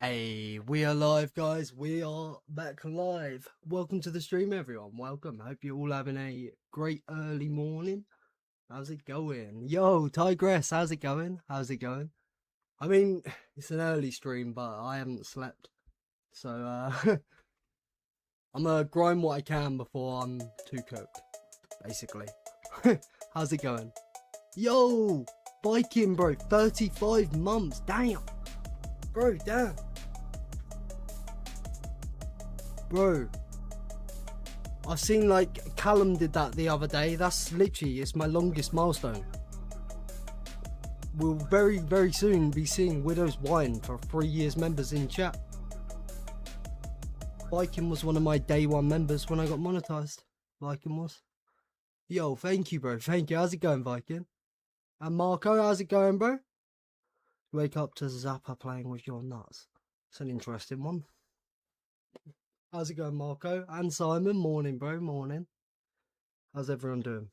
Hey, we are live, guys. We are back live. Welcome to the stream, everyone. Welcome. Hope you're all having a great early morning. How's it going? Yo, Tigress, how's it going? How's it going? I mean, it's an early stream, but I haven't slept. So, I'm gonna grind what I can before I'm too cooked, basically. How's it going? Yo, Viking, bro. 35 months. Damn. Bro, damn. Bro, I've seen like Callum did that the other day. That's literally, it's my longest milestone. We'll very soon be seeing Widow's Wine for 3 years members in chat. Viking was one of my day one members when I got monetized. Viking was. Yo, thank you, bro. Thank you. How's it going, Viking? And Marco, how's it going, bro? Wake up to Zappa playing with your nuts. It's an interesting one. How's it going, Marco? And Simon, morning, bro, morning. How's everyone doing?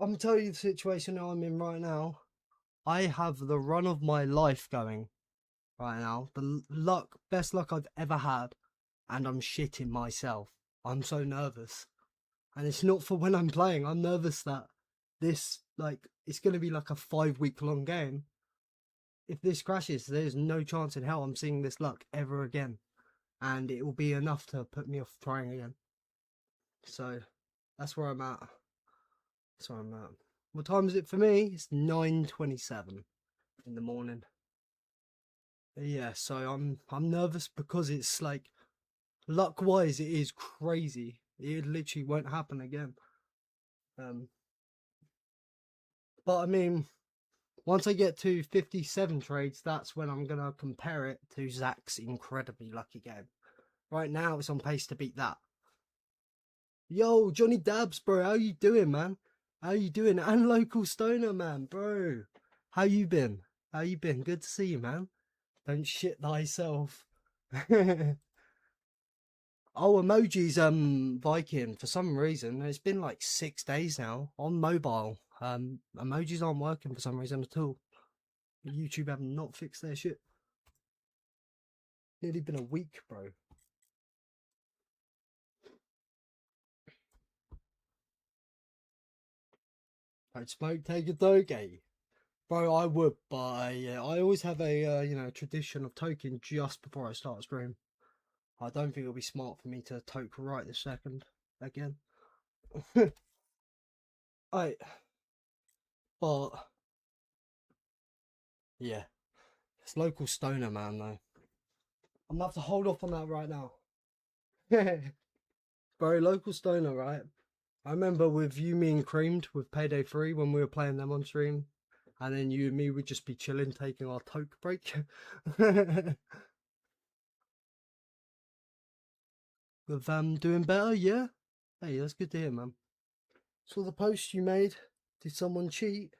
I'm telling you the situation I'm in right now. I have the run of my life going right now. The luck, best luck I've ever had. And I'm shitting myself. I'm so nervous. And it's not for when I'm playing. I'm nervous that this, like, it's going to be like a 5-week long game. If this crashes, there's no chance in hell I'm seeing this luck ever again. And it will be enough to put me off trying again. So, that's where I'm at. That's where I'm at. What time is it for me? It's 9:27 in the morning. Yeah, so I'm nervous because it's like, luck-wise, it is crazy. It literally won't happen again. But I mean, once I get to 57 trades, that's when I'm going to compare it to Zach's incredibly lucky game. Right now, it's on pace to beat that. Yo, Johnny Dabs, bro, how you doing, man? How you doing? And Local Stoner, man, bro. How you been? How you been? Good to see you, man. Don't shit thyself. Oh, emojis, Viking, for some reason, it's been like 6 days now on mobile. Emojis aren't working for some reason at all. YouTube have not fixed their shit. Nearly been a week, bro. Don't smoke, take a doge. Bro, I would, but I always have a tradition of toking just before I start a stream. I don't think it'll be smart for me to toke right this second again. But yeah, it's Local Stoner, man, though. I'm gonna have to hold off on that right now. Bro, Local Stoner, right? I remember with you, me and Creamed with Payday 3 when we were playing them on stream. And then you and me would just be chilling, taking our toke break. With doing better, yeah? Hey, that's good to hear, man. So the post you made, did someone cheat?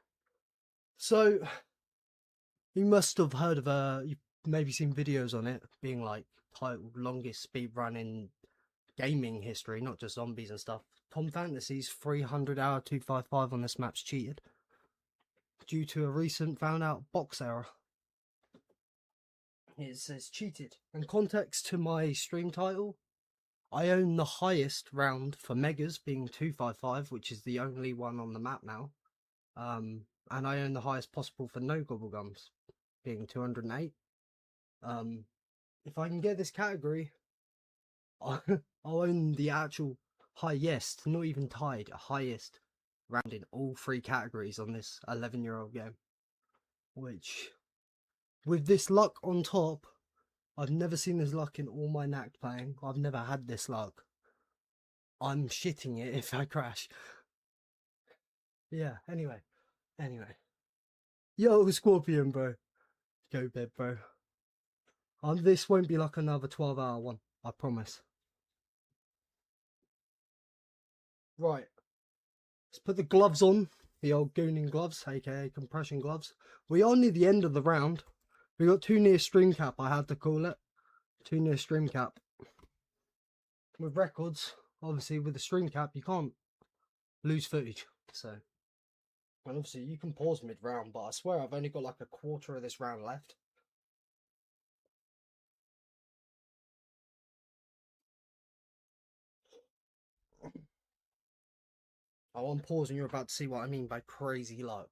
So, you must have heard of you've maybe seen videos on it, being like titled longest speed run in gaming history, not just zombies and stuff. Tom Fantasy's 300 hour 255 on this map's cheated due to a recent found out box error. It says cheated. And context to my stream title, I own the highest round for megas being 255, which is the only one on the map now. And I own the highest possible for no gobblegums being 208. If I can get this category, I'll own the actual highest, not even tied, highest round in all 3 categories on this 11-year-old game. Which, with this luck on top, I've never seen this luck in all my Nacht playing. I've never had this luck. I'm shitting it if I crash. Yeah, anyway. Yo, Scorpion, bro. Go bed, bro. This won't be like another 12-hour one, I promise. Right. Let's put the gloves on. The old gooning gloves, aka compression gloves. We are near the end of the round. We got 2 near stream cap, I had to call it. 2 near stream cap. With records, obviously with the stream cap, you can't lose footage. So, And obviously you can pause mid-round, but I swear I've only got like a quarter of this round left. Oh, I'm pausing, you're about to see what I mean by crazy luck.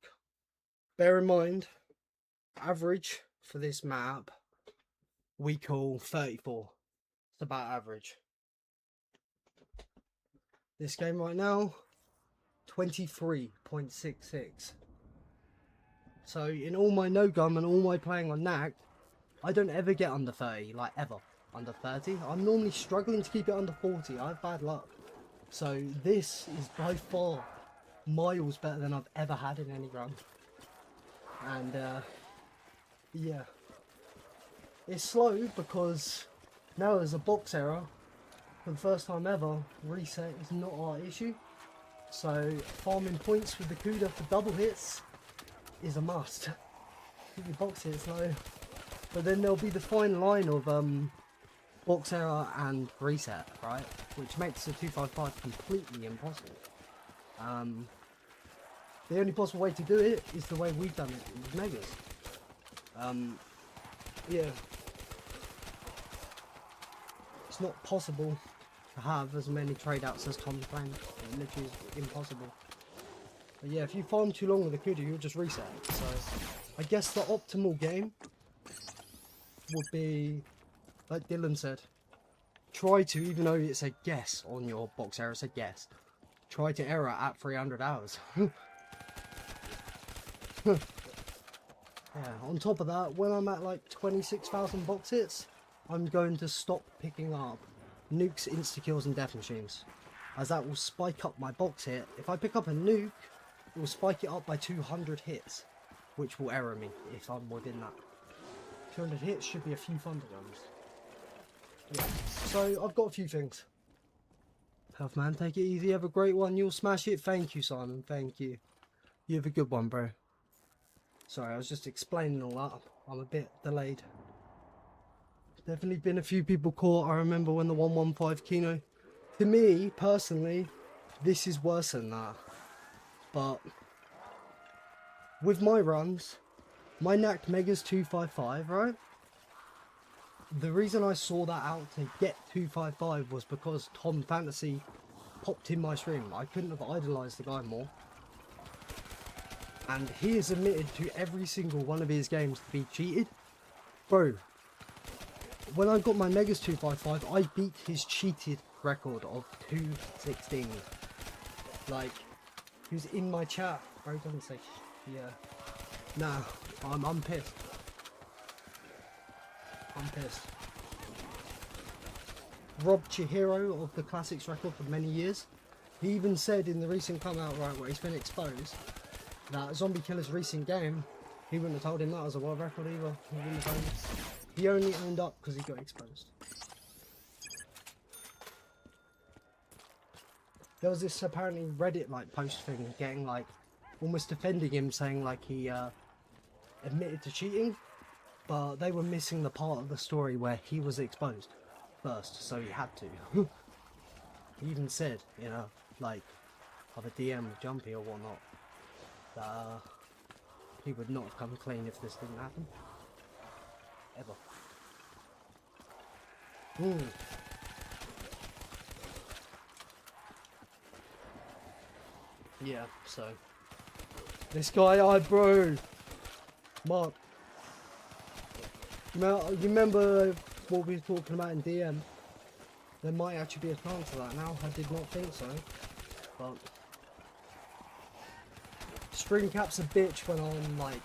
Bear in mind, average for this map, we call 34. It's about average. This game right now, 23.66. So in all my no-gum and all my playing on Nacht, I don't ever get under 30, like ever. Under 30. I'm normally struggling to keep it under 40. I have bad luck. So this is by far miles better than I've ever had in any run. And yeah. It's slow because now there's a box error. For the first time ever, reset is not our issue. So farming points with the Kuda for double hits is a must. Keep your box hits low. But then there'll be the fine line of box error and reset, right? Which makes the 255 completely impossible. The only possible way to do it is the way we've done it with Megas. Yeah. It's not possible to have as many trade outs as Tom's playing. It literally is impossible. But yeah, if you farm too long with the Kuda, you'll just reset. So I guess the optimal game would be, like Dylan said, try to, even though it's a guess on your box error, it's a guess, try to error at 300 hours. Yeah, on top of that, when I'm at like 26,000 box hits, I'm going to stop picking up nukes, insta-kills and death machines, as that will spike up my box hit. If I pick up a nuke, it will spike it up by 200 hits, which will error me if I'm within that. 200 hits should be a few thunderguns. Yeah, so I've got a few things. Health man, take it easy, have a great one, you'll smash it. Thank you, Simon, thank you. You have a good one, bro. Sorry, I was just explaining all that. I'm a bit delayed. Definitely been a few people caught. I remember when the 115 Kino. To me, personally, this is worse than that. But with my runs, my Nacht Mega's 255, right? The reason I saw that out to get 255 was because Tom Fantasy popped in my stream. I couldn't have idolised the guy more. And he has admitted to every single one of his games to be cheated. Bro, when I got my Megas 255, I beat his cheated record of 216. Like, he was in my chat. Bro, don't say yeah. Nah, I'm pissed. I'm pissed. Rob Chihiro of the Classics record for many years. He even said in the recent come out, right, where he's been exposed, that Zombie Killer's recent game, he wouldn't have told him that was a world record either. He wouldn't have told him. He only owned up because he got exposed. There was this apparently Reddit like post thing getting like almost defending him, saying like he admitted to cheating, but they were missing the part of the story where he was exposed first, so he had to. He even said, you know, like of a DM with Jumpy or whatnot, that he would not have come clean if this didn't happen. Ever. Yeah, so this guy, bro, Mark, you remember what we were talking about in DM? There might actually be a chance of that now. I did not think so, but string cap's a bitch when I'm like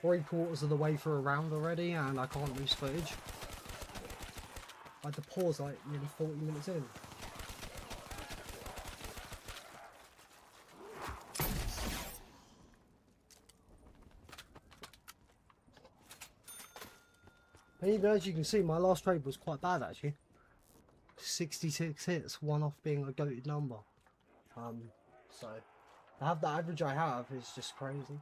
3/4 of the way through a round already and I can't lose footage. I had to pause like nearly 40 minutes in. And even as you can see, my last trade was quite bad actually. 66 hits, one off being a goated number. So to have the average I have is just crazy.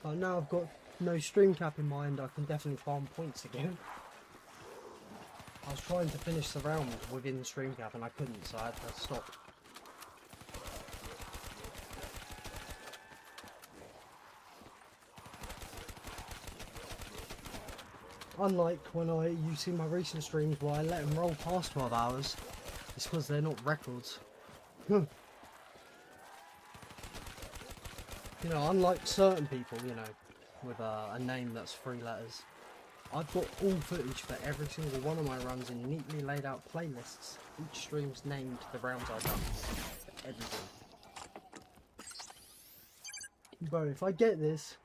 But now I've got no string cap in mind, I can definitely farm points again. I was trying to finish the round within stream cap and I couldn't, so I had to stop. Unlike when you see my recent streams where I let them roll past 12 hours, it's because they're not records. You know, unlike certain people, you know, with a name that's 3 letters, I've got all footage for every single one of my runs in neatly laid out playlists. Each stream's named the rounds I've done. For everything. Bro, if I get this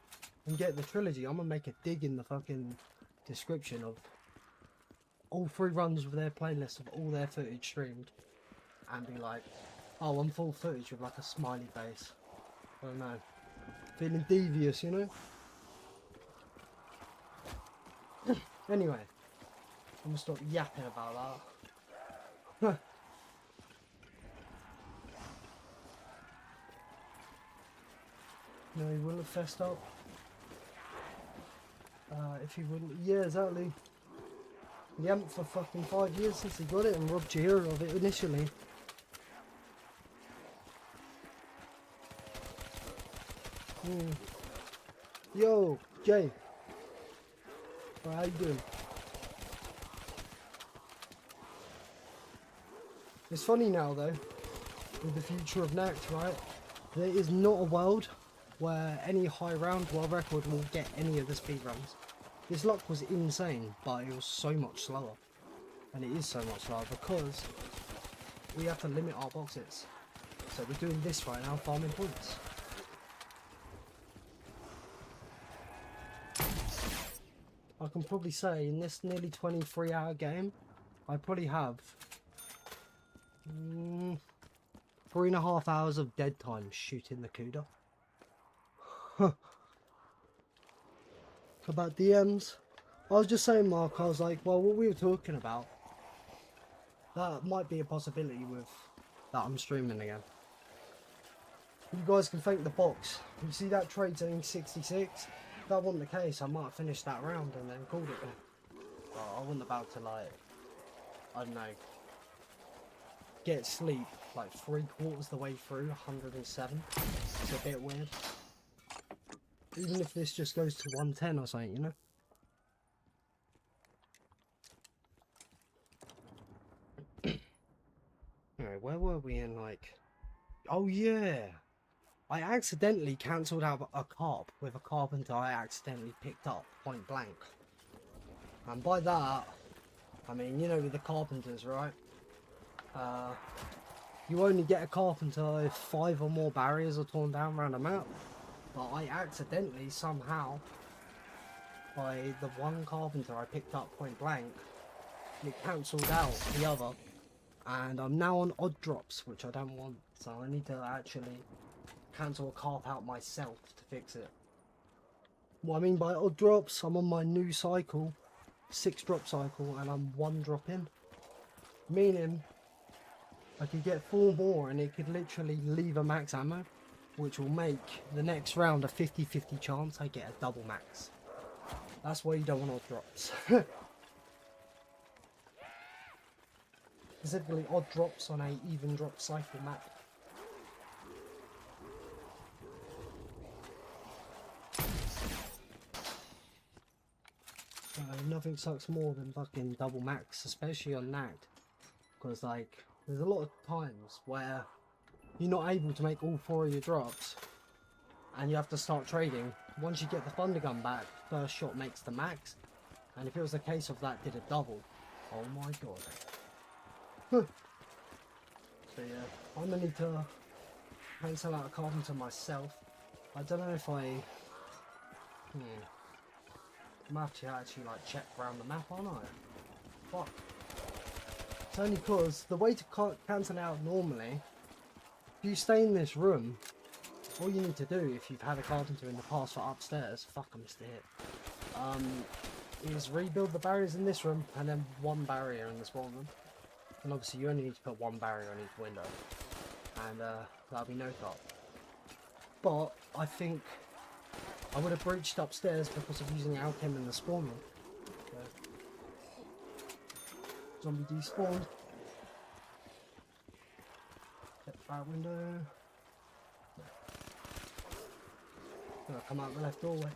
and get the trilogy, I'm gonna make a dig in the fucking description of all 3 runs with their playlist of all their footage streamed and be like, oh, I'm full footage with like a smiley face. I don't know. Feeling devious, you know? Anyway, I'm gonna stop yapping about that. No, he wouldn't have fessed up. If he wouldn't, yeah, exactly. He hadn't for fucking 5 years since he got it and robbed your hero of it initially. Yo, Jay. Right, how you doing? It's funny now though, with the future of Nacht, right? There is not a world where any high round world record will get any of the speedruns. This luck was insane, but it was so much slower. And it is so much slower because we have to limit our boxes. So we're doing this right now, farming points. I can probably say in this nearly 23-hour game, I probably have 3.5 hours of dead time shooting the Kuda. About DMs, I was just saying, Mark, I was like, well, what we were talking about, that might be a possibility with that I'm streaming again. You guys can thank the box. You see that trade saying 66? If that wasn't the case, I might have finished that round and then called it. Well, I wasn't about to, like, I don't know, get sleep like 3/4 the way through 107. It's a bit weird. Even if this just goes to 110 or something, you know? Alright, where were we in, like... Oh, yeah! I accidentally cancelled out a carp with a carpenter I accidentally picked up, point blank. And by that, I mean, you know, with the carpenters, right? You only get a carpenter if 5 or more barriers are torn down around a map. But I accidentally, somehow, by the one carpenter I picked up point blank, it cancelled out the other. And I'm now on odd drops, which I don't want. So I need to actually cancel a carp out myself to fix it. What I mean by odd drops, I'm on my new cycle, 6 drop cycle, and I'm 1 drop in. Meaning, I could get 4 more and it could literally leave a max ammo, which will make the next round a 50-50 chance I get a double max. That's why you don't want odd drops. Specifically odd drops on a even drop cycle map. Nothing sucks more than fucking double max, especially on Nacht. Because like, there's a lot of times where you're not able to make all 4 of your drops and you have to start trading. Once you get the thunder gun back, first shot makes the max, and if it was a case of that did a double, oh my god. So yeah, I'm gonna need to cancel out a carpenter myself. I don't know if I I'm have to actually like check around the map, aren't I? Fuck. It's only because the way to cancel out normally, if you stay in this room, all you need to do, if you've had a carpenter in the past for upstairs, fuck, I missed a hit, is rebuild the barriers in this room and then 1 barrier in the spawn room. And obviously you only need to put 1 barrier on each window, and that'll be no top. But I think I would have breached upstairs because of using alchem in the spawn room. Zombie despawned. Get that window. Gonna come out the left doorway.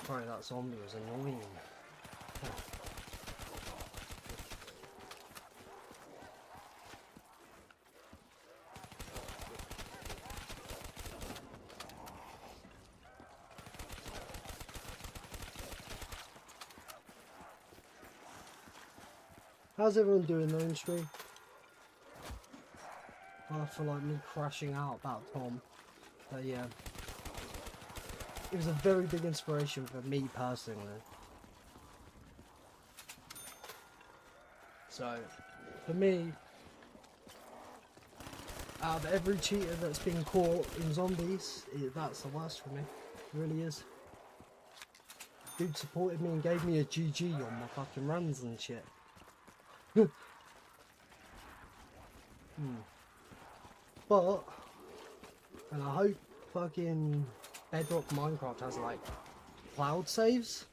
Sorry, that zombie was annoying. How's everyone doing though in stream? I feel like me crashing out about Tom. But yeah. It was a very big inspiration for me personally. So, for me, out of every cheater that's been caught in zombies, that's the worst for me. It really is. Dude supported me and gave me a GG on my fucking runs and shit. But, and I hope fucking Bedrock Minecraft has like cloud saves.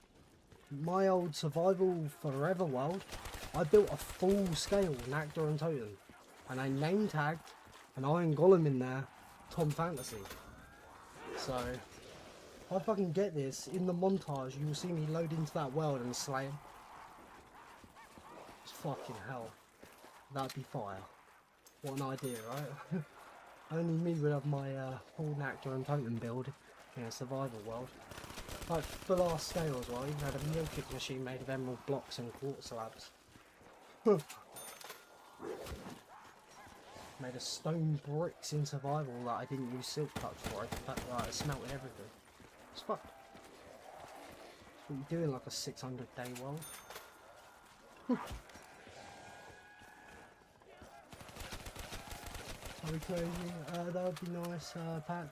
My old survival forever world, I built a full scale Nacht and Untoten, and I name tagged an Iron Golem in there, Tom Fantasy. So if I fucking get this in the montage, you will see me load into that world and slay him. It's fucking hell. That'd be fire. What an idea, right? Only me would have my full Nacht and Untoten build in a survival world. Like full ass scale as well, even had a milking machine made of emerald blocks and quartz slabs. Made of stone bricks in survival that I didn't use silk touch for. I smelted everything. It's fucked. That's what you do in like a 600-day world. Are we closing? That would be nice, Pat.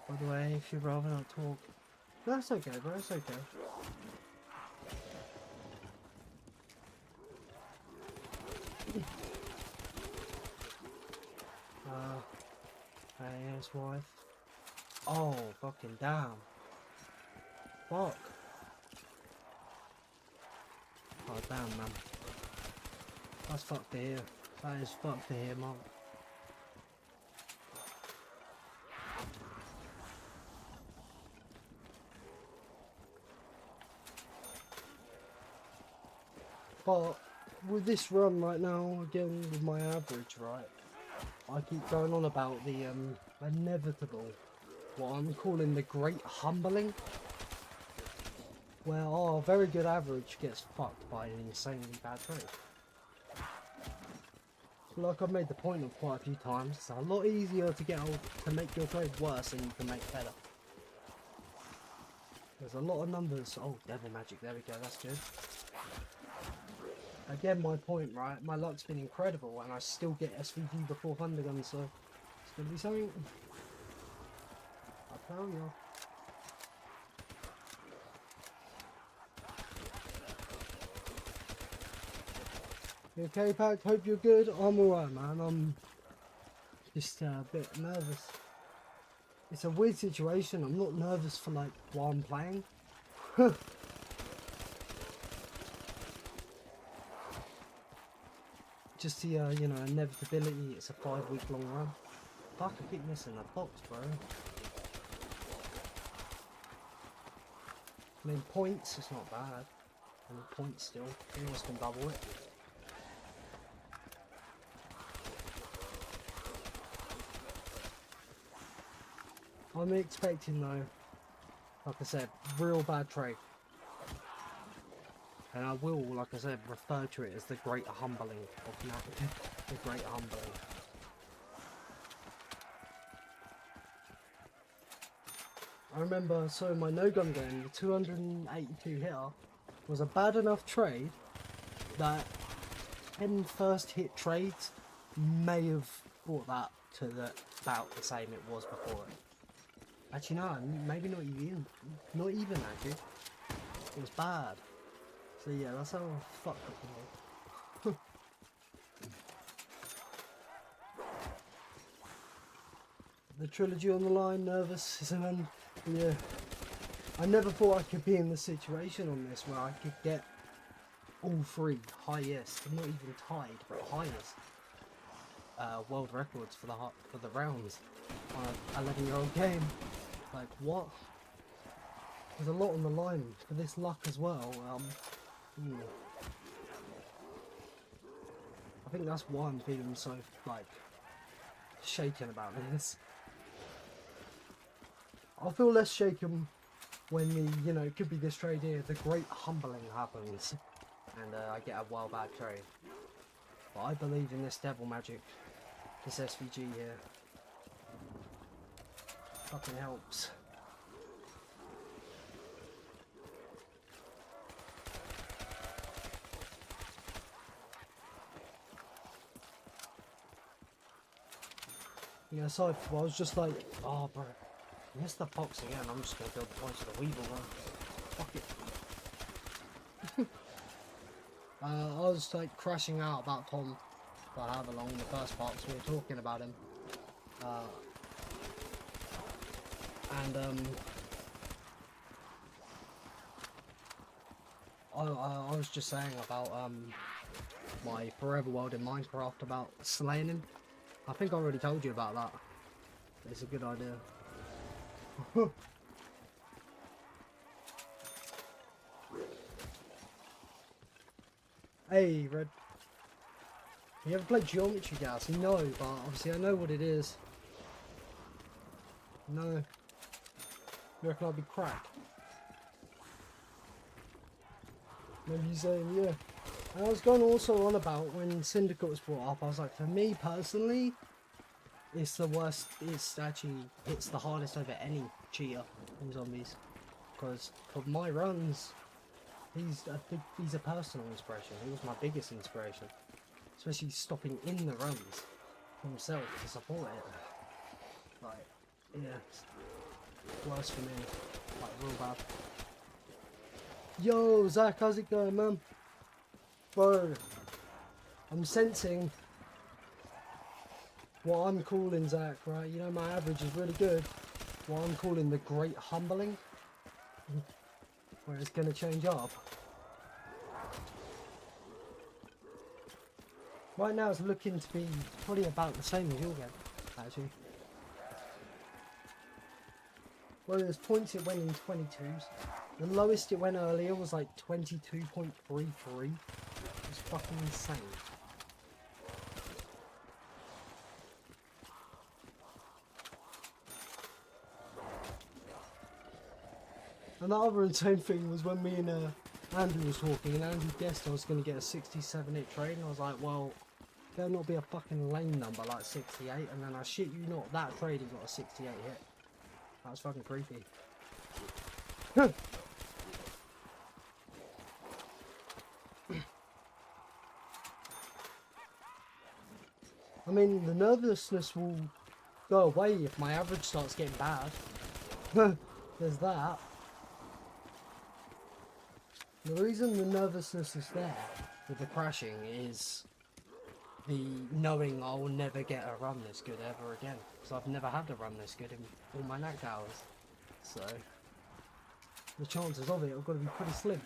By the way, if you'd rather not talk. That's okay, bro, that's okay. Hey, his wife. Oh, fucking damn. Fuck. Oh, damn, man. That's fucked to hear. That is fucked to hear, man. But with this run right now, again with my average, right, I keep going on about the inevitable, what I'm calling the great humbling, where our very good average gets fucked by an insanely bad trade. Like I've made the point of quite a few times, it's a lot easier to get to make your trade worse than you can make better. There's a lot of numbers. Oh, devil magic, there we go, that's good. Again, my point, right? My luck's been incredible, and I still get SVG before Thundergun, so it's gonna be something. I tell you. You okay, Pack? Hope you're good. I'm alright, man. I'm just a bit nervous. It's a weird situation. I'm not nervous for like while I'm playing. Just the, you know, inevitability, it's a 5-week long run. Fuck, I keep missing that box, bro. I mean, points, it's not bad. I mean, points still. You almost can double it. I'm expecting, though, like I said, real bad trade. And I will, like I said, refer to it as the great humbling of Nacht. The great humbling. I remember, so my no-gun game, the 282 hitter, was a bad enough trade that 10 first hit trades may have brought that to about the same it was before it. Actually no, maybe not even actually. It was bad. So yeah, that's how fucked up it was. the trilogy on the line, nervous, and then, yeah. I never thought I could be in the situation on this where I could get all three highest, not even tied, but highest world records for the rounds on an 11-year-old game. Like, what? There's a lot on the line for this luck as well. I think that's why I'm feeling so, like, shaken about this. I'll feel less shaken when the, you know, it could be this trade here, the great humbling happens, and I get a well bad trade. But I believe in this devil magic, this SVG here. Fucking helps. Yeah, so I was just like, oh bro, I missed the box again, I'm just gonna build points of the Weevil one. Fuck it. I was like crashing out about Tom for however long in the first box, we were talking about him. I was just saying about my forever world in Minecraft about slaying him. I think I already told you about that. It's a good idea. Hey, Red. You ever played Geometry Gas? No, but obviously I know what it is. No. You reckon I'll be cracked? Maybe you're saying, yeah. And I was going also on about when Syndicate was brought up, I was like, for me personally, it's the worst, it's the hardest over any cheater in Zombies. Because for my runs, he's a personal inspiration. He was my biggest inspiration. Especially stopping in the runs himself to support it. Like, yeah, it's worse for me. Like, real bad. Yo, Zach, how's it going, man? Bro, I'm sensing what I'm calling, Zach, right? You know my average is really good. What I'm calling the great humbling. Where it's going to change up. Right now it's looking to be probably about the same as you'll get, actually. Well, there's points it went in 22s. The lowest it went earlier was like 22.33. It's fucking insane. And the other insane thing was when me and Andrew was talking, and Andrew guessed I was going to get a 67 hit trade, and I was like, well, there'll not be a fucking lane number like 68, and then I shit you not, that trade he got a 68 hit. That was fucking creepy. I mean, the nervousness will go away if my average starts getting bad. There's that. The reason the nervousness is there with the crashing is the knowing I will never get a run this good ever again. Because I've never had a run this good in all my Nacht hours. So, the chances of it have got to be pretty slim.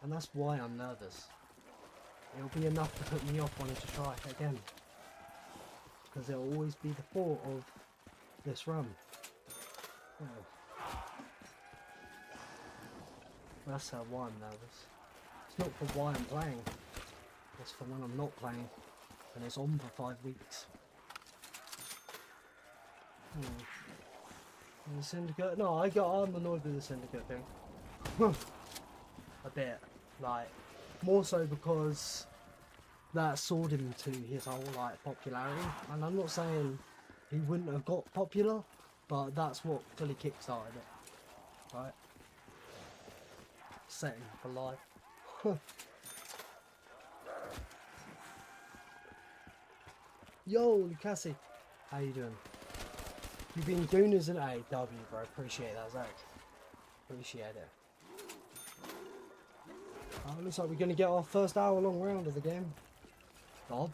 And that's why I'm nervous. It'll be enough to put me off wanting to try it again. Because there'll always be the thought of this run. Oh. That's why I'm nervous. It's not for why I'm playing. It's for when I'm not playing. And it's on for 5 weeks. And the Syndicate? No, I'm annoyed with the Syndicate thing. A bit. Like, more so because that soared him to his whole, like, popularity. And I'm not saying he wouldn't have got popular, but that's what fully kickstarted it. Right? Setting for life. Yo, Cassie, how you doing? You've been doing as an AW, bro. Appreciate that, Zach. Appreciate it. Looks like we're gonna get our first hour-long round of the game. Bob.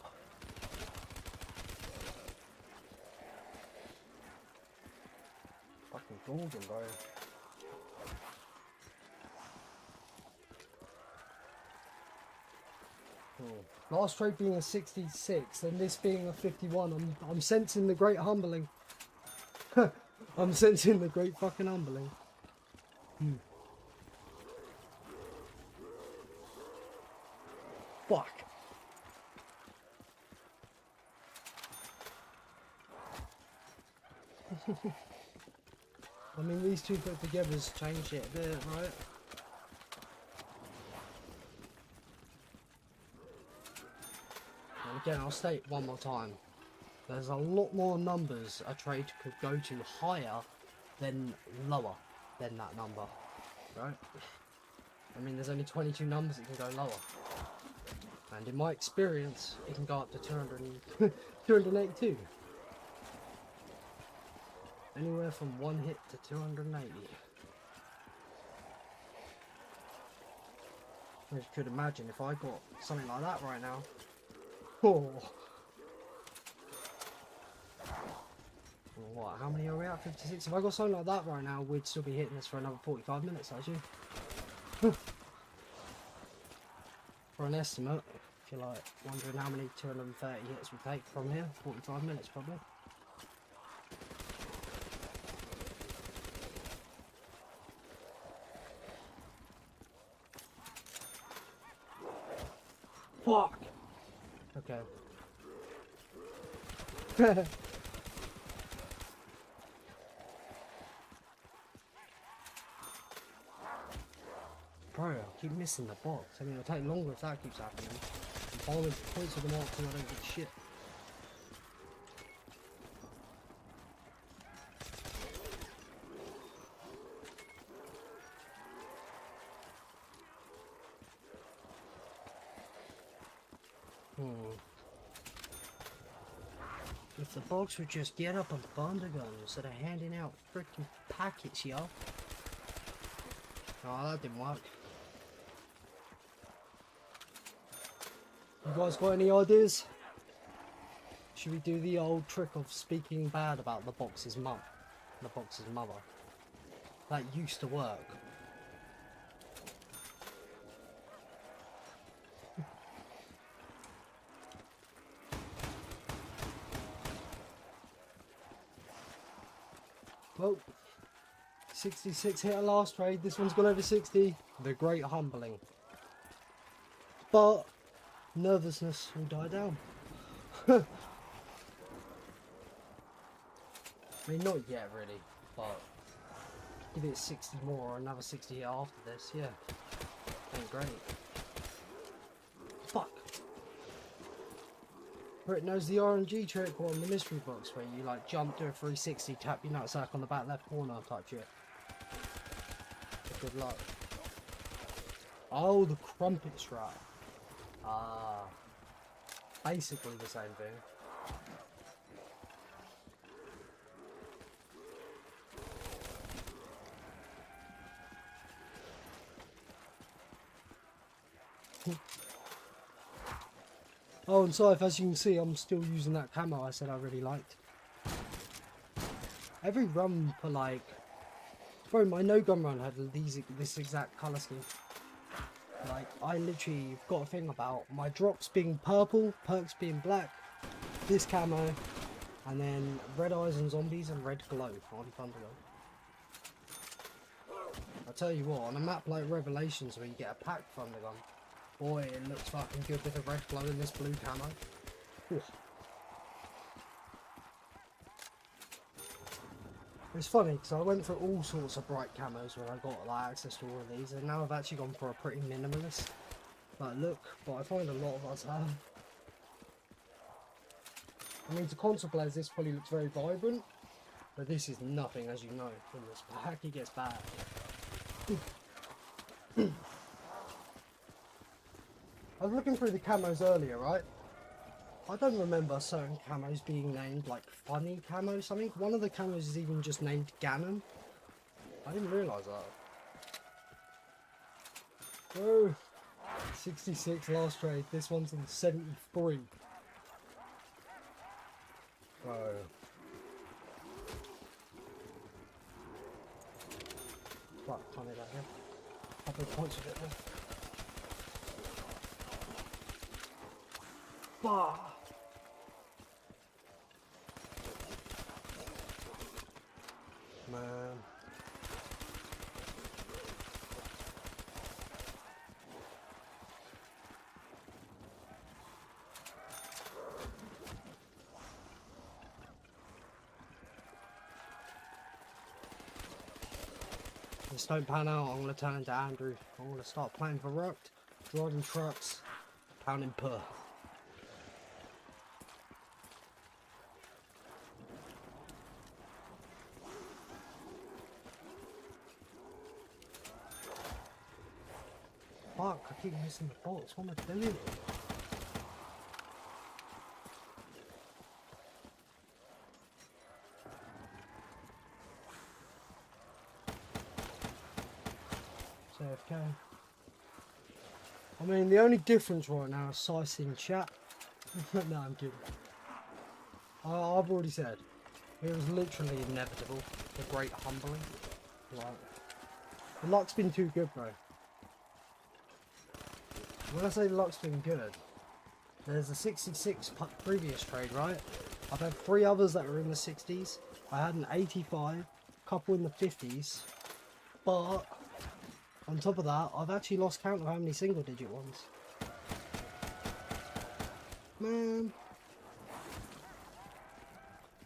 Golden, bro. Last trade being a 66 and this being a 51, I'm sensing the great humbling. I'm sensing the great fucking humbling. Fuck. I mean, these two put together has changed it a bit, right? And again, I'll state one more time. There's a lot more numbers a trade could go to higher than lower than that number, right? I mean, there's only 22 numbers that can go lower. And in my experience, it can go up to 282. Anywhere from 1 hit to 280. As you could imagine, if I got something like that right now, oh. What, how many are we at? 56? If I got something like that right now, we'd still be hitting this for another 45 minutes, actually. For an estimate, if you're like wondering how many 230 hits we take from here, 45 minutes probably. Fuck! Okay. Bro, I keep missing the box. I mean, it'll take longer if that keeps happening. I'm following points of the mark and I don't get shit. If the folks would just get up and fund a gun instead of handing out freaking packets, yo. Oh, that didn't work. You guys got any ideas? Should we do the old trick of speaking bad about the box's mum? The box's mother? That used to work. Well, 66 hit our last trade. This one's gone over 60. The great humbling. But nervousness will die down. I mean, not yet really, but give it 60 more or another 60 hit after this, yeah. Ain't great. Fuck. Brit knows the RNG trick on the mystery box where you like jump, do a 360, tap your nutsack on the back left corner type shit. Good luck. Oh, the crumpet strap. Ah. Basically the same thing. Oh, and so as you can see, I'm still using that camo I said I really liked. Every run for like... Bro, my no-gun run had this exact colour scheme. Like, I literally got a thing about my drops being purple, perks being black, this camo, and then red eyes on zombies and red glow on Thundergun. I tell you what, on a map like Revelations where you get a packed Thundergun, boy, it looks fucking good with a red glow in this blue camo. Ooh. It's funny because I went for all sorts of bright camos when I got like, access to all of these, and now I've actually gone for a pretty minimalist like look, but I find a lot of us have. I mean, to console players this probably looks very vibrant, but this is nothing, as you know, in this pack. It gets bad. I was looking through the camos earlier, right? I don't remember certain camos being named like funny camo something. One of the camos is even just named Ganon. I didn't realise that. Oh, 66 last trade. This one's on 73. Whoa. Right, can't hit that here. Couple of points with it there. Bah! Man. If this don't pan out, I'm going to turn into Andrew. I'm going to start playing for Rucked, driving trucks, pounding per. Fuck, I keep missing the bolts. What am I doing? AFK. I mean, the only difference right now is size in chat. No, I'm kidding. I've already said it was literally inevitable. The great humbling. Like, the luck's been too good, bro. When I say the luck's been good, there's a 66 previous trade, right? I've had 3 others that were in the 60s. I had an 85, a couple in the 50s, but on top of that, I've actually lost count of how many single digit ones. Man.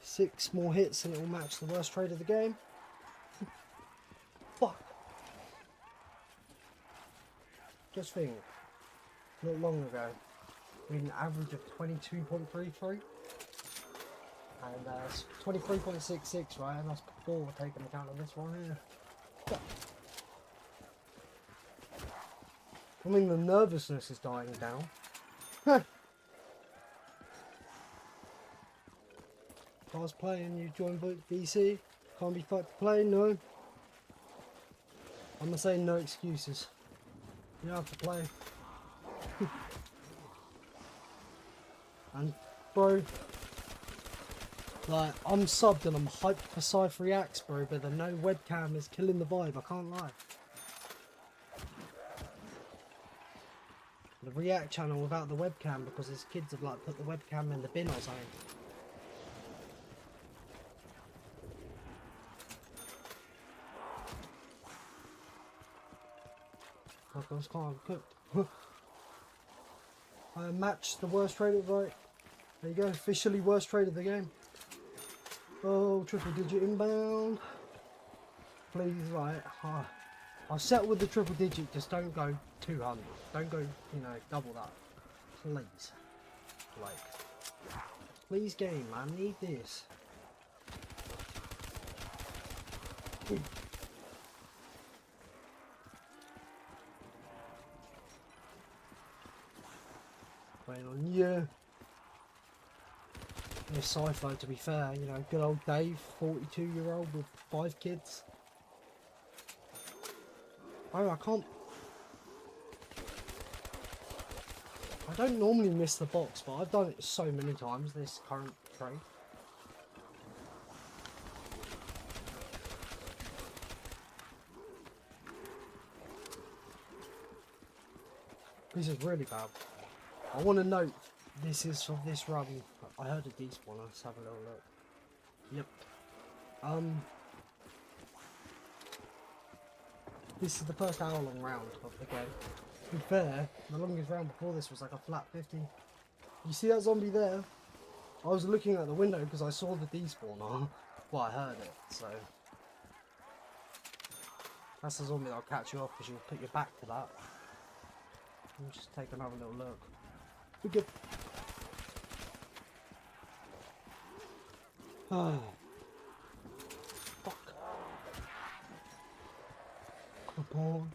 6 more hits and it will match the worst trade of the game. Fuck. Just think, not long ago, we had an average of 22.33. And 23.66, right? And that's before we're taking account of this one here. Fuck. I mean, the nervousness is dying down. If I was playing, you join VC. Can't be fucked to play, no. I'm gonna say no excuses. You have to play. And, bro, like, I'm subbed and I'm hyped for Cypher Reacts, bro, but the no webcam is killing the vibe, I can't lie. The React channel without the webcam because his kids have like put the webcam in the bin or something. Fuck, I was kind of cooked. I matched the worst trade of right. There you go, officially worst trade of the game. Oh, triple digit inbound. Please, right. I'll settle with the triple digit, just don't go 200. Don't go, you know, double that. Please. Like, please game, I need this. Wait on you. This Cypher, to be fair, you know, good old Dave, 42-year-old with 5 kids. Oh, I can't. I don't normally miss the box, but I've done it so many times this current trade. This is really bad. I want to note this is for this run. I heard a despawn. Let's have a little look. Yep. This is the first hour-long round of the game. To be fair, the longest round before this was like a flat 50. You see that zombie there? I was looking out the window because I saw the despawner. Well, I heard it, so. That's the zombie that'll catch you off because you'll put your back to that. We'll just take another little look. We're good. Oh. Fuck. Come on.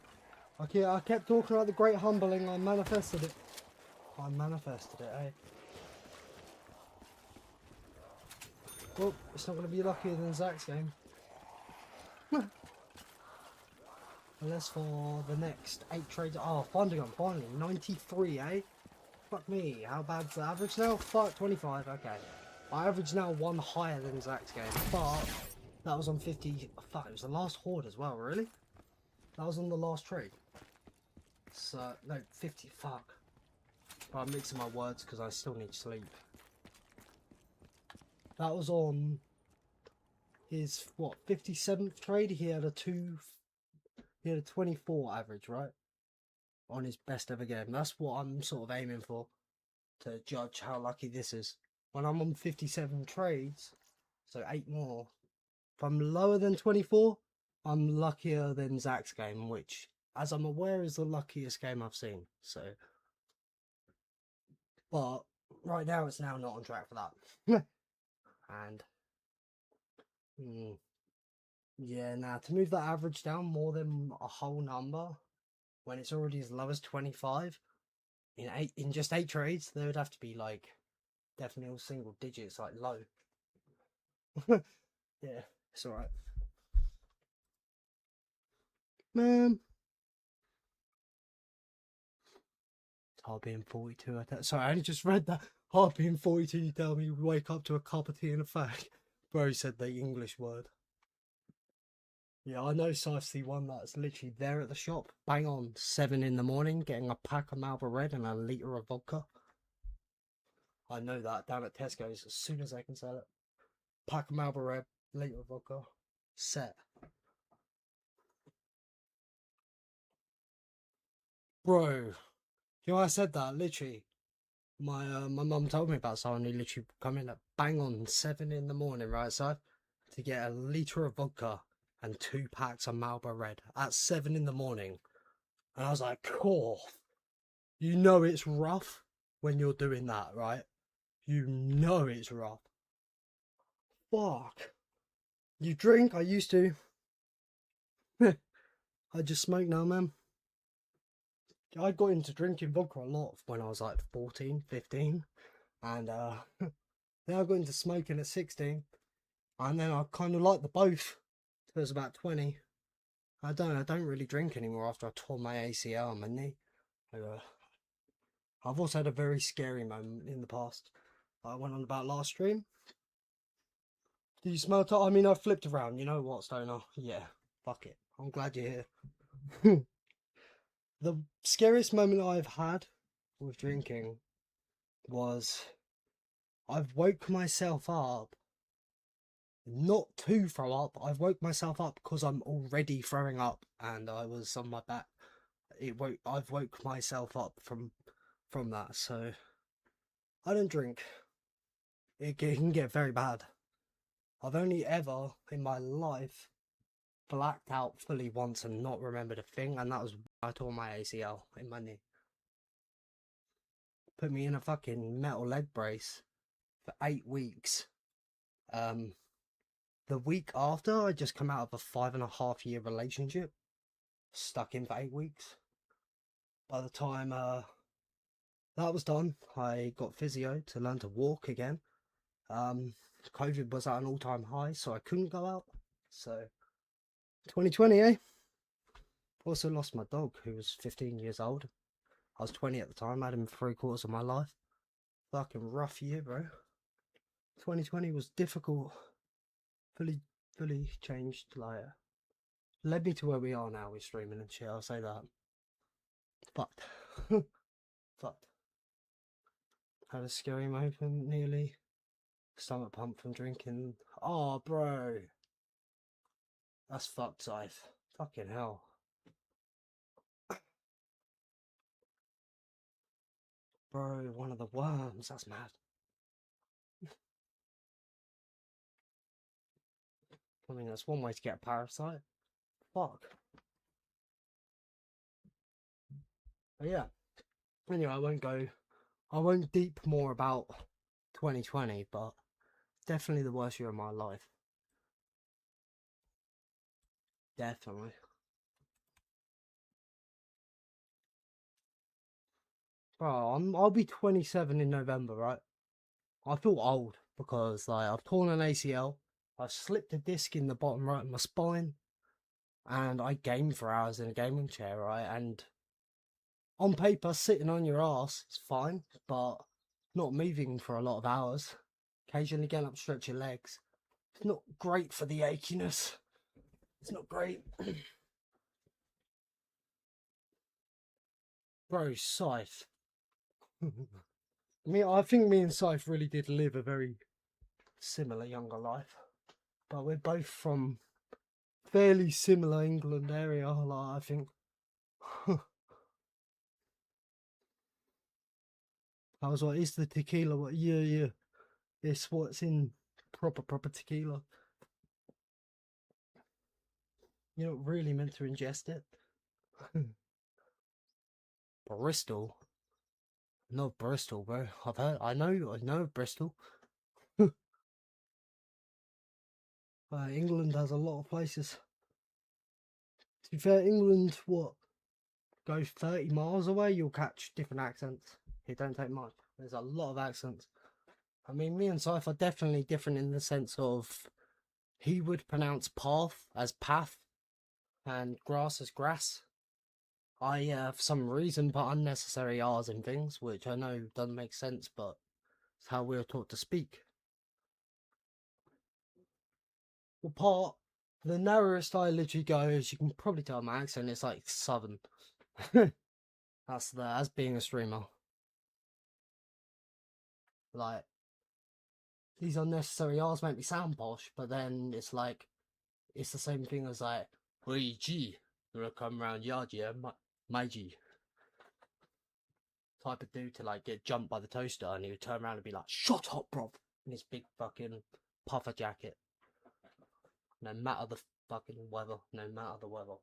Okay, I kept talking about the great humbling, I manifested it. I manifested it, eh? Well, it's not going to be luckier than Zach's game. Unless for the next 8 trades. Oh, Finding on finally. 93, eh? Fuck me. How bad's the average now? Fuck, 25. Okay. My average now 1 higher than Zach's game. But that was on 50. Fuck, it was the last horde as well, really? That was on the last trade. So, no, 50, fuck. But I'm mixing my words because I still need sleep. That was on his, what, 57th trade? He had a 24 average, right? On his best ever game. That's what I'm sort of aiming for, to judge how lucky this is. When I'm on 57 trades, so 8 more, if I'm lower than 24, I'm luckier than Zach's game, which, as I'm aware, is the luckiest game I've seen. So, but right now it's now not on track for that. And yeah, now to move that average down more than a whole number when it's already as low as 25 in just 8 trades, there would have to be like definitely all single digits, like low. Yeah, it's alright. Man, it's hard being 42. Sorry, I only just read that. Hard being 42, you tell me you wake up to a cup of tea and a fag. Bro said the English word. Yeah, I know precisely one that's literally there at the shop, bang on 7 in the morning, getting a pack of Marlboro Red and a litre of vodka. I know that down at Tesco's as soon as they can sell it. Pack of Marlboro Red, litre of vodka, set. Bro, you know I said that literally. My mum told me about someone who literally come in at bang on 7 in the morning, right, so to get a litre of vodka and 2 packs of Marlboro Red at 7 in the morning. And I was like, cool. You know it's rough when you're doing that, right? You know it's rough. Fuck. You drink? I used to. I just smoke now, man. I got into drinking vodka a lot when I was like 14, 15. And then I got into smoking at 16. And then I kind of liked the both. So it was about 20. I don't really drink anymore after I tore my ACL on my knee. I've also had a very scary moment in the past. I went on about last stream. Do you smell it? I mean, I flipped around. You know what, Stoner? Yeah, fuck it. I'm glad you're here. The scariest moment I've had with drinking was I've woke myself up, not to throw up. I've woke myself up because I'm already throwing up and I was on my back. I've woke myself up from that. So I don't drink. It can get very bad. I've only ever in my life blacked out fully once and not remembered a thing, and that was when I tore my ACL in my knee. Put me in a fucking metal leg brace for 8 weeks. The week after, I just come out of a 5.5 year relationship, stuck in for 8 weeks. By the time that was done, I got physio to learn to walk again. COVID was at an all-time high, so I couldn't go out. So 2020, eh? Also lost my dog, who was 15 years old. I was 20 at the time. I had him for 3/4 of my life. Fucking rough year, bro. 2020 was difficult. Fully changed, like, led me to where we are now with streaming and shit. I'll say that. Fucked. Fucked. Had a scary moment nearly. Stomach pump from drinking. Oh, bro. That's fucked, Scythe. Fucking hell. Bro, one of the worms. That's mad. I mean, that's one way to get a parasite. Fuck. But yeah. Anyway, I won't deep more about 2020, but definitely the worst year of my life. Definitely. Bro, I'll be 27 in November, right? I feel old because like I've torn an ACL, I've slipped a disc in the bottom right of my spine, and I game for hours in a gaming chair, right? And on paper, sitting on your ass is fine, but not moving for a lot of hours. Occasionally getting up, stretch your legs. It's not great for the achiness. It's not great. Bro, Scythe. I think me and Scythe really did live a very similar younger life. But we're both from fairly similar England area, like, I think. I was like, is the tequila what? Yeah. It's what's in proper tequila. You're not really meant to ingest it. Bristol? Not Bristol, bro. I know Bristol. England has a lot of places. To be fair, England, go 30 miles away, you'll catch different accents. It don't take much. There's a lot of accents. I mean, me and Scythe are definitely different in the sense of he would pronounce path as path and grass as grass. I, for some reason, put unnecessary R's in things, which I know doesn't make sense, but it's how we were taught to speak. Well, the narrowest I literally go, as you can probably tell my accent, it's like southern. That's being a streamer. Like, these unnecessary R's make me sound posh, but then it's like, it's the same thing as like, "Hey G, you wanna come round yard, yeah, my G." Type of dude to like get jumped by the toaster, and he would turn around and be like, "Shut up, bro," in his big fucking puffer jacket. No matter the fucking weather, no matter the weather.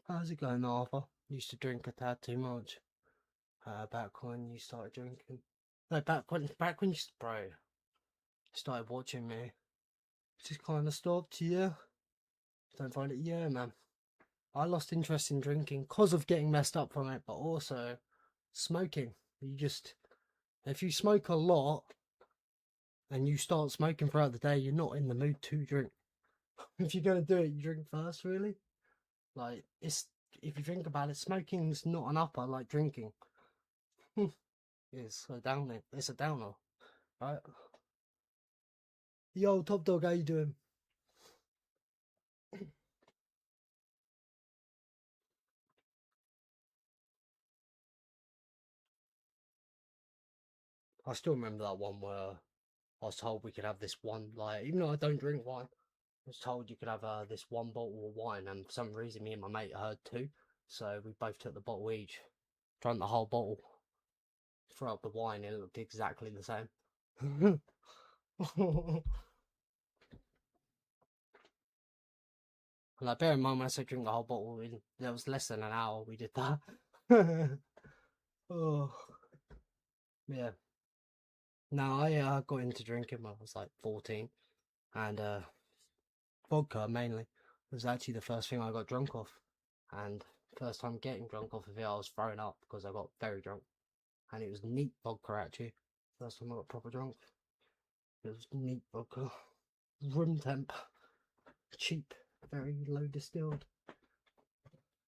How's it going, Arthur? Used to drink a tad too much. Back when you started drinking. No, back when you, bro, started watching me. Just kind of stopped, yeah. Don't find it, yeah, man. I lost interest in drinking because of getting messed up from it, but also smoking. If you smoke a lot and you start smoking throughout the day, you're not in the mood to drink. If you're going to do it, you drink first, really. Like, if you think about it, smoking's not an upper like drinking. It's a downer. It's a downer, right? Yo, Top Dog, how you doing? I still remember that one where I was told we could have this one, like, even though I don't drink wine, I was told you could have this one bottle of wine, and for some reason me and my mate heard two, so we both took the bottle each, drank the whole bottle, threw up the wine, and it looked exactly the same. Like, bear in mind when I said drink the whole bottle, there was less than an hour we did that. Oh, yeah. Now I got into drinking when I was like 14, and vodka mainly was actually the first thing I got drunk off, and first time getting drunk off of it I was throwing up because I got very drunk, and it was neat vodka actually. First time I got proper drunk, it was neat vodka, room temp, cheap, very low distilled.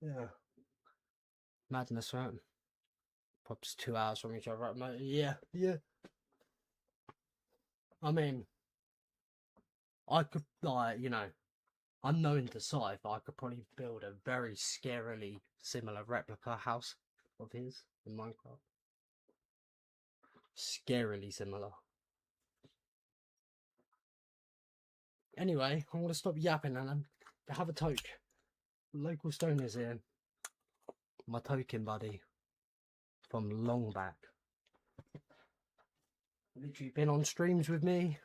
Yeah, madness, right? Perhaps 2 hours from each other. Yeah. I mean, I could, like, unknown to Scythe, I could probably build a very scarily similar replica house of his in Minecraft. Scarily similar. Anyway, I'm going to stop yapping and have a toke. Local stoners here. My token buddy from long back. Literally been on streams with me.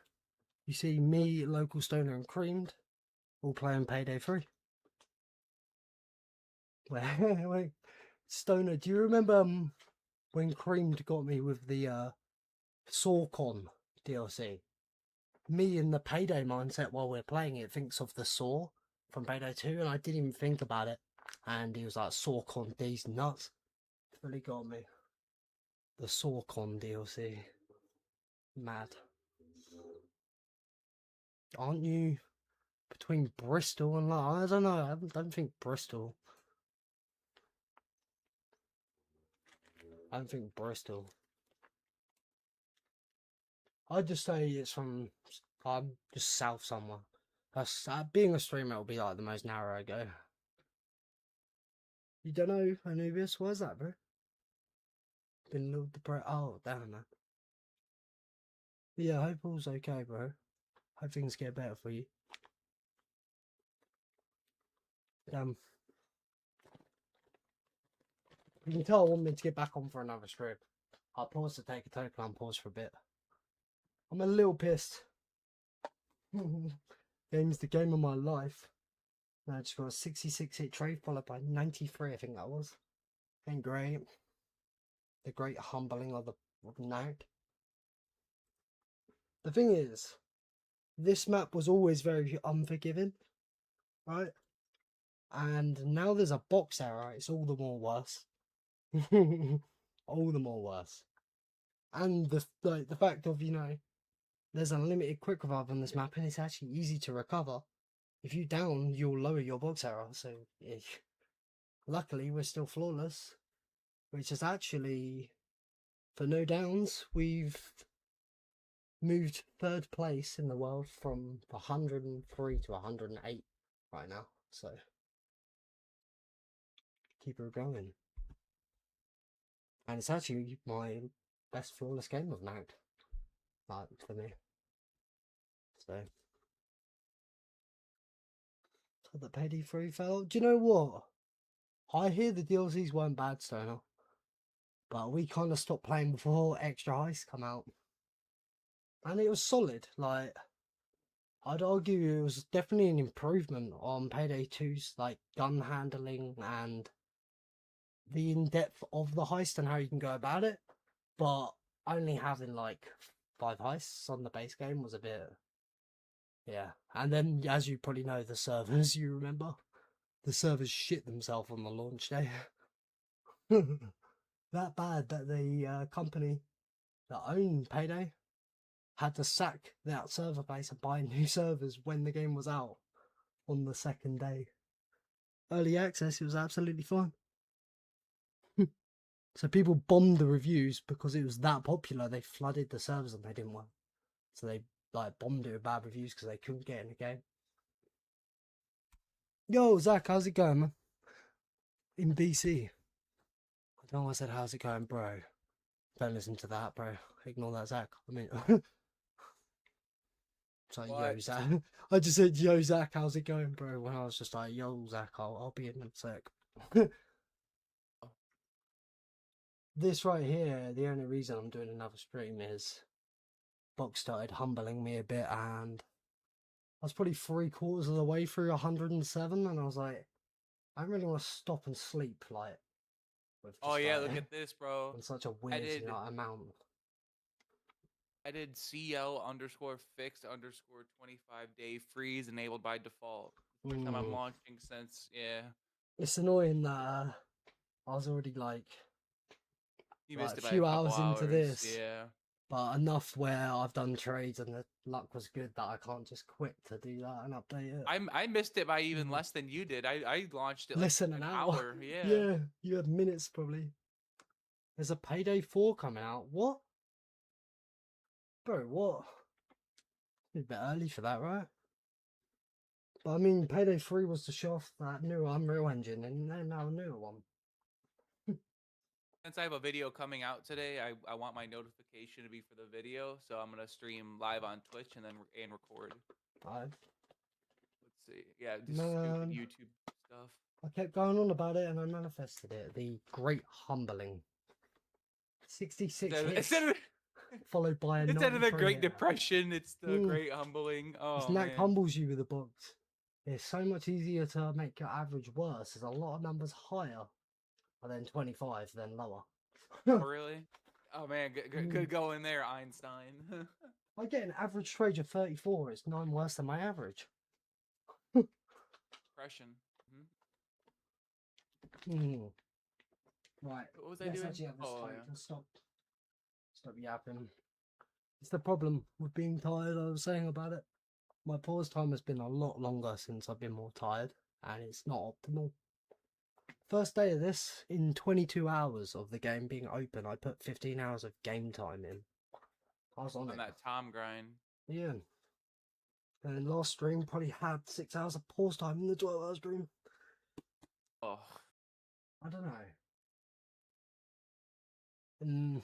You see me, Local Stoner and Creamed, all playing Payday 3. Wait, Stoner, do you remember when Creamed got me with the Sawcon DLC? Me in the Payday mindset while we're playing it thinks of the Saw from Payday 2, and I didn't even think about it. And he was like, Sawcon D's nuts. Really got me. The Sawcon DLC. Mad. Aren't you between Bristol and I don't know, I don't think Bristol. I don't think Bristol. I'd just say it's from just south somewhere. That's being a streamer will be like the most narrow I go. You don't know Anubis? Where's that, bro? Been a little depressed. Oh, damn, man. Yeah, I hope all's okay, bro. Hope things get better for you. You can tell I want me to get back on for another stream. I'll pause to take a token and pause for a bit. I'm a little pissed. Game's the game of my life. I just got a 66 hit trade followed by 93, I think that was. Ain't great. The great humbling of the Nacht. The thing is, this map was always very unforgiving, right? And now there's a box error, it's all the more worse. All the more worse. And the fact of, you know, there's unlimited quick revive on this map and it's actually easy to recover. If you down, you'll lower your box error. So, luckily, we're still flawless. Which is actually, for no downs, we've moved 3rd place in the world from 103 to 108 right now. So, keep her going. And it's actually my best flawless game of Nacht. Like, for me. So the Payday 3 fell. Do you know what? I hear the DLCs weren't bad, Stoner. But we kind of stopped playing before Extra Heist come out. And it was solid. Like, I'd argue it was definitely an improvement on Payday 2's like gun handling and the in-depth of the heist and how you can go about it. But only having like 5 heists on the base game was a bit... Yeah, and then, as you probably know, the servers, you remember? The servers shit themselves on the launch day. That bad that the company that owned Payday had to sack that server base and buy new servers when the game was out on the 2nd day. Early access, it was absolutely fine. So people bombed the reviews because it was that popular. They flooded the servers and they didn't work. So they like bombed it with bad reviews because they couldn't get in the game. Yo, Zach, how's it going, man? In BC. I don't know why I said how's it going, bro. Don't listen to that, bro. Ignore that, Zach. I mean, it's like, yo, Zach. I just said, yo, Zach, how's it going, bro? When I was just like, yo, Zach, I'll be in a sec. This right here, the only reason I'm doing another stream is Box started humbling me a bit, and I was probably 3/4 of the way through 107, and I was like, I don't really want to stop and sleep, like, with just, oh yeah, like, look at this, bro. on such a weird amount. I did CL_fixed_25-day freeze enabled by default. First time I'm launching since, yeah. It's annoying that I was already like missed a few hours into this. Yeah. But enough where I've done trades and the luck was good that I can't just quit to do that and update it. I missed it by even less than you did. I launched it less than an hour. Yeah. Yeah, you had minutes probably. There's a Payday 4 coming out. What? Bro, what? It's a bit early for that, right? But I mean, Payday 3 was to show off that new Unreal Engine, and now a newer one. Since I have a video coming out today, I want my notification to be for the video, so I'm gonna stream live on Twitch and then record. Let's see. Yeah, just stupid YouTube stuff. I kept going on about it and I manifested it. The Great Humbling. 66 hits. Followed by a instead of the Great Depression, it's the Great Humbling. Oh, Nacht humbles you with the box. It's so much easier to make your average worse. There's a lot of numbers higher. And then 25, then lower. Oh, really? Oh man, good go in there, Einstein. I get an average trade of 34. It's 9 worse than my average. Depression. Right. What was I doing? Stop yapping. It's the problem with being tired. I was saying about it. My pause time has been a lot longer since I've been more tired, and it's not optimal. First day of this, in 22 hours of the game being open, I put 15 hours of game time in. I was on on it. that Tom grind. Yeah. And last stream probably had 6 hours of pause time in the 12-hour stream. Oh, I don't know. And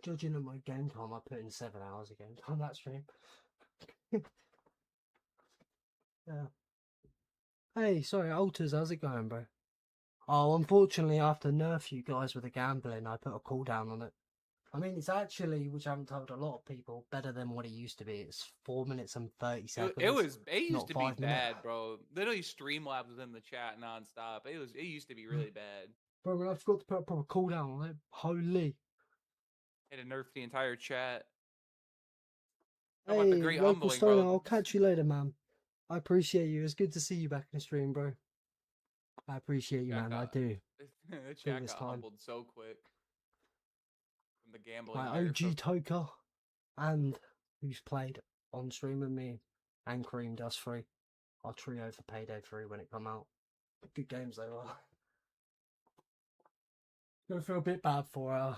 judging at my game time, I put in 7 hours of game time that stream. Yeah. Hey, sorry, Alters, how's it going, bro? Oh, unfortunately, I have to nerf you guys with the gambling. I put a cooldown on it. I mean, it's actually, which I haven't told a lot of people, better than what it used to be. It's 4 minutes and 30 seconds. it used not to be 5 minutes. bad, bro. Literally Streamlabs was in the chat nonstop. It used to be really bad. Bro, when I forgot to put a proper cooldown on it, holy. Had to nerf the entire chat. How about Hey, the great local humbling, stoner, bro? I'll catch you later, man. I appreciate you. It's good to see you back in the stream, bro. I appreciate you, man. I do. The chat this got time. humbled so quick from the gambling. My OG Toker, and who's played on stream with me, and Cream Does Free. Our trio for Payday 3 when it come out. Good games they were. Gonna feel a bit bad for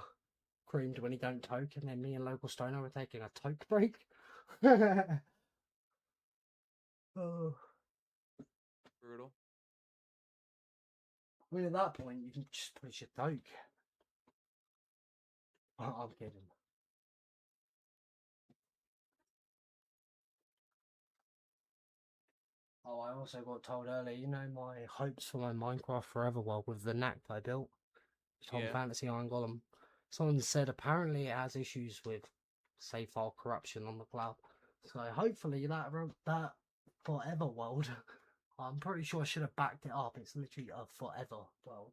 Creamed when he don't toke, and then me and local stoner were taking a toke break. Oh. Brutal. I mean, at that point, you can just push your toke. Oh, I'm kidding. Oh, I also got told earlier, you know, my hopes for my Minecraft Forever world with the Nacht I built, Tom Yeah. Fantasy Iron Golem. Someone said apparently it has issues with save file corruption on the cloud. So hopefully that Forever world, I'm pretty sure I should have backed it up. It's literally a Forever world.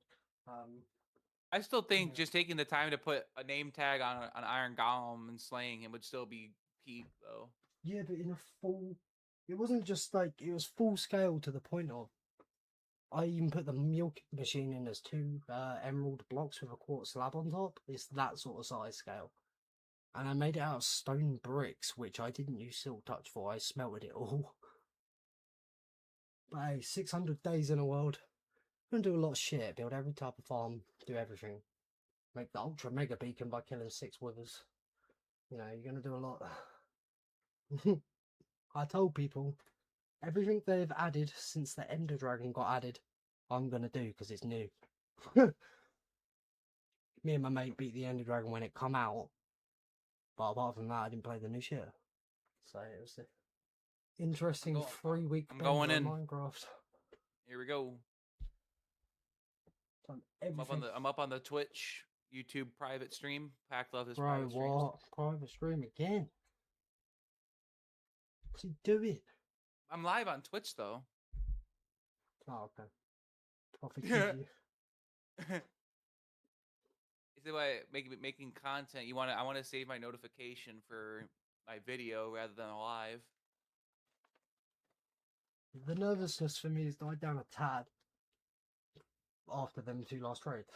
I still think Yeah. just taking the time to put a name tag on an Iron Golem and slaying him would still be peak, though. Yeah, but in a full, it wasn't just like, it was full scale to the point of, I even put the milk machine in as 2 emerald blocks with a quartz slab on top. It's that sort of size scale. And I made it out of stone bricks, which I didn't use Silk Touch for. I smelted it all. But hey, 600 days in a world. I'm gonna do a lot of shit. Build every type of farm. Do everything. Make the ultra mega beacon by killing 6 withers. You know, you're gonna do a lot. I told people, everything they've added since the Ender Dragon got added, I'm gonna do because it's new. Me and my mate beat the Ender Dragon when it come out, but apart from that, I didn't play the new shit. So it was an interesting 3-week I'm going in Minecraft. Here we go. I'm up on the Twitch, YouTube private stream. Pack love this private stream. Bro, what? Private stream again? What's he doing? I'm live on Twitch though. Oh, okay. I'll forgive you. Is it why making content? I want to save my notification for my video rather than a live. The nervousness for me has died down a tad after them 2 last trades.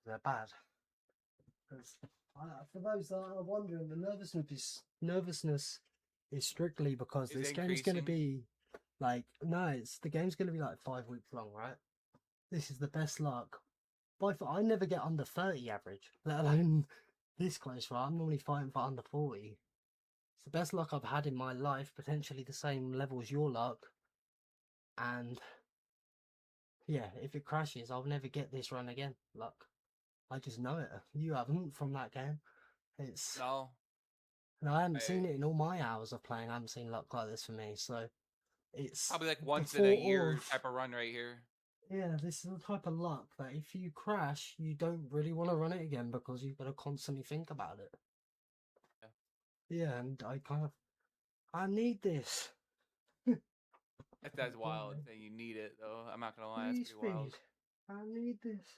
They're bad. Because for those that are wondering, the nervousness is strictly because this game's going to be like, no, the game's going to be like 5 weeks long, right? This is the best luck. By far, I never get under 30 average, let alone this close, right? I'm normally fighting for under 40. It's the best luck I've had in my life, potentially the same level as your luck. And yeah, if it crashes, I'll never get this run again, luck. I just know it. You haven't from that game. It's no. And I haven't seen it in all my hours of playing. I haven't seen luck like this for me. So it's probably like once in a year type of run right here. Yeah, this is the type of luck that if you crash, you don't really want to run it again because you've got to constantly think about it. Yeah, and I need this. That's wild that you need it though. I'm not gonna lie, it's pretty wild. I need this.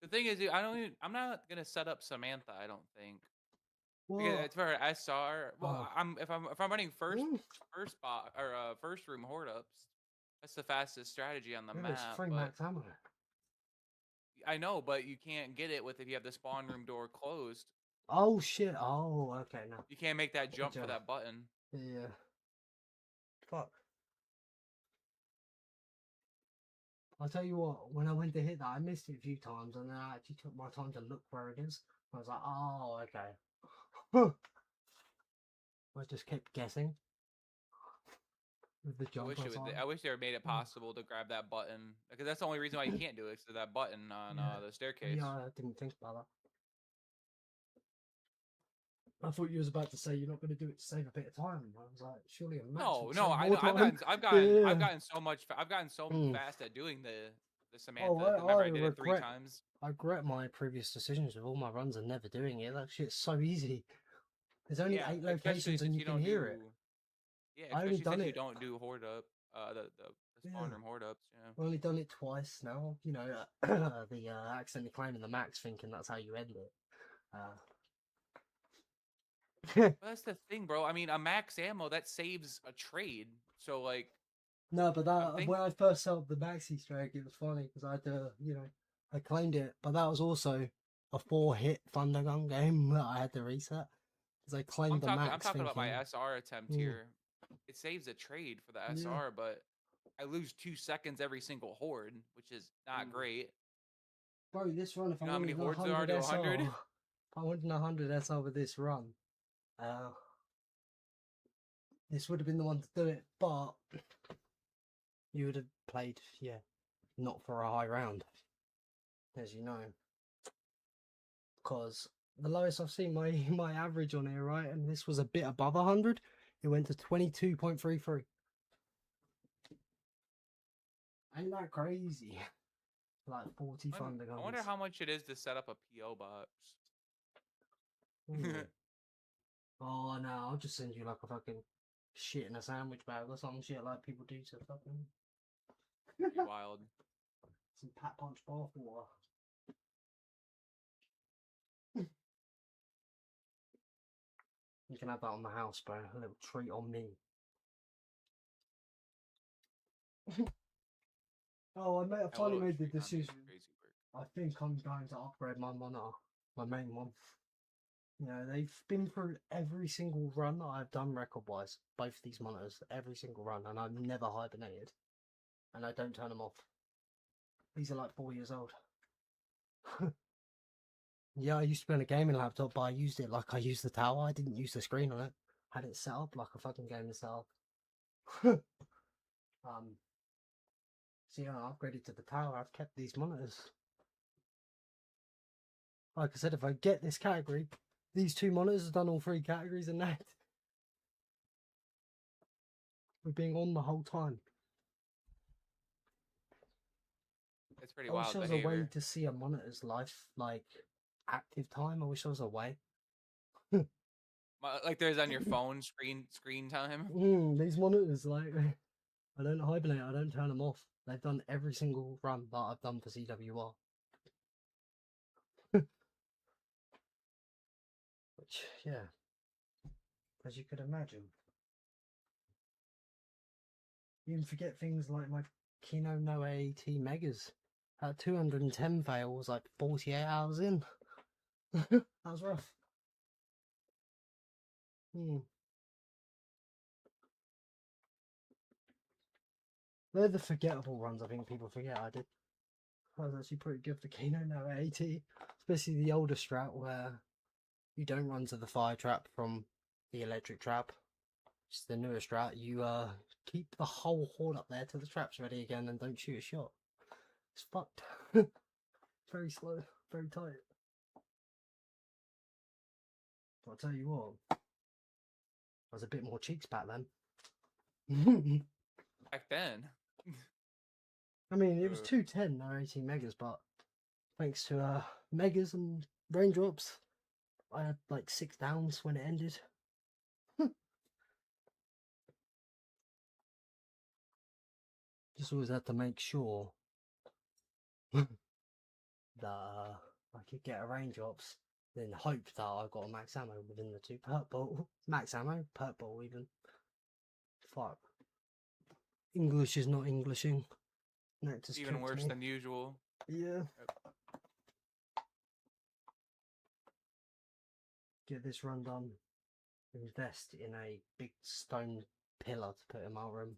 The thing is, I'm not gonna set up Samantha. I don't think. What? Because it's for SR. Well, if I'm running first spot or first room horde ups, that's the fastest strategy on the map. It's free max ammo. I know, but you can't get it if you have the spawn room door closed. Oh shit! Oh, okay, no. You can't make that jump for that button. Yeah. Fuck. I'll tell you what, when I went to hit that, I missed it a few times, and then I actually took my time to look where it is. I was like, oh, okay. I just kept guessing. With the jump I wish they made it possible to grab that button, because that's the only reason why you can't do it. Is that button on the staircase. Yeah, I didn't think about that. I thought you was about to say you're not going to do it to save a bit of time. I was like, surely a match. No, I know. I've gotten so much. I've gotten so fast at doing the Samantha. Remember, I did it 3 times. I regret my previous decisions with all my runs and never doing it. That shit's so easy. There's only 8 locations and you can hear it. Yeah, especially since you don't do horde up, the spawn room horde ups. Yeah. I've only done it twice now. You know, the accidentally claiming the max, thinking that's how you end it. Well, that's the thing, bro. I mean, a max ammo that saves a trade. So like. No, but when I first sold the maxi strike, it was funny because I had to, I claimed it, but that was also a 4-hit Thunder Gun game that I had to reset because I claimed the max. I'm talking about my SR attempt here. It saves a trade for the SR, but I lose 2 seconds every single horde, which is not great. Bro, this run, if you know how many hordes there are to 100? If I went in 100 SR with this run, this would have been the one to do it, but you would have played, not for a high round, as you know. Because the lowest I've seen my average on here, right, and this was a bit above 100, it went to 22.33. Ain't that crazy? Like 40 Thunder Guns. I wonder how much it is to set up a PO box. Oh no, I'll just send you like a fucking shit in a sandwich bag or some shit like people do to fucking. Pretty wild. Some Pat Punch bath water. You can have that on the house, bro. A little treat on me. Oh, I finally made the decision. I think I'm going to upgrade my monitor, my main one. You know, they've been through every single run that I've done record-wise. Both these monitors, every single run, and I've never hibernated. And I don't turn them off. These are like 4 years old. Yeah, I used to be on a gaming laptop, but I used it like I used the tower. I didn't use the screen on it. I had it set up like a fucking gaming setup. So yeah, I upgraded to the tower. I've kept these monitors. Like I said, if I get this category, these 2 monitors have done all 3 categories in that. We're being on the whole time. It's pretty wild. I wish there was a way to see a monitor's life, like active time. I wish there was a way. Like there's on your phone screen time. These monitors, like, I don't hibernate. I don't turn them off. They've done every single run that I've done for ZWR. Which, yeah, as you could imagine. You even forget things like my Kino No AAT Megas. That 210 fail was like 48 hours in. That was rough. They're the forgettable runs I think people forget I did. I was actually pretty good for Kino No AAT. Especially the older strat where you don't run to the fire trap from the electric trap. It's the newer strat. You keep the whole horde up there till the trap's ready again and don't shoot a shot. It's fucked. Very slow, very tight. But I'll tell you what, I was a bit more cheeks back then. Back then? I mean, it was 210, no 18 megas, but thanks to megas and raindrops, I had like 6 downs when it ended. Just always had to make sure that I could get a raindrops, then hope that I got a max ammo within the 2 purple. Max ammo, purple even. Fuck. English is not Englishing. Even worse than usual. Yeah. Get this run done. Invest in a big stone pillar to put in my room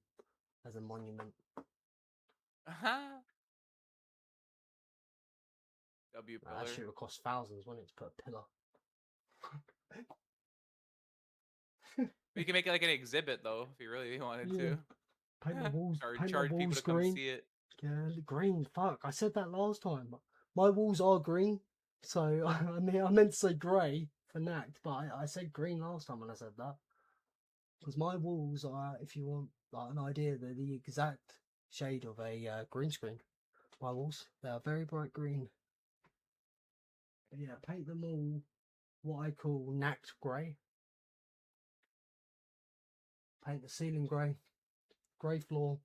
as a monument. W pillar. That shit would cost thousands, wouldn't it, to put a pillar? You can make it like an exhibit though, if you really wanted Yeah. to. Paint my walls. Or Paint my charge people walls to come green. see it. Yeah, green. Fuck, I said that last time. My walls are green, so I mean I meant to say grey for Nacht, but I said green last time when I said that. Because my walls are, if you want like an idea, they're the exact shade of a green screen. My walls, they are very bright green. But yeah, paint them all what I call Nacht grey. Paint the ceiling grey, grey floor.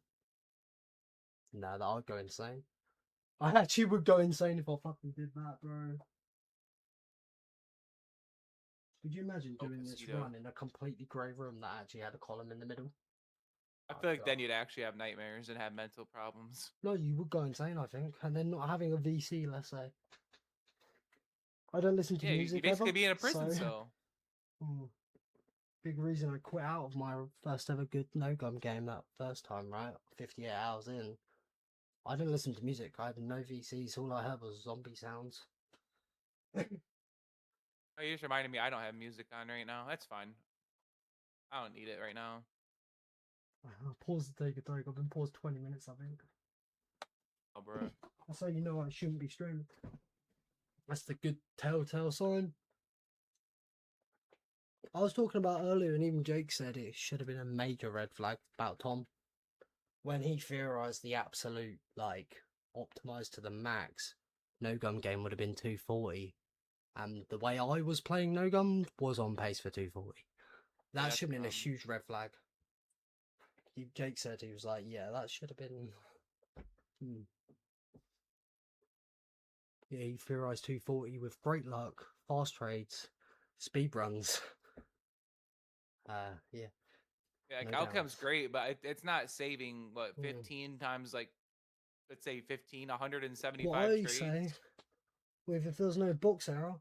No, that I'd go insane. I actually would go insane if I fucking did that, bro. Could you imagine doing this run in a completely grey room that actually had a column in the middle? I feel like then you'd actually have nightmares and have mental problems. No, you would go insane, I think. And then not having a VC, let's say. I don't listen to music you basically ever, be in a prison so... cell. Big reason I quit out of my first ever good no-gum game that first time, right? 58 hours in. I didn't listen to music. I had no VCs. All I heard was zombie sounds. Oh, you just reminded me I don't have music on right now. That's fine. I don't need it right now. I'll pause to take a break. I've been paused 20 minutes, I think. Oh, bro. That's how you know I shouldn't be streaming. That's the good telltale sign. I was talking about earlier, and even Jake said it should have been a major red flag about Tom. When he theorised the absolute, like, optimised to the max, no-gum game would have been 240. And the way I was playing no-gum was on pace for 240. That should have been a huge red flag. Jake said, he was like, yeah, that should have been... Yeah, he theorised 240 with great luck, fast trades, speed runs. Yeah. Yeah, like, no outcome's doubt. great, but it's not saving, what, 15 times, like, let's say 15, 175 what I trades? say, with if there's no box error,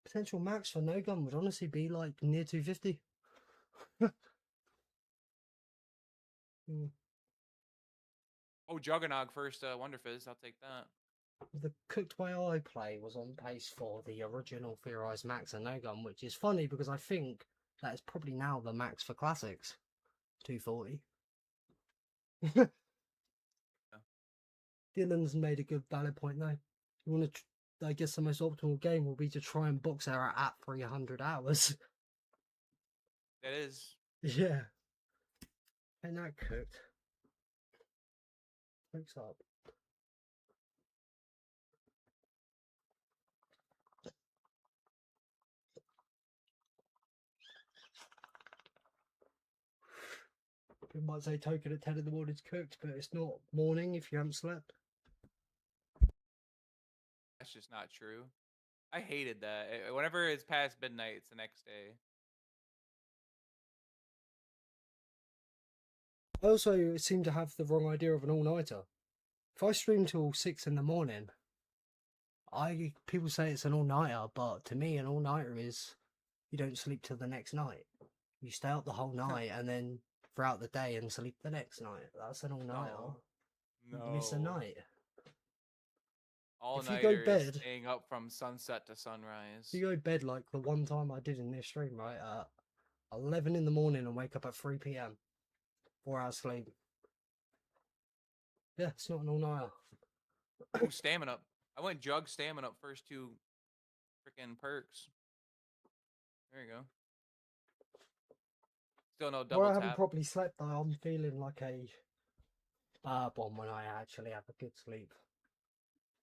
potential max for no gun would honestly be like near 250. Oh, Juggernog first, Wonderfizz, I'll take that. The cooked way I play was on pace for the original theorised max and no gun, which is funny because I think that is probably now the max for classics. 240. Yeah. Dylan's made a good valid point though. You want to, I guess the most optimal game will be to try and box error at 300 hours. That is. Yeah. And that cooked. Cooks up. People might say token at 10 in the morning is cooked, but it's not morning if you haven't slept. That's just not true. I hated that. Whenever it's past midnight, it's the next day. I also seem to have the wrong idea of an all-nighter. If I stream till 6 in the morning, people say it's an all-nighter, but to me an all-nighter is you don't sleep till the next night. You stay up the whole night and then throughout the day and sleep the next night. That's an all-nighter. No. You miss a night. All nighter is staying up from sunset to sunrise. If you go to bed like the one time I did in this stream, right, at 11 in the morning and wake up at 3 PM. 4 hours sleep. Yeah, it's not an all-nighter. Oh, stamina up. I went jug stamina up first 2 freaking perks. There you go. Still no double I tap. haven't properly slept though. I'm feeling like a bad one when I actually have a good sleep.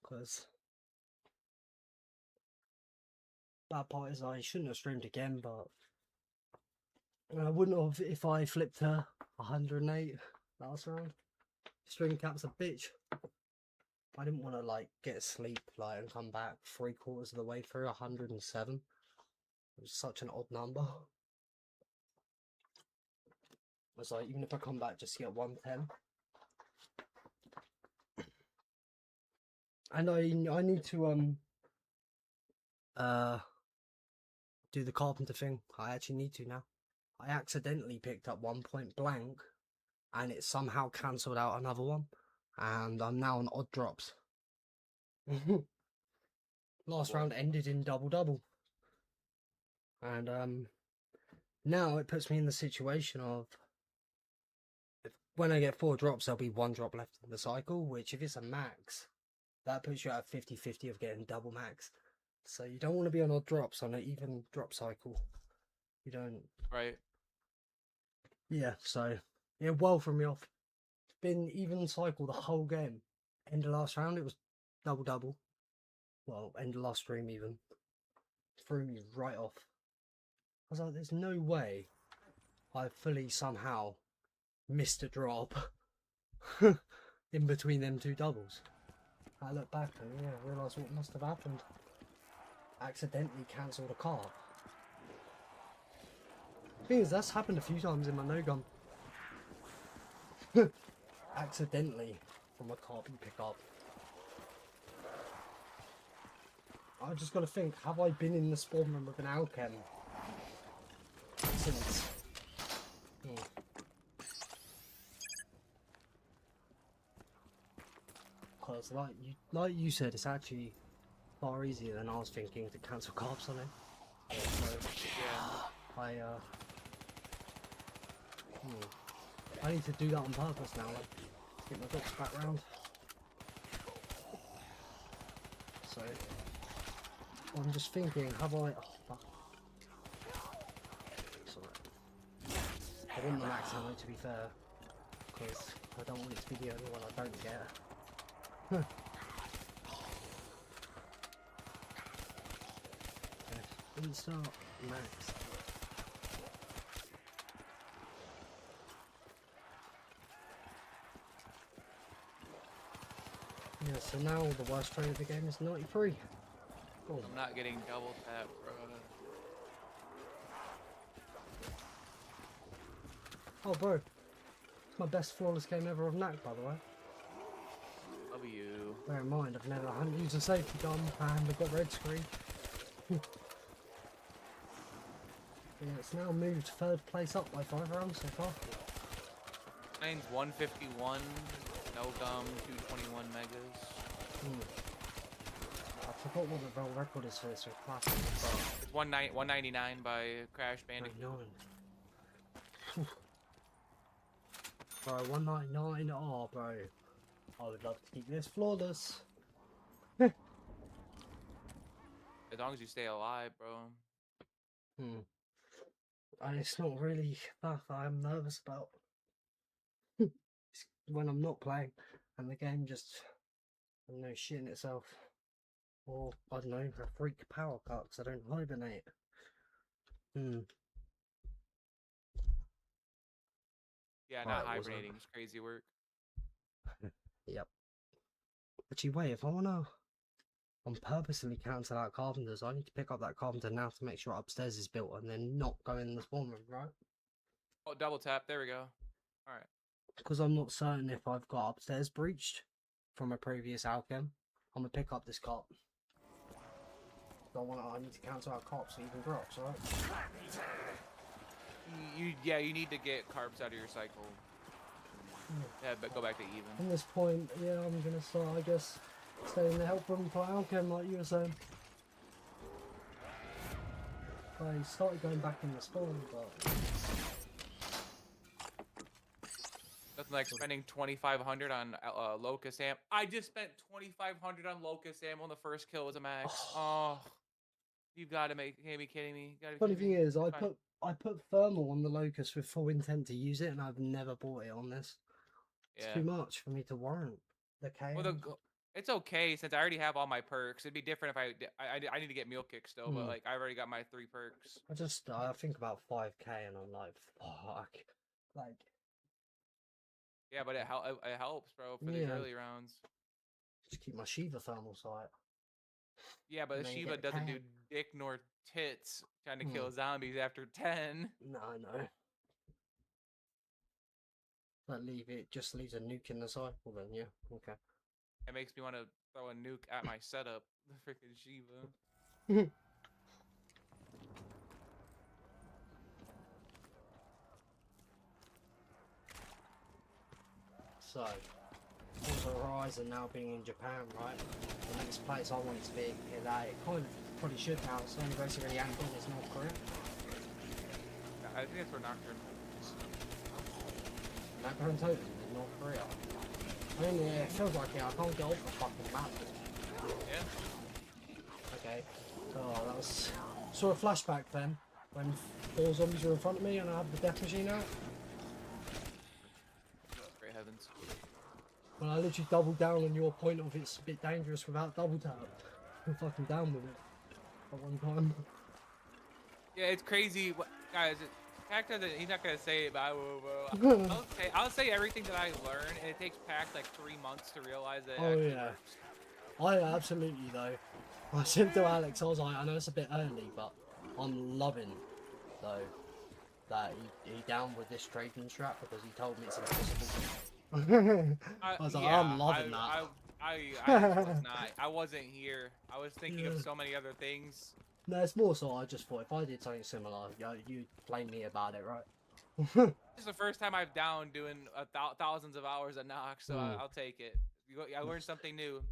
Because that part is I shouldn't have streamed again, but I wouldn't have if I flipped to 108 last round. Stream cap's a bitch. I didn't want to like get sleep like and come back 3/4 of the way through 107. It was such an odd number. I was like, even if I come back just to get 110. And I need to do the carpenter thing. I actually need to now. I accidentally picked up 1 point blank and it somehow cancelled out another one. And I'm now on odd drops. Last round ended in double. And now it puts me in the situation of when I get 4 drops, there'll be 1 drop left in the cycle, which if it's a max, that puts you at 50-50 of getting double max. So you don't want to be on odd drops on an even drop cycle. You don't. Right. Yeah, so it well threw me off. It's been even cycle the whole game. End of last round, it was double. Well, end of last stream even. Threw me right off. I was like, there's no way I fully somehow missed a drop in between them 2 doubles. I look back and yeah, I realise what must have happened. Accidentally cancelled a carp. Thing is, that's happened a few times in my no gun. Accidentally from a carp you pick up. I just got to think, have I been in the spawn room with an Alchem since? Because like you said, it's actually far easier than I was thinking to cancel carps on it. So, yeah, I need to do that on purpose now, like, to get my ducks back round. So I'm just thinking, have I? Oh, fuck. Sorry. I want the max ammo, to be fair, because I don't want it to be the only one I don't get. Okay, start max. Yeah, so now the worst trade of the game is 93. Cool. I'm not getting double tap, bro. Oh, bro. It's my best flawless game ever of Nacht, by the way. W. Bear in mind, I've never used a safety gun and I've got red screen. Yeah, it's now moved 3rd place up by 5 rounds so far. Mine's 151, no gum, 221 megas. I forgot what the world record is for this with class. It's 199 by Crash Bandicoot. 99. Bro, 199. Oh, bro. I would love to keep this flawless. As long as you stay alive, bro. And it's not really stuff I'm nervous about. It's when I'm not playing and the game just, I don't know, shit in itself. Or, I don't know, a freak power cut because I don't hibernate. Yeah, Right, not hibernating is crazy work. Yep. Actually, wait, if I wanna purposely cancel out carpenters, I need to pick up that carpenter now to make sure upstairs is built and then not go in the spawn room, right? Oh, double tap. There we go. Alright. Because I'm not certain if I've got upstairs breached from a previous outcome. I'm gonna pick up this carp. I need to cancel out carps so even drops, right? You need to get carbs out of your cycle. Yeah, but go back to even. At this point, yeah, I'm gonna start, I guess, stay in the help room for outcome like you were saying. I started going back in the spawn, but Nothing like spending 2,500 on locust ammo. I just spent 2,500 on locust ammo on the first kill was a max. Oh, you've got to can't be kidding me. Funny thing is, I put thermal on the locust with full intent to use it, and I've never bought it on this. It's too much for me to warrant the KM. Well, it's okay since I already have all my perks. It'd be different if I need to get meal kick still, but like I've already got my 3 perks. I think about 5k, and I'm like, fuck, like. Yeah, but it helps, bro, for these early rounds. Just keep my Shiva thermal sight. Yeah, but Shiva doesn't do dick nor tits trying to kill zombies after 10. No, I know. But just leaves a nuke in the cycle then, yeah. Okay. It makes me want to throw a nuke at my setup, the freaking Shiva. So, Forza Horizon now being in Japan, right? The next place I want it to be LA. It kind of probably should now. It's the only race I really haven't done is North Korea. I think that's where Nocturne. Nocturne Totem in North Korea. I mean, yeah, it feels like I can't get off the fucking map. Yeah. Okay. Oh, that was... Saw a flashback then, when 4 zombies were in front of me and I had the death machine out. Great heavens. When I literally doubled down on your point of it's a bit dangerous without double tap. I'm fucking down with it. At one time. Yeah, it's crazy. Guys, Pac doesn't, he's not gonna say it, but I will. I'll say everything that I learn, and it takes Pac like 3 months to realize that it actually works. I absolutely though. I said to Alex, I was like, I know it's a bit early, but I'm loving though that he down with this trading strap because he told me it's impossible. I was like, yeah, I'm loving that. I was not. I wasn't here. I was thinking of so many other things. No, it's more so I just thought if I did something similar, you'd blame me about it, right? This is the first time I've down doing thousands of hours of Nacht, so I'll take it. I learned something new.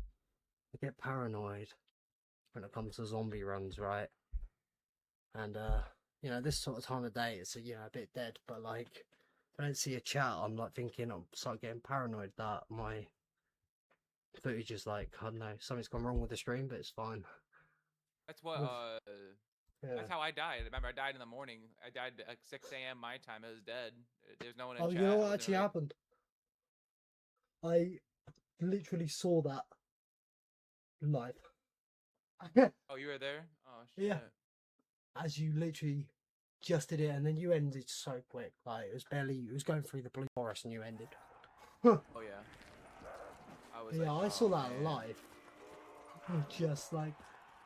I get paranoid when it comes to zombie runs, right? And you know, this sort of time of day, it's a bit dead. But like, if I don't see a chat, I'm like thinking, I'm start getting paranoid that my footage is like, I don't know, something's gone wrong with the stream, but it's fine. That's what. That's how I died. Remember, I died in the morning. I died at like 6 a.m. my time. It was dead. There's no one in chat. Oh, you know what actually happened? I literally saw that live. Oh, you were there? Oh, shit. Yeah. As you literally just did it, and then you ended so quick. Like, it was going through the blue forest and you ended. Oh, yeah. I saw that live. Just like,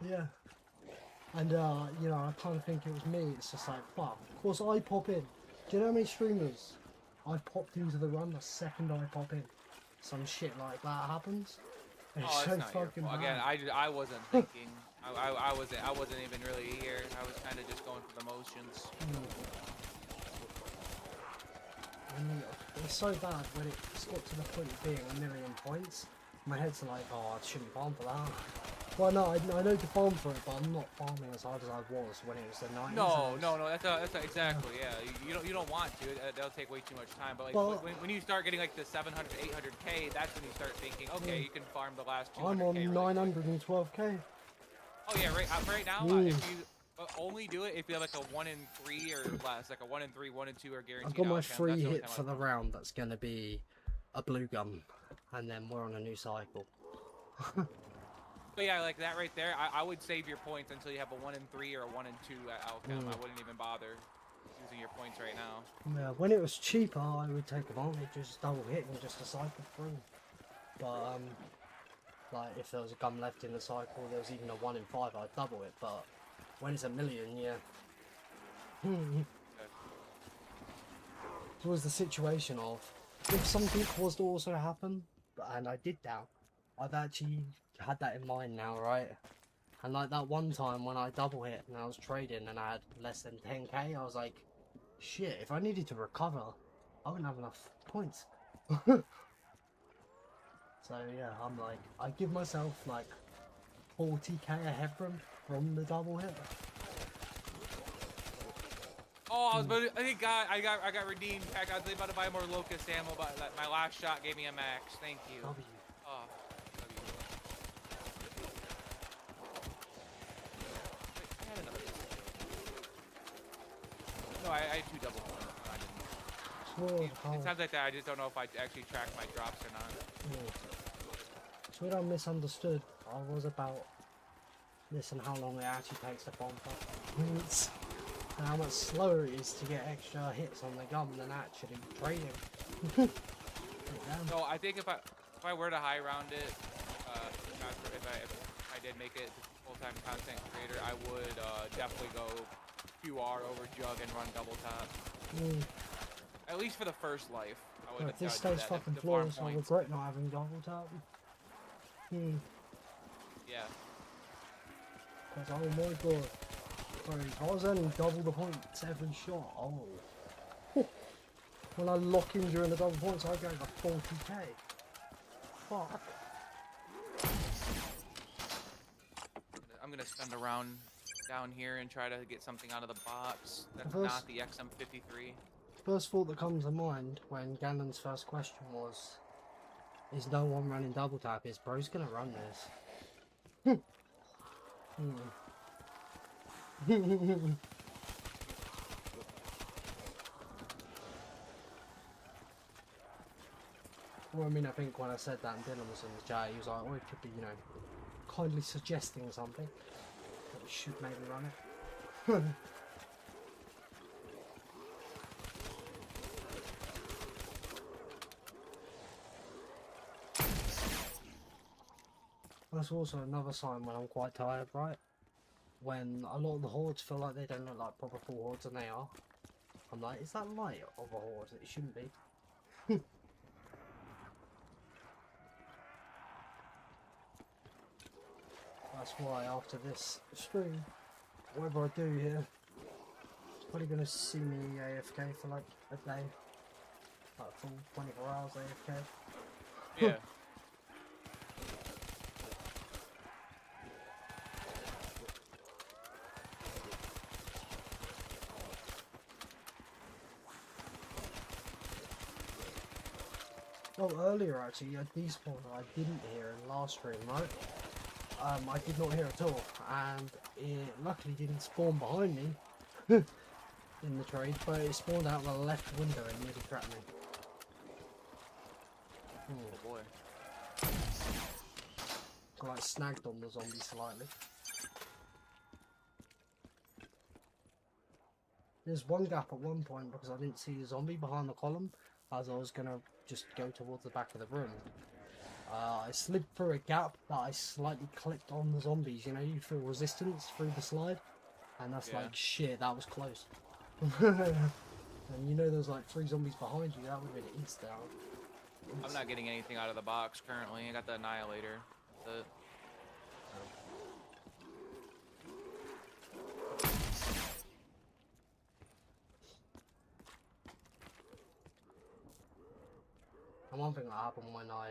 yeah. And, you know, I kind of think it was me. It's just like, fuck. Of course, I pop in. Do you know how many streamers I popped into the run the second I pop in? Some shit like that happens. It's so fucking bad. Again, I wasn't thinking. I wasn't even really here. I was kind of just going through the motions. It's so bad when it's got to the point of being 1,000,000 points. My head's like, oh, I shouldn't farm for that. Well, no, I know to farm for it, but I'm not farming as hard as I was when it was the 90s. No, that's exactly, yeah. You don't want to. That'll take way too much time. But like when you start getting like the 700, 800k, that's when you start thinking, okay, you can farm the last 200k. I'm on 912k. Oh yeah, right now, if you only do it if you have like a 1 in 3 or less, like a 1 in 3, 1 in 2 are guaranteed. I've got my free hit for the round. That's gonna be a blue gun, and then we're on a new cycle. But yeah, like that right there, I would save your points until you have a 1 in 3 or a 1 in 2 outcome. I wouldn't even bother using your points right now. Yeah, when it was cheaper, I would take advantage, just double hit and just a cycle through. But like if there was a gun left in the cycle, there was even a 1 in 5, I'd double it. But when it's 1,000,000, yeah. It was the situation of if something was to also happen, and I did down, I've actually had that in mind now, right? And like that one time when I double hit and I was trading and I had less than 10k, I was like, shit, if I needed to recover, I wouldn't have enough points. So yeah, I'm like, I give myself like 40k ahead from the double hit. Oh, I got redeemed. I was about to buy more locust ammo, but my last shot gave me a max. Thank you. W. Oh. No, I had 2 double points. It sounds like that. I just don't know if I actually tracked my drops or not. It's weird I misunderstood. I was about this and how long it actually takes to bomb points. And how much slower it is to get extra hits on the gun than actually trading. So I think if I were to high round it, if I did make it full-time content creator, I would definitely go QR over jug and run double tap. At least for the first life. If this stays fucking flawless, I regret not having double tap. Yeah. Because oh my god. Sorry, if I was earning double the points every shot, oh. When I lock in during the double points, I go for 40k. Fuck. I'm gonna spend around down here and try to get something out of the box. That's First- not the XM53. First thought that comes to mind when Ganon's first question was, is no one running double tap? Is bro's gonna run this? Well, I mean, I think when I said that and Dylan was in the chat, he was like, oh, it could be, you know, kindly suggesting something that we should maybe run it. That's also another sign when I'm quite tired, right? When a lot of the hordes feel like they don't look like proper full hordes, and they are. I'm like, is that light of a horde? It shouldn't be. That's why after this stream, whatever I do here, it's probably going to see me AFK for like a day. Like full 24 hours AFK. Yeah. Oh, earlier actually, a despawn I didn't hear in last stream, right? I did not hear at all, and it luckily didn't spawn behind me in the trade, but it spawned out the left window and nearly trapped me. Oh boy. I like snagged on the zombie slightly. There's one gap at one point because I didn't see the zombie behind the column as I was gonna just go towards the back of the room. I slid through a gap that I slightly clipped on the zombies. You know, you feel resistance through the slide, and that's like, shit, that was close. And you know there's like 3 zombies behind you, that would have been instant. I'm not getting anything out of the box currently. I got the Annihilator. That's it. And one thing that happened when I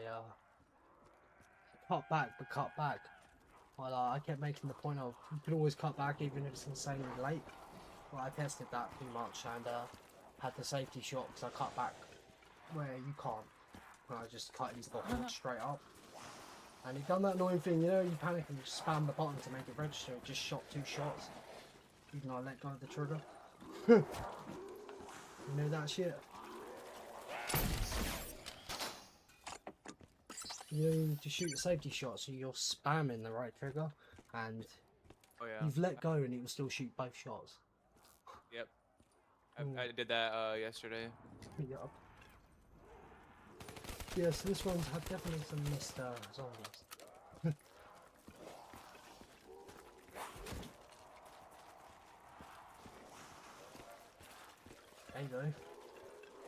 cut back, but cut back. Well, I kept making the point of you can always cut back even if it's insanely late. Well, I tested that pretty much and had the safety shot because I cut back where you can't. And I just cut into the horde straight up. And it done that annoying thing, you know, you panic and you spam the button to make it register. It just shot 2 shots. Even though I let go of the trigger. You know that shit? You need to shoot a safety shot, so you're spamming the right trigger, and you've let go, and it will still shoot both shots. Yep. I did that yesterday. Yup. Yeah, so this one's had definitely some missed zombies. There you go.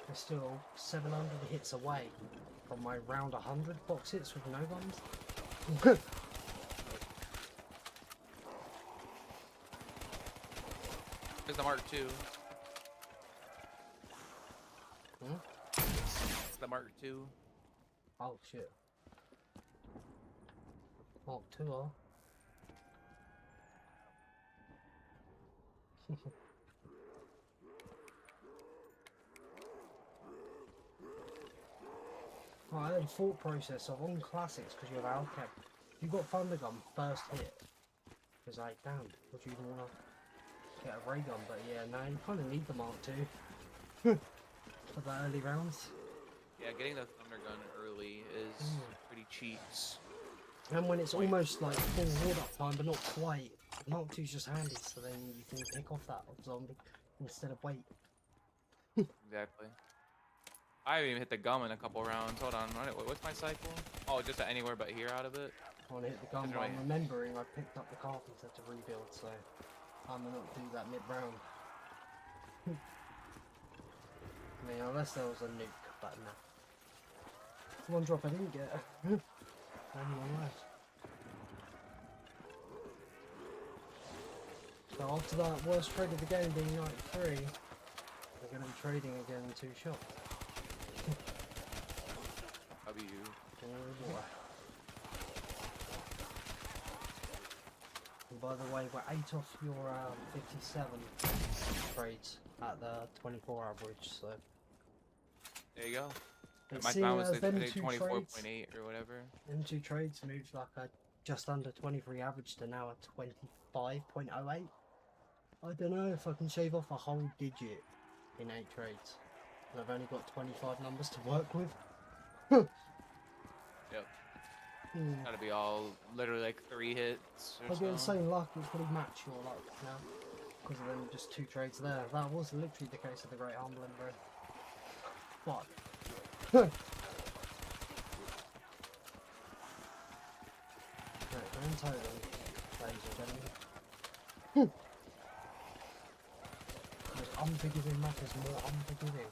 They're still 700 hits away from my round 100 box hits with no guns. There's the Mark II. The Mark II. Oh shit. Mark II, huh? Right, then thought process of on classics because you have Alchem. You got Thunder Gun first hit. It's like, damn, would you even want to get a ray gun? But yeah, no, you kind of need the Mark II for the early rounds. Yeah, getting the Thunder Gun early is pretty cheats. And when it's almost like full horde up time, but not quite, Mark II's just handy, so then you can pick off that zombie instead of wait. Exactly. I haven't even hit the gum in a couple rounds. Hold on, what's my cycle? Oh, just anywhere but here out of it? I want to hit the gun, but I'm remembering I picked up the carpenter to rebuild, so I'm going to not do that mid-round. I mean, unless there was a nuke, but no. One drop I didn't get. Only one left. So after that worst trade of the game being 93, we're going to be trading again in 2 shots. W. Oh boy. by the way, we're 8 off your 57 trades at the 24 average, so. There you go. But My seeing mine was as them two 24.8 trades, or whatever. them two trades moved like a just under 23 average to now a 25.08. I don't know if I can shave off a whole digit in 8 trades. And I've only got 25 numbers to work with. Yep. Hmm. Gotta be all literally like 3 hits or I'll get the so. same luck, it'll probably match your luck now. Because of them just 2 trades there. That was literally the case of the Great Humbling, bro. Fuck. Right, we're in total, ladies and gentlemen. Most unforgiving map is more unforgiving.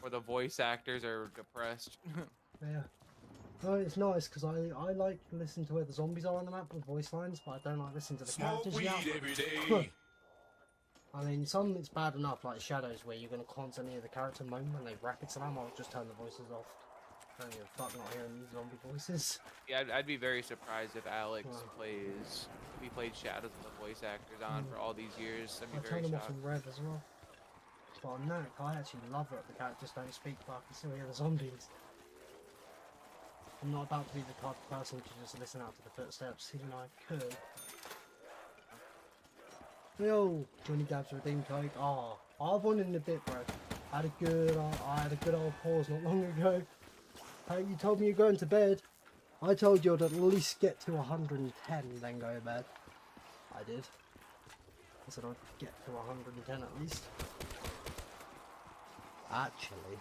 Or the voice actors are depressed. Yeah. No, it's nice because I like to listen to where the zombies are on the map with voice lines, but I don't like listening to the characters yet. every day. I mean, some it's bad enough, like Shadows, where you're going to constantly hear the character moan when they rapid slam. I'll just turn the voices off. I don't give a fuck not hearing these zombie voices. Yeah, I'd be very surprised if Alex Oh. plays. If he played Shadows with the voice actors on for all these years, I'd I be turn very them off shocked. in red as well. But on Nacht, I actually love it. The characters don't speak, but I can still hear the zombies. I'm not about to be the type of person to just listen out to the footsteps, even though I could. Yo, Johnny Gab's redeemed code. Oh, I've won in a bit, bro. I had a good old pause not long ago. Hey, you told me you're going to bed. I told you I'd at least get to 110, then go to bed. I did. I said I'd get to 110 at least. Actually.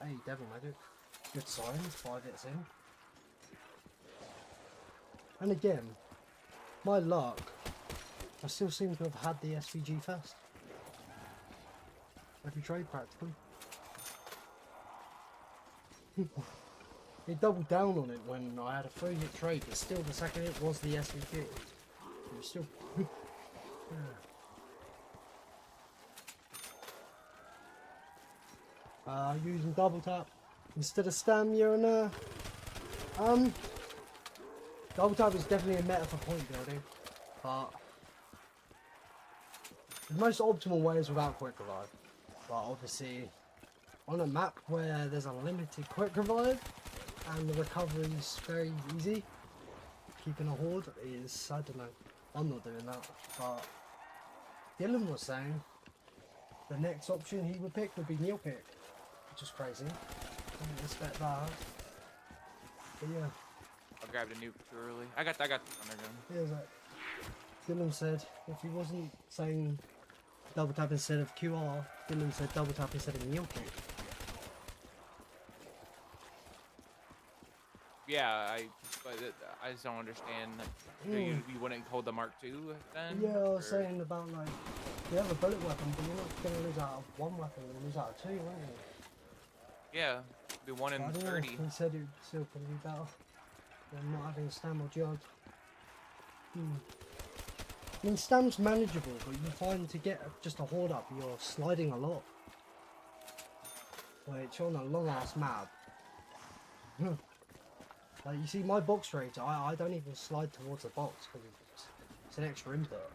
Hey, Devil Magic. Good signs, 5 hits in. And again, my luck, I still seem to have had the SVG first. Every trade practically. It doubled down on it when I had a 3-hit trade, but still the second hit was the SVG. It was still... using double tap instead of stamina. Double tap is definitely a meta for point building, but the most optimal way is without quick revive. But obviously, on a map where there's a limited quick revive and the recovery is very easy, keeping a horde is, I don't know, I'm not doing that. But Dylan was saying the next option he would pick would be Neil pick. Which is crazy. I didn't expect that. But yeah. I grabbed a nuke too early. I got the thunder gun. Yeah, like Dylan said if he wasn't saying double tap instead of QR, Dylan said double tap instead of Neil kick. Yeah, I just don't understand. Like, you wouldn't hold the Mark II then? Yeah, I was Or- saying about like you have a bullet weapon, but you're not gonna lose out of one weapon, you're gonna lose out of 2, aren't you? Yeah, be 1 in I don't know. 30. He said it would still probably be better than not having stam or jug. I mean, stam's manageable, but you find to get just a horde up, you're sliding a lot. Which on a long ass map. Like you see my box rate, I don't even slide towards the box because it's an extra input.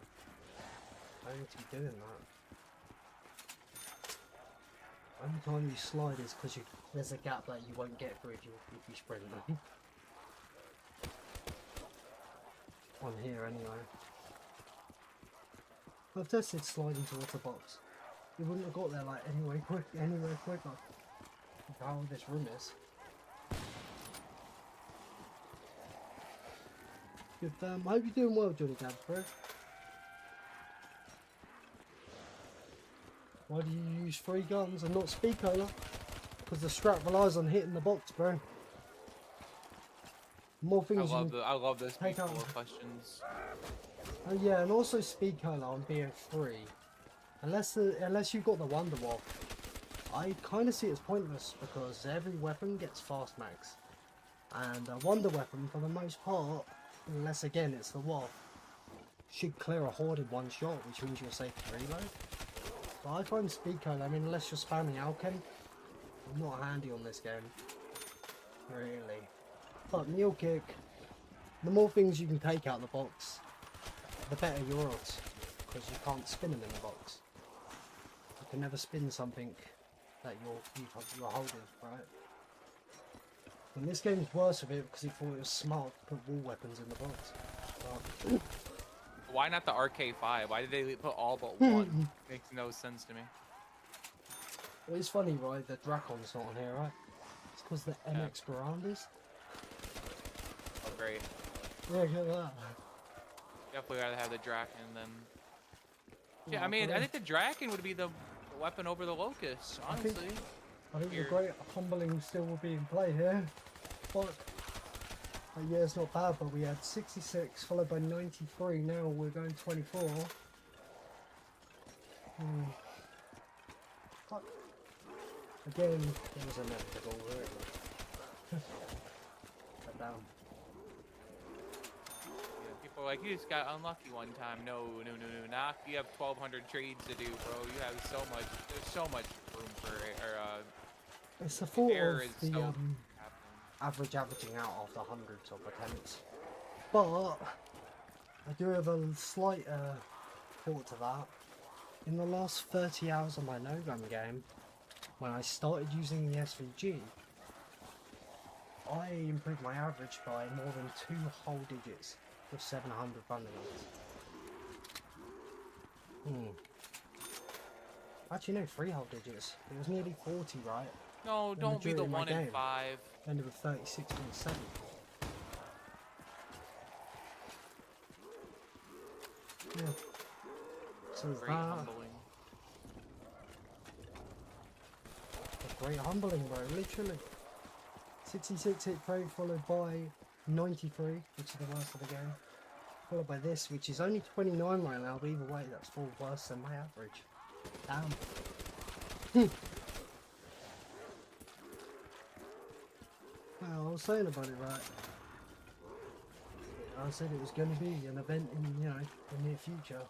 I don't need to be doing that. Only time you slide is because there's a gap that you won't get through if you sprint. On here anyway. I've tested sliding towards the box. You wouldn't have got there like anywhere quicker. With how this room is. Good I hope you're doing well, Johnny Dabs, bro. Why do you use 3 guns and not speed cola? Because the strap relies on hitting the box, bro. More things I love this take people out. questions. Oh yeah, and also speed cola on BO3. Unless you've got the Wonder Wall, I kind of see it as pointless because every weapon gets fast max, and a Wonder Weapon for the most part, unless again it's the Wall, should clear a horde in 1 shot, which means you're safe to reload. But I find speed cola, I mean, unless you're spamming Alchem, not handy on this game. really. But mule kick, the more things you can take out of the box, the better your odds, because you can't spin them in the box. You can never spin something that you're holding, right? And this game's worse with it because he thought it was smart to put wall weapons in the box. But Why not the RK5? Why did they put all but one? Makes no sense to me. well, it's funny, right? The Dracon's not on here, right? It's because the MX Barandas. Oh, great. Look at that. Definitely gotta have the Draken then. Oh, Yeah, I mean, I think the Draken would be the weapon over the Locust, honestly. I think the great humbling still will be in play here. But yeah, it's not bad, but we had 66 followed by 93. Now we're going 24. Fuck. Again, it was inevitable, really. Cut down. Yeah, people are like, you just got unlucky one time. No. Nacht, you have 1,200 trades to do, bro. You have so much. There's so much room for It's the fault error of is the so happening. averaging out of the hundreds of attempts. But I do have a slight thought to that. In the last 30 hours of my no-gun game, when I started using the SVG, I improved my average by more than 2 whole digits with 700 fundamentals. Actually no, 3 whole digits. It was nearly 40, right? No, don't be the majority of my 1 in game. 5. Ended with 36.7. Yeah. So Great humbling. A great humbling, bro, literally. 66 hit rate followed by 93, which is the worst of the game. Followed by this, which is only 29 right now, but either way, that's far worse than my average. Damn. Well, I was saying about it, right? I said it was going to be an event in, you know, the near future.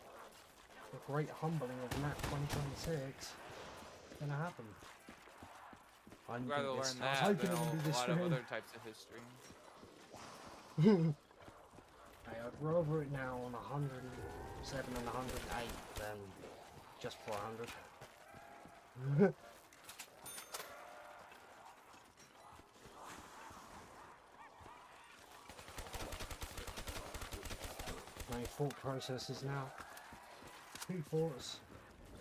The great humbling of Nacht 2026 is going to happen. I I'd rather learn I was that hoping than it would be a this lot of soon. other types of history. Hey, I'd rather it now on 107 and 108 than just 400. My thought processes now. 2 thoughts.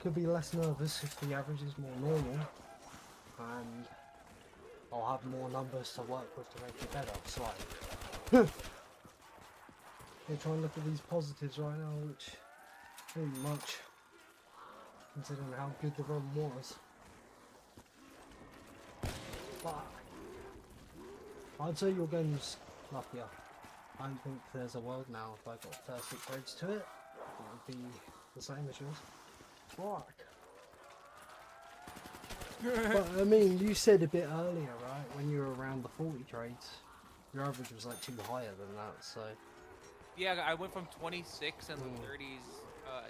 Could be less nervous if the average is more normal, and I'll have more numbers to work with to make it better, slightly. They try and look at these positives right now, which ain't much, considering how good the run was. But I'd say your game's luckier. I don't think there's a world now if I got 36 raids to it. It would be the same as yours. Fuck. But I mean, you said a bit earlier, right? When you were around the 40 trades, your average was like 2 higher than that, so. Yeah, I went from 26 in the 30s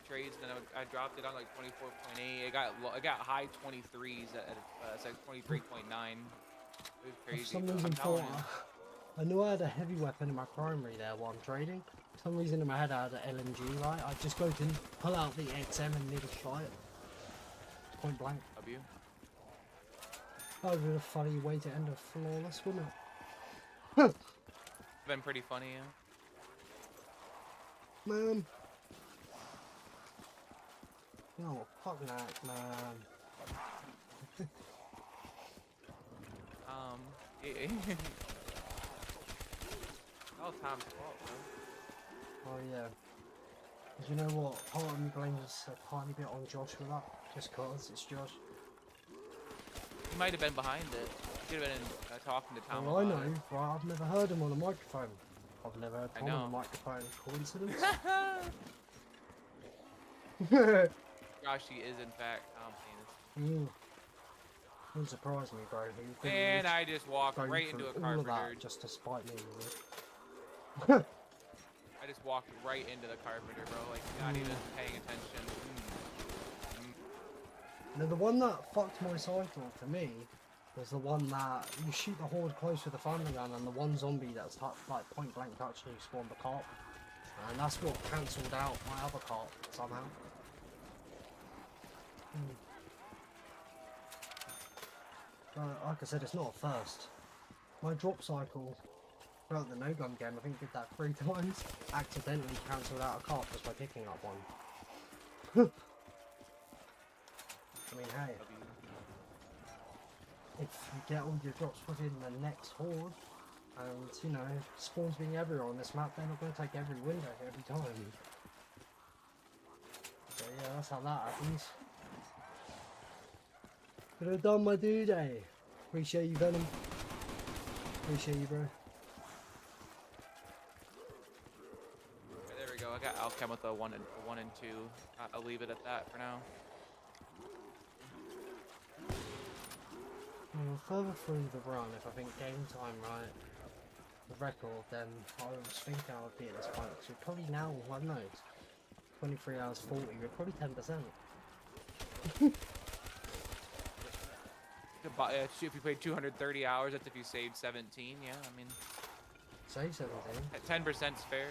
trades, then I dropped it on like 24.8. I got high 23s at it's like 23.9. It was crazy. For some but reason, I'm telling thought you. I knew I had a heavy weapon in my primary there while I'm trading. For some reason in my head I had an LMG, right? I'd just go to pull out the XM and nearly shot it. Point blank. W. That would have been a funny way to end a flawless, wouldn't it? Been pretty funny, yeah. Man. No, fuck that, man. Oh, Tom's fault, bro. Oh yeah. 'Cause you know what? Part of me blames a tiny bit on Josh for that. Just cause it's Josh. He might have been behind it. He could have been talking to Tom Well, I about know, it. right? I've never heard him on a microphone. I've never heard Tom on know. a microphone. Coincidence? Gosh, he is in fact Tom Penis. Wouldn't surprise me, bro. And I just walked right into a all of carpenter. that just to spite me. I just walked right into the carpenter, bro. Like, not even paying attention. Now, the one that fucked my cycle for me There's the one that you shoot the horde close with the thunder gun, and the one zombie that's like point blank touching you spawned the cop, and that's what cancelled out my other cop somehow. Like I said, it's not a first. My drop cycle throughout the no gun game, I think did that 3 times. Accidentally cancelled out a cop just by picking up one. I mean, hey. If you get all your drops within the next horde, and you know, spawns being everywhere on this map, they're not going to take every window every time. So yeah, that's how that happens. Could have done my due day. Appreciate you, Venom. Appreciate you, bro. Okay, there we go. I got Alchem with a 1 and 2. I'll leave it at that for now. Well, further through the run, if I think game time right, the record, then I was thinking I would be at this point. So we're probably now, I don't know, 23 hours 40, we're probably 10%. If you played 230 hours, that's if you saved 17. Yeah, I mean. Save 17. 10%'s fair.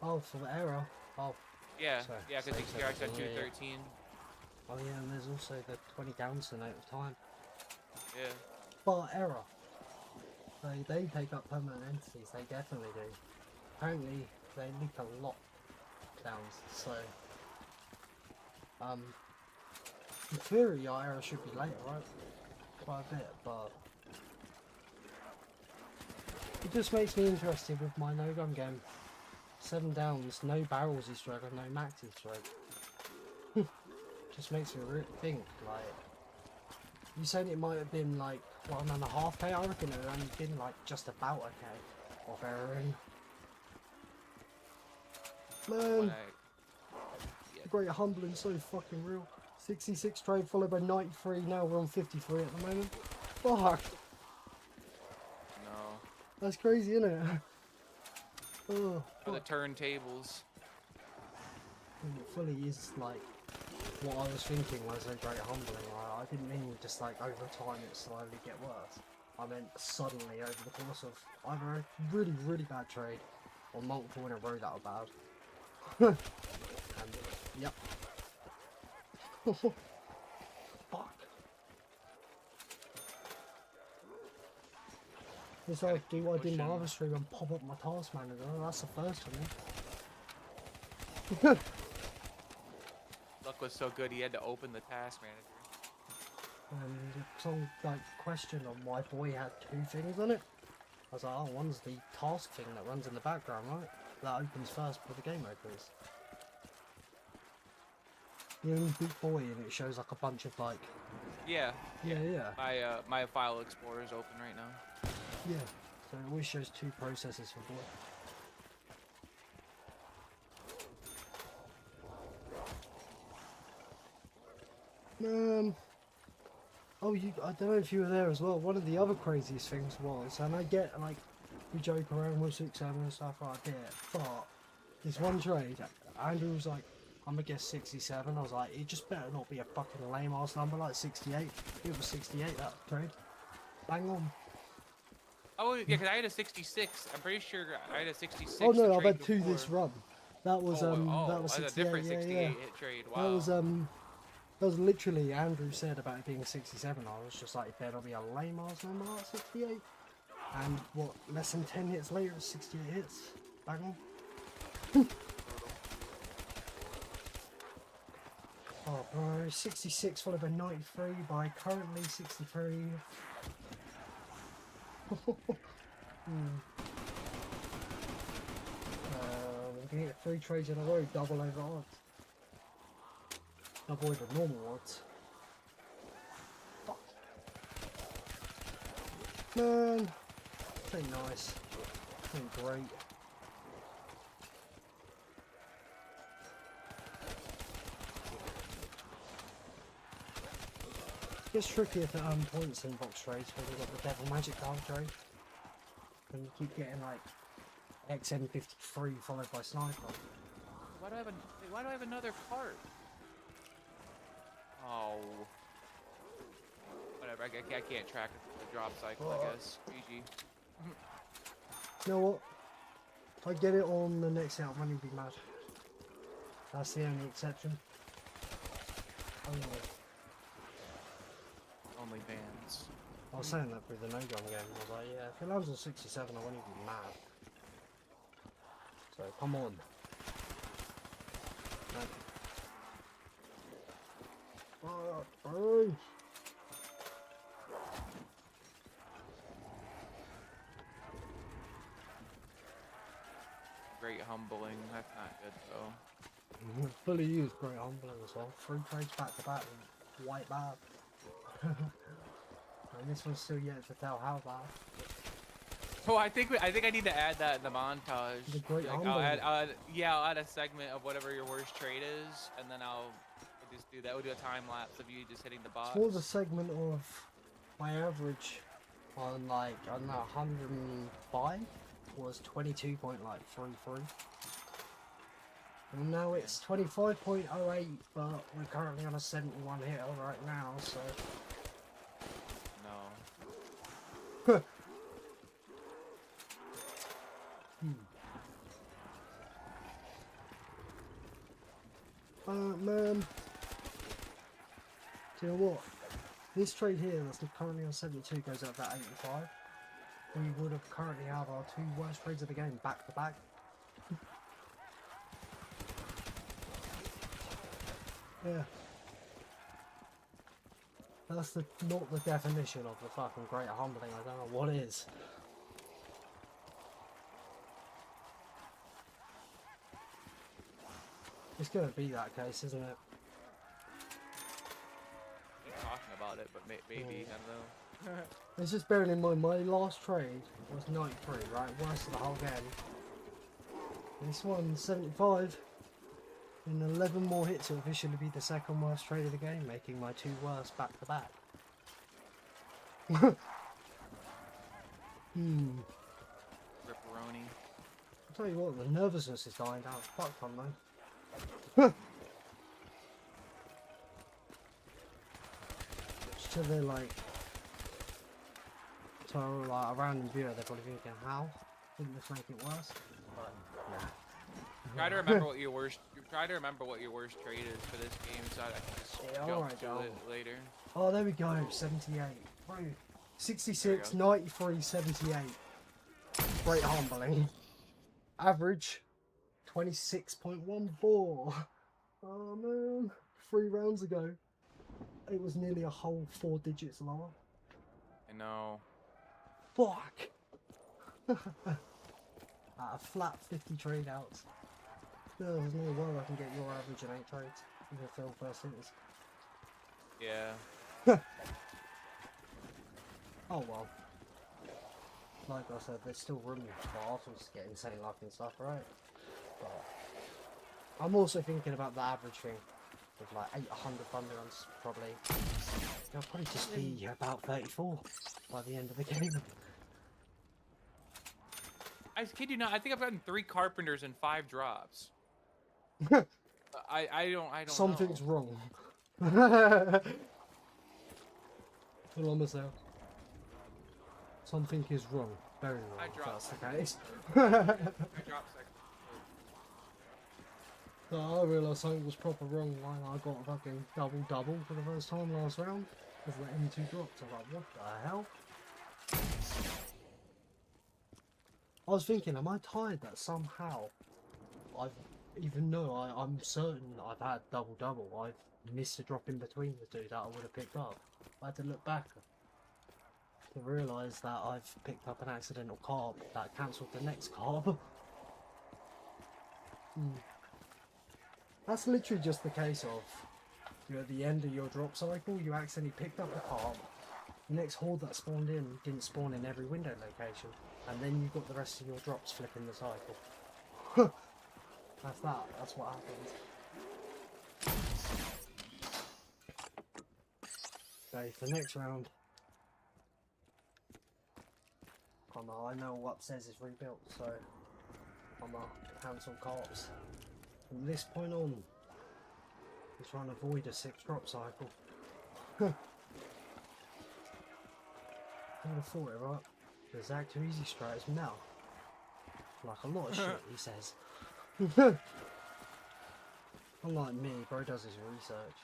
Oh, for the error. Oh. Yeah, sorry, yeah, because you actually had 213. Yeah. Oh yeah, and there's also the 20 downs amount of time. Yeah. But error. They take up permanent entities, they definitely do. Apparently, they leak a lot downs, so... in theory, our error should be later, right? Quite a bit, but... It just makes me interested with my no-gun game. 7 downs, no barrels Easter egg, and no max Easter egg. Just makes me really think, like... You said it might have been like 1.5k, I reckon it would only been like just about a k of error in. Man, the great humbling so fucking real. 66 trade followed by 93, now we're on 53 at the moment. Fuck! No. That's crazy, isn't it? Oh, For the turntables. it fully is like what I was thinking when I said great humbling. I didn't mean just like over time it slowly get worse. I meant suddenly over the course of either a really, really bad trade or multiple in a row that were bad. And, yep. Fuck. It's like do what I did in my other stream and pop up my task manager. That's the first for me. Luck was so good he had to open the task manager. And some like question on why boy had 2 things on it. I was like, oh, one's the task thing that runs in the background, right? That opens first before the game opens. You only boot boy and it shows like a bunch of like... Yeah. Yeah. My file explorer is open right now. Yeah. So it always shows 2 processes for boy. Oh, I don't know if you were there as well. One of the other craziest things was, and I get like, we joke around with 6-7 and stuff like that, but this one trade, Andrew was like, I'm gonna guess 67. I was like, it just better not be a fucking lame ass number like 68. It was 68 that trade. Bang on. Oh yeah, because I had a 66. I'm pretty sure I had a 66. Oh no, I've trade had 2 before. this run. That was that was a 68. different 68 yeah. hit trade. Wow. That was literally Andrew said about it being 67. I was just like, it better be a lame ass number like 68. And what, less than 10 hits later, it's 68 hits. Bang on. Oh bro, 66 followed by 93 by currently 63. We're gonna get 3 trades in a row, double over odds. Double over normal odds. Fuck. Man, this ain't nice. This ain't great. It gets trickier to earn points in box trades when you've got the devil magic card trade. And you keep getting like XM53 followed by sniper. Why do I have another cart? Oh. whatever. I can't track the drop cycle, I guess. GG. You know what? If I get it on the next out, I'm gonna be mad. That's the only exception. Only bands. I was saying that through the no-gun game. I was like, yeah, if it lands on 67, I won't even be mad. So, come on. Oh. Great humbling. That's not good though. Fully used, great humbling as well. 3 trades back to back, white bad. And this one's still yet to tell how bad. Oh, I think I need to add that in the montage. The great Like, humbling. I'll add a segment of whatever your worst trade is, and then we'll just do that. We'll do a time lapse of you just hitting the box. Towards a segment of my average on like, I don't know, 105 was 22.33. And now it's 25.08, but we're currently on a 71 hitter right now, so. No. Man. Do you know what? This trade here that's currently on 72 goes up to 85. We would have currently have our 2 worst trades of the game back to back. Yeah. That's not the definition of the fucking great humbling. I don't know what is. It's gonna be that case, isn't it? Keep talking about it, but maybe I don't know. It's just bearing in mind my last trade was 93, right? Worst of the whole game. This one 75. In 11 more hits, it'll officially be the second worst trade of the game, making my 2 worst back to back. Ripperoni. I'll tell you what, the nervousness is dying down. Fuck fun though. Just to the like, to like a random viewer, they're probably thinking, how? Didn't this make it worse? But nah. Try to remember what your worst. Try to remember what your worst trade is for this game, so I can just jump to it later. Oh, there we go. 78. Bro, 66, 93, 78. Great humbling. Average 26.14. Oh man, 3 rounds ago, it was nearly a whole 4 digits lower. I know. Fuck. At a flat 50 trade outs. No, there's no way I can get your average in 8 trades. Even Phil first hitters. Yeah. Oh well. Like I said, there's still room for Arsenal to get insane luck and stuff, right? But I'm also thinking about the average thing. With like 800 thunder runs, probably. It'll probably just be about 34 by the end of the game. I kid you not. I think I've gotten 3 carpenters and 5 drops. I don't Something's know. wrong. Hold on myself. Something is wrong. Very wrong. I If dropped that's the case. I dropped second. No, I realised something was proper wrong when I got a fucking double for the first time last round. Because the M2 dropped. I was like, what the hell? I was thinking, am I tired that somehow even though I'm certain I've had double, I've missed a drop in between the 2 that I would have picked up. I had to look back to realise that I've picked up an accidental carb that cancelled the next carb. That's literally just the case of, you're at the end of your drop cycle, you accidentally picked up a carb. The next horde that spawned in didn't spawn in every window location, and then you've got the rest of your drops flipping the cycle. That's what happens. Okay, for next round. I know what upstairs is rebuilt, so I'm gonna cancel carts. From this point on, I'm trying to avoid a 6 drop cycle. would have thought it, right? The exact easy strat is Mel. Like a lot of shit, he says. Unlike me, bro does his research.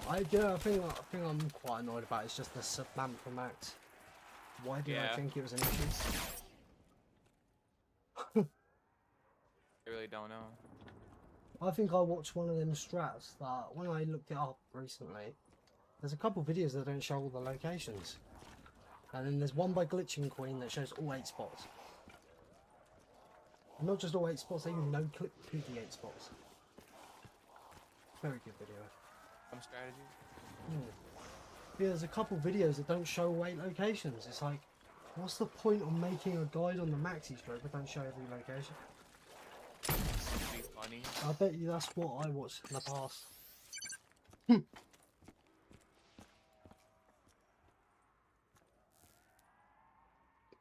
I think I'm quite annoyed about it's just the Samantha Max. Why did I think it was an issue? I really don't know. I think I watched one of them strats that when I looked it up recently, there's a couple videos that don't show all the locations. And then there's one by Glitching Queen that shows all 8 spots. And not just all 8 spots, they even no-clip to the 8 spots. Very good video. Some strategy. Yeah, there's a couple videos that don't show all 8 locations. It's like, what's the point of making a guide on the maxi stroke but don't show every location? It'd be funny. I bet you that's what I watched in the past.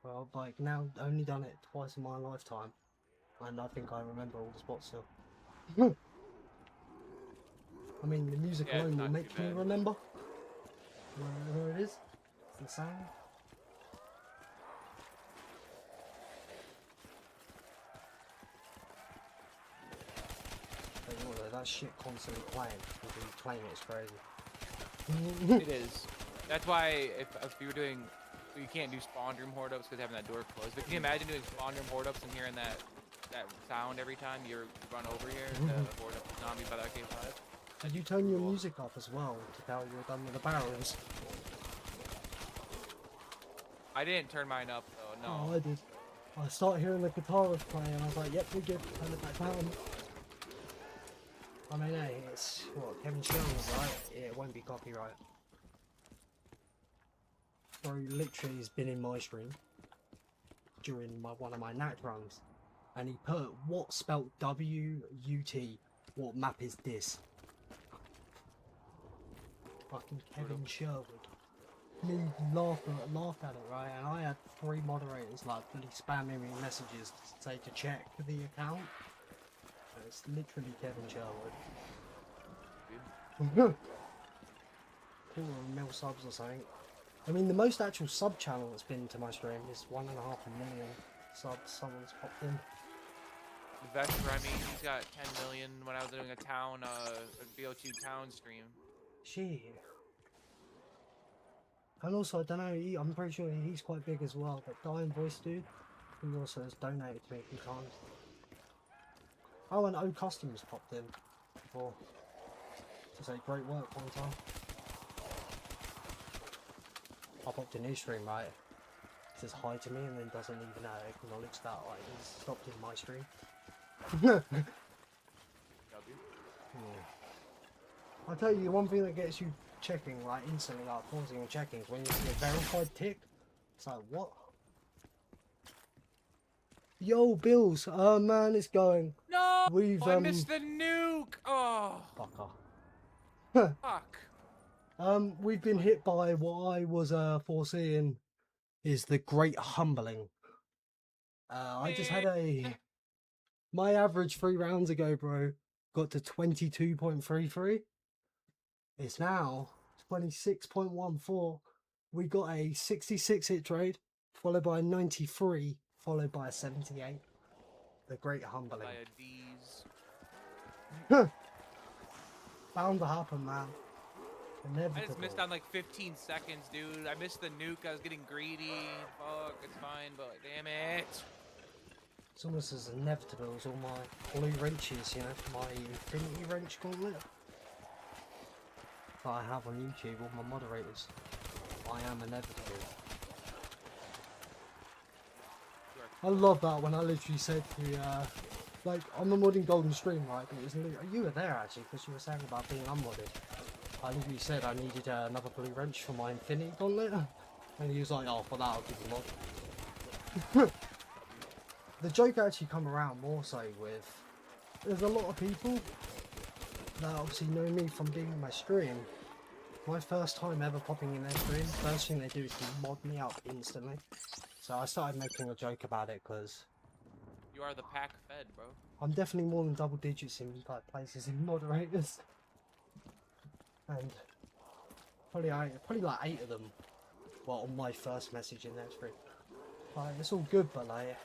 Well, like now, only done it twice in my lifetime, and I think I remember all the spots still. I mean, the music alone will make me remember wherever it is. It's the sound. That shit constantly playing. If you claim it's crazy. It is. That's why if you were doing, you can't do spawn room horde ups because having that door closed. But can you imagine doing spawn room horde ups and hearing that sound every time you run over here to horde up a zombie by that K5? Did you turn your music up as well to tell you were done with the barrels? I didn't turn mine up though. No. Oh, I did. I started hearing the guitarist play and I was like, yep, we're good. Turn it back down. I mean, hey, it's what Kevin Sherman was right. Yeah, it won't be copyright. Bro, literally has been in my stream during one of my Nacht runs, and he put what spelt W-U-T. What map is this? Fucking Kevin Sherwood. Me laughed at it, right? And I had 3 moderators like really spamming me messages to say to check the account. It's literally Kevin Sherwood. 4 mil subs or something. I mean, the most actual sub channel that's been to my stream is 1.5 million subs. Someone's popped in. Vector, I mean, he's got 10 million when I was doing a town, a BO2 town stream. Shit. And also, I don't know, I'm pretty sure he's quite big as well, but Dying Voice Dude, he also has donated to me a few times. Oh, and O Customs popped in before to say great work one time. I popped in his stream, right? Says hi to me and then doesn't even acknowledge that like he's stopped in my stream. Yeah. I'll tell you, the one thing that gets you checking, like instantly, like pausing and checking, is when you see a verified tick. It's like, what? Yo, Bills, man, it's going. No! We've, I missed the nuke! Oh! Fucker. Fuck. We've been hit by what I was foreseeing is the great humbling. I just had my average 3 rounds ago, bro, got to 22.33. It's now 26.14. We got a 66 hit trade, followed by a 93, followed by a 78. The great humbling. By a D's. Bound to happen, man. I just missed on like 15 seconds, dude. I missed the nuke. I was getting greedy. Fuck, it's fine, but damn it. It's almost as inevitable as all my blue wrenches, you know, my infinity wrench gauntlet that I have on YouTube, all my moderators. I am inevitable. I love that when I literally said to, like, on the modding golden stream, right, but it was you were there actually, because you were saying about being unmodded. I literally said I needed another blue wrench for my infinity gauntlet, and he was like, oh, for that I'll give you mod. The joke actually come around more so with, there's a lot of people that obviously know me from being in my stream. My first time ever popping in their stream, first thing they do is mod me up instantly. So I started making a joke about it because You are the pack fed, bro. I'm definitely more than double digits in like places in moderators. And Probably like 8 of them. Well, on my first message in there, like, it's all good, but like,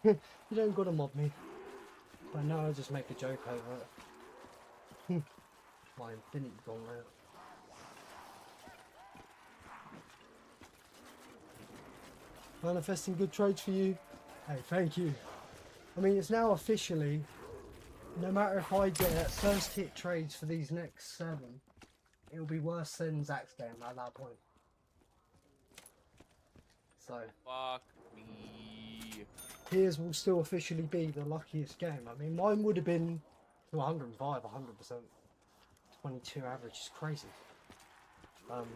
you don't gotta mob me. But now I just make a joke over it. My infinity gauntlet. Manifesting good trades for you. Hey, thank you. I mean, it's now officially, no matter if I get first hit trades for these next 7, it'll be worse than Zach's game at that point. So, Fuck me. his will still officially be the luckiest game. I mean, mine would have been to 105, 100%. 22 average is crazy. You know,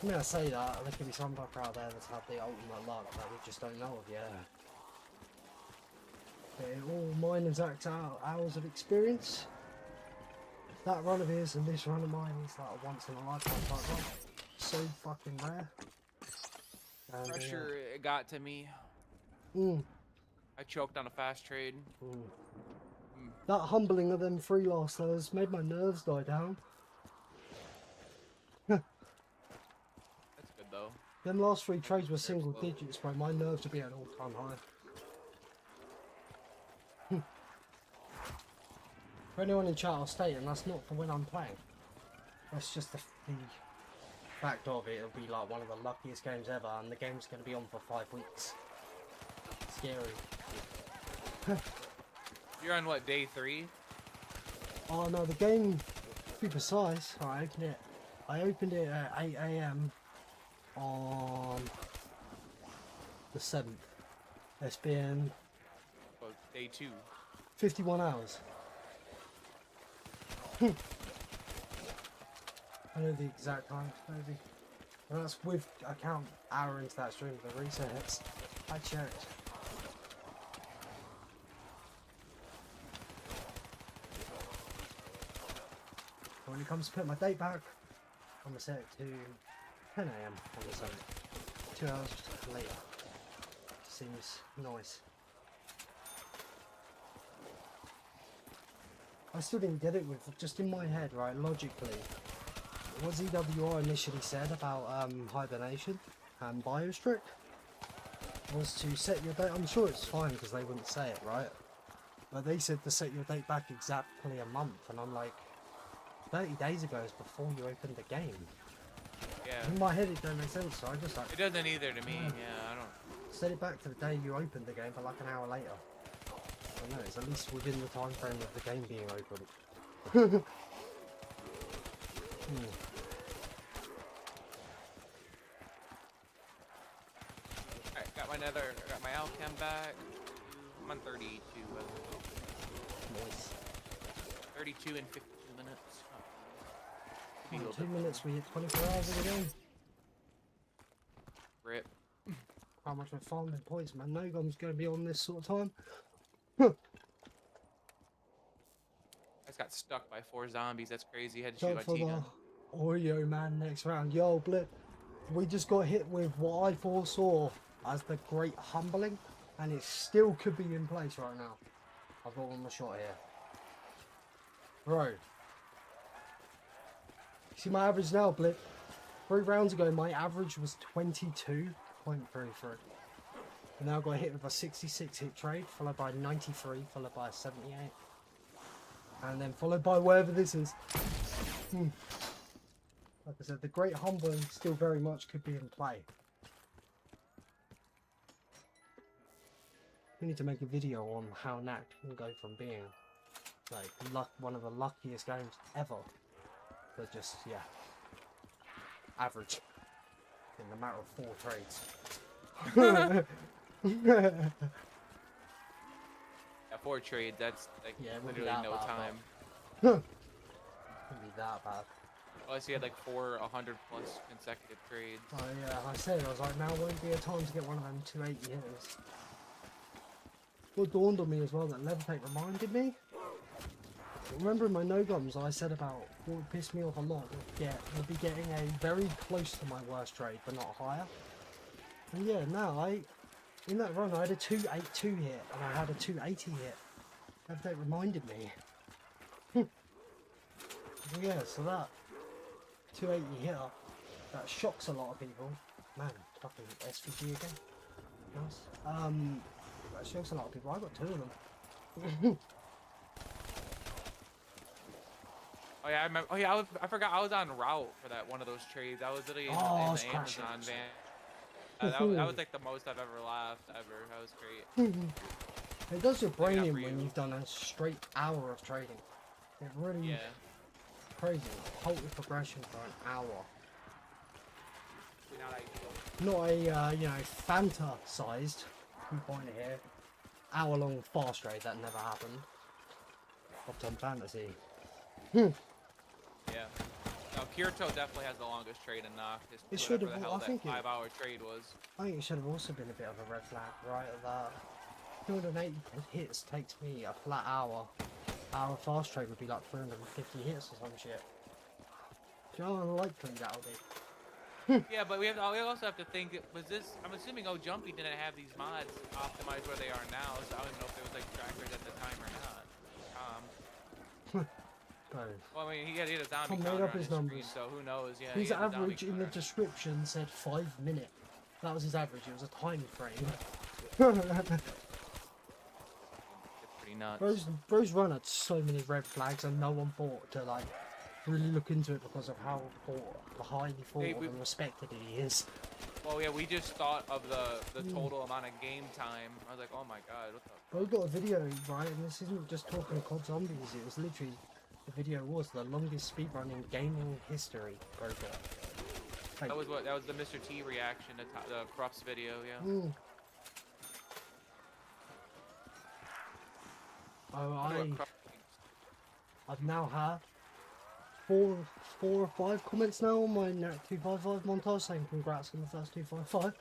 I mean, I say that, there could be some fucker out there that's had the ultimate luck that we just don't know of yet. But in all mine and Zach's hours of experience, that run of his and this run of mine is like a once in a lifetime type run. So fucking rare. And, Pressure, it got to me. I choked on a fast trade. That humbling of them 3 last those made my nerves die down. That's good though. Them last 3 trades were single digits, bro. My nerves would be at an all-time high. For anyone in chat, I'll state, and that's not for when I'm playing. That's just the fact of it. It'll be like one of the luckiest games ever, and the game's going to be on for 5 weeks. Scary. You're on what, day 3? Oh no, the game, to be precise, I opened it at 8 AM on the 7th. It's been Well, day 2. 51 hours. I know the exact time, maybe. And that's with, I count hour into that stream for the resets. I checked. When it comes to put my date back, I'm gonna set it to 10 AM on the 7th. 2 hours later. Seems nice. I still didn't get it with, just in my head, right, logically. What ZWR initially said about hibernation and biostrict was to set your date. I'm sure it's fine because they wouldn't say it, right? But they said to set your date back exactly a month, and I'm like, 30 days ago is before you opened the game. Yeah. In my head it don't make sense, so I just like... It doesn't either to me, yeah, I don't... Set it back to the day you opened the game, but like an hour later. I know, it's at least within the time frame of the game being open. Alright, got my Alchem back. I'm on 32. Nice. 32 in 52 minutes. In 2 minutes we hit 24 hours of the game. Rip. How much we're farming points, man. No gum's going to be on this sort of time. I just got stuck by 4 zombies. That's crazy. Had to shoot my for T-gun. the Oreo man next round. Yo, Blip. We just got hit with what I foresaw as the great humbling, and it still could be in place right now. I've got one more shot here. Bro. See my average now, Blip? 3 rounds ago, my average was 22.33. And now I got hit with a 66 hit trade, followed by 93, followed by a 78. And then followed by whatever this is. Like I said, the great humbling still very much could be in play. We need to make a video on how Nacht can go from being like one of the luckiest games ever, but just, yeah, average in the matter of 4 trades. Yeah, 4 trades, that's like Yeah, it wouldn't be literally that no bad, time. Wouldn't be that bad. Unless you had like 4 100+ consecutive trades. Oh yeah, I said, I was like, now won't be a time to get one of them 280 hitters. What dawned on me as well that Levitate reminded me. Remember in my no-gums I said about what would piss me off a lot would be getting a very close to my worst trade but not higher. And yeah, now in that run I had a 282 hit and I had a 280 hit. Levitate reminded me. Yeah, so that 280 hitter, that shocks a lot of people. Man, fucking SVG again. Nice. That shocks a lot of people. I got 2 of them. Oh yeah, I remember. Oh yeah, I forgot I was on route for that one of those trades. I was literally in the Amazon van. That was like the most I've ever laughed ever. That was great. It does your brain in when you've done a straight hour of trading. It really crazy. Halted progression for an hour. Not a you know, Fanta-sized 2 here, hour-long fast trade that never happened. Top 10 fantasy. Yeah. No, Kirito definitely has the longest trade in Nacht. It should have. I think that 5-hour trade was. I think it should have also been a bit of a red flag, right? That 280 hits takes me a flat hour. Our fast trade would be like 350 hits or some shit. Do you know how unlikely that would be? Yeah, but we also have to think. Was this? I'm assuming Jumpy didn't have these mods optimized where they are now, so I don't even know if there was like trackers at the time or not. Well, I mean, he had a zombie counter on his screen, so who knows? Yeah. His average in the description said 5 minutes. That was his average. It was a time frame. It's pretty nuts. Bro's run had so many red flags, and no one thought to like really look into it because of how highly thought of and respected he is. Well, yeah, we just thought of the total amount of game time. I was like, oh my god, what the? Bro got a video, right, and this isn't just talking Cod Zombies, it was literally, the video was the longest speedrun in gaming history, bro got. That was the Mr. T reaction to the Crufts video, yeah. Oh, I've now had 4 or 5 comments now on my Nacht 255 montage saying congrats on the first 255.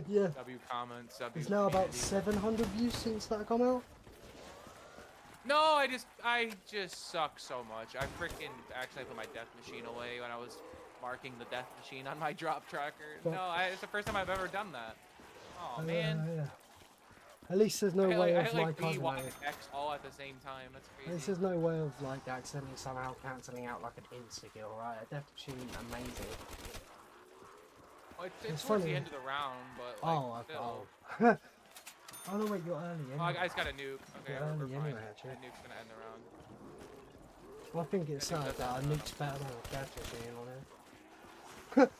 Yeah. W comments. It's now about 700 views since that come out. No, I just suck so much. I freaking accidentally put my death machine away when I was marking the death machine on my drop tracker. No, it's the first time I've ever done that. Oh man. Yeah. At least there's no way of like B, Y, and X all at the same time. That's crazy. At least there's no way of like accidentally somehow cancelling out like an insta-kill, right? A death machine, amazing. Well, it's towards the end of the round, but like, oh, oh no, wait, you're early anyway. Oh, I just got a nuke. Okay, you're we're early fine. anyway, actually. That nuke's gonna end the round. Well, I think it's sad that a nuke's better than a death machine on it.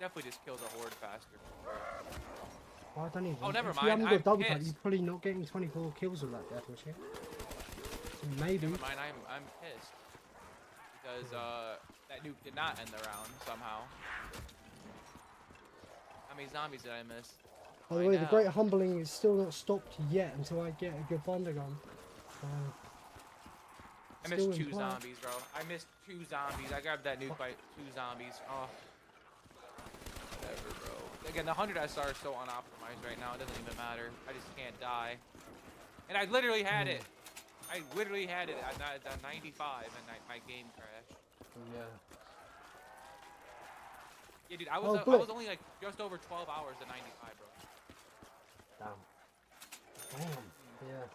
Definitely just kills a horde faster. Well, I don't even. Oh, never if mind. you haven't got double pissed. tap, you're probably not getting 24 kills with that death machine. Maybe. Never mind. I'm pissed because that nuke did not end the round somehow. How many zombies did I miss? By the way, the great humbling is still not stopped yet until I get a good thunder gun. I missed 2 zombies, bro. I missed 2 zombies. I grabbed that nuke by 2 zombies. Oh. Whatever, bro. Again, the 100 SR is so unoptimized right now. It doesn't even matter. I just can't die. And I literally had it. I literally had it at 95 and my game crashed. Yeah. Yeah, dude, I was only like just over 12 hours at 95, bro. Damn. Yeah.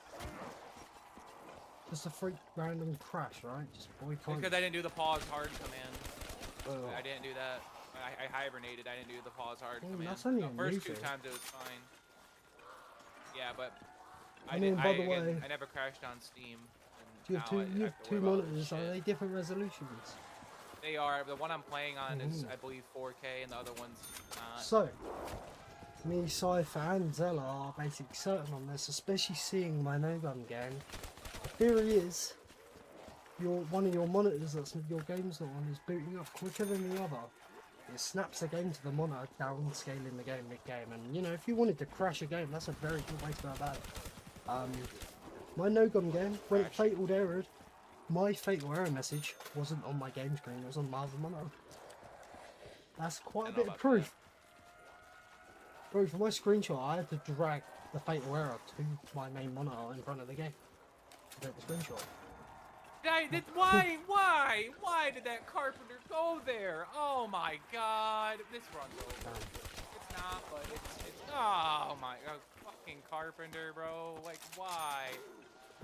Just a freak random crash, right? Just boy punch. Because I didn't do the pause hard command. I didn't do that. I hibernated. I didn't do the pause hard command. That's only the first 2 times it was fine. Yeah, but I never crashed on Steam. You have 2 monitors. Are they different resolutions? They are. The one I'm playing on is, I believe, 4K, and the other one's not. So, me, Cypher, and Zella are basically certain on this, especially seeing my no-gun game. The theory is, one of your monitors that's your game's not on is booting up quicker than the other. It snaps the game to the monitor, downscaling the game mid-game, and you know, if you wanted to crash a game, that's a very good way to go about it. My no-gun game, when it fatal errored, my fatal error message wasn't on my game screen, it was on my other monitor. That's quite a bit of proof. Bro, for my screenshot, I had to drag the fatal error to my main monitor in front of the game to take the screenshot. Why did that carpenter go there? Oh my god, this run's over. It's not, but it's oh my god, fucking carpenter, bro. Like, why?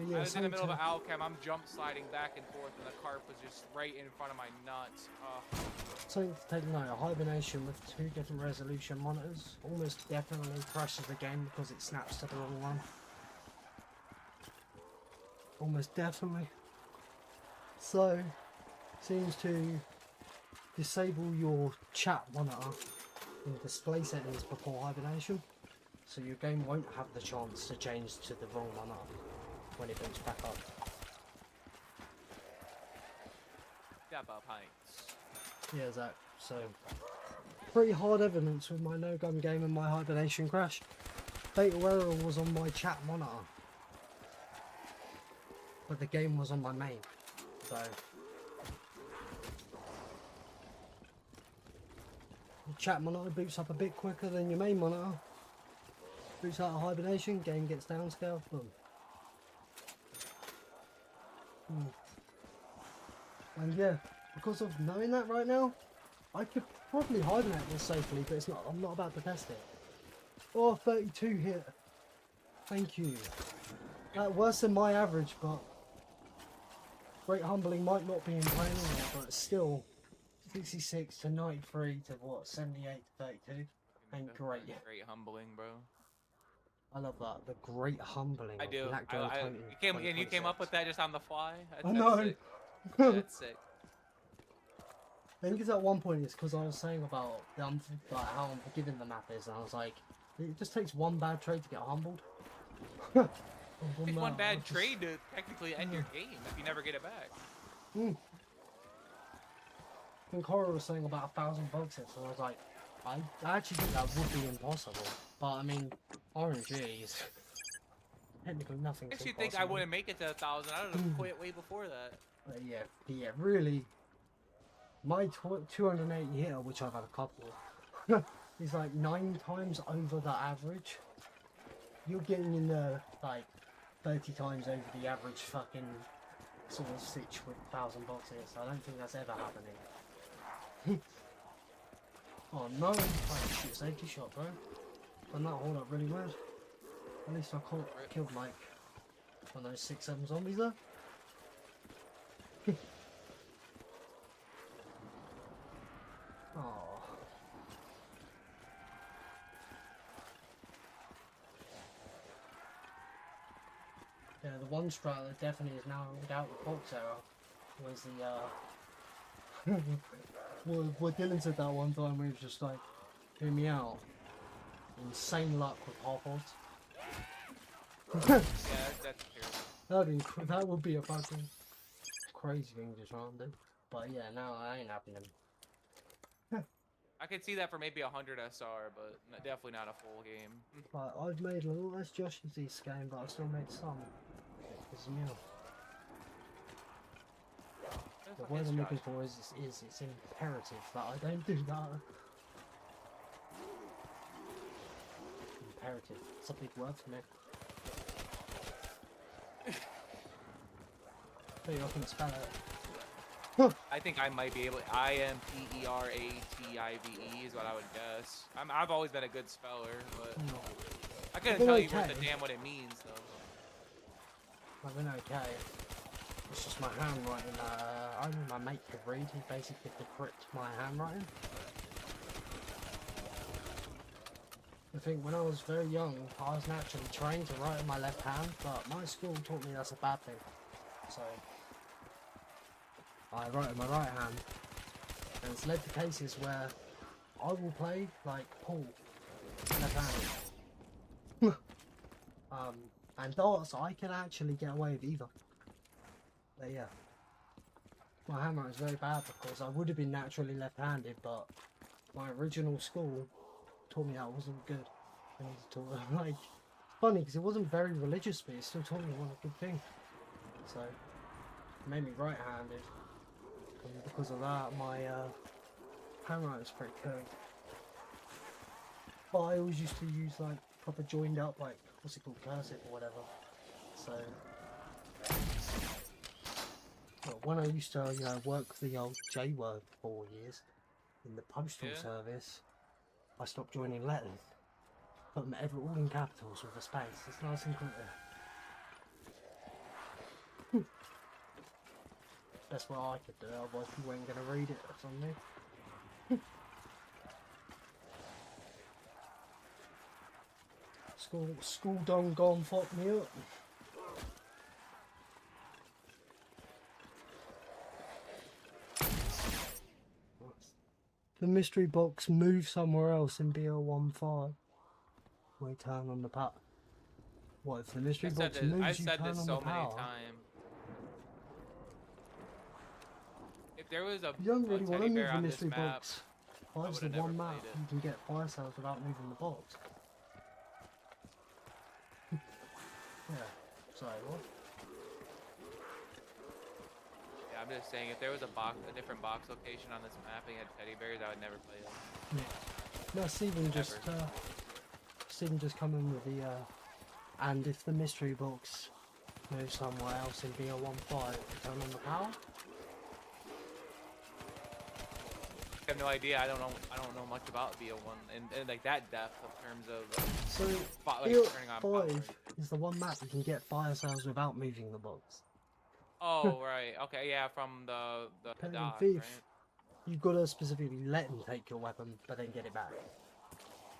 But yeah, I was in the middle of something an Alchem. I'm jump sliding back and forth, and the carp was just right in front of my nuts. something to take note, a hibernation with 2 different resolution monitors almost definitely crashes the game because it snaps to the wrong one. Almost definitely. So, seems to disable your chat monitor in display settings before hibernation, so your game won't have the chance to change to the wrong monitor when it boots back up. Yeah, Zach. So, pretty hard evidence with my no-gun game and my hibernation crash. Fatal error was on my chat monitor, but the game was on my main. So, the chat monitor boots up a bit quicker than your main monitor. Boots out of hibernation, game gets downscaled, boom. And yeah, because of knowing that right now, I could probably hibernate this safely, but it's not. I'm not about to test it. Oh, 32 hit. Thank you. Worse than my average, but great humbling might not be in play anymore, but still, 66 to 93 to what, 78 to 32. And great. Great humbling, bro. I love that. The great humbling. I do. You came up with that just on the fly. I know. Sick. That's sick. I think it's at one point it's because I was saying about like how unforgiving the map is, and I was like, it just takes one bad trade to get humbled. It takes one bad trade to technically end your game if you never get it back. I think Horror was saying about 1,000 boxes, and I was like, I actually think that would be impossible. But I mean, RNG is technically nothing. If you think I wouldn't make it to 1,000, I would have quit way before that. Yeah, really. My 280 hitter, which I've had a couple, is like 9 times over the average. You're getting in the like 30 times over the average fucking sort of stitch with 1,000 boxes. I don't think that's ever happening. Oh no! I shoot a safety shot, bro. And that hold up really weird. At least I killed like one of those 6-7 zombies there. Oh. Yeah, the one strat that definitely is now ruled out with box error was the what Dylan said that one time, he was just like, hear me out. Insane luck with half odds. Yeah, that's true. That would be a fucking crazy thing to try and do. But yeah, no, I ain't happening. I could see that for maybe 100 SR, but definitely not a full game. But I've made a little less Joshes this game, but I've still made some. It's new. The word I'm looking for is it's imperative that I don't do that. Imperative. It's a big word for me. So I can spell it. I think I might be able. IMPERATIVE is what I would guess. I've always been a good speller, but I couldn't tell you what the damn what it means though. I've been okay. It's just my handwriting. Only my mate could read. He basically decrypted my handwriting. I think when I was very young, I was naturally trained to write with my left hand, but my school taught me that's a bad thing. So I write with my right hand, and it's led to cases where I will play like Paul, left-handed. And darts, I can actually get away with either. But yeah, my handwriting is very bad because I would have been naturally left-handed, but my original school taught me that wasn't good. And it taught, like, it's funny because it wasn't very religious, but it still taught me one a good thing. So it made me right-handed. And because of that, my handwriting is pretty good. But I always used to use like proper joined up, like what's it called, cursive or whatever. So but when I used to, work the old J word for 4 years in the postal service, I stopped joining letters. Put them all in capitals with a space. It's nice and clear. best way I could do it, otherwise you weren't going to read it or something. School done gone fuck me up. The mystery box moves somewhere else in BO3. We turn on the power. What if the mystery box moves? I've You said turn this on so the many power. times. If there was a, You don't really want to teddy move bear the on this mystery map, box. I Five's the would've never one map played it. you can get fire cells without moving the box. Yeah. Sorry, what? Yeah, I'm just saying, if there was a different box location on this map and you had teddy bears, I would never play it. Yeah. No, Stephen just come in with the and if the mystery box moves somewhere else in BO3, turn on the power. I have no idea. I don't know much about BO1 and like that depth in terms of So like turning on power. BO5 is the one map you can get fire cells without moving the box. Oh right, okay, yeah, from the Pentagon dock, Thief, right? you've got to specifically let him take your weapon, but then get it back.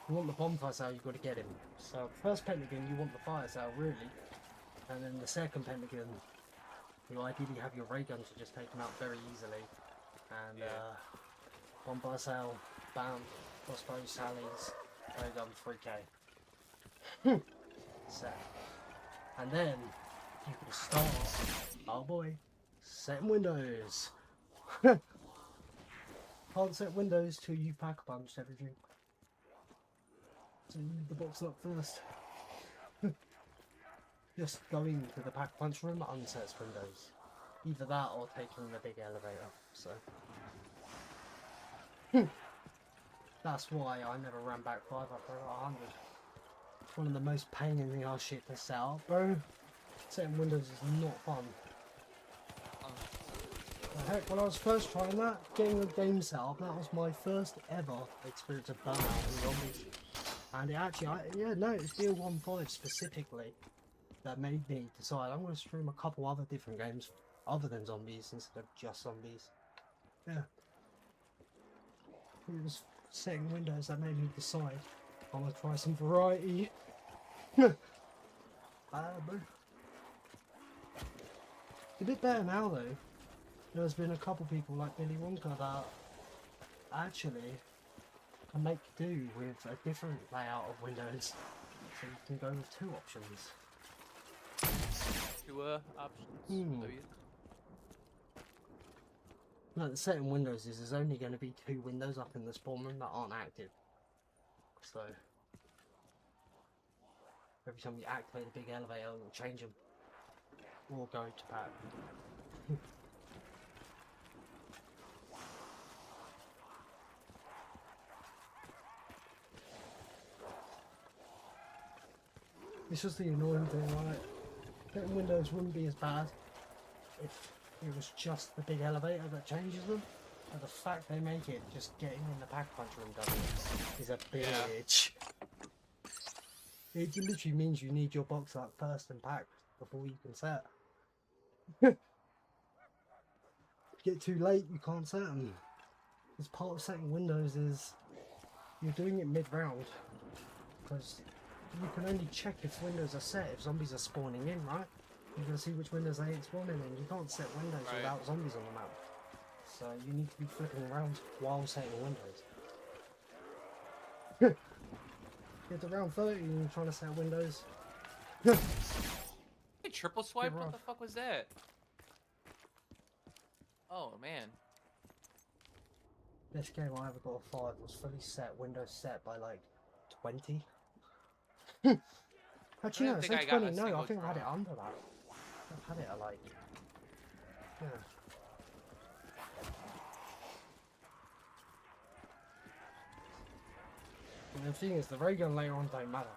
You want the bonfire cell, you've got to get him. So first Pentagon, you want the fire cell, really. And then the second Pentagon, you ideally have your ray gun to just take him out very easily. And bonfire cell, bam, crossbow, sallies, ray gun, 3k. Set. And then you can start, oh boy, setting windows. Can't set windows till you pack a punch everything. So you need the box lock first. Just going to the pack punch room unsets windows. Either that or taking the big elevator. So that's why I never ran back 5 after 100. It's one of the most pain in the ass shit to set up, bro. Setting windows is not fun. The heck, when I was first trying that, getting the game set up, that was my first ever experience of burnout in zombies. And it actually, it's BO3 specifically that made me decide I'm going to stream a couple other different games other than zombies instead of just zombies. Yeah. It was setting windows that made me decide I want to try some variety. Bro. It's a bit better now though. There's been a couple people like Billy Wonka that actually can make do with a different layout of windows. So you can go with 2 options. 2 options. No, the setting windows is there's only going to be 2 windows up in the spawn room that aren't active. So every time you activate a big elevator, it'll change them. Or go to pack. It's just the annoying thing, right? Getting windows wouldn't be as bad if it was just the big elevator that changes them. But the fact they make it just getting in the pack punch room does it is a bitch. Yeah. It literally means you need your box up first and packed before you can set. Get too late, you can't set them. As part of setting windows is you're doing it mid-round because you can only check if windows are set if zombies are spawning in, right? You're going to see which windows they ain't spawning in. You can't set windows without zombies on the map. So you need to be flipping around while setting windows. Get to round 30 and you're trying to set windows. Hey, triple swipe? What the fuck was that? Oh man. This game I ever got a 5 was fully set, windows set by like 20. Actually no, it's like 20, no, I think I had it under that. I've had it at like, yeah. And the thing is, the ray gun later on don't matter.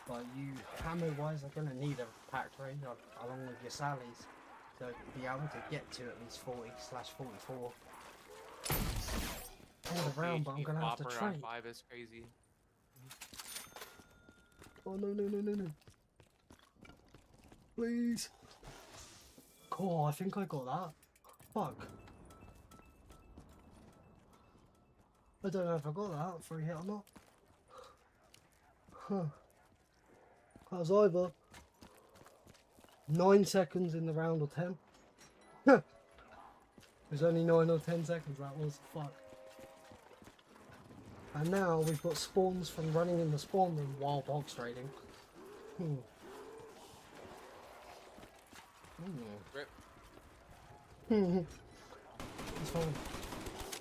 But you, ammo wise, are going to need a packed ray gun along with your sallies to be able to get to at least 40/44. End of round, but I'm going to have to trade. 5 is crazy. Oh no. Please. Cool, I think I got that. fuck? I don't know if I got that free hit or not. Huh. That was either 9 seconds in the round or 10. It was only 9 or 10 seconds, that was. Fuck. And now we've got spawns from running in the spawn room while box trading. Rip. It's fine.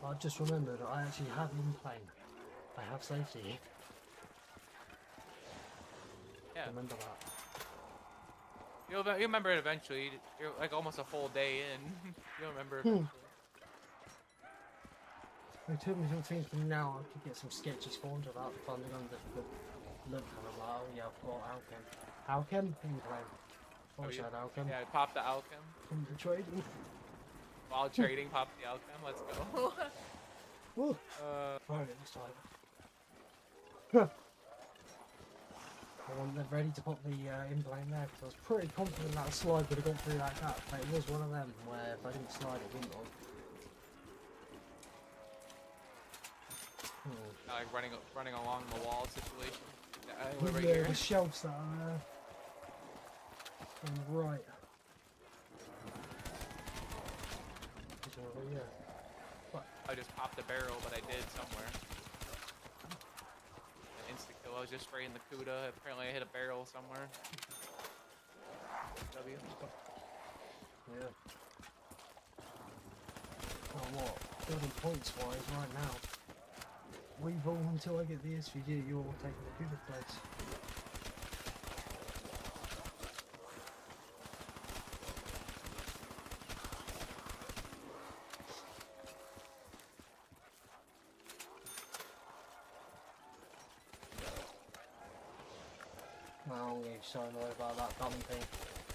I just remembered I actually have in plane. I have safety. Yeah. Remember that. You'll remember it eventually. You're like almost a full day in. You'll remember eventually. It took me till thinking now I could get some sketchy spawns without funding on the look, and I'm like, oh yeah, I've got Alchem. Alchem? In plane. I wish I had Alchem. Yeah, pop the Alchem. From the trading. While trading, pop the Alchem. Let's go. Woo! Alright, this time. I want them ready to pop the in-plane there because I was pretty confident that slide would have got through that gap, but it was one of them where if I didn't slide it wouldn't have. Like running along the wall situation. Yeah, Yeah, right here. the shelves that are there. On the right. Yeah. But I just popped a barrel, but I did somewhere. An insta kill. I was just spraying the Kuda. Apparently, I hit a barrel somewhere. W. yeah. Oh, what? Building points wise right now. We've all until I get the SVG, you're all taking the Kuda place. I'm so annoyed about that dumb thing.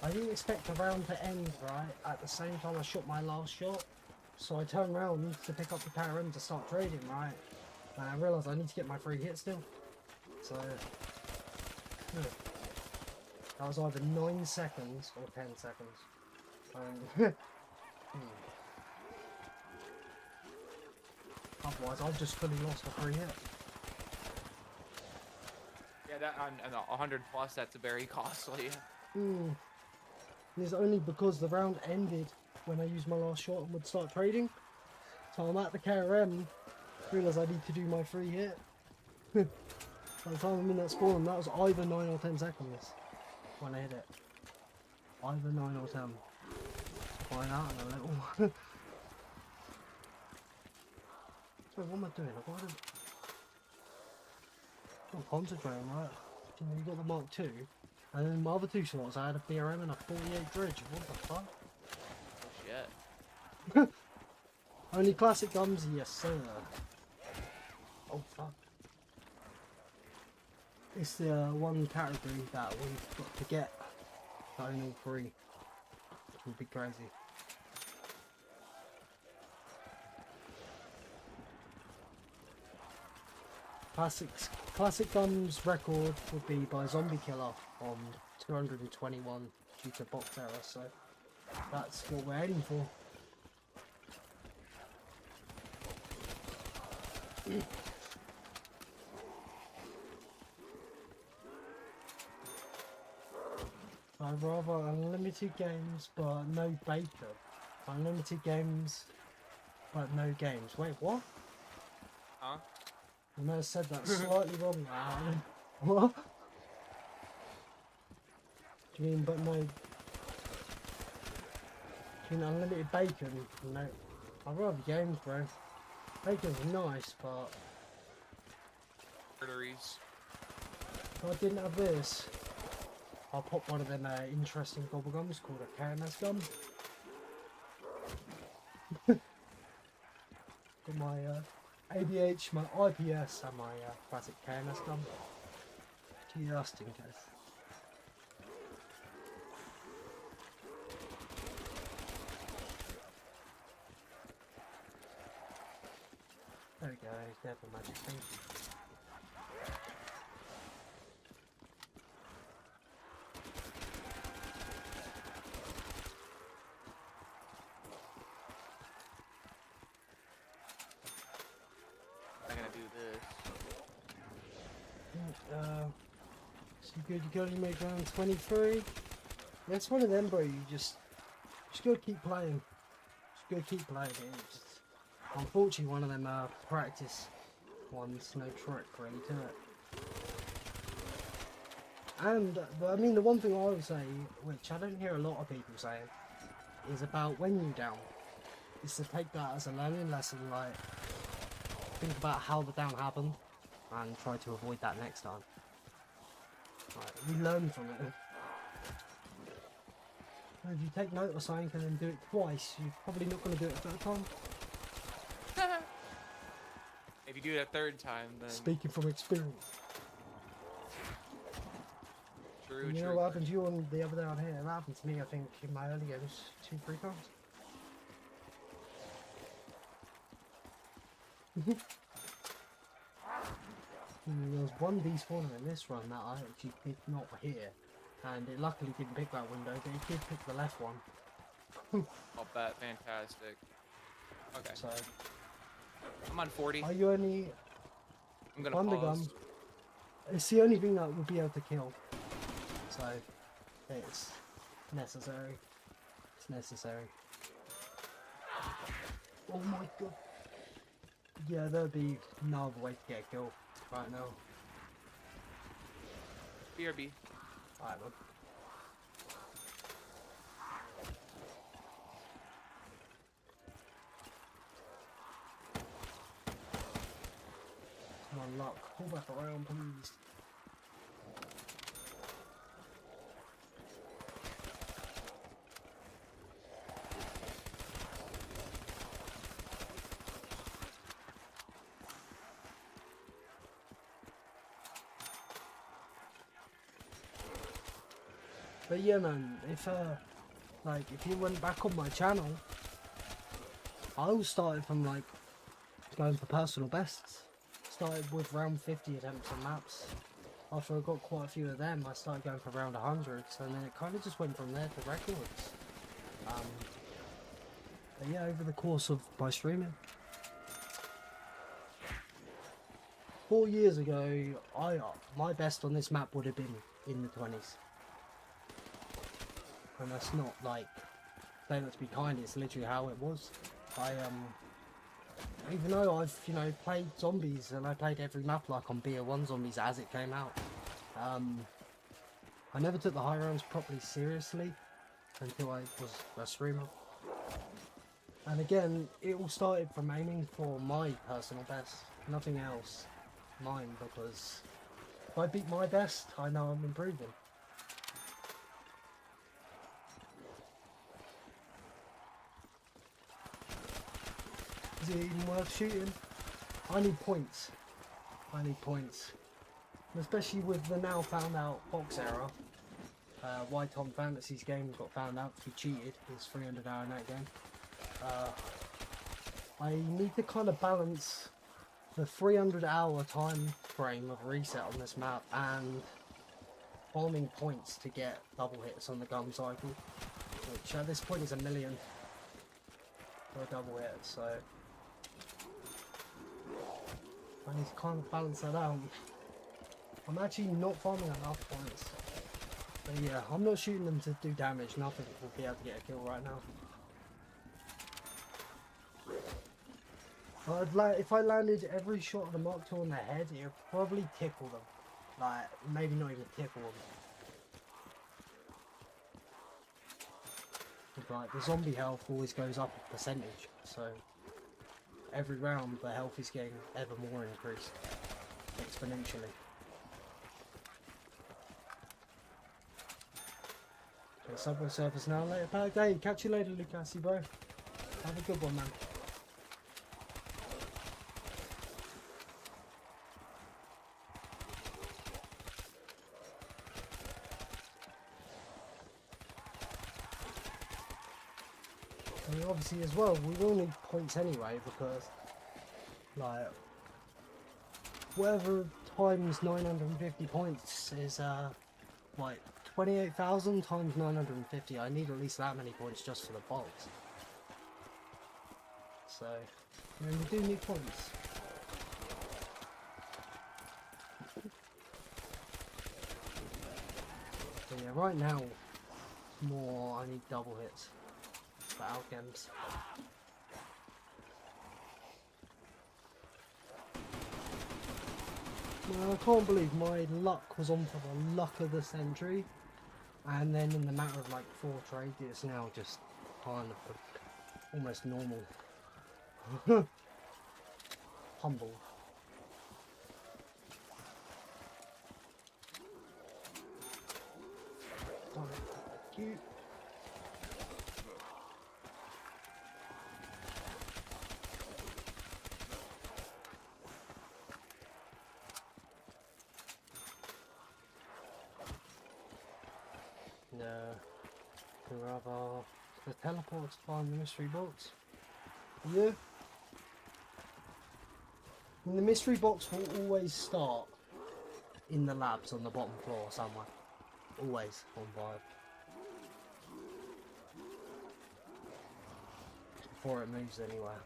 I didn't expect the round to end, right, at the same time I shot my last shot. So I turned around to pick up the KRM to start trading, right? And I realised I need to get my free hit still. So, that was either 9 seconds or 10 seconds. And, otherwise I've just fully lost a free hit. Yeah, that on 100 plus, that's very costly. And it's only because the round ended when I used my last shot and would start trading. So I'm at the KRM, realise I need to do my free hit. By the time I'm in that spawn, that was either 9 or 10 seconds when I hit it. Either 9 or 10. Find out in a little. So what am I doing? I've got to... I'm concentrating, right? You know, you got the Mark II, and then my other two slots I had a BRM and a 48 dredge. What the fuck? Oh shit. Only classic guns, yes sir. Oh fuck. It's the one category that we've got to get. Only all three. Which would be crazy. Classic guns record would be by Zombie Killer on 221 due to box error, so that's what we're aiming for. I'd rather unlimited games but no bacon. Unlimited games but no games. Wait, what? Huh? You may have said that slightly wrong. What? Do you mean but no... Do you mean unlimited bacon? No. I'd rather games, bro. Bacon's nice, but... Arteries. If I didn't have this, I'll pop one of them interesting gobble gums called a KMS gum. Got my ABH, my IPS, and my classic KMS gum. Just in case. There we go, there's the magic thing. So you gotta make around 23. That's one of them, bro. You just gotta keep playing. Just gotta keep playing. It's unfortunately one of them practice ones. No trick really to it. And I mean, the one thing I would say, which I don't hear a lot of people saying, is about when you're down, is to take that as a learning lesson. Like, think about how the down happened and try to avoid that next time. Like, we learn from it. And if you take note of something and then do it twice, you're probably not going to do it a third time. If you do it a third time, then... Speaking from experience. True, You know what happened to you on the other day on here? That happened to me, I think, in my early games 2-3 times. There was one despawner in this run that I actually did not hear, and it luckily didn't pick that window, but it did pick the left one. I'll bet, fantastic. Okay. So, I'm on 40. are you only I'm gonna on the pause. gun? It's the only thing that would be able to kill. So, it's necessary. It's necessary. Oh my god. Yeah, there'd be no other way to get a kill right now. BRB. Alright, man. Come on, luck. Pull back around, please. But yeah, man, if you went back on my channel, I all started from like going for personal bests. Started with round 50 attempts on maps. After I got quite a few of them, I started going for round 100s, and then it kind of just went from there to records. But yeah, over the course of my streaming. 4 years ago, my best on this map would have been in the 20s. And that's not like saying that to be kind, it's literally how it was. Even though I've, played zombies and I played every map like on BO1 zombies as it came out, I never took the high rounds properly seriously until I was a streamer. And again, it all started from aiming for my personal best, nothing else, mine, because if I beat my best, I know I'm improving. Is it even worth shooting? I need points. I need points. Especially with the now found out box error. Why Tom Fantasy's game got found out because he cheated his 300-hour net game. I need to kind of balance the 300-hour time frame of reset on this map and farming points to get double hits on the gun cycle, which at this point is 1 million for a double hit, so I need to kind of balance that out. I'm actually not farming enough points. But yeah, I'm not shooting them to do damage. Nothing will be able to get a kill right now. If I landed every shot of the Mark II on their head, it would probably tickle them. Like, maybe not even tickle them. But, like, the zombie health always goes up a percentage, so every round the health is getting ever more increased, exponentially. Okay, Subway Surface now, later back. Hey, catch you later, Lucasi, bro. Have a good one, man. I mean, obviously as well, we will need points anyway, because, like, whatever times 950 points is, like, 28,000 times 950. I need at least that many points just for the bolts. So, I mean, we do need points. But yeah, right now, more I need double hits for alchems. Well, I can't believe my luck was on for the luck of the century, and then in the matter of like 4 trades, it's now just kind of almost normal. Humble. Cute. The teleport to find the mystery box. Yeah. And the mystery box will always start in the labs on the bottom floor somewhere. Always on vibe. Before it moves anywhere.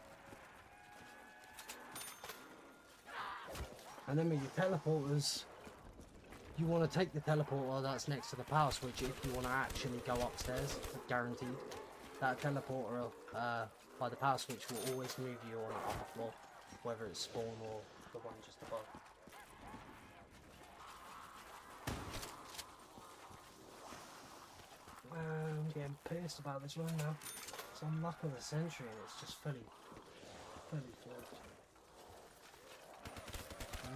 And then with your teleporters, you want to take the teleporter that's next to the power switch if you want to actually go upstairs, guaranteed. That teleporter by the power switch will always move you on the upper floor, whether it's spawn or the one just above. I'm getting pissed about this one now. It's on luck of the century and it's just fully flipped.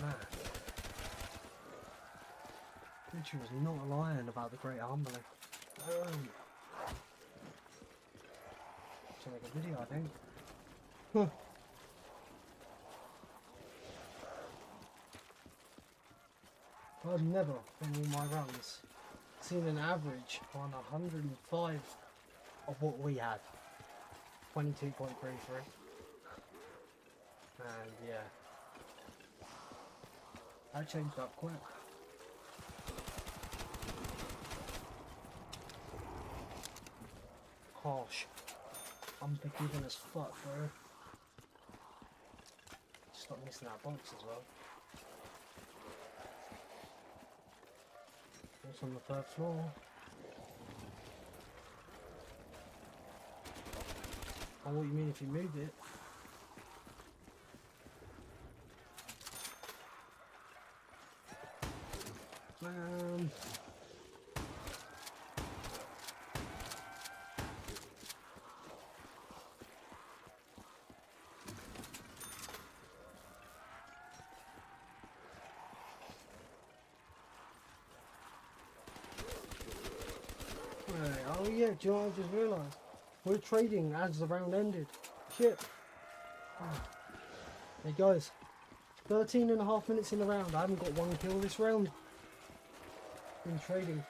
Man. Richard was not lying about the great humbling. Should make a video, I think. I've never, in all my runs, seen an average on 105 of what we had. 22.33. And yeah. That changed up quick. Harsh. Unforgiving as fuck, bro. Stop missing that box as well. What's on the 3rd floor? Oh, what do you mean if you move it? Oh yeah, do you know what I just realised? We're trading as the round ended. Shit. Oh. Hey guys, 13.5 minutes in the round. I haven't got one kill this round. Been trading.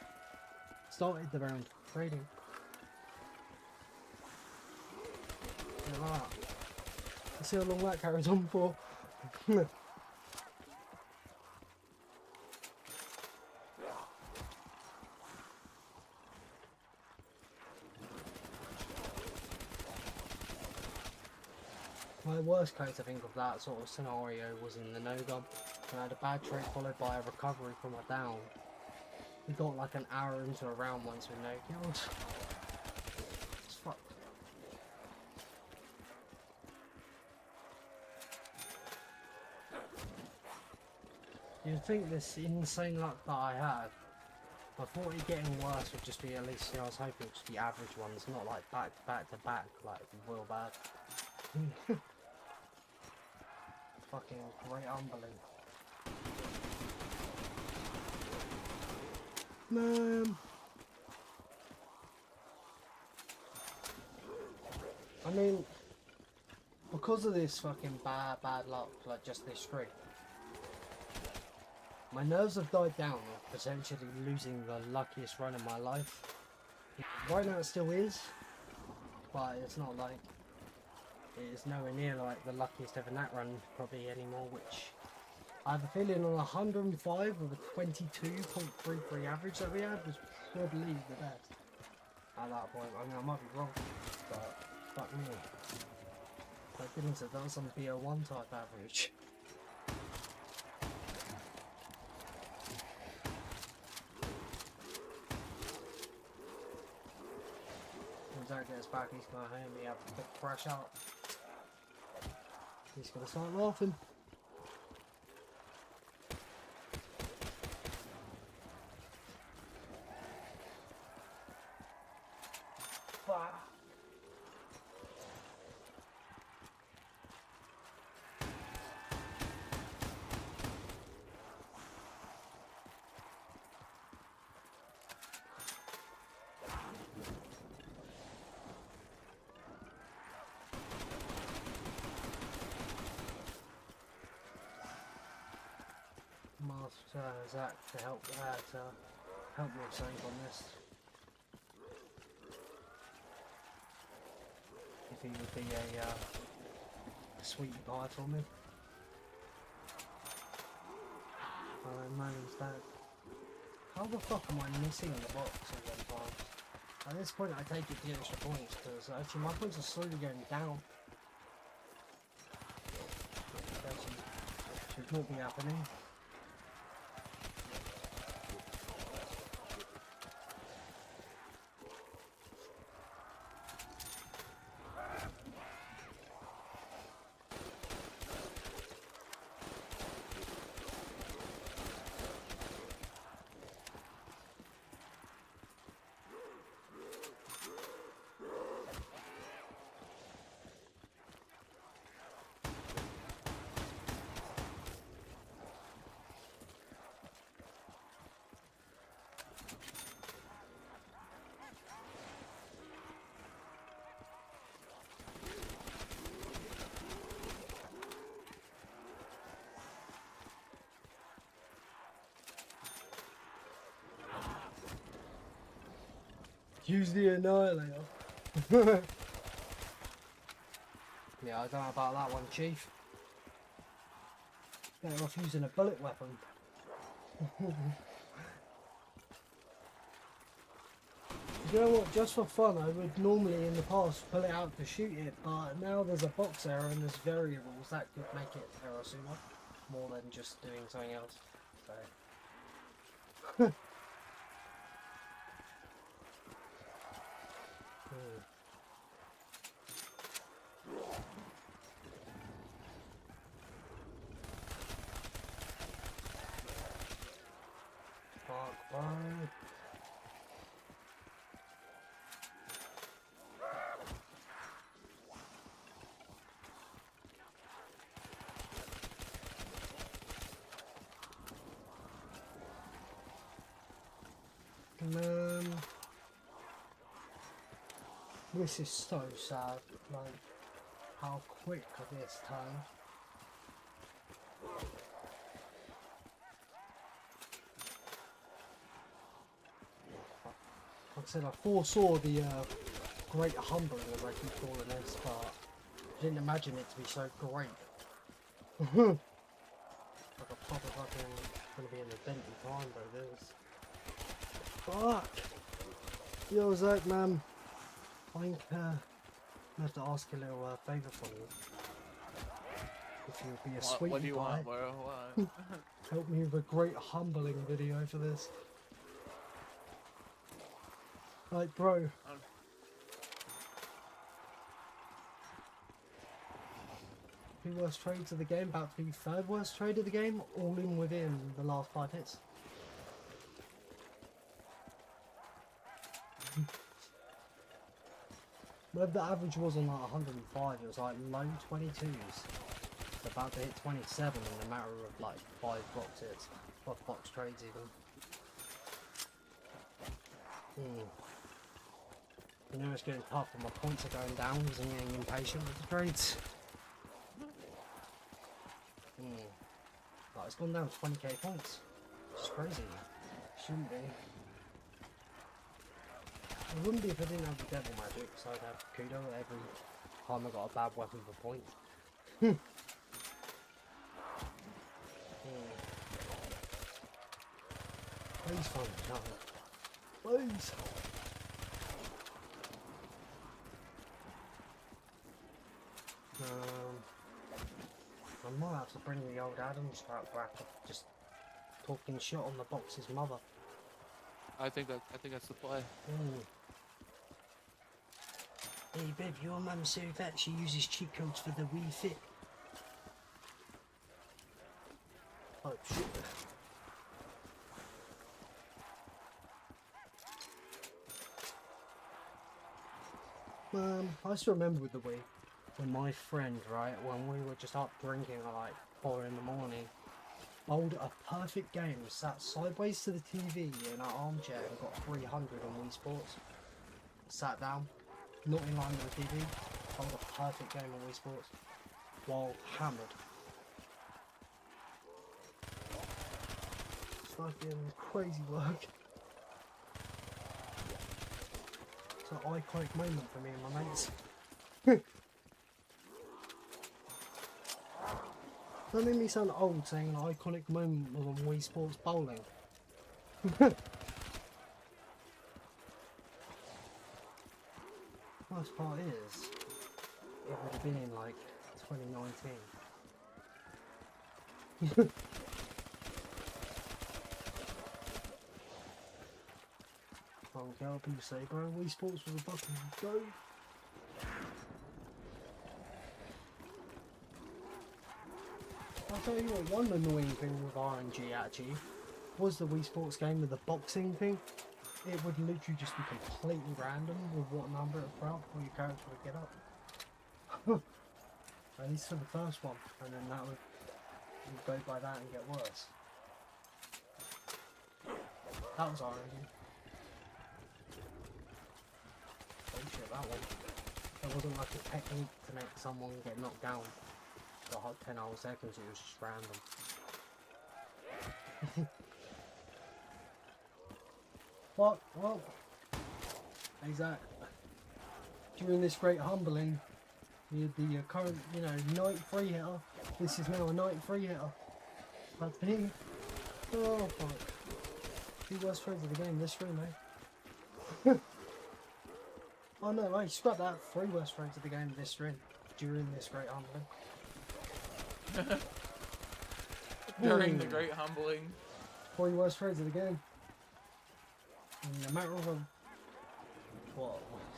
Started the round. Trading. Let's see how long that carries on for. My worst case I think of that sort of scenario was in the no-gun. I had a bad trade followed by a recovery from a down. We got like an hour into a round once with no kills. It's fucked. You'd think this insane luck that I had, I thought it getting worse would just be at least, you know, I was hoping it would just be average ones, not like back to back, like real bad. Fucking great unbelief. Man. I mean, because of this fucking bad luck, like just this streak, my nerves have died down of potentially losing the luckiest run of my life. Right now it still is, but it's not like, it is nowhere near like the luckiest ever nat run probably anymore, which I have a feeling on 105 with a 22.33 average that we had was probably the best at that point. I mean, I might be wrong, but fuck me. Like goodness, that was some BO1 type average. Zach gets back, he's gonna hear me have a big crash out. He's gonna start laughing. Asked Zach to help me save on this. If he would be a sweetie pie for me. Oh man, he's back. How the fuck am I missing the box at one time? At this point I take it the extra points because actually my points are slowly going down. That should not be happening. Use the Annihilator. Yeah, I don't know about that one, Chief. Better off using a bullet weapon. You know what, just for fun, I would normally in the past pull it out to shoot it, but now there's a box error and there's variables that could make it error sooner, more than just doing something else. So. Fuck, bro. Man, this is so sad, like how quick this turned. Like I said, I foresaw the great humbling, as I keep calling this, but I didn't imagine it to be so great. Like a proper fucking gonna be an event in time, but it is. Fuck! Yo, Zach, man. I think I have to ask a little favour from you. If you would be a sweetie what do you pie, want, bro? What? help me with a great humbling video for this. Like, bro. Two worst trades of the game, about to be third worst trade of the game, all in within the last 5 hits. Whatever the average was on like 105, it was like low 22s. It's about to hit 27 in a matter of like 5 boxes. 5 box trades even. You know it's getting tough and my points are going down because I'm getting impatient with the trades. Like, it's gone down 20k points. It's crazy. Shouldn't be. It wouldn't be if I didn't have the devil magic, so I'd have Kudo every time I got a bad weapon for point. Please find a gun. Please. I might have to bring the old Adam strap back of just talking shit on the box's mother. I think that's the play. Hey babe, your mum's so fat she uses cheat codes for the Wii Fit. Oh shit. I still remember with the Wii, when my friend, right, when we were just up drinking at like 4 in the morning, bowled a perfect game, sat sideways to the TV in our armchair and got 300 on Wii Sports. Sat down, not in line with the TV, bowled a perfect game on Wii Sports, while hammered. It's fucking crazy work. It's an iconic moment for me and my mates. That made me sound old saying an iconic moment was on Wii Sports bowling. Worst part is, it would have been in like 2019. Oh, girl, people say, bro, Wii Sports was a fucking go. I'll tell you what, one annoying thing with RNG actually was the Wii Sports game with the boxing thing. It would literally just be completely random with what number it throw before your character would get up. At least for the first one, and then that would go by that and get worse. That was RNG. Oh shit, that one. There wasn't like a technique to make someone get knocked down for hot 10 whole seconds, it was just random. What? Exactly. During this great humbling, the current, 93 hitter, this is now a 93 hitter. That's me. Oh fuck. 2 worst trades of the game this stream, eh? Oh no, hey, scrap that. 3 worst trades of the game this stream during this great humbling. During the great humbling. 3 worst trades of the game. In a matter of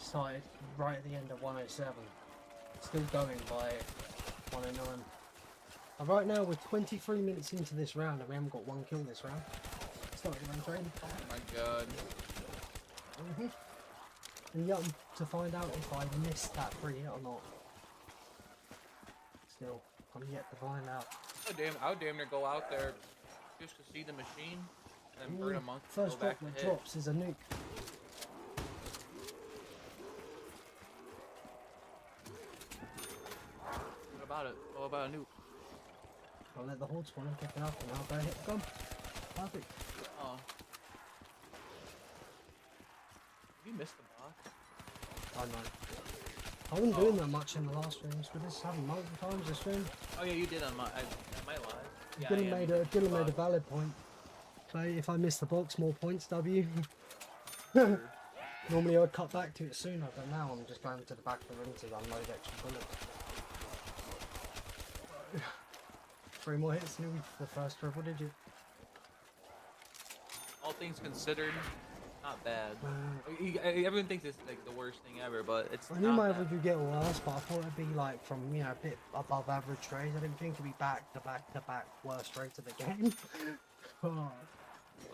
started right at the end of 107. Still going by 109. And right now we're 23 minutes into this round and we haven't got 1 kill this round. It's not even trade. Oh my god. And yet to find out if I missed that free hit or not. Still, I'm yet to find out. I would damn near go out there just to see the machine and then burn a month. First drop that drops is a nuke. What about it? What about a nuke? I'll let the horde spawn and pick it up and I'll go hit the gun. Perfect. Oh. You missed the box. I know. I wasn't doing that much in the last streams, but this happened multiple times this stream. Oh yeah, you did on my live. Yeah, Dylan made a valid point. So if I miss the box, more points, W. Sure. Normally I'd cut back to it sooner, but now I'm just going to the back of the ring to unload extra bullets. 3 more hits and it'll be the first triple digit. All things considered, not bad. Everyone thinks it's like the worst thing ever, but it's I knew not my that. average would get worse, but I thought it'd be like from, a bit above average trades. I didn't think it'd be back to back to back worst trades of the game. Oh.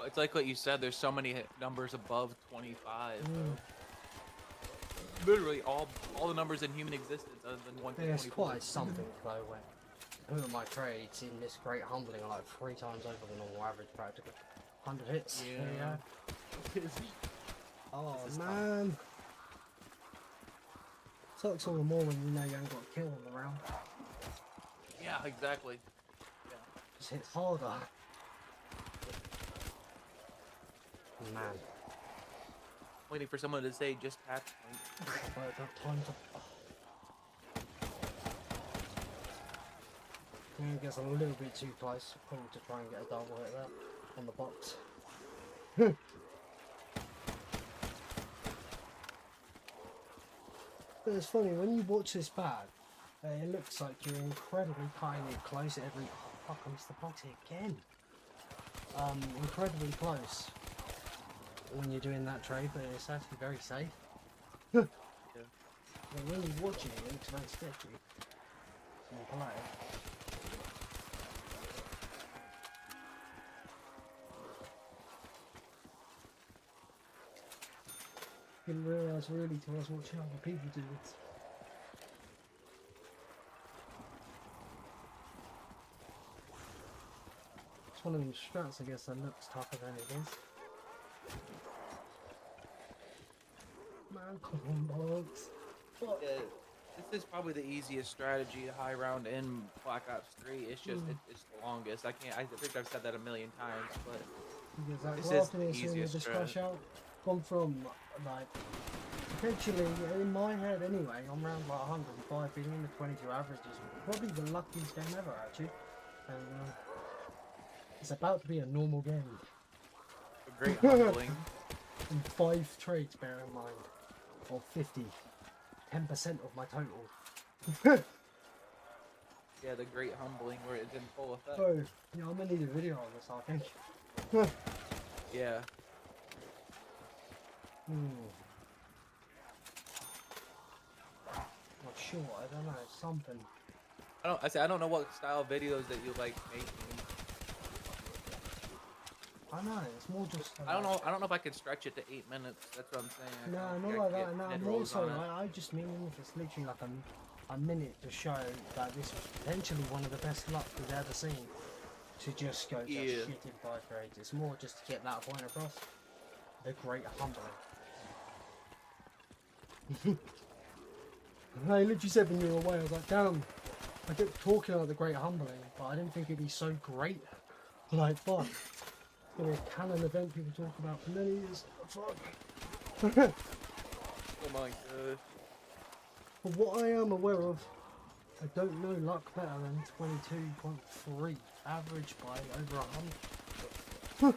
It's like what you said, there's so many numbers above 25. Literally all the numbers in human existence other than 1 to 24. There's quite something though when who of my trades in this great humbling are like 3 times over the normal average practically. 100 hits. Yeah. Oh This is man. Sucks all the more when you know you haven't got a kill on the round. Yeah, exactly. Yeah. Just hits harder. Man. Waiting for someone to say just patch point. I've worked out time to... It gets a little bit too close, probably to try and get a double hit there on the box. But it's funny, when you watch this back, it looks like you're incredibly cutting it close at every... Oh fuck, I missed the box again. Incredibly close when you're doing that trade, but it's actually very safe. But when you're watching it, it looks very sketchy. So polite. Didn't realise really till I was watching other people do it. It's one of them strats, I guess, that looks tougher than it is. Man, come on, bollocks. Fuck. Yeah, this is probably the easiest strategy to high round in Black Ops 3. It's just it's the longest. I think I've said that a million times, but Because this is after the this, easiest this strat. crash out, gone from like potentially in my head anyway, I'm around like 105, being in the 22 average is probably the luckiest game ever actually, and it's about to be a normal game. A great humbling. And 5 trades, bear in mind, or 50, 10% of my total. Yeah, the great humbling where it's in full effect. So, yeah, I'm gonna need a video on this, I think. Yeah. Not sure, I don't know, something. I don't know what style of videos that you like making. I know, it's more just. I don't know if I could stretch it to 8 minutes. That's what I'm saying. No, I not can like get that. No, mid more rolls so. on it. I just mean if it's literally like a minute to show that this was potentially one of the best luck we've ever seen. To just go Yeah. shit in 5 trades. It's more just to get that point across. The great humbling. I literally said when you were away, I was like, damn. I kept talking about the great humbling, but I didn't think it'd be so great. Like, fuck. It's gonna be a canon event people talk about for many years. Fuck. Oh my god. But what I am aware of, I don't know luck better than 22.3, average by over 100.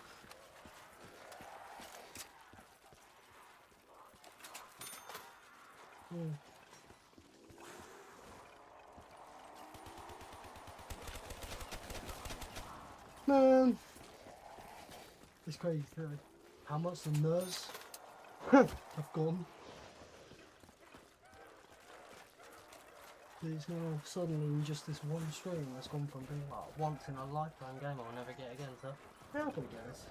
Man, it's crazy too. How much the nerves have gone. It's now suddenly in just this one stream that's gone from being like once in a lifetime game I'll never get again to how can we get this?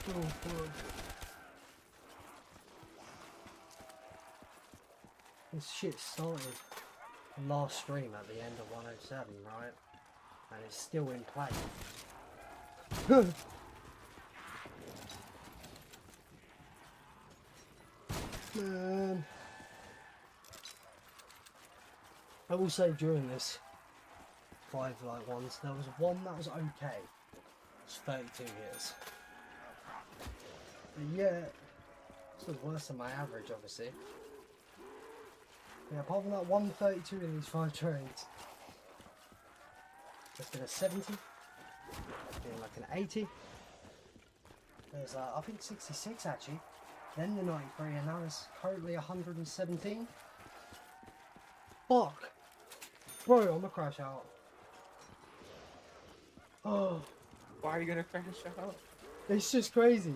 Oh, fuck. This shit started last stream at the end of 107, right? And it's still in play. Man. I will say during this 5 like ones, there was one that was okay. It was 32 years. But yeah, this was worse than my average obviously. Yeah, apart from that 132 in these 5 trades, there's been a 70, been like an 80, there's I think 66 actually, then the 93, and now it's currently 117. Fuck! Bro, I'm gonna crash out. Oh, Why are you gonna crash out? it's just crazy.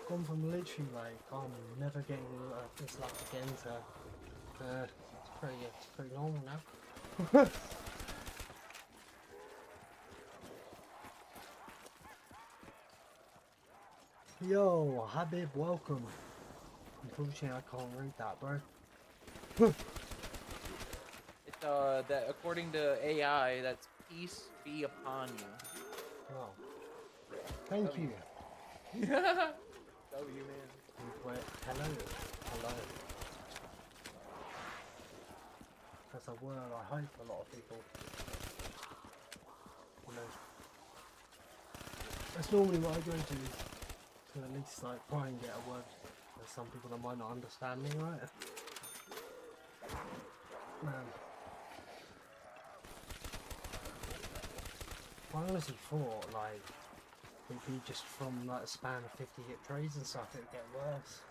Gone from literally like, I'm never getting this luck again to, it's pretty normal now. Yo, Habib, welcome. Unfortunately, I can't read that, bro. It's that according to AI, that's peace be upon you. Oh. Thank you. W man. Wait, hello. Hello. That's a word I hope a lot of people. You know. That's normally what I go to at least like try and get a word. There's some people that might not understand me, right? Man. I honestly thought like it'd be just from like a span of 50 hit trades and stuff, it'd get worse.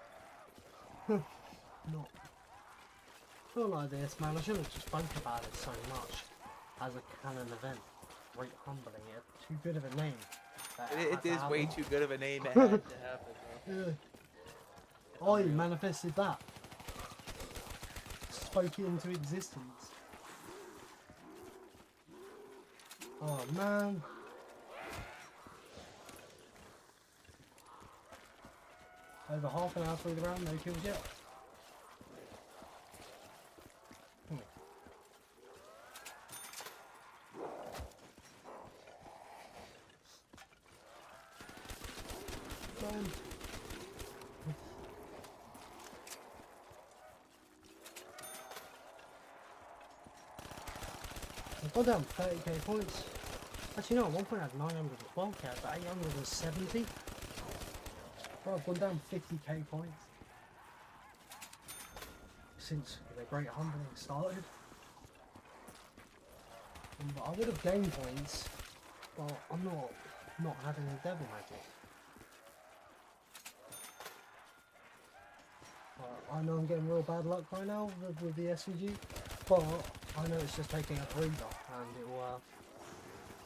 Not like this, man. I shouldn't have just spoke about it so much as a canon event. Great humbling, it had too good of a name. It is way too good of a name. It had to happen, though. Yeah. I manifested that. Spoke it into existence. Oh man. Over half an hour through the round, no kills yet. I've gone down 30k points. Actually no, at one point I had 912k, but 870. Bro, I've gone down 50k points since the Great Humbling started. But I would have gained points, but I'm not having the devil magic. I know I'm getting real bad luck right now with the SVG, but I know it's just taking a breather and it will,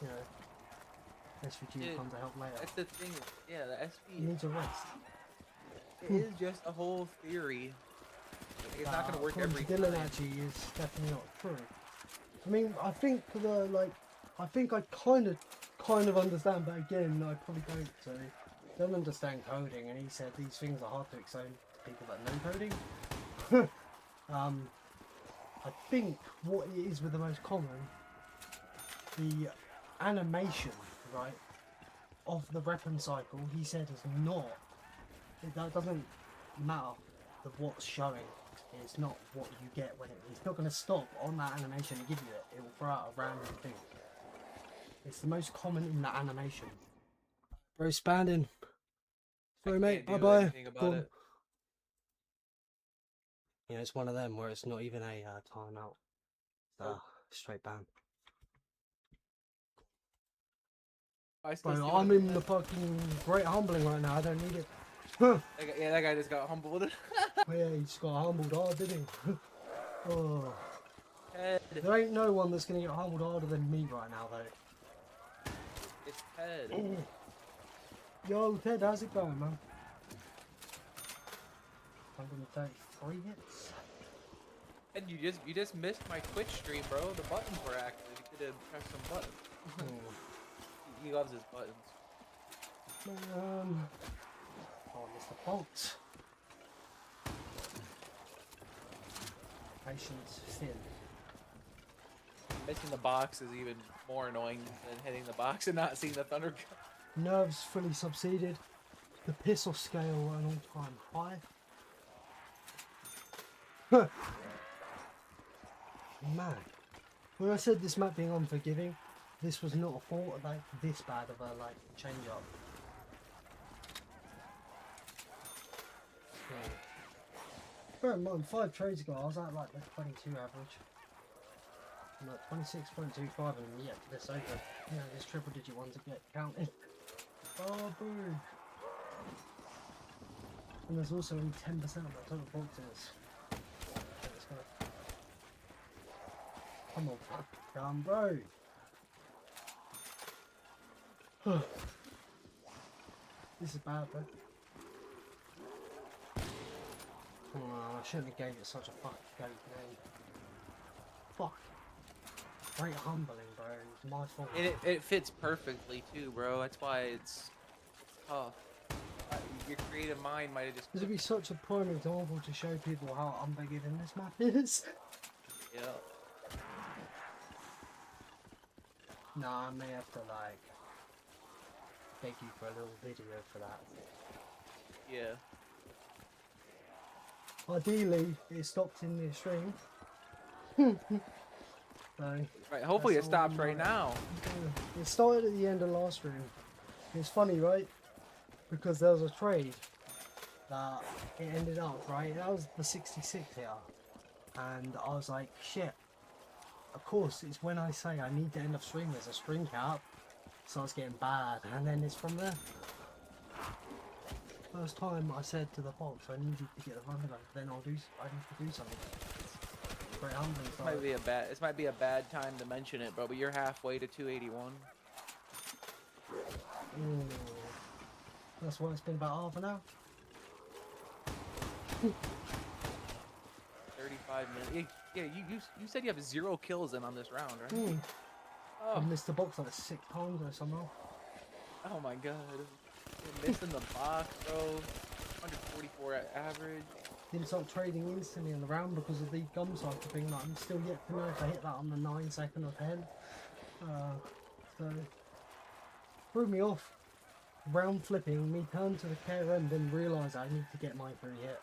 you know, SVG will come to help later. That's the thing, yeah, the You SV need to rest. it is just a whole theory. Like, it's not gonna work every Dylan time. actually is definitely not true. I mean, I think I think I kind of understand, but again, I probably don't. So, don't understand coding, and he said these things are hard to explain to people that know coding. I think what it is with the most common, the animation, right, of the weapon cycle, he said is not. That doesn't matter what's showing. It's not what you get when it's not going to stop on that animation and give you it. It will throw out a random thing. It's the most common in that animation. Bro, expanding. Sorry, mate. Bye bye. You know, it's one of them where it's not even a timeout. Straight ban. Bro, I'm in the fucking Great Humbling right now. I don't need it. Yeah, that guy just got humbled. Yeah, he just got humbled hard, didn't he? Oh. Ted. There ain't no one that's gonna get humbled harder than me right now, though. It's Ted. Yo, Ted, how's it going, man? 133 hits. And you just missed my Twitch stream, bro. The buttons were active. You could have pressed some buttons. He loves his buttons. Oh, Mr. Bolt. Patience thin. Missing the box is even more annoying than hitting the box and not seeing the thunder. Nerves fully subsided. The piss off scale at an all-time high. Man, when I said this map being unforgiving, this was not a fault like this bad of a change up. Bear in mind, 5 trades ago I was at the 22 average. I'm at 26.25 and yet this over, this triple digit one to get counted. Oh boo! And there's also only 10% of my total boxes. Come on, come bro! This is bad, bro. Oh, I shouldn't have gave it such a fucking goat name. Fuck. Great Humbling, bro. It's my fault. It fits perfectly too, bro. That's why it's tough. Your creative mind might have just. This would be such a prime example to show people how unforgiving this map is. Yeah. Nah, I may have to beg you for a little video for that. Yeah. Ideally, it stopped in the stream. So, right, hopefully it stops right now. Yeah. It started at the end of last stream. It's funny, right? Because there was a trade that it ended up, right? That was the 66 here. And I was like, shit. Of course, it's when I say I need to end up stream, there's a stream cap. Starts getting bad, and then it's from there. First time I said to the box, I need you to get the run back, then I need to do something. Great Humbling. This might be a bad time to mention it, bro, but you're halfway to 281. Ooh. That's why it's been about half an hour. 35 minutes. Yeah, you said you have 0 kills in on this round, right? Hmm. Oh, I missed the box like 6 times or somehow. oh my god. You're missing the box, bro. 144 at average. Didn't start trading instantly in the round because of the gum cycle thing. Like, I'm still yet to know if I hit that on the 9-second or 10. So threw me off. Round flipping, me turn to the KRM, then realise I need to get my free hit.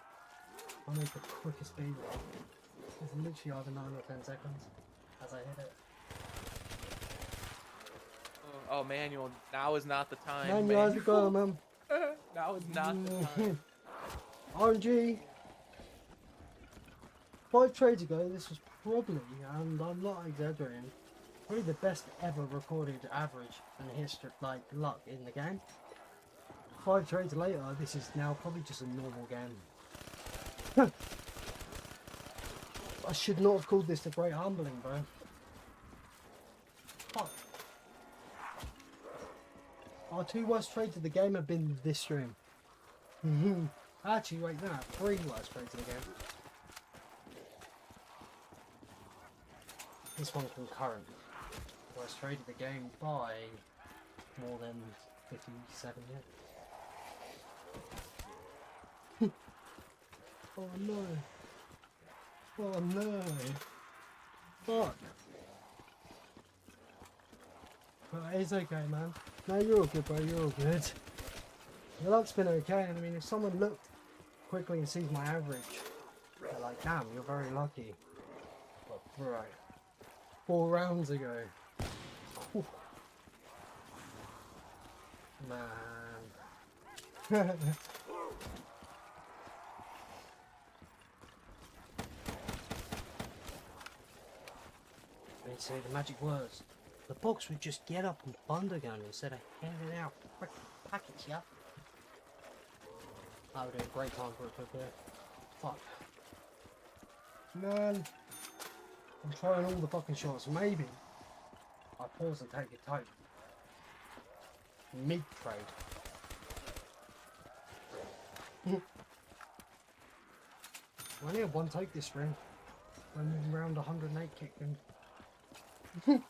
I make the quickest speed roll. It's literally either 9 or 10 seconds as I hit it. Oh, manual. Now is not the time. Manual, how's it going, man? Now is not the time. RNG. 5 trades ago, this was probably, and I'm not exaggerating, probably the best ever recorded average in the history, like luck in the game. 5 trades later, this is now probably just a normal game. I should not have called this the Great Humbling, bro. Fuck. Our 2 worst trades of the game have been this stream. Actually, wait, no, 3 worst trades of the game. This one concurrent. Worst trade of the game by more than 57 years. Oh no. Oh no. Fuck. But it's okay, man. No, you're all good, bro. You're all good. Your luck's been okay. And I mean, if someone looked quickly and sees my average, they're like, damn, you're very lucky. But, right. 4 rounds ago. Whew. Man. They'd say the magic words. The box would just get up and bundle gun instead of handing out frickin' packets, yeah? I would do a great time for it quick there. Fuck. Man. I'm trying all the fucking shots. Maybe I pause and take it tight. Mid trade. I only had 1 take this ring. I'm round 108 kicked him. I'm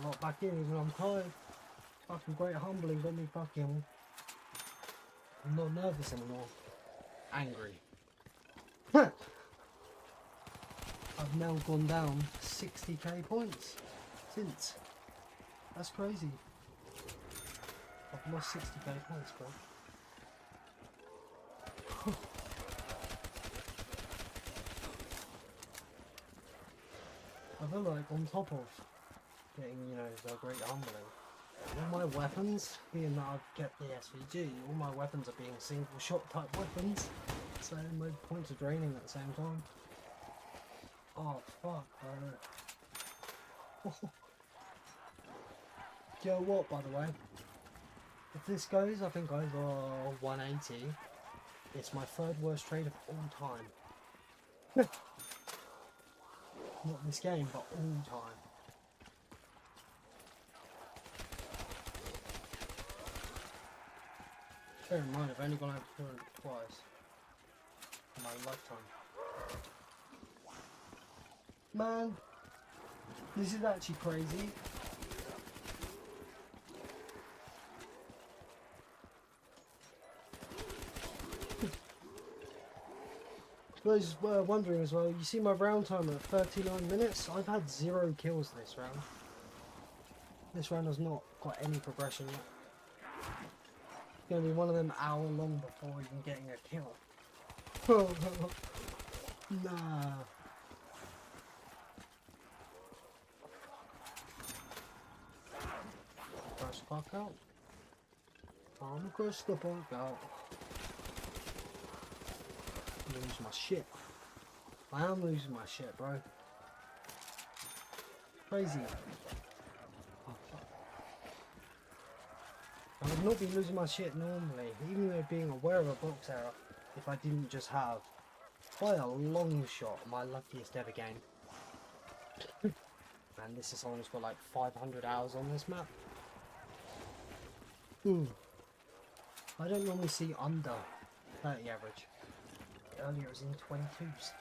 not back in even I'm tired. Fucking Great Humbling got me fucking. I'm not nervous anymore. Angry. I've now gone down 60k points since. That's crazy. I've lost 60k points, bro. I feel like on top of getting, you know, the Great Humbling, all my weapons, being that I've kept the SVG, all my weapons are being single shot type weapons, so my points are draining at the same time. Oh fuck, bro. You know what, by the way? If this goes, I think over 180, it's my 3rd worst trade of all time. Not this game, but all time. Bear in mind, I've only gone over 200 twice in my lifetime. Man, this is actually crazy. For those wondering as well, you see my round timer at 39 minutes? I've had 0 kills this round. This round has not got any progression yet. It's going to be one of them hour long before even getting a kill. Nah. Crash the fuck out. I'm gonna crash the fuck out. I'm losing my shit. I am losing my shit, bro. Crazy. Oh, fuck. I would not be losing my shit normally, even with being aware of a box error, if I didn't just have, by a long shot, my luckiest ever game. And this is someone who's got like 500 hours on this map. I don't normally see under 30 average. Earlier it was in 22s.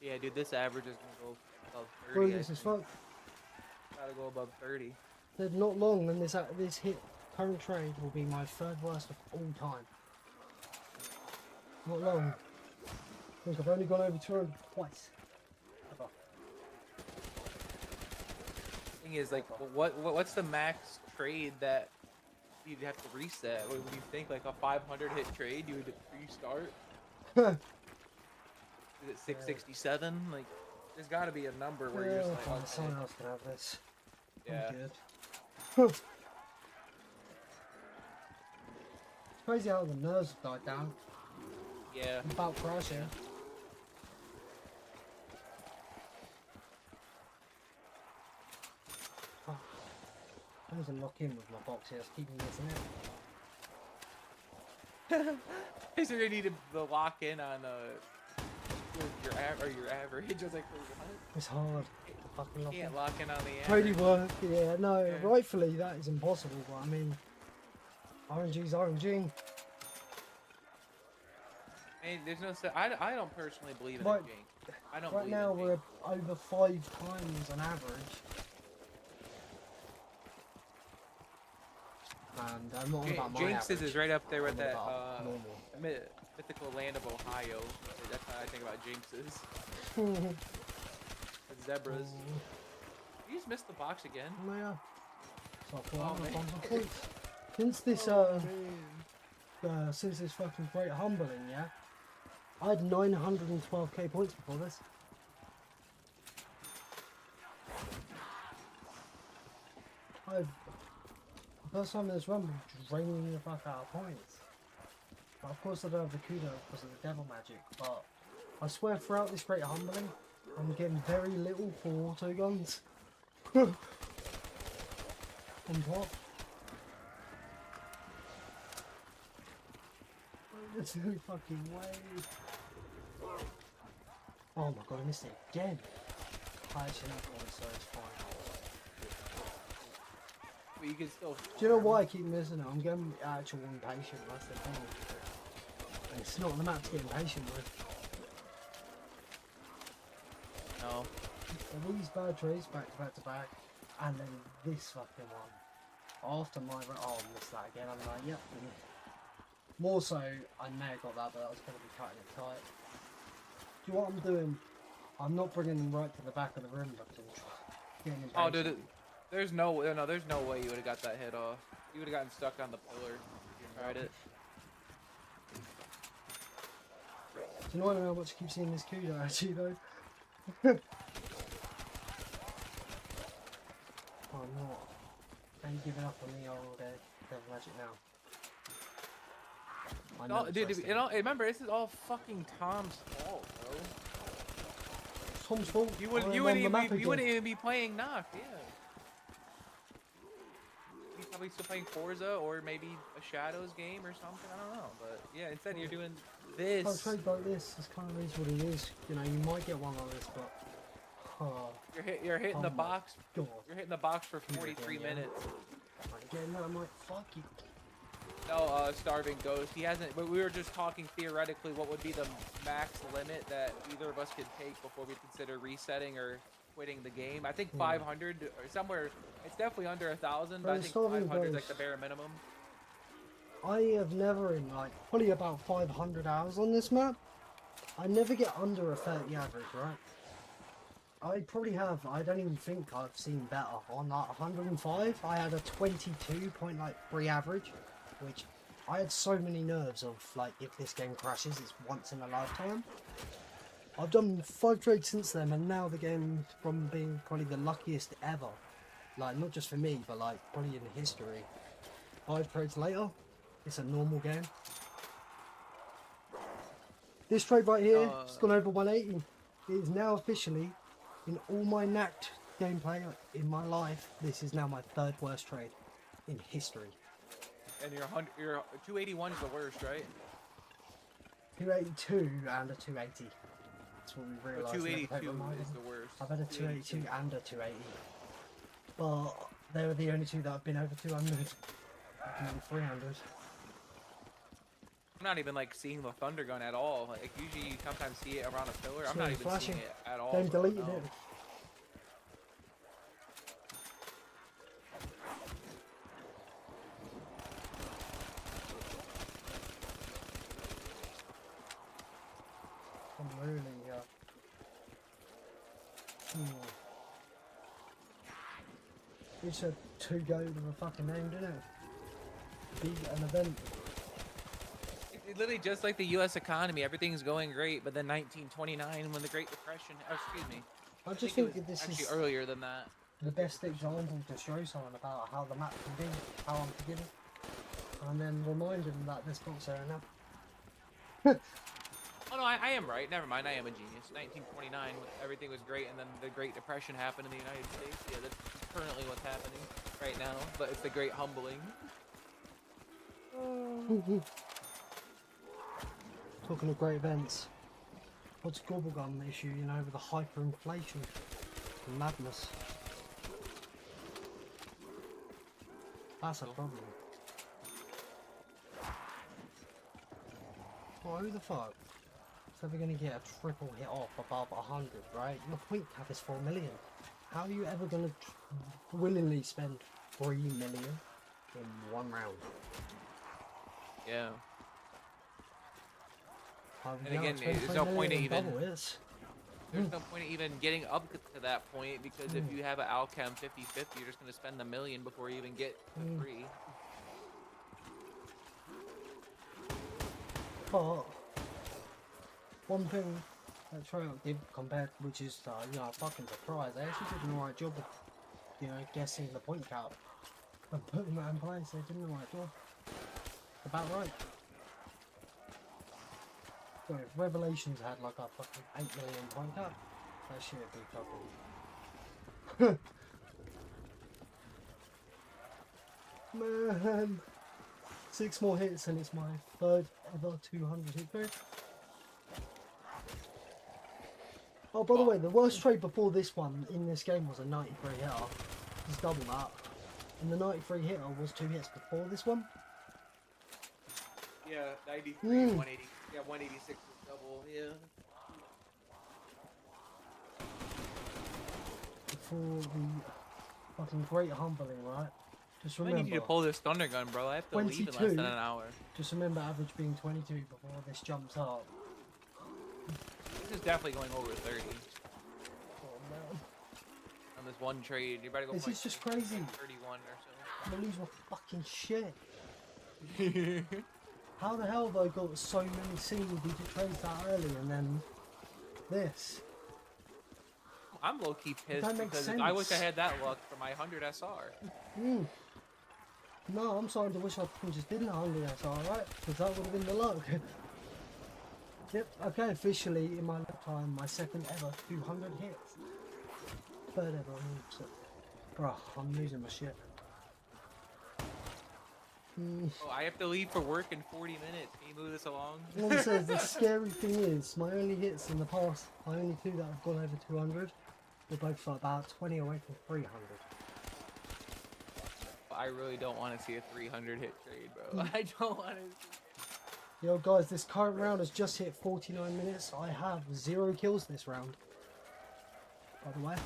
Yeah, dude, this average is gonna go above 30. Brilliant as fuck. Gotta go above 30. Said not long, and this current trade will be my third worst of all time. Not long. I think I've only gone over 200 twice. Ever. Thing is, like, what's the max trade that you'd have to reset? What do you think? Like a 500 hit trade, you would restart? Is it 667? Like, there's got to be a number where you're just like, okay. Someone else can have this. Yeah. I'm good. It's crazy how the nerves have died down. Yeah. I'm about crashing. Oh. I need to lock in with my box here. It's keeping me missing it. So you need to lock in on your average. I was like, what? It's hard to fucking lock in. Can't lock in on the average. Totally work, yeah, no, Yeah. rightfully that is impossible, but I mean, RNG's RNG. Hey, there's no. I don't personally believe in Right- a jinx. I don't. Right believe now in we're jinx. over 5 times on average. And I'm not on about my Jinxes average. is right up there with I'm that about normal. mythical land of Ohio. That's how I think about jinxes. With zebras. You just missed the box again. Oh, yeah. So I thought, Oh, I'm man. gonna bump my points. Since this fucking great humbling, yeah, I had 912k points before this. The first time in this run was draining the fuck out of points. But of course I don't have the kudo because of the devil magic, but I swear throughout this great humbling, I'm getting very little for auto guns. On top. There's no fucking way. Oh my god, I missed it again. I actually have one, so it's fine. But you can still. Do you know why I keep missing it? I'm getting actual impatient, that's the thing. And it's not the map to get impatient with. No. So these bad trades back to back to back, and then this fucking one. After my oh, I missed that again. I'm like, yep. More so, I may have got that, but I was going to be cutting it tight. Do you know what I'm doing? I'm not bringing them right to the back of the room, but I'm getting impatient. Oh, dude, there's no way you would have got that hit off. You would have gotten stuck on the pillar. If you tried it. Do you know how much I keep seeing this kudo actually though? Oh, I'm not. Are you giving up on the old devil magic now? I know No, it's dude, resting. you know, remember, this is all fucking Tom's fault, bro. Tom's fault. You I wouldn't am on the map again. even be playing Nacht, yeah. He's probably still playing Forza or maybe a Shadows game or something. I don't know, but yeah, instead you're doing this. Oh, trade like this. This kind of is what it is. You know, you might get one like this, but You're hitting oh the my box. God. You're hitting the box for Yeah, 43 yeah. minutes. I'm getting that. I'm like, fuck you. No, Starving Ghost. He hasn't. But we were just talking theoretically. What would be the max limit that either of us could take before we consider resetting or quitting the game? I think 500 or somewhere. It's definitely under 1,000, but I think Starving 500 is like Ghost. the bare minimum. I have never in like probably about 500 hours on this map. I never get under a 30 average, right? I probably have. I don't even think I've seen better. On like 105, I had a 22.3 average, which I had so many nerves of. Like, if this game crashes, it's once in a lifetime. I've done 5 trades since then, and now the game from being probably the luckiest ever. Like, not just for me, but like probably in history. 5 trades later, it's a normal game. This trade right here, it's gone over 180. It is now officially, in all my Nacht gameplay in my life, this is now my 3rd worst trade in history. And your 281 is the worst, right? 282 and a 280. That's what we But realised. 282 is the worst. I've had a 282 and a 280. But They were the only two that have been over 200. Maybe 300. I'm not even like seeing the thunder gun at all. Like usually you sometimes see it around a pillar. I'm So not even flashing. seeing it at all. Game bro, deleted no. it. I'm really, It's a two-go with a fucking name, didn't it? Beat an event. It's literally just like the U.S. economy. Everything's going great, but then 1929, when the Great Depression. Oh, excuse me. I just think think that this actually is earlier than that. the best example to show someone about how the map can be, how unforgiving, and then remind them that this book's there now. Oh no, I am right. Never mind, I am a genius. 1929, everything was great, and then the Great Depression happened in the United States. Yeah, that's currently what's happening right now, but it's the Great Humbling. Talking of great events, what's Gobblegum issue, you know, with the hyperinflation and madness? That's a problem. Well, who the fuck is ever going to get a triple hit off above 100, right? Your point cap is 4 million. How are you ever going to willingly spend 3 million in one round? Yeah. And again, there's no point in even... There's no point in even getting up to that point, because if you have an Alchem 50-50, you're just going to spend $1 million before you even get to 3. But one thing that Trilogy did compared, which is you know, a fucking surprise, they actually did an alright job of, you know, guessing the point count and putting that in place. They did an alright job. About right. So if Revelations had like a fucking 8 million point count, that shit would be fucking man. 6 more hits and it's my 3rd ever 200 hit trade. Oh, by the way, the worst trade before this one in this game was a 93 hitter. Just double that. And the 93 hitter was 2 hits before this one. Yeah, 93, 180. Yeah, 186 was double, yeah. Before the fucking great humbling, right? Just I remember. need you to pull this thunder gun, bro. I have to leave in less than an hour. Just remember average being 22 before this jumps up. This is definitely going over 30. Oh man. On this one trade, you better go. This is just crazy. 31 or so. I'm gonna lose my fucking shit. How the hell have I got so many single digit trades that early and then this? I'm low key pissed That makes because sense. I wish I had that luck for my 100 SR. No, I'm starting to wish I just didn't 100 SR, right? Because that would have been the luck. Yep, okay, officially in my lifetime, my 2nd ever 200 hits. 3rd ever, I mean, so. Bruh, I'm losing my shit. Oh, I have to leave for work in 40 minutes. Can you move this along? What it says, the scary thing is, my only hits in the past, my only 2 that have gone over 200, they're both about 20 away from 300. I really don't want to see a 300 hit trade, bro. I don't want to. Yo guys, this current round has just hit 49 minutes. I have 0 kills this round. By the way.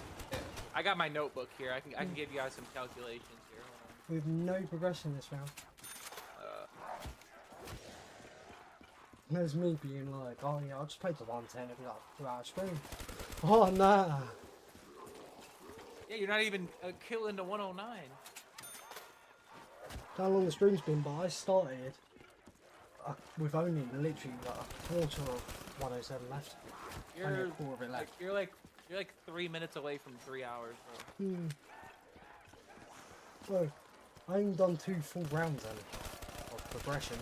I got my notebook here. I can give you guys some calculations here. With no progression this round. There's me being like, oh yeah, I'll just play to 110 if we like 2 hour stream. Oh nah. Yeah, you're not even killing the 109. How long the stream's been, but I started with only literally like a quarter of 107 left. Only a quarter of it left. You're like 3 minutes away from 3 hours, bro. So, I ain't done 2 full rounds then of progression.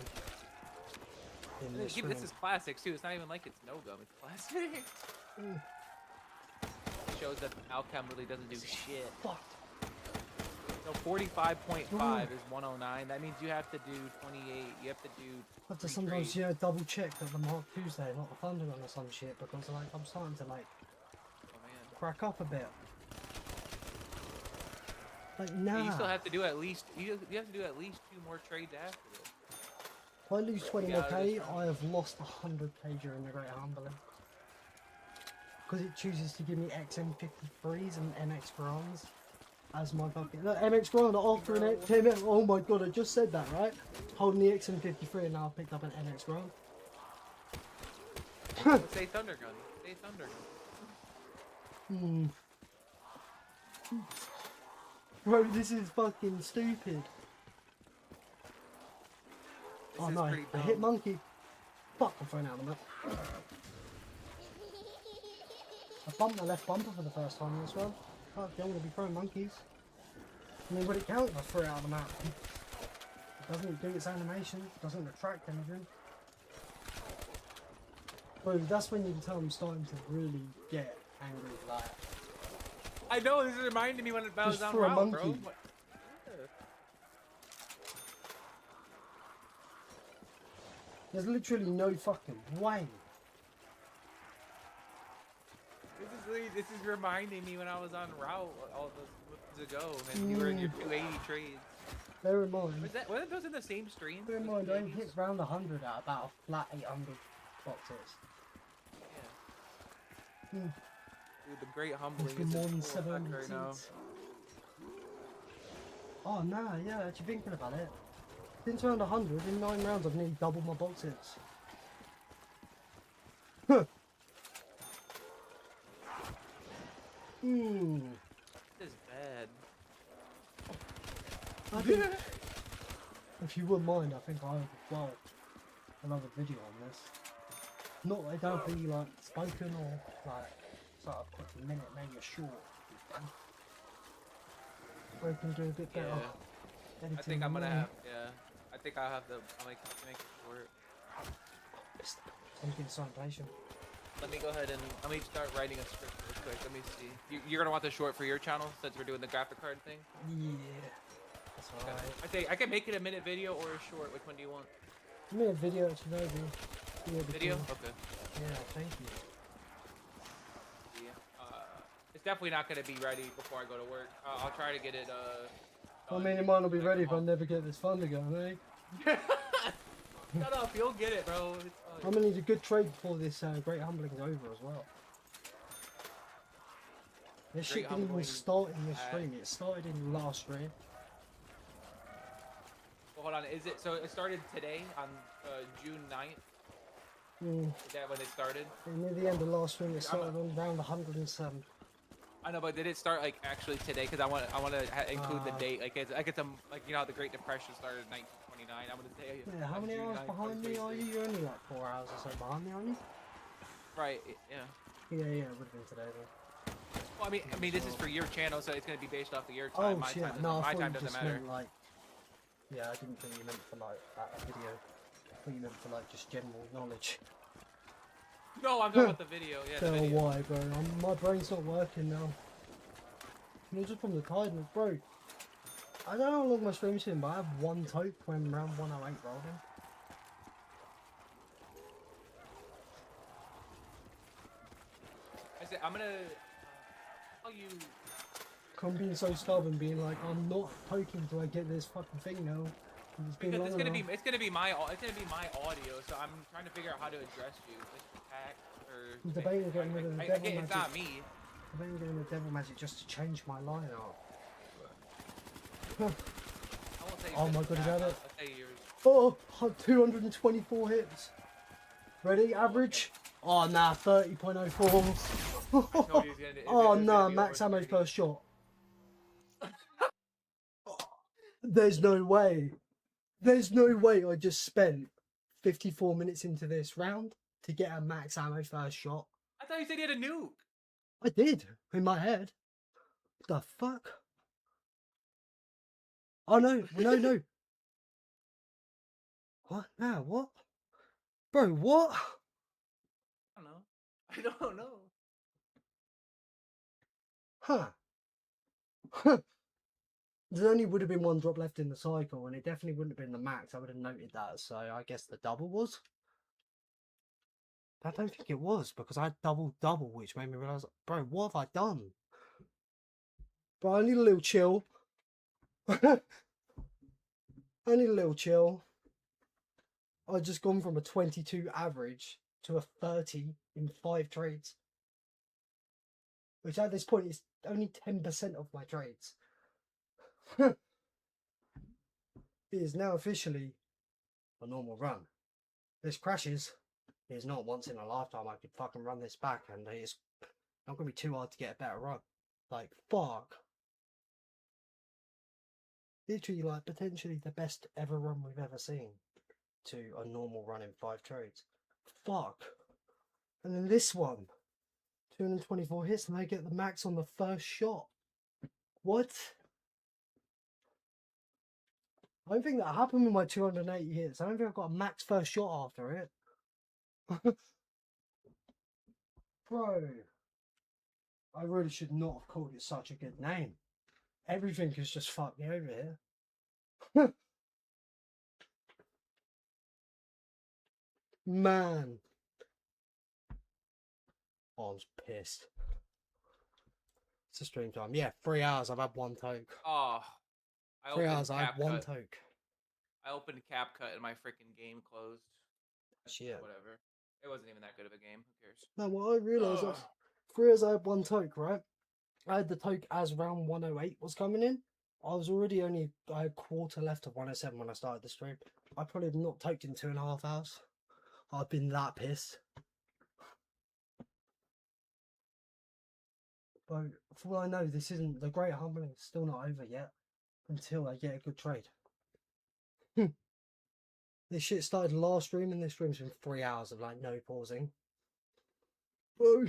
In this Yeah, this is classics too. It's not even like it's no gum. It's classic. It shows that Alchem really doesn't do shit. Fuck. So 45.5 is 109. That means you have to do 28. You have to do. I have to sometimes, you know, double check that the Mark II's there, not the Thunder Gun or some shit, because like I'm starting to like crack up a bit. Like, nah. You still have to do at least you have to do at least 2 more trades after this. If I lose 20 Get more out of this K, round. I have lost 100K during the Great Humbling. Because it chooses to give me XM53s and MX Grands as my fucking... Look, MX Grand after an XM... Oh my god, I just said that, right? Holding the XM53 and now I've picked up an MX Grand. Say Thunder Gun. Say Thunder Hmm. Gun. Bro, this is fucking stupid. This Oh is no, pretty I dumb. hit monkey. Fuck, I'm throwing out the map. I bumped my left bumper for the first time as well. Fuck, I'm gonna be throwing monkeys. I mean, would it count if I threw it out of the map? It doesn't do its animation, doesn't attract anything. Bro, that's when you can tell I'm starting to really get angry, like... I know, this is reminding me when I was Just on for a route, bro. monkey. There's literally no fucking way. This is reminding me when I was on route all those months ago, and you were in your 280 trades. Bear in mind, Wasn't those in the same stream? bear in those mind, I 280s? hit round 100 at about a flat 800 boxes. Yeah. Hmm. Dude, the great humbling It's been is more in than full effect 700 right now. seats. Oh nah, yeah, actually thinking about it. Since round 100, in 9 rounds I've nearly doubled my boxes. Huh. Hmm. This is bad. I think, if you wouldn't mind, I think I would, well, another video on this. Not like that'll be like spoken or like sort of quick a minute, maybe a short. Where we can do a bit better. Yeah. Editing I think I'm gonna than me. have, yeah. I think I'll have I'll make it short. I'm getting so impatient. Let me go ahead and let me start writing a script real quick. Let me see. You're gonna want the short for your channel since we're doing the graphic card thing? Yeah. That's alright. I think I can make it a minute video or a short. Which one do you want? Give me a video actually, maybe. Video? Okay. Yeah, thank you. Yeah. It's definitely not gonna be ready before I go to work. I'll try to get it. I mean, it might not be ready if I never get this fund again, eh? Shut up, you'll get it, bro. It's I'm gonna need a good trade before this Great Humbling's over as well. This shit didn't even Humbling start in this stream, it started in last stream. Well, hold on, is it? So it started today on June 9th? Mm. Is that when it started? And near the end of last stream, it started on round 107. I know, but did it start like actually today? Because I want to include the date. Like it's like you know how the Great Depression started in 1929. I'm gonna say. Yeah, how many June hours 9th, behind me are you? You're only like 4 hours or so behind me, aren't you? Right. Yeah. Yeah, it would have been today then. Well, I mean, this is for your channel, so it's gonna be based off of your Oh time. shit, Time no, I my thought time you doesn't just matter. meant like... Yeah, I didn't think you meant for like that video. I thought you meant for like just general knowledge. No, I'm talking about the video. Yeah, the Don't know video. why, bro. My brain's not working now. It's just from the tiredness, bro. I don't know how long my stream's been, but I have one tote when round 108 rolled in. I said I'm gonna tell you. I'm being so stubborn, being like, I'm not poking till I get this fucking thing now. It's been Because long enough. it's gonna be my audio, so I'm trying to figure out how to address you, Mr. Pack or. I'm debating getting rid of the devil It's not magic. me. I'm debating getting the devil magic just to change my lineup. I won't say Oh Mr. my god, is Pack, that I'll it? say yours. Oh, 224 hits. Ready? Average? Oh, nah, 30.04. I told you it was gonna- Oh, it was nah, gonna be max over ammo 30. per shot. There's no way. There's no way I just spent 54 minutes into this round to get a max ammo first shot. I thought you said you had a nuke. I did, in my head. The fuck? Oh no, no. What? Now, what? Bro, what? I don't know. I don't know. Huh. There only would have been one drop left in the cycle, and it definitely wouldn't have been the max. I would have noted that, so I guess the double was. I don't think it was, because I had double, which made me realise, bro, what have I done? Bro, I need a little chill. I need a little chill. I've just gone from a 22 average to a 30 in 5 trades. Which at this point is only 10% of my trades. It is now officially a normal run. This crashes. It is not once in a lifetime I could fucking run this back, and it's not going to be too hard to get a better run. Like, fuck. Literally, like, potentially the best ever run we've ever seen to a normal run in 5 trades. Fuck. And then this one, 224 hits, and I get the max on the first shot. What? I don't think that happened with my 280 hits. I don't think I've got a max first shot after it. Bro. I really should not have called it such a good name. Everything has just fucked me over here. Man. Oh, I'm pissed. It's a stream time. Yeah, 3 hours. I've had 1 toke. Oh, 3 hours. I had 1 toke. I opened CapCut and my freaking game closed. Shit. Whatever. It wasn't even that good of a game. Who cares? No, what I realised was 3 hours. I had 1 toke, right? I had the toke as round 108 was coming in. I was already I had a quarter left of 107 when I started the stream. I probably have not toked in 2.5 hours. I've been that pissed. But for all I know, this isn't the great humbling. It's still not over yet until I get a good trade. This shit started last stream, and this stream's been 3 hours of like no pausing. Bro.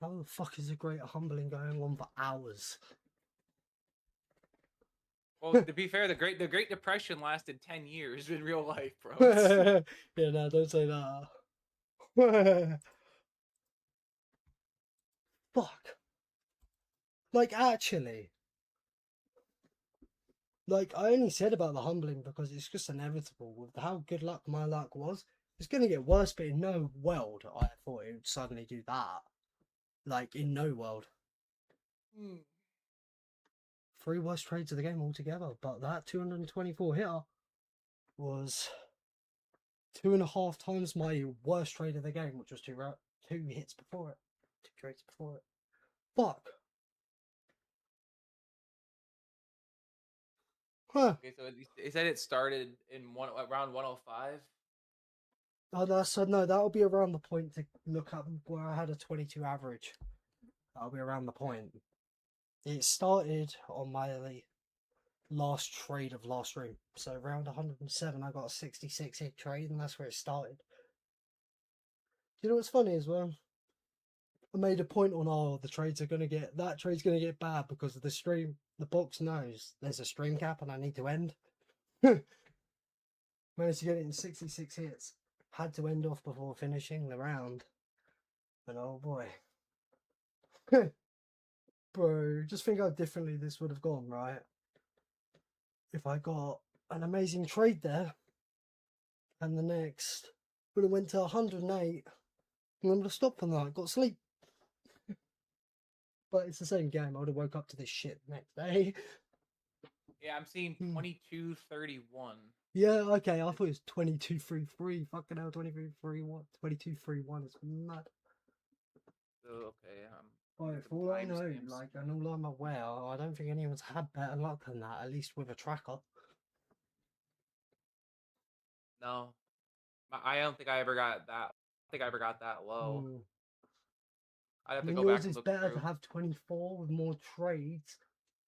How the fuck is the great humbling going on for hours? Well, to be fair, the Great Depression lasted 10 years in real life, bro. Yeah, no, don't say that. Fuck. Like, actually. Like, I only said about the humbling because it's just inevitable. With how good luck my luck was, it's going to get worse, but in no world I thought it would suddenly do that. Like, in no world. 3 worst trades of the game altogether, but that 224 hitter was 2.5 times my worst trade of the game, which was 2 hits before it. 2 trades before it. Fuck. Huh. Okay, so he said it started in around 105. Oh, no, that'll be around the point to look up where I had a 22 average. That'll be around the point. It started on my last trade of last stream. So around 107, I got a 66 hit trade, and that's where it started. Do you know what's funny as well? I made a point on, the trades are gonna get, that trade's gonna get bad because of the stream. The box knows there's a stream cap and I need to end. Managed to get it in 66 hits. Had to end off before finishing the round. And oh boy. Bro, just think how differently this would have gone, right? If I got an amazing trade there, and the next would have went to 108, and I would have stopped from that, got sleep. But it's the same game. I would have woke up to this shit the next day. Yeah, I'm seeing 22-31. Yeah, okay. I thought it was 22-3-3. Fucking hell, 23-3-1. 22-3-1 is mad. Okay, For all I know, like, and all I'm aware, I don't think anyone's had better luck than that, at least with a tracker. No, I don't think I ever got that. I think I ever got that low. I'd have to go back and Yours is look better through. to have 24 with more trades,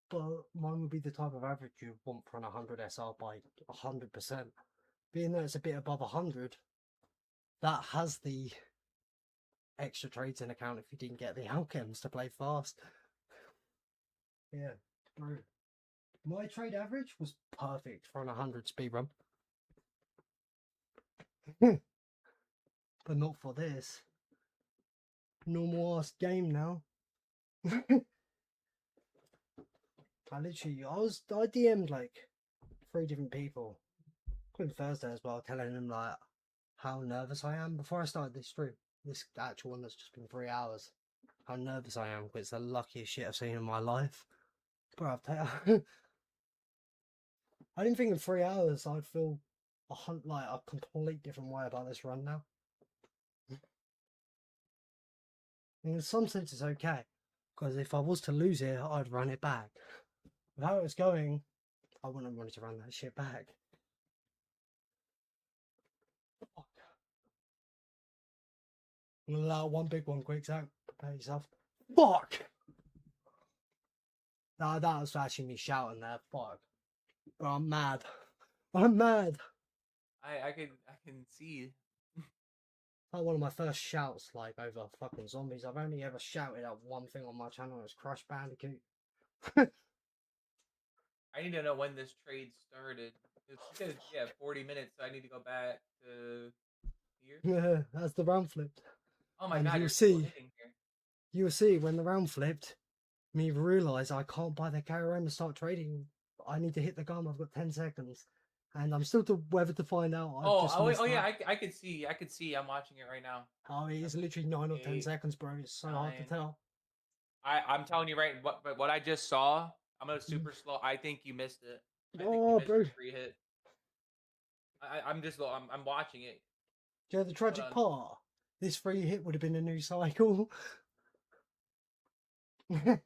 but mine would be the type of average you want for an 100 SR by 100%. Being that it's a bit above 100, that has the extra trades in account if you didn't get the alchems to play fast. Yeah, bro. My trade average was perfect for an 100 speedrun. But not for this. Normal ass game now. I DM'd like 3 different people, including Thursday as well, telling them like how nervous I am before I started this stream. This actual one that's just been 3 hours. How nervous I am, because it's the luckiest shit I've seen in my life. Bro, I didn't think in 3 hours I'd feel like a complete different way about this run now. In some sense, it's okay, because if I was to lose it, I'd run it back. With how it was going, I wouldn't have wanted to run that shit back. Fuck. I'm gonna allow one big one quick, Zach. Prepare yourself. Fuck! Nah, that was actually me shouting there. Fuck. But I'm mad. I'm mad. I can see. Like one of my first shouts, like over fucking zombies. I've only ever shouted out one thing on my channel. It was Crash Bandicoot. I need to know when this trade started. It says, yeah, 40 minutes. So I need to go back to here. As the round flipped. Oh my And god, you'll you're still see. hitting here. You'll see when the round flipped, me realise I can't buy the KRM and start trading. I need to hit the gum. I've got 10 seconds. And I'm still to whether to find out. Yeah, I could see. I could see. I'm watching it right now. Oh, it is literally 9 or 10 seconds, bro. It's so hard to 9. tell. I'm telling you right. What I just saw. I'm gonna super slow. I think you missed it. I think you Oh, missed bro. your free hit. I'm watching it. Do you know the tragic part? This free hit would have been a new cycle. Look,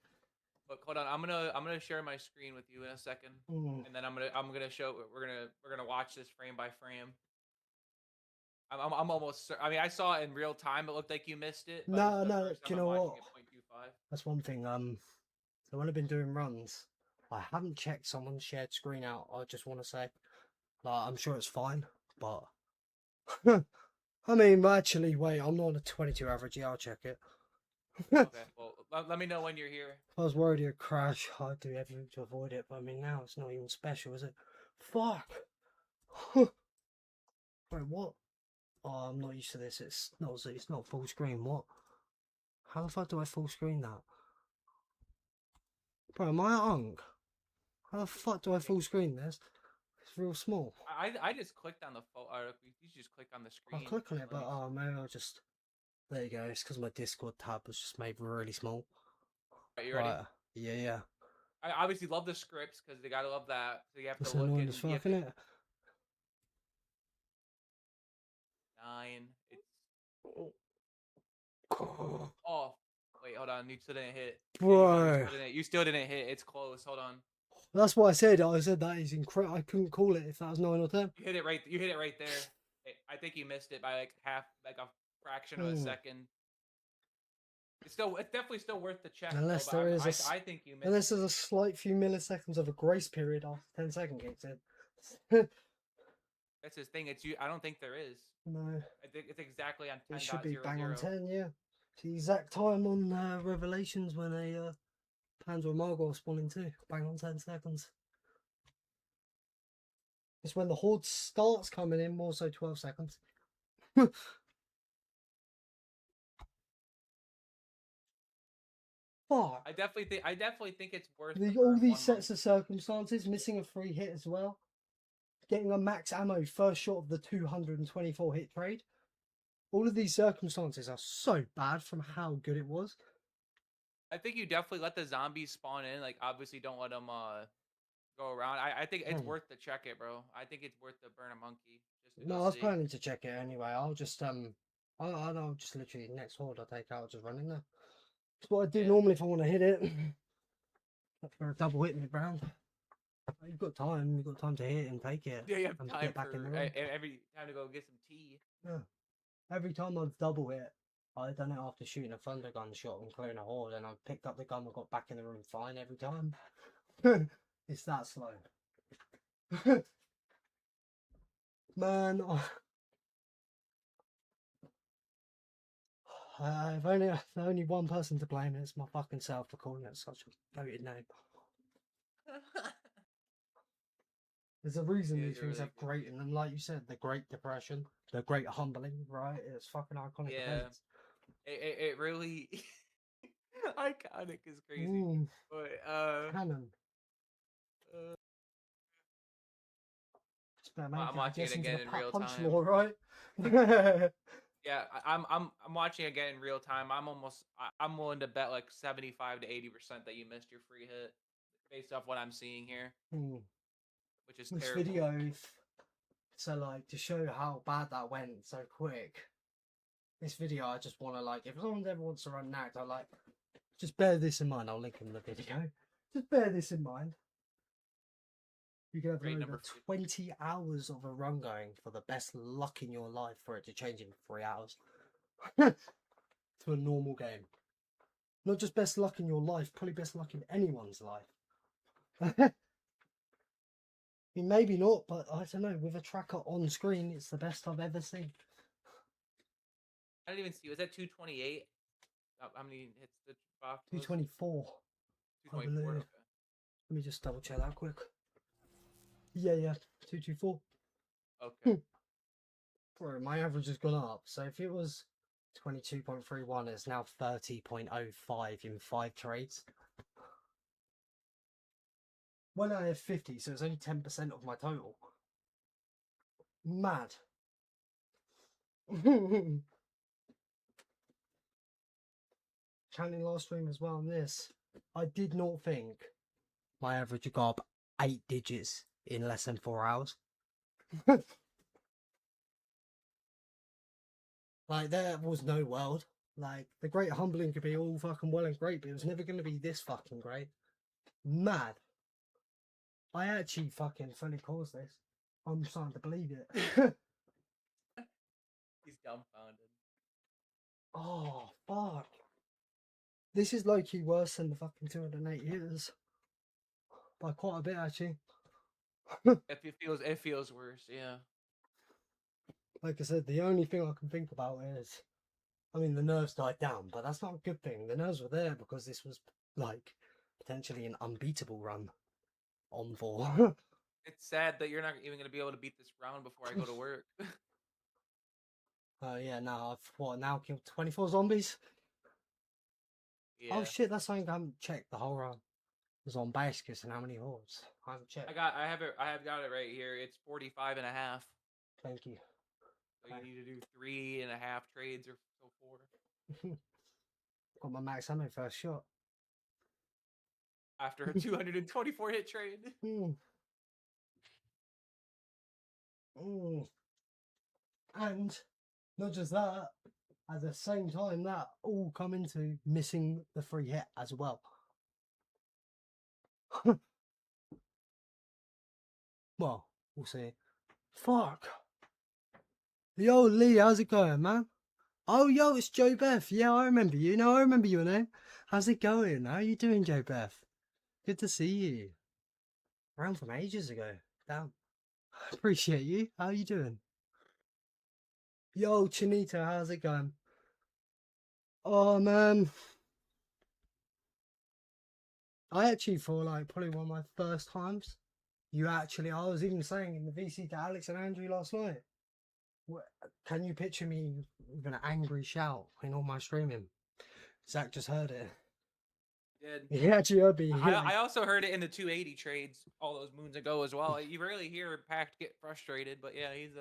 hold on. I'm gonna share my screen with you in a second, and then I'm gonna show. We're gonna watch this frame by frame. I'm almost. I mean, I saw it in real time. It looked like you missed it. But No, this is the no. first Do you time know I'm what? watching it 0.25. That's one thing. So when I've been doing runs, I haven't checked someone's shared screen out. I just want to say, like, I'm sure it's fine, but I mean, actually, wait. I'm not on a 22 average. Yeah, I'll check it. Okay, well, let me know when you're here. If I was worried it'd crash, I'd do everything to avoid it, but I mean, now it's not even special, is it? Fuck! Wait, what? Oh, I'm not used to this. It's not full screen. What? How the fuck do I full screen that? Bro, am I a unk? How the fuck do I full screen this? It's real small. I just clicked on the you just click on the screen. I'll click on it, but oh, maybe I'll just... There you go. It's because my Discord tab was just made really small. Right, you ready? Right. Yeah, yeah. I obviously love the scripts because they gotta love that. So you have That's to look annoying and as fuck, isn't it? 9. It's oh wait, hold on. You still didn't hit. Bro. You still didn't hit. It's close. Hold on. That's what I said. I said that is incredible. I couldn't call it if that was 9 or 10. You hit it right. You hit it right there. I think you missed it by like a fraction of a second. It's definitely still worth the check. Unless though, there is I think you missed. Unless there's a slight few milliseconds of a grace period after 10-second kicks in. That's his thing. I don't think there is. No. I think it's exactly on 10. It should be bang on 10, yeah. It's the exact time on Revelations when a Panzer Margor spawning too. Bang on 10 seconds. It's when the horde starts coming in, more so 12 seconds. Fuck. I definitely think it's worth All these sets of circumstances, missing a free hit as well. Getting a max ammo first shot of the 224 hit trade. All of these circumstances are so bad from how good it was. I think you definitely let the zombies spawn in. Like, obviously, don't let them go around. I think it's worth to check it, bro. I think it's worth to burn a monkey. No, I was planning to check it anyway. I'll just I'll just literally next horde I take out, I'll just run in there. That's what I do normally if I want to hit it. For a double hit mid-round. You've got time to hit and take it. Yeah, you have and time get back in the room. every time to go get some tea. Yeah. Every time I've double hit, I've done it after shooting a thunder gun shot and clearing a horde, and I've picked up the gun and got back in the room fine every time. It's that slow. Man, I've only one person to blame, and it's my fucking self for calling it such a goated name. There's a reason these things have great in them, like you said, the Great Depression, the Great Humbling, right? It's fucking iconic events. It really iconic is crazy. But Canon. I'm watching it again in real time. Law, right? Yeah, I'm watching it again in real time. I'm willing to bet like 75 to 80% that you missed your free hit. based off what I'm seeing here, which is This terrible. video, so like to show how bad that went so quick. This video, I just want to like, if someone ever wants to run Nacht, I like, just bear this in mind. I'll link in the video. Just bear this in mind. You can have Raid over number 20 hours of a run going for the best luck in your life for it to change in 3 hours to a normal game. Not just best luck in your life, probably best luck in anyone's life. I mean, maybe not, but I don't know. With a tracker on screen, it's the best I've ever seen. I didn't even see. Was that 228? How many hits the box was? 224. 224. Okay. Let me just double check that quick. Yeah, 224. Okay. Bro, my average has gone up. So if it was 22.31, it's now 30.05 in 5 trades. When I have 50, so it's only 10% of my total. Mad. Counting last stream as well on this, I did not think my average would go up 8 digits in less than 4 hours. Like, there was no world. Like, the great humbling could be all fucking well and great, but it was never going to be this fucking great. Mad. I actually fucking fully caused this. I'm starting to believe it. He's dumbfounded. Oh, fuck. This is low-key worse than the fucking 208 years. By quite a bit, actually. It feels worse, yeah. Like I said, the only thing I can think about is, I mean, the nerves died down, but that's not a good thing. The nerves were there because this was, like, potentially an unbeatable run on 4. It's sad that you're not even going to be able to beat this round before I go to work. Oh, yeah, now I've, now killed 24 zombies? Yeah. Oh, shit, that's something I haven't checked the whole run. It was on Bascus and how many hordes? I haven't checked. I have got it right here. It's 45 and a half. Thank you. So you need to do 3.5 trades or so 4. Got my max ammo first shot. After a 224 hit trade. And not just that, at the same time, that all come into missing the free hit as well. Well, we'll see. Fuck. Yo, Lee, how's it going, man? Oh, yo, it's Joe Beth. Yeah, I remember you. No, I remember your name. How's it going? How you doing, Joe Beth? Good to see you. Around from ages ago. Damn. Appreciate you. How you doing? Yo, Chinito, how's it going? Oh, man. I actually thought, like, probably one of my first times, I was even saying in the VC to Alex and Andrew last night, can you picture me with an angry shout in all my streaming? Zach just heard it. Did. He actually heard me. I also heard it in the 280 trades all those moons ago as well. You rarely hear Pact get frustrated, but yeah, he's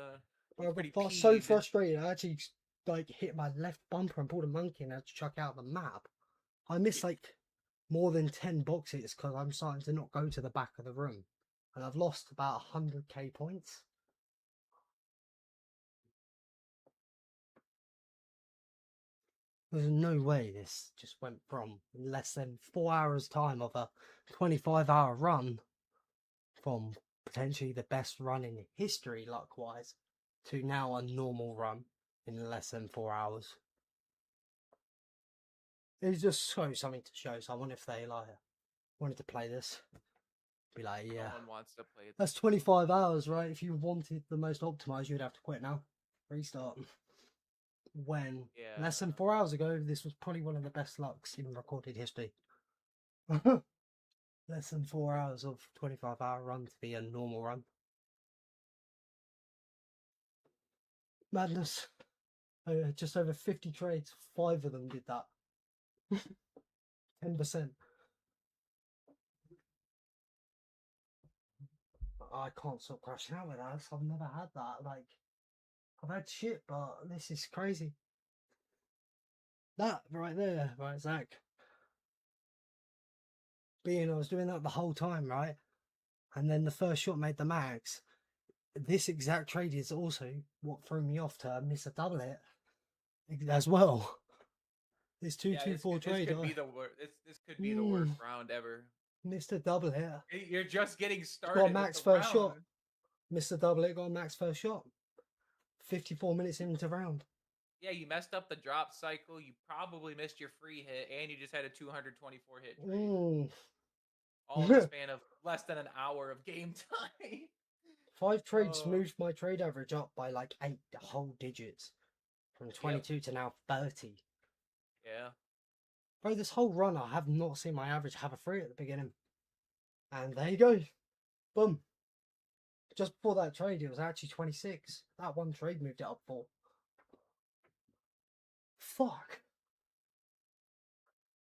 pretty I got peeved. so frustrated, I actually like hit my left bumper and pulled a monkey and had to chuck out the map. I missed like more than 10 boxes because I'm starting to not go to the back of the room, and I've lost about 100k points. There's no way this just went from less than 4 hours time of a 25-hour run from potentially the best run in history luck-wise to now a normal run in less than 4 hours. It's just something to show someone if they like wanted to play this. Be like, yeah, someone wants to play that's 25 hours, right? If you wanted the most optimized, you'd have to quit now. Restart. When less than 4 hours ago, this was probably one of the best lucks in recorded history. Less than 4 hours of 25-hour run to be a normal run. Madness. Just over 50 trades, 5 of them did that. 10%. I can't stop crashing out with that. I've never had that. Like, I've had shit, but this is crazy. That right there, right, Zach? being I was doing that the whole time, right? And then the first shot made the max. This exact trade is also what threw me off to miss a double hit as well. This 2-2-4 This trade, could be I the worst. This could be the worst round ever. missed a double hit. You're just getting Got started. a max with the first round. shot. Missed a double hit, got a max first shot. 54 minutes into round. Yeah, you messed up the drop cycle. You probably missed your free hit, and you just had a 224 hit trade. All in the span of less than an hour of game time. 5 trades moved my trade average up by like 8 whole digits. From 22 to now 30. Yeah. Bro, this whole run I have not seen my average have a 3 at the beginning. And there you go. Boom. Just before that trade, it was actually 26. That one trade moved it up 4. Fuck.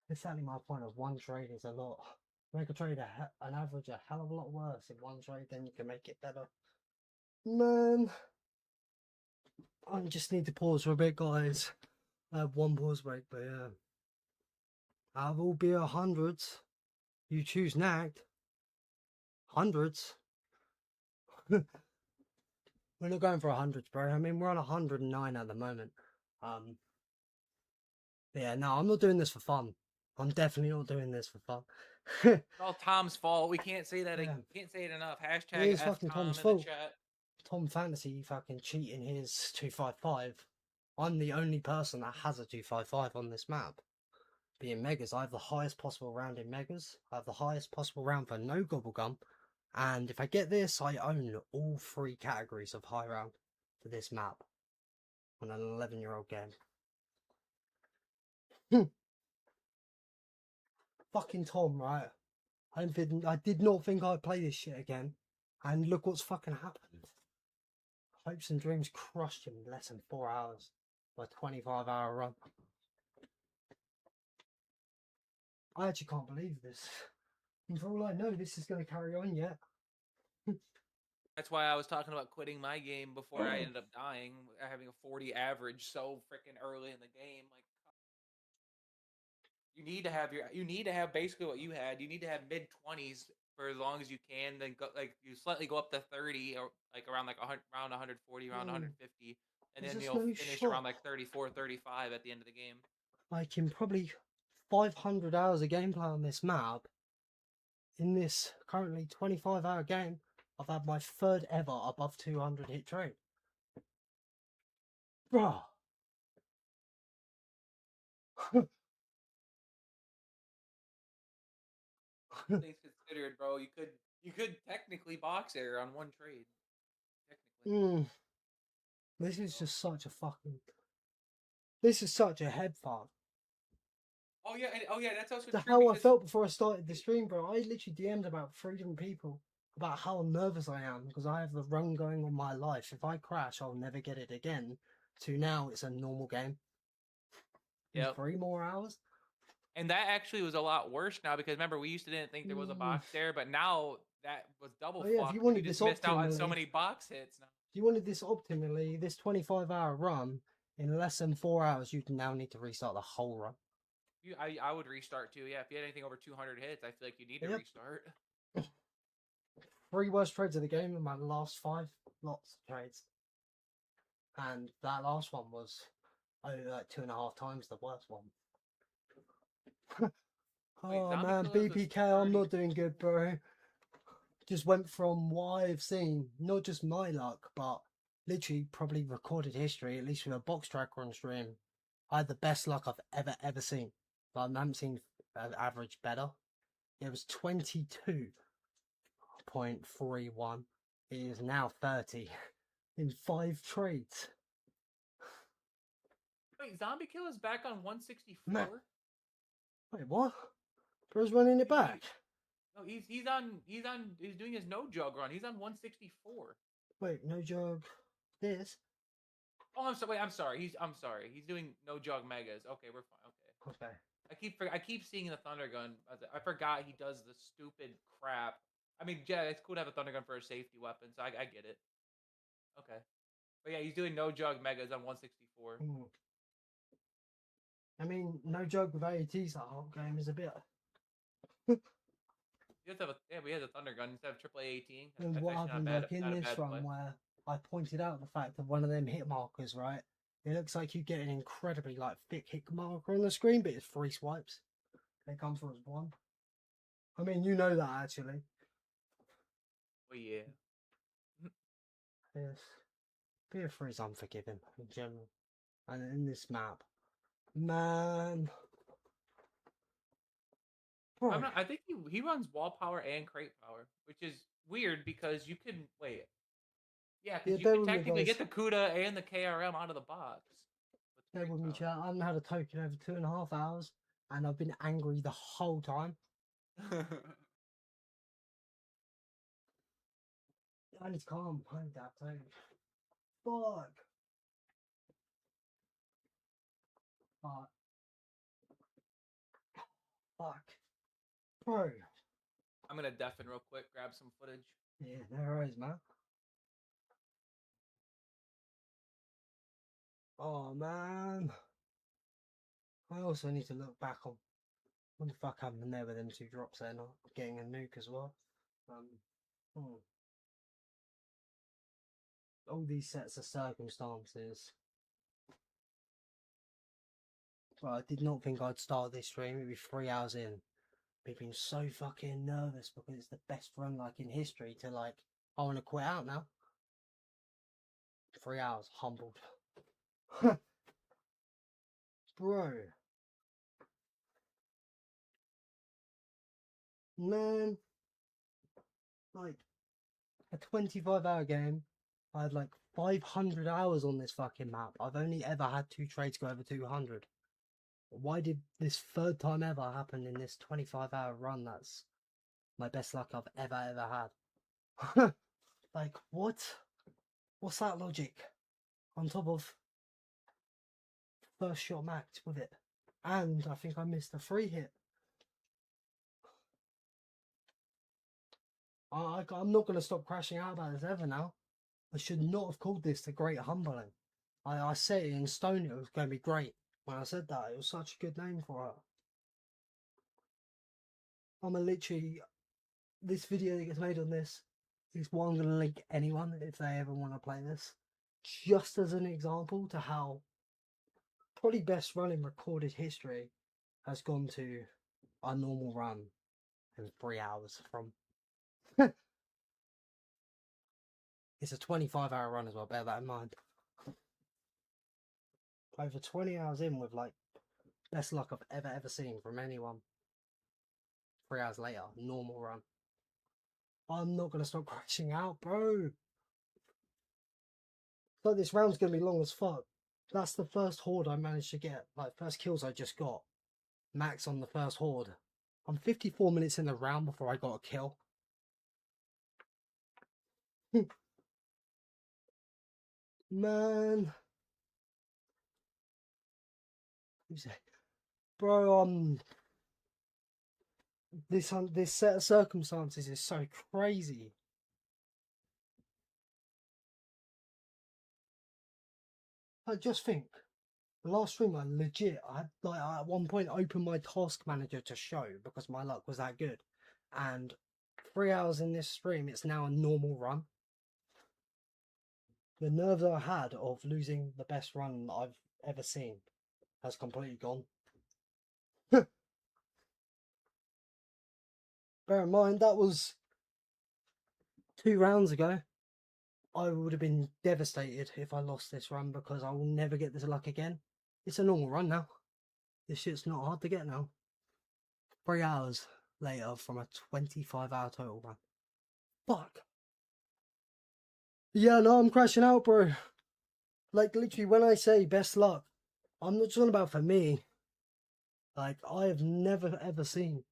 Exactly my point of one trade is a lot. Make a trade an average a hell of a lot worse in one trade, then you can make it better. Man. I just need to pause for a bit, guys. I have one pause break, but yeah. Out of all BO100s, you choose Nacht. Hundreds. We're not going for 100s, bro. I mean, we're on 109 at the moment. Yeah, no, I'm not doing this for fun. I'm definitely not doing this for fun. It's all Tom's fault. We can't say that. Yeah. We can't say it enough. It Hashtag is fucking F Tom Tom's in fault. the chat. Tom Fantasy fucking cheating his 255. I'm the only person that has a 255 on this map. Being Megas, I have the highest possible round in Megas. I have the highest possible round for no Gobblegum. And if I get this, I own all 3 categories of high round for this map on an 11-year-old game. Fucking Tom, right? I did not think I'd play this shit again. And look what's fucking happened. Hopes and Dreams crushed him in less than 4 hours by a 25-hour run. I actually can't believe this. And for all I know, this is going to carry on yet. That's why I was talking about quitting my game before I ended up dying, having a 40 average so freaking early in the game. Like, you need to have basically what you had. You need to have mid 20s for as long as you can. Then go like you slightly go up to 30 or like around like around 140, around 150, and then you'll finish around like 34, 35 at the end of the game. Like in probably 500 hours of gameplay on this map, in this currently 25-hour game, I've had my 3rd ever above 200 hit trade. Bruh. Things considered, bro, you could technically box error on one trade. Technically. This is just such a fucking. This is such a head fuck. Oh yeah, that's also how I felt before I started the stream, bro. I literally DM'd about 3 different people about how nervous I am because I have the run going on my life. If I crash, I'll never get it again. To now, it's a normal game. Yeah. 3 more hours. And that actually was a lot worse now because remember we used to didn't think there was a box there, but now that was double fucked. If you wanted just this missed out on so many box hits now. If you wanted this optimally, this 25-hour run in less than 4 hours, you'd now need to restart the whole run. I would restart too. Yeah, if you had anything over 200 hits, I feel like you need to restart. 3 worst trades of the game in my last 5 lots of trades, and that last one was like 2.5 times the worst one. Oh man, BPK, I'm not doing good, bro. Just went from what I've seen, not just my luck, but literally probably recorded history, at least with a box tracker on stream. I had the best luck I've ever seen. But I haven't seen an average better. It was 22.31. It is now 30 in 5 trades. Wait, Zombie Kill is back on 164? Man. Wait, what? Bro's running it back. No, he's doing his no jug run. He's on 164. Wait, no jug. This? Oh, I'm sorry. I'm sorry. He's doing no jug megas. Okay, we're fine. Okay. I keep seeing the thunder gun. I forgot he does the stupid crap. I mean, yeah, it's cool to have a thunder gun for a safety weapon, so I get it. Okay. But yeah, he's doing no jug megas on 164. I mean, no jug with AATs that whole game is a bit. You have to have yeah, we had a thunder gun instead of AAA 18. And That's what actually happened, like in not a this bad play. run where I pointed out the fact of one of them hit markers, right? It looks like you get an incredibly like thick hit marker on the screen, but it's 3 swipes. They come for as 1. I mean, you know that actually. Well, yeah. Yes. BO3 is unforgiving in general. And in this map, man. Bro, I think he runs wall power and crate power, which is weird because you can wait. Yeah, because you bear could with me, technically guys. get the CUDA and the KRM out of the box. Bear with me, chat. I haven't had a token over 2.5 hours, and I've been angry the whole time. I need to calm. I need that too. Fuck. Fuck. Fuck. Bro. I'm gonna deafen real quick, grab some footage. Yeah, no worries, man. Oh, man. I also need to look back on what the fuck happened there with them 2 drops there, not getting a nuke as well. All these sets of circumstances. Well, I did not think I'd start this stream. It'd be 3 hours in. I've been so fucking nervous because it's the best run like in history to like, I want to quit out now. 3 hours, humbled. Bro. Man. Like, a 25-hour game. I had like 500 hours on this fucking map. I've only ever had 2 trades go over 200. Why did this 3rd time ever happen in this 25-hour run? That's my best luck I've ever had. Like, what? What's that logic? On top of first shot max with it. And I think I missed a free hit. I'm not going to stop crashing out about this ever now. I should not have called this the Great Humbling. I said it in stone it was going to be great. When I said that, it was such a good name for it. I'm literally, this video that gets made on this is what I'm going to link anyone if they ever want to play this. Just as an example to how probably best run in recorded history has gone to a normal run in 3 hours from. It's a 25-hour run as well, bear that in mind. Over 20 hours in with like best luck I've ever seen from anyone. 3 hours later, normal run. I'm not going to stop crashing out, bro. So this round's going to be long as fuck. That's the first horde I managed to get. Like, first kills I just got. Max on the first horde. I'm 54 minutes in the round before I got a kill. Man. Bro, this set of circumstances is so crazy. I just think the last stream I had like at one point opened my task manager to show because my luck was that good, and 3 hours in this stream it's now a normal run. The nerves I had of losing the best run I've ever seen has completely gone. Bear in mind that was 2 rounds ago. I would have been devastated if I lost this run because I will never get this luck again. It's a normal run now. This shit's not hard to get now. 3 hours later from a 25-hour total run. Fuck. Yeah, no, I'm crashing out, bro. Like, literally, when I say best luck, I'm not talking about for me. Like, I have never ever seen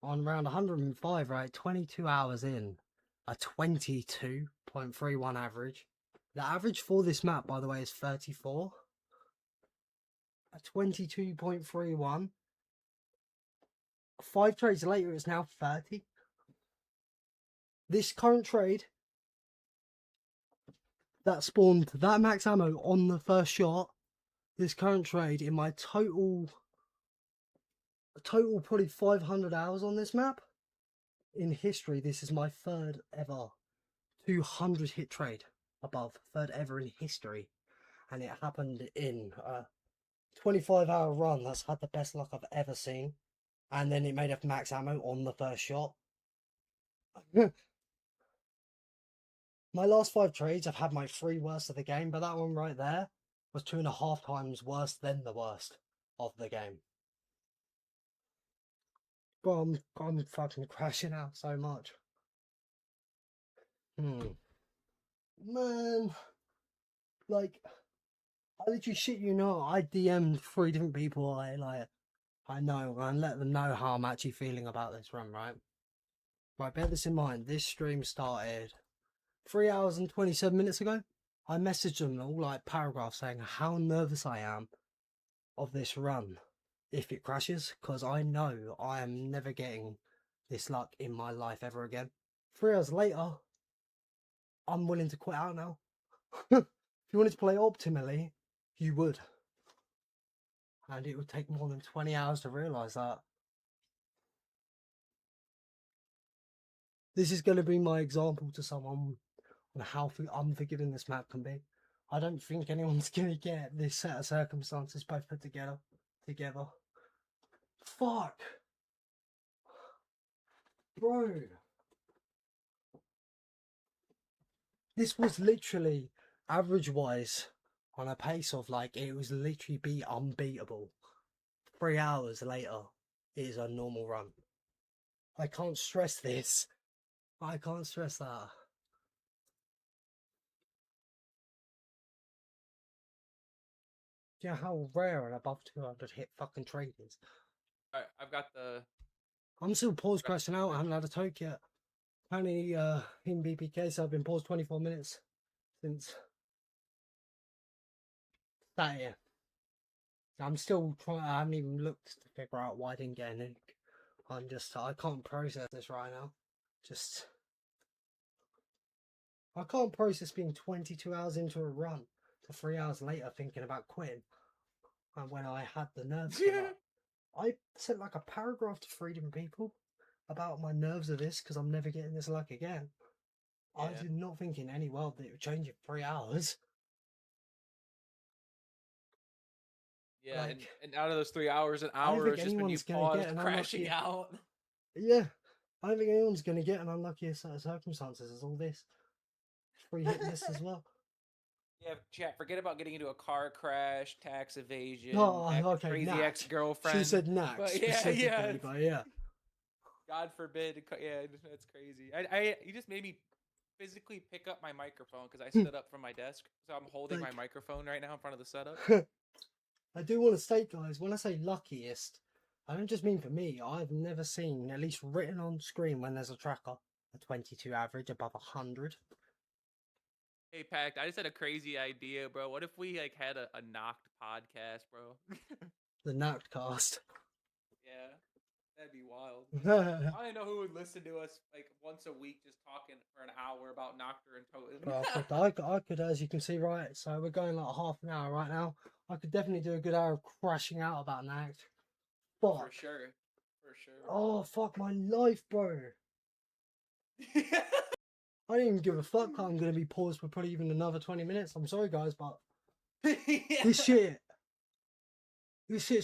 on round 105, right, 22 hours in, a 22.31 average. The average for this map, by the way, is 34. A 22.31. 5 trades later, it's now 30. This current trade that spawned that max ammo on the first shot, this current trade in my total probably 500 hours on this map, in history, this is my third ever 200 hit trade above, third ever in history, and it happened in a 25-hour run that's had the best luck I've ever seen, and then it made up max ammo on the first shot. My last 5 trades, I've had my 3 worst of the game, but that one right there was 2.5 times worse than the worst of the game. Bro, I'm fucking crashing out so much. Man, like, I literally shit you not, I DM'd 3 different people I know, and let them know how I'm actually feeling about this run, right? Right, bear this in mind, this stream started 3 hours and 27 minutes ago. I messaged them all like paragraphs saying how nervous I am of this run if it crashes, because I know I am never getting this luck in my life ever again. 3 hours later, I'm willing to quit out now. If you wanted to play optimally, you would. And it would take more than 20 hours to realise that. This is going to be my example to someone on how unforgiving this map can be. I don't think anyone's going to get this set of circumstances both put together. Fuck! Bro! This was literally, average-wise, on a pace of like, it was literally be unbeatable. 3 hours later, it is a normal run. I can't stress this. I can't stress that. Do you know how rare an above 200 hit fucking trade is? Alright, I've got the. I'm still pause crashing out. I haven't had a toke yet. Apparently, in BPK, so I've been paused 24 minutes since that year. I'm still trying. I haven't even looked to figure out why I didn't get a nuke. I can't process this right now. I can't process being 22 hours into a run to 3 hours later thinking about quitting. And when I had the nerves to that. I sent like a paragraph to 3 different people about my nerves of this because I'm never getting this luck again. Yeah. I did not think in any world that it would change in 3 hours. Yeah, like, and out of those 3 hours, an hour is just when you paused crashing out. Yeah, I don't think anyone's going to get an unlucky set of circumstances as all this. 3 hit miss as well. Yeah, chat, forget about getting into a car crash, tax evasion, okay, crazy Nacht. ex-girlfriend. She said Nacht, but yeah. But yeah. God forbid. Yeah, that's crazy. You just made me physically pick up my microphone because I stood up from my desk. So I'm holding my microphone right now in front of the setup. I do want to state, guys, when I say luckiest, I don't just mean for me. I've never seen, at least written on screen when there's a tracker, a 22 average above 100. Hey, Pact, I just had a crazy idea, bro. What if we like had a Nacht podcast, bro? The Nacht cast. Yeah, that'd be wild. I don't know who would listen to us like once a week just talking for an hour about Nacht and Untoten. I could, as you can see, right, so we're going like half an hour right now. I could definitely do a good hour of crashing out about Nacht. Fuck. For sure. Oh, fuck my life, bro. I didn't even give a fuck. I'm going to be paused for probably even another 20 minutes. I'm sorry, guys, but this shit's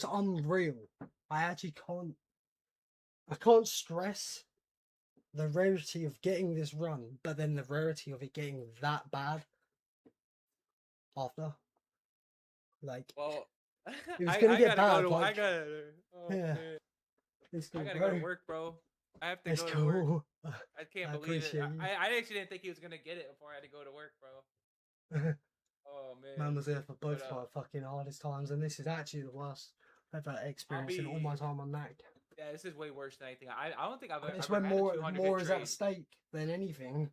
unreal. I can't stress the rarity of getting this run, but then the rarity of it getting that bad after. Like, well, it was going to get bad. I gotta go to work, bro. I have to go to work. I can't believe it. I actually didn't think he was gonna get it before I had to go to work, bro. Oh man. Man was there for both of our fucking hardest times, and this is actually the worst I've ever experienced in all my time on Nacht. Yeah, this is way worse than anything. I don't think I've ever. It's when more is at stake than anything.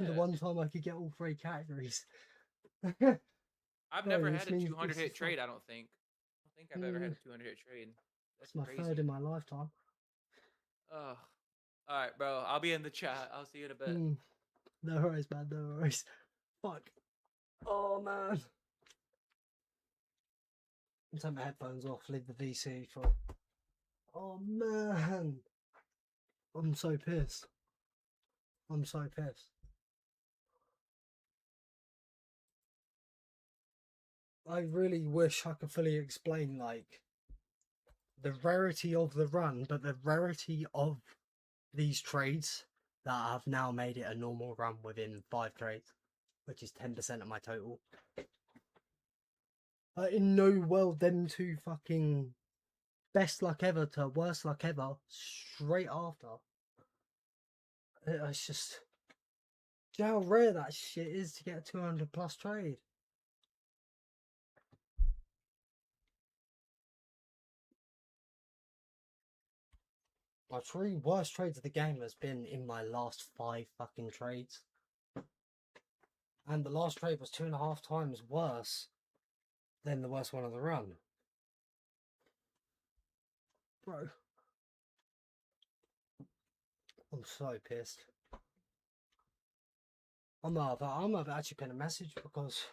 Yeah. The one time I could get all 3 categories. I've never had a 200 hit trade. I don't think I've ever had a 200 hit trade. That's my crazy. 3rd in my lifetime. Oh, all right, bro. I'll be in the chat. I'll see you in a bit. No worries, man. No worries. Fuck. Oh man. I'll take my headphones off. Leave the VC for. Oh man. I'm so pissed. I'm so pissed. I really wish I could fully explain, like, the rarity of the run, but the rarity of these trades that have now made it a normal run within 5 trades, which is 10% of my total. In no world, them two fucking best luck ever to worst luck ever straight after. It's just, do you know how rare that shit is to get a 200 plus trade? My 3 worst trades of the game has been in my last 5 fucking trades. And the last trade was 2.5 times worse than the worst one of the run. Bro. I'm so pissed. I'm gonna actually pin a message because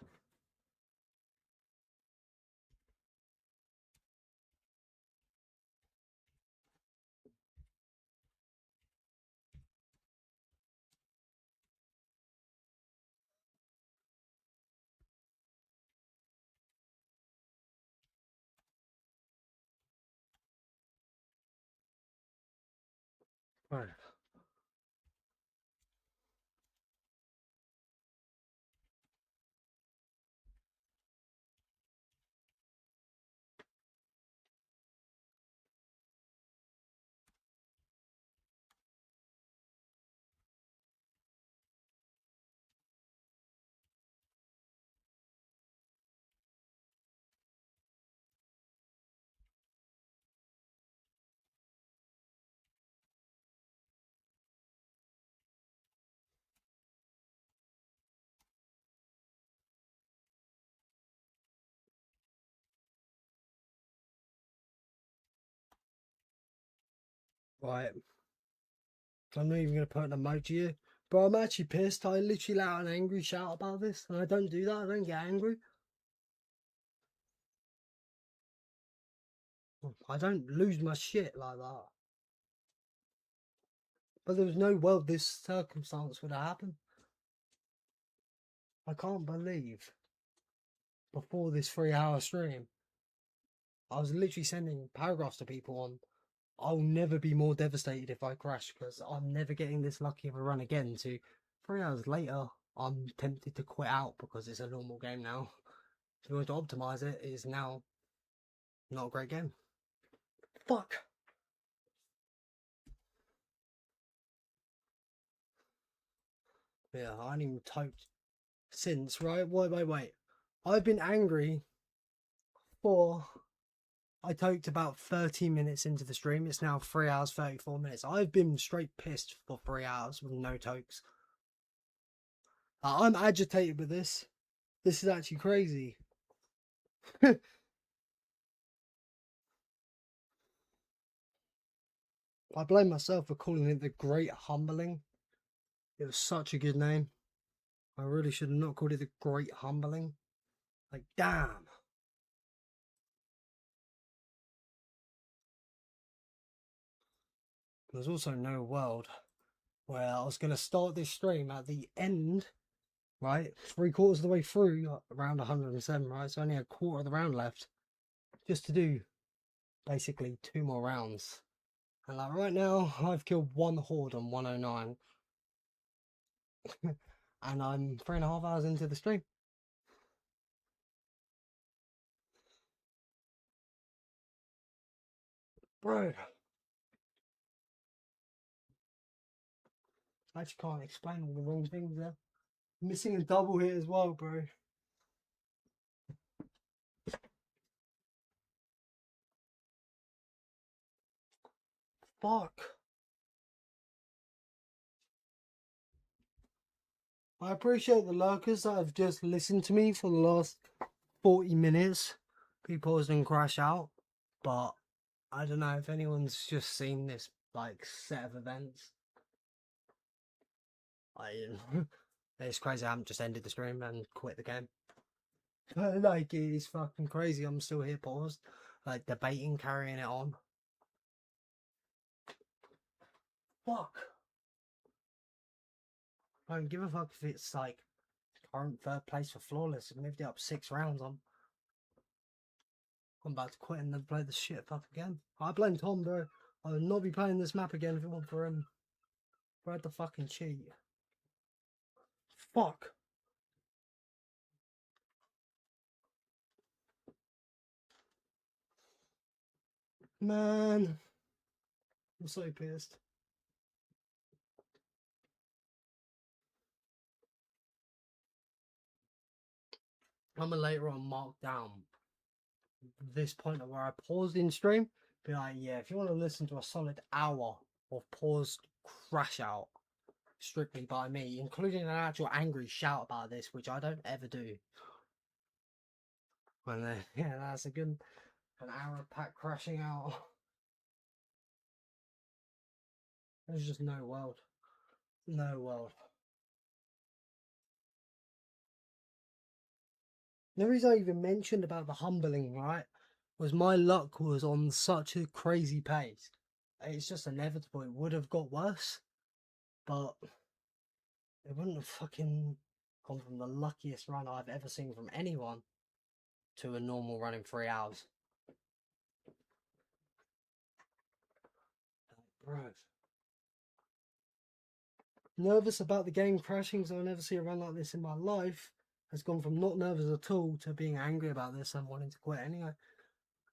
right. Right. I'm not even gonna put an emoji here. But I'm actually pissed. I literally let out an angry shout about this, and I don't do that. I don't get angry. I don't lose my shit like that. But there was no world this circumstance would have happened. I can't believe before this 3-hour stream, I was literally sending paragraphs to people on, I'll never be more devastated if I crash because I'm never getting this lucky of a run again, to 3 hours later, I'm tempted to quit out because it's a normal game now. If you want to optimize it, it is now not a great game. Fuck. Yeah, I ain't even typed since, right? Wait. I've been angry for... I toked about 30 minutes into the stream. It's now 3 hours, 34 minutes. I've been straight pissed for 3 hours with no tokes. I'm agitated with this. This is actually crazy. I blame myself for calling it the Great Humbling. It was such a good name. I really should have not called it the Great Humbling. Like, damn. There's also no world where I was going to start this stream at the end, right? 3/4 of the way through, around 107, right? So only a quarter of the round left. Just to do basically 2 more rounds. And like right now, I've killed 1 horde on 109. And I'm 3.5 hours into the stream. Bro. I actually can't explain all the wrong things there. Missing a double hit as well, bro. Fuck. I appreciate the lurkers that have just listened to me for the last 40 minutes. Be paused and crash out. But I don't know if anyone's just seen this like set of events. It's crazy. I haven't just ended the stream and quit the game. Like, it's fucking crazy. I'm still here paused, like debating carrying it on. Fuck. I don't give a fuck if it's like current third place for flawless. It moved it up 6 rounds. I'm about to quit and then play the shit fuck again. I blame Tom, bro. I would not be playing this map again if it weren't for him. Bro had the fucking cheat. Fuck. Man. I'm so pissed. I'm gonna later on mark down this point where I paused in stream. Be like, yeah, if you want to listen to a solid hour of paused crash out, strictly by me, including an actual angry shout about this, which I don't ever do. When yeah, that's a good an hour of pack crashing out. There's just no world. No world. The reason I even mentioned about the humbling, right, was my luck was on such a crazy pace. It's just inevitable. It would have got worse, but it wouldn't have fucking gone from the luckiest run I've ever seen from anyone to a normal run in 3 hours. Bro. Nervous about the game crashing, so I'll never see a run like this in my life. Has gone from not nervous at all to being angry about this and wanting to quit anyway.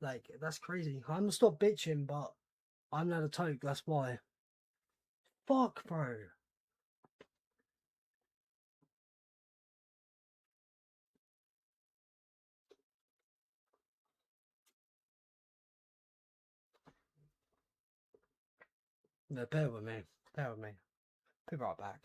Like, that's crazy. I'm gonna stop bitching, but I'm not a toke, that's why. Fuck, bro. No, bear with me. Bear with me. Be right back.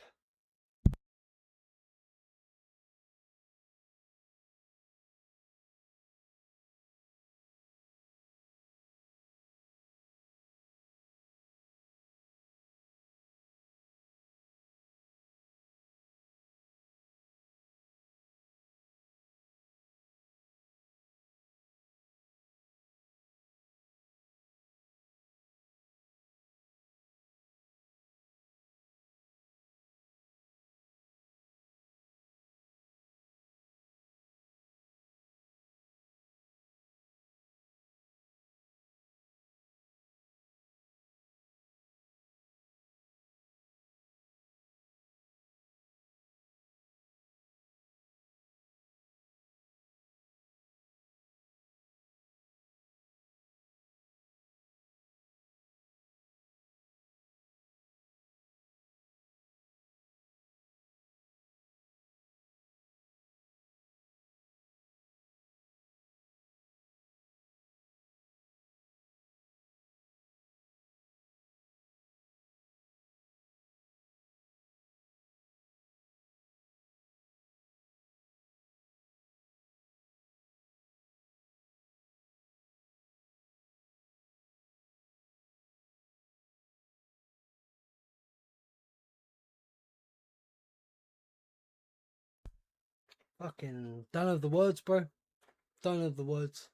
Fucking don't have the words, bro. Don't have the words.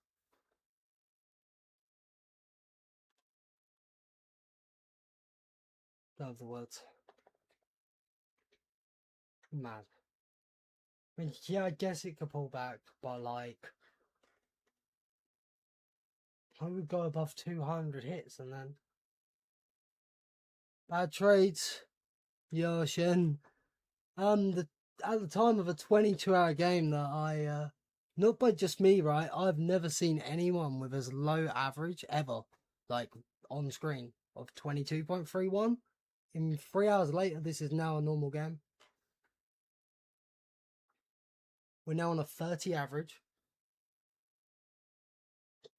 Don't have the words. Mad. I mean, yeah, I guess it could pull back, but like, I would go above 200 hits and then bad trades. Yoshin. At the time of a 22-hour game that I not by just me, right? I've never seen anyone with as low average ever, like on screen, of 22.31. In 3 hours later, this is now a normal game. We're now on a 30 average.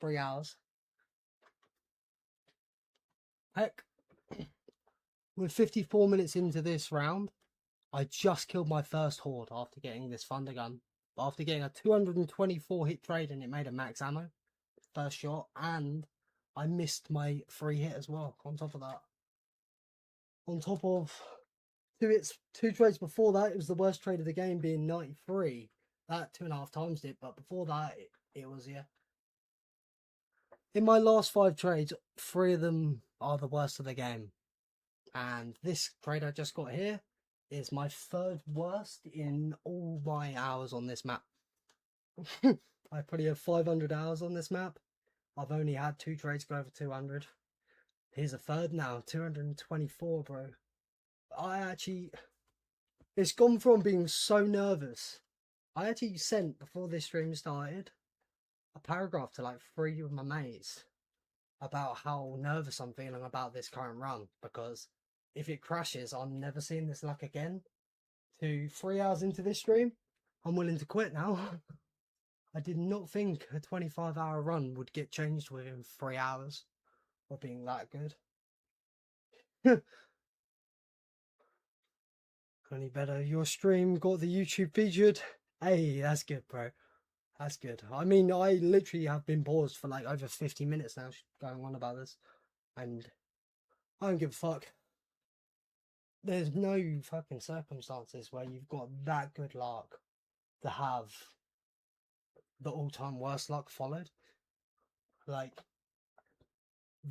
3 hours. Heck, we're 54 minutes into this round. I just killed my first horde after getting this thunder gun. After getting a 224 hit trade and it made a max ammo. First shot. And I missed my free hit as well on top of that. On top of two trades before that, it was the worst trade of the game being 93. That 2.5 times it, but before that it was, yeah. In my last 5 trades, 3 of them are the worst of the game. And this trade I just got here is my third worst in all my hours on this map. I probably have 500 hours on this map. I've only had 2 trades go over 200. Here's a third now, 224, bro. It's gone from being so nervous. I actually sent, before this stream started, a paragraph to like 3 of my mates about how nervous I'm feeling about this current run, because if it crashes, I'm never seeing this luck again. To 3 hours into this stream, I'm willing to quit now. I did not think a 25-hour run would get changed within 3 hours of being that good. Any better? Your stream got the YouTube featured. Hey, that's good, bro. That's good. I mean, I literally have been paused for like over 50 minutes now going on about this. And I don't give a fuck. There's no fucking circumstances where you've got that good luck to have the all-time worst luck followed. Like,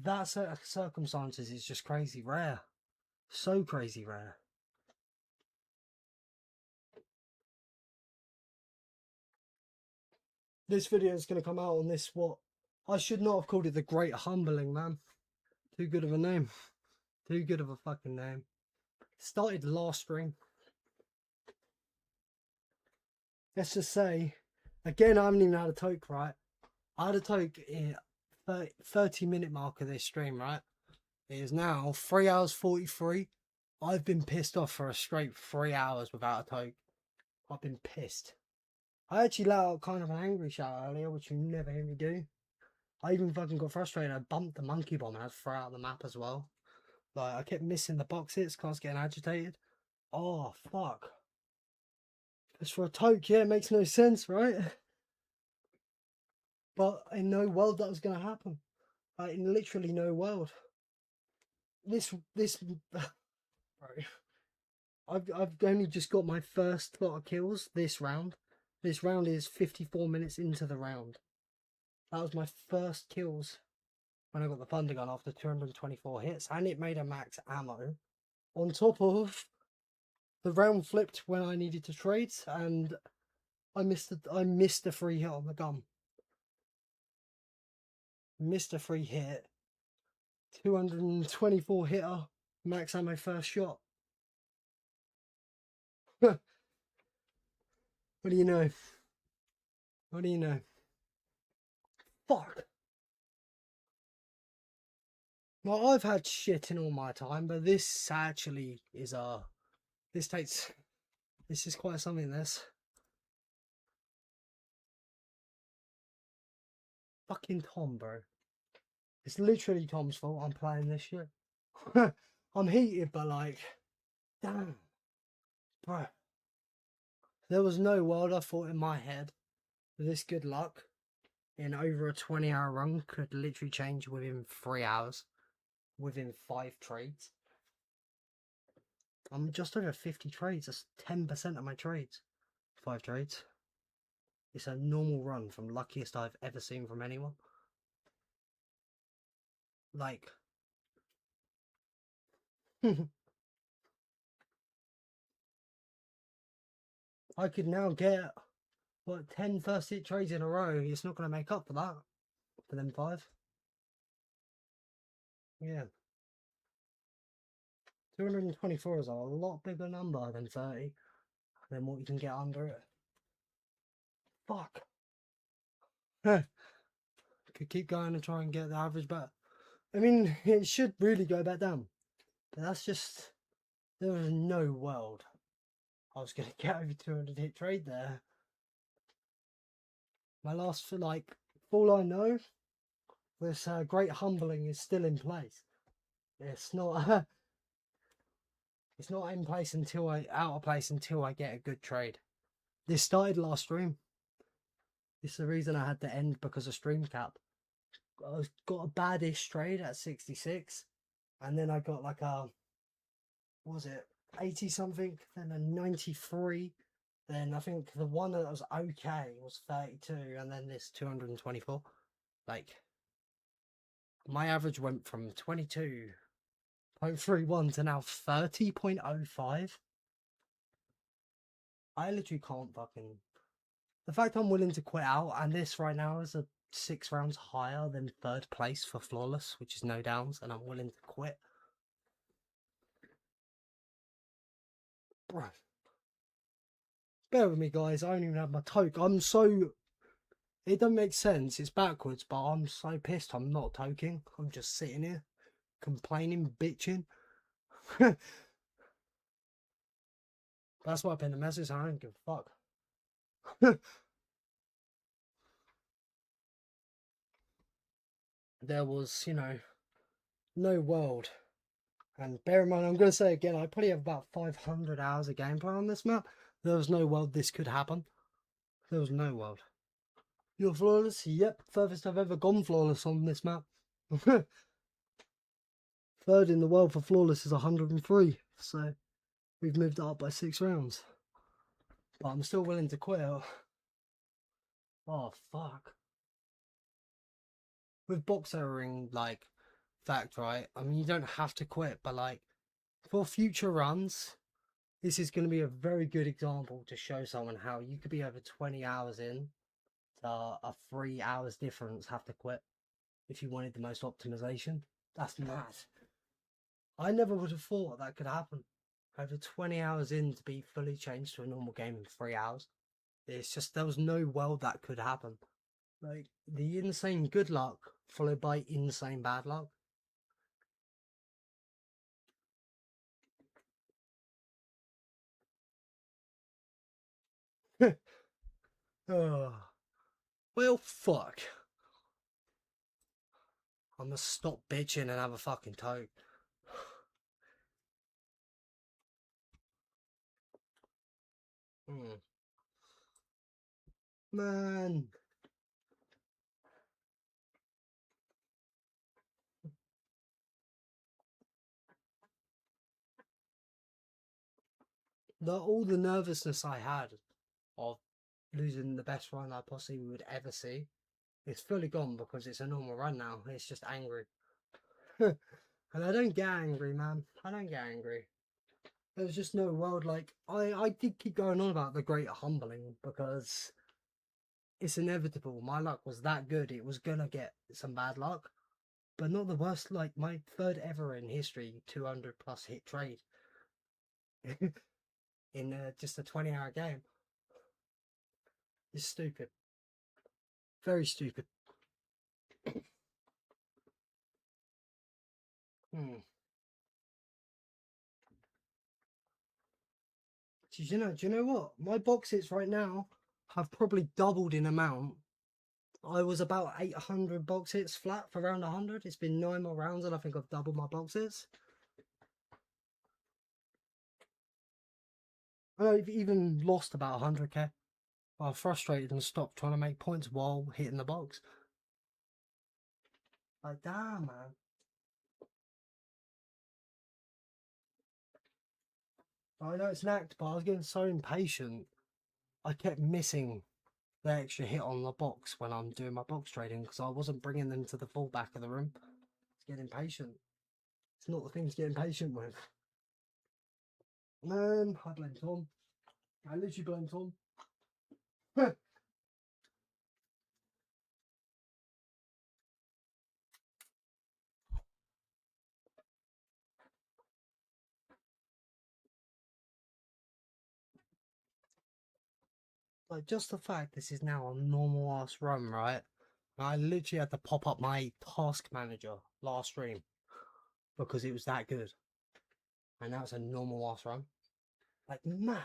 that set of circumstances is just crazy rare. So crazy rare. This video is going to come out on this, what I should not have called it, the Great Humbling, man. Too good of a name. Too good of a fucking name. Started last stream. Let's just say, again, I haven't even had a toke, right? I had a toke in 30-minute mark of this stream, right? It is now 3 hours 43. I've been pissed off for a straight 3 hours without a toke. I've been pissed. I actually let out kind of an angry shout earlier, which you never hear me do. I even fucking got frustrated. I bumped the monkey bomb and I had to throw out the map as well. Like, I kept missing the box hits because I was getting agitated. Oh, fuck. Just for a toke, yeah, it makes no sense, right? But in no world that was going to happen. Like, in literally no world. This, bro. I've only just got my first lot of kills this round. This round is 54 minutes into the round. That was my first kills when I got the thunder gun after 224 hits, and it made a max ammo. On top of the round flipped when I needed to trade, and I missed a free hit on the gun. Missed a free hit. 224 hitter, max ammo first shot. What do you know? What do you know? Fuck. Well, I've had shit in all my time, but this actually is this is quite something, this. Fucking Tom, bro. It's literally Tom's fault I'm playing this shit. I'm heated, but like, damn. Bro. There was no world I thought in my head this good luck in over a 20-hour run could literally change within 3 hours. Within 5 trades. I'm just over 50 trades. That's 10% of my trades. 5 trades. It's a normal run from luckiest I've ever seen from anyone. Like, I could now get, what, 10 first hit trades in a row. It's not going to make up for that. For them 5. Yeah. 224 is a lot bigger number than 30. Than what you can get under it. Fuck. Could keep going and try and get the average better. I mean, it should really go back down. But that's just... There was no world I was going to get over 200 hit trade there. My last, like, all I know, this Great Humbling is still in place. It's not... it's not in place until out of place until I get a good trade. This started last stream. This is the reason I had to end because of stream cap. I got a badish trade at 66, and then I got like a, what was it, 80 something, then a 93, then I think the one that was okay was 32, and then this 224. Like, my average went from 22 0.31 to now 30.05. I literally can't fucking... The fact I'm willing to quit out, and this right now is a 6 rounds higher than 3rd place for Flawless, which is no downs, and I'm willing to quit. Bro. Bear with me, guys. I don't even have my toke. I'm so... It doesn't make sense. It's backwards, but I'm so pissed I'm not toking. I'm just sitting here, complaining, bitching. That's why I pinned the message. I don't give a fuck. There was, you know, no world. And bear in mind, I'm going to say again, I probably have about 500 hours of gameplay on this map. There was no world this could happen. There was no world. You're flawless? Yep, furthest I've ever gone flawless on this map. 3rd in the world for flawless is 103. So we've moved it up by 6 rounds. But I'm still willing to quit. Oh, fuck. With box erroring, like, fact, right? I mean, you don't have to quit, but, like, for future runs, this is going to be a very good example to show someone how you could be over 20 hours in to a 3 hours difference, have to quit if you wanted the most optimization. That's mad. I never would have thought that could happen. Over 20 hours in to be fully changed to a normal game in 3 hours. It's just, there was no world that could happen. Like, the insane good luck followed by insane bad luck. Oh. Well, fuck. I must stop bitching and have a fucking toke. Man. All the nervousness I had of losing the best run I possibly would ever see, it's fully gone because it's a normal run now. It's just angry. And I don't get angry, man. I don't get angry. There's just no world. Like, I did keep going on about the great humbling because it's inevitable. My luck was that good. It was gonna get some bad luck, but not the worst. Like, my 3rd ever in history 200 plus hit trade in just a 20-hour game. It's stupid. Very stupid. Do you know what? My box hits right now have probably doubled in amount. I was about 800 box hits flat for round 100. It's been 9 more rounds and I think I've doubled my box hits. I've even lost about 100k. I was frustrated and stopped trying to make points while hitting the box. Like, damn, man. I know it's Nacht, but I was getting so impatient. I kept missing the extra hit on the box when I'm doing my box trading because I wasn't bringing them to the full back of the room. It's getting impatient. It's not the thing to get impatient with. Man, I blame Tom. I literally blame Tom. Like, just the fact this is now a normal ass run, right? I literally had to pop up my task manager last stream because it was that good. And now it's a normal ass run. Like, mad.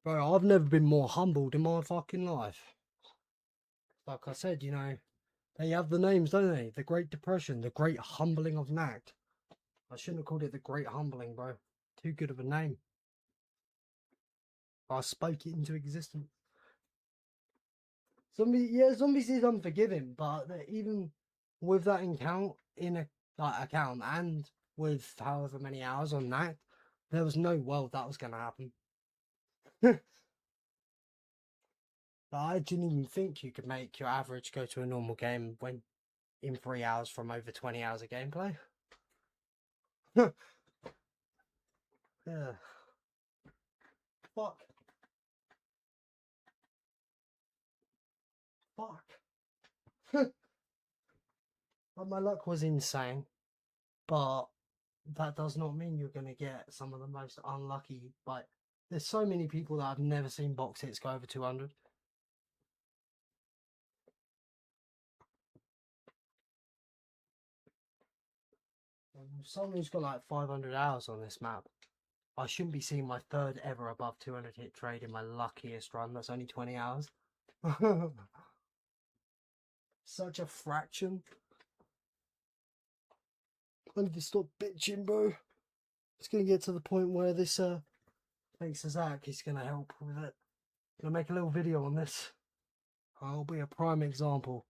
Bro, I've never been more humbled in my fucking life. Like I said, you know, they have the names, don't they? The Great Depression, the Great Humbling of Nacht. I shouldn't have called it the Great Humbling, bro. Too good of a name. I spoke it into existence. Zombies is unforgiving, but even with that account account and with however many hours on that, there was no world that was gonna happen. Like, But I didn't even think you could make your average go to a normal game when in 3 hours from over 20 hours of gameplay. Yeah. Fuck. Fuck. But my luck was insane. But that does not mean you're going to get some of the most unlucky. Like, there's so many people that I've never seen box hits go over 200. Someone who's got like 500 hours on this map. I shouldn't be seeing my third ever above 200 hit trade in my luckiest run. That's only 20 hours. Such a fraction. I need to stop bitching, bro. It's going to get to the point where this thanks to Zach, he's going to help with it. I'm going to make a little video on this. I'll be a prime example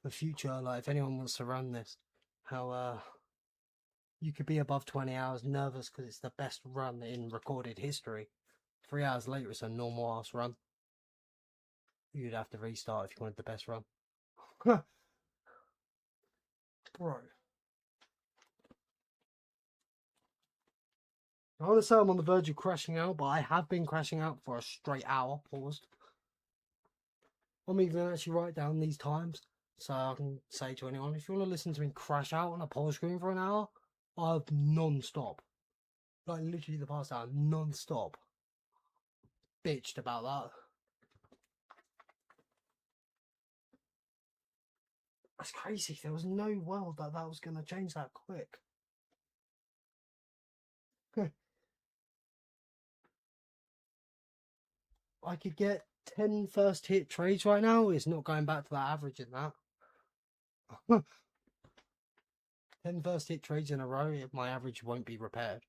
for future, like if anyone wants to run this, how you could be above 20 hours nervous because it's the best run in recorded history. 3 hours later it's a normal ass run. You'd have to restart if you wanted the best run. Bro. I want to say I'm on the verge of crashing out, but I have been crashing out for a straight hour, paused. I'm even going to actually write down these times so I can say to anyone, if you want to listen to me crash out on a pause screen for an hour, I've non-stop. Like literally the past hour, non-stop. Bitched about that. That's crazy. There was no world that that was going to change that quick. I could get 10 first hit trades right now. It's not going back to that average in that. 10 first hit trades in a row, my average won't be repaired.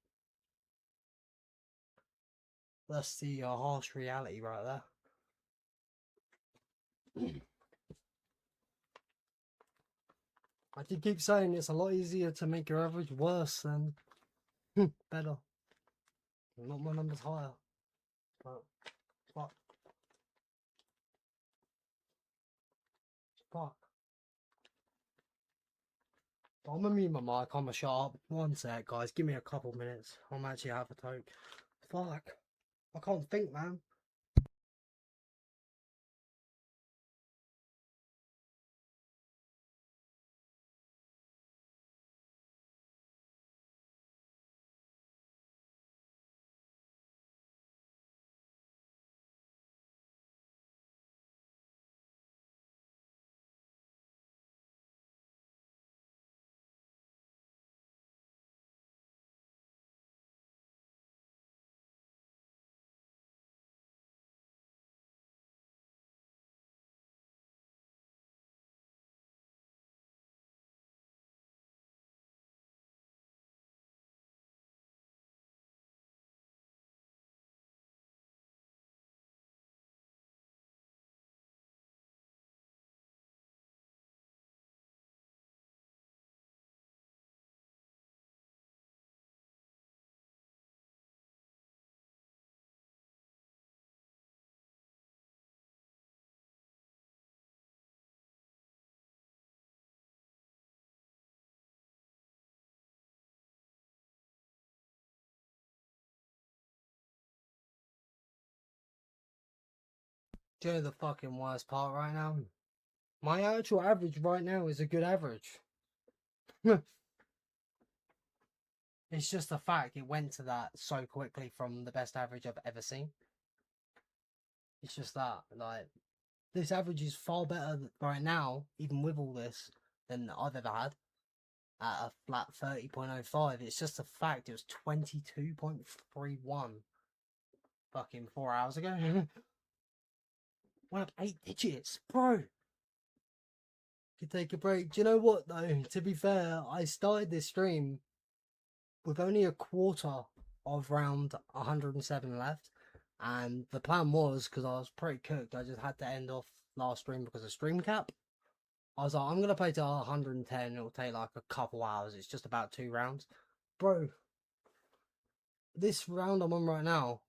That's the harsh reality right there. I did keep saying it's a lot easier to make your average worse than better. Not my numbers higher. But fuck. Fuck. I'm gonna mute my mic, I'm gonna shut up. One sec, guys, give me a couple minutes. I'm actually have a toke. Fuck. I can't think, man. Do you know the fucking worst part right now? My actual average right now is a good average. It's just a fact it went to that so quickly from the best average I've ever seen. It's just that, like, this average is far better right now, even with all this, than I've ever had at a flat 30.05. It's just a fact it was 22.31 fucking 4 hours ago. Went up 8 digits, bro. Could take a break. Do you know what though? To be fair, I started this stream with only a quarter of round 107 left, and the plan was, because I was pretty cooked, I just had to end off last stream because of stream cap. I was like, I'm gonna play to 110. It'll take like a couple hours. It's just about 2 rounds, bro. This round I'm on right now,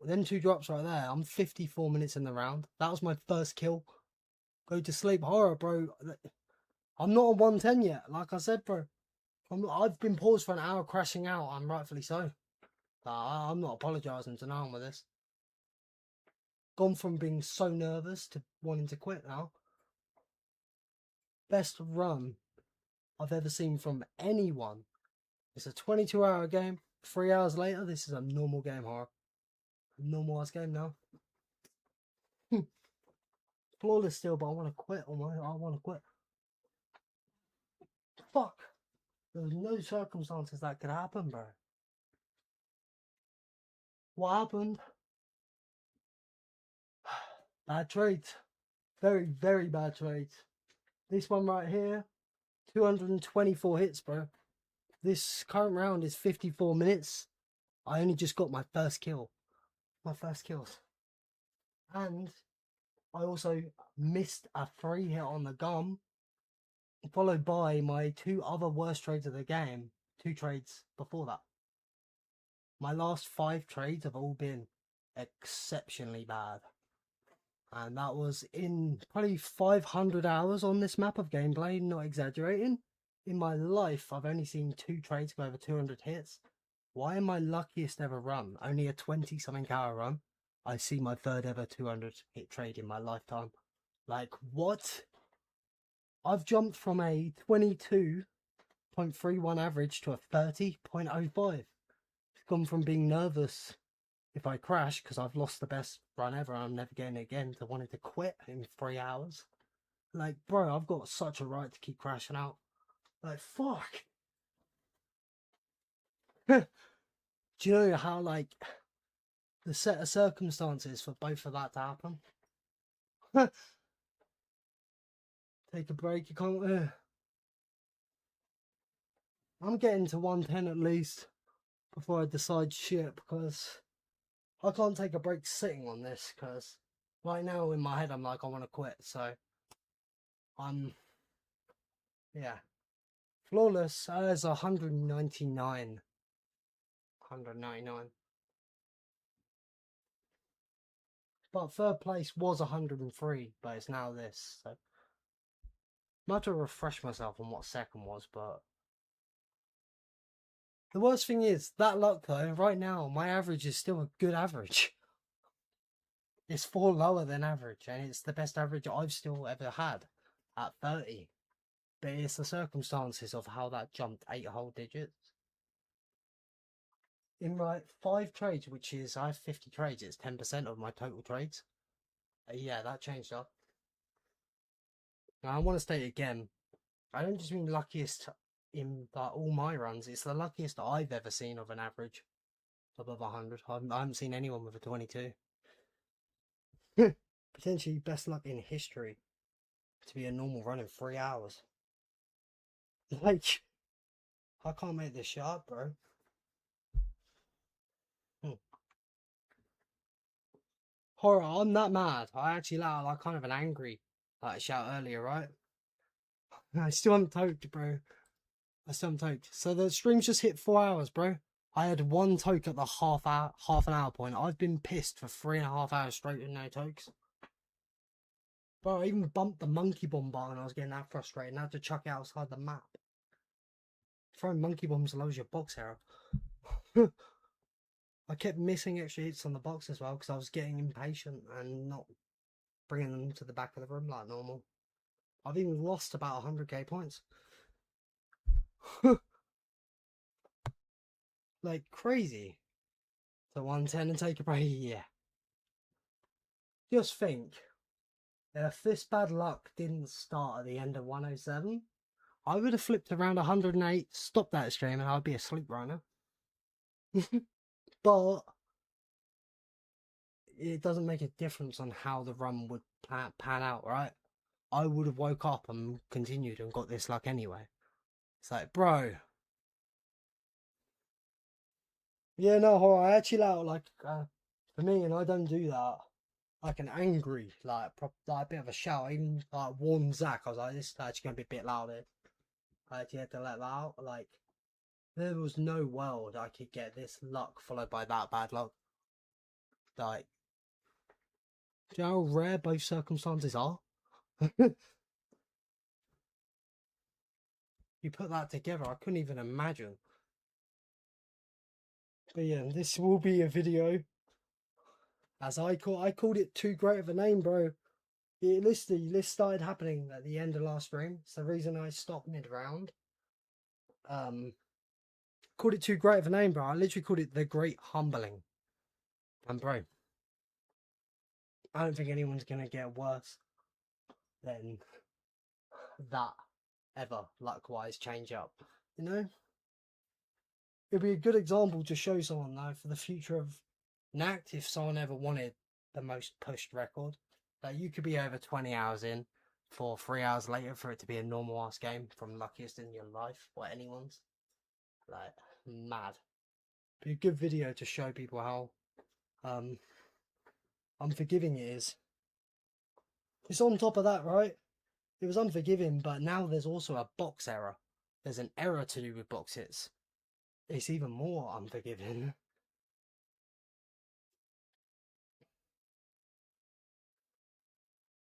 them 2 drops right there. I'm 54 minutes in the round. That was my first kill. Go to sleep, horror, bro. I'm not on 110 yet. Like I said, bro. I've been paused for an hour crashing out, and rightfully so. I'm not apologising to no one with this. Gone from being so nervous to wanting to quit now. Best run I've ever seen from anyone. It's a 22-hour game. 3 hours later, this is a normal game, horror. Normal ass game now. Flawless still, but I want to quit. I want to quit. Fuck. There was no circumstances that could happen, bro. What happened? Bad trades. Very, very bad trades. This one right here, 224 hits, bro. This current round is 54 minutes. I only just got my first kill. My first kills. And I also missed a 3 hit on the gum, followed by my 2 other worst trades of the game. 2 trades before that. My last 5 trades have all been exceptionally bad. And that was in probably 500 hours on this map of gameplay, not exaggerating. In my life, I've only seen 2 trades go over 200 hits. Why am I luckiest ever run? Only a 20-something hour run. I see my 3rd ever 200 hit trade in my lifetime. Like, what? I've jumped from a 22.31 average to a 30.05. It's gone from being nervous if I crash because I've lost the best run ever and I'm never getting it again to wanting to quit in 3 hours. Like, bro, I've got such a right to keep crashing out. Like, fuck. Do you know how, like, the set of circumstances for both of that to happen? Take a break, you can't. I'm getting to 110 at least before I decide shit, because I can't take a break sitting on this, because right now in my head I'm like, I want to quit, so yeah. Flawless as 199. 199. But 3rd place was 103, but it's now this, so I have to refresh myself on what 2nd was, but the worst thing is, that luck though, right now, my average is still a good average. It's 4 lower than average, and it's the best average I've still ever had at 30. But it's the circumstances of how that jumped 8 whole digits. In my 5 trades, which is, I have 50 trades, it's 10% of my total trades. Yeah, that changed up. Now, I want to state again, I don't just mean luckiest in all my runs, it's the luckiest I've ever seen of an average above 100. I haven't seen anyone with a 22. Potentially best luck in history to be a normal run in 3 hours. Like, I can't make this shit up, bro. Horror, I'm that mad. I actually let out like kind of an angry shout earlier, right? I still haven't toked, bro. I still haven't toked. So the stream's just hit 4 hours, bro. I had 1 toke at the half an hour point. I've been pissed for 3.5 hours straight with no tokes. Bro, I even bumped the monkey bomb button. I was getting that frustrated. I had to chuck it outside the map. Throwing monkey bombs lowers your box error. I kept missing extra hits on the box as well because I was getting impatient and not bringing them to the back of the room like normal. I've even lost about 100k points. Like crazy. So 110 and take a break, yeah. Just think, if this bad luck didn't start at the end of 107, I would have flipped around 108, stopped that stream, and I'd be asleep right now. But it doesn't make a difference on how the run would pan out, right? I would have woke up and continued and got this luck anyway. It's like, bro. Yeah, no, I actually like for me, and I don't do that. Like an angry, like a bit of a shout. I even like warned Zach. I was like, this is actually gonna be a bit louder. I actually had to let that out. Like, there was no world I could get this luck followed by that bad luck. Like, do you know how rare both circumstances are? You put that together, I couldn't even imagine. But yeah, this will be a video. As I called it too great of a name, bro. This started happening at the end of last stream. It's the reason I stopped mid-round. Called it too great of a name, bro. I literally called it the Great Humbling. And bro, I don't think anyone's gonna get worse than that ever, luck-wise, change up. You know? It'd be a good example to show someone though for the future of Nacht if someone ever wanted the most pushed record. That you could be over 20 hours in for 3 hours later for it to be a normal ass game from luckiest in your life or anyone's. Like, mad. Be a good video to show people how unforgiving it is. It's on top of that, right? It was unforgiving, but now there's also a box error. There's an error to do with box hits. It's even more unforgiving.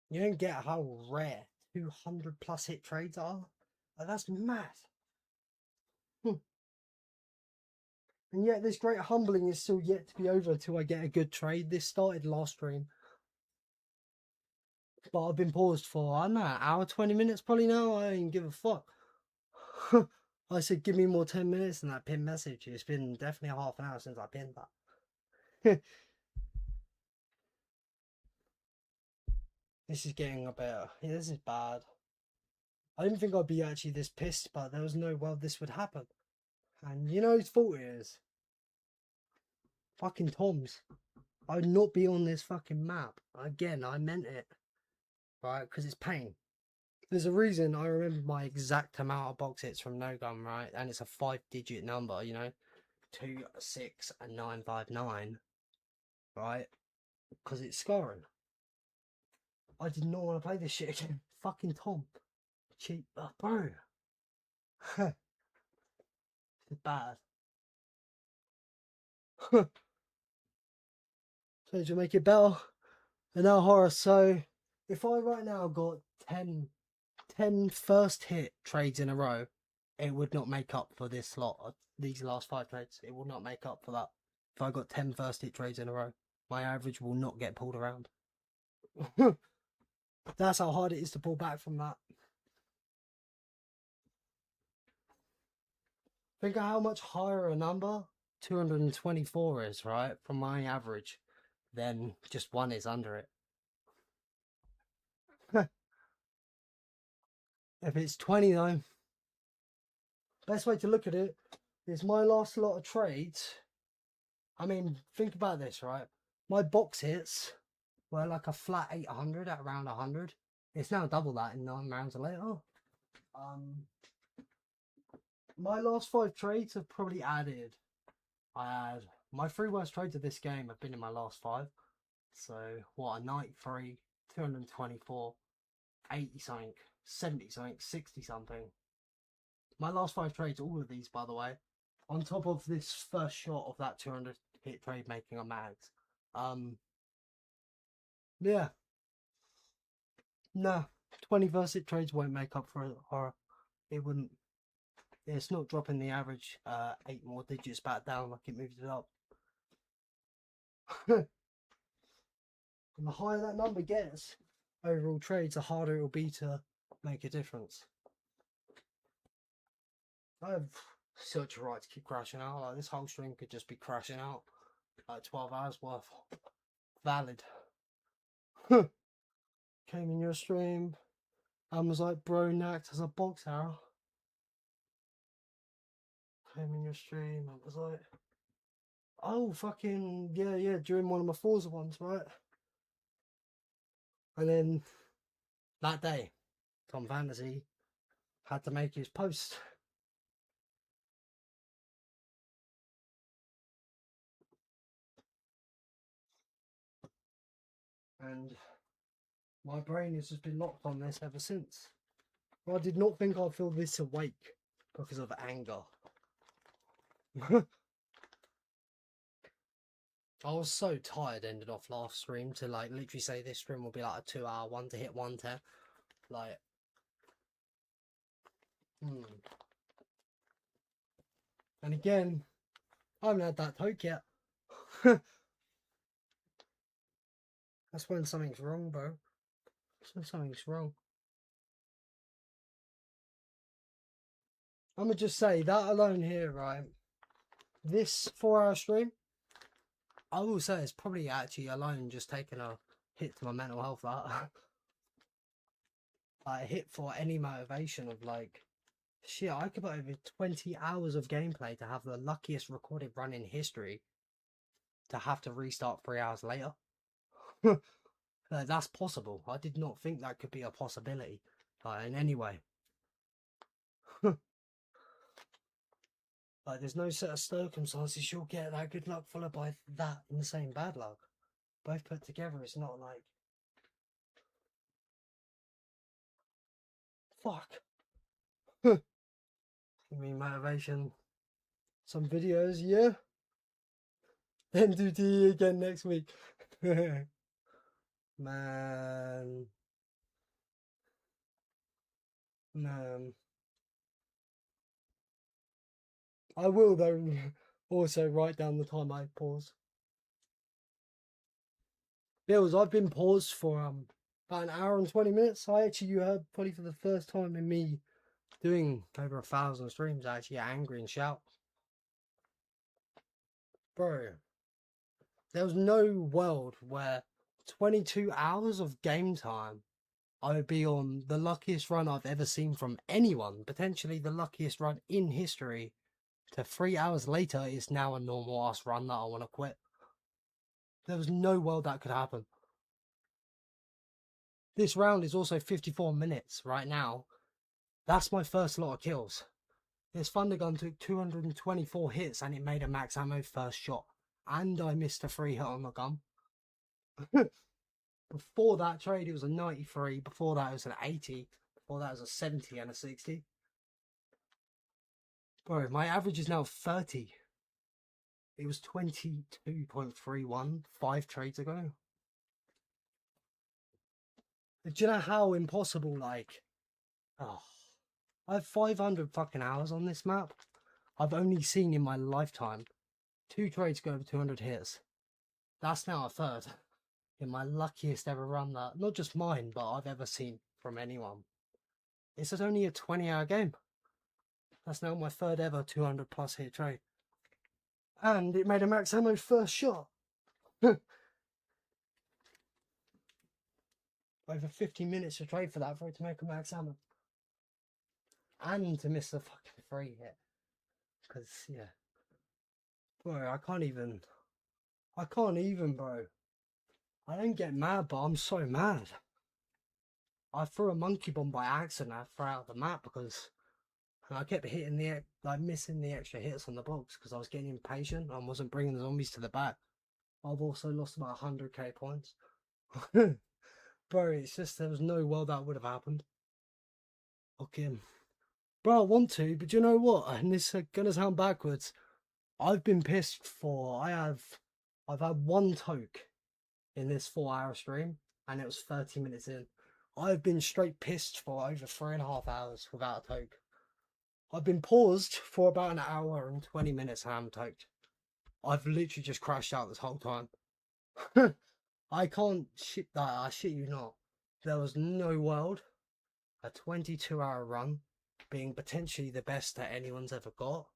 You don't get how rare 200 plus hit trades are. Like, that's mad. And yet this great humbling is still yet to be over until I get a good trade. This started last stream. But I've been paused for, I don't know, an hour, 20 minutes probably now. I don't give a fuck. I said, give me more 10 minutes and that pinned message. It's been definitely a half an hour since I pinned that. This is getting a bit, yeah, this is bad. I didn't think I'd be actually this pissed, but there was no way this would happen. And you know whose fault it is? Fucking Tom's. I would not be on this fucking map. Again, I meant it. Right? Because it's pain. There's a reason I remember my exact amount of box hits from No Gun, right? And it's a 5-digit number, you know? 2, 6, and 959. Right? Because it's scoring. I did not want to play this shit again. Fucking Tom. Cheap. Bro. It's bad. So to make it better, and now horror. So if I right now got 10 first hit trades in a row, it would not make up for this lot. These last 5 trades, it will not make up for that. If I got 10 first hit trades in a row, my average will not get pulled around. That's how hard it is to pull back from that. Think of how much higher a number 224 is, right? From my average, then just 1 is under it. If it's 20 though, best way to look at it is my last lot of trades. I mean, think about this, right? My box hits were like a flat 800 at around 100. It's now double that in 9 rounds later. My last 5 trades have probably added. I had my 3 worst trades of this game have been in my last 5. So what, a 93, 224, 80 something, 70 something, 60 something. My last 5 trades, all of these by the way, on top of this first shot of that 200 hit trade making a mags. Yeah. Nah, 20 first hit trades won't make up for horror. It wouldn't. It's not dropping the average 8 more digits back down like it moves it up. And the higher that number gets, overall trades, the harder it will be to make a difference. I have such a right to keep crashing out. Like, this whole stream could just be crashing out. Like 12 hours worth. Valid. Came in your stream and was like, bro, Nacht has a box arrow. Came in your stream and was like, oh, fucking, yeah, during one of my Forza ones, right? And then that day, Tom Fantasy had to make his post. And my brain has just been locked on this ever since. I did not think I'd feel this awake because of anger. I was so tired ended off last stream to like literally say this stream will be like a 2-hour one to hit 110. Like, And again, I haven't had that toke yet. That's when something's wrong, bro. That's when something's wrong. I'm gonna just say that alone here, right? This 4-hour stream, I will say it's probably actually alone just taking a hit to my mental health. That like, a hit for any motivation of like, shit, I could put over 20 hours of gameplay to have the luckiest recorded run in history to have to restart 3 hours later. That's possible. I did not think that could be a possibility in any way. Like, there's no set of circumstances you'll get that good luck followed by that insane bad luck. Both put together, it's not like... Fuck. Give me motivation. Some videos, yeah? Then do tea again next week. Man. I will, though, also write down the time I pause. Bills, I've been paused for about an hour and 20 minutes. You heard probably for the first time in me doing over 1,000 streams, I actually get angry and shout. Bro, there was no world where 22 hours of game time I would be on the luckiest run I've ever seen from anyone, potentially the luckiest run in history, to 3 hours later is now a normal ass run that I want to quit. There was no world that could happen. This round is also 54 minutes right now. That's my first lot of kills. This Thunder Gun took 224 hits and it made a max ammo first shot. And I missed a free hit on the gun. Before that trade it was a 93, before that it was an 80, before that it was a 70 and a 60. Bro, my average is now 30. It was 22.31 5 trades ago. Do you know how impossible, like... Oh, I have 500 fucking hours on this map. I've only seen in my lifetime 2 trades go over 200 hits. That's now a third in my luckiest ever run that, not just mine, but I've ever seen from anyone. This is only a 20-hour game. That's now my third ever 200 plus hit trade. And it made a max ammo first shot. Over 50 minutes to trade for that for it to make a max ammo. And to miss the fucking free hit. Because, yeah. Bro, I can't even, bro. I don't get mad, but I'm so mad. I threw a monkey bomb by accident. I threw out the map because I kept hitting missing the extra hits on the box because I was getting impatient and wasn't bringing the zombies to the back. I've also lost about 100k points. Bro, it's just there was no world that would have happened. Okay. Bro, I want to, but you know what? And this is gonna sound backwards. I've been pissed for... I've had one toke in this 4-hour stream, and it was 30 minutes in. I've been straight pissed for over 3.5 hours without a toke. I've been paused for about an hour and 20 minutes and I haven't toked. I've literally just crashed out this whole time. I can't shit that. I shit you not. There was no world. A 22-hour run being potentially the best that anyone's ever got.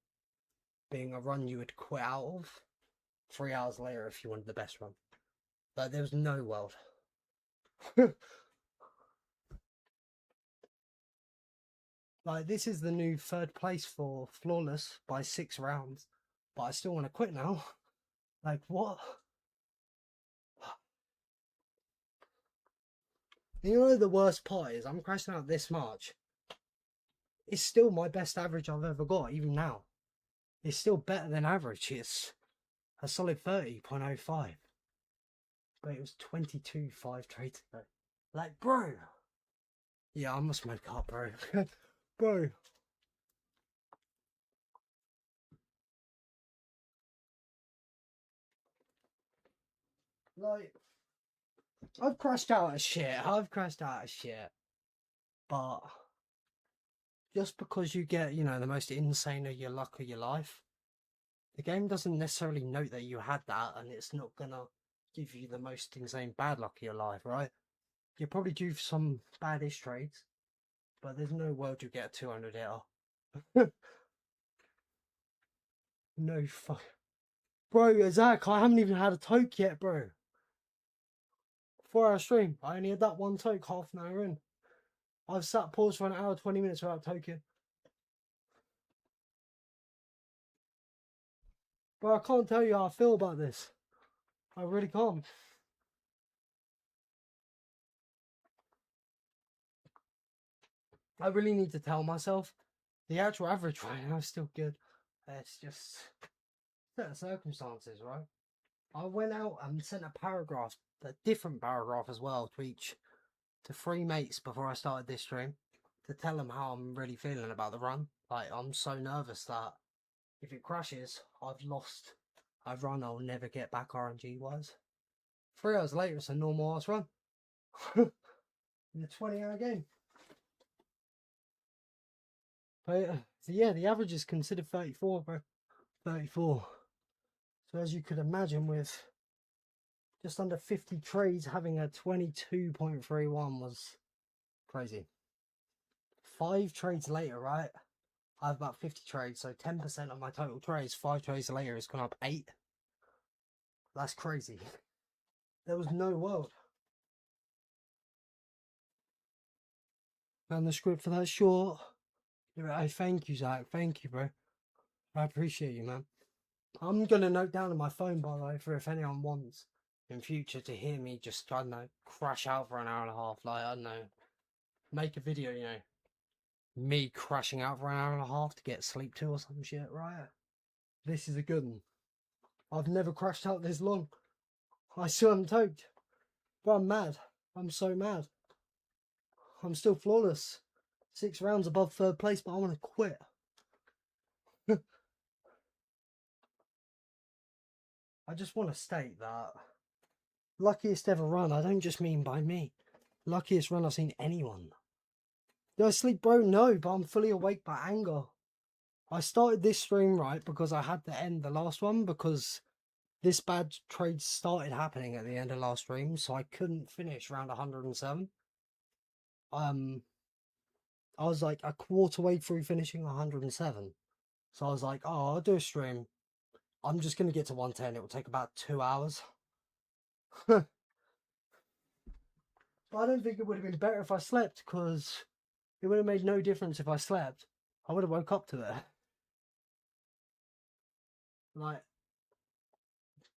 Being a run you would quit out of 3 hours later if you wanted the best run. Like, there was no world. Like, this is the new 3rd place for Flawless by 6 rounds. But I still want to quit now. Like, what? You know the worst part is I'm crashing out this much. It's still my best average I've ever got, even now. It's still better than average. It's a solid 30.05. But it was 22 5 trades ago. Like, bro. Yeah, I must smoke up, bro. Bro. Like, I've crashed out of shit. But just because you get, you know, the most insane of your luck of your life, the game doesn't necessarily note that you had that, and it's not gonna give you the most insane bad luck of your life, right? You're probably due for some badish trades, but there's no world you get a 200 hitter. No fuck. Bro, Zach, I haven't even had a toke yet, bro. 4-hour stream. I only had that one toke half an hour in. I've sat paused for an hour, 20 minutes without token. Bro, I can't tell you how I feel about this. I really can't. I really need to tell myself the actual average right now is still good. It's just certain circumstances, right? I went out and sent a paragraph, a different paragraph as well, to 3 mates before I started this stream, to tell them how I'm really feeling about the run. Like, I'm so nervous that if it crashes, I've lost a run I'll never get back RNG wise. 3 hours later, it's a normal ass run. In a 20-hour game. But so yeah, the average is considered 34, bro. 34. So as you could imagine, with just under 50 trades, having a 22.31 was crazy. 5 trades later, right? I have about 50 trades, so 10% of my total trades. 5 trades later, it's gone up 8. That's crazy. There was no world. And the script for that short. I thank you, Zach. Thank you, bro. I appreciate you, man. I'm gonna note down on my phone, by the way, for if anyone wants in future to hear me just, I don't know, crash out for an hour and a half. Like, I don't know, make a video, you know, me crashing out for an hour and a half to get sleep to or some shit, right? This is a good one. I've never crashed out this long. I still haven't toked. But I'm mad. I'm so mad. I'm still flawless. 6 rounds above 3rd place, but I want to quit. I just want to state that luckiest ever run, I don't just mean by me. Luckiest run I've seen anyone. Did I sleep, bro? No, but I'm fully awake by anger. I started this stream, right, because I had to end the last one because this bad trade started happening at the end of last stream, so I couldn't finish round 107. I was like a quarter way through finishing 107. So I was like, oh, I'll do a stream. I'm just going to get to 110. It will take about 2 hours. But I don't think it would have been better if I slept, because it would have made no difference if I slept. I would have woke up to it. Like,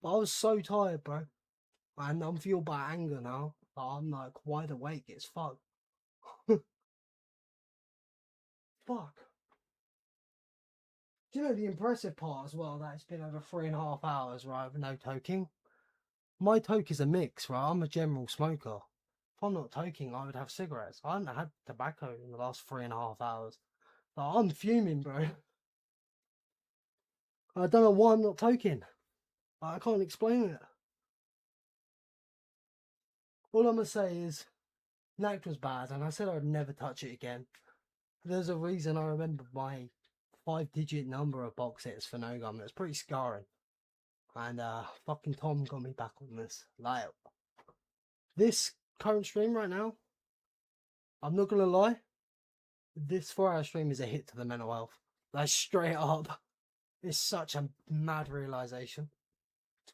but I was so tired, bro. And I'm fueled by anger now. I'm like wide awake. It's fuck. Fuck. Do you know the impressive part as well? That it's been over 3.5 hours, right, with no toking. My toke is a mix, right? I'm a general smoker. If I'm not toking, I would have cigarettes. I haven't had tobacco in the last 3.5 hours. Like, I'm fuming, bro. I don't know why I'm not toking. I can't explain it. All I'm gonna say is, Nacht was bad, and I said I'd never touch it again. There's a reason I remember my 5-digit number of box hits for no gum. It's pretty scarring. And fucking Tom got me back on this. Like, this current stream right now, I'm not gonna lie, this 4-hour stream is a hit to the mental health. Like, straight up. It's such a mad realization.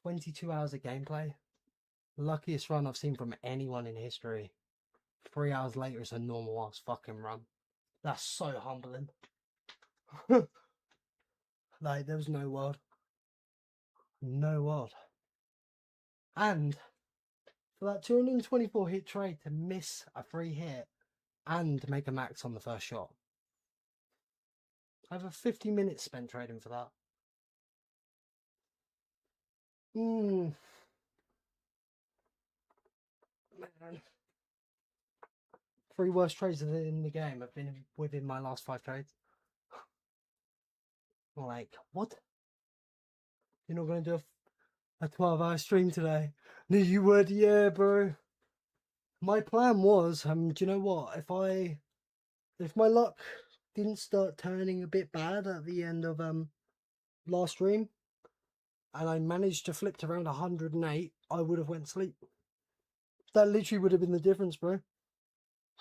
22 hours of gameplay. Luckiest run I've seen from anyone in history. 3 hours later, it's a normal ass fucking run. That's so humbling. Like, there was no world. No world. And for that 224 hit trade to miss a free hit and make a max on the first shot. I have a 50 minutes spent trading for that. Man. 3 worst trades in the game have been within my last 5 trades. Like, what? You're not going to do a 12-hour stream today. Knew you would, yeah, bro. My plan was, do you know what? If my luck didn't start turning a bit bad at the end of last stream, and I managed to flip to around 108, I would have went to sleep. That literally would have been the difference, bro.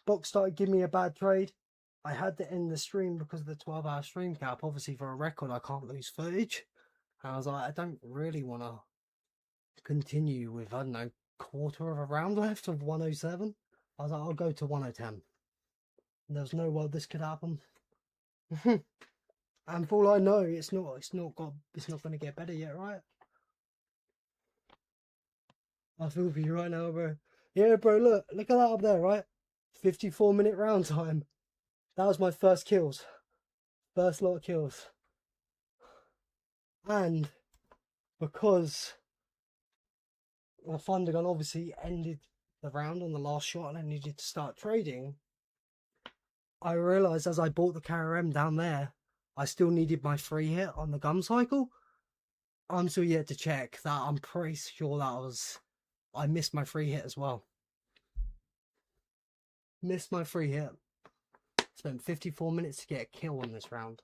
Box started giving me a bad trade. I had to end the stream because of the 12-hour stream cap. Obviously, for a record, I can't lose footage. And I was like, I don't really want to continue with, I don't know, quarter of a round left of 107. I was like, I'll go to 110. There's no way this could happen. And for all I know, it's not going to get better yet, right? I feel for you right now, bro. Yeah, bro, look at that up there, right? 54-minute round time. That was my first kills. First lot of kills. And because the Thundergun obviously ended the round on the last shot and I needed to start trading, I realised as I bought the KRM down there, I still needed my free hit on the gun cycle. I'm still yet to check that. I'm pretty sure that I missed my free hit as well. Missed my free hit. Spent 54 minutes to get a kill on this round.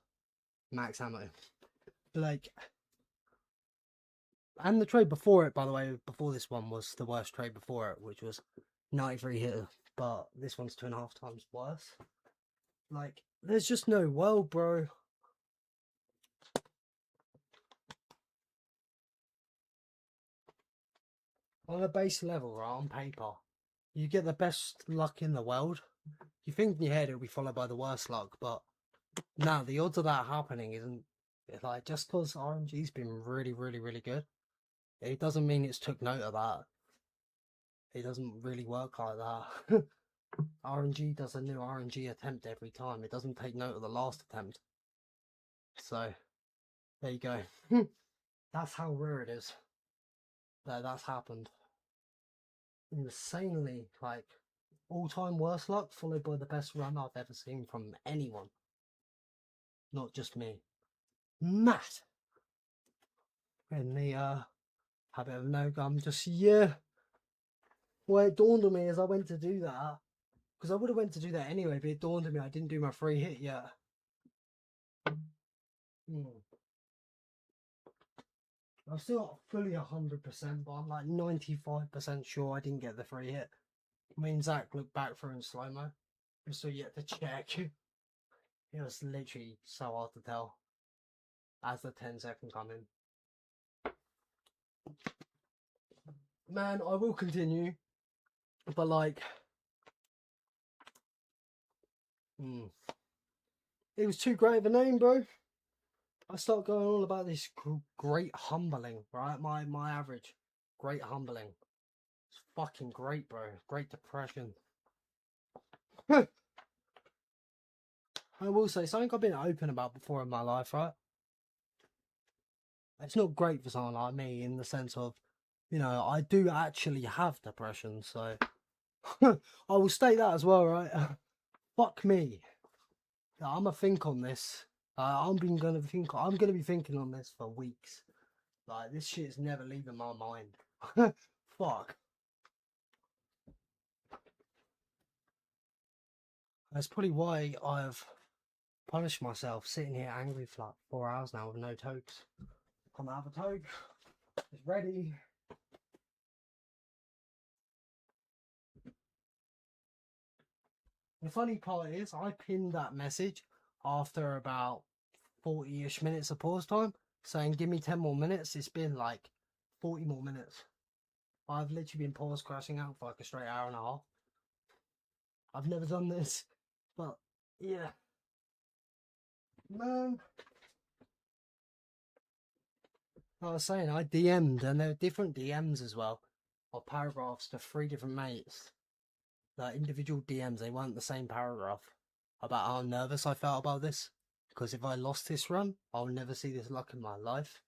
Max ammo. Like, and the trade before it, by the way, before this one was the worst trade before it, which was 93 hitter, but this one's 2.5 times worse. Like, there's just no world, bro. On a base level, right, on paper, you get the best luck in the world. You think in your head it'll be followed by the worst luck, but now the odds of that happening isn't, like, just because RNG's been really, really, really good, it doesn't mean it's took note of that. It doesn't really work like that. RNG does a new RNG attempt every time. It doesn't take note of the last attempt. So, there you go. That's how rare it is that that's happened. Insanely, like, all-time worst luck followed by the best run I've ever seen from anyone. Not just me. Matt! In the habit of no gum, just, yeah. Well, it dawned on me as I went to do that, because I would have went to do that anyway, but it dawned on me I didn't do my free hit yet. I'm still not fully 100%, but I'm like 95% sure I didn't get the free hit. Me and Zach looked back through in slow-mo. We're still yet to check. It was literally so hard to tell as the 10-second come in. Man, I will continue, but like, it was too great of a name, bro. I start going on about this great humbling, right? My average, great humbling. It's fucking great, bro. Great depression. I will say something I've been open about before in my life, right? It's not great for someone like me in the sense of, you know, I do actually have depression, so I will state that as well, right? Fuck me. I'm gonna think on this. I'm gonna be thinking on this for weeks. Like, this shit's never leaving my mind. Fuck. That's probably why I've punished myself sitting here angry for like 4 hours now with no tokes. I'm gonna have a toke. It's ready. The funny part is, I pinned that message after about 40-ish minutes of pause time, saying give me 10 more minutes. It's been like 40 more minutes. I've literally been pause crashing out for like a straight hour and a half. I've never done this, but yeah. Man. I was saying, I DM'd, and there were different DMs as well, or paragraphs to 3 different mates. Like, individual DMs, they weren't the same paragraph, about how nervous I felt about this. Because if I lost this run, I'll never see this luck in my life.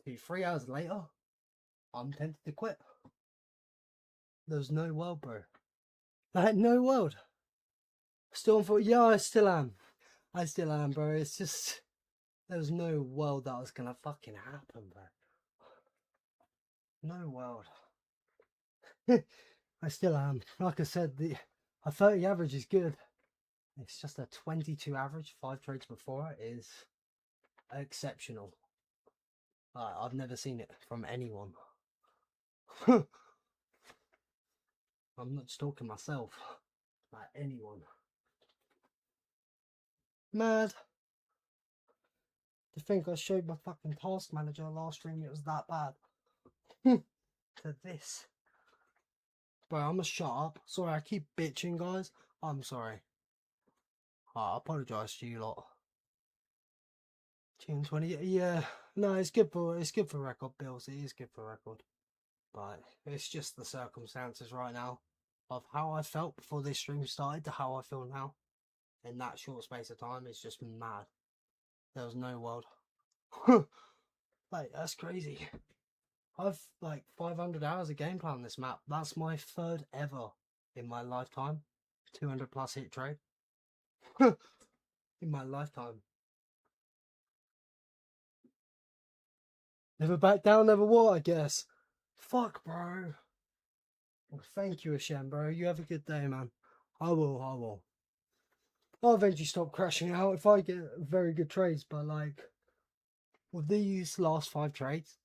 3 hours later, I'm tempted to quit. There's no world, bro. Like, no world. Still on foot. Yeah, I still am. I still am, bro. It's just, there was no world that was gonna fucking happen, bro. No world. I still am. Like I said, a 30 average is good. It's just a 22 average, 5 trades before it is exceptional. I've never seen it from anyone. I'm not just talking myself. Like anyone. Mad. To think I showed my fucking task manager last stream, it was that bad. To this. Bro, I'm gonna shut up. Sorry, I keep bitching, guys. I'm sorry. I apologise to you lot. June 20. Yeah, no, it's good for record bills. It is good for record, but it's just the circumstances right now of how I felt before this stream started to how I feel now. In that short space of time, it's just mad. There was no world. Like, that's crazy. I've like 500 hours of gameplay on this map. That's my third ever in my lifetime. 200 plus hit trade. In my lifetime. Never back down, never what, I guess. Fuck, bro. Well, thank you, Hashem, bro. You have a good day, man. I will. I'll eventually stop crashing out if I get very good trades, but like, with these last 5 trades,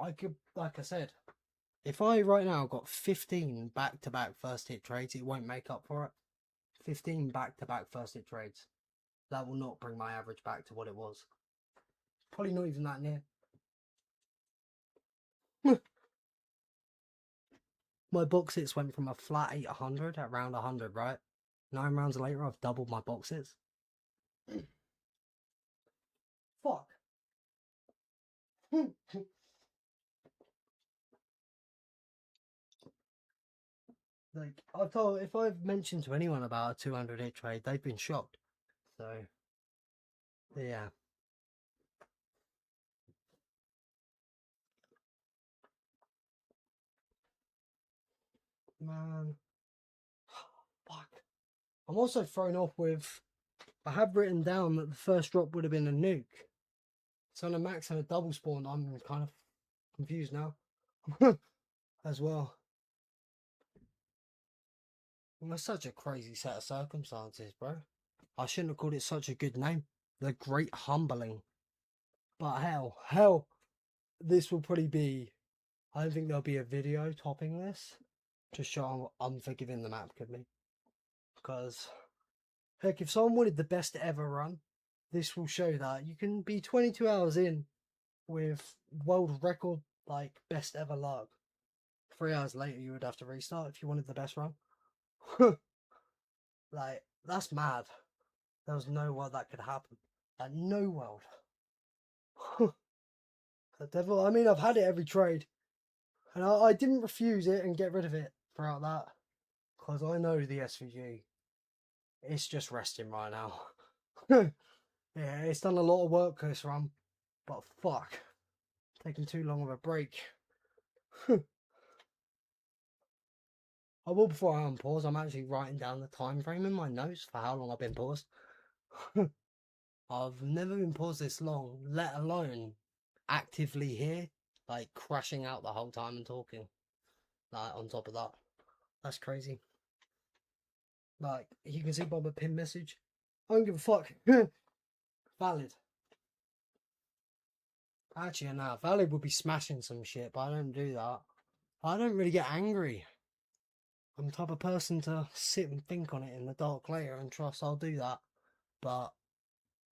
I could, like I said, if I right now got 15 back-to-back first hit trades, it won't make up for it. 15 back-to-back first hit trades. That will not bring my average back to what it was. Probably not even that near. My box hits went from a flat 800 at round 100, right? 9 rounds later, I've doubled my box hits. Fuck. Like, if I've mentioned to anyone about a 200 hit trade, they've been shocked. So, yeah. Man. Fuck. I'm also thrown off with, I have written down that the first drop would have been a nuke. So on a max and a double spawn, I'm kind of confused now. As well. Well, that's such a crazy set of circumstances, bro. I shouldn't have called it such a good name. The Great Humbling. But hell, this will probably be, I don't think there'll be a video topping this to show how unforgiving the map could be. Because, heck, if someone wanted the best ever run, this will show that you can be 22 hours in with world record, like, best ever luck. 3 hours later, you would have to restart if you wanted the best run. Like, that's mad. There was no world that could happen. Like, no world. The devil, I mean, I've had it every trade. And I didn't refuse it and get rid of it throughout that. Because I know the SVG. It's just resting right now. Yeah, it's done a lot of work this run. But fuck. Taking too long of a break. I will before I unpause. I'm actually writing down the time frame in my notes for how long I've been paused. I've never been paused this long, let alone actively here, like crashing out the whole time and talking. Like, on top of that. That's crazy. Like, you can see by my pin message. I don't give a fuck. Valid. Actually, no, Valid would be smashing some shit, but I don't do that. I don't really get angry. I'm the type of person to sit and think on it in the dark later and trust I'll do that. But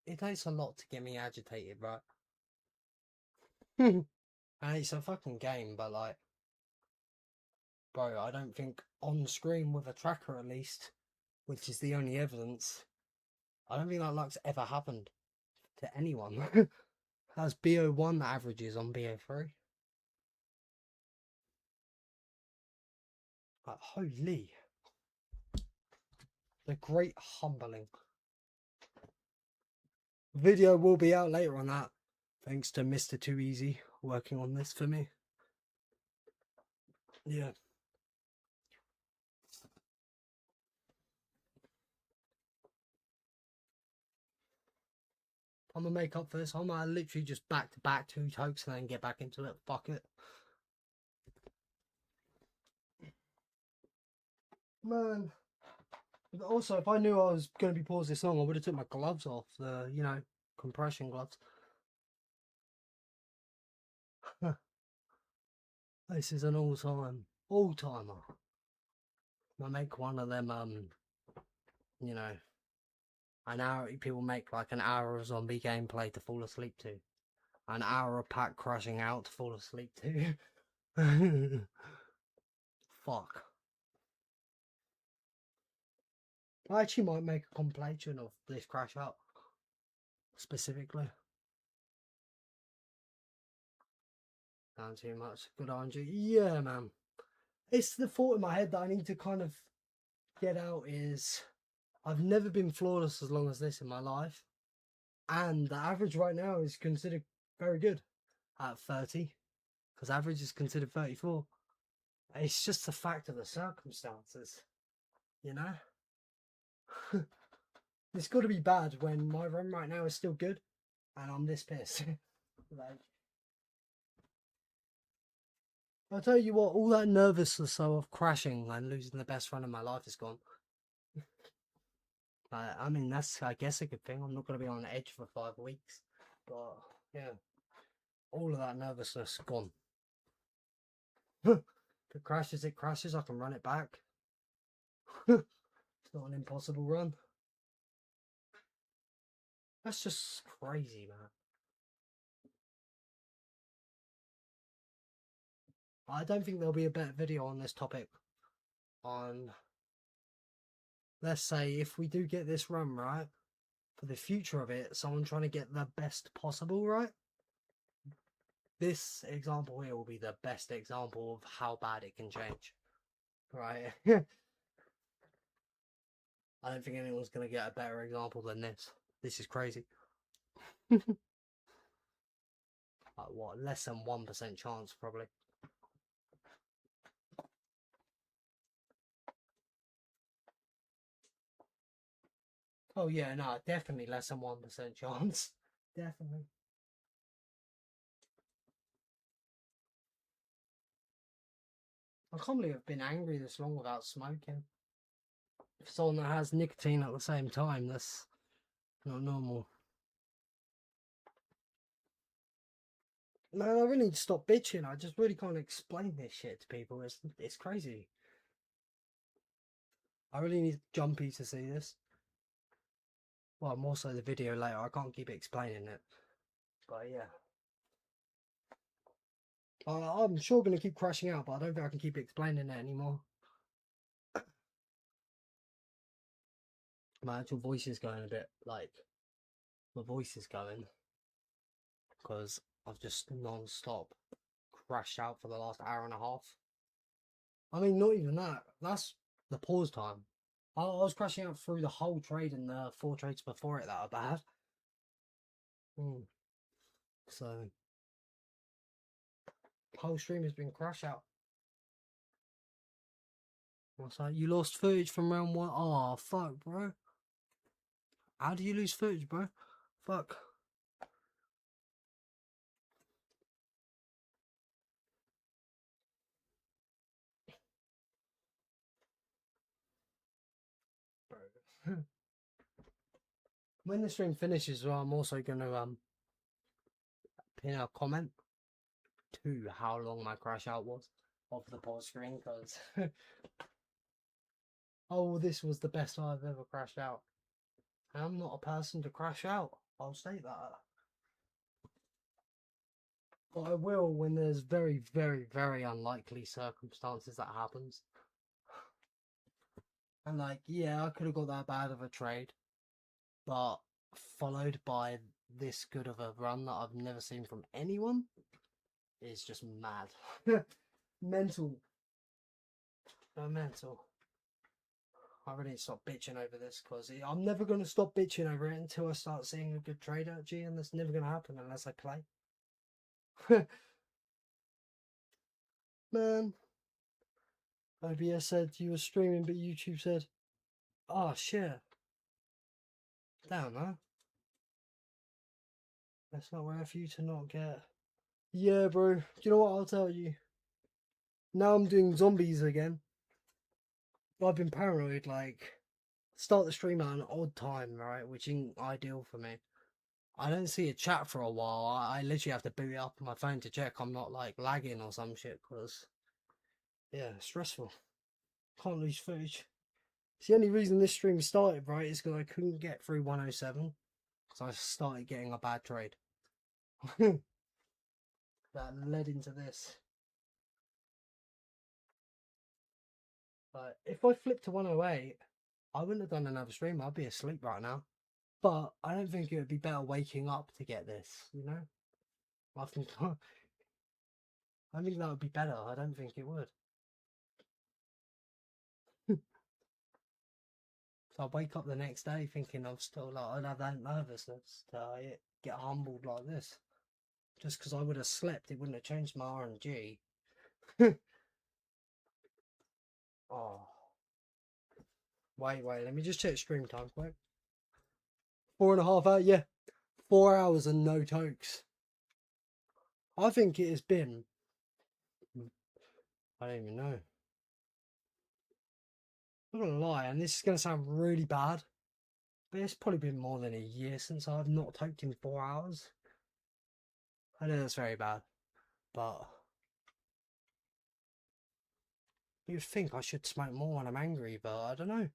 it takes a lot to get me agitated, right? And it's a fucking game, but like, bro, I don't think on screen with a tracker at least, which is the only evidence, I don't think that luck's ever happened to anyone. That's BO1 averages on BO3. Like, holy. The Great Humbling. Video will be out later on that. Thanks to Mr. Too Easy working on this for me. Yeah. I'm gonna make up for this. I'm gonna literally just back to back 2 tokes and then get back into it. Fuck it. Man. Also, if I knew I was going to be paused this long, I would have took my gloves off. The, you know, compression gloves. This is an all-timer. I make one of them, you know, an hour, people make like an hour of zombie gameplay to fall asleep to. An hour of pack crashing out to fall asleep to. Fuck. I actually might make a compilation of this crash out. Specifically. Not too much. Good on you. Yeah, man. It's the thought in my head that I need to kind of get out is I've never been flawless as long as this in my life. And the average right now is considered very good at 30. Because average is considered 34. It's just the fact of the circumstances. You know? It's got to be bad when my run right now is still good. And I'm this pissed. Like, I'll tell you what, all that nervousness of crashing and losing the best run of my life is gone. I mean, that's, I guess, a good thing. I'm not going to be on the edge for 5 weeks. But, yeah. All of that nervousness gone. If it crashes, it crashes. I can run it back. It's not an impossible run. That's just crazy, man. I don't think there'll be a better video on this topic. On, let's say, if we do get this run right, for the future of it, someone trying to get the best possible right. This example here will be the best example of how bad it can change. Right? I don't think anyone's going to get a better example than this. This is crazy. Like what? Less than 1% chance, probably. Oh yeah, no, definitely less than 1% chance. Definitely. I can't believe I've been angry this long without smoking. If someone that has nicotine at the same time, that's not normal. Man, I really need to stop bitching. I just really can't explain this shit to people. It's crazy. I really need Jumpy to see this. Well, more so the video later. I can't keep explaining it. But yeah. I'm sure going to keep crashing out, but I don't think I can keep explaining it anymore. My actual voice is going a bit, like, my voice is going. Because I've just non-stop crashed out for the last hour and a half. I mean, not even that. That's the pause time. I was crashing out through the whole trade and the 4 trades before it that are bad. So, whole stream has been crash out. What's that? You lost footage from round 1? Oh, fuck, bro. How do you lose footage, bro? Fuck. When the stream finishes, well, I'm also going to pin a comment to how long my crash out was of the pause screen, because oh, this was the best I've ever crashed out. I'm not a person to crash out, I'll state that. But I will when there's very, very, very unlikely circumstances that happens. And like, yeah, I could have got that bad of a trade, but followed by this good of a run that I've never seen from anyone is just mad. Mental. Mental. I really need to stop bitching over this, because I'm never going to stop bitching over it until I start seeing a good trade actually, and that's never going to happen unless I play. Man. OBS said you were streaming, but YouTube said, oh shit. Damn, man. That's not rare for you to not get. Yeah, bro. Do you know what I'll tell you? Now I'm doing zombies again. I've been paranoid, like, start the stream at an odd time, right, which isn't ideal for me. I don't see a chat for a while. I literally have to boot it up on my phone to check I'm not, like, lagging or some shit, because, yeah, stressful. Can't lose footage. It's the only reason this stream started, right, is because I couldn't get through 107, because I started getting a bad trade. That led into this. But if I flipped to 108, I wouldn't have done another stream. I'd be asleep right now. But I don't think it would be better waking up to get this, you know? I think I think that would be better. I don't think it would. So I wake up the next day thinking I'm still like, I'd have that nervousness to get humbled like this. Just because I would have slept, it wouldn't have changed my RNG. Oh. Wait, let me just check stream time quick. 4.5 hours, yeah. 4 hours and no tokes. I think it has been, I don't even know. I'm not gonna lie, and this is gonna sound really bad, but it's probably been more than a year since I've not toked in 4 hours. I know that's very bad, but you'd think I should smoke more when I'm angry, but I don't know.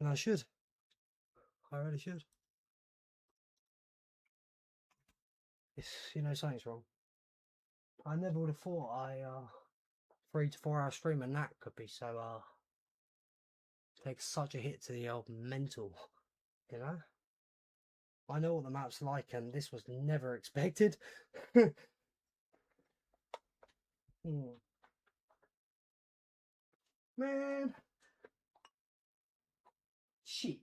And I should. I really should. It's, you know, something's wrong. I never would have thought 3 to 4 hour stream and that could be so take such a hit to the old mental, you know? I know what the map's like and this was never expected. Man. Shit.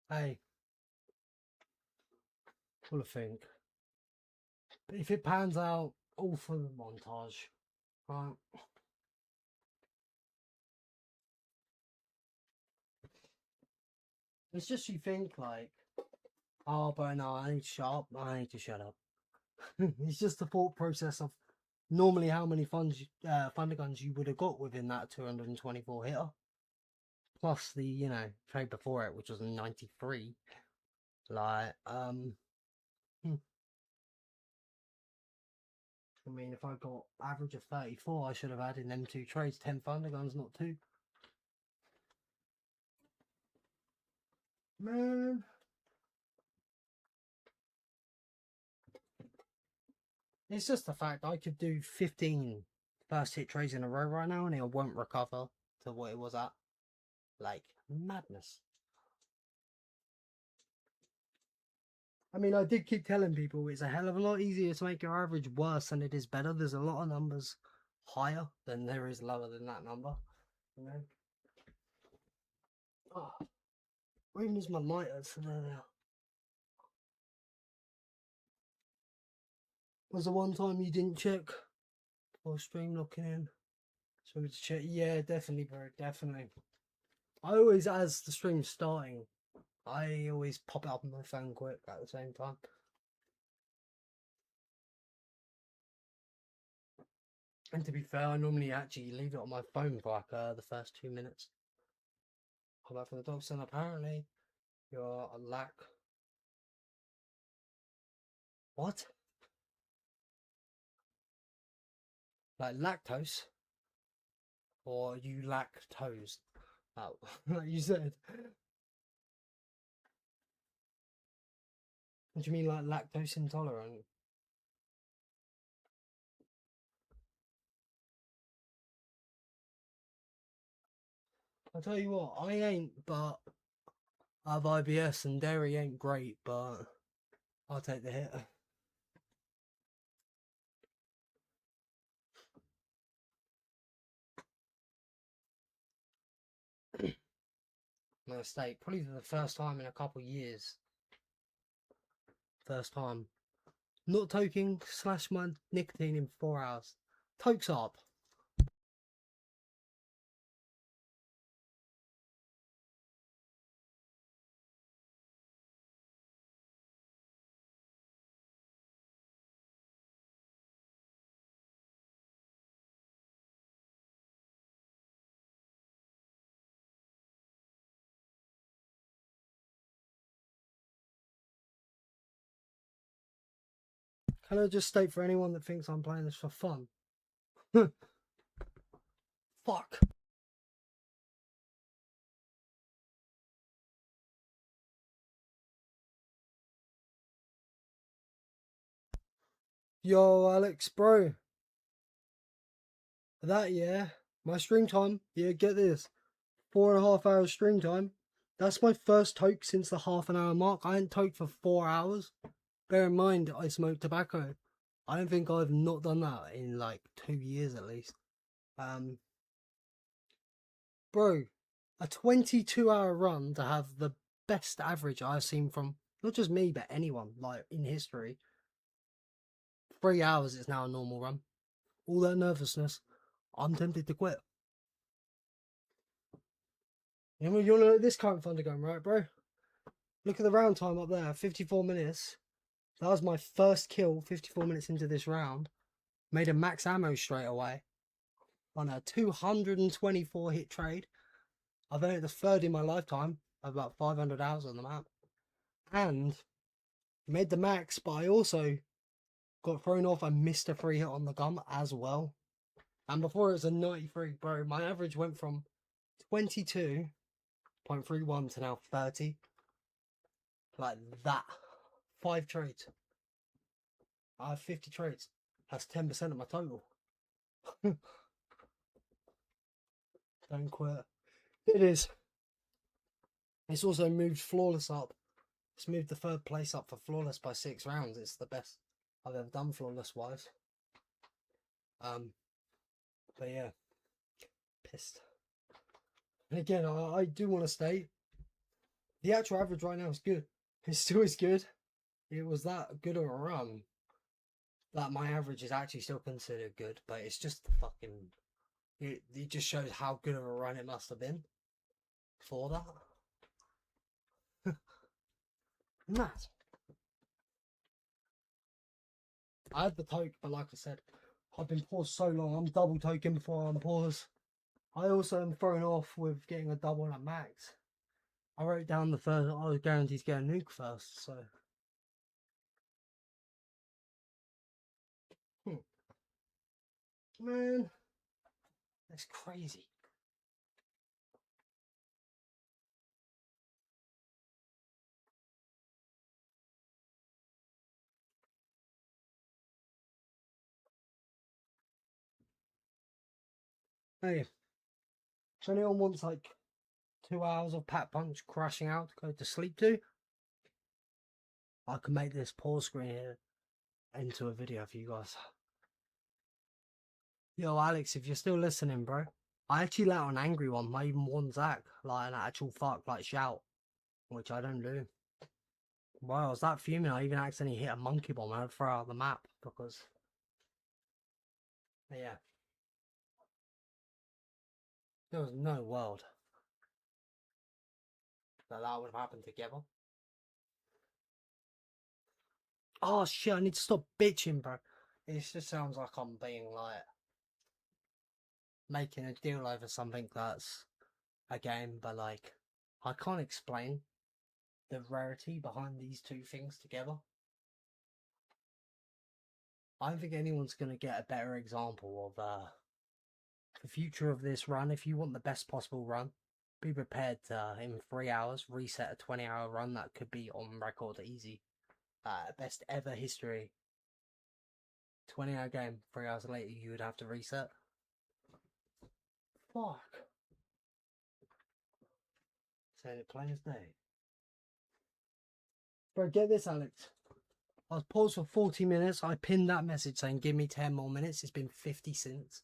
Hey. Full of think. But if it pans out, all for the montage. Right. It's just you think like, oh, but no, I need to shut up. I need to shut up. It's just the thought process of normally how many thunder guns you would have got within that 224 hitter. Plus the, you know, trade before it, which was 93. Like, I mean, if I got average of 34, I should have had in them 2 trades 10 thunder guns, not 2. Man. It's just the fact I could do 15 first hit trades in a row right now and it won't recover to what it was at. Like, madness. I mean, I did keep telling people it's a hell of a lot easier to make your average worse than it is better. There's a lot of numbers higher than there is lower than that number. You know? Oh, where even is my lighters? Was the one time you didn't check or stream locking in? So we to check. Yeah, definitely, bro. Definitely. I always, as the stream's starting, I always pop it up on my phone quick at the same time. And to be fair, I normally actually leave it on my phone for like the first 2 minutes. Come back from the dogs and apparently you're a lack. What? Like lactose? Or you lactose? Oh, like you said. What do you mean like lactose intolerant? I'll tell you what, I ain't, but I have IBS and dairy ain't great, but I'll take the hit. My mistake, probably for the first time in a couple of years. First time. Not toking / my nicotine in 4 hours. Tokes up. Can I just state for anyone that thinks I'm playing this for fun? Fuck. Yo, Alex, bro. That, yeah. My stream time, yeah, get this. 4.5 hours stream time. That's my first toke since the half an hour mark. I ain't toked for 4 hours. Bear in mind, I smoke tobacco. I don't think I've not done that in like 2 years at least. Bro, a 22-hour run to have the best average I've seen from not just me, but anyone like in history. 3 hours is now a normal run. All that nervousness, I'm tempted to quit. You want to know this current thunder gun, right, bro? Look at the round time up there, 54 minutes. That was my first kill, 54 minutes into this round. Made a max ammo straight away on a 224 hit trade. I've earned the third in my lifetime of about 500 hours on the map. And made the max, but I also got thrown off and missed a free hit on the gun as well. And before it was a 93, bro. My average went from 22.31 to now 30. Like that. 5 trades. I have 50 trades. That's 10% of my total. Don't quit. It is. It's also moved flawless up. It's moved the third place up for flawless by 6 rounds. It's the best I've ever done flawless wise. But yeah, pissed. And again, I do want to state the actual average right now is good. It still is good. It was that good of a run that my average is actually still considered good, but it's just the fucking. It just shows how good of a run it must have been for that. Mad. I had the toke, but like I said, I've been paused so long. I'm double token before I'm paused. I also am thrown off with getting a double at max. I wrote down the first. I was guaranteed to get a nuke first, so. Man, that's crazy. Hey, if anyone wants like 2 hours of Pat Punch crashing out to go to sleep to, I can make this pause screen here into a video for you guys. Yo, Alex, if you're still listening, bro, I actually let out an angry one. I even warned Zach, like an actual fuck, like shout, which I don't do. Wow, I was that fuming. I even accidentally hit a monkey bomb. I had to throw out the map because, yeah, there was no world that would have happened together. Oh shit, I need to stop bitching, bro. It just sounds like I'm being like making a deal over something that's a game, but like I can't explain the rarity behind these two things together. I don't think anyone's going to get a better example of the future of this run. If you want the best possible run, be prepared to, in 3 hours, reset a 20-hour run that could be on record easy. Best ever history. 20-hour game, 3 hours later, you would have to reset. Fuck. Saying it plain as day. Bro, get this, Alex. I was paused for 40 minutes. I pinned that message saying, give me 10 more minutes. It's been 50 since.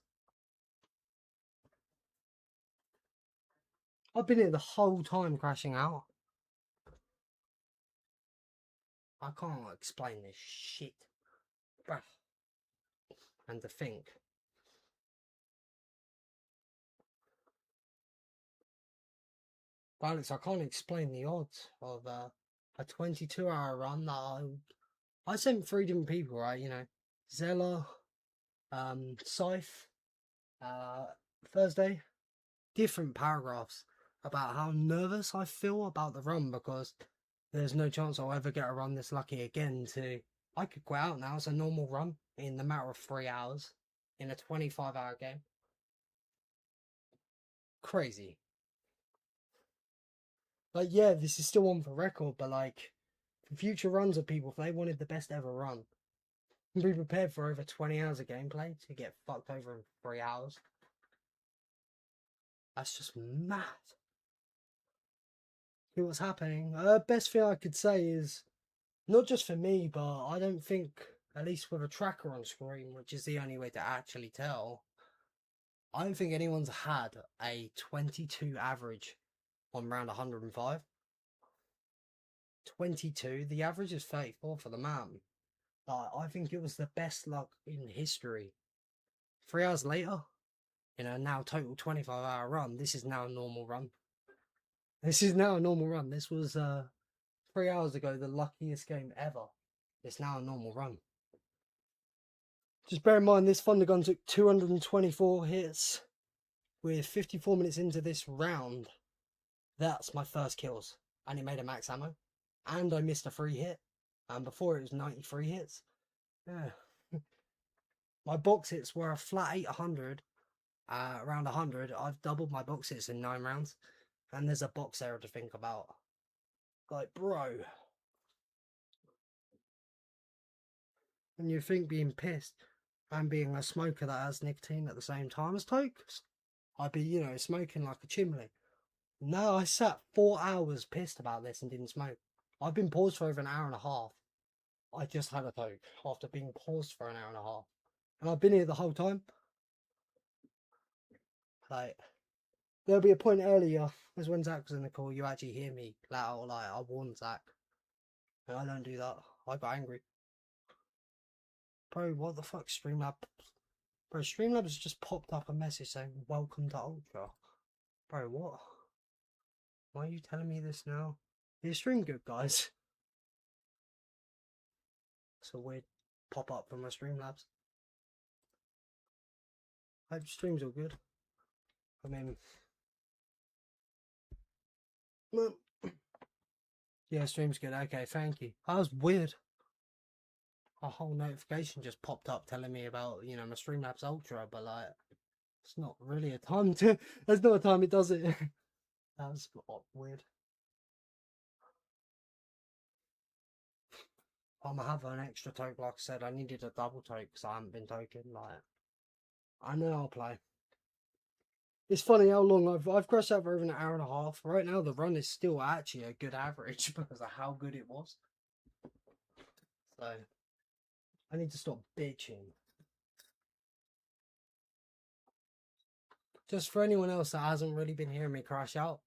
I've been here the whole time crashing out. I can't explain this shit. Bruh. And to think. But Alex, I can't explain the odds of a 22-hour run that I sent 3 different people, right? You know, Zella, Scythe, Thursday. Different paragraphs about how nervous I feel about the run because there's no chance I'll ever get a run this lucky again to I could go out now as a normal run in the matter of 3 hours in a 25-hour game. Crazy. Like, yeah, this is still on for record, but like, for future runs of people, if they wanted the best ever run, be prepared for over 20 hours of gameplay to get fucked over in 3 hours. That's just mad. See what's happening. Best thing I could say is, not just for me, but I don't think, at least with a tracker on screen, which is the only way to actually tell, I don't think anyone's had a 22 average on round 105. 22, the average is 34 for the man. I think it was the best luck in history. 3 hours later, in a now total 25-hour run, this is now a normal run. This is now a normal run. This was 3 hours ago the luckiest game ever. It's now a normal run. Just bear in mind this Thunder Gun took 224 hits. With 54 minutes into this round, that's my first kills. And it made a max ammo. And I missed a free hit. And before it was 93 hits. Yeah. My box hits were a flat 800. Around 100. I've doubled my box hits in 9 rounds. And there's a box error to think about. Like, bro. And you think being pissed and being a smoker that has nicotine at the same time as tokes, I'd be, you know, smoking like a chimney. No, I sat 4 hours pissed about this and didn't smoke. I've been paused for over an hour and a half. I just had a toke after being paused for an hour and a half. And I've been here the whole time. Like, there'll be a point earlier, as when Zach was in the call, you actually hear me loud, like, I warned Zach. And I don't do that. I got angry. Bro, what the fuck, Streamlab? Bro, Streamlabs just popped up a message saying, welcome to Ultra. Bro, what? Why are you telling me this now? Is stream good, guys? It's a weird pop-up from my Streamlabs. Hope stream's all good. I mean... Well, yeah, stream's good. Okay, thank you. That was weird. A whole notification just popped up telling me about, you know, my Streamlabs Ultra, but like, it's not really a time to... There's not a time it does it. That was weird. I'm gonna have an extra toke, like I said. I needed a double toke because I haven't been token. Like, I know I'll play. It's funny how long I've crashed out for over an hour and a half. Right now, the run is still actually a good average because of how good it was. So, I need to stop bitching. Just for anyone else that hasn't really been hearing me crash out,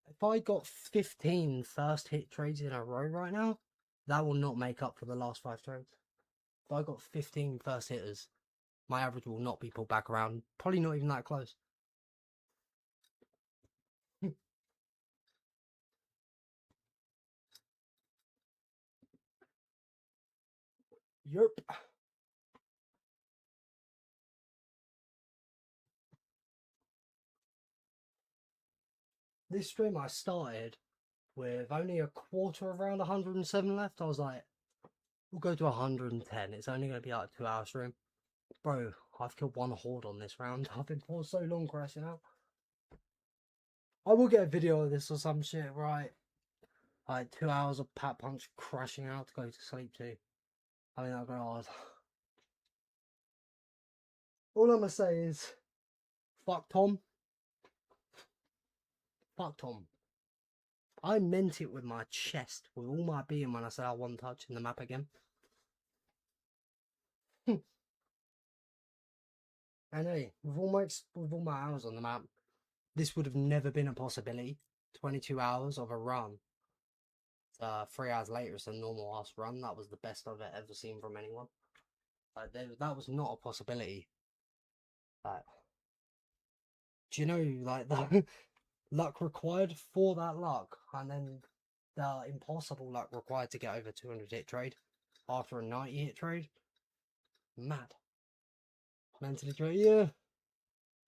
if I got 15 first hit trades in a row right now, that will not make up for the last 5 trades. If I got 15 first hitters, my average will not be pulled back around. Probably not even that close. Yerp. This stream I started with only a quarter of round 107 left. I was like, we'll go to 110. It's only going to be like a 2-hour stream. Bro, I've killed 1 horde on this round. I've been paused so long crashing out. I will get a video of this or some shit, right? Like 2 hours of Pat Punch crashing out to go to sleep to. I mean, that'll go hard. All I'm going to say is, fuck Tom. Fuck Tom. I meant it with my chest, with all my being when I said I one touch in the map again. And hey, with all my hours on the map, this would have never been a possibility. 22 hours of a run. 3 hours later, it's a normal ass run. That was the best I've ever seen from anyone. That was not a possibility. Do you know, like, the luck required for that luck, and then the impossible luck required to get over 200 hit trade after a 90 hit trade? Mad. Mentally trade, yeah.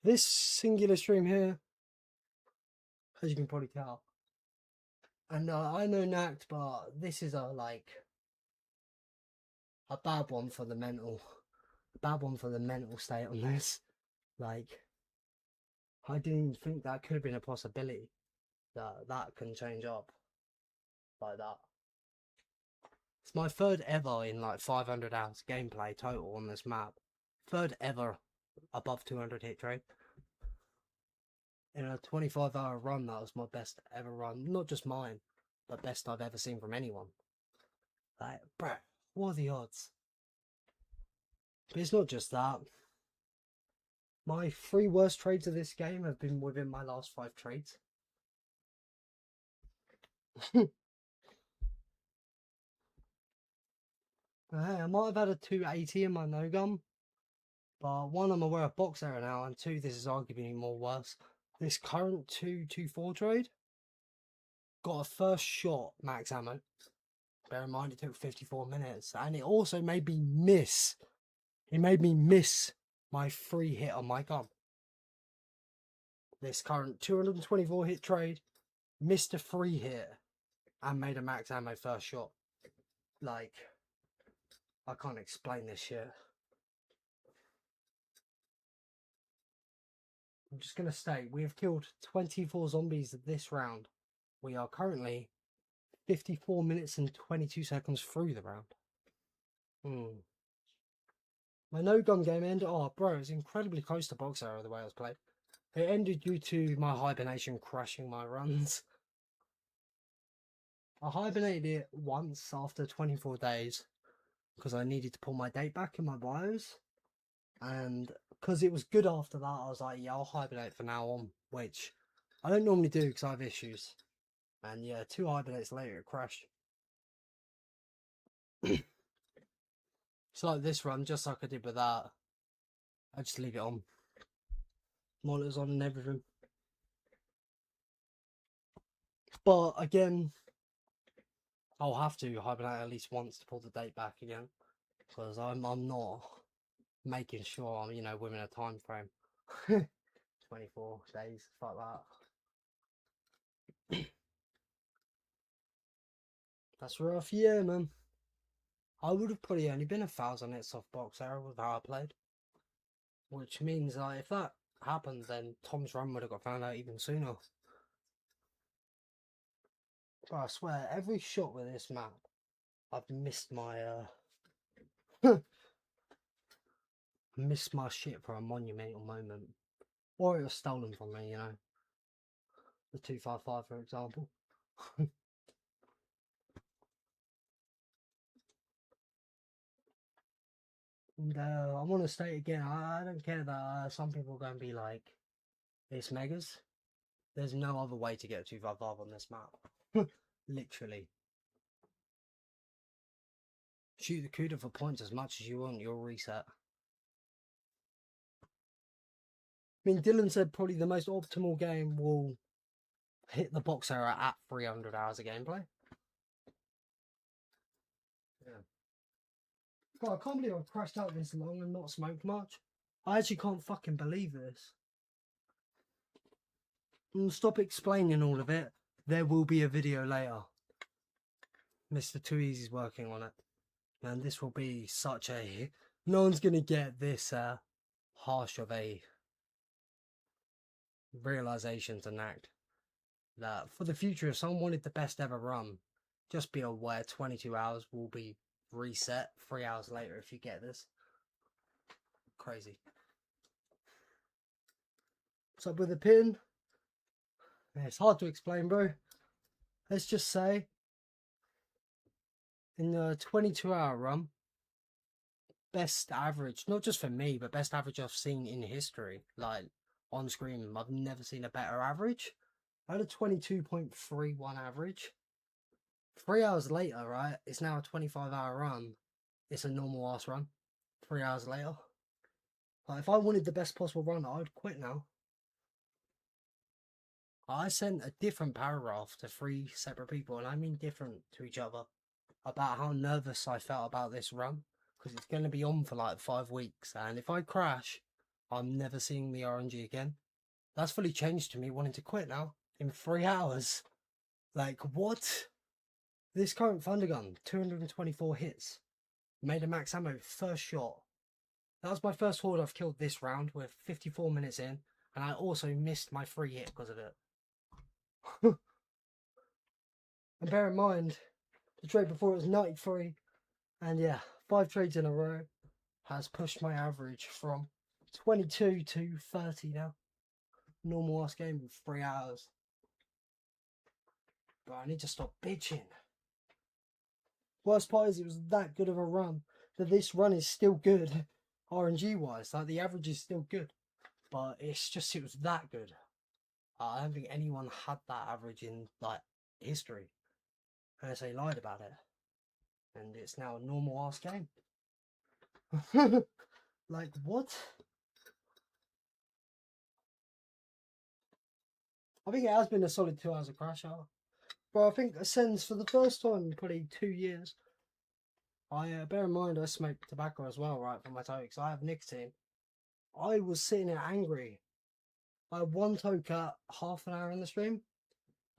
This singular stream here, as you can probably tell, and I know Nacht, but this is a, like, a bad one for the mental. A bad one for the mental state on this. Like, I didn't think that could have been a possibility. That can change up like that. It's my third ever in like 500 hours gameplay total on this map. Third ever above 200 hit trade. In a 25-hour run, that was my best ever run. Not just mine, but best I've ever seen from anyone. Like, bro, what are the odds? But it's not just that. My 3 worst trades of this game have been within my last 5 trades. I might have had a 280 in my no gun, but 1, I'm aware of box error now, and 2, this is arguably more worse. This current 224 trade got a first shot max ammo. Bear in mind it took 54 minutes, and it also made me miss. It made me miss my free hit on my gun. This current 224 hit trade missed a free hit and made a max ammo first shot. Like, I can't explain this shit. I'm just going to state, we have killed 24 zombies this round. We are currently 54 minutes and 22 seconds through the round. My no gun game ended. Oh, bro, it's incredibly close to box error the way it was played. It ended due to my hibernation crashing my runs. I hibernated it once after 24 days because I needed to pull my date back in my bios. And because it was good after that, I was like, yeah, I'll hibernate from now on, which I don't normally do because I have issues. And yeah, 2 hibernates later, it crashed. So like this run, just like I did with that, I just leave it on. Monitors on and everything. But again, I'll have to hibernate at least once to pull the date back again, because I'm not making sure I'm, you know, within a time frame. 24 days, fuck that. That's rough, yeah, man. I would have probably only been 1,000 hits off box error with how I played, which means that if that happened, then Tom's run would have got found out even sooner. But I swear, every shot with this map, I've missed my missed my shit for a monumental moment, or it was stolen from me, you know. The 255, for example. And I want to state again, I don't care that some people are going to be like, it's megas. There's no other way to get 255 on this map. Literally. Shoot the CUDA for points as much as you want, you'll reset. I mean, Dylan said probably the most optimal game will hit the box error at 300 hours of gameplay. Yeah. God, I can't believe I've crashed out this long and not smoked much. I actually can't fucking believe this. Stop explaining all of it. There will be a video later. Mr. Too Easy's working on it. And this will be such a... No one's going to get this harsh of a realization to Nacht. That for the future, if someone wanted the best ever run, just be aware 22 hours will be reset 3 hours later if you get this. Crazy. So with the pin, it's hard to explain, bro. Let's just say in the 22-hour run, best average, not just for me, but best average I've seen in history. Like on screen, I've never seen a better average. I had a 22.31 average. 3 hours later, right, it's now a 25-hour run. It's a normal ass run. 3 hours later. Like, if I wanted the best possible run, I'd quit now. I sent a different paragraph to 3 separate people, and I mean different to each other, about how nervous I felt about this run, because it's going to be on for like 5 weeks, and if I crash, I'm never seeing the RNG again. That's fully changed to me wanting to quit now, in 3 hours. Like, what? This current Thunder Gun, 224 hits. Made a max ammo first shot. That was my first horde I've killed this round. We're 54 minutes in, and I also missed my free hit because of it. And bear in mind, the trade before it was 93, and yeah, 5 trades in a row has pushed my average from 22 to 30 now. Normal last game with 3 hours. But I need to stop bitching. Worst part is it was that good of a run that this run is still good RNG wise. Like the average is still good, but it's just it was that good. I don't think anyone had that average in like history, unless they lied about it. And it's now a normal ass game. Like what? I think it has been a solid 2 hours of crash hour. But I think Ascends for the first time in probably 2 years. I bear in mind I smoke tobacco as well, right, for my tokes. I have nicotine. I was sitting there angry. I had one toke at half an hour in the stream.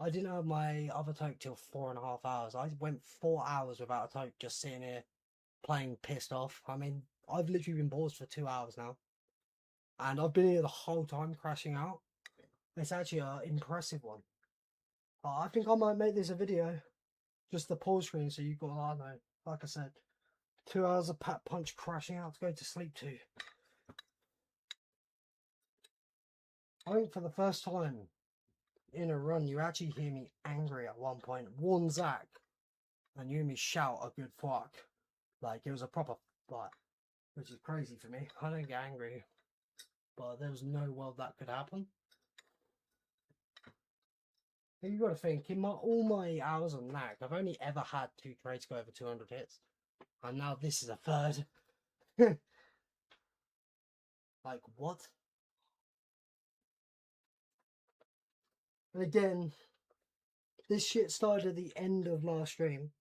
I didn't have my other toke till 4.5 hours. I went 4 hours without a toke, just sitting here playing pissed off. I mean, I've literally been paused for 2 hours now. And I've been here the whole time crashing out. It's actually an impressive one. I think I might make this a video. Just the pause screen so you've got, I don't know, like I said, 2 hours of pat punch crashing out to go to sleep to. I think for the first time in a run, you actually hear me angry at one point. Warn Zach, and you hear me shout a good fuck. Like, it was a proper, like, which is crazy for me. I don't get angry, but there was no world that could happen. You got to think, in all my hours on Nacht, I've only ever had 2 trades go over 200 hits. And now this is a third. Like, what? And again, this shit started at the end of last stream,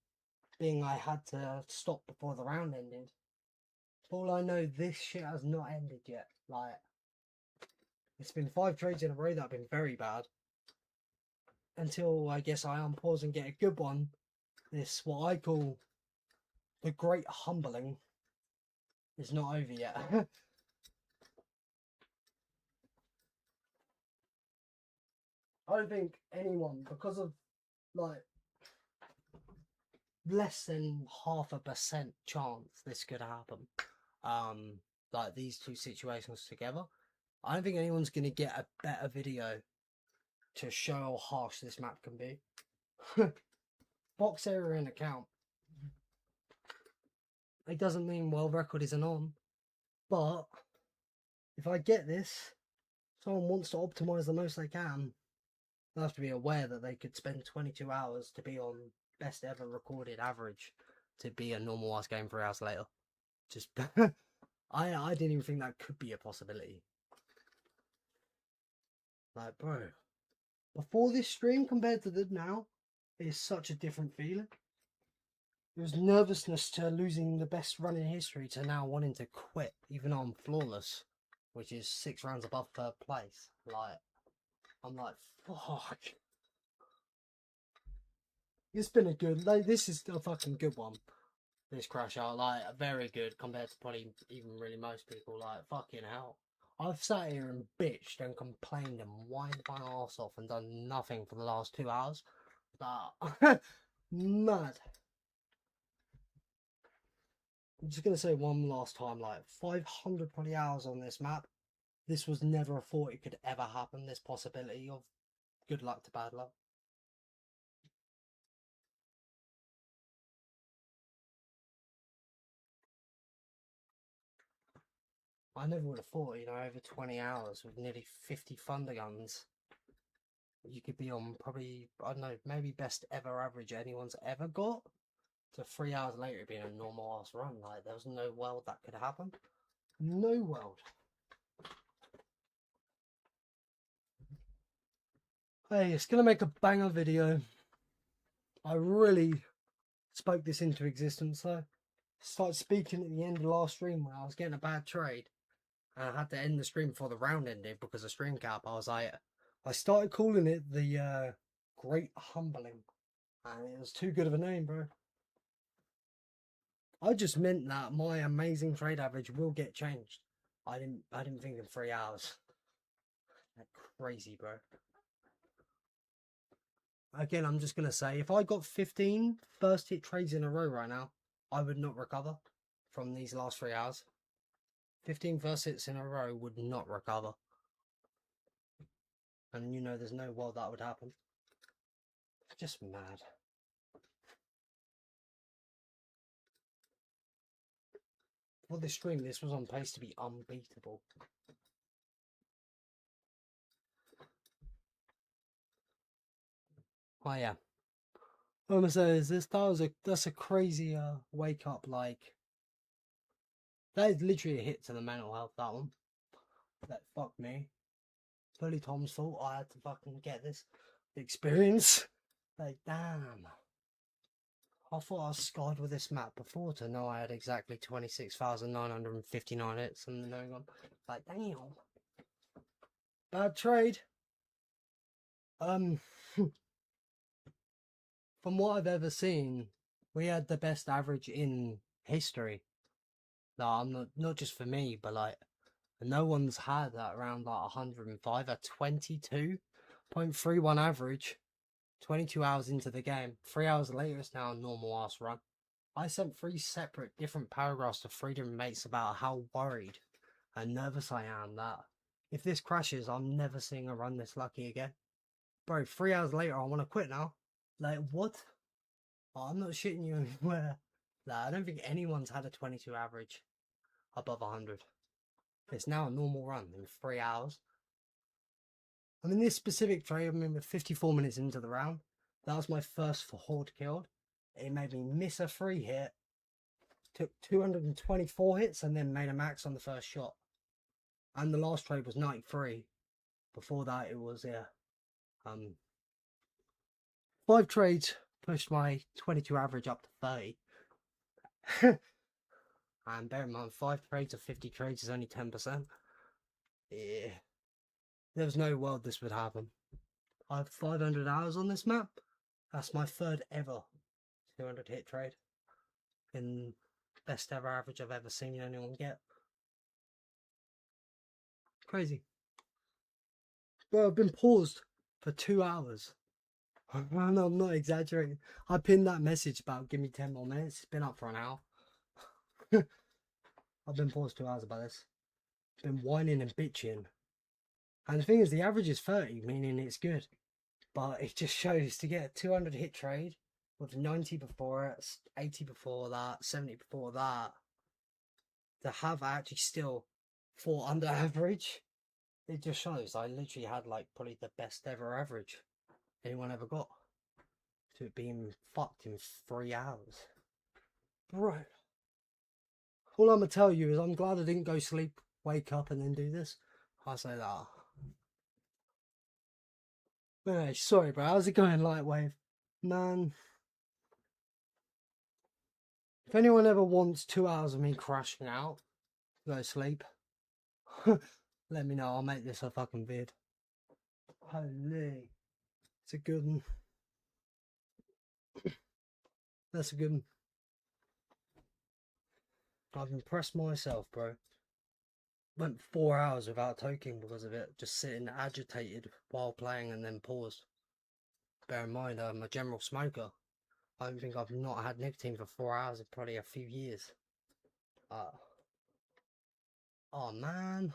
being I had to stop before the round ended. For all I know, this shit has not ended yet. Like, it's been 5 trades in a row that have been very bad. Until I guess I unpause and get a good one. This, what I call the great humbling, is not over yet. I don't think anyone, because of like less than 0.5% chance this could happen, like these 2 situations together, I don't think anyone's going to get a better video to show how harsh this map can be. Box error in account. It doesn't mean world record isn't on, but if I get this, someone wants to optimize the most they can, they have to be aware that they could spend 22 hours to be on best ever recorded average to be a normal ass game 3 hours later. Just I didn't even think that could be a possibility. Like, bro, before this stream compared to the now, it's such a different feeling. It was nervousness to losing the best run in history to now wanting to quit, even though I'm flawless, which is 6 rounds above 3rd place. Like, I'm like, fuck. It's been a good, like, this is a fucking good one. This crash out, like, very good compared to probably even really most people. Like, fucking hell. I've sat here and bitched and complained and whined my arse off and done nothing for the last 2 hours. But, mad. I'm just going to say one last time, like, 500 probably hours on this map. This was never a thought it could ever happen, this possibility of good luck to bad luck. I never would have thought, you know, over 20 hours with nearly 50 thunder guns, you could be on probably, I don't know, maybe best ever average anyone's ever got. To 3 hours later being a normal ass run. Like, there was no world that could happen. No world. Hey, it's gonna make a banger video. I really spoke this into existence though. Started speaking at the end of last stream when I was getting a bad trade. And I had to end the stream before the round ended because of stream cap. I was like, I started calling it the Great Humbling. And it was too good of a name, bro. I just meant that my amazing trade average will get changed. I didn't think in 3 hours. That's crazy, bro. Again, I'm just gonna say, if I got 15 first hit trades in a row right now, I would not recover from these last 3 hours. 15 first hits in a row would not recover. And you know there's no world that would happen. Just mad. For this stream, this was on pace to be unbeatable. Oh yeah. What I'm gonna say is that's a crazy wake up. Like, that is literally a hit to the mental health, that one. That fucked me. It's fully Tom's fault. I had to fucking get this experience. Like, damn. I thought I was scarred with this map before to know I had exactly 26,959 hits and knowing I'm like, damn. Bad trade. From what I've ever seen, we had the best average in history. No, I'm not just for me, but like, no one's had that around like 105, a 22.31 average. 22 hours into the game. 3 hours later, it's now a normal ass run. I sent 3 separate different paragraphs to 3 different mates about how worried and nervous I am that if this crashes, I'm never seeing a run this lucky again. Bro, 3 hours later, I want to quit now. Like, what? Oh, I'm not shitting you anywhere. Like, I don't think anyone's had a 22 average above 100. It's now a normal run in 3 hours. I mean, this specific trade, I remember 54 minutes into the round. That was my first horde killed. It made me miss a free hit. Took 224 hits and then made a max on the first shot. And the last trade was 93. Before that, it was 5 trades pushed my 22 average up to 30. And bear in mind, 5 trades of 50 trades is only 10%. Yeah. There was no world this would happen. I have 500 hours on this map. That's my 3rd ever 200 hit trade. In best ever average I've ever seen anyone get. Crazy. Bro, I've been paused for 2 hours. No, I'm not exaggerating. I pinned that message about give me 10 more minutes. It's been up for an hour. I've been paused 2 hours about this. Been whining and bitching. And the thing is, the average is 30, meaning it's good. But it just shows to get a 200 hit trade with 90 before it, 80 before that, 70 before that, to have actually still 4 under average, it just shows I literally had like probably the best ever average anyone ever got. To it being fucked in 3 hours. Bro. All I'm going to tell you is I'm glad I didn't go sleep, wake up and then do this. I'll say that. Anyway, sorry bro, how's it going, Lightwave? Man. If anyone ever wants 2 hours of me crashing out, go sleep. Let me know, I'll make this a fucking vid. Holy. It's a good one. That's a good one. I've impressed myself, bro. Went 4 hours without toking because of it. Just sitting agitated while playing and then paused. Bear in mind, I'm a general smoker. I don't think I've not had nicotine for 4 hours in probably a few years. Oh man.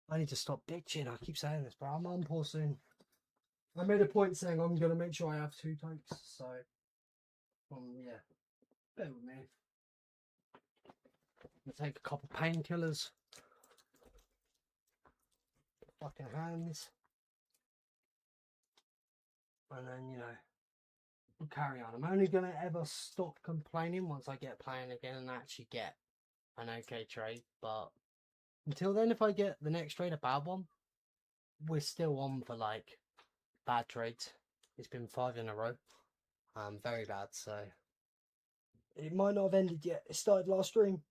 I need to stop bitching. I keep saying this, but I'm on pause soon. I made a point saying I'm going to make sure I have 2 tokes, so yeah, bear with me. I'm going to take a couple painkillers. Fucking hands. And then, you know, we'll carry on. I'm only going to ever stop complaining once I get playing again and actually get an okay trade. But until then, if I get the next trade a bad one, we're still on for like bad trades. It's been 5 in a row. Very bad, so it might not have ended yet. It started last stream.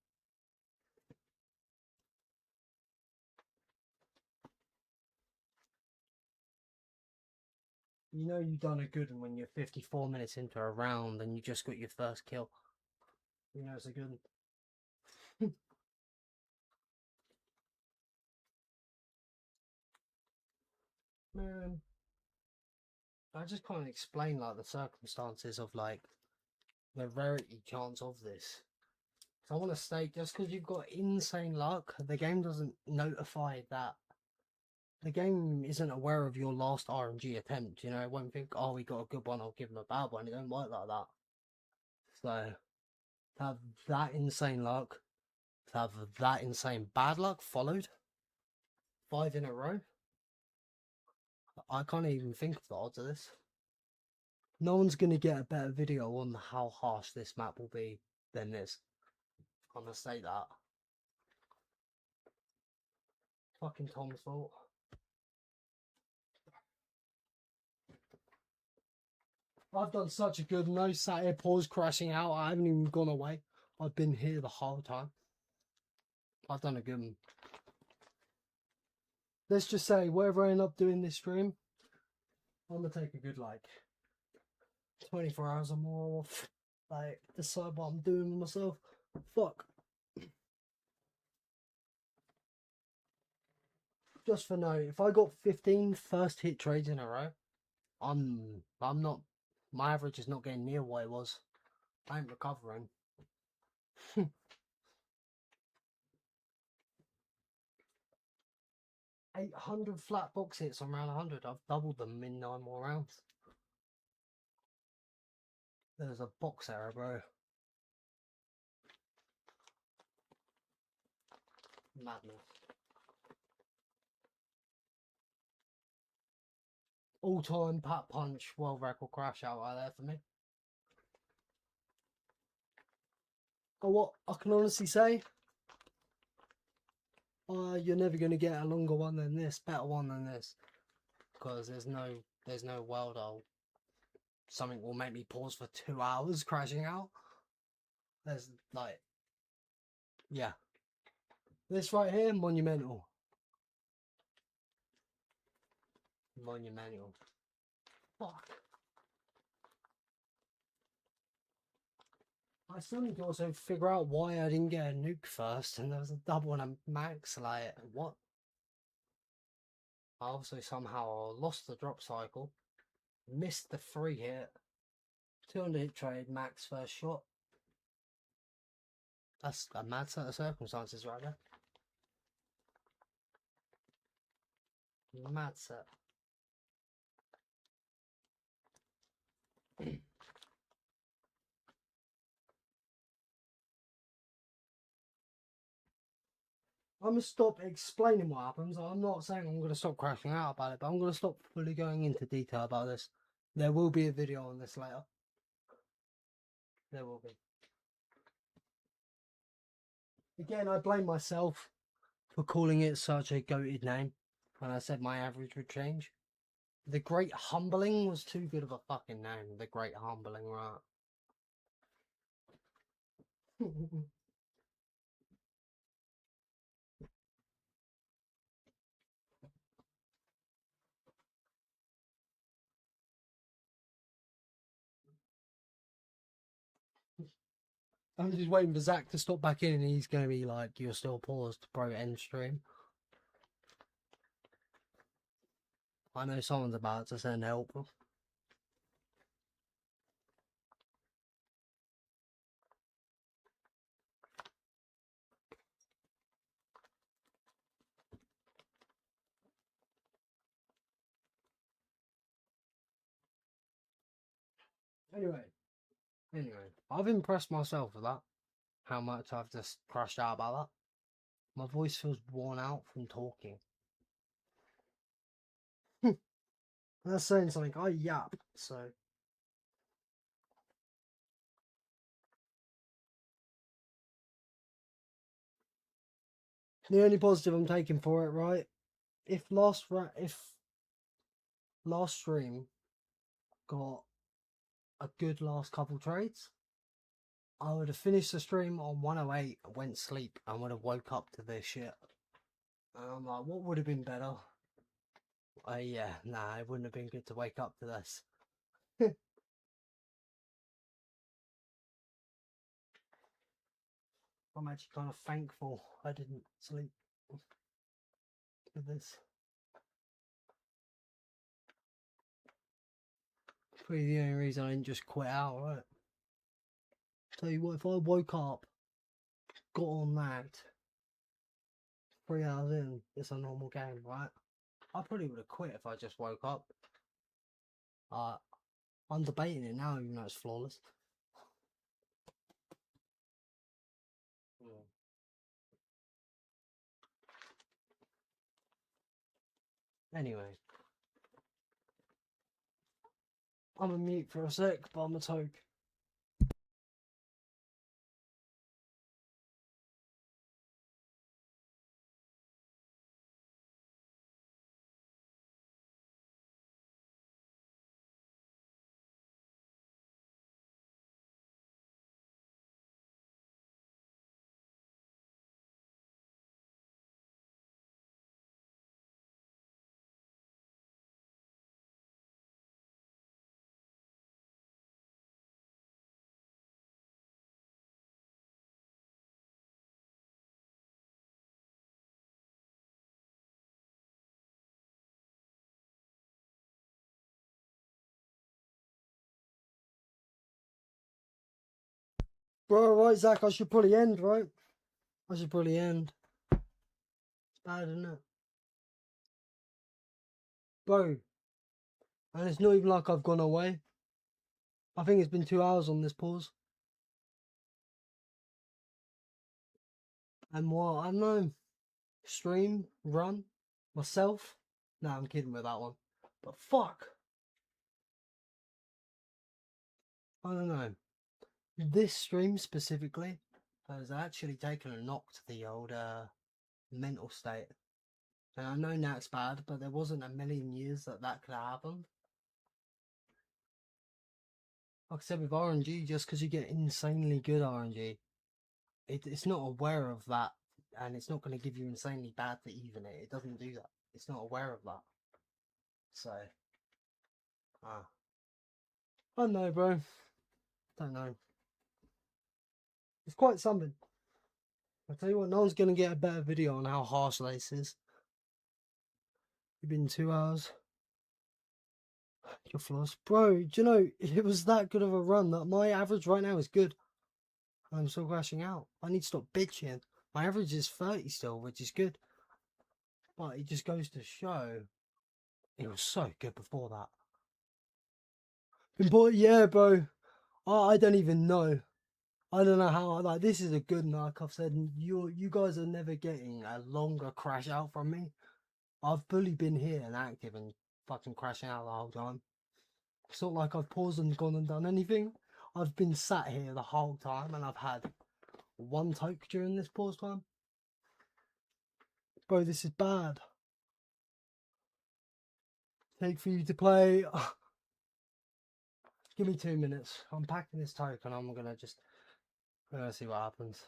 You know you've done a good one when you're 54 minutes into a round and you just got your first kill. You know it's a good one. Man, I just can't explain like the circumstances of like the rarity chance of this. So I want to state, just because you've got insane luck, the game doesn't notify that. The game isn't aware of your last RNG attempt, you know, it won't think, oh, we got a good one, I'll give him a bad one. It don't work like that. So, to have that insane luck, to have that insane bad luck followed, 5 in a row, I can't even think of the odds of this. No one's going to get a better video on how harsh this map will be than this. I'm going to say that. Fucking Tom's fault. I've done such a good no sat here pause crashing out. I haven't even gone away. I've been here the whole time. I've done a good one. Let's just say, whatever I end up doing this stream, I'm gonna take a good like 24 hours or more off. Like, decide what I'm doing with myself. Fuck. Just for note, if I got 15 first hit trades in a row, I'm not, my average is not getting near what it was. I ain't recovering. 800 flat box hits on round 100. I've doubled them in 9 more rounds. There's a box error, bro. Madness. All-time Pat Punch world record crash out right there for me. But what I can honestly say, you're never going to get a longer one than this, better one than this, because there's no world something will make me pause for 2 hours crashing out. There's like, yeah, this right here, monumental. Fuck. I still need to also figure out why I didn't get a nuke first, and there was a double and a max. Like, what? I also somehow lost the drop cycle, missed the free hit, 200 hit trade, max first shot. That's a mad set of circumstances right there. Mad set. I'm going to stop explaining what happens. I'm not saying I'm going to stop crashing out about it, but I'm going to stop fully going into detail about this. There will be a video on this later. There will be. Again, I blame myself for calling it such a goated name when I said my average would change. The Great Humbling was too good of a fucking name. The Great Humbling, right? I'm just waiting for Zach to stop back in and he's going to be like, you're still paused, bro, end stream. I know someone's about to send help. Anyway, I've impressed myself with that. How much I've just crashed out about that. My voice feels worn out from talking. That's saying something. I yap, so. The only positive I'm taking for it, right? If last stream got a good last couple trades, I would have finished the stream on 108, went sleep, and would have woke up to this shit. And I'm like, what would have been better? Yeah, nah, it wouldn't have been good to wake up to this. I'm actually kind of thankful I didn't sleep with this. Probably the only reason I didn't just quit out, right? Tell you what, if I woke up, got on that, 3 hours in, it's a normal game, right? I probably would have quit if I just woke up. I'm debating it now, even though it's flawless. Anyway, I'm a mute for a sec, but I'm a toke. Bro, right, Zach, I should probably end, right? I should probably end. It's bad, isn't it? Bro, and it's not even like I've gone away. I think it's been 2 hours on this pause. And what, I don't know, stream, run, myself? Nah, I'm kidding with that one. But fuck. I don't know. This stream specifically has actually taken a knock to the old mental state. And I know now it's bad, but there wasn't a million years that could happen. Like I said with RNG, just because you get insanely good RNG, it's not aware of that, and it's not going to give you insanely bad to even it. It doesn't do that. It's not aware of that. So, I don't know, bro. Don't know. It's quite something. I tell you what, no one's going to get a better video on how harsh this is. It's been 2 hours. Your flaws, bro. Do you know it was that good of a run that my average right now is good. I'm still crashing out. I need to stop bitching. My average is 30 still, which is good. But it just goes to show it was so good before that. But yeah, bro. I don't even know. I don't know how. Like, this is a good, like I've said, you guys are never getting a longer crash out from me. I've fully been here and active and fucking crashing out the whole time. It's not like I've paused and gone and done anything. I've been sat here the whole time and I've had one toke during this pause time. Bro, this is bad. Take for you to play. Give me 2 minutes. I'm packing this toke and I'm gonna see what happens.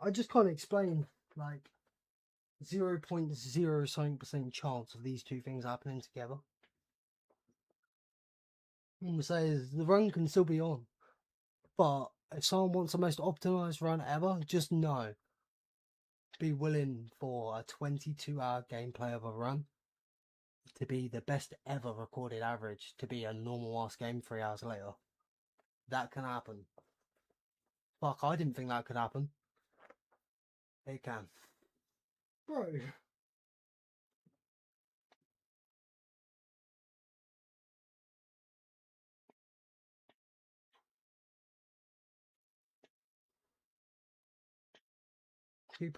I just can't explain, like, 0.0 something% chance of these two things happening together. All I'm gonna say is the run can still be on, but if someone wants the most optimized run ever, just know, be willing for a 22-hour gameplay of a run to be the best ever recorded average to be a normal ass game 3 hours later. That can happen. Fuck, I didn't think that could happen. It can. Bro. Keep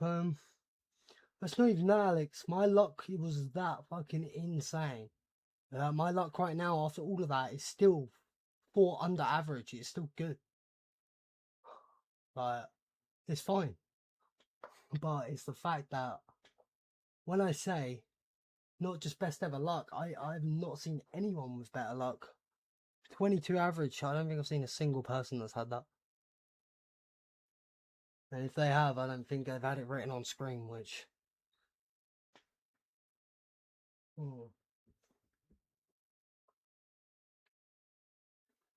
That's not even that, Alex. My luck was that fucking insane. My luck right now after all of that is still 4 under average. It's still good. But it's fine. But it's the fact that when I say not just best ever luck, I've not seen anyone with better luck. 22 average, I don't think I've seen a single person that's had that. And if they have, I don't think they've had it written on screen, which Mm.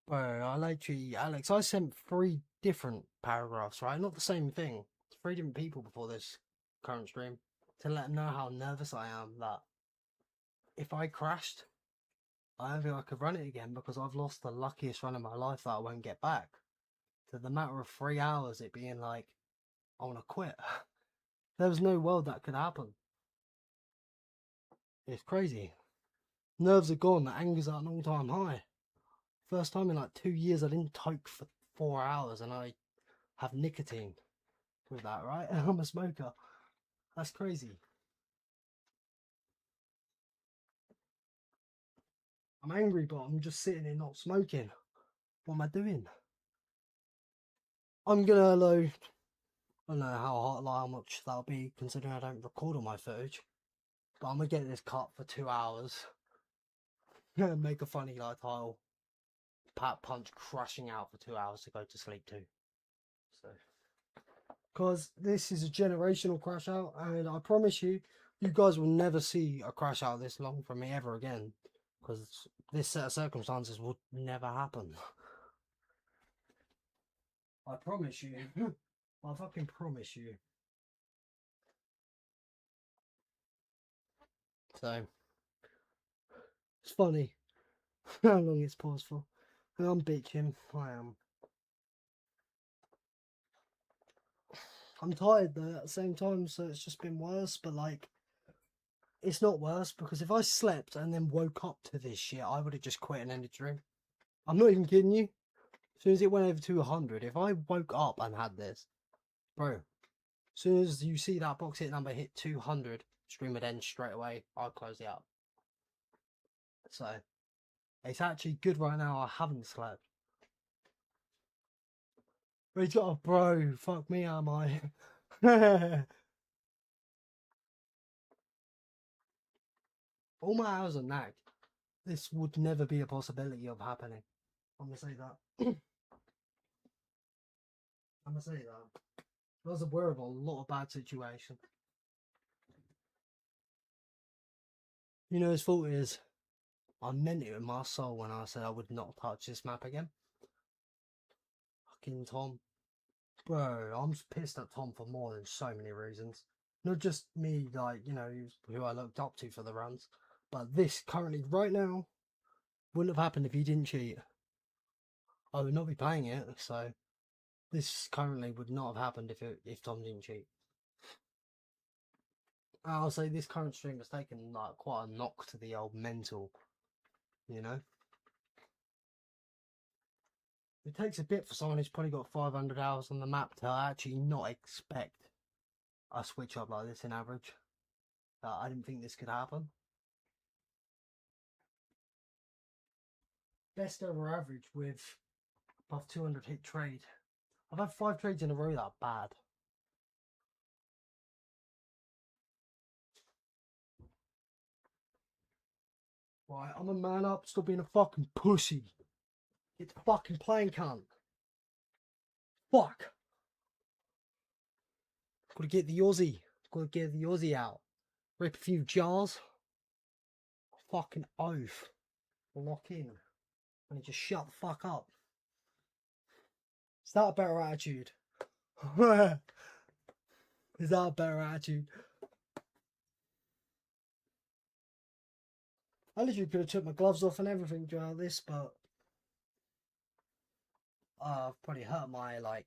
Bro, I literally, Alex, I sent 3 different paragraphs, right? Not the same thing. 3 different people before this current stream to let them know how nervous I am that if I crashed, I don't think I could run it again because I've lost the luckiest run of my life that I won't get back. To the matter of 3 hours, it being like, I want to quit. There was no world that could happen. It's crazy. Nerves are gone, the anger's at an all-time high. First time in like 2 years I didn't toke for 4 hours and I have nicotine with that, right? I'm a smoker. That's crazy. I'm angry, but I'm just sitting here not smoking. What am I doing? I'm gonna load. I don't know how much that'll be considering I don't record all my footage. But I'm gonna get this cut for 2 hours. Make a funny like title. Pat Punch crashing out for 2 hours to go to sleep too. So, because this is a generational crash out, and I promise you, you guys will never see a crash out this long from me ever again. Because this set of circumstances would never happen. I promise you. I fucking promise you. So, it's funny how long it's paused for. And I'm bitching. I am. I'm tired though at the same time, so it's just been worse. But like, it's not worse because if I slept and then woke up to this shit, I would have just quit and ended the dream. I'm not even kidding you. As soon as it went over 200, if I woke up and had this, bro, as soon as you see that box hit number hit 200, stream would end straight away. I'll close it up. So, it's actually good right now. I haven't slept. But he's got a bro. Fuck me, am I? All my hours are nagged. This would never be a possibility of happening. I'm gonna say that. I'm gonna say that. I was aware of a lot of bad situations. You know, his fault is I meant it in my soul when I said I would not touch this map again. Fucking Tom. Bro, I'm pissed at Tom for more than so many reasons. Not just me, like, you know, who I looked up to for the runs, but this currently, right now, wouldn't have happened if he didn't cheat. I would not be playing it, so this currently would not have happened if Tom didn't cheat. I'll say this current stream has taken like quite a knock to the old mental, you know. It takes a bit for someone who's probably got 500 hours on the map to actually not expect a switch up like this in average. I didn't think this could happen. Best ever average with above 200 hit trade. I've had 5 trades in a row that bad. Right, I'm a man up, stop being a fucking pussy. Get the fucking playing, cunt. Fuck. Gotta get the Aussie. Gotta get the Aussie out. Rip a few jars. Fucking oath. Lock in. And just shut the fuck up. Is that a better attitude? Is that a better attitude? I literally could have took my gloves off and everything throughout this, but I've probably hurt my like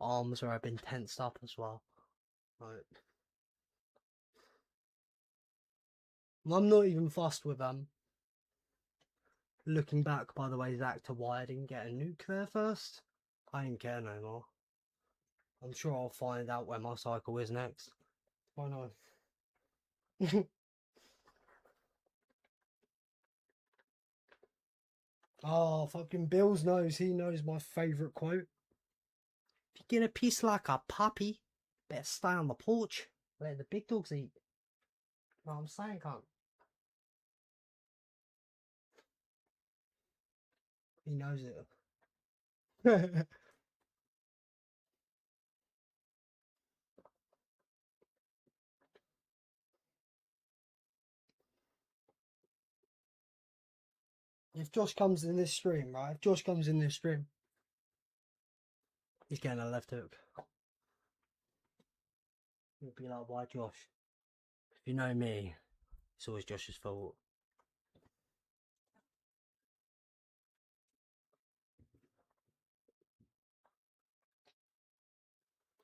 arms where I've been tensed up as well. Like, I'm not even fussed with looking back, by the way, Zach, to why I didn't get a nuke there first. I don't care no more. I'm sure I'll find out where my cycle is next. Why not? Oh, fucking Bills knows. He knows my favourite quote. If you get a piece like a puppy, better stay on the porch. Let the big dogs eat. Know what I'm saying, cunt? He knows it. If Josh comes in this stream, right? If Josh comes in this stream, he's getting a left hook. He'll be like, why Josh? If you know me, it's always Josh's fault.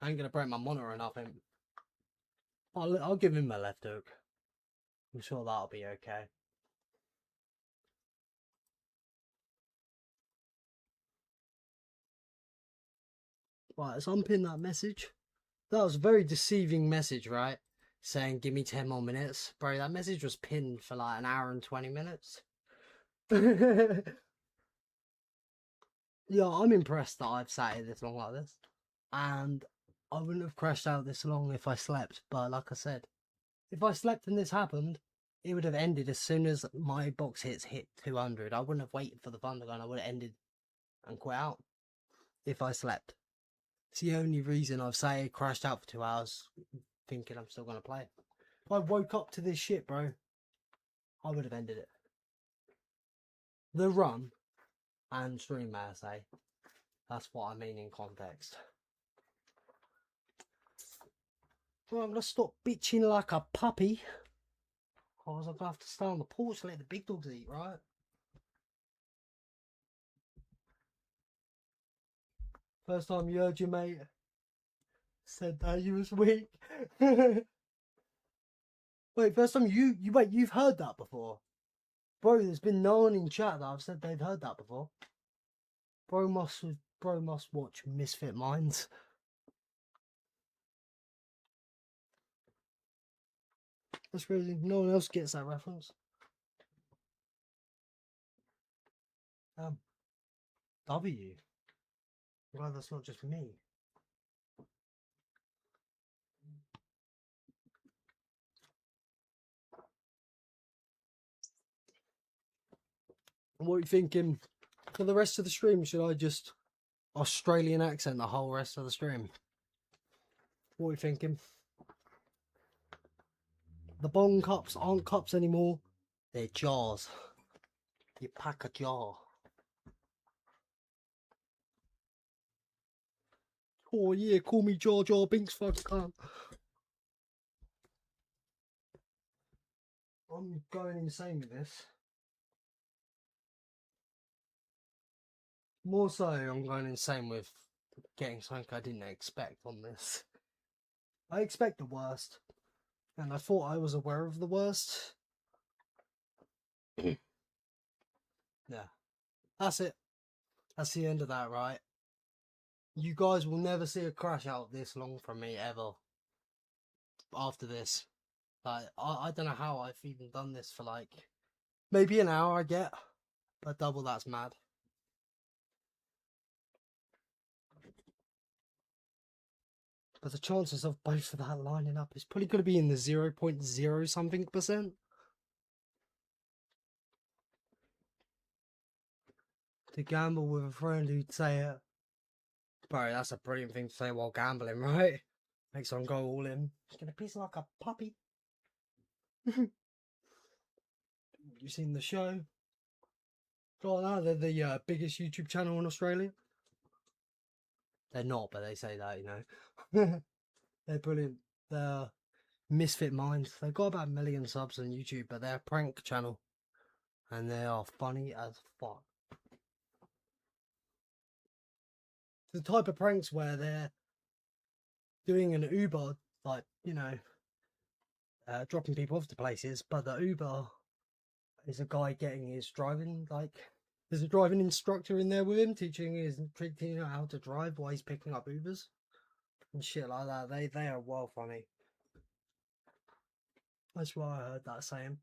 I ain't gonna break my monitor or nothing. I'll give him a left hook. I'm sure that'll be okay. Right, let's unpin that message. That was a very deceiving message, right? Saying, give me 10 more minutes. Bro, that message was pinned for like an hour and 20 minutes. Yeah, I'm impressed that I've sat here this long like this. And I wouldn't have crashed out this long if I slept. But like I said, if I slept and this happened, it would have ended as soon as my box hits hit 200. I wouldn't have waited for the thunder gun. I would have ended and quit out if I slept. It's the only reason I've sat here, crashed out for 2 hours, thinking I'm still going to play it. If I woke up to this shit, bro, I would have ended it. The run and stream, may I say. That's what I mean in context. Well, I'm going to stop bitching like a puppy. Otherwise, I'm going to have to stay on the porch and let the big dogs eat, right? First time you heard your mate said that you was weak. Wait, first time you've heard that before? Bro, there's been no one in chat that I've said they've heard that before. Bro must watch Misfit Minds. That's crazy. No one else gets that reference. W. Well, that's not just me. What are you thinking? For the rest of the stream, should I just Australian accent the whole rest of the stream? What are you thinking? The bong cups aren't cups anymore. They're jars. You pack a jar. Oh yeah, call me Jar Jar Binks, fuck cunt. I'm going insane with this. More so, I'm going insane with getting something I didn't expect on this. I expect the worst, and I thought I was aware of the worst. Yeah, that's it. That's the end of that, right? You guys will never see a crash out this long from me ever. After this, like I don't know how I've even done this for like maybe an hour. I get, but double that's mad. But the chances of both of that lining up is probably going to be in the 0.0 something %. To gamble with a friend who'd say it. Bro, that's a brilliant thing to say while gambling, right? Makes someone go all in. Just gonna piss like a puppy. You seen the show? Oh no, they're the biggest YouTube channel in Australia. They're not, but they say that, you know. They're brilliant. They're Misfit Minds. They've got about 1 million subs on YouTube, but they're a prank channel. And they are funny as fuck. The type of pranks where they're doing an Uber, like, you know, dropping people off to places, but the Uber is a guy getting his driving, like, there's a driving instructor in there with him, teaching him how to drive while he's picking up Ubers and shit like that. They are well funny. That's why I heard that saying.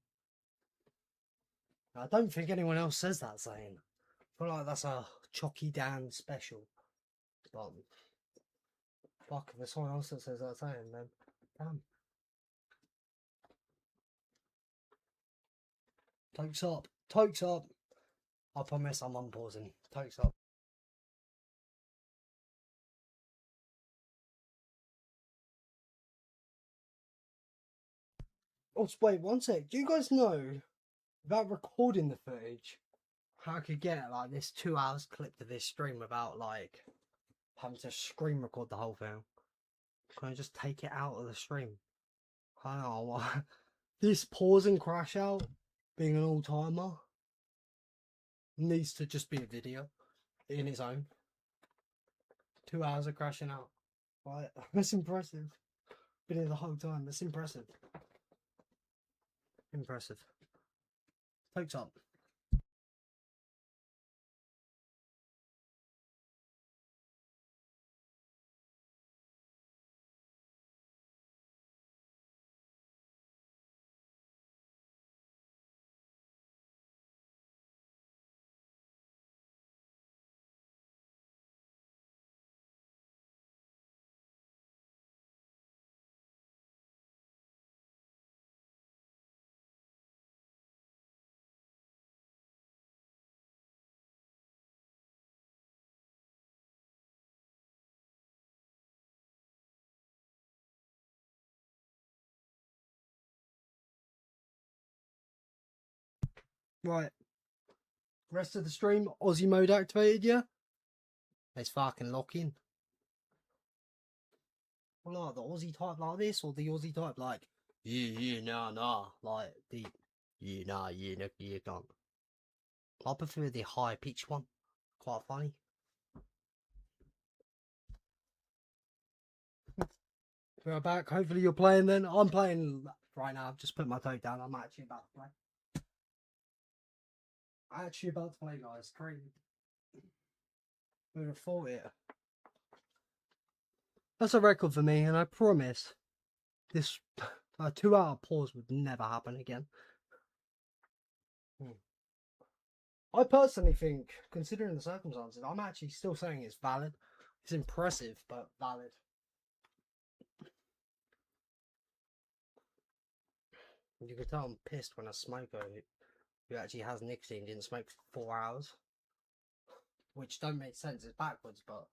I don't think anyone else says that saying. I feel like that's a Chocky Dan special. But fuck, if there's someone else that says that saying, then damn. Tokes up. Tokes up. I promise I'm unpausing. Tokes up. Oh, wait, one sec. Do you guys know about recording the footage? I could get like this 2 hours clip to this stream without like having to screen record the whole thing. Can I just take it out of the stream? I don't know why. This pause and crash out being an all-timer needs to just be a video in its own. 2 hours of crashing out. Right, that's impressive. Been here the whole time. That's impressive. Impressive. Folks up. Right. Rest of the stream, Aussie mode activated, yeah? Let's fucking lock in. Well, like the Aussie type like this, or the Aussie type like, yeah, nah, like the, yeah, nah, yeah, can't. I prefer the high pitched one. Quite funny. We're back. Hopefully you're playing then. I'm playing right now. I've just put my toe down. I'm actually about to play. Actually about to play, guys. Crazy. Who'd have thought it? That's a record for me, and I promise this 2 hour pause would never happen again. I personally think, considering the circumstances, I'm actually still saying it's valid. It's impressive, but valid. You can tell I'm pissed when a smoker who actually has nicotine didn't smoke for 4 hours. Which don't make sense, it's backwards, but...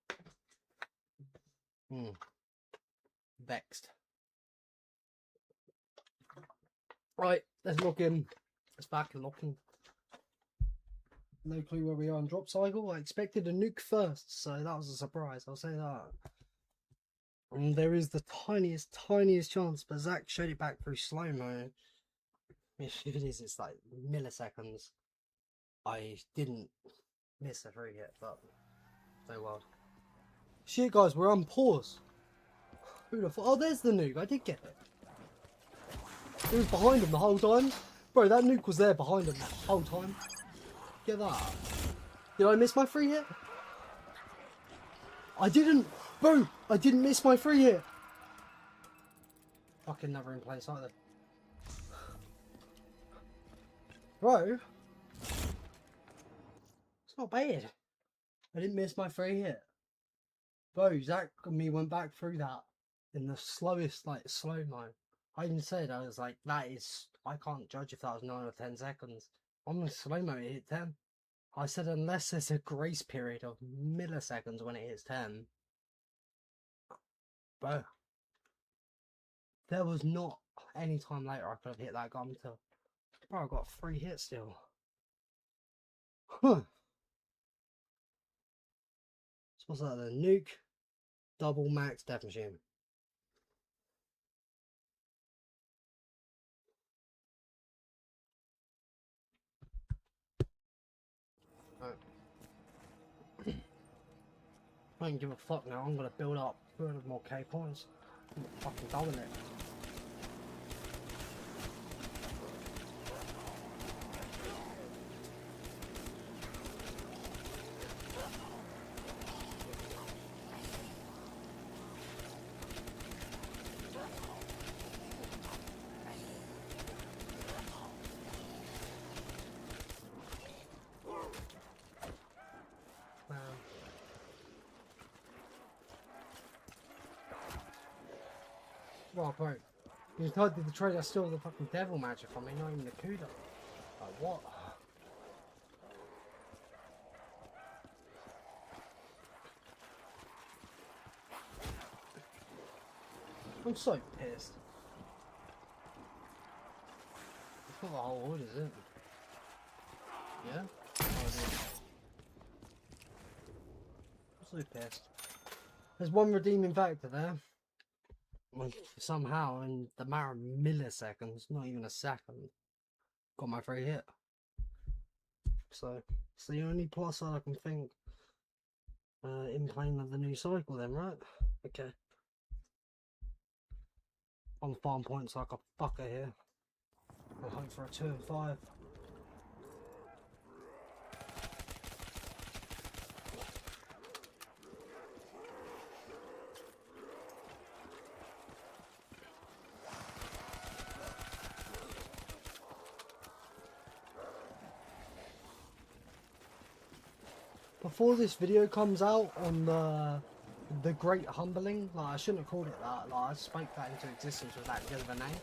Vexed. Right, let's log in. It's back and locking. No clue where we are on drop cycle. I expected a nuke first, so that was a surprise, I'll say that. And there is the tiniest chance, but Zach showed it back through slow-mo. If it is, it's like milliseconds. I didn't miss a free hit, but no well. Shit, guys, we're on pause. Who the fuck? Oh, there's the nuke. I did get it. It was behind him the whole time. Bro, that nuke was there behind him the whole time. Get that. Did I miss my free hit? I didn't. Bro, I didn't miss my free hit. Fucking never in place either. Bro, it's not bad. I didn't miss my free hit. Bro, Zach and me went back through that in the slowest, like, slow-mo. I even said, I was like, that is, I can't judge if that was 9 or 10 seconds. On the slow-mo, it hit 10. I said, unless there's a grace period of milliseconds when it hits 10. Bro, there was not any time later I could have hit that gun until... Bro, I got 3 hits still. Huh. So what's that then? Nuke, double max death machine. Right. I don't give a fuck now. I'm gonna build up 200 more K points. I'm fucking done with it. Well, bro, you told the trader stole the fucking devil magic from me, not even the Kuda. Like, what? I'm so pissed. It's not the whole wood, is it? Yeah? Oh, I'm so pissed. There's one redeeming factor there. Like, somehow, in the matter of milliseconds, not even a second, got my free hit. So, it's the only plus I can think in playing of the new cycle then, right? Okay. I'm farm points like a fucker here. I'll hope for a 2 and 5. Before this video comes out on the Great Humbling, like I shouldn't have called it that, like I spoke that into existence with that the other name.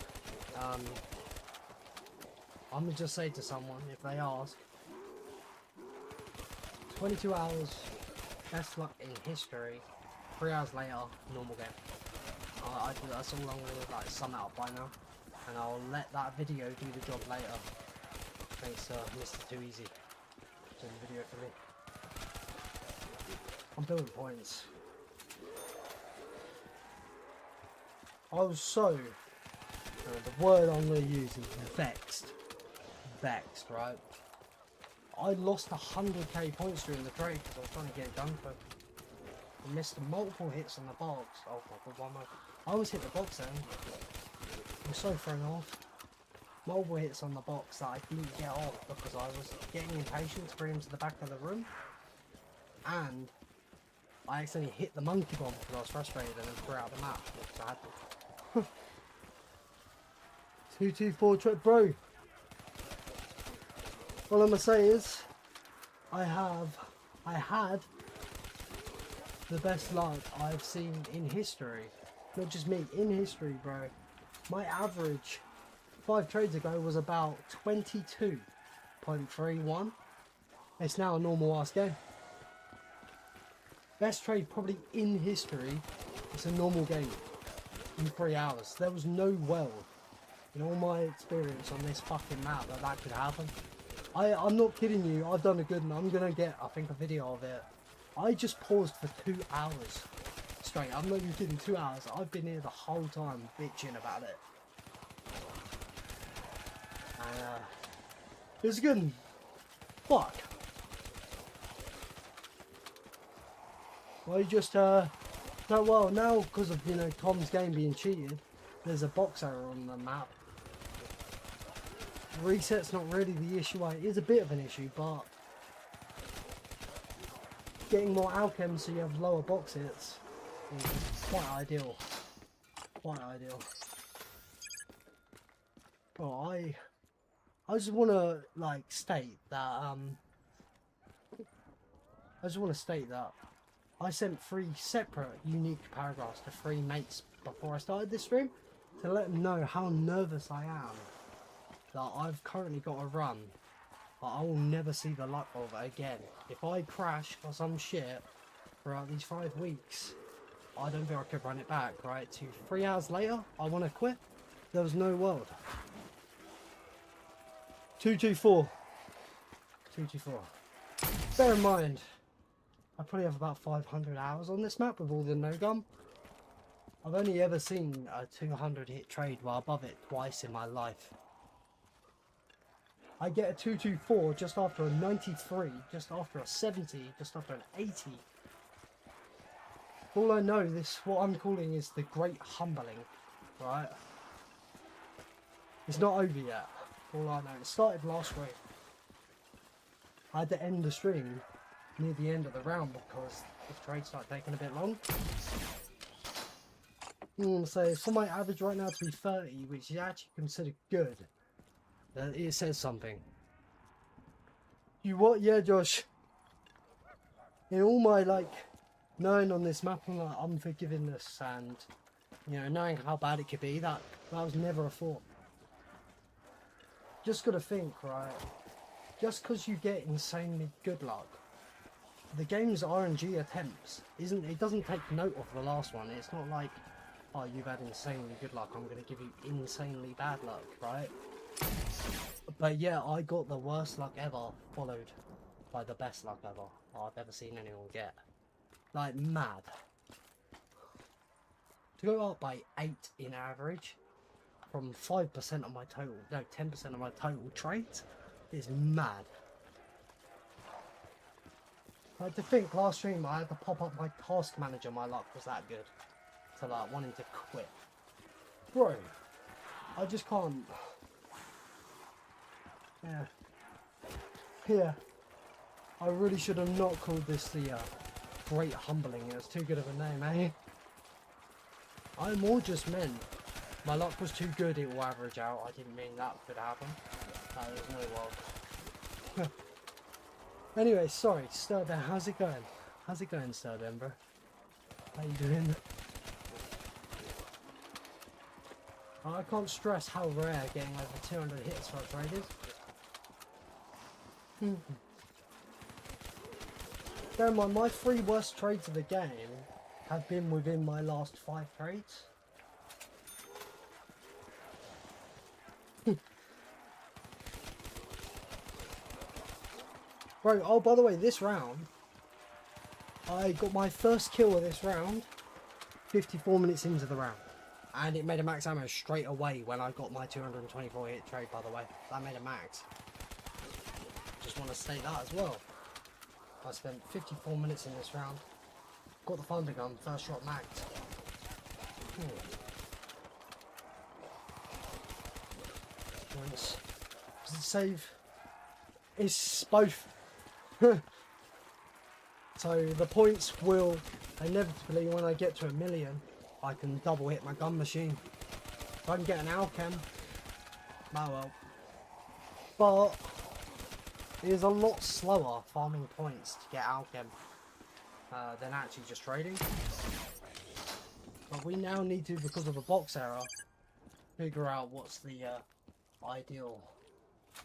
I'm gonna just say to someone, if they ask, 22 hours, best luck in history, 3 hours later, normal game. That's all I'm gonna like sum it up by now, and I'll let that video do the job later. Thanks Mr. Too Easy doing the video for me. I'm building points. I was so, the word I'm going to use is vexed. Vexed, right? I lost 100k points during the trade because I was trying to get it done for. I missed multiple hits on the box. Oh my god, one more. I always hit the box then. I'm so thrown off. Multiple hits on the box that I didn't get off because I was getting impatient to bring him to the back of the room. And I accidentally hit the monkey bomb because I was frustrated and then threw out the map because I had to. 224 trip, bro. All I'm gonna say is, I had the best luck I've seen in history. Not just me, in history, bro. My average 5 trades ago was about 22.31. It's now a normal ass game. Best trade probably in history. It's a normal game in 3 hours. There was no world in all my experience on this fucking map that could happen. I'm not kidding you. I've done a good, and I'm gonna get, I think, a video of it. I just paused for 2 hours straight. I'm not even kidding. 2 hours. I've been here the whole time bitching about it. And it was good. Fuck. Well, you just no, well, now because of, you know, Tom's game being cheated, there's a box error on the map. Reset's not really the issue. It is a bit of an issue, but getting more alchem so you have lower box hits is quite ideal. Quite ideal. Well, I just want to like state that I sent 3 separate unique paragraphs to 3 mates before I started this stream to let them know how nervous I am that I've currently got a run that I will never see the luck of again. If I crash or some shit throughout these 5 weeks, I don't think I could run it back, right? 3 hours later, I want to quit. There was no world. 224. 224. Bear in mind, I probably have about 500 hours on this map with all the no-gum. I've only ever seen a 200 hit trade while above it twice in my life. I get a 224 just after a 93, just after a 70, just after an 80. All I know, what I'm calling is the Great Humbling, right? It's not over yet. All I know, it started last week. I had to end the stream near the end of the round because the trade started taking a bit long. So for my average right now to be 30, which is actually considered good, it says something. You what? Yeah, Josh. In all my like knowing on this map and like unforgivingness and, you know, knowing how bad it could be, that was never a thought. Just gotta think, right? Just because you get insanely good luck, the game's RNG attempts it doesn't take note of the last one. It's not like, oh, you've had insanely good luck, I'm going to give you insanely bad luck, right? But yeah, I got the worst luck ever, followed Like the best luck ever I've ever seen anyone get. Like mad. To go up by 8 in average from 5% of my total, no 10% of my total trades is mad. Like to think last stream I had to pop up my task manager, my luck was that good. To like wanting to quit. Bro, I just can't. Yeah. Yeah. I really should have not called this the Great Humbling. It was too good of a name, eh? I more just meant my luck was too good, it will average out. I didn't mean that could happen. There's no world. Anyway, sorry, Sturben, how's it going? How's it going, Sturben, bro? How you doing? I can't stress how rare getting over 200 hits for a trade is. Bear in mind, my 3 worst trades of the game have been within my last 5 trades. Bro, oh by the way, this round, I got my first kill of this round 54 minutes into the round. And it made a max ammo straight away when I got my 224 hit trade, by the way. That made a max. Just want to state that as well. I spent 54 minutes in this round. Got the thunder gun, first shot max. Once. Does it save? It's both. So the points will inevitably, when I get to 1 million, I can double hit my gun machine. If I can get an Alchem, oh well. But it is a lot slower farming points to get Alchem than actually just trading. But we now need to, because of a box error, figure out what's the ideal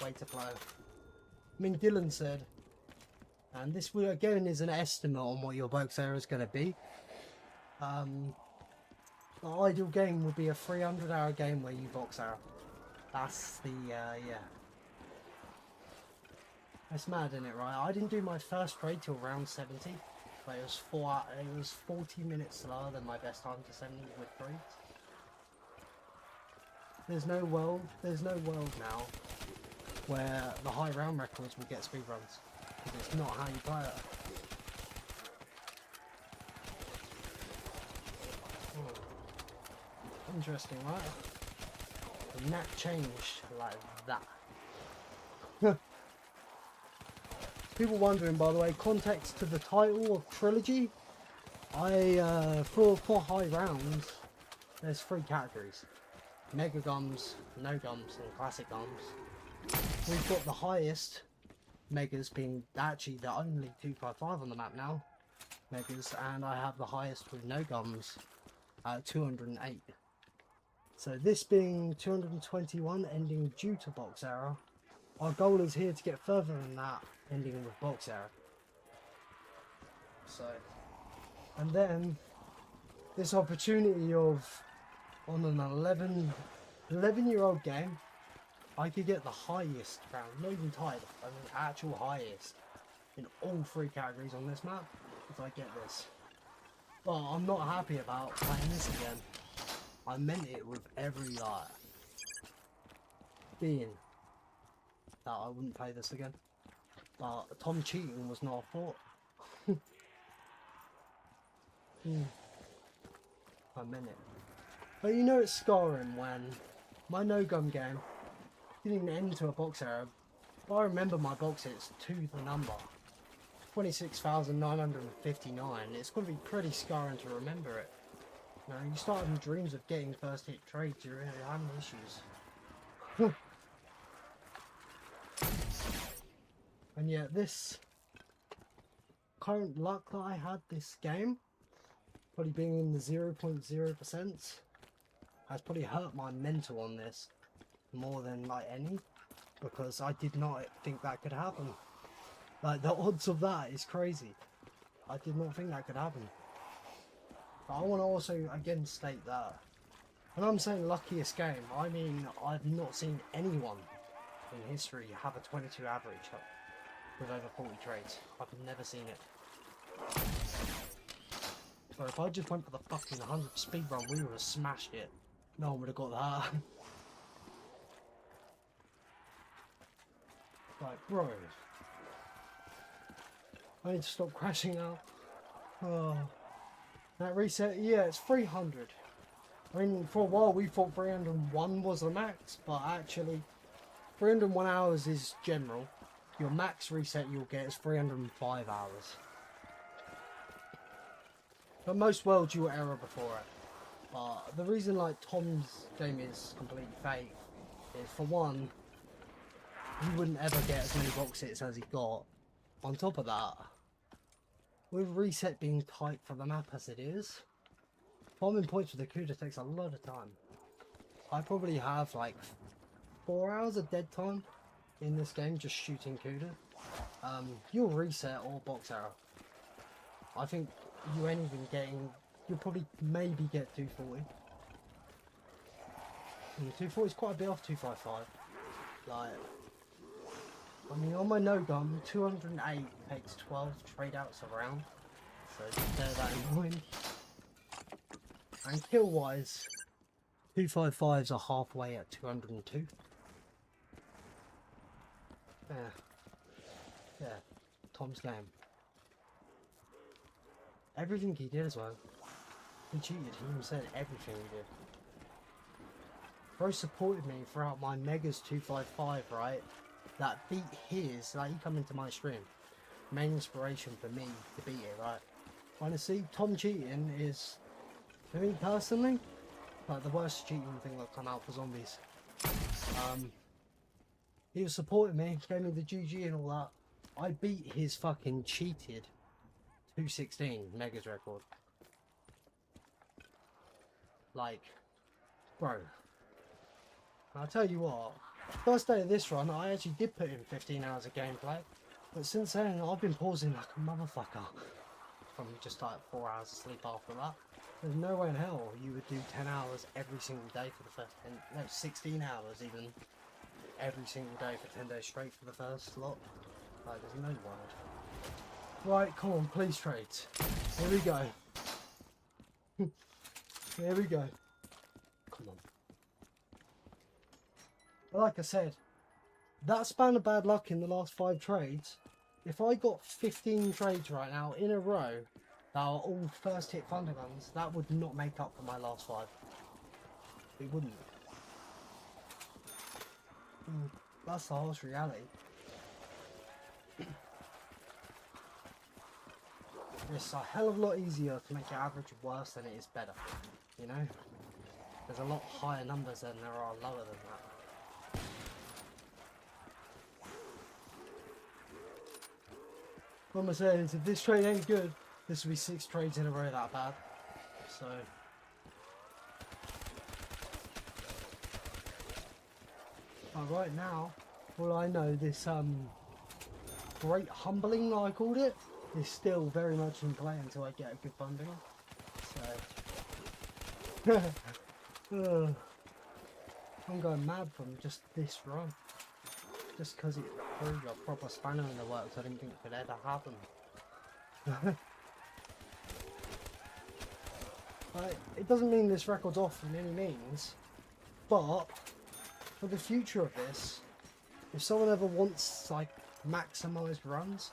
way to play. I mean, Dylan said, and this again is an estimate on what your box error is going to be. The ideal game would be a 300-hour game where you box arrow. That's the, yeah. It's mad, isn't it, right? I didn't do my first trade till round 70, but it was 40 minutes slower than my best time to 70 with trades. There's no world now where the high round records will get speedruns, because it's not how you play it. Interesting, right? The map changed like that. People wondering, by the way, context to the title of Trilogy. For high rounds, there's 3 categories: mega gums, no gums, and classic gums. We've got the highest megas being actually the only 255 on the map now, megas, and I have the highest with no gums at 208. So this being 221, ending due to box error, our goal is here to get further than that, ending with box error. So, and then this opportunity of, on an 11-year-old game, I could get the highest round, not even tied, I mean actual highest in all 3 categories on this map if I get this. But I'm not happy about playing this again. I meant it with every being that I wouldn't play this again. But Tom cheating was not a thought. I meant it. But you know it's scarring when my no-gun game didn't even end to a box error. But I remember my box hits to the number. 26,959. It's going to be pretty scarring to remember it. You know, you start having dreams of getting first hit trades, you're really having issues. And yet this current luck that I had this game, probably being in the 0.0%, has probably hurt my mental on this more than like any, because I did not think that could happen. Like the odds of that is crazy. I did not think that could happen. But I want to also again state that when I'm saying luckiest game, I mean I've not seen anyone in history have a 22 average. with over 40 trades. I've never seen it. So if I just went for the fucking 100 speed run, we would have smashed it. No one would have got that. Like, bro. I need to stop crashing now. Oh. That reset, yeah, it's 300. I mean, for a while we thought 301 was the max, but actually 301 hours is general. Your max reset you'll get is 305 hours. But most worlds you will error before it. But the reason like Tom's game is completely fake is, for one, you wouldn't ever get as many box hits as he got. On top of that, with reset being tight for the map as it is, farming points with the Kuda takes a lot of time. I probably have like 4 hours of dead time in this game just shooting Kuda. You'll reset or box error. I think you ain't even getting, you'll probably maybe get 240. And 240 is quite a bit off 255. Like, I mean, on my no gun, 208 takes 12 trade outs around, so just bear that in mind. And kill wise, 255s are halfway at 202. Yeah, Tom's game. Everything he did as well. He cheated, he even said everything he did. Bro supported me throughout my Megas 255, right? That beat his, like, he come into my stream. Main inspiration for me to beat it, right? Honestly, Tom cheating is, for me personally, like the worst cheating thing that come out for zombies. He was supporting me, gave me the GG and all that. I beat his fucking cheated 216 Megas record. Like, bro. I'll tell you what, first day of this run, I actually did put in 15 hours of gameplay. But since then, I've been pausing like a motherfucker. From just like 4 hours of sleep after that. There's no way in hell you would do 10 hours every single day for the first 10, no, 16 hours even. Every single day for 10 days straight for the first lot. Like, there's no word. Right, come on, please trades. Here we go. Here we go. Come on. Like I said, that span of bad luck in the last 5 trades, if I got 15 trades right now in a row that are all first hit thunder guns, that would not make up for my last 5. It wouldn't. That's the harsh reality. It's a hell of a lot easier to make your average worse than it is better, you know? There's a lot higher numbers than there are lower than that. What I'm saying is, if this trade ain't good, this will be 6 trades in a row that bad. So, but right now, all I know, this great humbling, I called it, is still very much in play until I get a good funding. So, I'm going mad from just this run. Just because it threw a proper spanner in the works I didn't think could ever happen. It doesn't mean this record's off in any means, but for the future of this, if someone ever wants like maximised runs,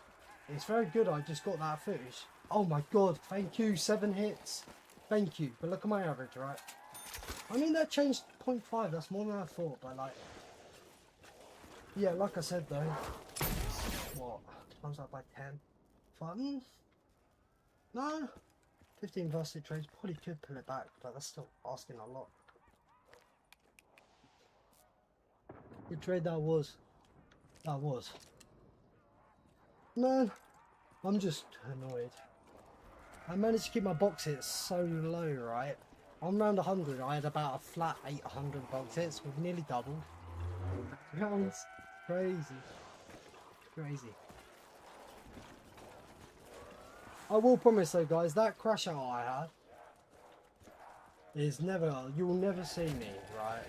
it's very good. I just got that footage. Oh my god, thank you, 7 hits. Thank you. But look at my average, right? I mean, that changed 0.5, that's more than I thought, but like, yeah, like I said though, what, times that by 10? Fun? No? 15 vested trades, probably could pull it back, but that's still asking a lot. Good trade that was. That was. Man, I'm just annoyed. I managed to keep my box hits so low, right? On round 100, I had about a flat 800 box hits, we've nearly doubled. Rounds. Crazy. Crazy. I will promise though, guys, that crash out I had is never, you will never see me, right,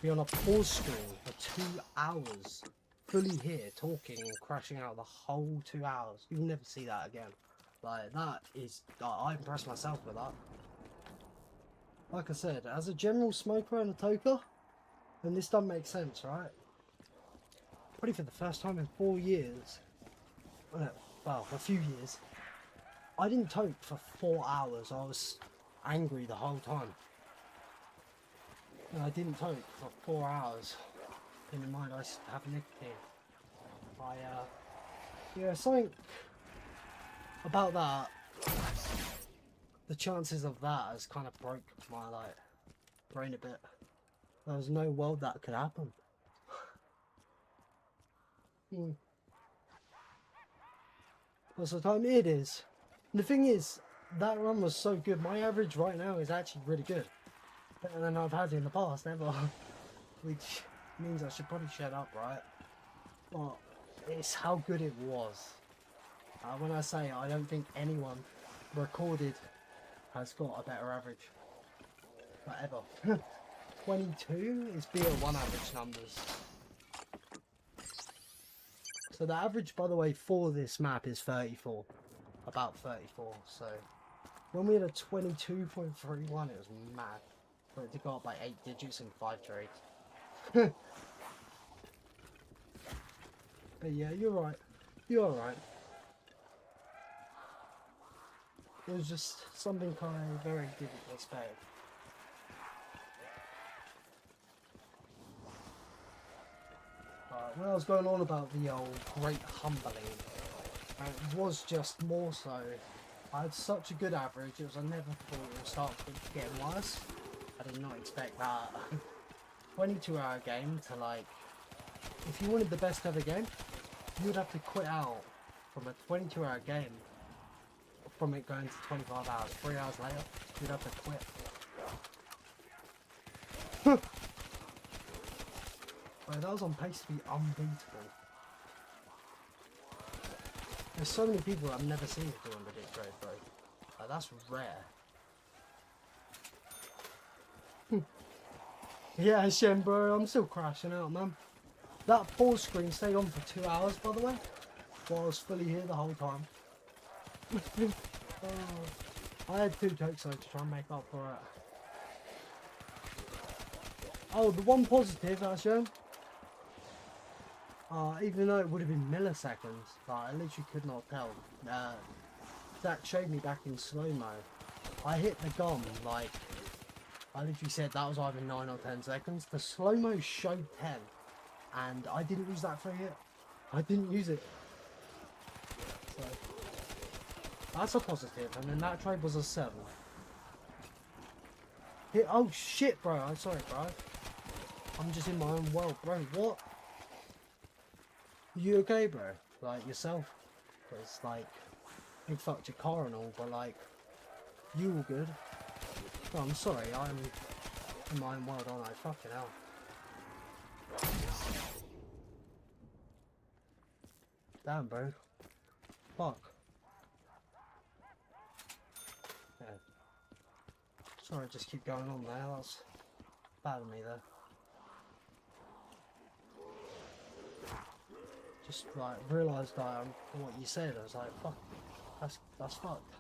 be on a pause screen for 2 hours fully here talking and crashing out the whole 2 hours. You'll never see that again. Like, that is... I impressed myself with that. Like I said, as a general smoker and a toker, and this doesn't make sense, right? Probably for the first time in 4 years, well, a few years, I didn't toke for 4 hours. I was angry the whole time. And I didn't toke for 4 hours. In mind, I have nicotine. Yeah, something about that, the chances of that has kind of broke my, like, brain a bit. There was no world that could happen. What's the time? It is. And the thing is, that run was so good. My average right now is actually really good. Better than I've had in the past, ever. Which means I should probably shut up, right? But it's how good it was. When I say I don't think anyone recorded has got a better average. Not ever. 22 is BO1 average numbers. So the average, by the way, for this map is 34. About 34. So when we had a 22.31, it was mad. For it to go up by 8 digits in 5 trades. But yeah, you're right. You're alright. It was just something I very didn't expect. When I was going on about the old great humbling, it was just more so, I had such a good average, I never thought it would start getting worse. I did not expect that. 22-hour game to, like, if you wanted the best ever game, you would have to quit out from a 22-hour game, from it going to 25 hours. 3 hours later, you'd have to quit. Bro, that was on pace to be unbeatable. There's so many people I've never seen doing the dick trade, bro. Like, that's rare. Yeah, Shem, bro, I'm still crashing out, man. That pause screen stayed on for 2 hours, by the way, while I was fully here the whole time. I had 2 takes though to try and make up for it. Oh, the one positive, Shem. Even though it would have been milliseconds, I literally could not tell. That showed me back in slow-mo. I hit the gun, like, I literally said that was either 9 or 10 seconds. The slow-mo showed 10, and I didn't use that for it. I didn't use it. So, that's a positive, and then that trade was a 7. Oh shit, bro, I'm sorry, bro. I'm just in my own world, bro. What? You okay, bro? Like, yourself? It's like, you fucked your car and all, but like, you all good? Oh, I'm sorry, I'm in my own world, aren't I? Fucking hell. Damn, bro. Fuck. Yeah. Sorry, I just keep going on there. That's bad of me there. Just like realised that what you said. I was like, fuck, that's fucked.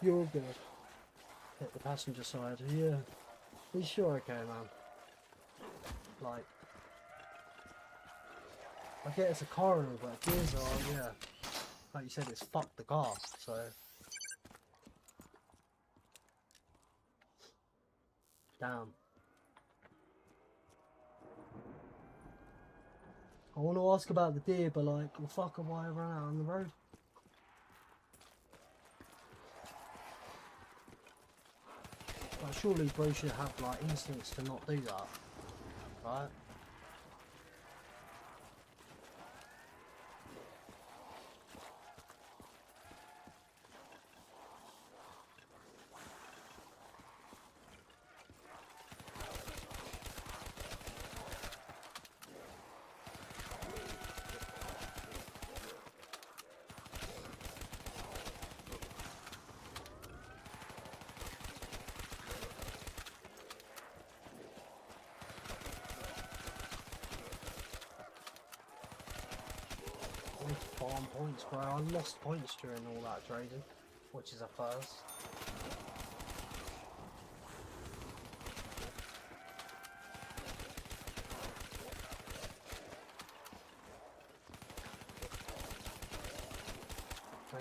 You're all good. Hit the passenger side. Yeah. You sure okay, man? Like, I get it's a car and all, but gears are, yeah. Like you said, it's fucked the car, so. Damn. I want to ask about the deer, but like, well, fuck, why I ran out on the road? Like, surely bro should have like instincts to not do that, right? farm points, bro. I lost points during all that trading, which is a first.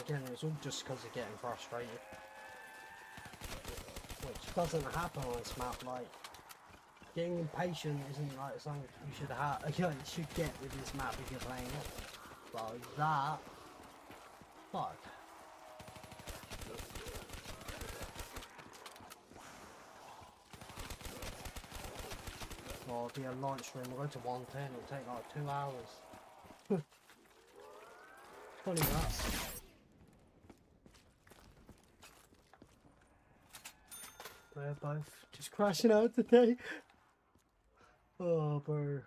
Again, it's all just because of getting frustrated, which doesn't happen on this map. Like, getting impatient isn't like something you should have. You should get with this map if you're playing it. But that, fuck. Well, it'll be a light stream. We'll go to 110. It'll take like 2 hours. Funny that. They're both just crashing out today. Oh, bro.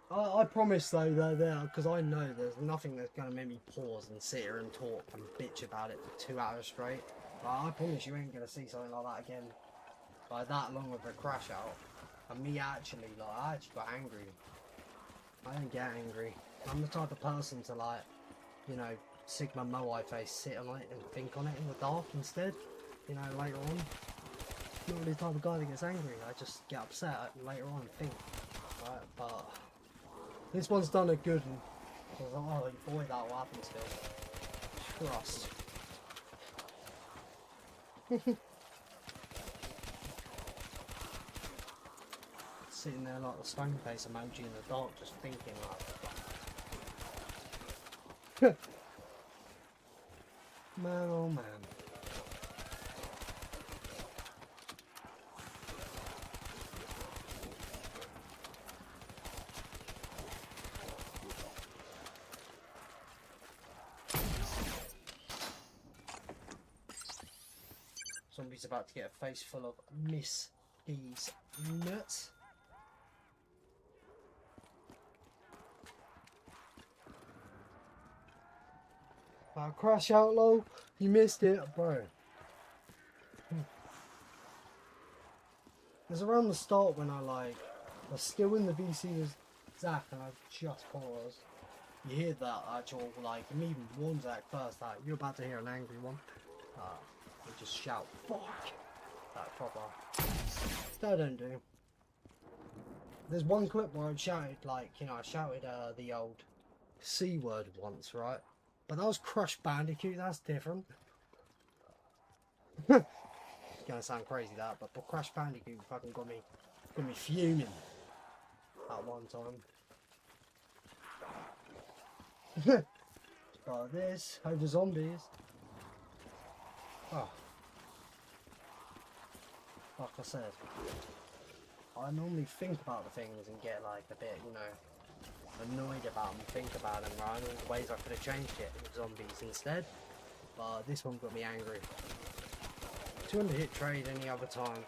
I promise though they're there because I know there's nothing that's going to make me pause and sit here and talk and bitch about it for 2 hours straight. Like, I promise you ain't going to see something like that again. Like that long of a crash out. And me actually, like, I actually got angry. I don't get angry. I'm the type of person to, like, you know, Sigma Moai face, sit on it and think on it in the dark instead. You know, later on. Not really the type of guy that gets angry. I just get upset and later on think. Right, but this one's done a good one. Oh boy, that will happen still. Trust. Sitting there like the stone face emoji in the dark, just thinking like. Man, oh man. Zombie's about to get a face full of Miss G's nuts. Crash out low, you missed it, bro. It was around the start when I was still in the VC with Zach and I just paused. You hear that actual, like, you even warn Zach first that you're about to hear an angry one. You just shout, fuck! That proper. That I don't do. There's one clip where I shouted, like, you know, I shouted the old C word once, right? But that was Crush Bandicoot, that's different. It's gonna sound crazy that, but Crush Bandicoot fucking got me fuming at one time. But this, over zombies. Oh. Like I said, I normally think about the things and get like a bit, you know, annoyed about them, think about them, right? All the ways I could have changed it with zombies instead. But this one got me angry. 200 hit trade any other time.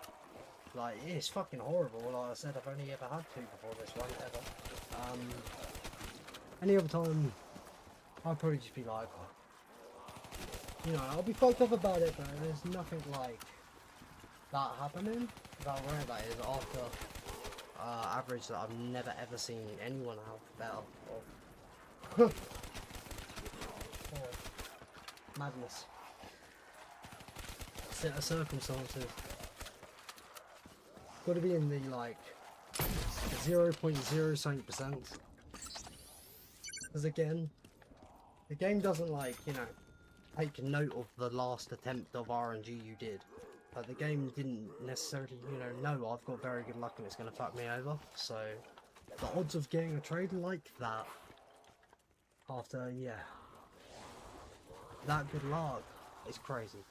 Like, it's fucking horrible. Like I said, I've only ever had 2 before this one, ever. Any other time, I'd probably just be like, you know, I'll be fucked up about it, but there's nothing like that happening. That worry about it is after average that I've never ever seen anyone have better of. Madness. Set of circumstances. Got to be in the like 0.0 something%. Because again, the game doesn't like, you know, take note of the last attempt of RNG you did. But the game didn't necessarily, you know I've got very good luck and it's going to fuck me over. So the odds of getting a trade like that after, yeah, that good luck is crazy.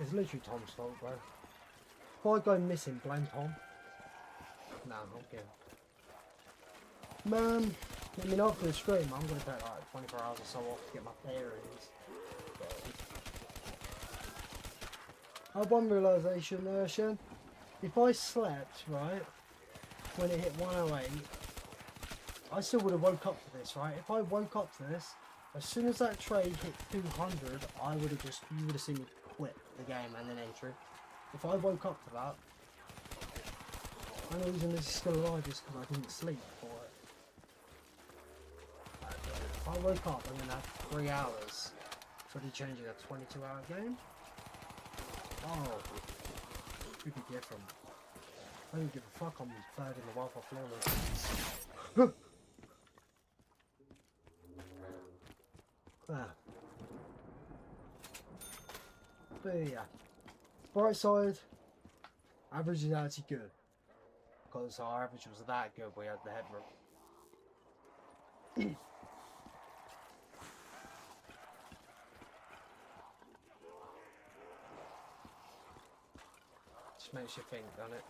It's literally Tom's fault, bro. If I go missing, blame Tom. Nah, I'm kidding. Man, I mean, after the stream, I'm going to take like 24 hours or so off to get my bearings. I have one realisation there, Shen. If I slept, right, when it hit 108, I still would have woke up to this, right? If I woke up to this, as soon as that trade hit 200, I would have just, you would have seen me quit the game and then enter it. If I woke up to that, The only reason this is still alive is because I didn't sleep for it. If I woke up and then had 3 hours, fully changing a 22-hour game, oh, it could be different. I don't give a fuck, I'm third in the world for flawless. There. But yeah, bright side, average is actually good. Because our average was that good, we had the headroom. Just makes you think, doesn't it?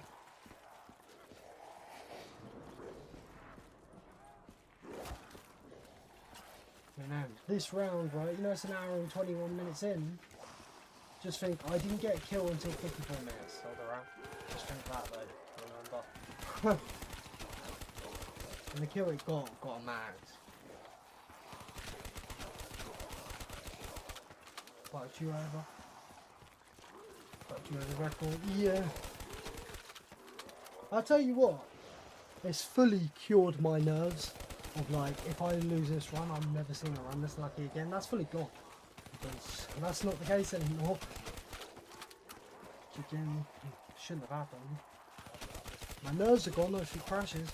You know, this round, right, you know it's an hour and 21 minutes in. Just think, I didn't get a kill until 54 minutes of the round. Just think that though, remember. And the kill it got a max. Fucked you over. Fucked you over the record. Yeah. I'll tell you what, it's fully cured my nerves of like, if I lose this run, I'm never seeing a run this lucky again. That's fully gone. Because that's not the case anymore. Which again, shouldn't have happened. My nerves are gone though, she crashes.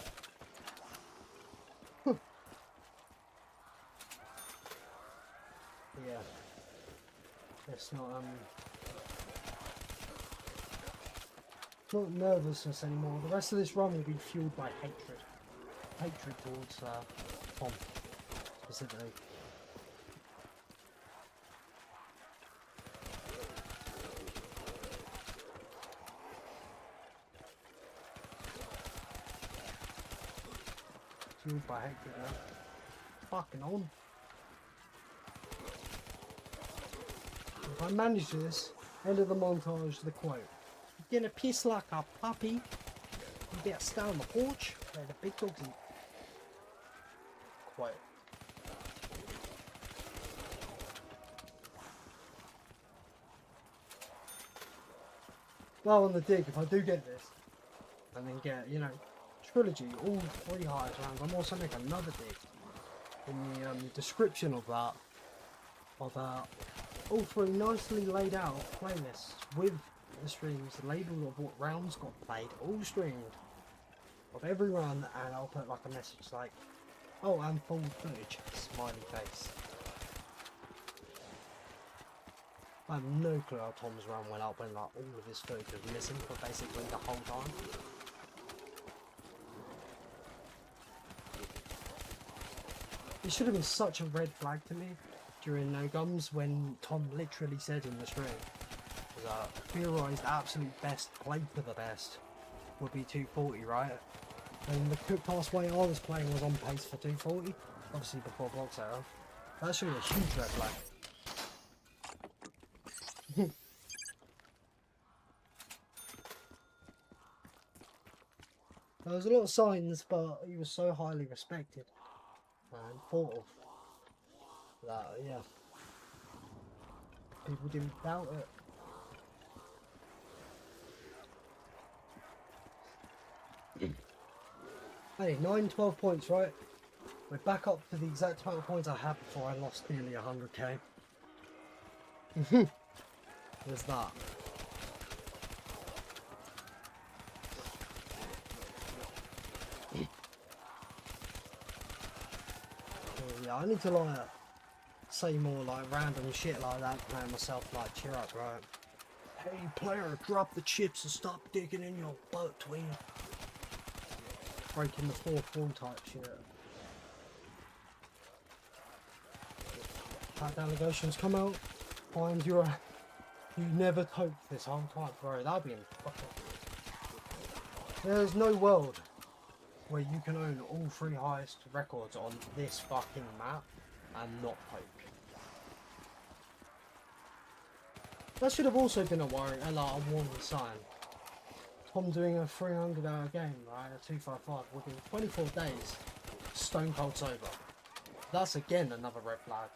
Yeah. It's not nervousness anymore. The rest of this run will be fueled by hatred. Hatred towards Tom, specifically. Fueled by hatred now. Fucking on. If I manage this, end of the montage, the quote. You're gonna piss like a puppy. You better stay on the porch where the big dogs eat. Quote. Well, on the dig, if I do get this, and then get, you know, Trilogy, all 3 highest rounds, I'm also making another dig. In the description of that, all 3 nicely laid out playlists with the streams labelled of what rounds got played, all streamed of every run, and I'll put like a message like, oh, and full footage, smiley face. I have no clue how Tom's run went up when like all of his footage was missing for basically the whole time. It should have been such a red flag to me during No Gums when Tom literally said in the stream that theorised absolute best play for the best would be 240, right? And the quick pass way I was playing was on pace for 240, obviously before blocks error. That should be a huge red flag. There was a lot of signs, but he was so highly respected and thought of that, yeah, people didn't doubt it. Hey, 9-12 points, right? We're back up to the exact amount of points I had before I lost nearly 100k. There's that. Yeah, I need to like say more like random shit like that to make myself like cheer up, right? Hey player, drop the chips and stop digging in your butt, tween. Breaking the 4th wall type shit. That allegations come out, find you never hoped this whole time, bro. That'd be fucking. There's no world where you can own all 3 highest records on this fucking map and not poke. That should have also been a worry, a warning sign. Tom doing a 300-hour game, right, a 255 within 24 days, stone cold sober. That's again another red flag.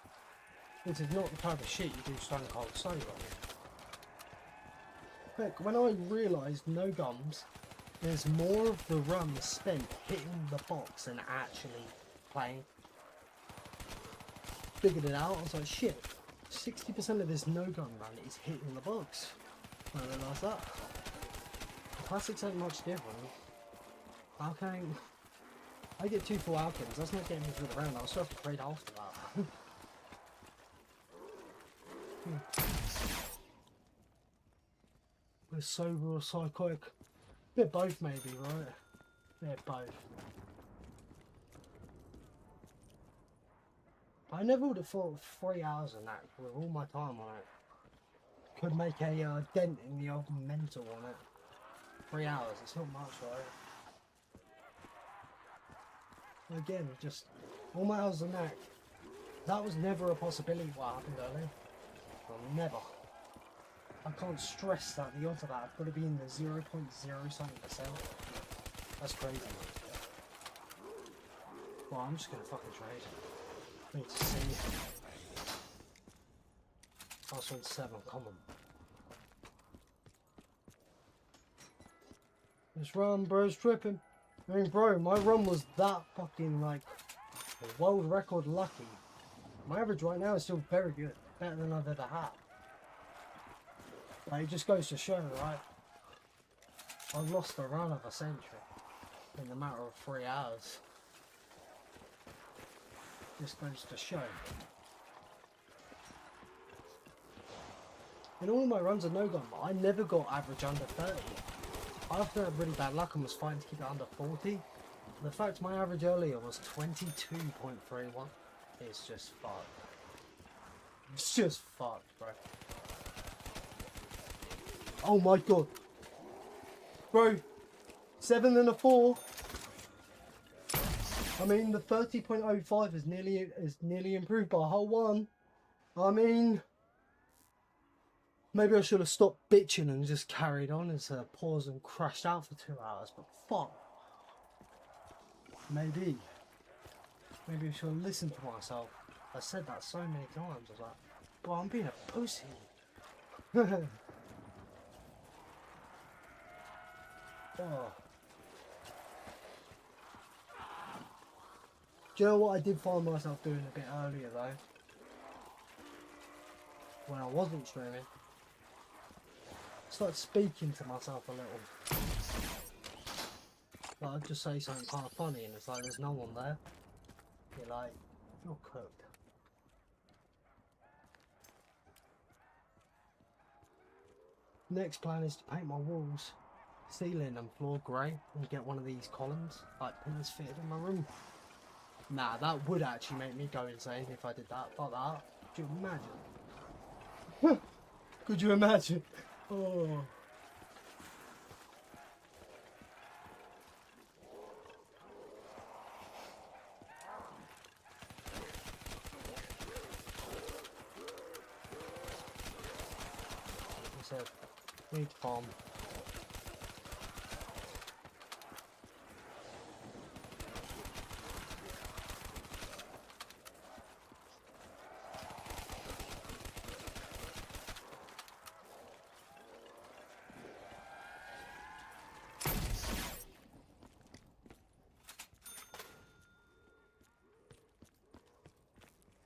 This is not the type of shit you do stone cold sober. Look, when I realised No Gums there's more of the run spent hitting the box than actually playing. Figured it out, I was like, shit, 60% of this no-gun run is hitting the box. I realised that. The classics ain't much different. Alchemy, I get 2 full alchemies, that's not getting me through the round, I'll still have to trade after that. We're sober or psychotic? They're both maybe, right? They're both. I never would have thought 3 hours on that with all my time on it. Could make a dent in the old mental on it. 3 hours, it's not much, right? Again, just all my hours on that. That was never a possibility what happened earlier. Well, never. I can't stress that the odds of that have got to be in the 0.0 something%. That's crazy. Well, I'm just gonna fucking trade. I need to see. Last one's 7, come on. This run, bro's tripping. I mean, bro, my run was that fucking, like, world record lucky. My average right now is still very good. Better than I've ever had. Like, it just goes to show, right? I lost the run of a century in a matter of 3 hours. Just goes to show. In all of my runs of no-gun, I never got average under 30. I often had really bad luck and was fighting to keep it under 40. The fact my average earlier was 22.31 is just fucked. It's just fucked, bro. Oh my god. Bro, 7 and a 4. I mean, the 30.05 is nearly improved by a whole 1. I mean, maybe I should have stopped bitching and just carried on instead of paused and crashed out for 2 hours, but fuck. Maybe I should have listened to myself. I said that so many times. I was like, bro, I'm being a pussy. Oh. Do you know what I did find myself doing a bit earlier though? When I wasn't streaming. I started speaking to myself a little. Like, I'd just say something kind of funny and it's like there's no one there. You're like, you're cooked. Next plan is to paint my walls, ceiling and floor grey and get one of these columns, like pillars fitted in my room. Nah, that would actually make me go insane if I did that. Fuck that. Could you imagine? Could you imagine? Oh. Like I said, we need to farm.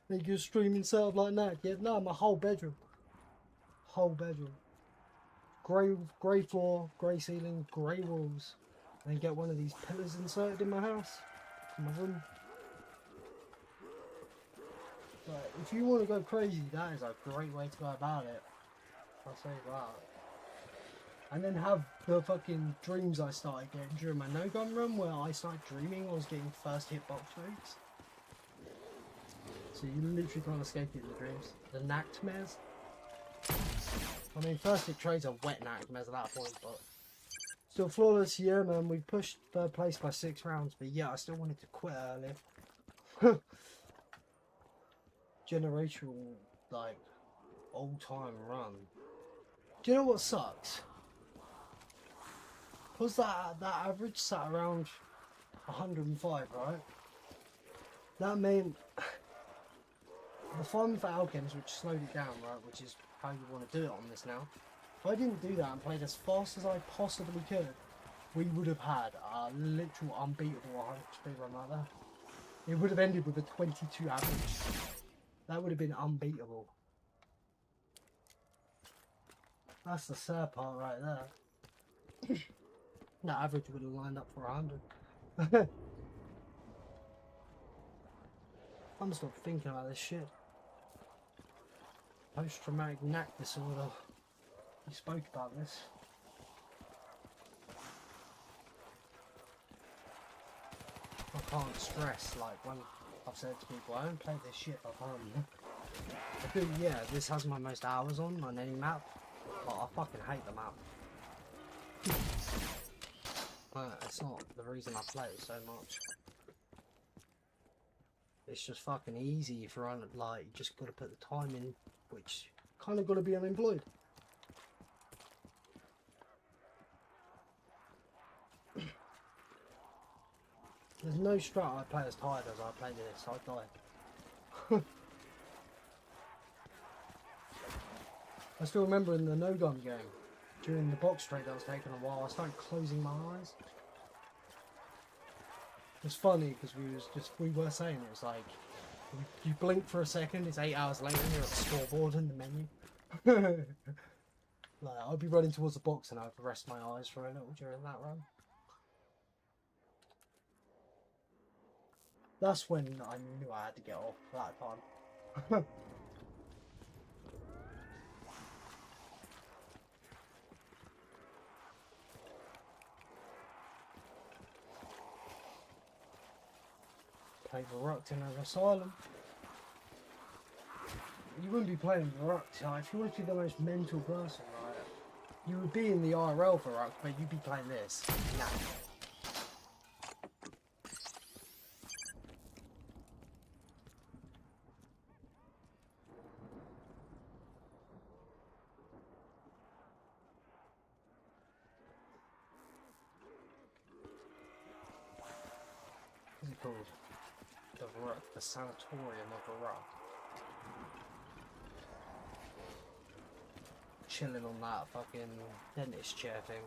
Make your streaming setup like that. Yeah, no, my whole bedroom. Whole bedroom. Grey floor, grey ceiling, grey walls. And then get one of these pillars inserted in my house. In my room. Like, if you want to go crazy, that is a great way to go about it. I'll say that. And then have the fucking dreams I started getting during my no-gun run where I started dreaming I was getting first hit box rates. So you literally can't escape it in the dreams. The nightmares. I mean, first hit trades are wet nightmares at that point, but still flawless. Yeah, man, we pushed third place by 6 rounds, but yeah, I still wanted to quit early. Generational, like, all-time run. Do you know what sucks? Because that average sat around 105, right? That meant the farming for alchems, which slowed it down, right, which is how you want to do it on this now. If I didn't do that and played as fast as I possibly could, we would have had a literal unbeatable 100 speed run like that. It would have ended with a 22 average. That would have been unbeatable. That's the sad part right there. That average would have lined up for 100. I'm still thinking about this shit. Post-traumatic knack disorder. We spoke about this. I can't stress, like, when I've said to people, I don't play this shit for fun. I do, yeah, this has my most hours on any map, but I fucking hate the map. It's not the reason I play it so much. It's just fucking easy if you're on it, like, you just gotta put the time in, which kind of gotta be unemployed. There's no strat I play as tired as I play this, I'd die. I still remember in the no gun game, during the box trade that was taking a while, I started closing my eyes. It's funny because we were saying it was like, you blink for a second, it's 8 hours later and you're at the scoreboard in the menu. Like, I'd be running towards the box and I'd rest my eyes for a little during that run. That's when I knew I had to get off that time. Play Verruct in an asylum. You wouldn't be playing Verruct, if you wanted to be the most mental person, right? You would be in the IRL Verruct, but you'd be playing this. Nah. What's it called? The Verruct, the Sanatorium of Verruct. Chilling on that fucking dentist chair thing.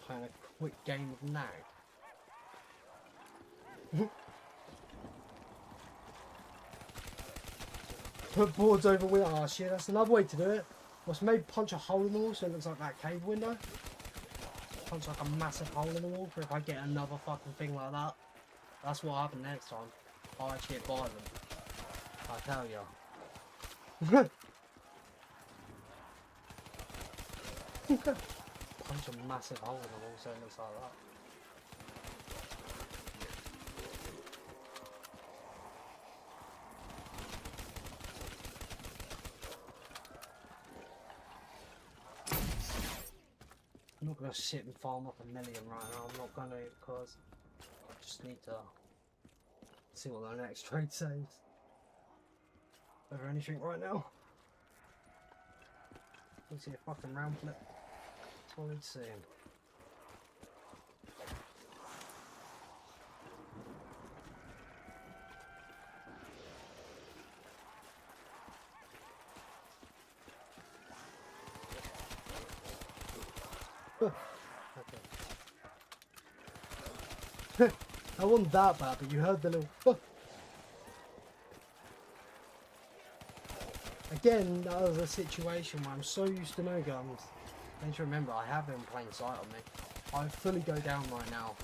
Playing a quick game of Nacht. Put boards over window. Oh shit, that's another way to do it. Must maybe punch a hole in the wall so it looks like that cave window. Punch like a massive hole in the wall for if I get another fucking thing like that. That's what happened next time. I'll actually get violent. I tell ya. Punch a massive hole in the wall so it looks like that. I'm not going to sit and farm up a million right now, I'm not going to, because I just need to see what the next trade says. Is there anything right now? Let's see a fucking round flip. That's all it's seeing. Okay. I wasn't that bad, but you heard the little. Again, that was a situation where I'm so used to no guns. I need to remember, I have been playing sight on me. I fully go down right now,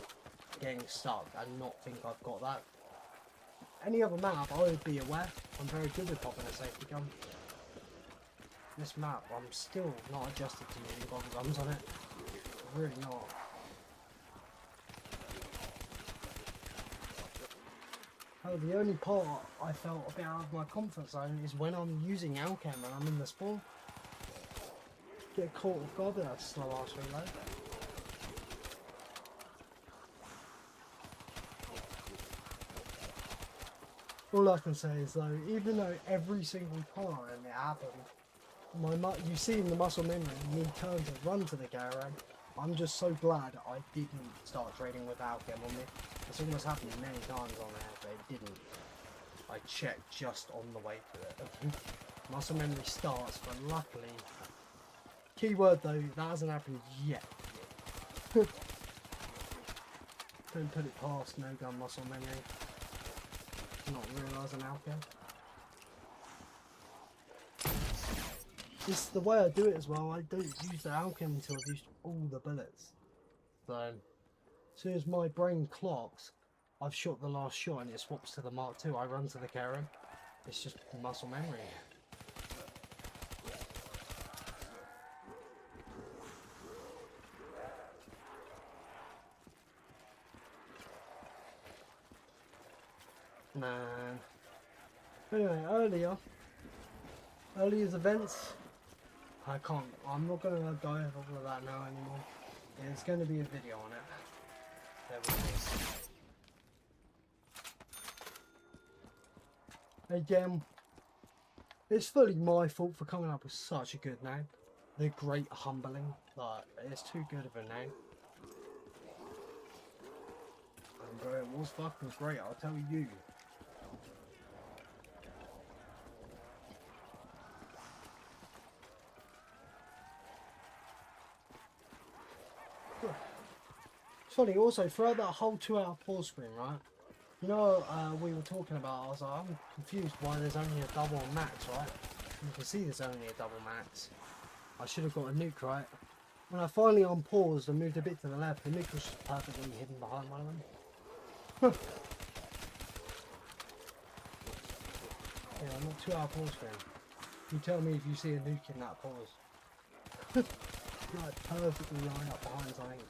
getting stuck, and not think I've got that. Any other map, I would be aware. I'm very good with popping a safety gun. This map, I'm still not adjusted to using bubble guns on it. I'm really not. Oh, the only part I felt a bit out of my comfort zone is when I'm using Alchem and I'm in the spawn. Get caught off guard with that slow ass reload. All I can say is though, even though every single time it happened, you see in the muscle memory me turn to run to the caravan, I'm just so glad I didn't start trading with Alchem on me. It's almost happened many times on there, but it didn't. I checked just on the way to it. Muscle memory starts, but luckily, keyword though, that hasn't happened yet. Don't put it past no gun muscle memory. Not realising alchemy. Just the way I do it as well, I don't use the alchemy until I've used all the bullets. So, as soon as my brain clocks, I've shot the last shot and it swaps to the Mark II. I run to the Karen. It's just muscle memory. Man. Anyway, earlier's events, I'm not going to go over all of that now anymore. There's going to be a video on it. There we go. Again, it's fully my fault for coming up with such a good name. The Great Humbling. Like, it's too good of a name. And bro, it was fucking great, I'll tell you. It's funny, also, throughout that whole 2-hour pause screen, right? You know, we were talking about, I was like, I'm confused why there's only a double on max, right? You can see there's only a double max. I should have got a nuke, right? When I finally unpaused and moved a bit to the left, the nuke was just perfectly hidden behind one of them. Yeah, I'm not 2-hour pause screen. You tell me if you see a nuke in that pause. Like, perfectly lined up behind something.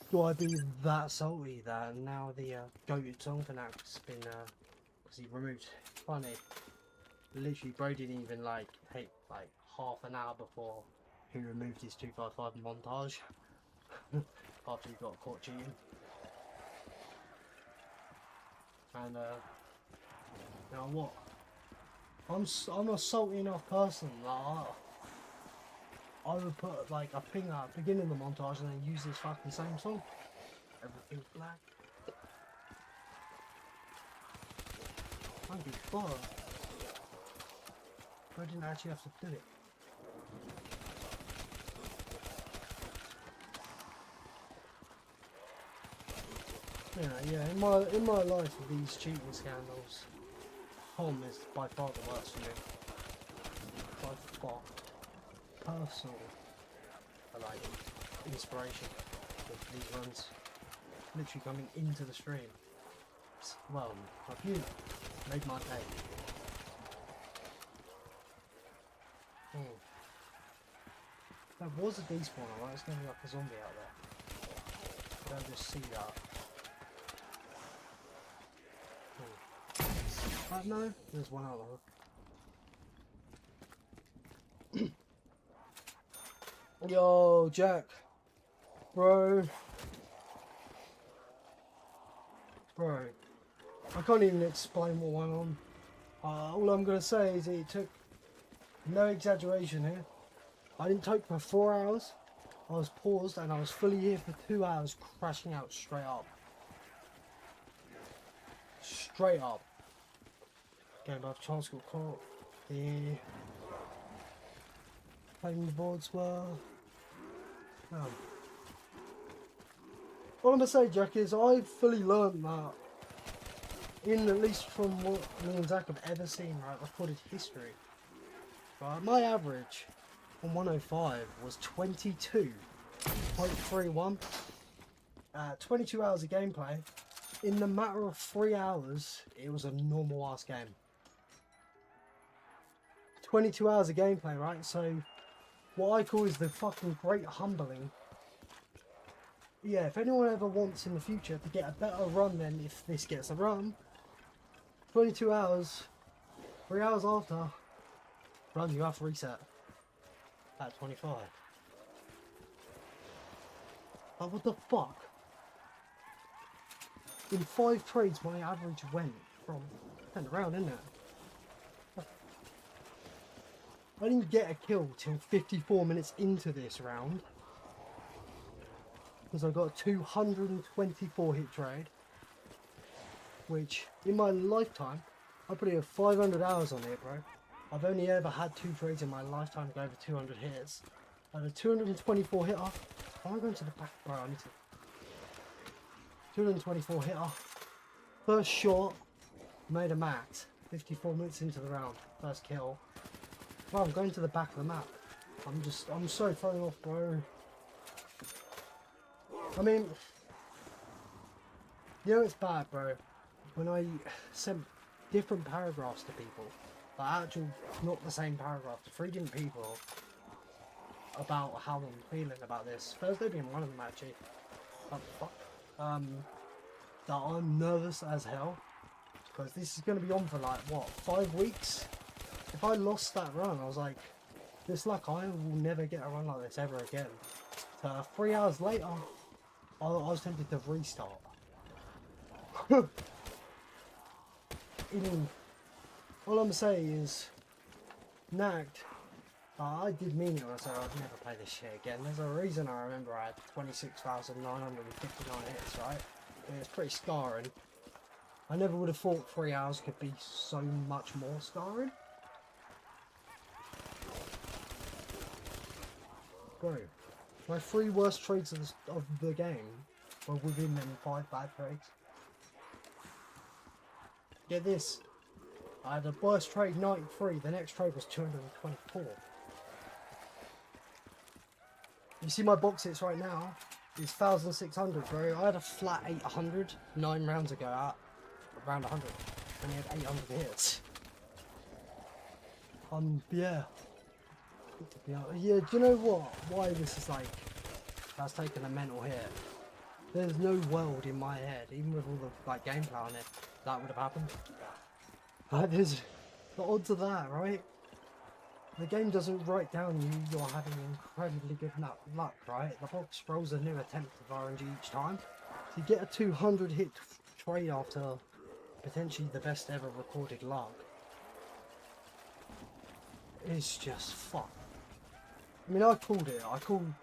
Do I be that salty that now the goated song for Nacht's been because he removed? Funny, literally bro didn't even like take like half an hour before he removed his 255 montage after he got caught cheating. And now what? I'm a salty enough person that I would put like a ping at the beginning of the montage and then use this fucking same song. Everything's black. I'd be fucked. I didn't actually have to do it. Yeah, in my life with these cheating scandals, Tom is by far the worst for me. By far. Personal, like, inspiration with these runs. Literally coming into the stream. Well, a few made my day. That was a despawner, right? It's gonna be like a zombie out there. I don't just see that. No, there's one out there. Yo, Jack. Bro. I can't even explain what went on. All I'm going to say is it took, no exaggeration here, I didn't talk for 4 hours. I was paused and I was fully here for 2 hours, crashing out straight up. Straight up. Game above chance got caught. The playing the boards were. All I'm gonna say, Jack, is I've fully learned that, in at least from what me and Zach have ever seen, right, recorded history. Right, my average on 105 was 22.31. 22 hours of gameplay. In the matter of 3 hours, it was a normal ass game. 22 hours of gameplay, right? So, what I call is the fucking Great Humbling. Yeah, if anyone ever wants in the future to get a better run than if this gets a run, 22 hours, 3 hours after, run, you have to reset at 25. Like, what the fuck? In 5 trades, my average went around, isn't it? I didn't get a kill till 54 minutes into this round. Because I got a 224 hit trade. which in my lifetime, I put in 500 hours on it, bro. I've only ever had 2 trades in my lifetime go over 200 hits. I had a 224 hitter. Am I going to the back, bro? I need to. 224 hitter. First shot, made a mat. 54 minutes into the round. First kill. Bro, I'm going to the back of the map. I'm so thrown off, bro. I mean, you know it's bad, bro. When I sent different paragraphs to people, like actual, not the same paragraph, to 3 different people about how I'm feeling about this. Thursday being one of them, actually. What the fuck? That I'm nervous as hell because this is going to be on for like what, 5 weeks. If I lost that run, I was like, this luck, I will never get a run like this ever again. So 3 hours later, I was tempted to restart. All I'm saying is, Nacht, I did mean it when I said I'd never play this shit again. There's a reason I remember I had 26,959 hits, right? And it's pretty scarring. I never would have thought 3 hours could be so much more scarring. Bro, my 3 worst trades of the game were within them 5 bad trades. Get this. I had a worst trade 93, the next trade was 224. You see my box hits right now is 1,600, bro. I had a flat 800 9 rounds ago at around 100, and he had 800 hits. Yeah. Yeah, do you know what? Why this is like, that's taken a mental hit. There's no world in my head, even with all the like gameplay on it, that would have happened. Like, there's the odds of that, right? The game doesn't write down you're having incredibly good luck, right? The box rolls a new attempt of RNG each time. So you get a 200 hit trade after potentially the best ever recorded luck. It's just fuck. I mean, I called it. I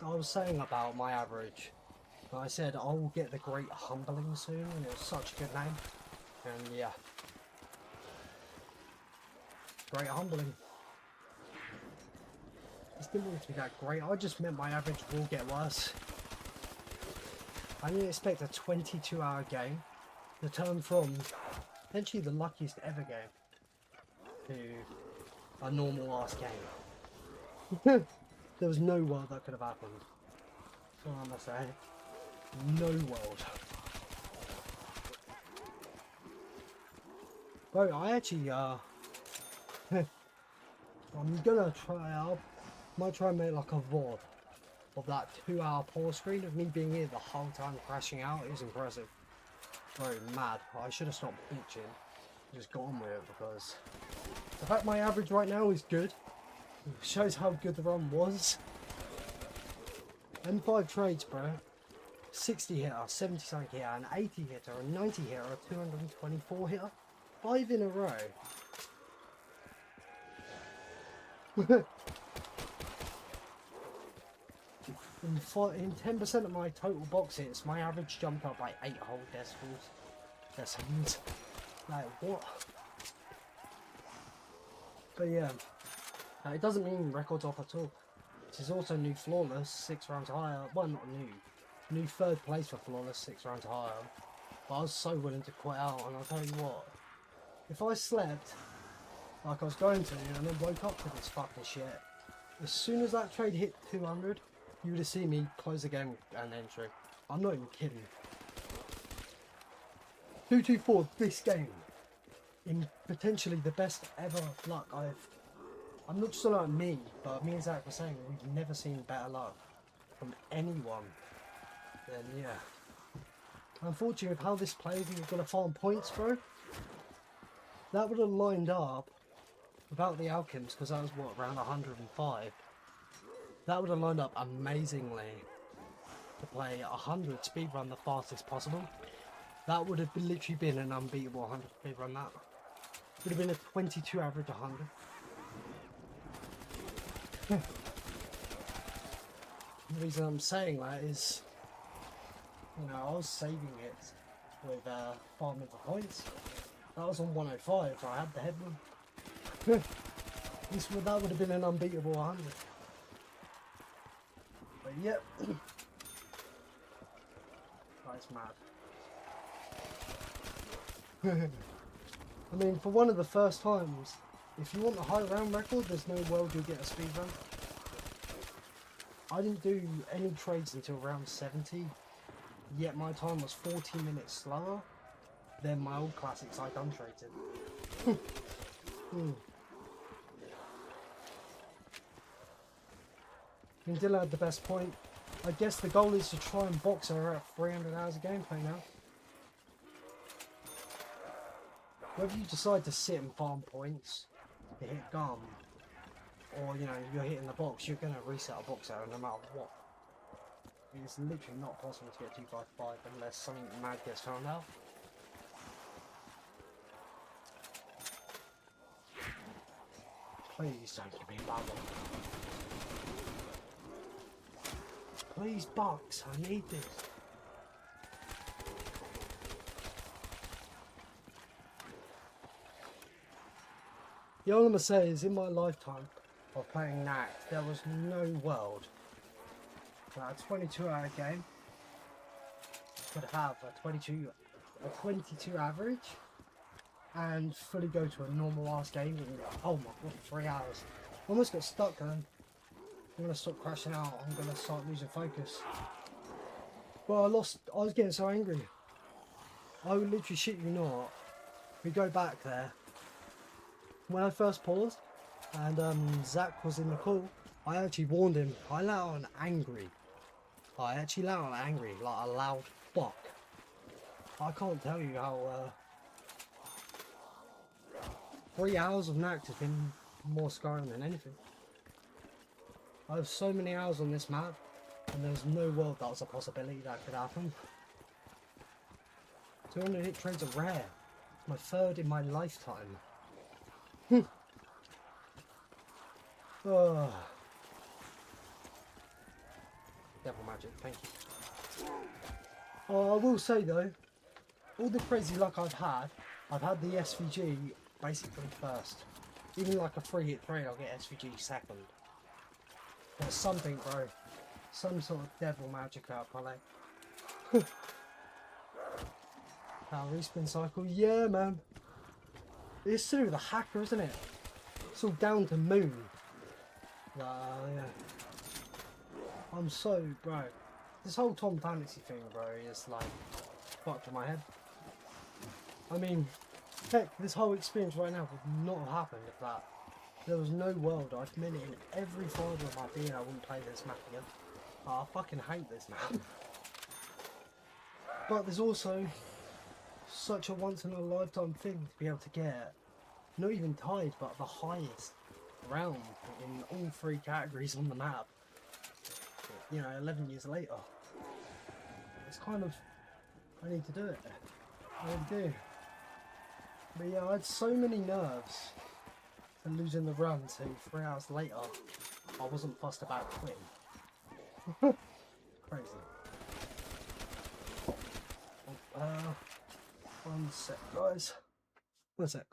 was saying about my average. But I said I will get the Great Humbling soon, and it was such a good name. And yeah. Great Humbling. This didn't want to be that great. I just meant my average will get worse. I didn't expect a 22-hour game to turn from potentially the luckiest ever game to a normal ass game. There was no world that could have happened. That's all I'm gonna say. No world. Bro, I actually I'm gonna might try and make like a VOD of that 2-hour pause screen of me being here the whole time crashing out. It was impressive. Bro, mad. I should have stopped bitching. Just got on with it because the fact my average right now is good shows how good the run was. M5 trades, bro. 60 hitter, 70 something hitter, an 80 hitter, a 90 hitter, a 224 hitter. 5 in a row. In 10% of my total box hits, my average jumped up by 8 whole decimals. Like, what? But yeah, it doesn't mean records off at all. This is also new flawless, 6 rounds higher. Well, not new. New 3rd place for flawless, 6 rounds higher. But I was so willing to quit out, and I'll tell you what. If I slept like I was going to, and then woke up to this fucking shit, as soon as that trade hit 200, you would have seen me close the game and entry. I'm not even kidding. 224 this game, in potentially the best ever luck I'm not just talking about me, but me and Zach were saying we've never seen better luck from anyone. Then yeah. Unfortunately, with how this plays, and we've got to farm points, bro. That would have lined up without the alchems, because that was what, around 105. That would have lined up amazingly to play 100 speedrun the fastest possible. That would have literally been an unbeatable 100 speedrun. That would have been a 22 average 100. The reason I'm saying that is, you know, I was saving it with farming for points. That was on 105. I had the headman. That would have been an unbeatable 100. But yep. That's mad. I mean, for one of the first times, if you want the high round record, there's no world you'll get a speed run. I didn't do any trades until round 70, yet my time was 40 minutes slower than my old classics I done traded. I mean, Dylan had the best point. I guess the goal is to try and box her at 300 hours of gameplay now. Whether you decide to sit and farm points to hit gum, or you know, you're hitting the box, you're going to reset a box out no matter what. It's literally not possible to get 255 unless something mad gets found out. Please don't give me a bad one. Please box, I need this. The all I'm going to say is, in my lifetime of playing Nacht, there was no world that a 22-hour game could have a 22 average and fully go to a normal ass game in, oh my god, 3 hours. I almost got stuck then. I'm going to stop crashing out, I'm going to start losing focus. Well, I was getting so angry. I would literally shit you not. We go back there. When I first paused and Zach was in the call, I actually warned him. I let out an angry. I actually let out an angry, like a loud fuck. I can't tell you how 3 hours of Nacht has been more scarring than anything. I have so many hours on this map, and there's no world that was a possibility that could happen. 200 hit trades are rare. My third in my lifetime. Oh. Devil magic, thank you. Oh, I will say though, all the crazy luck I've had the SVG basically first. Even like a 3-hit trade, I'll get SVG second. There's something, bro. Some sort of devil magic out my leg. Our respin cycle, yeah man. It's to do with the hacker, isn't it? It's all down to Moon. Yeah. I'm so, bro. This whole Tom Fantasy thing, bro, is like fucked in my head. I mean, heck, this whole experience right now would not have happened if that. There was no world. I've meant it in every fibre of my being I wouldn't play this map again. Oh, I fucking hate this map. But there's also such a once in a lifetime thing to be able to get, not even tied, but the highest round in all 3 categories on the map. You know, 11 years later. It's kind of, I need to do it. I really do. But yeah, I had so many nerves for losing the run, so 3 hours later, I wasn't fussed about quitting. Crazy. One sec, guys. 1 sec.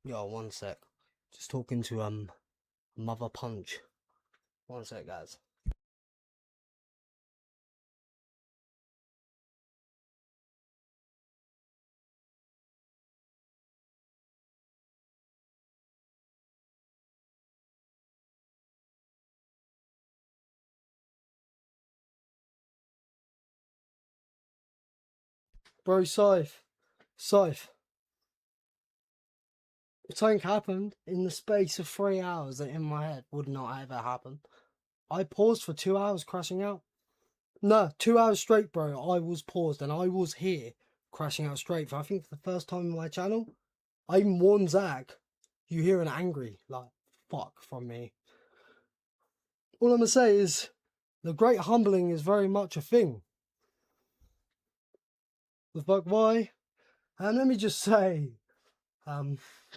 Yo, one sec. Just talking to Mother Punch. One sec, guys. Bro, Scythe. Something happened in the space of 3 hours that in my head would not ever happen. I paused for 2 hours crashing out. No, 2 hours straight, bro. I was paused and I was here crashing out straight for I think the first time on my channel. I even warned Zach, you hear an angry, like, fuck from me. All I'm gonna say is the great humbling is very much a thing. The fuck why? And let me just say,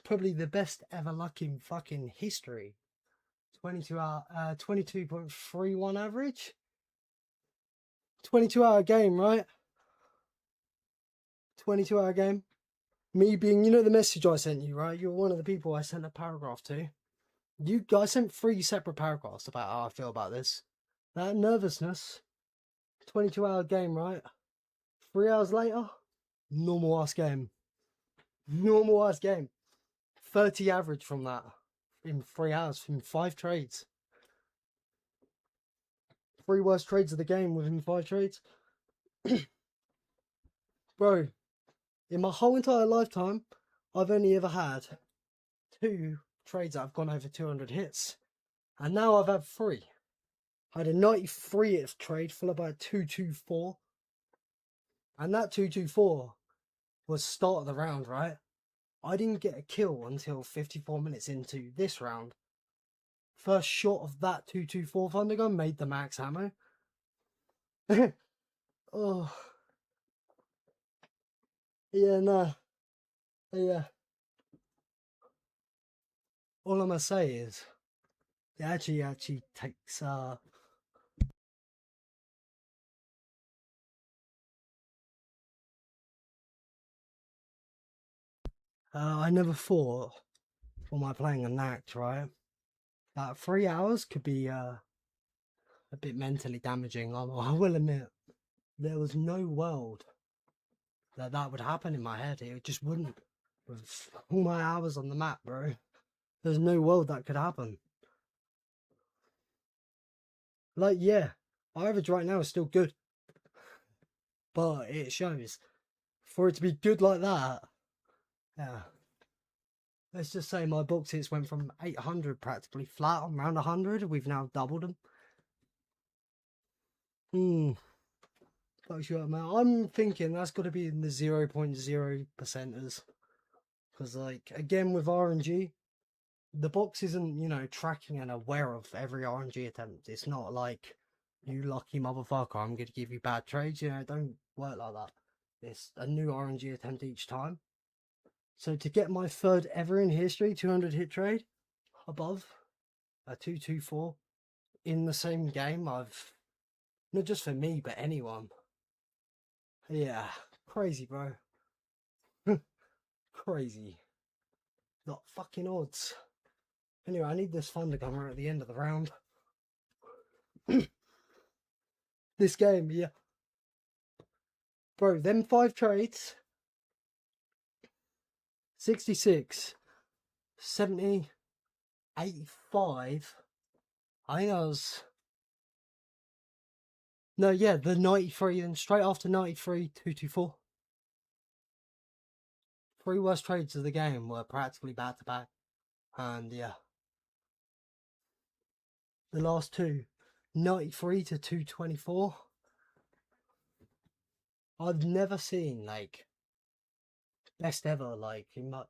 probably the best ever luck in fucking history. 22.31 average. 22-hour game, right? 22-hour game. Me being, you know, the message I sent you, right? You're one of the people I sent a paragraph to. I sent 3 separate paragraphs about how I feel about this. That nervousness. 22-hour game, right? 3 hours later, normal ass game. Normal ass game. 30 average from that in 3 hours from 5 trades. 3 worst trades of the game within 5 trades. Bro, in my whole entire lifetime, I've only ever had 2 trades that have gone over 200 hits. And now I've had 3. I had a 93 hit trade followed by a 224. And that 224 was start of the round, right? I didn't get a kill until 54 minutes into this round. First shot of that 224 Thundergun made the max ammo. Oh. Yeah, nah. Yeah. All I'm gonna say is, it actually takes, I never thought, for my playing a Nacht, right, that 3 hours could be, a bit mentally damaging. I will admit, there was no world that would happen in my head. It just wouldn't. With all my hours on the map, bro, there's no world that could happen. Like, yeah, our average right now is still good, but it shows for it to be good like that. Yeah, let's just say my box hits went from 800 practically flat on around 100. We've now doubled them. Fuck you up, man. I'm thinking that's got to be in the 0.0%ers. Because, like, again, with RNG, the box isn't, you know, tracking and aware of every RNG attempt. It's not like, you lucky motherfucker, I'm going to give you bad trades. You know, it don't work like that. It's a new RNG attempt each time. So to get my 3rd ever in history 200 hit trade above a 224 in the same game, I've, not just for me, but anyone. Yeah, crazy, bro. Crazy. Not fucking odds. Anyway, I need this Thundergun right at the end of the round. This game, yeah. Bro, them 5 trades. 66. 70. 85. I think I was... No, yeah, the 93, then straight after 93, 224. 3 worst trades of the game were practically back to back. And yeah. The last 2, 93 to 224. I've never seen, like, best ever, like, in my,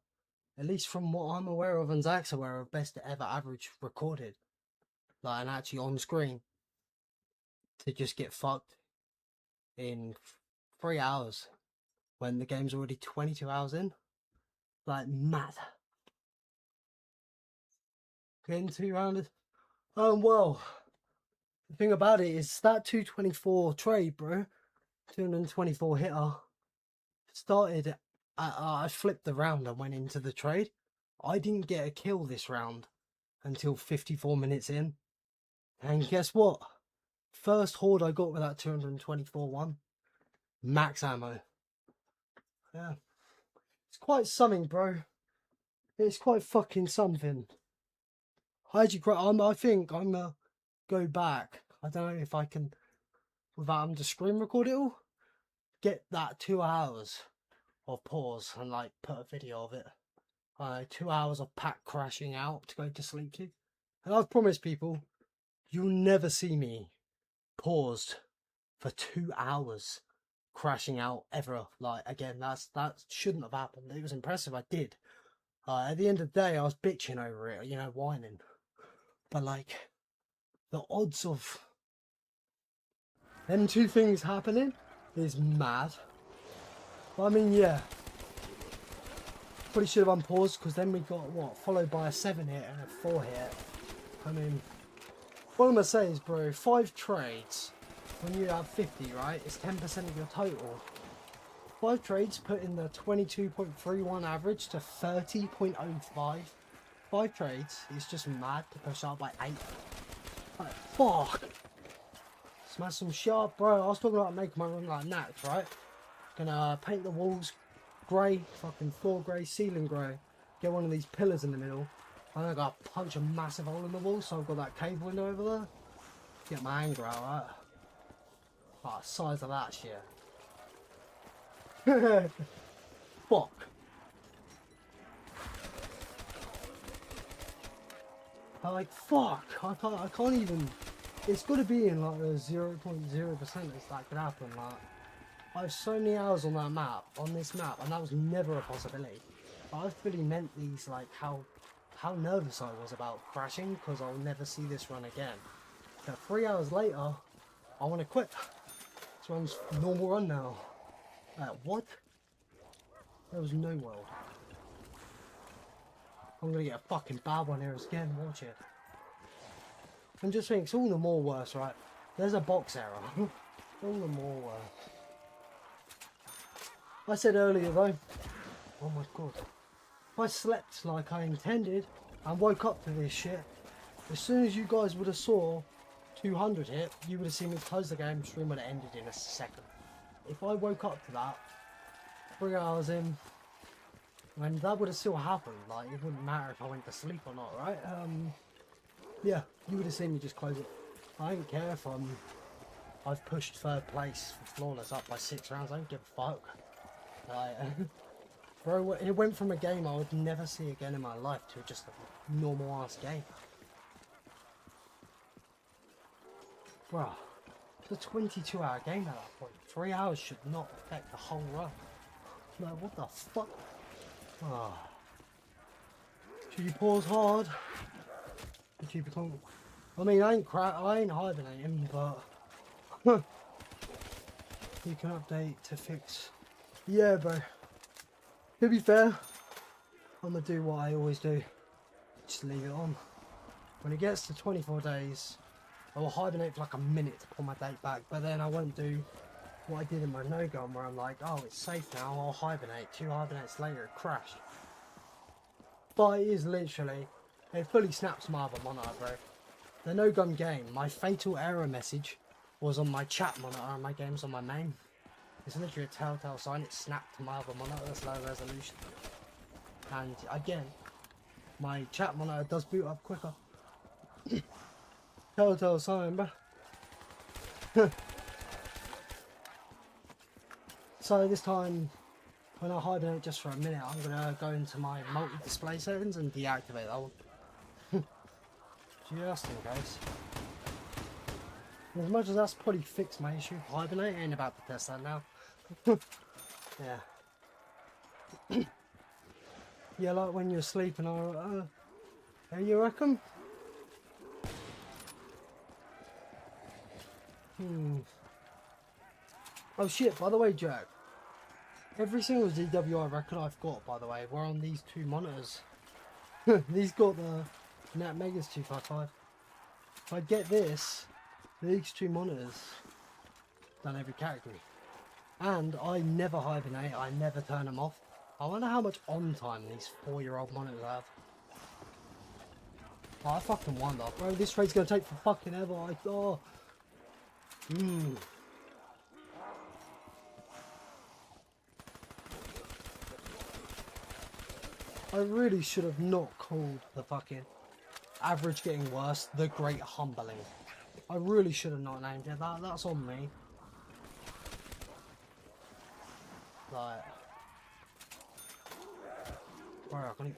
at least from what I'm aware of and Zach's aware of, best ever average recorded. Like, and actually on screen. To just get fucked in 3 hours when the game's already 22 hours in. Like, mad. Getting 2 rounded. Well, the thing about it is that 224 trade, bro, 224 hitter, started, I flipped the round and went into the trade. I didn't get a kill this round until 54 minutes in. And guess what? First horde I got with that 224 one. Max ammo. Yeah. It's quite something, bro. It's quite fucking something. I think I'm gonna go back. I don't know if I can, without having to screen record it all, get that 2 hours of pause and like put a video of it. 2 hours of pack crashing out to go to sleep to. And I've promised people, you'll never see me paused for 2 hours crashing out ever. Like, again, that shouldn't have happened. It was impressive, I did. At the end of the day, I was bitching over it, you know, whining. But like, the odds of them two things happening is mad. But I mean, yeah. Probably should have unpaused, because then we got, what, followed by a 7 hit and a 4 hit. I mean, what I'm going to say is, bro, 5 trades, when you have 50, right, it's 10% of your total. 5 trades put in the 22.31 average to 30.05. 5 trades is just mad to push out by 8. Like, fuck. Smash some sharp, bro. I was talking about making my room like Nacht, right? Gonna paint the walls grey, fucking floor grey, ceiling grey. Get one of these pillars in the middle. And I gotta punch a massive hole in the wall, so I've got that cave window over there. Get my anger out, right? Oh, size of that shit. Fuck. I'm like, fuck. I can't even. It's got to be in like the 0.0% that could happen. Like, I have so many hours on that map, on this map, and that was never a possibility. But I really meant these, like, how nervous I was about crashing, because I'll never see this run again. Now, 3 hours later, I want to quit. This one's normal run now. What? There was no world. I'm gonna get a fucking bad one here again, watch it. And just think, it's all the more worse, right? There's a box error. All the more worse. I said earlier though, oh my god, if I slept like I intended and woke up to this shit, as soon as you guys would have saw 200 hit, you would have seen me close the game, stream would have ended in a second. If I woke up to that, 3 hours in, and that would have still happened, like, it wouldn't matter if I went to sleep or not, right? Yeah, you would have seen me just close it. I don't care if I've pushed 3rd place for flawless up by 6 rounds, I don't give a fuck. Like, bro, it went from a game I would never see again in my life to just a normal ass game. Bro, it's a 22 hour game at that point. 3 hours should not affect the whole run. Like, what the fuck? Oh. Should you pause hard? Keep it calm. I mean, I ain't hibernating, but you can update to fix. Yeah, bro. To be fair, I'm gonna do what I always do. Just leave it on. When it gets to 24 days, I will hibernate for like a minute to pull my date back, but then I won't do what I did in my no-gun where I'm like, oh, it's safe now, I'll hibernate. 2 hibernates later, it crashed. But it is literally, it fully snaps my other monitor, bro. The no-gun game, my fatal error message was on my chat monitor and my game's on my main. It's literally a telltale sign, it snapped to my other monitor, that's low resolution. And again, my chat monitor does boot up quicker. Telltale sign, bro. So this time, when I hibernate just for a minute, I'm gonna go into my multi-display settings and deactivate that one. Just in case. As much as that's probably fixed my issue, hibernate, I ain't about to test that now. Yeah. Yeah, like when you're sleeping, you reckon? Oh shit, by the way, Jack. Every single ZWR record I've got, by the way, were on these 2 monitors. These got the Nat Megas 255. If I get this, these 2 monitors, done every category. And I never hibernate, I never turn them off. I wonder how much on time these 4-year-old monitors have. Oh, I fucking wonder. Bro, this trade's gonna take for fucking ever. I really should have not called the fucking average getting worse the great humbling. I really should have not named it that. That's on me. Like, bro, I can't.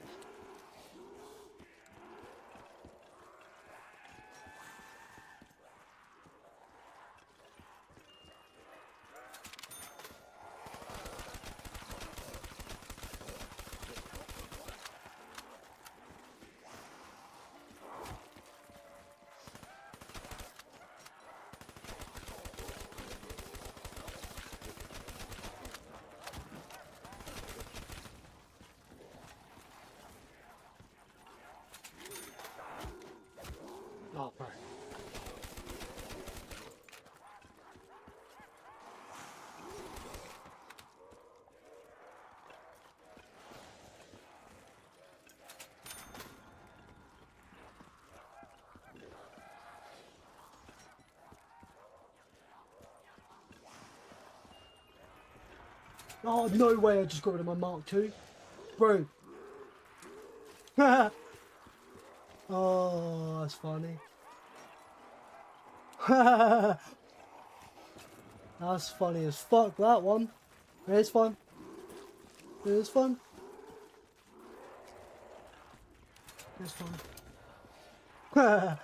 Oh, bro. Oh, no way I just got rid of my Mark II. Bro. Oh, that's funny. That's funny as fuck, that one. It's fun. It's fun. It's fun. I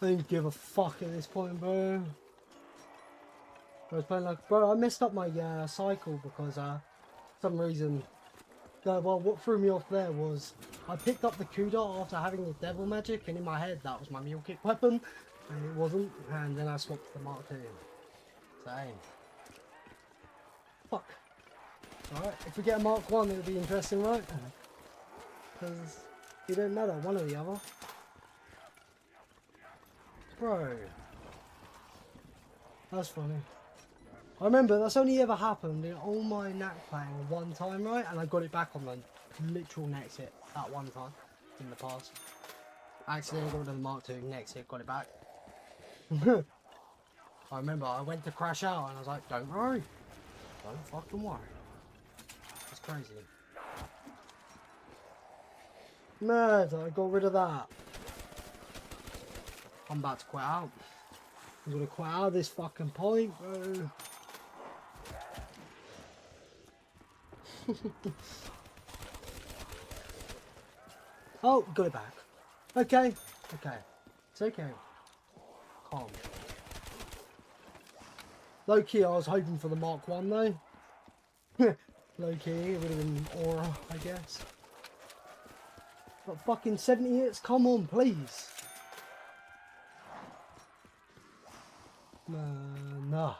don't give a fuck at this point, bro. I was playing like, bro, I messed up my cycle because for some reason, well, what threw me off there was I picked up the Kuda after having the devil magic, and in my head that was my mule kick weapon, and it wasn't, and then I swapped the Mark II. So, hey. Fuck. Alright, if we get a Mark 1 it'll be interesting, right? Because it don't matter, one or the other. Bro. That's funny. I remember that's only ever happened in all my Nacht playing one time, right? And I got it back on the literal next hit that one time in the past. I accidentally got rid of the Mark II, next hit, got it back. I remember I went to crash out and I was like, don't worry. Don't fucking worry. It's crazy. Mad, I got rid of that. I'm about to quit out. I'm gonna quit out this fucking point, bro. Oh, got it back. Okay, okay. It's okay. Calm. Low key, I was hoping for the Mark 1 though. Low key, it would have been aura, I guess. But fucking 70 hits, come on, please. Nah.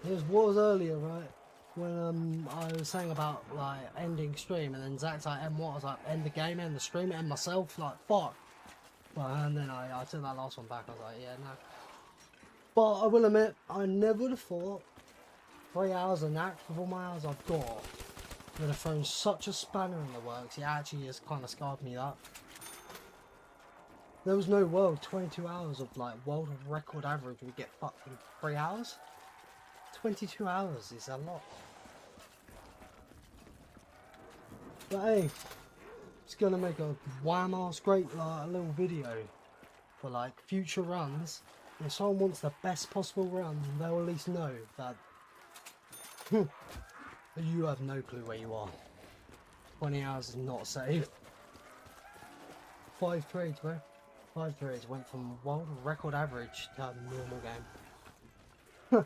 It was earlier, right? When I was saying about like ending stream, and then Zach's like, "End what?" I was like, "End the game, end the stream, end myself." Like, fuck. Well, and then I took that last one back. I was like, "Yeah, no." But I will admit, I never would have thought 3 hours of Nacht with all my hours I've got would have thrown such a spanner in the works. It actually just kind of scarred me that. There was no world 22 hours of like world record average would get fucked in 3 hours. 22 hours is a lot. But hey, it's gonna make a wham ass great like, little video for like future runs. If someone wants the best possible run, they'll at least know that you have no clue where you are. 20 hours is not safe. 5 trades, bro. 5 trades went from world record average to a normal game.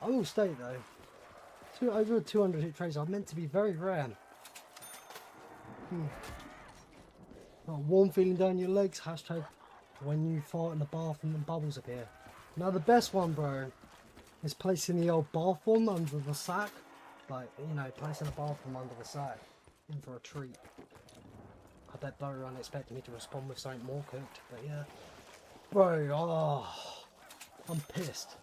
I will state though, over 200 hit trades are meant to be very rare. Warm feeling down your legs, hashtag when you fart in the bath and the bubbles appear. Now the best one, bro, is placing the old bath one under the sack Like, you know, placing a bathroom under the side. In for a treat. I bet Bo unexpected me to respond with something more cooked, but yeah. Bro, oh, I'm pissed.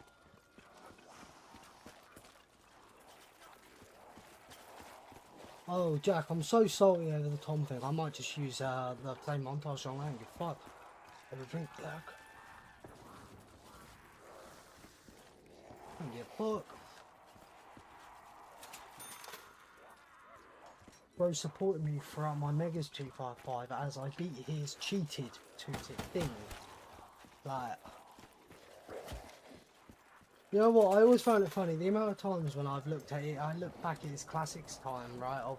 Oh, Jack, I'm so salty over the Tom thing. I might just use the play montage on Angry Fuck. Have a drink, Jack. Thank you, fuck. Bro supported me throughout my Megas 255 as I beat his cheated 2-tick thing. Like, you know what, I always found it funny, the amount of times when I've looked at it, I look back at his classics time, right, of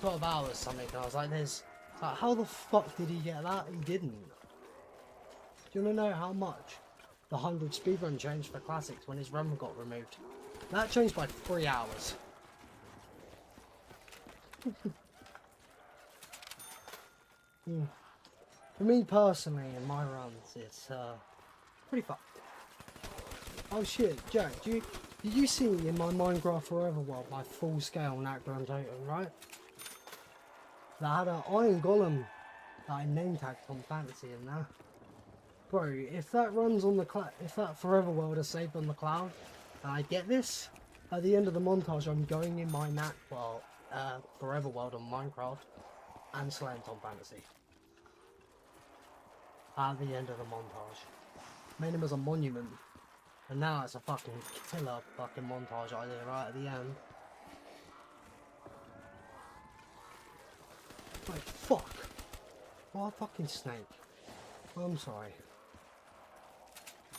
12 hours something, and I was like, like, how the fuck did he get that? He didn't. Do you want to know how much the 100 speedrun changed for classics when his run got removed? That changed by 3 hours. For me personally, in my runs, it's pretty fucked. Oh shit, Jack, did you see in my Minecraft Forever world my full scale Nacht Untoten, right? That had an iron golem that I name tagged on Fantasy in there. Bro, if that runs on the if that Forever world is saved on the cloud, and I get this, at the end of the montage I'm going in my Nacht world, Forever world on Minecraft and slaying Tom Fantasy. At the end of the montage. Made him as a monument. And now it's a fucking killer fucking montage idea right at the end. Like, fuck. What a fucking snake. I'm sorry.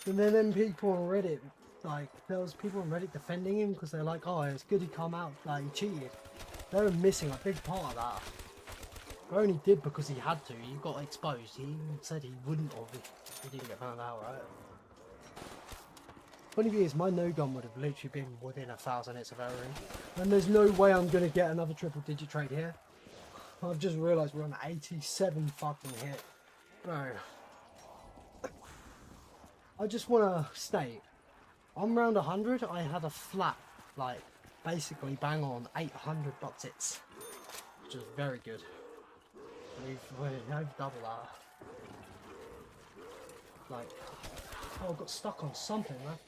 And then them people on Reddit, like, there was people on Reddit defending him because they're like, oh, it's good he come out, like, he cheated. They were missing a big part of that. He only did because he had to. He got exposed. He said he wouldn't have if he didn't get found out, right? Funny thing is, my no gun would have literally been within 1,000 hits of error. And there's no way I'm going to get another triple digit trade here. I've just realised we're on 87 fucking hit. Bro. I just want to state, on round 100, I had a flat, like, basically bang on 800 box hits. Which was very good. We've double that. Like, oh, I got stuck on something, man.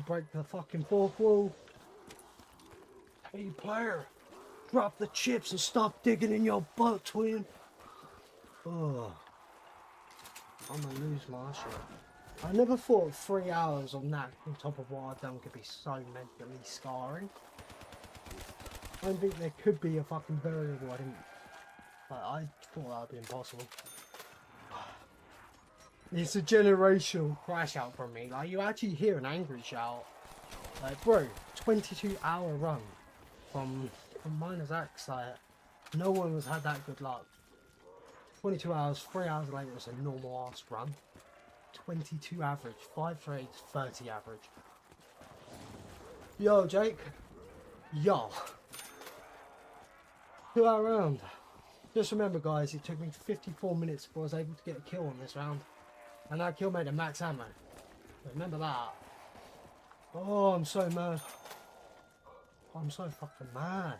Break the fucking fourth wall. Hey, player, drop the chips and stop digging in your butt, twin. Oh, I'm gonna lose my shit. I never thought 3 hours on that on top of what I've done could be so mentally scarring. I don't think there could be a fucking variable. I thought that would be impossible. It's a generational crash out from me. Like, you actually hear an angry shout. Like, bro, 22-hour run from Miners X. Like, no one has had that good luck. 22 hours, 3 hours later, it's a normal ass run. 22 average, 5 trades, 30 average. Yo, Jake. Yo. 2 hour round. Just remember, guys, it took me 54 minutes before I was able to get a kill on this round. And that kill made a max ammo. Remember that. Oh, I'm so mad. I'm so fucking mad.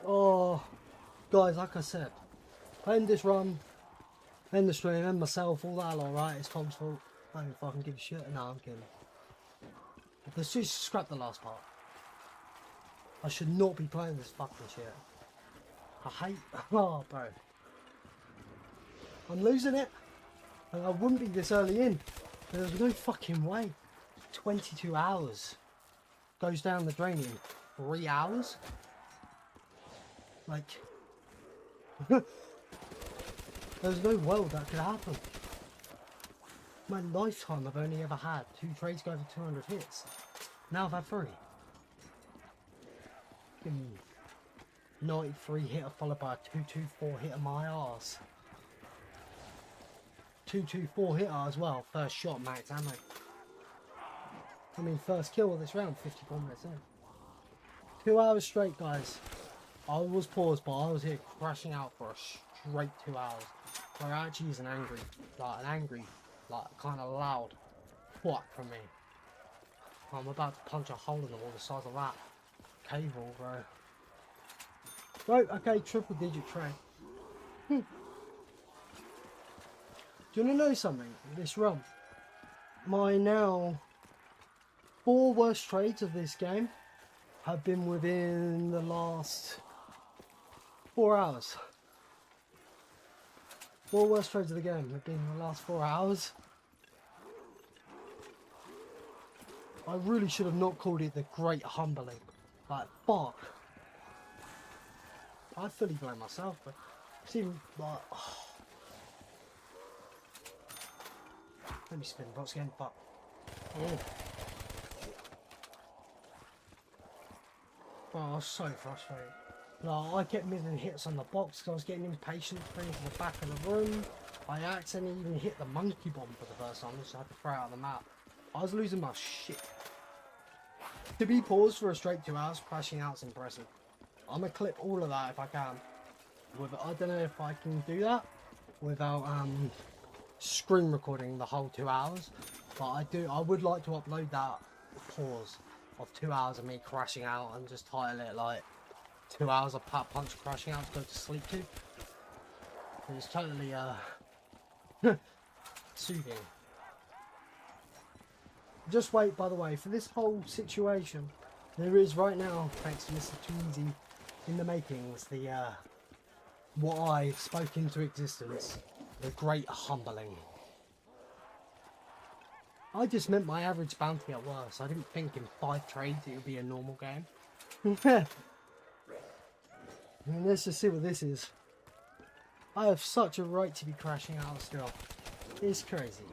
Oh, guys, like I said, playing this run, end the stream, and myself, all that, alright, it's Tom's fault. I don't fucking give a shit. No, I'm kidding. Let's just scrap the last part. I should not be playing this fucking shit. I hate. Oh, bro. I'm losing it. And I wouldn't be this early in. There's no fucking way. 22 hours goes down the drain in 3 hours. Like, there's no world that could happen. My lifetime, I've only ever had 2 trades go over 200 hits. Now I've had 3. 93 hitter followed by a 224 hitter my arse. 224 hitter as well. First shot, max ammo. I mean, first kill of this round, 54 minutes in. 2 hours straight, guys. I was paused, but I was here crashing out for a straight 2 hours. where it actually is an angry, like kind of loud what from me. I'm about to punch a hole in the wall the size of that cable, bro. Right, okay, triple digit trade. Do you want to know something? This run, my now 4 worst trades of this game have been within the last 4 hours. 4 worst trades of the game have been in the last 4 hours. I really should have not called it the Great Humbling. Like, fuck. I fully blame myself, but it seemed like... Oh. Let me spin the box again, fuck. Oh. Bro, I was so frustrated. Like, I kept missing hits on the box because I was getting impatient to bring to the back of the room. I accidentally even hit the monkey bomb for the first time, which I had to throw out of the map. I was losing my shit. To be paused for a straight 2 hours, crashing out is impressive. I'm gonna clip all of that if I can. I don't know if I can do that without screen recording the whole 2 hours, but I would like to upload that pause of 2 hours of me crashing out and just title it like 2 hours of Pat Punch crashing out to go to sleep to. It's totally soothing. Just wait, by the way, for this whole situation, there is right now, thanks to Mr. Tweezy in the makings, the what I spoke into existence, the Great Humbling. I just meant my average bounty at worst. I didn't think in 5 trades it would be a normal game. And let's just see what this is. I have such a right to be crashing out still. It's crazy.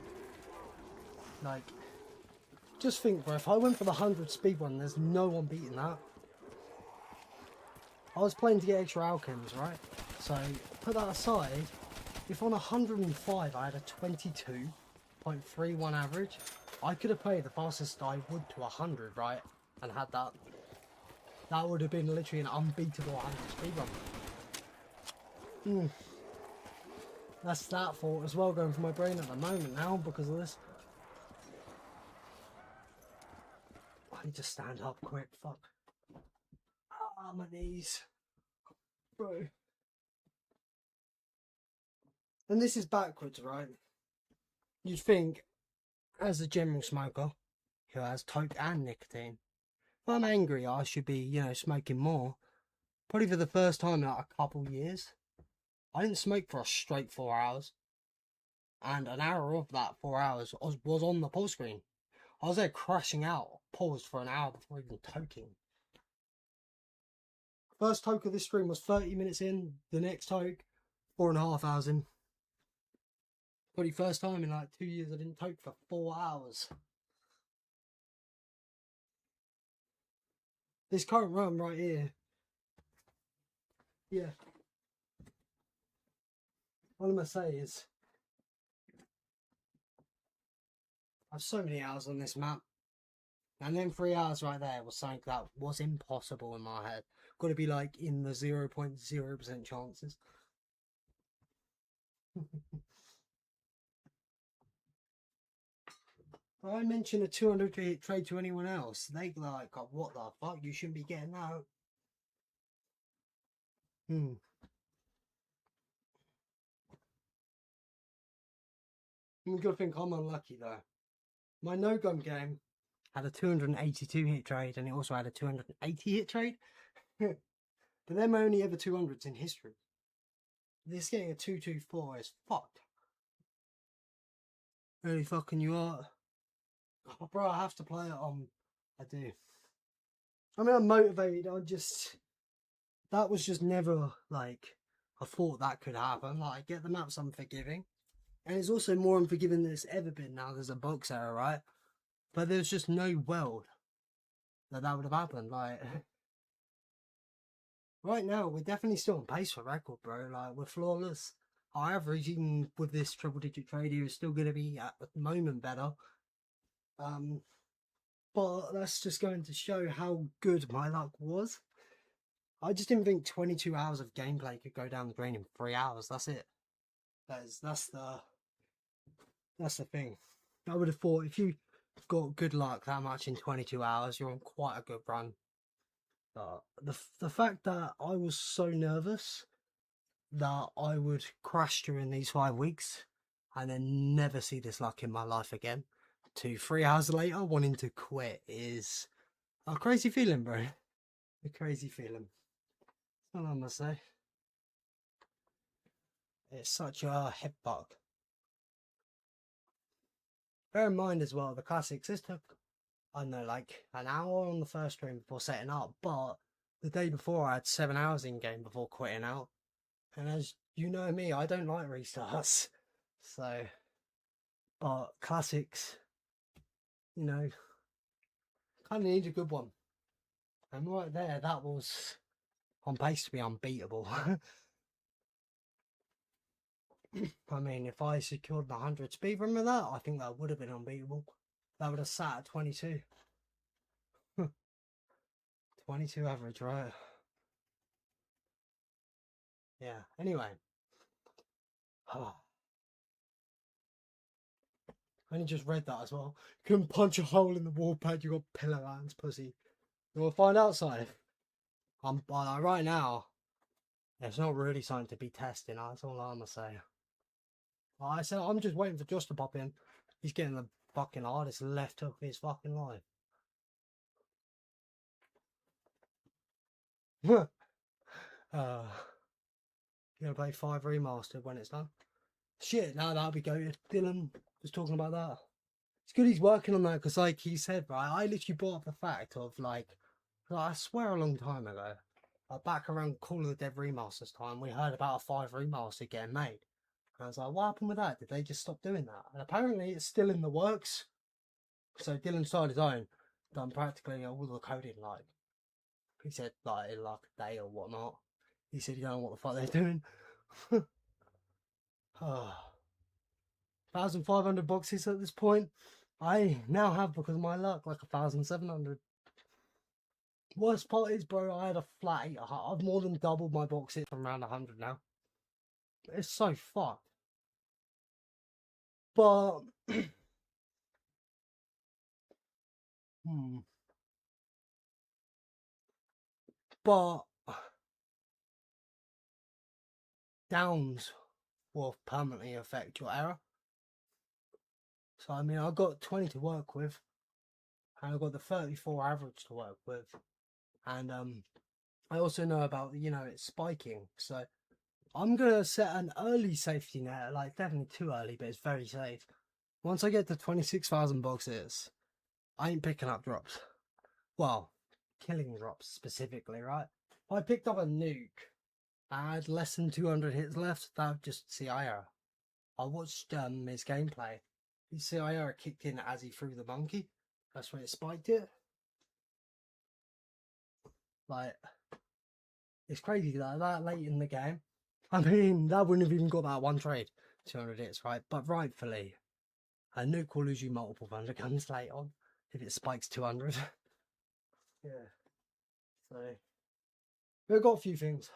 Like, just think, bro, if I went for the 100 speed one, there's no one beating that. I was playing to get extra alchems, right? So, put that aside, if on 105 I had a 22.31 average, I could have played the fastest I would to 100, right? And had that. That would have been literally an unbeatable 100 speed run. That's that thought as well going through my brain at the moment now because of this. I need to stand up quick, fuck. Ah, my knees. Bro. And this is backwards, right? You'd think, as a general smoker, who has toke and nicotine, if I'm angry, I should be, you know, smoking more. Probably for the first time in like a couple years. I didn't smoke for a straight 4 hours. And an hour of that 4 hours was on the pause screen. I was there crashing out, paused for an hour before even toking. First toke of this stream was 30 minutes in. The next toke, 4.5 hours in. Probably first time in like 2 years I didn't toke for 4 hours. This current run right here. Yeah. What I'm going to say is, I have so many hours on this map. And then 3 hours right there was something that was impossible in my head. Got to be like in the 0.0% chances. If I mention a 200 hit trade to anyone else, they like, oh, what the fuck? You shouldn't be getting that. You gotta think I'm unlucky though. My no-gun game had a 282 hit trade and it also had a 280 hit trade. But they're my only ever 200s in history. This getting a 224 is fucked. Really fucking you are. Oh, bro, I have to play it on. I do. I mean, I'm motivated. That was just never like I thought that could happen. Like, get the maps unforgiving. And it's also more unforgiving than it's ever been now. There's a box error, right? But there's just no world that would have happened. Like, right now, we're definitely still on pace for record, bro. Like, we're flawless. Our average, even with this triple digit trade here, is still going to be at the moment better. But that's just going to show how good my luck was. I just didn't think 22 hours of gameplay could go down the drain in 3 hours. That's it. That's the thing. I would have thought if you got good luck that much in 22 hours, you're on quite a good run. The fact that I was so nervous that I would crash during these 5 weeks and then never see this luck in my life again, to 3 hours later wanting to quit, is a crazy feeling, bro. A crazy feeling. That's all I'm gonna say. It's such a head bug. Bear in mind as well, the classics, this took, I don't know, like an hour on the first stream before setting up, but the day before I had 7 hours in game before quitting out. And as you know me, I don't like restarts. So, but classics, you know, kind of need a good one. And right there, that was on pace to be unbeatable. I mean, if I secured the 100 speed run with that, I think that would have been unbeatable. That would have sat at 22. 22 average, right? Yeah, anyway. I only just read that as well. Couldn't punch a hole in the wall pad, you got pillow hands, pussy. You want to find out something? Right now, it's not really something to be testing, that's all I'm gonna say. I said, I'm just waiting for Josh to pop in. He's getting the fucking hardest left hook of his fucking life. Gonna play 5 remastered when it's done. Shit, now that'll be goated. Dylan was talking about that. It's good he's working on that, because like he said, right, I literally brought up the fact of like I swear a long time ago, back around Call of the Dead remasters time, we heard about a 5 remaster getting made. And I was like, what happened with that? Did they just stop doing that? And apparently it's still in the works. So Dylan started his own, done practically all the coding, like he said, like in like a day or whatnot. He said, you don't know what the fuck they're doing. 1,500 boxes at this point. I now have, because of my luck, like 1,700. Worst part is, bro, I had a flat 8. I've more than doubled my boxes from around 100 now. It's so fucked. But but downs will permanently affect your error. So I mean, I've got 20 to work with, and I've got the 34 average to work with, and I also know about, you know, it's spiking. So I'm gonna set an early safety net, like definitely too early, but it's very safe. Once I get to 26,000 boxes, I ain't picking up drops. Well, killing drops specifically, right? If I picked up a nuke, I had less than 200 hits left, that would just CI error. I watched his gameplay. His CI error kicked in as he threw the monkey. That's when it spiked it. Like, it's crazy that late in the game. I mean, that wouldn't have even got that one trade, 200 hits, right? But rightfully, a nuke will lose you multiple thunder guns late on if it spikes 200. Yeah. So, we've got a few things.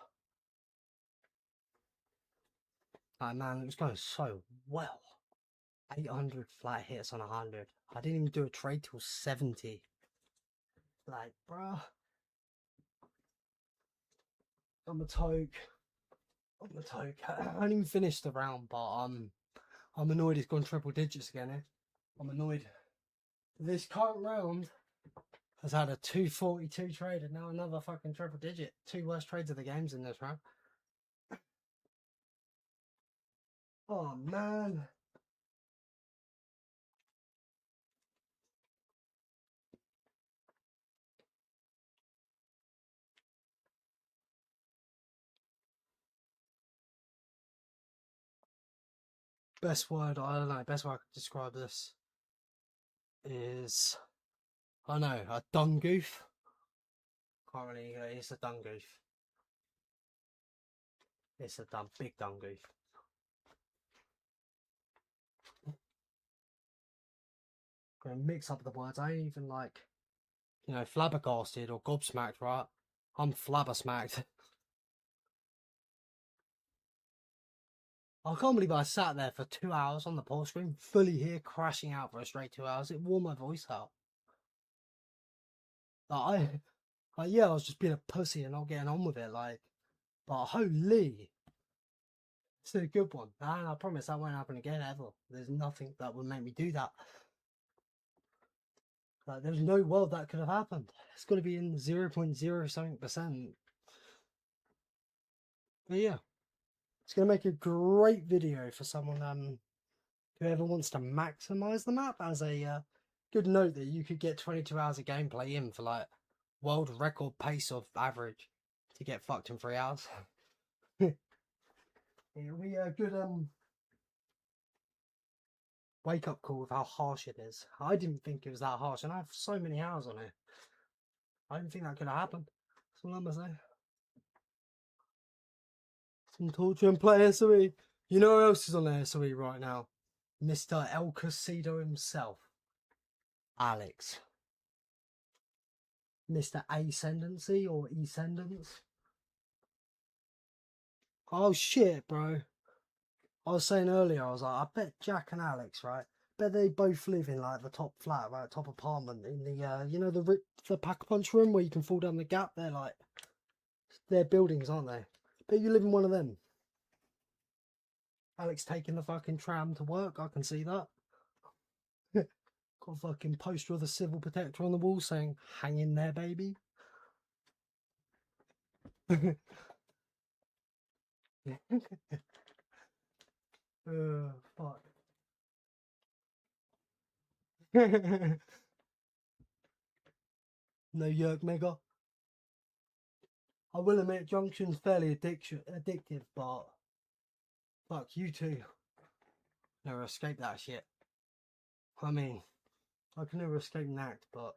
Oh man, it was going so well. 800 flat hits on 100. I didn't even do a trade till 70. Like, bruh. I'm a toke. I haven't even finished the round, but I'm annoyed it's gone triple digits again. I'm annoyed. This current round has had a 242 trade and now another fucking triple digit. 2 worst trades of the games in this round. Oh man. Best word, I don't know, best way I could describe this is, I don't know, a dung goof. Can't really, it's a dung goof. It's a big dung goof. Gonna mix up the words. I ain't even like, you know, flabbergasted or gobsmacked, right? I'm flabbersmacked. I can't believe I sat there for 2 hours on the pause screen, fully here, crashing out for a straight 2 hours. It wore my voice out. Yeah, I was just being a pussy and not getting on with it, like, but holy, it's a good one. And I promise that won't happen again ever. There's nothing that would make me do that. Like, there's no world that could have happened. It's got to be in 0.0 something %. But yeah, it's going to make a great video for someone whoever wants to maximize the map. As a good note that you could get 22 hours of gameplay in for like world record pace of average to get fucked in 3 hours. It'll be a good wake up call with how harsh it is. I didn't think it was that harsh, and I have so many hours on it. I didn't think that could have happened. That's all I'm gonna say. Some torture and play SOE. You know who else is on SOE right now? Mr. El Casido himself. Alex. Mr. Ascendancy or Ascendance. Oh shit, bro. I was saying earlier, I was like, I bet Jack and Alex, right? Bet they both live in like the top flat, right? Top apartment in the, you know, the pack punch room where you can fall down the gap. They're like, they're buildings, aren't they? Bet you live in one of them. Alex taking the fucking tram to work, I can see that. Got a fucking poster of the civil protector on the wall saying, hang in there, baby. Fuck. No yerk mega. I will admit Junction's fairly addictive, but fuck you two. Never escape that shit. I mean, I can never escape Nacht, but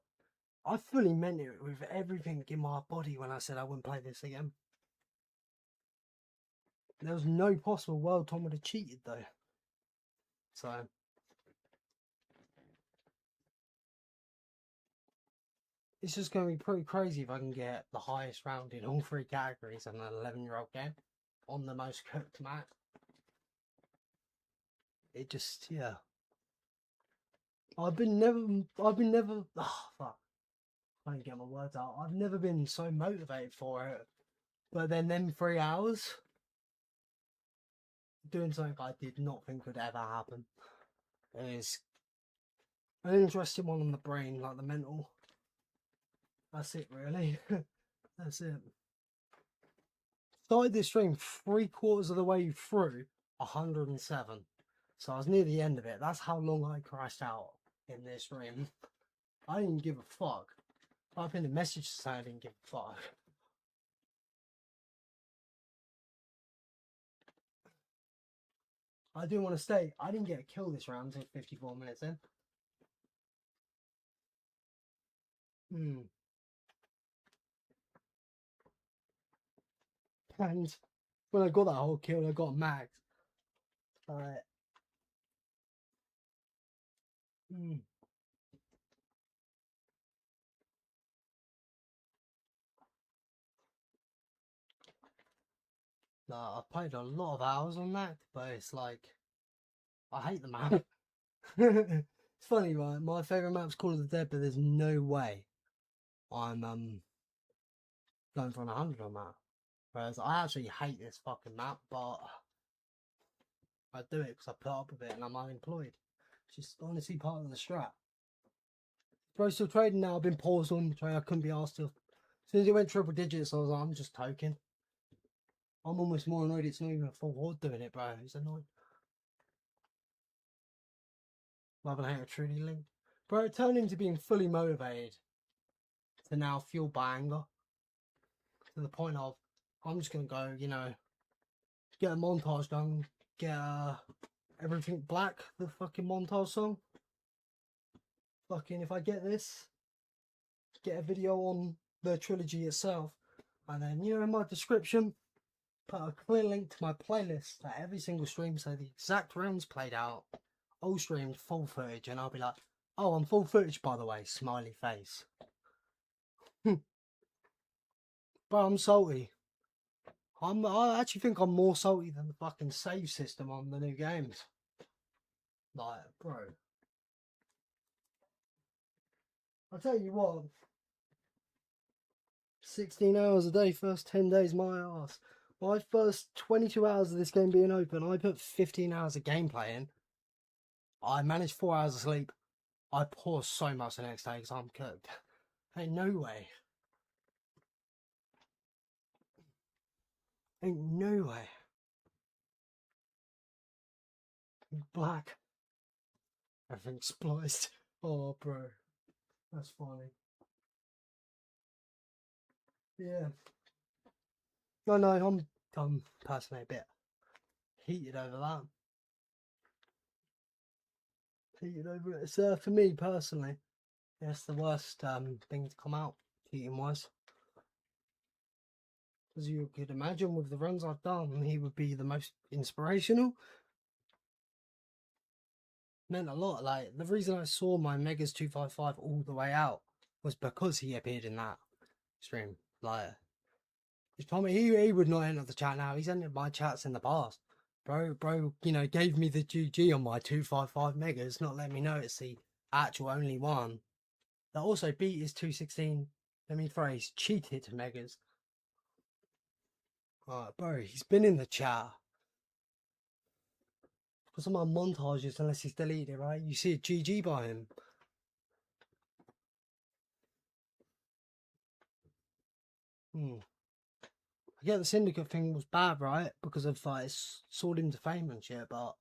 I fully meant it with everything in my body when I said I wouldn't play this again. There was no possible world Tom would have cheated though. So it's just going to be pretty crazy if I can get the highest round in all 3 categories in an 11-year-old game on the most cooked map. It just, yeah. I've been never, oh fuck, I can't get my words out. I've never been so motivated for it. But then them 3 hours, doing something I did not think could ever happen. It is an interesting one on the brain, like the mental. That's it really. That's it. Started this stream 3/4 of the way through 107. So I was near the end of it. That's how long I crashed out in this stream. I didn't give a fuck. I've been a message to say I didn't give a fuck. I do want to stay. I didn't get a kill this round until 54 minutes in. And when I got that whole kill, I got max. Alright. Nah, I've played a lot of hours on that, but it's like, I hate the map. It's funny, right? My favourite map's Call of the Dead, but there's no way I'm going for an 100 on that. Whereas I actually hate this fucking map, but I do it because I put up with it and I'm unemployed. It's just honestly part of the strat. Bro, still trading now. I've been paused on the trade. I couldn't be asked to. As soon as it went triple digits, I was like, I'm just token. I'm almost more annoyed it's not even a full horde doing it, bro. It's annoying. Rather than hate a truly link. Bro, it turned into being fully motivated to now fueled by anger. To the point of, I'm just going to go, you know, get a montage done, get Everything Black, the fucking montage song. Fucking, if I get this, get a video on the trilogy itself, and then, you know, in my description, put a clear link to my playlist at every single stream, so the exact rounds played out, all streamed, full footage, and I'll be like, oh, I'm full footage, by the way, smiley face. But I'm salty. I actually think I'm more salty than the fucking save system on the new games. Like, bro. I'll tell you what. 16 hours a day, first 10 days, my ass. My first 22 hours of this game being open, I put 15 hours of gameplay in. I managed 4 hours of sleep. I paused so much the next day because I'm cooked. Ain't no way. Ain't no way. Black. Everything's spliced. Oh, bro. That's funny. Yeah. No, I'm personally a bit heated over that. Heated over it. So for me personally, that's the worst thing to come out, cheating wise. As you could imagine, with the runs I've done, he would be the most inspirational. Meant a lot. Like, the reason I saw my Megas 255 all the way out was because he appeared in that stream. Like, he told me he would not enter the chat now. He's entered my chats in the past. Bro, you know, gave me the GG on my 255 Megas, not letting me know it's the actual only one. That also beat his 216, let me phrase, cheated Megas. Alright, bro, he's been in the chat. For some of my montages, unless he's deleted it, right? You see a GG by him. I get the Syndicate thing was bad, right? Because of like, it's soared him to fame and shit, but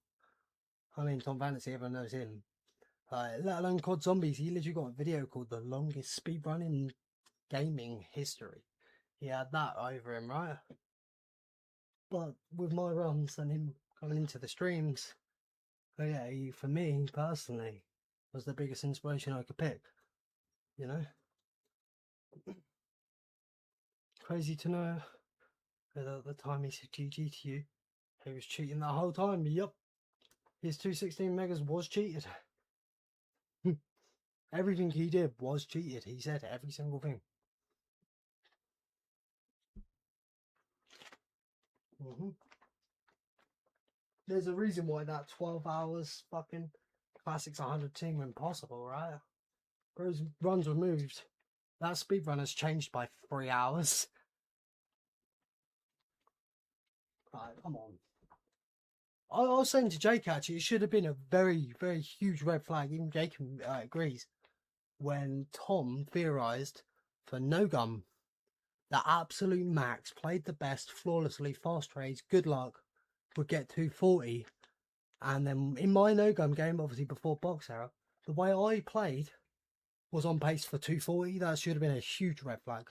I mean, Tom Fantasy, everyone knows him. Let alone Cod Zombies, he literally got a video called the longest speedrun in gaming history. He had that over him, right? But with my runs and him coming into the streams, oh yeah, he, for me personally, was the biggest inspiration I could pick. You know? Crazy to know that at the time he said GG to you, he was cheating that whole time. Yup. His 216 Megas was cheated. Everything he did was cheated. He said every single thing. There's a reason why that 12 hours fucking Classics 100 team impossible, right? Whereas runs removed, that speedrun has changed by 3 hours. Right, come on. I was saying to Jake actually, it should have been a very, very huge red flag. Even Jake agrees. When Tom theorized for No Gum, the absolute max played the best flawlessly, fast trades, good luck, would get 240. And then in my No Gum game, obviously before box error, the way I played was on pace for 240. That should have been a huge red flag.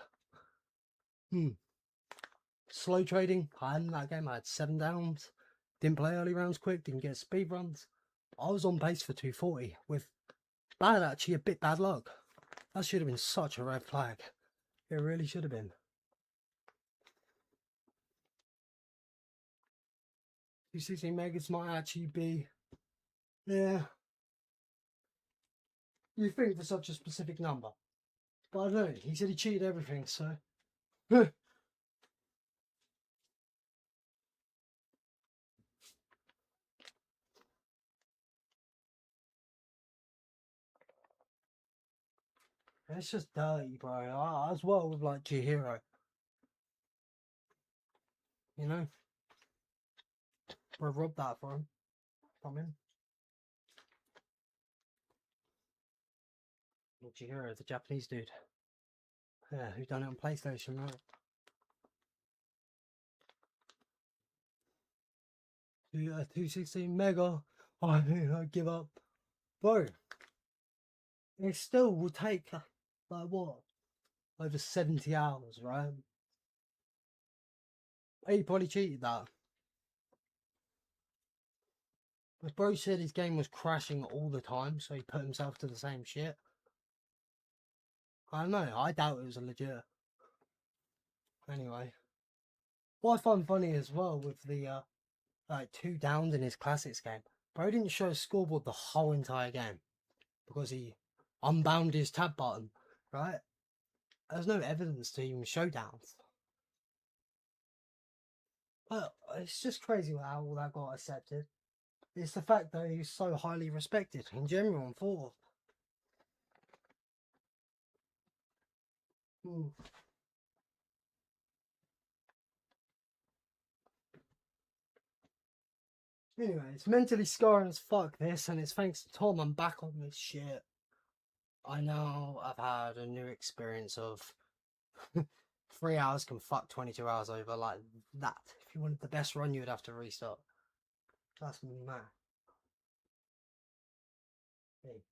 Slow trading, I had in that game, I had 7 downs. Didn't play early rounds quick, didn't get speed runs. I was on pace for 240 with actually a bit bad luck. That should have been such a red flag. It really should have been. 216 megas might actually be, yeah. You think for such a specific number. But I don't know, he said he cheated everything, so. It's just dirty, bro. As well with like G-Hero. You know? Bro, rob that for him. Come in. G-Hero, the Japanese dude. Yeah, who done it on PlayStation, right? 216 mega. I give up. Bro, it still will take, like what? Over 70 hours, right? He probably cheated that. But bro said his game was crashing all the time, so he put himself to the same shit. I don't know, I doubt it was a legit. Anyway. What I find funny as well with the like 2 downs in his classics game, bro didn't show a scoreboard the whole entire game because he unbound his tab button, right? There's no evidence to even show downs. It's just crazy how all that got accepted. It's the fact that he's so highly respected in general and thought of. Anyway, it's mentally scarring as fuck this, and it's thanks to Tom I'm back on this shit. I know I've had a new experience of 3 hours can fuck 22 hours over like that. If you wanted the best run, you would have to restart. That's mad. Hey.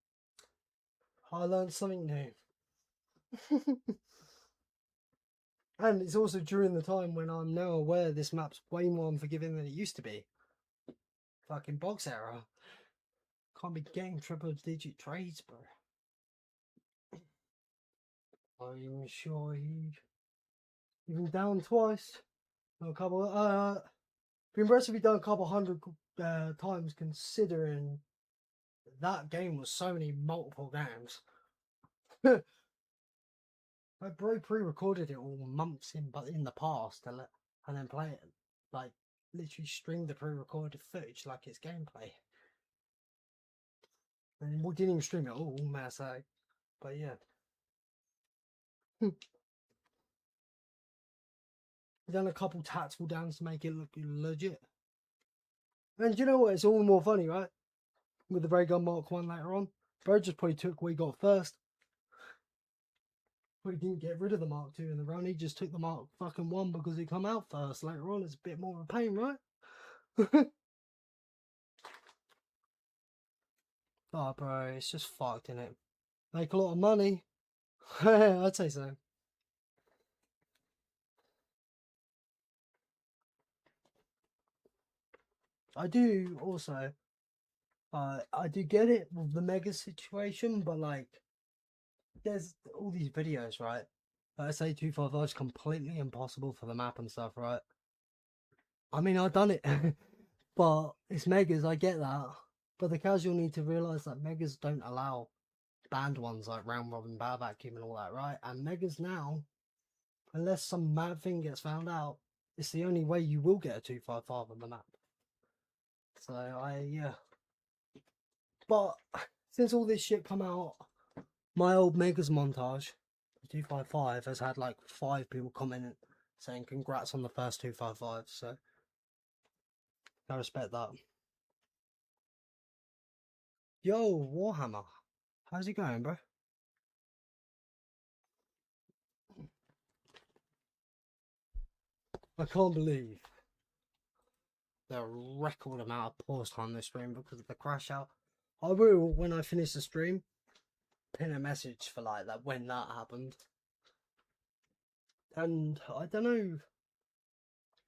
I learned something new. And it's also during the time when I'm now aware this map's way more unforgiving than it used to be. Fucking box error. Can't be getting triple digit trades, bro. I'm sure he'd even down twice. A couple be impressed if he done a couple hundred times considering that game was so many multiple games. My bro pre-recorded it all months in the past and then play it, like literally stream the pre-recorded footage like it's gameplay. And we didn't even stream it all, may I say. But yeah. Done a couple tactical downs to make it look legit. And you know what? It's all more funny, right? With the Ray Gun Mark 1 later on. Bro just probably took what he got first. But he didn't get rid of the Mark 2 in the run. He just took the Mark fucking 1 because it come out first. Later on, it's a bit more of a pain, right? Oh, bro, it's just fucked, innit? Make a lot of money. I'd say so. I do also, I do get it with the mega situation, but like, there's all these videos, right? I say 255 is completely impossible for the map and stuff, right? I mean, I've done it, but it's megas, I get that. But the casual need to realise that megas don't allow banned ones like round robin, battle vacuum and all that, right? And megas now, unless some mad thing gets found out, it's the only way you will get a 255 on the map. So yeah. But since all this shit come out, my old megas montage, 255, has had like 5 people commenting saying congrats on the first 255. So I respect that. Yo, Warhammer, how's it going, bro? I can't believe the record amount of pause time this stream because of the crash out. I will, when I finish the stream, pin a message for like that when that happened. And I don't know,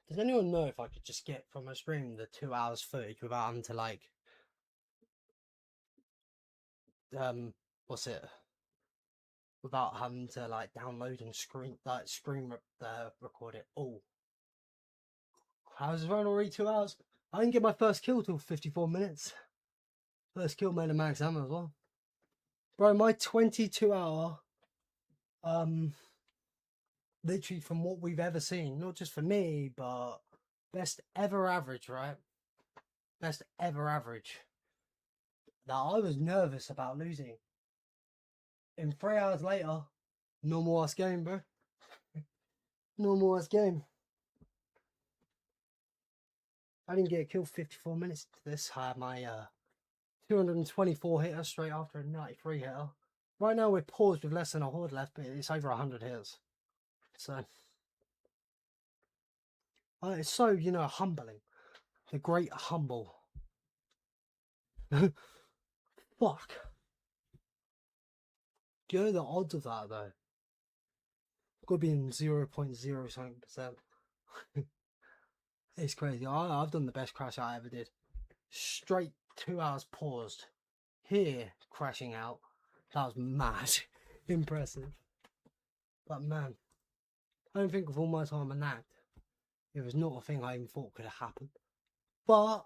does anyone know if I could just get from a stream the 2 hours footage without having to like what's it? Without having to like download and screen record it all. How's it running already 2 hours? I didn't get my first kill till 54 minutes. First kill made a max ammo as well. Bro, my 22 hour, literally from what we've ever seen, not just for me, but best ever average, right? Best ever average. Now, I was nervous about losing. In 3 hours later, normal ass game, bro. Normal ass game. I didn't get a kill 54 minutes to this. I had my 224 hitter straight after a 93 hitter. Right now we're paused with less than a horde left, but it's over 100 hitters. So it's so, you know, humbling. The great humble. Fuck. Do you know the odds of that though? Could be in 0.0 something%. It's crazy. I've done the best crash I ever did. Straight 2 hours paused. Here, crashing out. That was mad. Impressive. But man, I don't think of all my time in Nacht, it was not a thing I even thought could have happened. But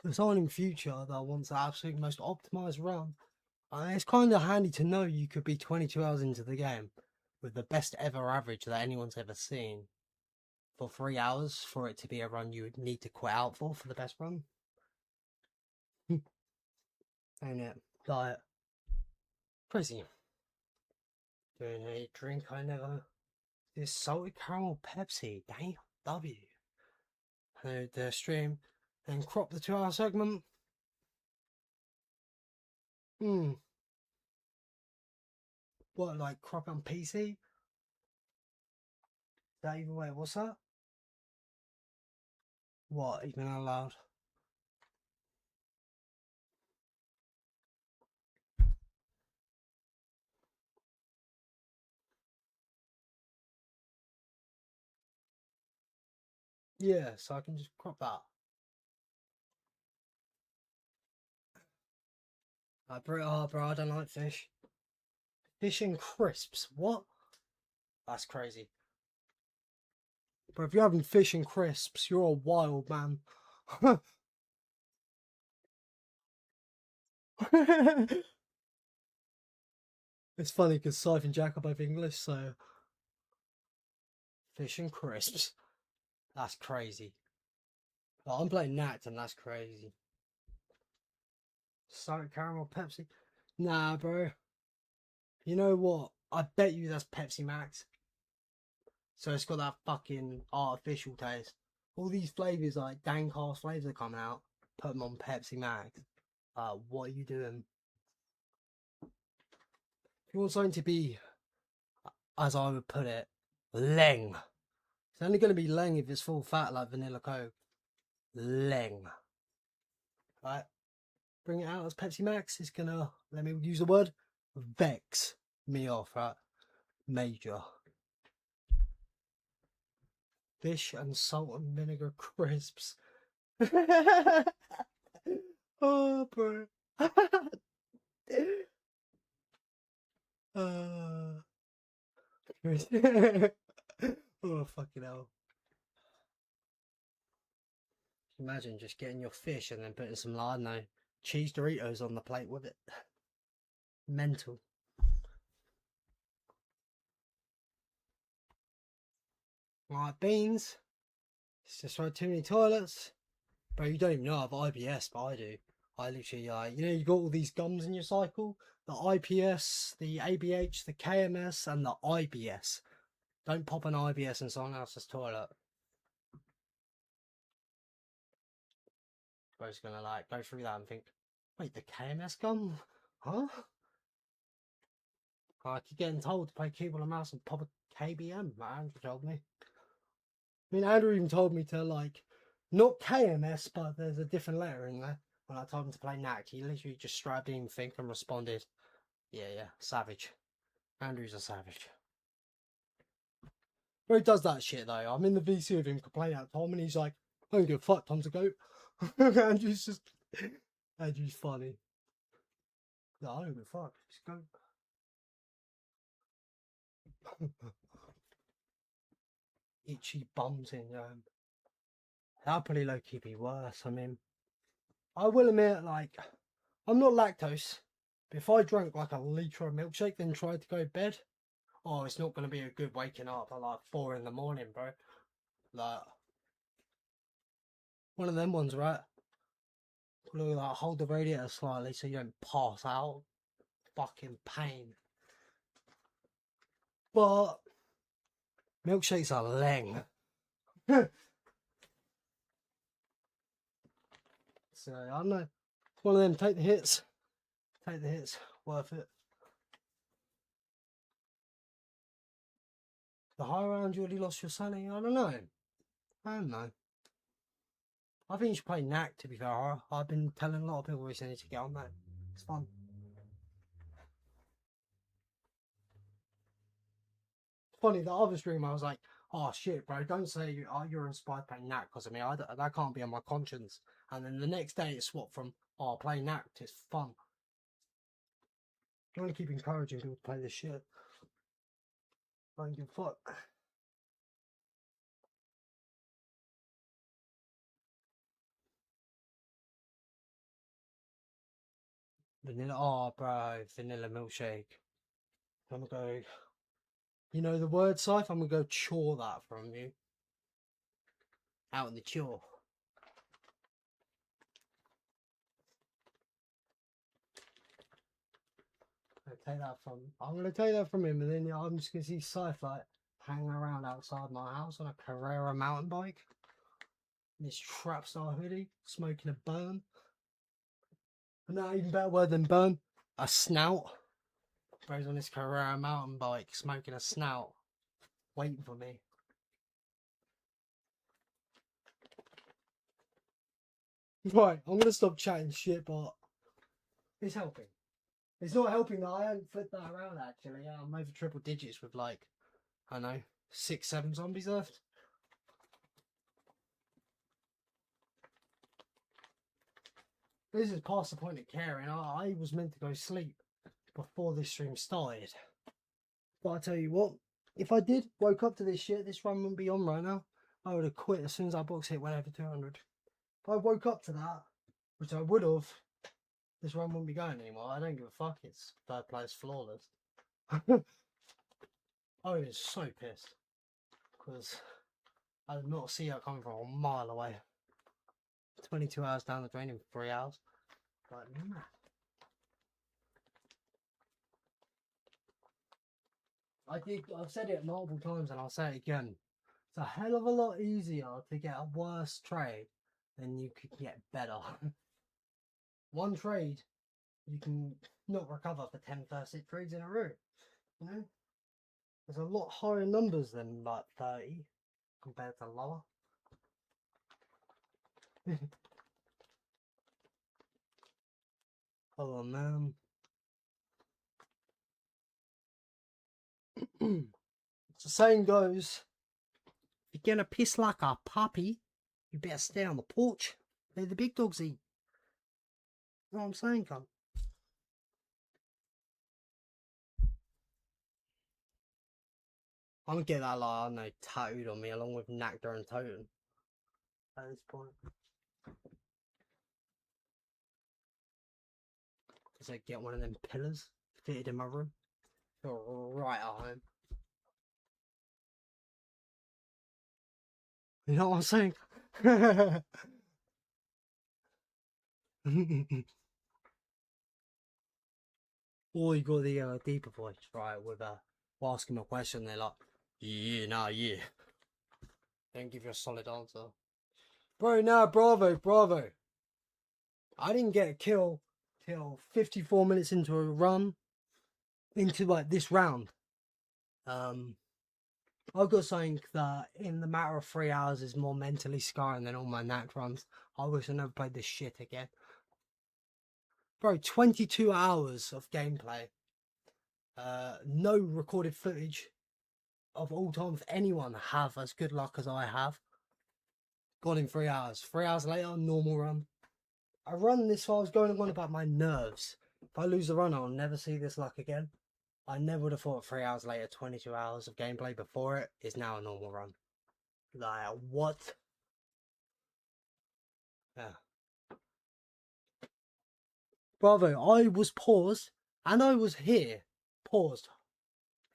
for someone in future that wants the absolute most optimised run, it's kind of handy to know you could be 22 hours into the game with the best ever average that anyone's ever seen for 3 hours for it to be a run you would need to quit out for the best run. Ain't it? Diet. Crazy. Doing a drink I never. This salted caramel Pepsi. Damn. W. The stream. Then crop the 2-hour segment. What, like crop on PC? Is that even way? What's that? What, even out loud? Yeah, so I can just crop that. Bro, I don't like fish. Fish and crisps, what? That's crazy. But if you're having fish and crisps, you're a wild man. It's funny because Scythe and Jack are both English, so fish and crisps. That's crazy. But I'm playing Nacht and that's crazy. Salted caramel Pepsi. Nah, bro. You know what? I bet you that's Pepsi Max. So it's got that fucking artificial taste. All these flavours, like dank ass flavours are coming out. Put them on Pepsi Max. What are you doing? If you want something to be, as I would put it, leng. It's only going to be leng if it's full fat like vanilla Coke. Leng. Right? Bring it out as Pepsi Max. It's going to, let me use the word, vex me off, right? Major. Fish and salt and vinegar crisps. Oh, bro. Oh, fucking hell. Imagine just getting your fish and then putting some, I don't know, cheese Doritos on the plate with it. Mental. Right, beans. It's just right, too many toilets. Bro, you don't even know I have IBS, but I do. I literally, you know, you got all these gums in your cycle. The IPS, the ABH, the KMS, and the IBS. Don't pop an IBS in someone else's toilet. Bro's gonna like go through that and think, wait, the KMS gum? Huh? I keep getting told to play keyboard and mouse and pop a KBM. Andrew told me. I mean, Andrew even told me to like, not KMS, but there's a different letter in there. When I told him to play Nacht, he literally just straight didn't even think and responded, yeah, savage. Andrew's a savage. But he does that shit though. I'm in the VC with him complaining at Tom and he's like, I don't give a fuck, Tom's a goat. Andrew's funny. No, I don't give a fuck. He's a goat. Itchy bum syndrome. That'd probably low key be worse. I mean, I will admit, like, I'm not lactose. But if I drank like a litre of milkshake then tried to go to bed, oh, it's not going to be a good waking up at like 4 in the morning, bro. Like, one of them ones, right? Like, hold the radiator slightly so you don't pass out. Fucking pain. But milkshakes are leng. So I don't know. One of them, take the hits. Take the hits. Worth it. The high round you already lost your sanity? I don't know. I don't know. I think you should play Nacht, to be fair. I've been telling a lot of people recently to get on that. It's fun. Funny, the other stream I was like, oh shit, bro, don't say you're inspired playing Nacht because of me. That can't be on my conscience. And then the next day it swapped from, oh, play Nacht, it's fun. I want to keep encouraging people to play this shit. I don't give a fuck. Vanilla, oh, bro, vanilla milkshake. I'm gonna go, you know the word, Scythe? I'm gonna go chore that from you. out in the chill. I'm gonna take that from him, and then I'm just gonna see Sci-Fi hanging around outside my house on a Carrera mountain bike. In this Trapstar hoodie, smoking a burn. And not even better word than burn, a snout. Bro's on this Carrera mountain bike, smoking a snout, waiting for me. Right, I'm gonna stop chatting shit, but it's helping. It's not helping that I haven't flipped that around actually. I'm over triple digits with like, I don't know, 6, 7 zombies left. This is past the point of caring. I was meant to go sleep before this stream started. But I tell you what, if I did woke up to this shit, this run wouldn't be on right now. I would have quit as soon as our box hit went over 200. If I woke up to that, which I would have, this run wouldn't be going anymore. I don't give a fuck. It's third place flawless. I was so pissed because I did not see that coming from a mile away. 22 hours down the drain in 3 hours. Like, nah. I've said it multiple times and I'll say it again. It's a hell of a lot easier to get a worse trade than you could get better. One trade, you can not recover for 10 first hit trades in a row. You know? There's a lot higher numbers than like 30 compared to lower. Oh man. The saying goes, if you're gonna piss like a puppy, you better stay on the porch. Let the big dogs eat. You know what I'm saying, cunt? I'm gonna get that, like, I don't know, tattooed on me along with Nacht and Untoten at this point. Because I get one of them pillars fitted in my room. Feel right at home. You know what I'm saying? Or you got the deeper voice, right? With ask them a question, they're like, yeah, nah, yeah. Don't give you a solid answer. Bro, nah, bravo. I didn't get a kill till 54 minutes into a run, into like this round. I've got something that in the matter of 3 hours is more mentally scarring than all my Nacht runs. I wish I never played this shit again. Bro, 22 hours of gameplay. No recorded footage of all time for anyone have as good luck as I have. Gone in 3 hours. 3 hours later, normal run. I run this far, I was going on about my nerves. If I lose the run, I'll never see this luck again. I never would have thought 3 hours later, 22 hours of gameplay before it is now a normal run. Like, what? Yeah. Bravo, I was paused, and I was here, paused,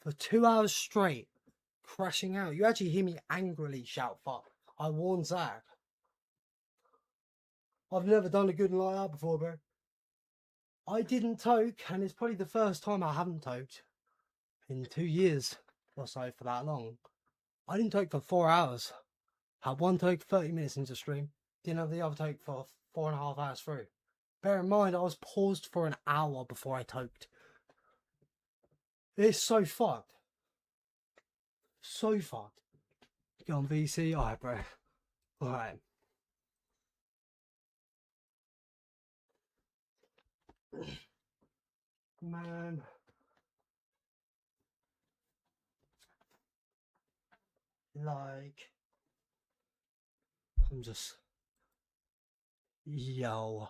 for 2 hours straight, crashing out. You actually hear me angrily shout, fuck. I warned Zach. I've never done a good one like that before, bro. I didn't toke, and it's probably the first time I haven't toked in 2 years or so for that long. I didn't toke for 4 hours. Had one toke 30 minutes into stream. Didn't have the other toke for 4.5 hours through. Bear in mind, I was paused for an hour before I toked. It's so fucked. So fucked. Get on VC. Alright, bro. Alright. Man. Like. I'm just. Yo.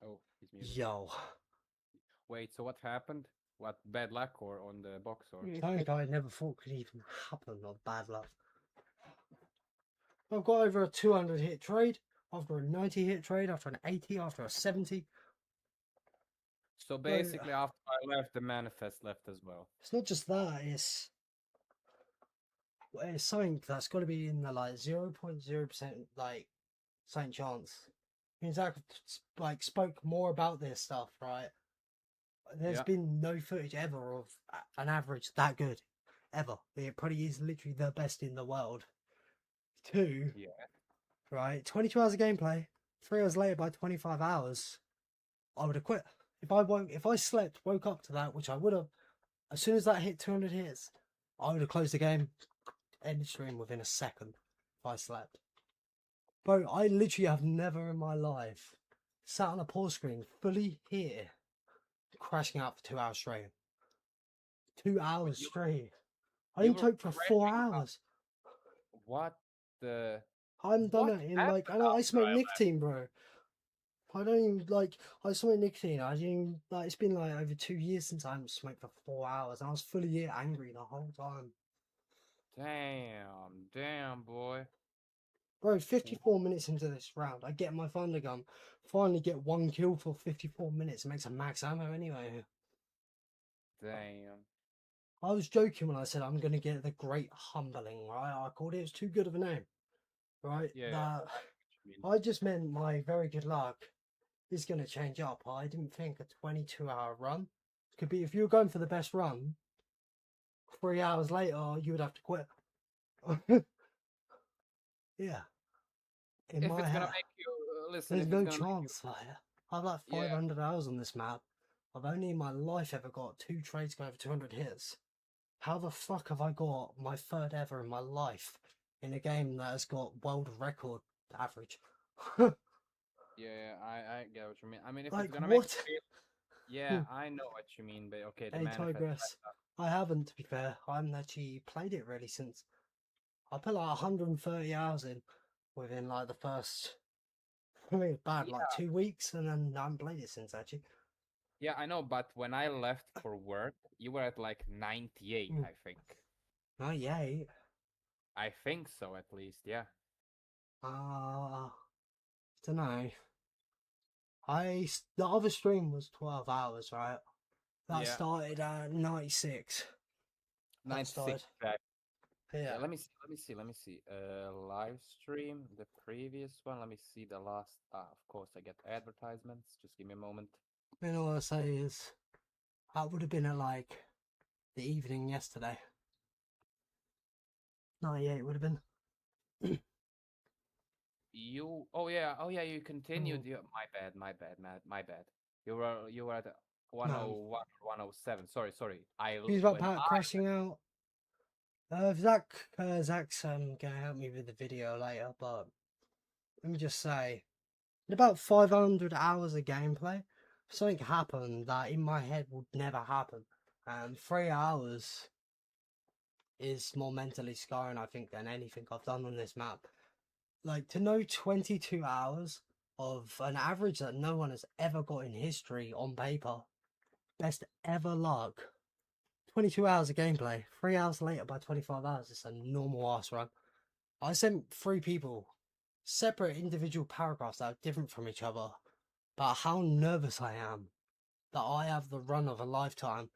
Oh, he's muted. Yo. Wait, so what happened? What, bad luck or on the box or? Something I never thought could even happen, or bad luck. I've got over a 200 hit trade, after a 90 hit trade, after an 80, after a 70. So basically, after I left, the manifest left as well. It's not just that, it's it's something that's got to be in the like 0.0% like something chance. Means I could like spoke more about this stuff, right? There's Yeah. been no footage ever of an average that good, ever. It probably is literally the best in the world. Two, Yeah. right? 22 hours of gameplay. 3 hours later, by 25 hours, I would have quit. If I slept, woke up to that, which I would have, as soon as that hit 200 hits, I would have closed the game, ended stream within a second if I slept. Bro, I literally have never in my life sat on a pause screen fully here, crashing out for 2 hours straight. 2 hours You, straight. I you didn't were talk for 4 crashing out. hours. What the? I haven't done What it in like, happened I after smoke I left? nicotine, bro. I don't even like, I smoke nicotine. I didn't like, it's been like over 2 years since I haven't smoked for 4 hours. And I was fully here angry the whole time. Damn, boy. Bro, 54 minutes into this round, I get my thunder gun, finally get 1 kill for 54 minutes. It makes a max ammo anyway. Damn. I was joking when I said I'm going to get the Great Humbling, right? I called it, it's too good of a name, right? Yeah, That I know what you mean. I just meant my very good luck is going to change up. I didn't think a 22-hour run could be, if you were going for the best run, 3 hours later, you would have to quit. Yeah, in If my it's gonna head. make you listen, There's if it's no gonna make you, chance, like, I've like yeah, 500 hours on this map. I've only in my life ever got 2 trades going over 200 hits. How the fuck have I got my third ever in my life in a game that has got world record average? yeah, I get what you mean. I mean, if it's Like, gonna make what? you feel, yeah, I know what you mean, but okay, the Hey, manifest. Tigress. I haven't, to be fair. I haven't actually played it really since. I put like 130 hours in within like the first, I mean, it's bad, like Yeah, 2 weeks, and then I haven't played it since actually. yeah, I know, but when I left for work, you were at like 98, Mm. I think. Oh, yay. I think so, at least, yeah. Don't know. The other stream was 12 hours, right? That Yeah, started at 96. That 96, started. right. Yeah. Yeah, let me see. Live stream, the previous one. Let me see the last. Of course, I get advertisements. Just give me a moment. And all I say is, that would have been at like the evening yesterday. 98 would have been. Oh yeah, you continued. Oh, My bad. You were at no. 101 or 107. Sorry. Who's about When I crashing out? Zach's gonna help me with the video later, but let me just say, in about 500 hours of gameplay, something happened that in my head would never happen. And 3 hours is more mentally scarring, I think, than anything I've done on this map. Like, to know 22 hours of an average that no one has ever got in history on paper, best ever luck. 22 hours of gameplay, 3 hours later by 25 hours, it's a normal ass run. I sent 3 people separate individual paragraphs that are different from each other about how nervous I am that I have the run of a lifetime.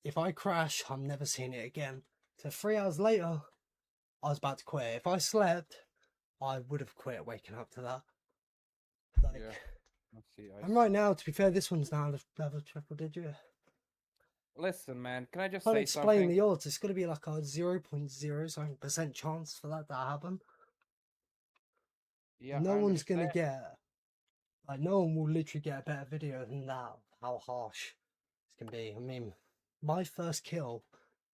If I crash, I'm never seeing it again. So 3 hours later, I was about to quit. If I slept, I would have quit waking up to that. Like, yeah. Let's see. and right now, to be fair, this one's now level triple digit. Listen, man. Can I just Can't say explain something? the odds. It's got to be like a 0.0% chance for that to happen. Yeah, No I one's gonna understand. get, like, no one will literally get a better video than that. How harsh it's gonna be. I mean, my first kill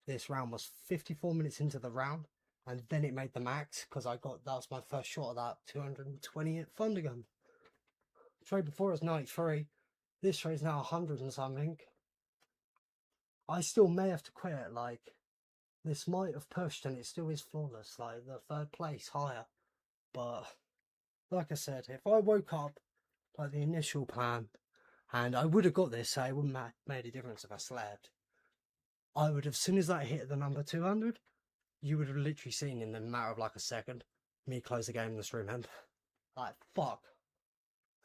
this round was 54 minutes into the round, and then it made the max because that was my first shot of that 220 at thunder gun. Trade before it was 93. This trade's now 100 and something. I still may have to quit. Like, this might have pushed, and it still is flawless. Like, the third place higher, but like I said, if I woke up like the initial plan, and I would have got this, so it wouldn't have made a difference if I slept. I would have, as soon as that hit the number 200, you would have literally seen in the matter of like a second me close the game in the stream end. Like, fuck.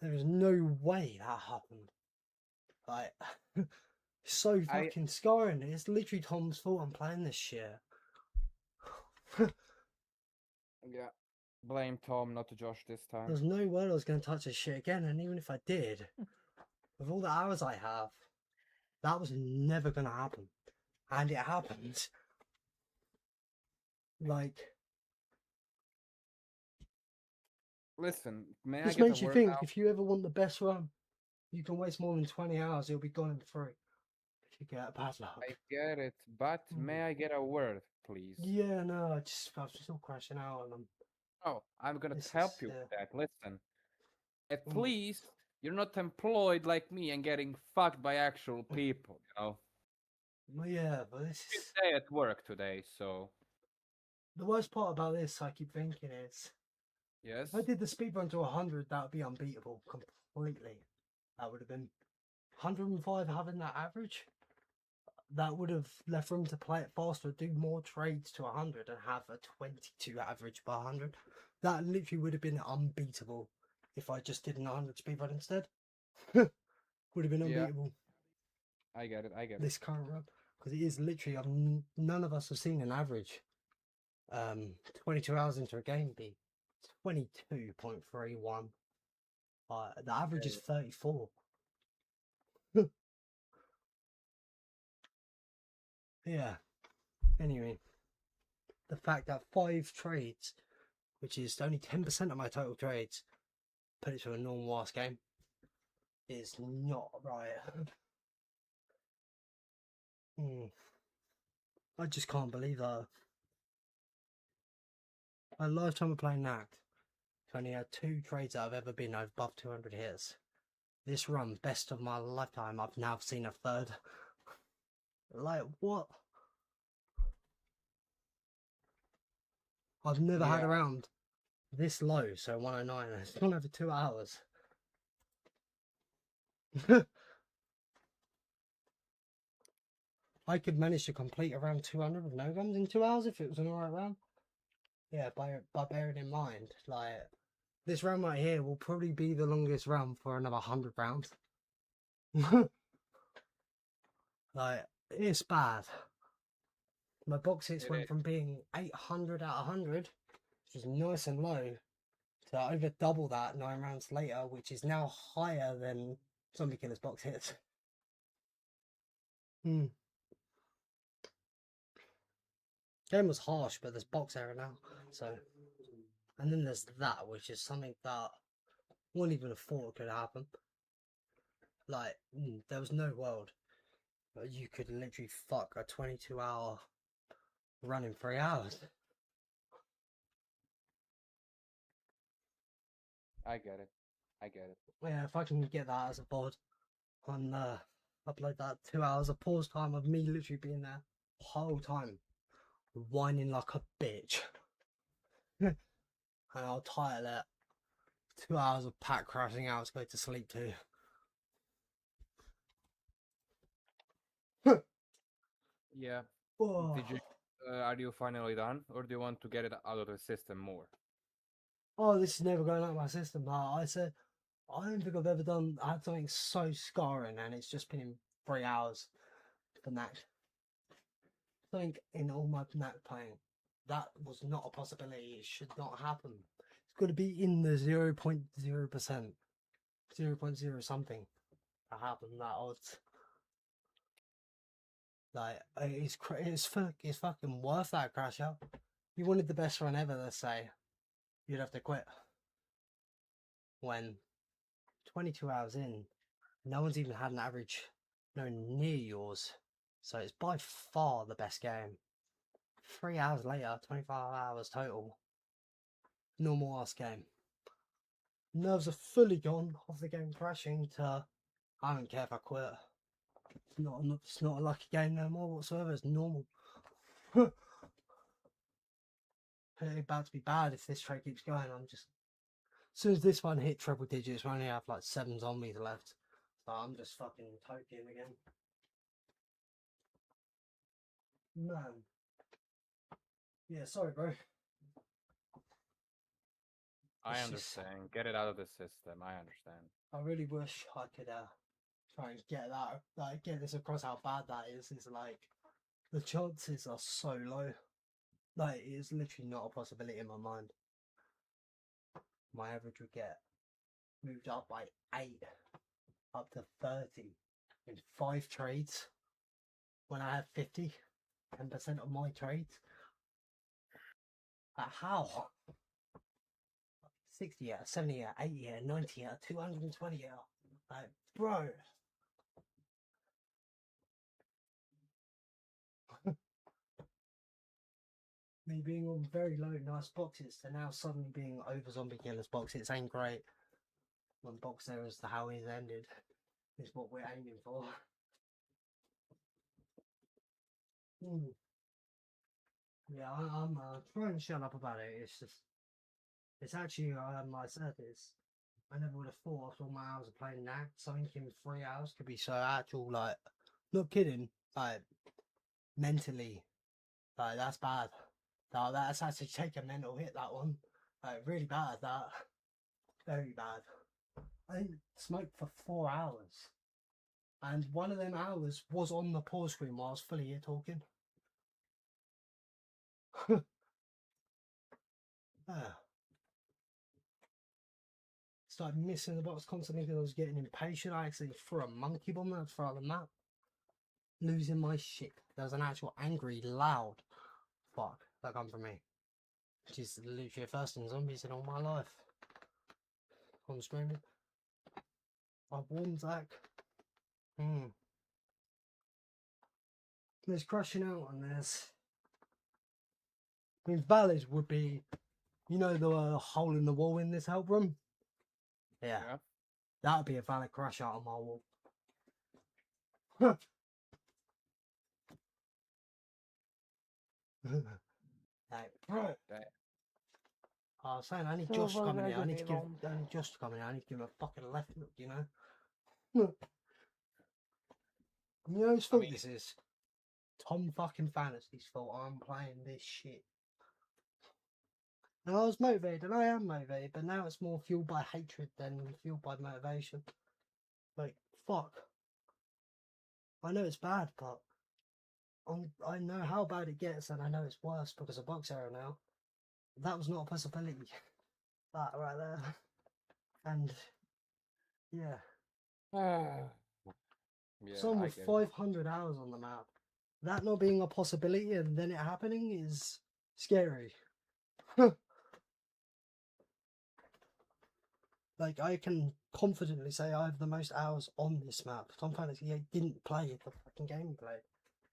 There is no way that happened. Like, so I fucking scarring. It's literally Tom's fault I'm playing this shit. Yeah. Blame Tom, not Josh this time. There's no way I was going to touch this shit again, and even if I did, with all the hours I have, that was never going to happen. And it happened. Like, Listen, may I this get a makes you word think out? if you ever want the best run, you can waste more than 20 hours, it'll be gone in 3. If you get bad luck. I get it, but may I get a word, please? Yeah, no, I'm still crashing out on them. Oh, I'm gonna This help is, you yeah. with that. Listen, at Mm. least you're not employed like me and getting fucked by actual people, you know? Well, yeah, but this Good is... day at work today, so The worst part about this, I keep thinking, is yes. if I did the speedrun to 100, that would be unbeatable completely. That would have been 105 having that average. That would have left room to play it faster, do more trades to 100 and have a 22 average per 100. That literally would have been unbeatable if I just did an 100 speedrun instead. Would have been Yeah. unbeatable. I get it, I get it. This current run, because it is literally, none of us have seen an average 22 hours into a game be 22.31. The average is 34. Yeah. Anyway, the fact that 5 trades, which is only 10% of my total trades, put it to a normal ass game, is not right. I just can't believe that. My lifetime of playing Nacht, I've only had 2 trades that have ever been above 200 hits. This run, best of my lifetime, I've now seen a 3rd. Like, what? I've never had a round this low, so 109, it's gone over 2 hours. I could manage to complete around 200 with no guns in 2 hours if it was an alright round. Yeah, by bearing in mind, like, this round right here will probably be the longest round for another 100 rounds. Like, it's bad. My box hits went from being 800 out of 100, which is nice and low, to over double that 9 rounds later, which is now higher than Zombie Killer's box hits. Game was harsh, but there's box error now, so... And then there's that, which is something that I wouldn't even have thought could happen. Like, there was no world that you could literally fuck a 22-hour run in 3 hours. I get it. I get it. Yeah, if I can get that as a VOD on upload that 2 hours of pause time of me literally being there the whole time, whining like a bitch. And I'll title it 2 hours of pack crashing out to go to sleep too. Yeah. Oh. Did you are you finally done, or do you want to get it out of the system more? Oh, this is never going out of my system. I said, I don't think I've ever had something so scarring, and it's just been in 3 hours for Nacht. Something in all my Nacht playing. That was not a possibility. It should not happen. It's got to be in the 0.0%. 0.0 something to happen, that odds. Like, it's fucking worth that crash out. You wanted the best run ever, let's say. You'd have to quit. When 22 hours in, no one's even had an average nowhere near yours. So it's by far the best game. 3 hours later, 25 hours total. Normal ass game. Nerves are fully gone off the game crashing to I don't care if I quit. It's not a lucky game no more whatsoever, it's normal. It's about to be bad if this trade keeps going. As soon as this one hit triple digits, we only have like 7 zombies left. So I'm just fucking toking again. Man. Yeah, sorry bro. I understand. Get it out of the system. I understand. I really wish I could try and get that, get this across how bad that is. It's like, the chances are so low. Like, it's literally not a possibility in my mind. My average would get moved up by 8, up to 30 in 5 trades. When I have 50, 10% of my trades. How? 60 yeah, 70 yeah, 80 yeah, 90 yeah, 220 yeah. Like, bro. Me being on very low nice boxes to now suddenly being over zombie killers boxes ain't great. When box there as to how he's ended is what we're aiming for. Yeah, I'm trying to shut up about it. It's just, it's actually, I said this. I never would have thought after all my hours of playing Nacht, something in 3 hours could be so actual, like, not kidding, like, mentally, like, that's bad. Like, that's actually taken a mental hit, that one. Like, really bad, that. Very bad. I smoked for 4 hours. And one of them hours was on the pause screen while I was fully here talking. Started missing the box constantly because I was getting impatient. I actually threw a monkey bomb out throughout the map. Losing my shit. There was an actual angry, loud fuck that come from me. Which is literally the first in zombies in all my life. On streaming. I warned Zach. There's crashing out and there's... I mean, valleys would be... You know the hole in the wall in this help room? Yeah. That would be a valid crash out on my wall. Like, bro. I was saying, I need Josh to come in here. I need Josh to come in here. I need to give him a fucking left look, you know? You know whose fault this is? Tom fucking Fantasy's fault. I'm playing this shit. And I was motivated, and I am motivated, but now it's more fueled by hatred than fueled by motivation. Like, fuck. I know it's bad, but I know how bad it gets, and I know it's worse because of box error now. That was not a possibility. That right there. And, yeah. Someone with 500 hours on the map. That not being a possibility and then it happening is scary. Like, I can confidently say I have the most hours on this map. Tom Fantasy didn't play the fucking game he played.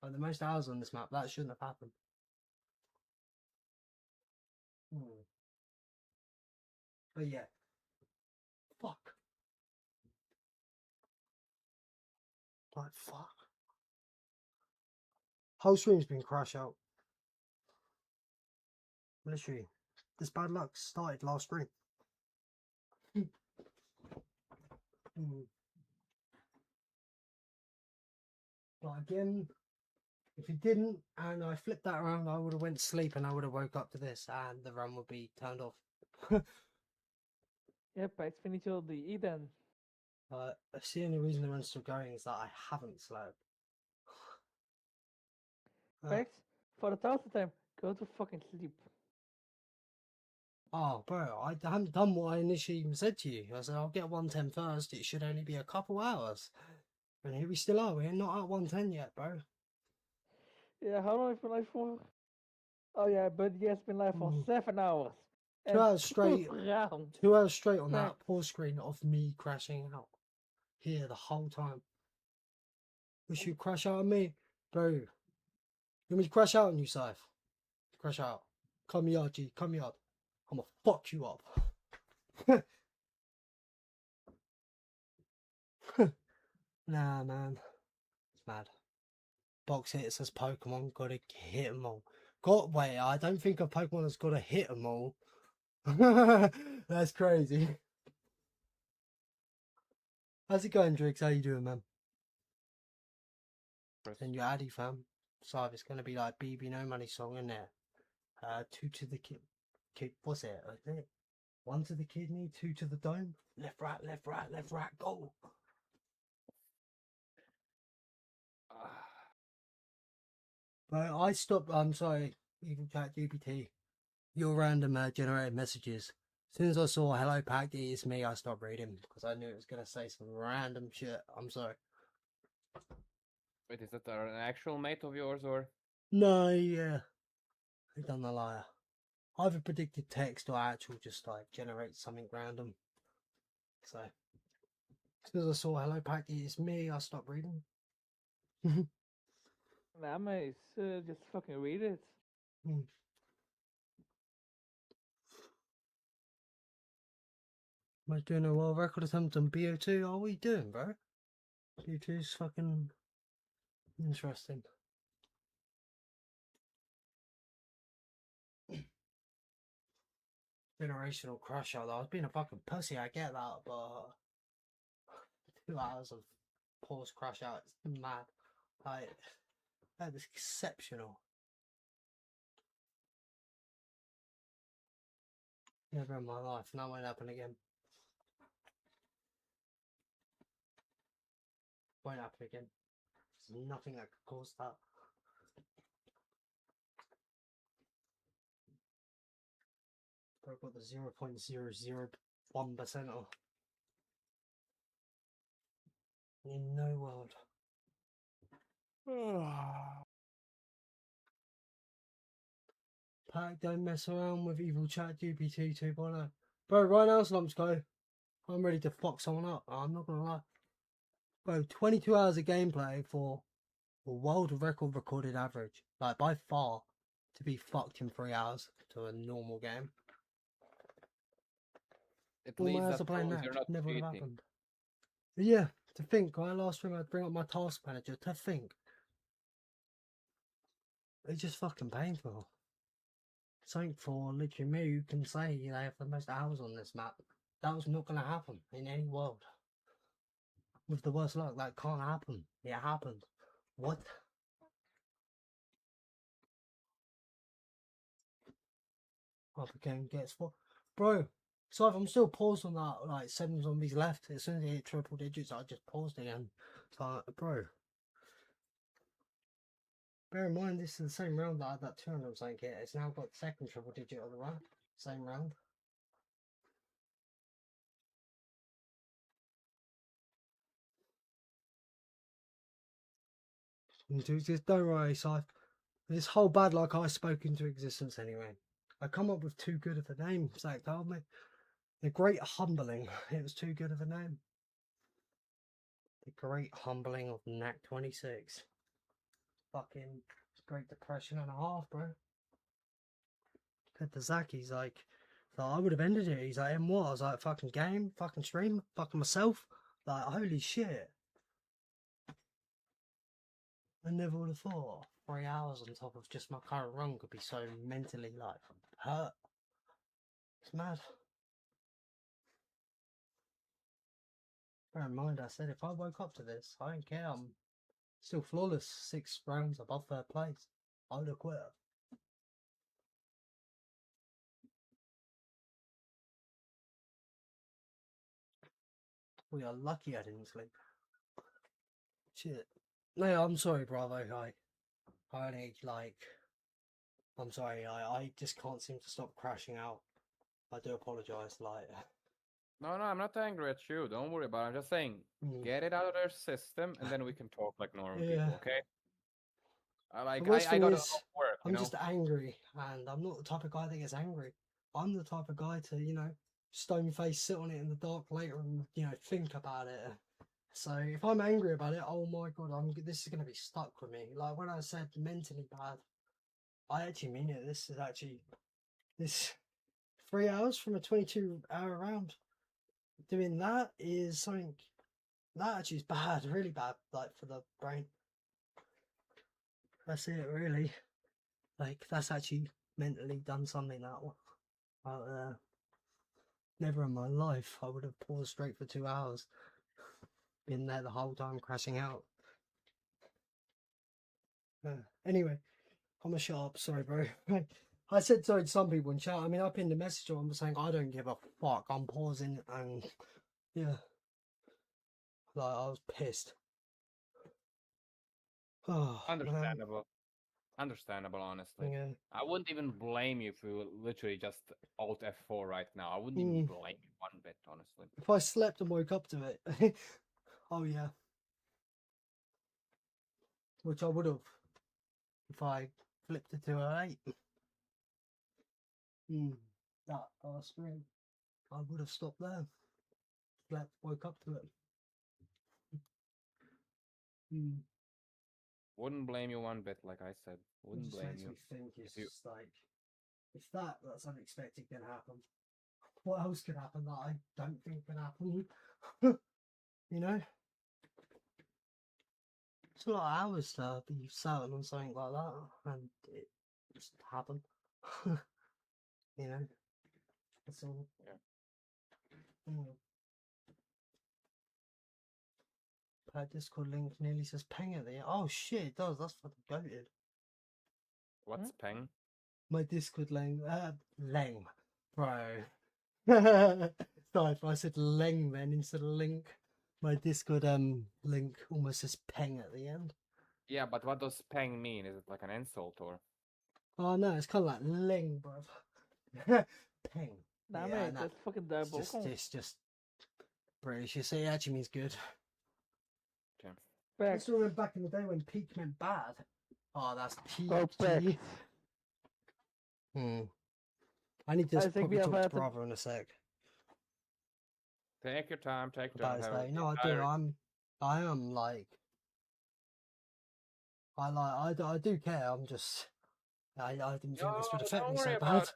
I have the most hours on this map. That shouldn't have happened. But yeah. Fuck. Like, fuck. Whole stream's been crash out. Literally. This bad luck started last stream. But again, if it didn't and I flipped that around, I would have went to sleep and I would have woke up to this and the run would be turned off. Yep, it's finished all the Eden. That's the only reason the run's still going is that I haven't slept. Figgs, for the 1000th time, go to fucking sleep. Oh, bro, I haven't done what I initially even said to you. I said, I'll get 110 first. It should only be a couple hours. And here we still are. We're not at 110 yet, bro. Yeah, how long have you been live for? Oh yeah, but he has been live for 7 hours. 2 hours straight. Rounds. 2 hours straight on that pause screen of me crashing out. Here the whole time. Wish you'd crash out on me? Bro. You want me to crash out on you, Scythe? Crash out. Come here, G. Come here. I'm gonna fuck you up. Nah, man. It's mad. Box hits as Pokemon, gotta hit them all. Wait, I don't think a Pokemon has gotta hit them all. That's crazy. How's it going, Driggs? How you doing, man? And your Addy fam. So it's gonna be like BB No Money song, isn't it? 2 to the kid. What's it? Isn't it? 1 to the kidney, 2 to the dome. Left, right, left, right, left, right, go. But I stopped. I'm sorry. Evil Chat GPT. Your random generated messages. As soon as I saw hello pack, it's me, I stopped reading because I knew it was gonna say some random shit. I'm sorry. Wait, is that an actual mate of yours or? No, yeah. I done the liar. Either predicted text or actual just like generate something random. So as soon as I saw hello pack, it's me, I stopped reading. Nah, mate, just fucking read it. Am I doing a world record attempt on BO2? Oh, what are you doing, bro? BO2's fucking interesting. Generational crush out though. I was being a fucking pussy, I get that, but 2 hours of pause crash out, it's mad. Like, that was exceptional. Never in my life, and that won't happen again. Won't happen again. There's nothing that could cause that. I've got the 0.001% off. In no world. Pack, don't mess around with Evil Chat GPT 2.0. Bro, right now, Slumps go. I'm ready to fuck someone up. I'm not gonna lie. Bro, 22 hours of gameplay for a world record recorded average. Like, by far, to be fucked in 3 hours to a normal game. At All my least hours that of playing proves you're Nacht not never would have cheating. happened. But yeah, to think, right? Last week I'd bring up my task manager. To think. It's just fucking painful. Something for literally me who can say they have the most hours on this map. That was not going to happen in any world. With the worst luck, that can't happen. It happened. What? Other game gets what? Bro, so if I'm still paused on that, like 7 zombies left, as soon as it hit triple digits, I just paused again. So, bro. Bear in mind, this is the same round that I had that 200 something hit. It's now got the second triple digit of the round. Same round. Just don't worry, Si. This whole bad luck I spoke into existence anyway. I come up with too good of a name, Zach told me. The Great Humbling. It was too good of a name. The Great Humbling of Knack 26. Fucking Great Depression and a half, bro. Said to Zach, he's like, I would have ended it. He's like, and what? I was like, fucking game, fucking stream, fucking myself. Like, holy shit. I never would have thought 3 hours on top of just my current run could be so mentally, like, hurt. It's mad. Bear in mind, I said if I woke up to this, I don't care. I'm still flawless, 6 rounds above third place. I would have quit. We are lucky I didn't sleep. Shit. No, I'm sorry, Bravo. I only, like, I'm sorry. I just can't seem to stop crashing out. I do apologise. Like, No, I'm not angry at you. Don't worry about it. I'm just saying, get it out of their system, and then we can talk like normal yeah. people, okay? The worst I thing got a is, lot of work, you I'm know? just angry, and I'm not the type of guy that gets angry. I'm the type of guy to, stone face, sit on it in the dark later, and think about it. So if I'm angry about it, oh my god, this is gonna be stuck with me. Like when I said mentally bad, I actually mean it. This 3 hours from a 22-hour round. Doing that is something that actually is bad, really bad, like for the brain. That's it, really. Like that's actually mentally done something that never in my life I would have paused straight for 2 hours. Been there the whole time crashing out. Anyway, I'm a shut up. Sorry, bro. I said sorry to some people in chat. I mean, I pinned a message on saying I don't give a fuck. I'm pausing and yeah, like I was pissed. Oh, man. Understandable. Understandable, honestly. Yeah. I wouldn't even blame you if you literally just Alt F4 right now. I wouldn't even blame you one bit, honestly. If I slept and woke up to it, oh yeah, which I would have if I flipped it to an 8. That last screen, I would have stopped there. Slept, woke up to it. Wouldn't blame you one bit, like I said. It Wouldn't just blame makes you. me think it's If you- just like, if that's unexpected can happen, what else could happen that I don't think can happen? You know? It's a lot of hours to be certain on something like that, and it just happened. You know? That's all. Yeah. Per Discord link nearly says ping at the end. Oh shit, it does. That's fucking goated. What's peng? My Discord link, leng, bro. Sorry if I said leng then instead of link. My Discord link almost says peng at the end. Yeah, but what does peng mean? Is it like an insult or? Oh no, it's kind of like leng, bro. Peng. Nah, Yeah, mate, nah, that's fucking it's diabolical. just British. You see, it actually means good. Okay. I Facts. still remember back in the day when peak meant bad. Oh, that's peak. Oh, facts. I need to I think probably we have talk to had to- brother in a sec Take your time, take your about time. his day. No, I do. I am like, I do care. I'm just, I didn't think this would No, affect don't me so worry bad. about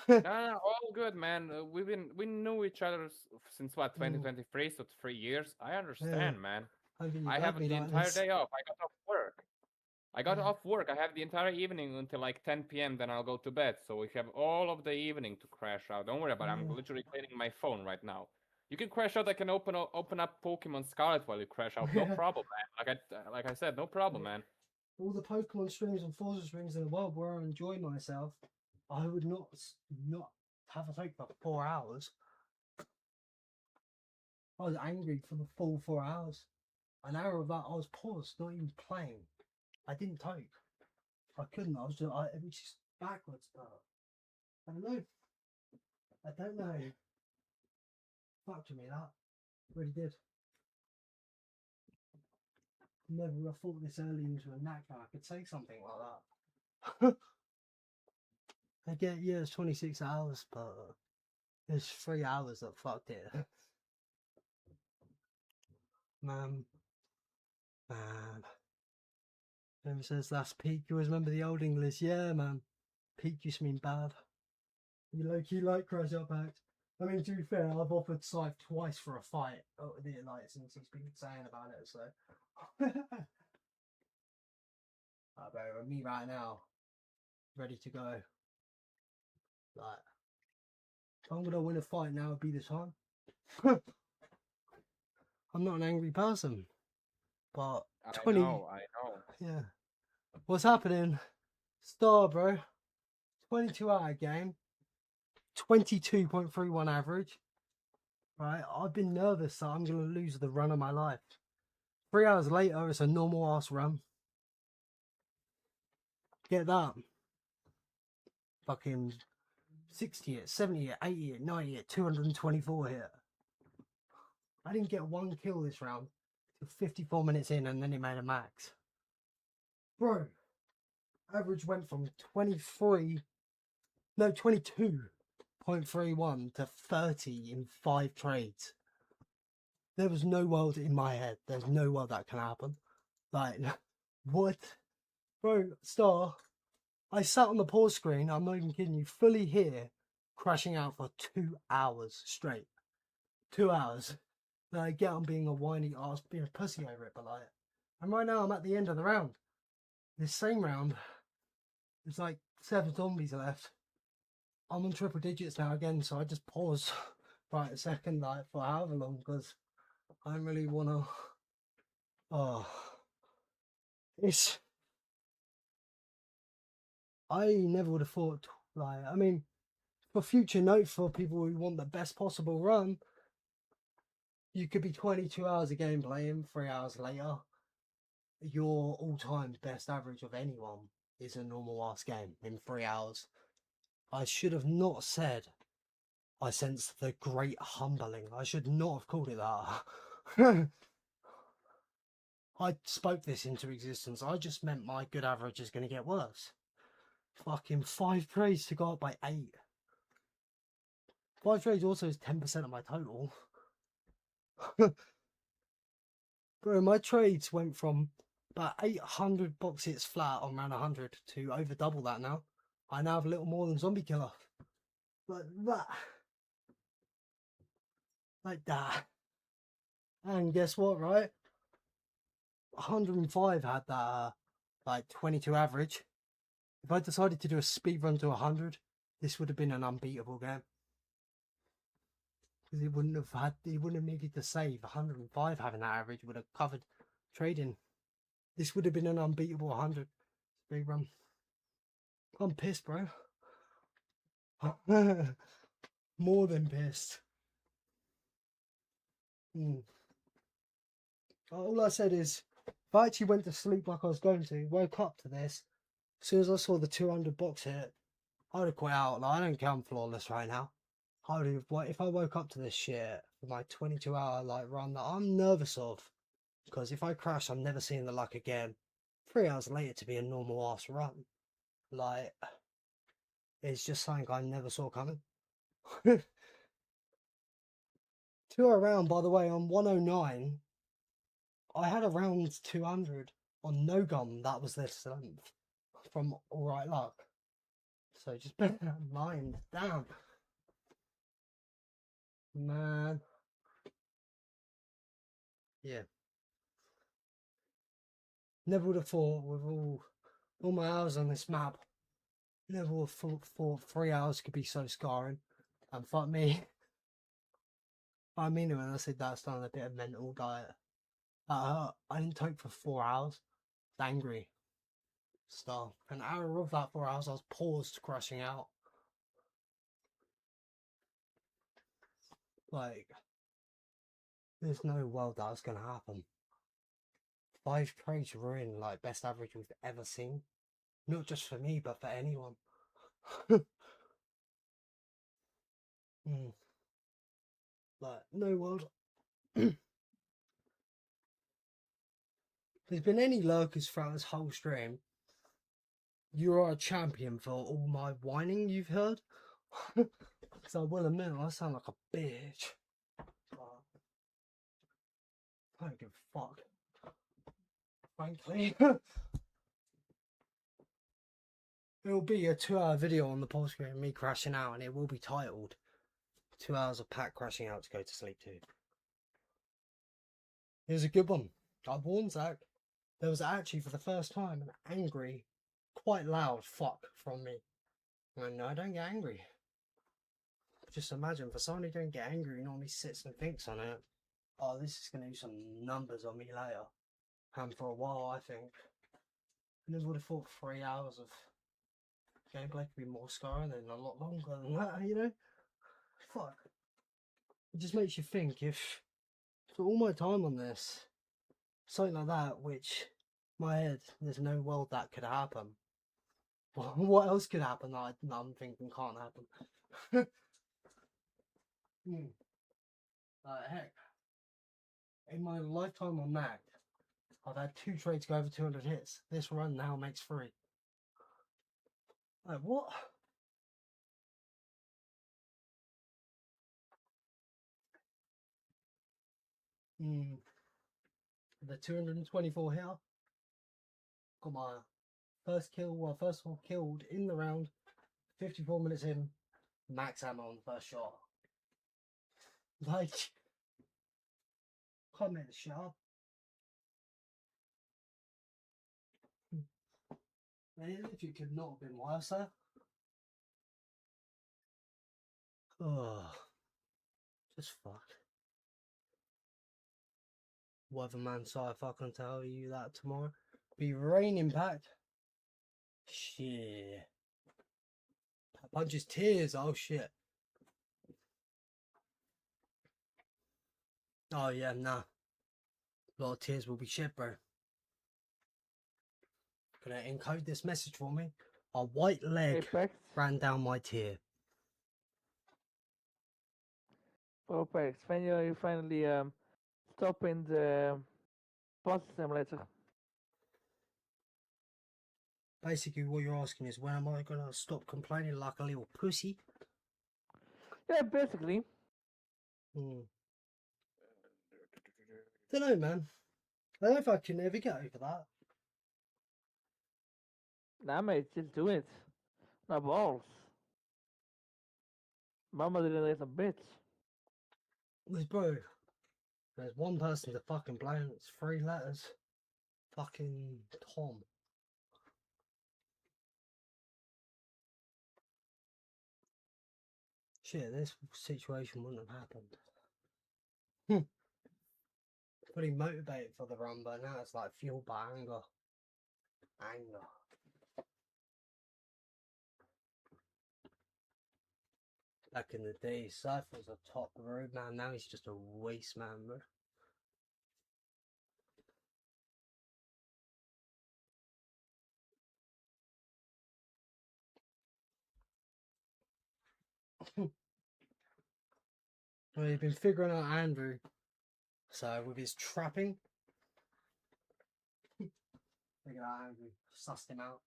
No, all good, man. We knew each other since what 2023, so 3 years. I understand, man. I think I you've have had me the like entire this. day off. I got off work. I got Yeah. off work. I have the entire evening until like 10 p.m. Then I'll go to bed. So we have all of the evening to crash out. Don't worry about it. I'm Yeah. literally cleaning my phone right now. You can crash out. I can open up Pokemon Scarlet while you crash out. No problem, man. Like I said, no problem, man. All the Pokemon streams and Forza streams in the world where I enjoy myself, I would not have a break for 4 hours. I was angry for the full 4 hours. An hour of that I was paused, not even playing. I didn't take. I couldn't. I was just, it was just backwards. I don't know. I don't know. Fucked me that. Really did. Never would have thought this early into a knack I could say something like that. I get, yeah, it's 26 hours, but there's 3 hours that fucked it. Man. Whoever says that's peak, you always remember the old English. Yeah, man. Peak used to mean bad. You like Crash Up Act. I mean, to be fair, I've offered Scythe twice for a fight since he's been saying about it, so. But me right now, ready to go. Like, if I'm gonna win a fight now, it'd be the time. I'm not an angry person, but 20. I know. Yeah. What's happening? Star, bro. 22-hour game. 22.31 average. Right, I've been nervous that I'm gonna lose the run of my life. 3 hours later, it's a normal ass run. Get that. Fucking 60 hit, 70 hit, 80 hit, 90 hit, 224 hit. I didn't get one kill this round till 54 minutes in, and then it made a max. Bro, average went from 22.31 to 30 in 5 trades. There was no world in my head. There's no world that can happen. Like, what? Bro, Star, I sat on the pause screen, I'm not even kidding you, fully here, crashing out for 2 hours straight. 2 hours. Then I get on being a whiny ass, being a pussy over it, but like, and right now I'm at the end of the round. This same round, there's like 7 zombies left. I'm on triple digits now again, so I just pause right a second, like, for however long, because I don't really want to. Oh, I never would have thought, like, I mean, for future note for people who want the best possible run, you could be 22 hours of gameplay and 3 hours later, your all-time best average of anyone. is a normal ass game in 3 hours. I should have not said I sensed the great humbling. I should not have called it that. I spoke this into existence. I just meant my good average is going to get worse. Fucking 5 trades to go up by 8. 5 trades also is 10% of my total. Bro, my trades went from about 800 box hits flat on round 100 to over double that now. I now have a little more than zombie killer. Like that. Like that. And guess what, right? 105 had that like 22 average. If I decided to do a speed run to 100, this would have been an unbeatable game. Because he wouldn't have needed to save 105 having that average, would have covered trading. This would have been an unbeatable 100 speed run. I'm pissed, bro. More than pissed. All I said is, if I actually went to sleep like I was going to, woke up to this, as soon as I saw the 200 box hit, I would have quit out. Like, I don't care, I'm flawless right now. I would have, if I woke up to this shit for my 22-hour like run that I'm nervous of, because if I crash, I'm never seeing the luck again. 3 hours later to be a normal ass run, like, it's just something I never saw coming. 2 around, by the way, on 109, I had around 200 on no gum. That was this length from Alright Luck. So just bear that in mind. Damn. Man. Yeah. Never would have thought with all my hours on this map. Never would have thought 3 hours could be so scarring. And fuck me. I mean it when I said that's done a bit of mental diet. I didn't take for 4 hours. I was angry. Stuff. An hour of that 4 hours I was paused crashing out. Like, there's no world that was gonna happen. 5 trades were in like best average we've ever seen. Not just for me, but for anyone. Like, no world. There's been any lurkers throughout this whole stream. You are a champion for all my whining you've heard. Because I will admit, I sound like a bitch. But I don't give a fuck. Frankly. It'll be a 2-hour video on the pause screen, me crashing out, and it will be titled 2 hours of Pat crashing out to go to sleep to. It was a good one. I warned Zach. There was actually, for the first time, an angry, quite loud fuck from me. And I don't get angry. Just imagine, for someone who don't get angry, who normally sits and thinks on it, oh, this is going to do some numbers on me later. And for a while, I think. I never would have thought 3 hours of gameplay could be more scarring and a lot longer than that, you know? Fuck. It just makes you think, if for all my time on this, something like that, which, my head, there's no world that could happen. What else could happen that I'm thinking can't happen? Heck, in my lifetime on Nacht, I've had 2 trades go over 200 hits. This run now makes 3. Like, what? The 224 here. Got my first kill, well, first of all, killed in the round. 54 minutes in, max ammo on the first shot. Like, can't make this shit up. Man, it literally could not have been worse there. Oh, just fuck. Weatherman, so if I can tell you that tomorrow. Be rain impact. Shit. Punches tears, oh shit. Oh yeah, nah. A lot of tears will be shit, bro. Gonna encode this message for me. A white leg Apex. ran down my tier. Apex. When you finally stop in the bus simulator. Basically, what you're asking is when am I gonna stop complaining like a little pussy? Yeah, basically. Hmm. Don't know, man. I don't know if I can ever get over that. Nah, mate, just do it. No balls. Mama didn't raise a bitch. Bro, there's one person to fucking blame. It's 3 letters. Fucking Tom. Shit, this situation wouldn't have happened. Pretty motivated for the run, but now it's like fueled by anger. Anger. Back in the day, Cypher was a top road man. Now he's just a waste man, bro. Well, he's been figuring out Andrew. So with his trapping, figured out Andrew, sussed him out.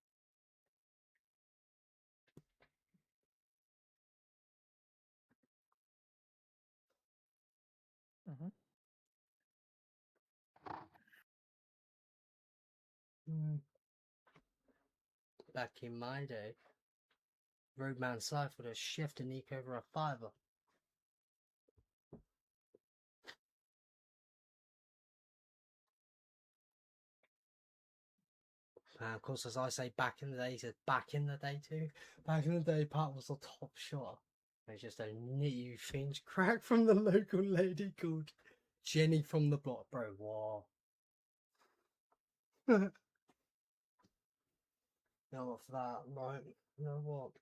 Mm-hmm. Back in my day, Roadman Cypher would have shift and eke over a 5er. And of course, as I say, back in the day, he said back in the day too. Back in the day, Pat was the top shot. There's just a nitty finch crack from the local lady called Jenny from the block, bro. Wow. Now what for that, right? You know what?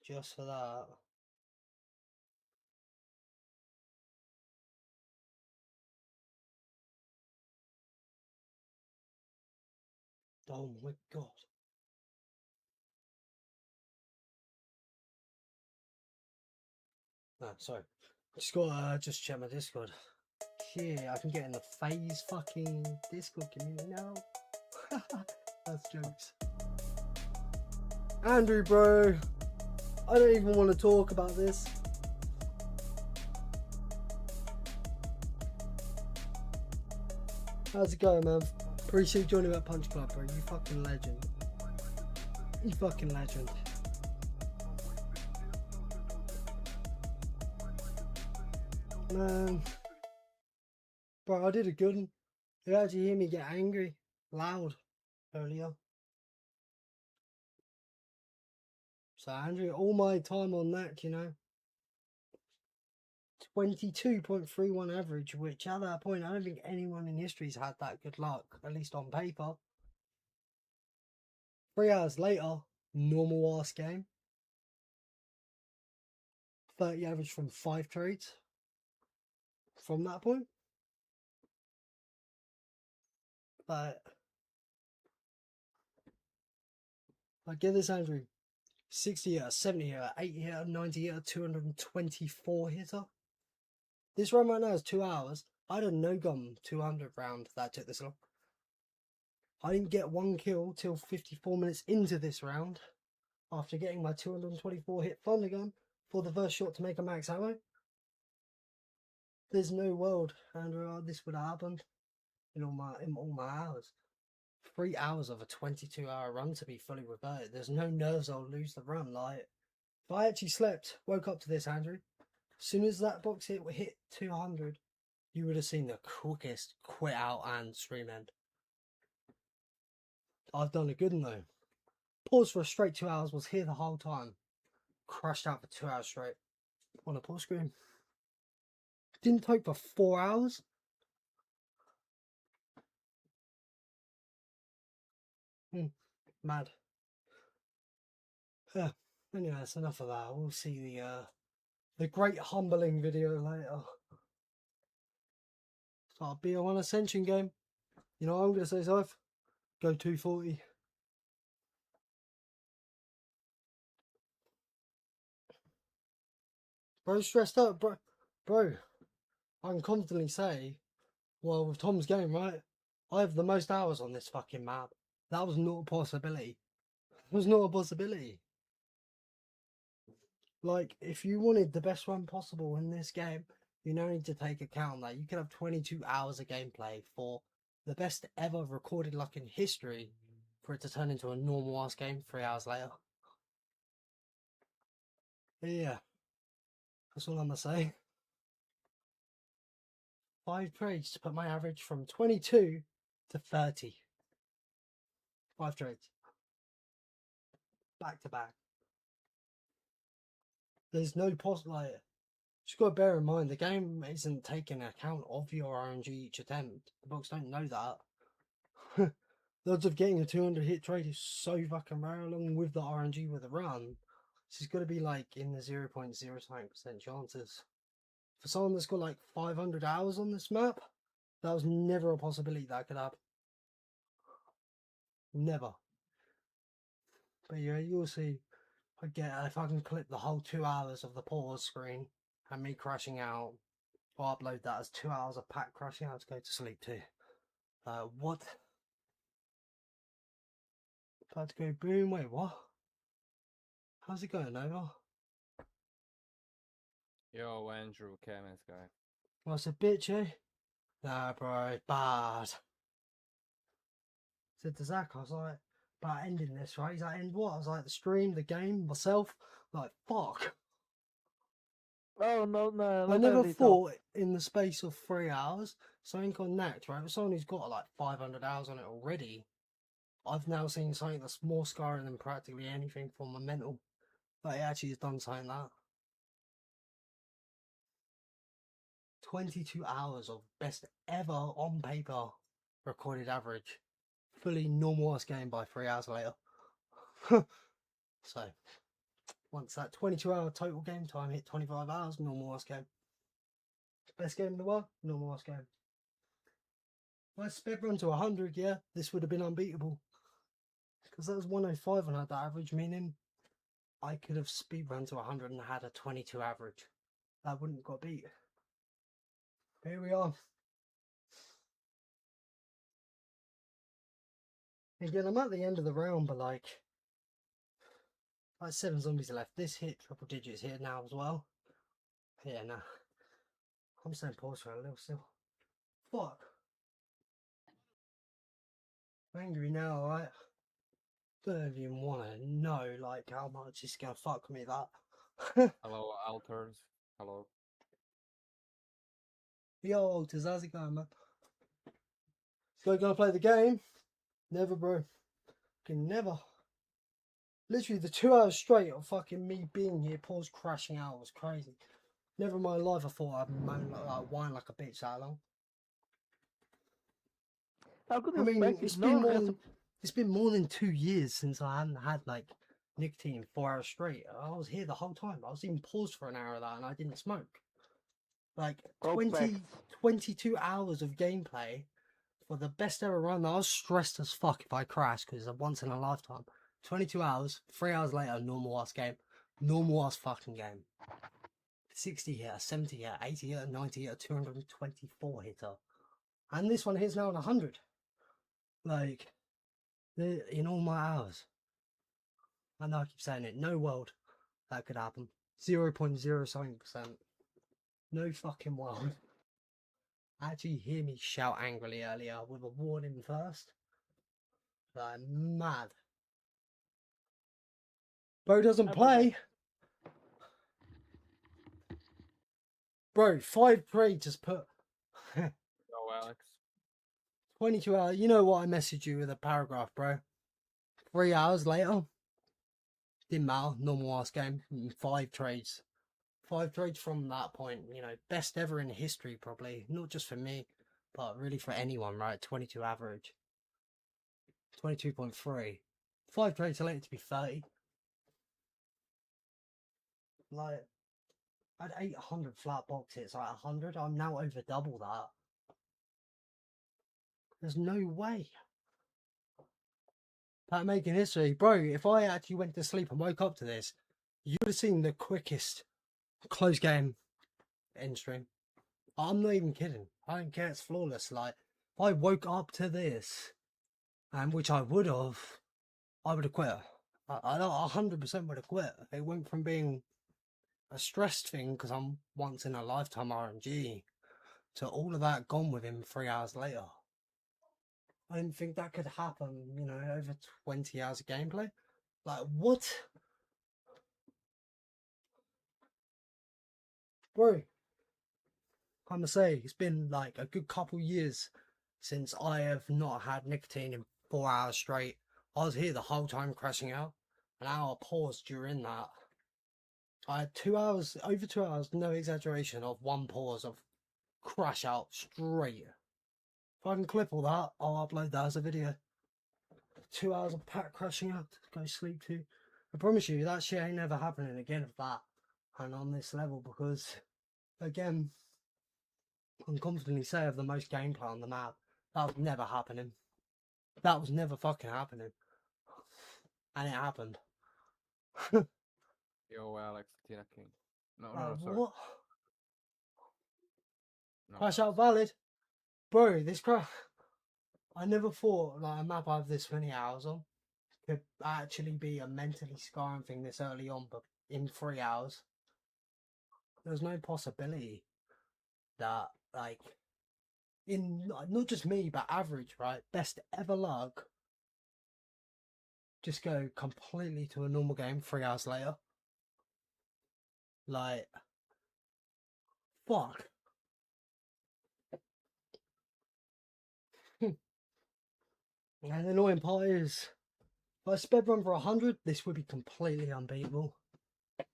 Just for that. Oh my god. No, sorry. Just got just check my Discord. Shit, I can get in the phase fucking Discord community now. That's jokes. Andrew, bro. I don't even want to talk about this. How's it going, man? Appreciate you joining that Punch Club, bro. You fucking legend. You fucking legend. Man. Bro, I did a good one. You actually hear me get angry, loud, earlier. So, Andrew, all my time on that, you know. 22.31 average, which at that point, I don't think anyone in history's had that good luck, at least on paper. 3 hours later, normal ass game. 30 average from 5 trades. From that point. But I get this, Andrew. 60 hitter, 70 hitter, 80 hitter, 90 hitter, 224 hitter. This run right now is 2 hours. I had a no-gun 200 round that took this long. I didn't get 1 kill till 54 minutes into this round after getting my 224 hit thunder gun for the first shot to make a max ammo. There's no world, Andrew, this would have happened in all my hours. 3 hours of a 22-hour run to be fully reverted. There's no nerves I'll lose the run. Like, if I actually slept, woke up to this, Andrew, as soon as that box hit 200, you would have seen the quickest quit out and stream end. I've done a good one though. Paused for a straight 2 hours, was here the whole time. Crashed out for 2 hours straight on a pause screen. Didn't take for 4 hours. Mad. Yeah. Anyway, that's enough of that. We'll see the great humbling video later. So our BO1 Ascension game. You know what I'm going to say, Scythe? Go 240. Bro, stressed up, bro. Bro, I can confidently say, well, with Tom's game, right? I have the most hours on this fucking map. That was not a possibility. It was not a possibility. Like, if you wanted the best run possible in this game, you now need to take account that you could have 22 hours of gameplay for the best ever recorded luck in history for it to turn into a normal ass game 3 hours later. Yeah, that's all I'm gonna say. 5 trades to put my average from 22 to 30. 5 trades. Back to back. There's no like, just gotta bear in mind the game isn't taking account of your RNG each attempt. The books don't know that. The odds of getting a 200 hit trade is so fucking rare, along with the RNG with a run. This is gonna be like in the 0.09% chances. For someone that's got like 500 hours on this map, that was never a possibility that could happen. Never. But yeah, you'll see. If I can clip the whole 2 hours of the pause screen and me crashing out, I'll upload that as 2 hours of Pat crashing out to go to sleep too. What? About to go boom, wait, what? How's it going, Nova? Yo, Andrew, Kevin's guy. What's a bitch, eh? Nah, bro, bad. Said to Zach, I was like, about ending this, right? He's like, end what? I was like, the stream, the game, myself. Like, fuck. Oh no, no, I not never early talk. thought in the space of 3 hours, something on Nacht, right? With someone who's got like 500 hours on it already, I've now seen something that's more scarring than practically anything for my mental. But it actually has done something like that. 22 hours of best ever on paper recorded average. Fully normal ass game by 3 hours later. So, once that 22 hour total game time hit 25 hours, normal ass game. Best game in the world, normal ass game. If I sped run to 100, yeah, this would have been unbeatable. Because that was 105 and I had that average, meaning I could have speed run to 100 and had a 22 average. That wouldn't have got beat. Here we are. Again, I'm at the end of the round, but like 7 zombies left. This hit triple digits here now as well. Yeah, nah. I'm staying pause for a little still. Fuck. I'm angry now, alright? Don't even want to know like how much it's gonna fuck me that. Hello, Alters. Hello. Yo, Alters, how's it going, man? So gonna play the game? Never, bro. Can never. Literally the 2 hours straight of fucking me being here, pause crashing out was crazy. Never in my life I thought I'd moan like whine like a bitch that long. How could I you mean, expect it's it? been No one more gets than it's been more than 2 years since I hadn't had like nicotine 4 hours straight. I was here the whole time. I was even paused for an hour of that and I didn't smoke. Like 22 hours of gameplay for the best ever run. I was stressed as fuck if I crashed because it's a once in a lifetime. 22 hours, 3 hours later, normal ass game. Normal ass fucking game. 60 hitter, 70 hitter, 80 hitter, 90 hitter, 224 hitter. And this one hits now on 100. Like, in all my hours. I know I keep saying it. No world that could happen. 0.0 something %. No fucking world. Actually hear me shout angrily earlier with a warning first. Like, mad. Bro doesn't play. Bro, 5 trades just put Yo, Alex. 22 hours. You know what? I messaged you with a paragraph, bro. 3 hours later. Didn't matter. Normal ass game. 5 trades. 5 trades from that point. You know, best ever in history, probably. Not just for me, but really for anyone, right? 22 average. 22.3. 5 trades later to be 30. Like, I had 800 flat box hits, like 100. I'm now over double that. There's no way. That making history. Bro, if I actually went to sleep and woke up to this, you would have seen the quickest close game end stream. I'm not even kidding. I don't care, it's flawless. Like, if I woke up to this, and which I would have quit. I 100% would have quit. It went from being a stressed thing because I'm once in a lifetime RNG to all of that gone within 3 hours later. I didn't think that could happen, you know, over 20 hours of gameplay. Like, what? Bro, I must say, it's been like a good couple years since I have not had nicotine in 4 hours straight. I was here the whole time crashing out. An hour pause during that. I had 2 hours, over 2 hours, no exaggeration, of one pause of crash out straight. If I can clip all that, I'll upload that as a video. 2 hours of pack crashing out to go sleep to. I promise you, that shit ain't never happening again of that. And on this level, because, again, I can confidently say I have the most gameplay on the map. That was never happening. That was never fucking happening. And it happened. Yo, Alex, Tina King. No, sorry. What? No, Crash Alex. out valid. Bro, this crash. I never thought like a map I have this many hours on could actually be a mentally scarring thing this early on, but in 3 hours. There's no possibility that, like, in not just me, but average, right? Best ever luck. Just go completely to a normal game 3 hours later. Like, fuck. And the annoying part is, if I sped run for 100, this would be completely unbeatable.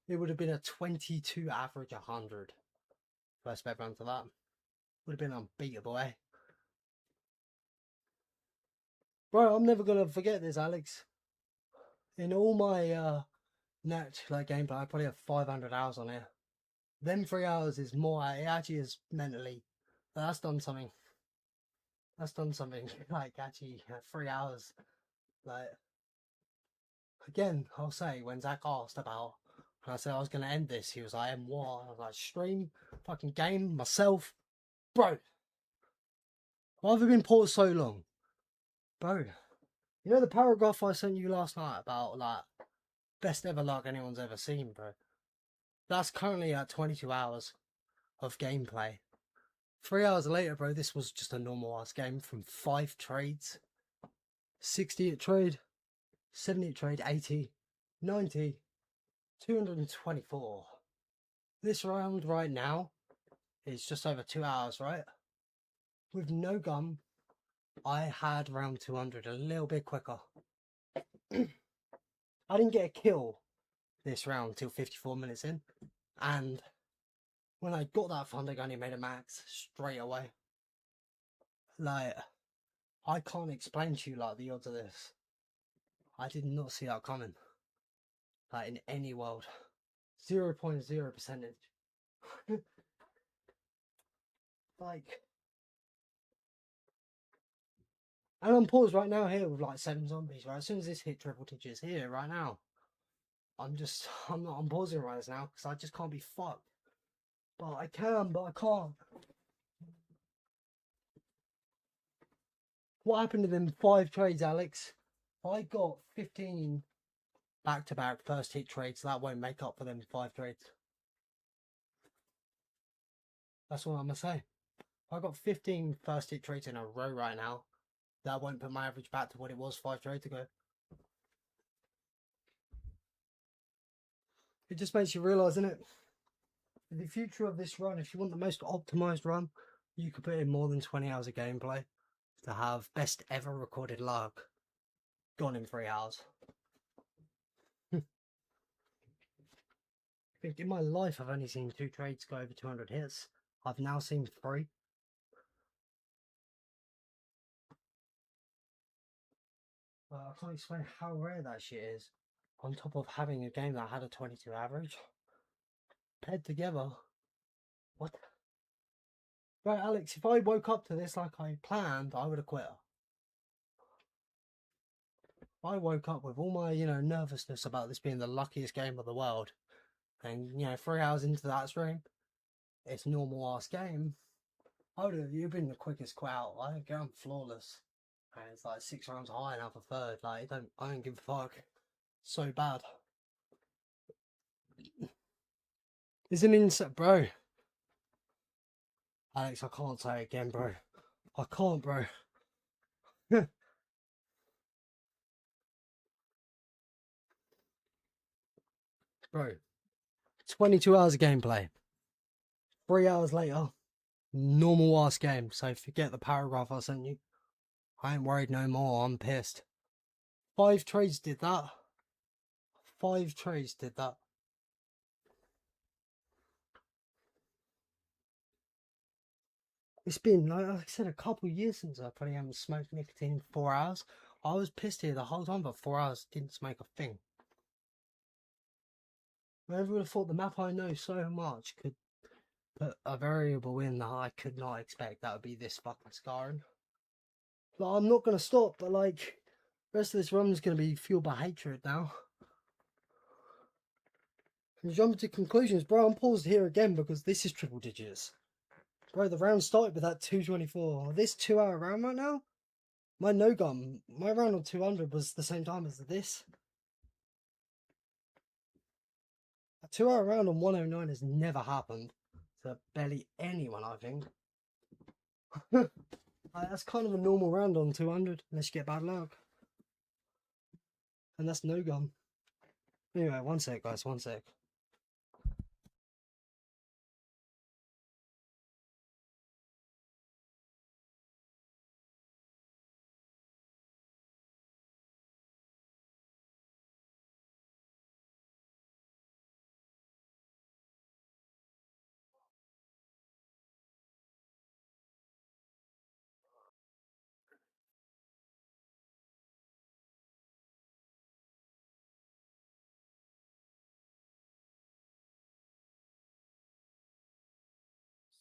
It would have been a 22 average 100. If I sped run to that, would have been unbeatable, eh? Bro, I'm never gonna forget this, Alex. In all my Nacht like gameplay, I probably have 500 hours on here. Them 3 hours is more. It actually is mentally. That's done something. That's done something. Like actually, 3 hours. Like again, I'll say when Zach asked about, and I said I was gonna end this, he was like, "And what?" I was like, "Stream, fucking game, myself, bro." Why have I been paused so long, bro? You know the paragraph I sent you last night about like best ever luck anyone's ever seen, bro. That's currently at 22 hours of gameplay. 3 hours later, bro, this was just a normal ass game from 5 trades. 60 at trade, 70 at trade, 80, 90, 224. This round right now is just over 2 hours, right? With no gun, I had round 200 a little bit quicker. I didn't get a kill this round till 54 minutes in. And when I got that fund, I only made a max straight away. Like, I can't explain to you like the odds of this. I did not see that coming. Like in any world. 0.0%. Like, and I'm paused right now here with like 7 zombies, right? As soon as this hit triple digits here right now, I'm pausing right now because I just can't be fucked. But I can, but I can't. What happened to them 5 trades, Alex? I got 15 back-to-back first hit trades, so that won't make up for them 5 trades. That's all I'm gonna say. I got 15 first hit trades in a row right now. That won't put my average back to what it was 5 trades ago. It just makes you realise, innit? In the future of this run, if you want the most optimised run, you could put in more than 20 hours of gameplay to have best ever recorded luck gone in 3 hours. I think in my life I've only seen 2 trades go over 200 hits. I've now seen 3. I can't explain how rare that shit is. On top of having a game that had a 22 average. Paired together. What? Right, Alex, if I woke up to this like I planned, I would have quit. I woke up with all my, nervousness about this being the luckiest game of the world. And, 3 hours into that stream, it's a normal ass game. I would have, you've been the quickest quit out. I don't go, I'm flawless. And it's like 6 rounds high now for third. Like, I don't give a fuck. So bad. It's an insect, bro. Alex, I can't say it again, bro. I can't, bro. Bro, 22 hours of gameplay. 3 hours later, normal ass game. So forget the paragraph I sent you. I ain't worried no more. I'm pissed. 5 trades did that. 5 trades did that. It's been, like I said, a couple of years since I probably haven't smoked nicotine in 4 hours. I was pissed here the whole time, but 4 hours didn't smoke a thing. I never would have thought the map I know so much could put a variable in that I could not expect that would be this fucking scarring. Like, I'm not going to stop, but like, the rest of this run is going to be fueled by hatred now. And jumping to conclusions, bro, I'm paused here again because this is triple digits. Bro, the round started with that 224. This 2 hour round right now, my no gun, my round on 200 was the same time as this. A 2 hour round on 109 has never happened to barely anyone, I think. That's kind of a normal round on 200, unless you get bad luck. And that's no gun. Anyway, one sec, guys, one sec.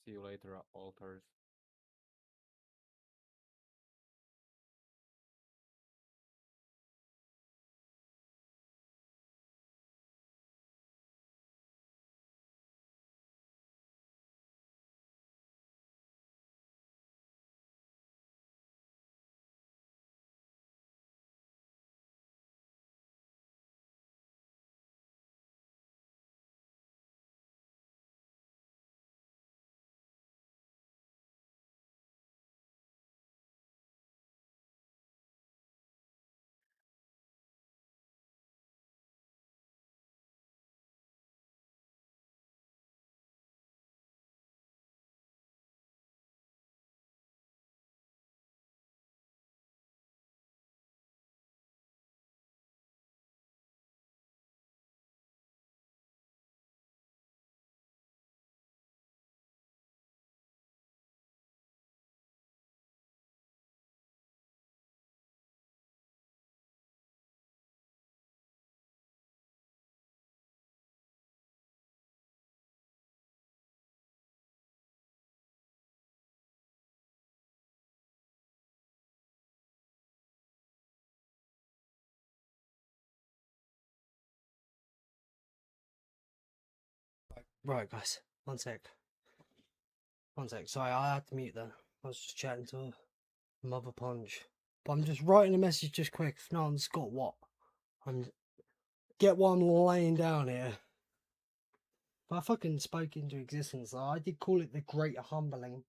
See you later, alters. Right, guys, one sec. One sec, sorry, I had to mute that. I was just chatting to Mother Punch. But I'm just writing a message just quick. If no one's got what, get what I'm laying down here. I fucking spoke into existence. So I did call it the Great Humbling.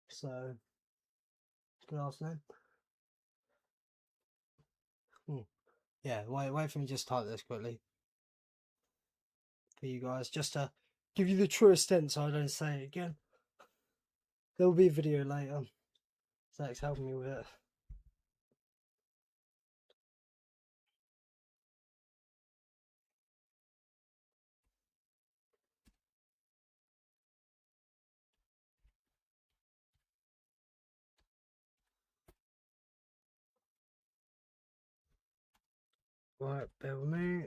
So, good afternoon. Yeah, wait for me to just type this quickly. For you guys, just to give you the true extent so I don't say it again. There will be a video later. Zach's helping me with it. Right, bear with me.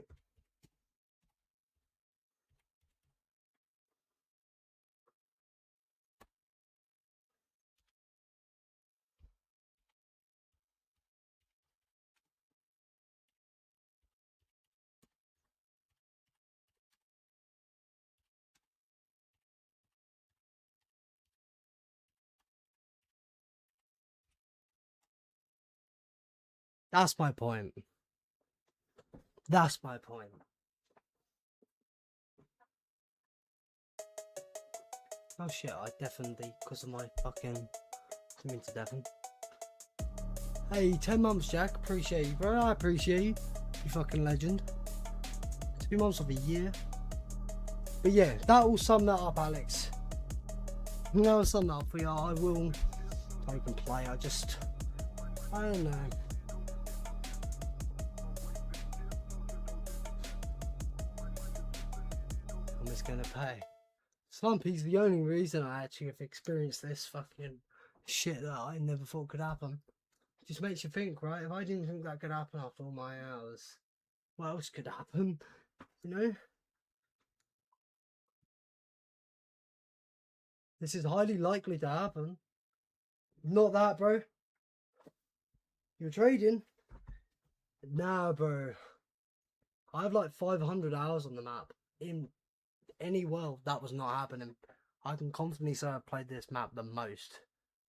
That's my point. That's my point. Oh shit, I definitely, because of my fucking, I'm into Devon. Hey, 10 months, Jack. Appreciate you, bro. I appreciate you. You fucking legend. 2 months of a year. But yeah, that will sum that up, Alex. That will sum that up for you. I will. I can play. I don't know. I'm just gonna pay. Slumpy's the only reason I actually have experienced this fucking shit that I never thought could happen. Just makes you think, right? If I didn't think that could happen after all my hours, what else could happen? You know? This is highly likely to happen. Not that, bro. You're trading? Nah, bro. I have like 500 hours on the map. In any world, that was not happening. I can confidently say I've played this map the most.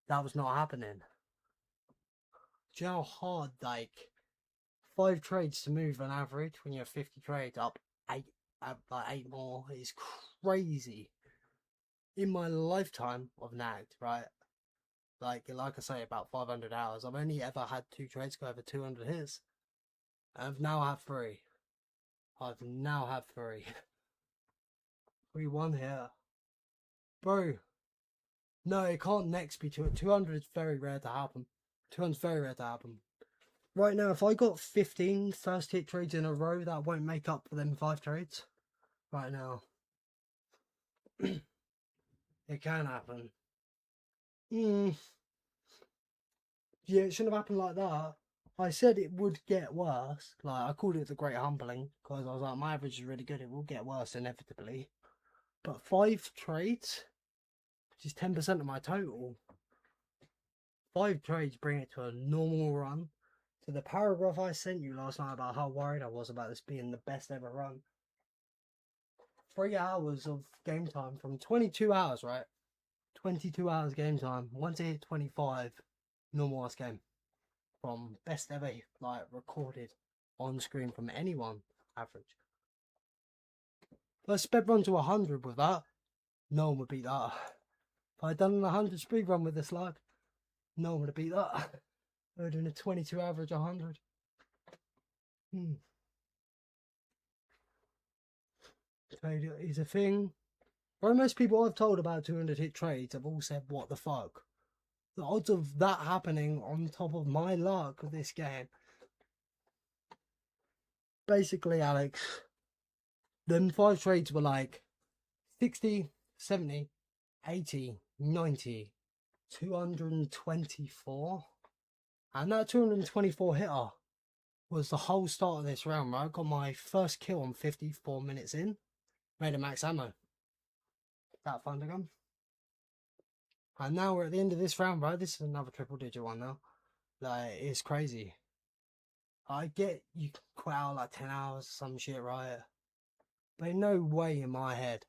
That was not happening. Do you know how hard, like, 5 trades to move on average when you have 50 trades up 8 more is crazy. In my lifetime of Nacht, right? Like I say, about 500 hours. I've only ever had 2 trades go over 200 hits. I've now had 3. I've now had 3. 3-1 here. Bro. No, it can't next be 200. 200 is very rare to happen. 200 is very rare to happen. Right now, if I got 15 first hit trades in a row, that won't make up for them 5 trades. Right now. It can happen. Yeah, it shouldn't have happened like that. I said it would get worse. Like, I called it the Great Humbling, because I was like, my average is really good. It will get worse inevitably. But 5 trades, which is 10% of my total. 5 trades bring it to a normal run. So the paragraph I sent you last night about how worried I was about this being the best ever run. 3 hours of game time from 22 hours, right? 22 hours game time. Once it hit 25, normal ass game. From best ever, like, recorded on screen from anyone, average. If I sped run to 100 with that, no one would beat that. If I'd done a 100 speed run with this lag, no one would have beat that. I would have done a 22 average 100. Trade is a thing. Bro, most people I've told about 200 hit trades have all said, what the fuck? The odds of that happening on top of my luck of this game. Basically, Alex, them 5 trades were like 60, 70, 80, 90, 224. And that 224 hitter was the whole start of this round, right? I got my first kill on 54 minutes in. Made a max ammo. That Thundergun. And now we're at the end of this round, right? This is another triple digit one now. Like, it's crazy. I get you can quit out like 10 hours or some shit, right? But in no way in my head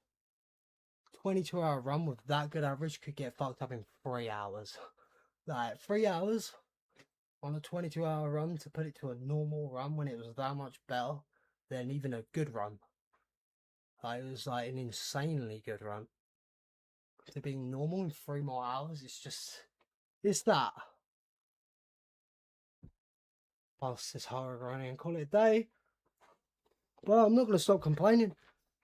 22-hour run with that good average could get fucked up in 3 hours. Like, 3 hours on a 22-hour run to put it to a normal run when it was that much better than even a good run. Like, it was like an insanely good run. To being normal in 3 more hours, it's that. Pass this horror running and call it a day. But I'm not going to stop complaining.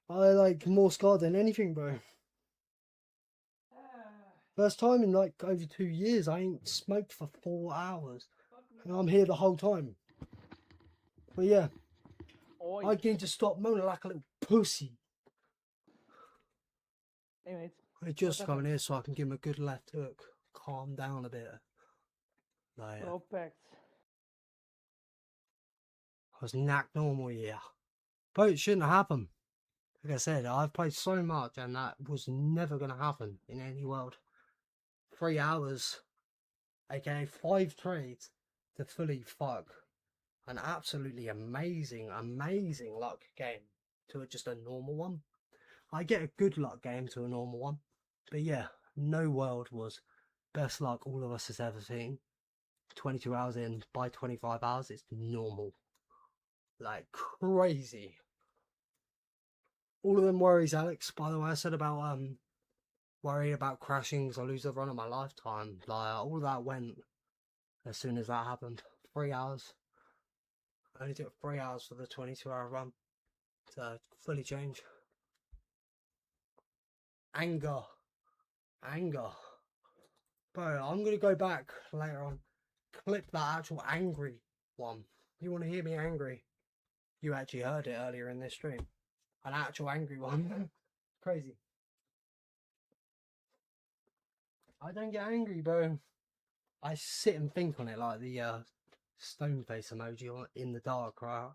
I like more scarred than anything, bro. First time in like over 2 years, I ain't smoked for 4 hours. And I'm here the whole time. But yeah, Oi. I need to stop moaning like a little pussy. Hey, mate. I just What come in happened? here so I can give him a good left hook. Calm down a bit. Like, Well packed. I was knack normal, yeah. But it shouldn't happen. Like I said, I've played so much and that was never going to happen in any world. 3 hours, aka 5 trades to fully fuck an absolutely amazing luck game to just a normal one. I get a good luck game to a normal one. But yeah, no world was best luck all of us has ever seen. 22 hours in, by 25 hours, it's normal. Like, crazy. All of them worries, Alex, by the way, I said about, worrying about crashing because I lose the run of my lifetime. Like, all that went as soon as that happened. 3 hours. I only took 3 hours for the 22-hour run to fully change. Anger. Bro, I'm going to go back later on. Clip that actual angry one. You want to hear me angry? You actually heard it earlier in this stream. An actual angry one. Crazy. I don't get angry, bro. I sit and think on it like the stone face emoji in the dark, right?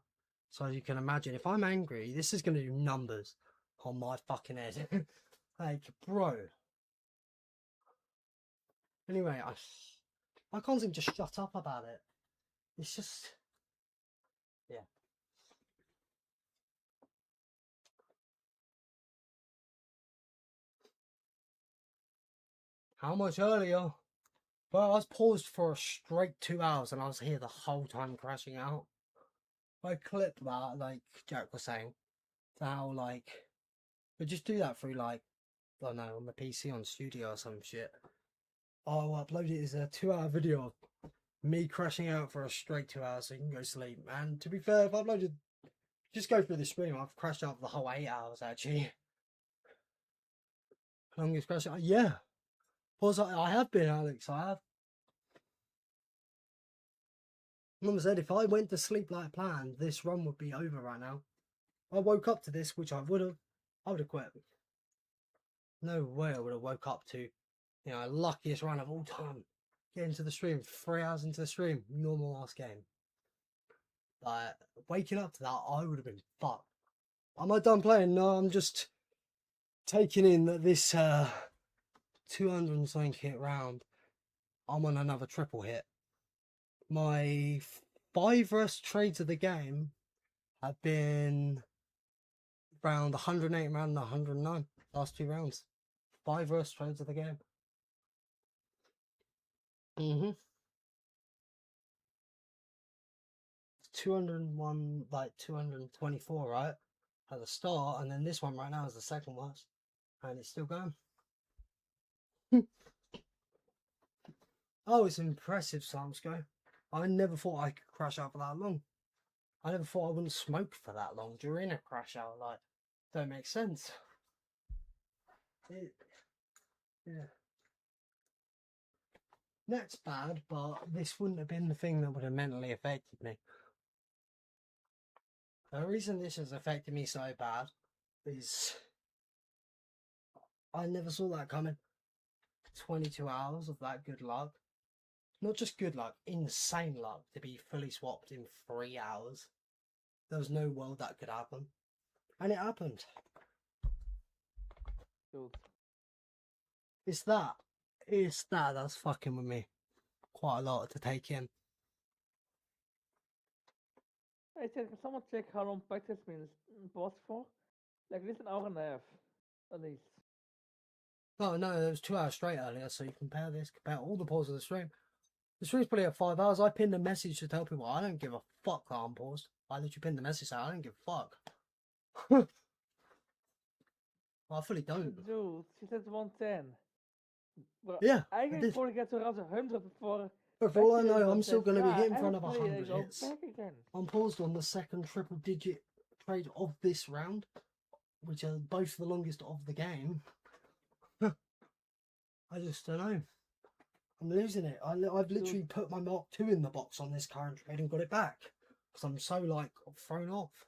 So as you can imagine, if I'm angry, this is going to do numbers on my fucking head. Like, bro. Anyway, I can't seem to shut up about it. It's just, yeah. How much earlier? Well, I was paused for a straight 2 hours and I was here the whole time crashing out. I clipped that, like Jack was saying, how, like, but just do that through, like, I don't know, on the PC on Studio or some shit. I'll upload it as a 2-hour video of me crashing out for a straight 2 hours so you can go sleep. And to be fair, if I uploaded, just go through the stream, I've crashed out for the whole 8 hours actually. Longest crash out, yeah. Pause, I have been, Alex, I have. Mum said if I went to sleep like planned, this run would be over right now. I woke up to this, which I would have quit. No way I would have woke up to, you know, luckiest run of all time. Get into the stream, 3 hours into the stream, normal ass game. Like, waking up to that, I would have been fucked. Am I done playing? No, I'm just taking in that this 200 and something hit round, I'm on another triple hit. My 5 worst trades of the game have been round 108 round 109. Last 2 rounds. 5 worst trades of the game. 201, like 224, right? At the start, and then this one right now is the second worst. And it's still going. Oh, it's impressive, Samsko. I never thought I could crash out for that long. I never thought I wouldn't smoke for that long during a crash out. Like, don't make sense. Yeah. That's bad, but this wouldn't have been the thing that would have mentally affected me. The reason this has affected me so bad is I never saw that coming. 22 hours of that good luck. Not just good luck, insane luck to be fully swapped in 3 hours. There was no world that could happen. And it happened. Dude. It's that that's fucking with me. Quite a lot to take in. Hey, can someone check how long practice means was for? Like at least an hour and a half, at least. Oh no, it was 2 hours straight earlier, so you compare all the pauses of the stream. The stream's probably at 5 hours. I pinned a message to tell people I don't give a fuck that I'm paused. I literally pinned the message out, I don't give a fuck. Well, I fully don't. Dude, she said 110. But Yeah, I eigenlijk did. voor ik get around 100 before. But for all I know, I'm still said, going to be "Yeah, hitting for and another hopefully 100 I go hits. back again." I'm paused on the second triple digit trade of this round, which are both the longest of the game. I just don't know. I'm losing it. I've literally put my Mark II in the box on this current trade and got it back. Because I'm so, like, thrown off.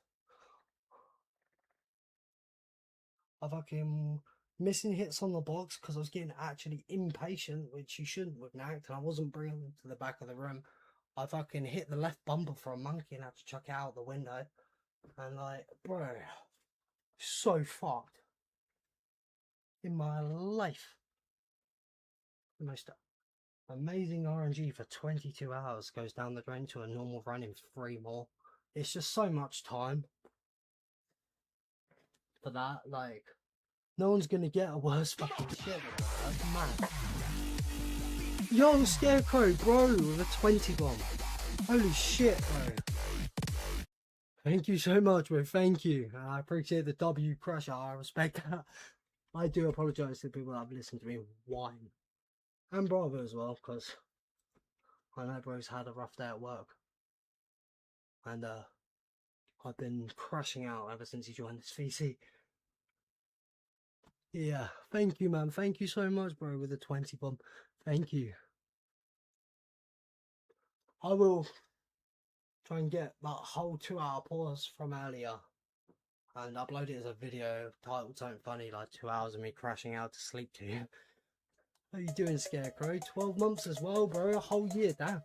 I fucking missing hits on the box because I was getting actually impatient, which you shouldn't with Nacht, and I wasn't bringing them to the back of the room. I fucking hit the left bumper for a monkey and had to chuck it out the window. And like, bro, so fucked in my life. The most amazing RNG for 22 hours goes down the drain to a normal run in 3 more. It's just so much time for that. Like, no one's gonna get a worse fucking shit. That's mad. Yo, Scarecrow, bro, with a 20 bomb. Holy shit, bro. Thank you so much, bro. Thank you. I appreciate the W crusher. I respect that. I do apologise to the people that have listened to me whine. And Bravo as well, because I know bro's had a rough day at work. And I've been crashing out ever since he joined this VC. Yeah, thank you, man. Thank you so much, bro, with the 20 bomb. Thank you. I will try and get that whole 2-hour pause from earlier and upload it as a video titled something funny, like 2 hours of me crashing out to sleep to you. How you doing, Scarecrow? 12 months as well, bro. A whole year, damn.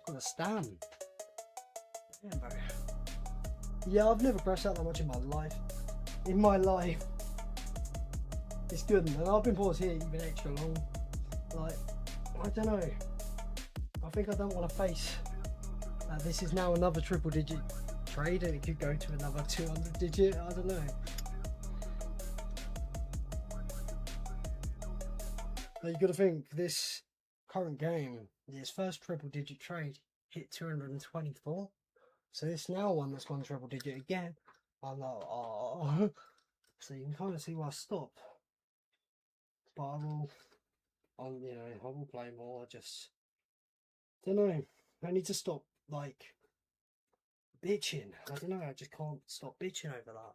Got a stam. Damn, bro. Yeah, I've never crashed out that much in my life. In my life. It's good, and I've been paused here even extra long. Like, I don't know. I think I don't want to face that this is now another triple digit trade and it could go to another 200 digit. I don't know. But you got to think, this current game, this first triple digit trade hit 224. So this now one that's gone triple digit again. I'm like, oh. So you can kind of see why I stopped. But I will, I will play more. Just don't know. I need to stop like bitching. I don't know. I just can't stop bitching over that.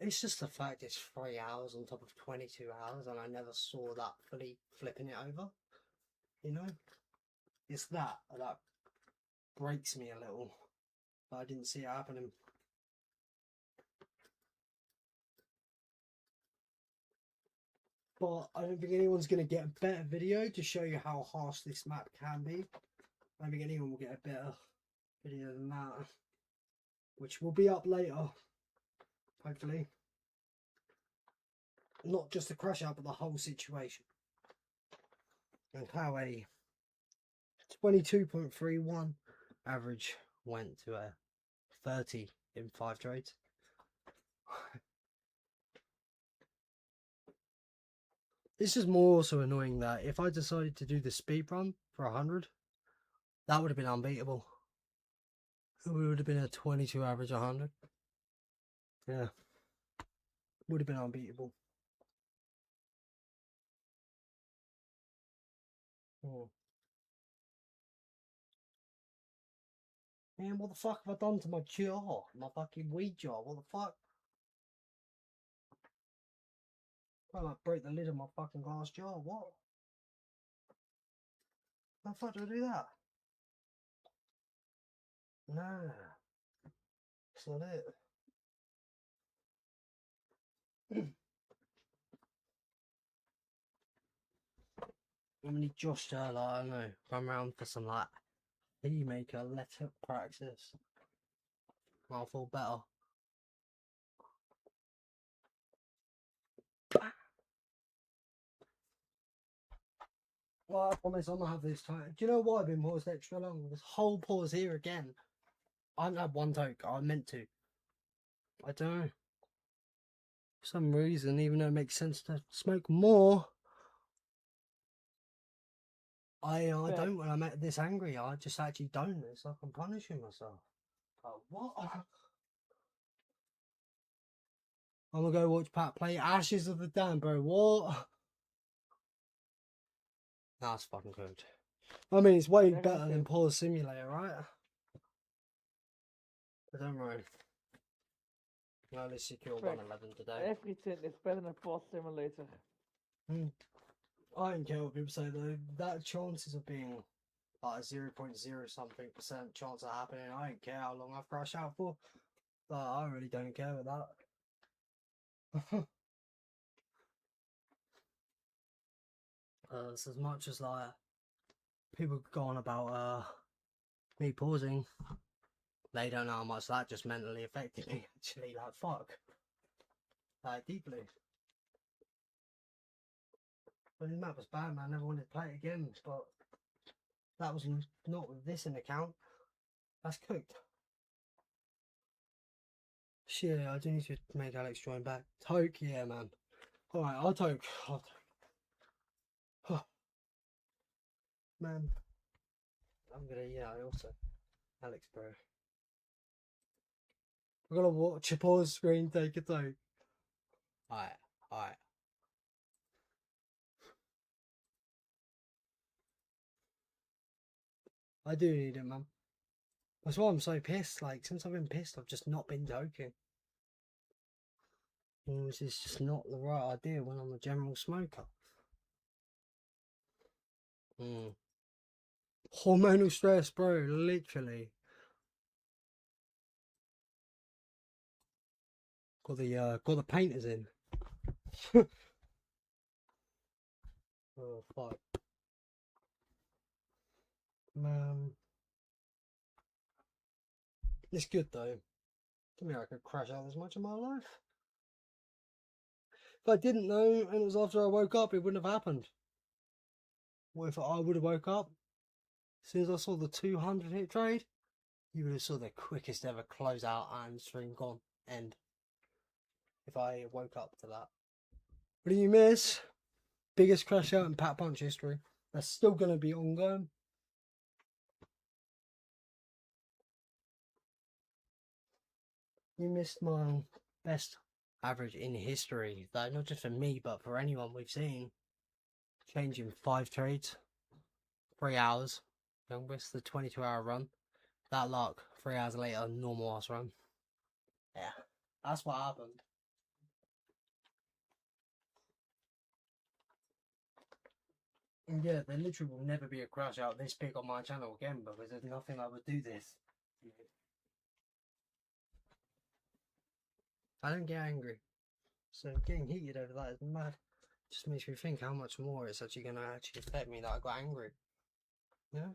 It's just the fact it's 3 hours on top of 22 hours, and I never saw that fully flipping it over. You know, it's that breaks me a little. But I didn't see it happening. But I don't think anyone's going to get a better video to show you how harsh this map can be. I don't think anyone will get a better video than that. Which will be up later. Hopefully. Not just the crash out, but the whole situation. And how a 22.31 average went to a 30 in 5 trades. It's just more also annoying that if I decided to do the speed run for 100, that would have been unbeatable. It would have been a 22 average 100. Yeah. Would have been unbeatable. Oh. Man, what the fuck have I done to my jaw? My fucking weed jar, what the fuck? I might break the lid of my fucking glass jar, what? How the fuck do I do that? Nah. That's not it. I'm gonna need Josh to, like, I don't know, come around for some, like, tea maker, let it practice. I'll feel better. Well, I promise I'm gonna have this time. Do you know why I've been paused extra long? This whole pause here again. I haven't had one toke. I meant to. I don't know. For some reason, even though it makes sense to smoke more, I don't when I'm this angry. I just actually don't. It's like I'm punishing myself. Like, what? I'm gonna go watch Pat play Ashes of the Dam, bro. What? That's fucking good. I mean, it's way better than Pause Simulator, right? But don't worry. I only secured 111 today. Everything is better than Pause Simulator. I don't care what people say though. That chances of being like a 0.0 something % chance of happening. I don't care how long I've crashed out for. But I really don't care with that. It's as much as like people go on about me pausing. They don't know how much that just mentally affected me. Actually, like fuck, like deeply. But the map was bad, man. I never wanted to play it again. But that was not with this in account. That's cooked. Shit, I do need to make Alex join back. Toke, yeah, man. Alright, I'll toke. Man, I'm gonna, also, Alex, bro. I'm gonna watch a pause screen take a take. Alright, alright. I do need it, man. That's why I'm so pissed. Like, since I've been pissed, I've just not been joking. This is just not the right idea when I'm a general smoker. Hormonal stress, bro, literally. Got the painters in. Oh fuck. Man. It's good though. I mean, I could crash out as much in my life. If I didn't know and it was after I woke up, it wouldn't have happened. What if I would have woke up? As soon as I saw the 200 hit trade, you would have saw the quickest ever closeout and stream gone. End. If I woke up to that. What do you miss? Biggest crash out in Pat Punch history. That's still going to be ongoing. You missed my best average in history, though, not just for me, but for anyone we've seen. Changing 5 trades, 3 hours. Youngest, the 22-hour run. That luck, 3 hours later, normal ass run. Yeah, that's what happened. And yeah, there literally will never be a crash out this big on my channel again because there's nothing that would do this. I don't get angry. So getting heated over that is mad. Just makes me think how much more it's actually going to actually affect me that I got angry. Yeah?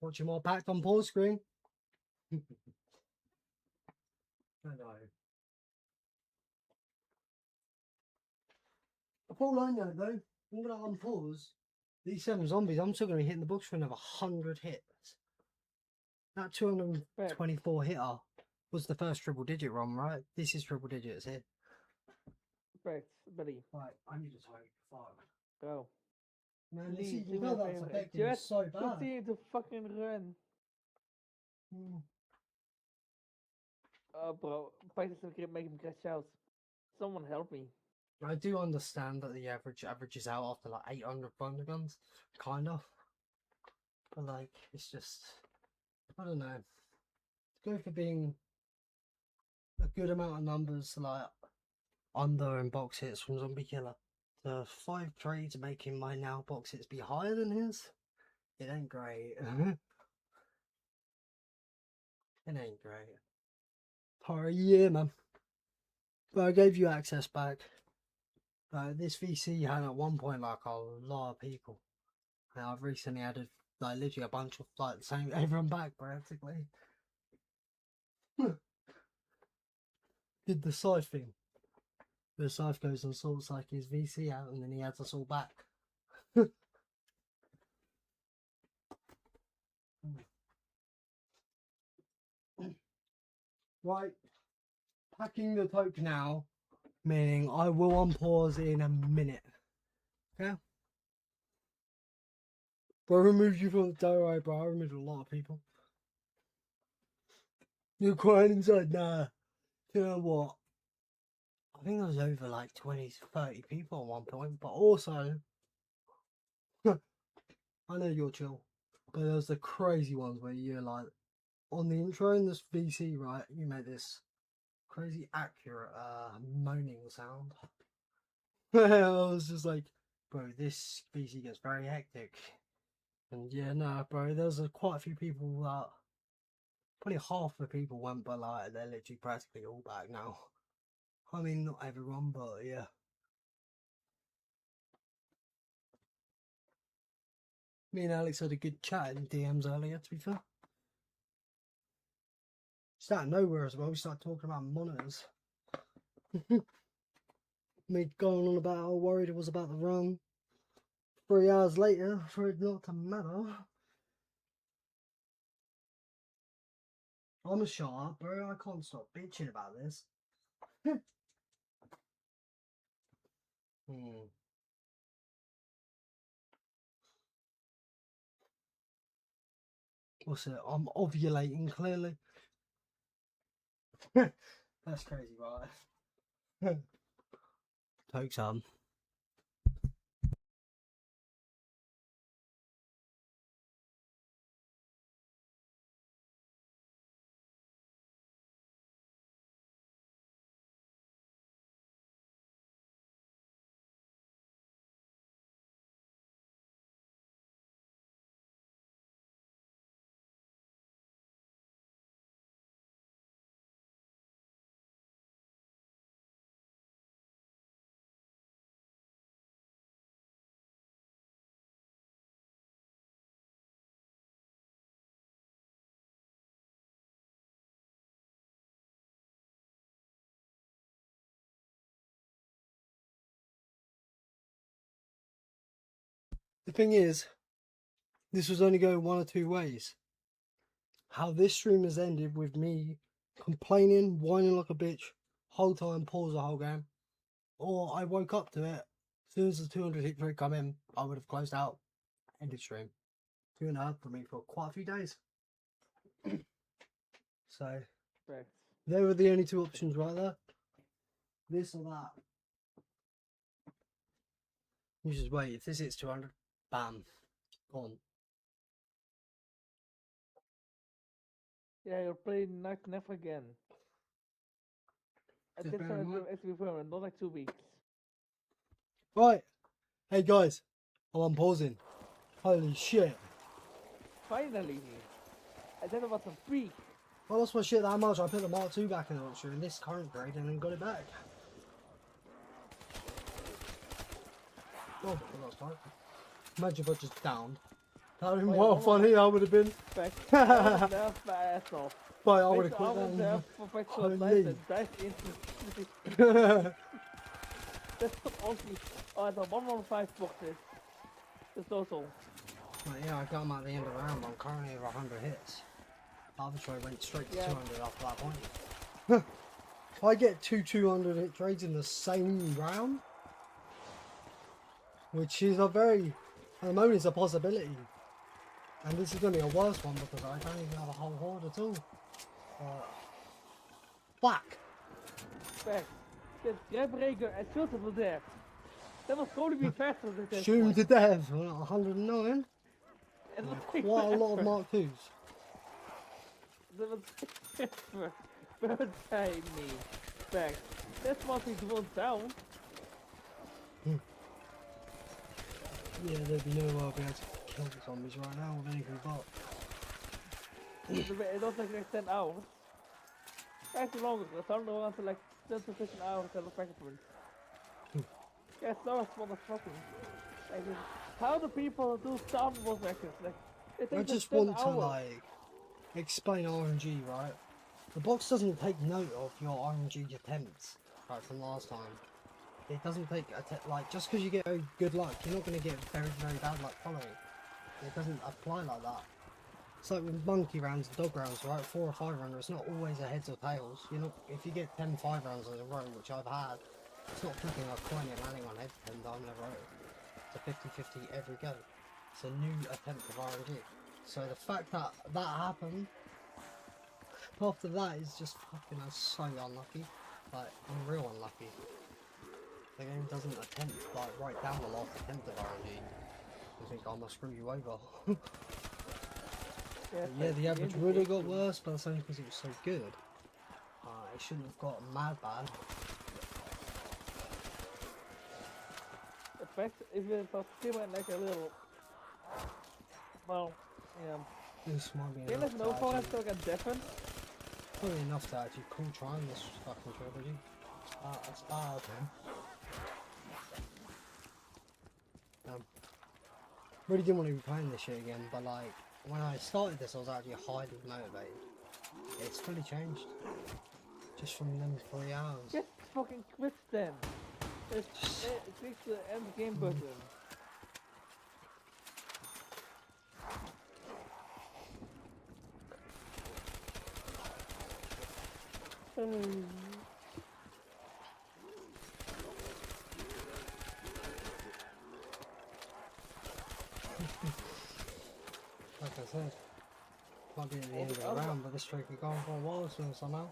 Watching more packed on pause screen. I know. All I know though, I'm going to unpause these 7 zombies. I'm still going to be hitting the books for another 100 hits. That 224 hitter was the first triple digit run, right? This is triple digits here. Perfect, buddy. Right, I need to type. Fuck. Go. Man, Please, you do can me tell a that's favor. affecting me Just so bad. continue to fucking run. Oh, bro. Practice and make him crash out. Someone help me. I do understand that the average averages out after like 800 thunder guns, kind of. But like, it's just, I don't know. Go for being a good amount of numbers, like under and box hits from Zombie Killer. The 5 trades making my now box hits be higher than his. It ain't great. It ain't great. For a year, man. But I gave you access back. This VC had at one point like a lot of people. Now I've recently added like literally a bunch of like the same everyone back practically. Did the scythe thing. The scythe goes and sorts like his VC out and then he adds us all back. Right. Packing the toke now. Meaning I will unpause in a minute. Okay? Bro, I removed you from the diary, bro. I removed a lot of people. You're crying inside? Nah. You know what? I think there was over like 20 to 30 people at one point, but also I know you're chill, but there was the crazy ones where you're like on the intro in this VC, right? You made this crazy accurate moaning sound. I was just like, bro, this VC gets very hectic. And yeah, no, bro, there was quite a few people that probably half the people went, but like they're literally practically all back now. I mean, not everyone, but yeah. Me and Alex had a good chat in DMs earlier, to be fair. Just out of nowhere as well, we started talking about monitors. Me going on about how worried it was about the run. 3 hours later, for it not to matter. I'm a shut up, bro. I can't stop bitching about this. Hmm. What's it? I'm ovulating clearly. That's crazy, right? Take some. The thing is, this was only going one or two ways. How this stream has ended with me complaining, whining like a bitch, whole time, pause the whole game. Or I woke up to it, as soon as the 200 hit rate come in, I would have closed out, ended stream. 2.5 for me for quite a few days. So, Facts. they were the only two options right there. This or that. You just wait, if this hits 200, bam, gone. Yeah, you're playing Nacht never again. I Just did bear some in mind. actually for not like 2 weeks. Right, hey guys, I'm unpausing. Holy shit. Finally! I did about some peak. I lost my shit that much, I put the Mark II back in the launcher in this current grade and then got it back. Oh, I lost time. Imagine if I just downed. That would have been Oh, yeah, well funny, I would have been. Fact. That's my ass off. But I would Wait, have quit was there then. for back to Holy. life and dive into That's so awesome. Oh, it's a 115 boxes. The total. But yeah, I got them at the end of the round, I'm currently over 100 hits. Arbitrary went straight to Yeah. 200 after that point. If I get two 200 hit trades in the same round, which is a very, at the moment it's a possibility. And this is going to be a worse one because I don't even have a whole horde at all. Fuck! Fact. The Grabreaker and filter was there. That was probably be faster than this Shoot him one. to death, 109. It was Quite a lot of Mark IIs. That was bird time me. Fact. That's what he's one down. Yeah, there'd be no way I'll be able to kill the zombies right now with anything but. It was like 10 hours. Actually longer, because I don't know until like 10 to 15 hours at the practice point. Yeah, it's not as motherfucking. Like, how do people do sound voice actions? Like, it I takes just 10 want to hours. like explain RNG, right? The box doesn't take note of your RNG attempts, right, from last time. It doesn't take like just because you get very good luck, you're not going to get very bad luck following. It doesn't apply like that. It's like with monkey rounds and dog rounds, right? 4 or 5 rounder, it's not always a heads or tails. You're not, if you get 10 5 rounds in a row, which I've had, it's not flipping a coin and landing on head 10 times in a row. It's a 50-50 every go. It's a new attempt of RNG. So the fact that that happened after that is just fucking so unlucky. Like, unreal unlucky. The game doesn't attempt, like, write down the last attempt of RNG. I think I'm gonna screw you over. Yeah, the average would have got worse, but that's only because it was so good. It shouldn't have got mad bad. In fact, if it was still like a little. Well, yeah. This might be Feel enough like to no phone has actually, to get different. probably enough to actually call trying this fucking trilogy. That's bad. Really didn't want to be playing this shit again, but like, when I started this I was actually highly motivated. It's fully changed. Just from them 3 hours. Just fucking quit then. Just click the end game button. Like I said, might be at the end of the round, but this streak could go on for a while still somehow.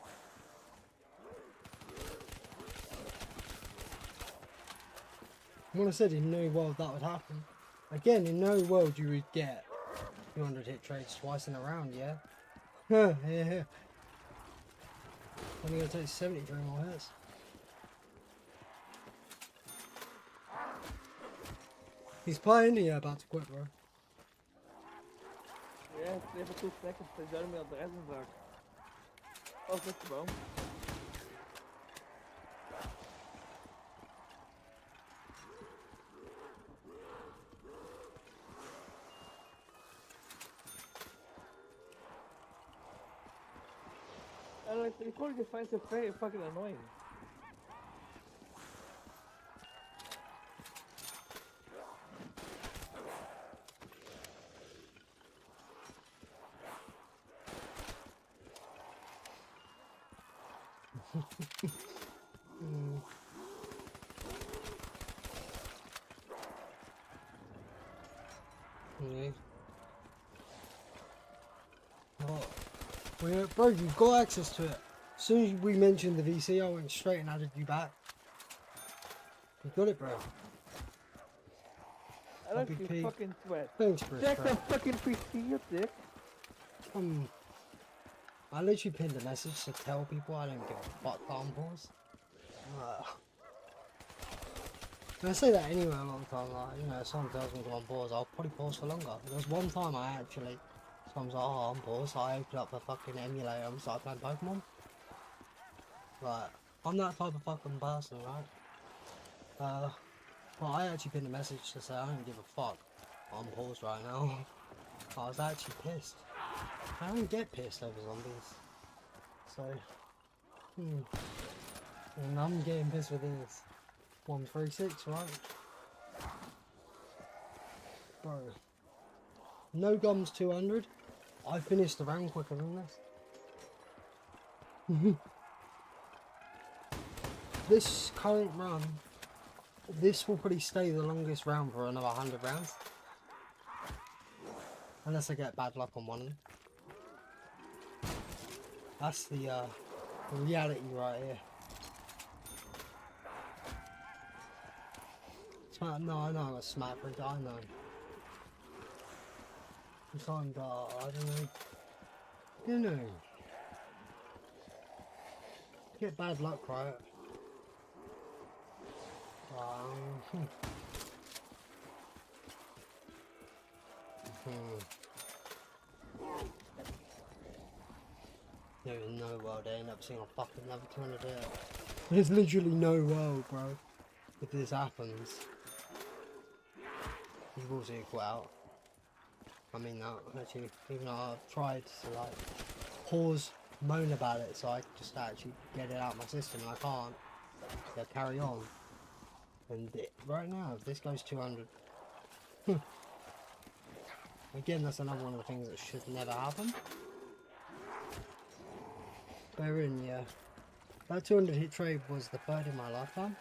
When I said in no world that would happen. Again, in no world you would get 200 hit trades twice in a round, yeah? Yeah. Only gonna take 73 more hits. He's playing, yeah, about to quit, bro. Ja, even 2 seconds, they join me on the resin truck. Oh, that's the boom. And like, the quality finds it very fucking annoying. Yeah. Well, bro, you've got access to it. As soon as we mentioned the VC, I went straight and added you back. You got it, bro. I like Big you P. fucking sweat. Thanks, bro. Check that fucking PC, you dick. I literally pinned a message to tell people I don't give a fuck that I'm paused. And I say that anyway a lot of the time, like, you know, if someone tells me to unpause, I'll probably pause for longer. There's one time I actually, someone's like, oh, unpause, I opened up the fucking emulator and started playing Pokemon. Like, I'm that type of fucking person, right? But I actually pinned a message to say I don't give a fuck. I'm paused right now. I was actually pissed. I don't get pissed over zombies. So, and I'm getting pissed with this. 136, right? Bro. No gums 200. I finished the round quicker than this. This current run, this will probably stay the longest round for another 100 rounds. Unless I get bad luck on one of them. That's the reality right here. No, I know I'm a smart freak, I know. Sometimes, I don't know. You know. Get bad luck, right? There is no world I end up seeing a fucking level 200 here. There's literally no world, bro. If this happens, you will see it quit out. I mean that, actually, even though I've tried to like pause, moan about it so I just actually get it out of my system and I can't. So I carry on. And right now, if this goes 200, again, that's another one of the things that should never happen. Bear in, yeah. That 200 hit trade was the third in my lifetime.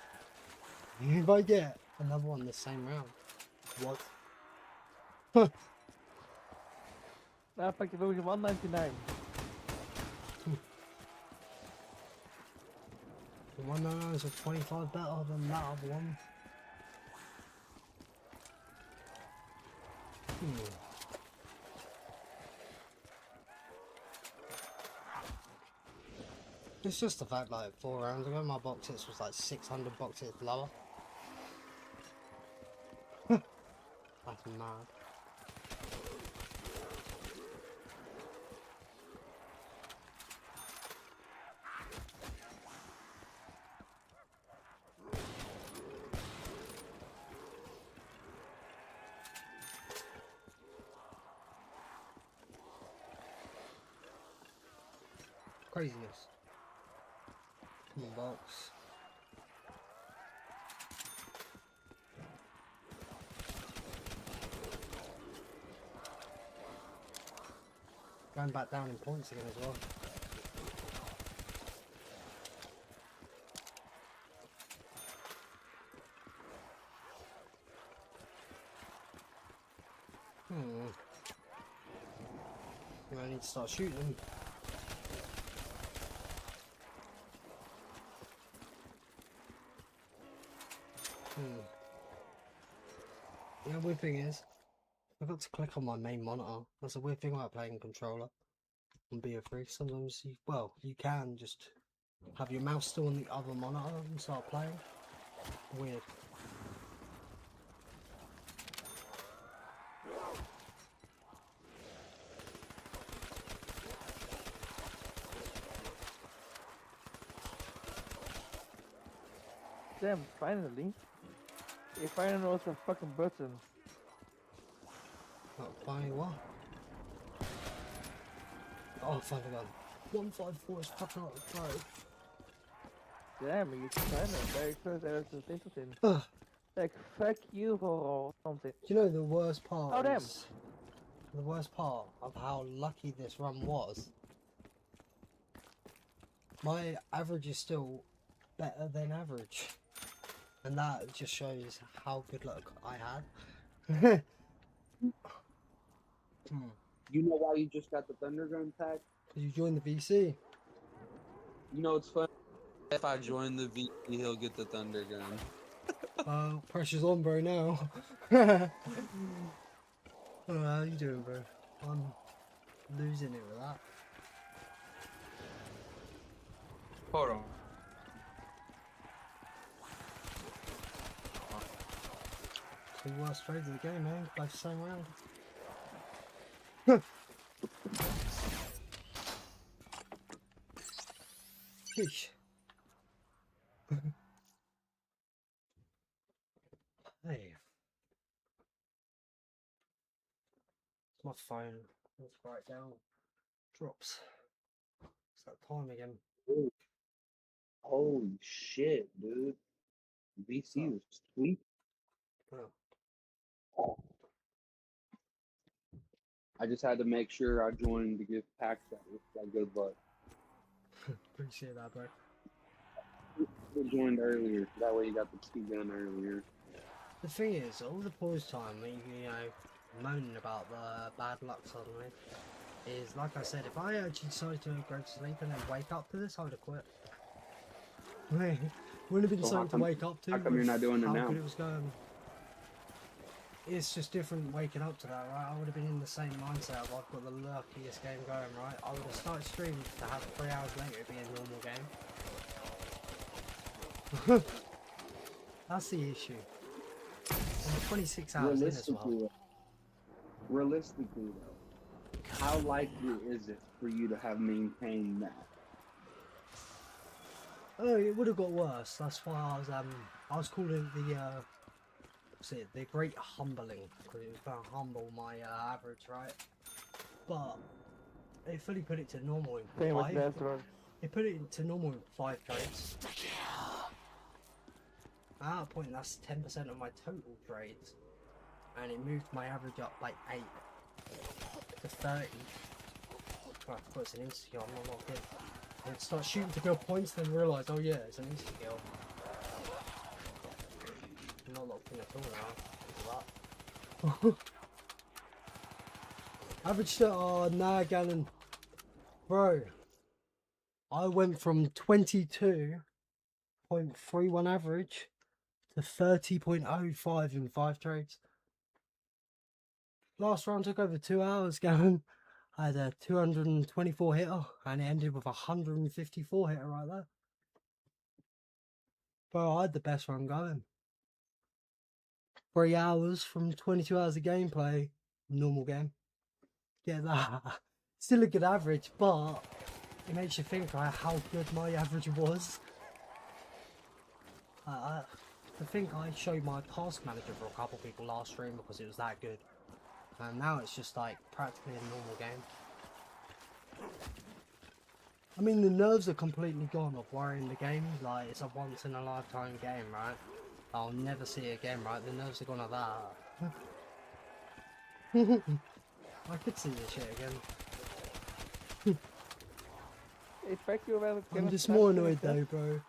If I get another one this same round, what? Now, fucking version 199. The 199 is a 25 better than that other one. It's just the fact, like, 4 rounds ago, my box hits was like 600 box hits lower. That's mad. Craziness. Come on, box. Going back down in points again as well. I need to start shooting them. The weird thing is, I got to click on my main monitor. That's a weird thing about playing controller on BO3. Sometimes you can just have your mouse still on the other monitor and start playing. Weird. Damn, finally. He finally knows the fucking button. Not finding what? Oh, I found a gun. 154 is fucking up the throat. Damn, you kind of very close there to say something. Ugh. Like, fuck you or something. Do you know the worst part Oh, damn. is... The worst part of how lucky this run was? My average is still better than average. And that just shows how good luck I had. You know why you just got the Thunder Gun pack? You joined the VC. You know it's fun. If I join the VC, he'll get the Thunder Gun. Pressure's on, bro, now. Oh, how you doing, bro? I'm losing it with that. Hold on. The worst trades of the game, man. Both the same round. Sheesh. Hey. It's my phone. Let's write it down. Drops. It's that time again. Holy shit, dude. VC was sweet. Oh. I just had to make sure I joined to get packs out. Like, good luck. Appreciate that, bro. I joined earlier. That way you got the 2 gun earlier. The thing is, all the pause time, you know, moaning about the bad luck suddenly, is like I said, if I actually decided to go to sleep and then wake up to this, I would have quit. Wouldn't have been So how something to come- wake up to. how come you're not doing it how now? good it was going. It's just different waking up to that, right? I would have been in the same mindset of I've got the luckiest game going, right? I would have started streaming to have 3 hours later it'd be a normal game. That's the issue. And 26 hours in as well. Realistically, though, how likely is it for you to have maintained that? Oh, it would have got worse. That's why I was calling it the great humbling, because it was going to humble my average, right? But it fully put it to normal in Same with 5. that one. It put it to normal in 5 trades. At that point, that's 10% of my total trades, and it moved my average up by 8 to 30. Oh, I forgot it's an insta-kill. I'm not locked in. And start shooting to build points, then realise, oh yeah, it's an insta-kill. I'm not locked in at all now. Look at that. Average nah, Gannon. Bro, I went from 22.31 average to 30.05 in 5 trades. Last round took over 2 hours, Gannon. I had a 224 hitter and it ended with a 154 hitter right there. Bro, I had the best run going. 3 hours from 22 hours of gameplay, normal game. Get that. Still a good average, but it makes you think how good my average was. I think I showed my task manager for a couple people last stream because it was that good. And now it's just like practically a normal game. I mean, the nerves are completely gone of worrying the game. Like, it's a once in a lifetime game, right? I'll never see it again, right? The nerves are gone of that. I could see this shit again. I'm just more annoyed though, bro.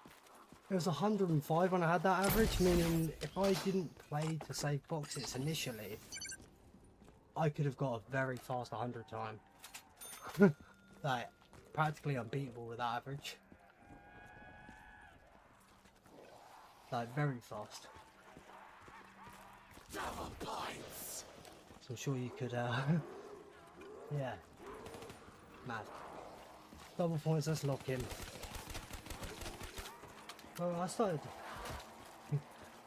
It was 105 when I had that average, meaning if I didn't play to save boxes initially, I could have got a very fast 100 time. Like, practically unbeatable with that average. Like, very fast. Double points. So I'm sure you could, yeah. Mad. Double points, let's lock in. Well, I started.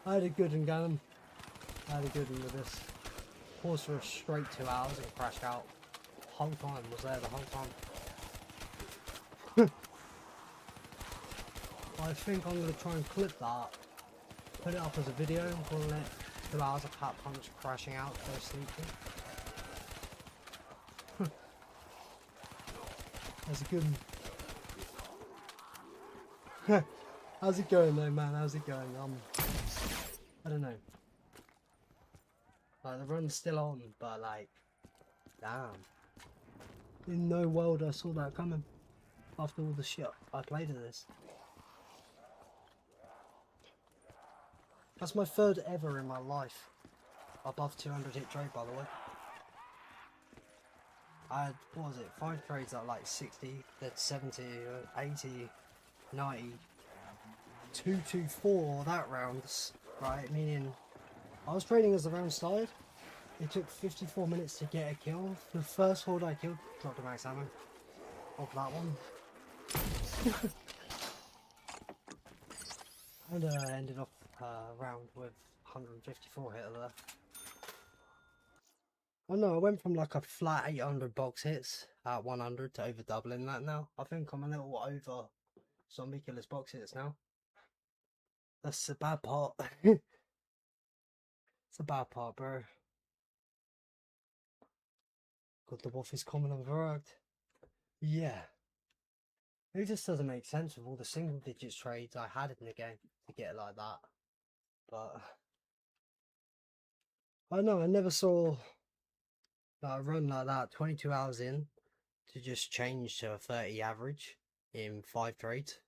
I had a good one going. I had a good one with this. Paused for a straight 2 hours and crashed out. Whole time, was there the whole time. I think I'm going to try and clip that. Put it up as a video and call it 2 hours of Pat Punch crashing out, go sleeping. That's a good one. How's it going though, man? How's it going? I don't know. Like, the run's still on, but like, damn. In no world I saw that coming. After all the shit I played of this. That's my third ever in my life. Above 200 hit trade, by the way. I had, what was it, 5 trades at like 60, then 70, 80, 90, 224 that rounds, right? Meaning, I was trading as the round started. It took 54 minutes to get a kill. The first horde I killed dropped a max ammo of that one. And ended off round with 154 hit there. I know I went from like a flat 800 box hits at 100 to over doubling that now. I think I'm a little over zombie killers box hits now. That's the bad part. It's the bad part, bro. God, the wolf is common and verrugged. Yeah. It just doesn't make sense with all the single digits trades I had in the game to get it like that. But I know I never saw a run like that 22 hours in to just change to a 30 average in 5 trades.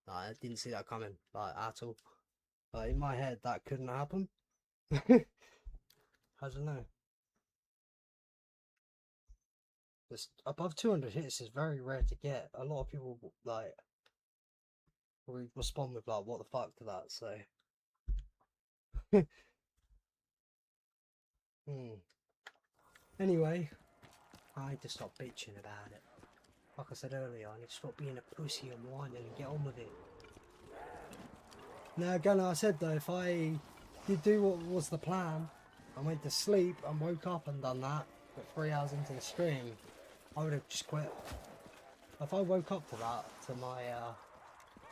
I didn't see that coming, like, at all. But in my head that couldn't happen. I don't know. Just above 200 hits is very rare to get. A lot of people like respond with like, what the fuck to that, so Anyway, I need to stop bitching about it. Like I said earlier, I need to stop being a pussy and whining and get on with it. Now again, I said though, if I did do what was the plan, I went to sleep and woke up and done that, but 3 hours into the stream, I would have just quit. If I woke up to that, to my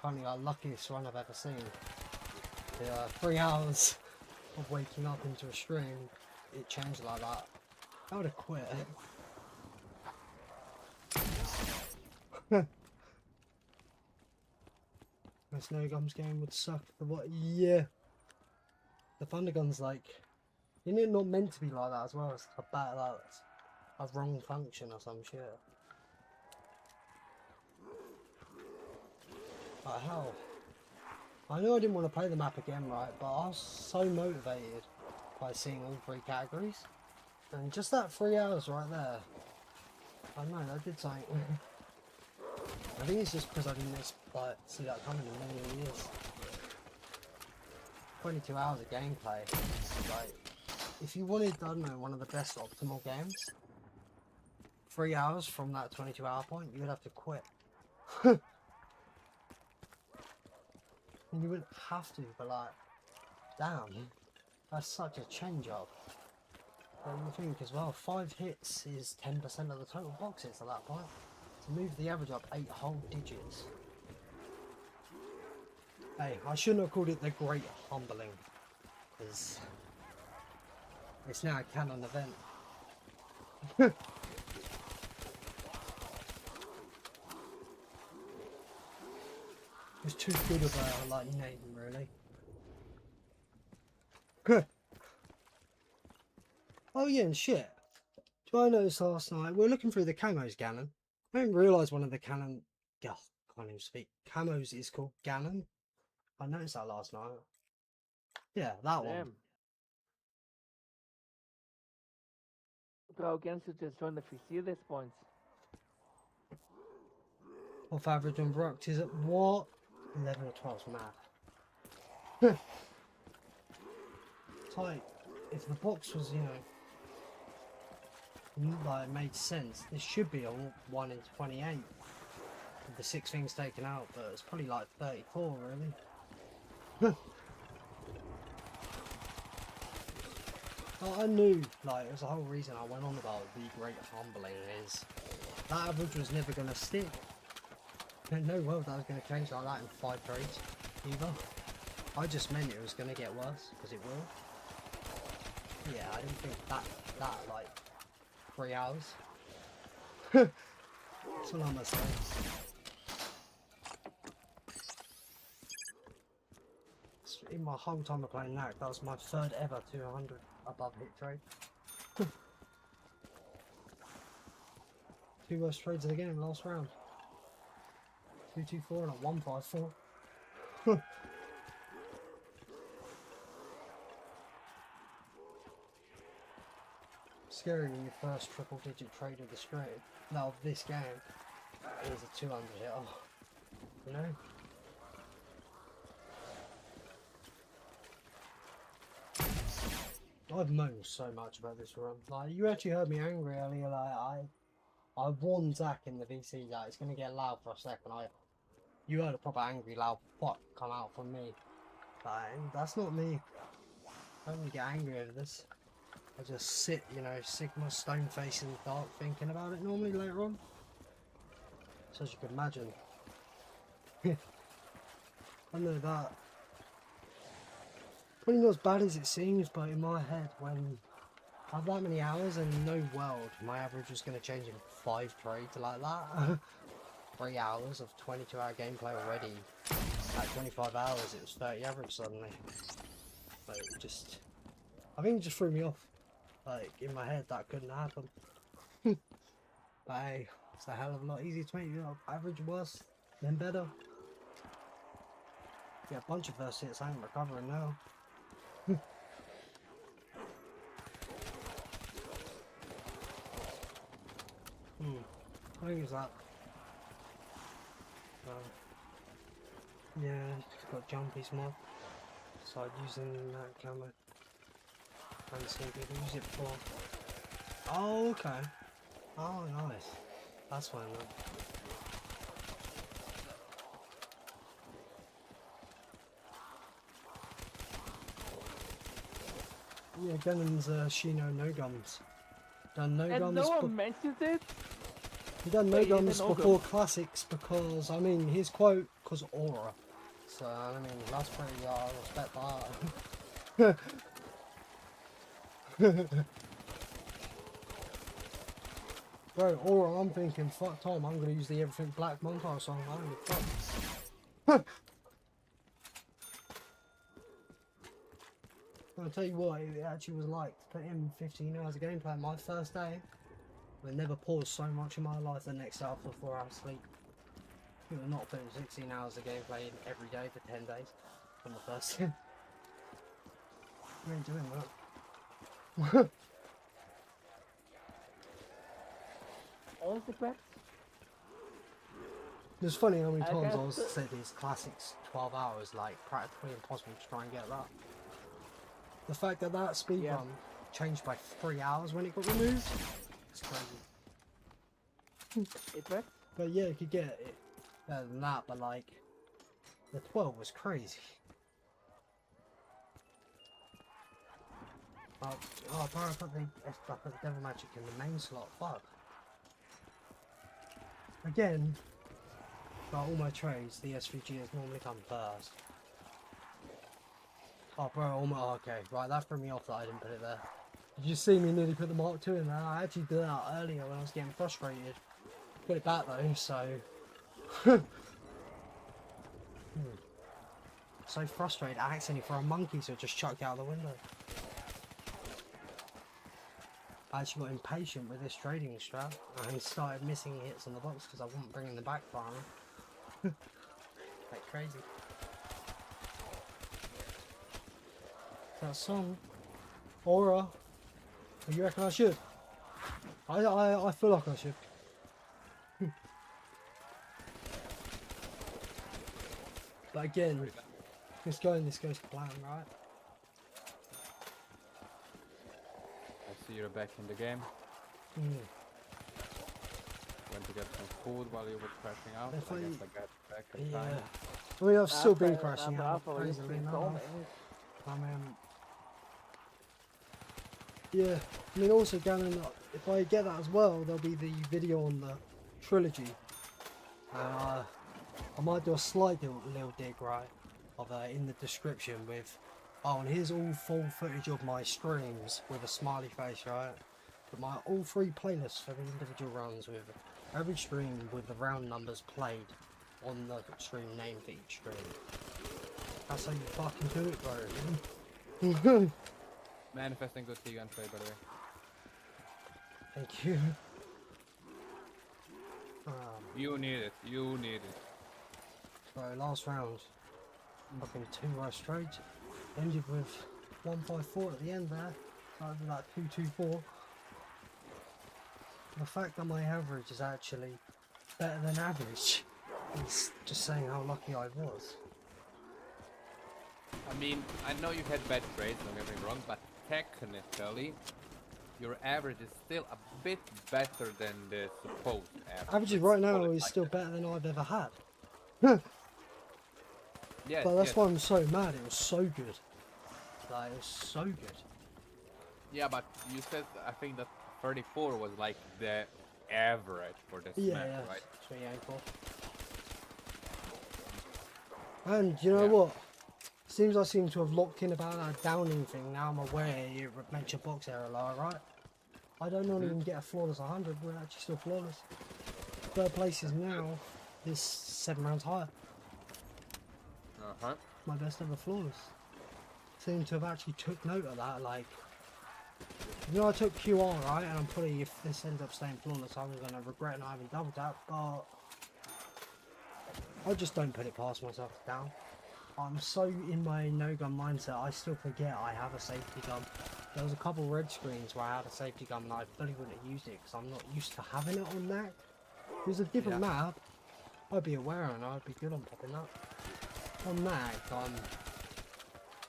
probably our luckiest run I've ever seen, the 3 hours of waking up into a stream, it changed like that, I would have quit. The snow gums game would suck for what? Yeah. The thunder gun's like, isn't it not meant to be like that as well? It's a bad, like, a wrong function or some shit. Like hell. I knew I didn't want to play the map again, right? But I was so motivated by seeing all 3 categories. And just that 3 hours right there, I don't know, that did something. I think it's just because I didn't see that coming in a million years. 22 hours of gameplay. Like, if you wanted, I don't know, one of the best optimal games, 3 hours from that 22 hour point, you would have to quit. And you wouldn't have to, but like, damn, that's such a change up. But you think as well, 5 hits is 10% of the total box hits at that point. To move the average up 8 whole digits. Hey, I shouldn't have called it the Great Humbling, because it's now a canon event. It's too good of a like name, really. Oh yeah, and shit. Do I notice last night we were looking through the camos, Ganon. I didn't realise one of the can't even speak. Camos is called Ganon. I noticed that last night. Yeah, that one. Damn. throw against you, just join the VC at this point. Off average on Brocked is at what? 11 or 12's mad. It's like, if the box was, you know, like made sense, this should be a 1 in 28. With the 6 things taken out, but it's probably like 34 really. I knew, like, it was the whole reason I went on about the great humbling is that average was never going to stick. In no world that was going to change like that in 5 trades, either. I just meant it was going to get worse, because it will. Yeah, I didn't think that like, 3 hours. That's what I'm going to say. In my whole time of playing Nacht, that was my 3rd ever 200 above hit trade. 2 worst trades of the game last round. 224 and a 154. Scary when your first triple digit trade of the stream, no, of this game, is a 200 hitter, you know? I've moaned so much about this run. Like, you actually heard me angry earlier. Like, I warned Zach in the VC that it's gonna get loud for a second. You heard a proper angry loud fuck come out from me. Like, that's not me. I don't really get angry over this. I just sit, you know, Sigma stone face in the dark thinking about it normally later on. So as you can imagine. I know that. Probably not as bad as it seems, but in my head, when I have that many hours in no world, my average was going to change in 5 trades like that. 3 hours of 22-hour gameplay already. At 25 hours, it was 30 average suddenly. Like, it just, I think it just threw me off. Like, in my head, that couldn't happen. But hey, it's a hell of a lot easier to make, you know, average worse, then better. Yeah, a bunch of first hits, I ain't recovering now. I think it's that. Yeah, it's got Jumpy's mod. So I'm using that camo. I haven't seen people use it before. Oh, okay. Oh, nice. That's fine then. Yeah, Gannon's Shino no guns. Done no And guns. no one mentioned it. He done no Wait, is it guns no before guns? classics because I mean his quote because aura. So I mean that's pretty I respect that. Bro, aura, I'm thinking fuck Tom, I'm gonna use the Everything Black montage song. I don't give a fuck. I'll tell you what, it actually was like to put in 15 hours of gameplay my first day. I never paused so much in my life the next day after 4 hours sleep. You know, not putting 16 hours of gameplay in every day for 10 days on the first day. We ain't doing that. Honestly, Pat, It's funny how many I times I guess was the- said these classics 12 hours, like practically impossible to try and get that. The fact that that speed Yeah. run changed by 3 hours when it got removed, it's crazy. it Pat. But yeah, you could get it better than that, but like, the 12 was crazy. Oh, bro, I put the Devil Magic in the main slot, fuck. Again, like all my trades, the SVG has normally come first. Oh bro, okay, right, that threw me off that I didn't put it there. Did you see me nearly put the Mark II in there? I actually did that earlier when I was getting frustrated. Put it back though, so... So frustrated, I accidentally threw a monkey, so it just chucked out the window. I actually got impatient with this trading strat and started missing hits on the box because I wasn't bringing them back far enough. Like crazy. That song, Aura. You reckon I should? I feel like I should. But again, this goes to plan, right? I see you're back in the game. Mm. Went to get some food while you were crashing out. If I I- guess I got back in Yeah. time. I mean, I've still been After- crashing after out. Alpha, we used to Crazily be enough. soulmates. I mean, yeah. I mean, also, Gannon, if I get that as well, there'll be the video on the Trilogy. I might do a slight little dig, right, of in the description with, oh, and here's all full footage of my streams with a smiley face, right? But my all 3 playlists for the individual runs with every stream with the round numbers played on the stream name for each stream. That's how you fucking do it, bro. Manifesting good to you and trade, by the way. Thank you. You need it. You need it. So last round, fucking 2 rush trades, ended with 154 at the end there, so over that 224. The fact that my average is actually better than average is just saying how lucky I was. I mean, I know you had bad trades, don't get me wrong, but technically, your average is still a bit better than the supposed average. Averages Let's right now call it is like still that. better than I've ever had. Yes, But that's yes. why I'm so mad, it was so good. Like, it was so good. Yeah, but you said, I think that 34 was like the average for this Yeah, map, yeah, right? that's what you aim for. And you know Yeah. what? Seems I seem to have locked in about that downing thing. Now I'm aware you mentioned box error, like, right? I don't even get a flawless 100. We're actually still flawless. Third place is now this 7 rounds higher. Uh-huh. My best ever flawless. Seem to have actually took note of that. Like, you know, I took QR, right? And I'm probably, if this ends up staying flawless, I'm gonna regret not having double tap. But I just don't put it past myself down. I'm so in my no-gun mindset, I still forget I have a safety gun. There was a couple red screens where I had a safety gun and I fully wouldn't have used it because I'm not used to having it on that. If it was a different map, I'd be aware and I'd be good on popping that. On that,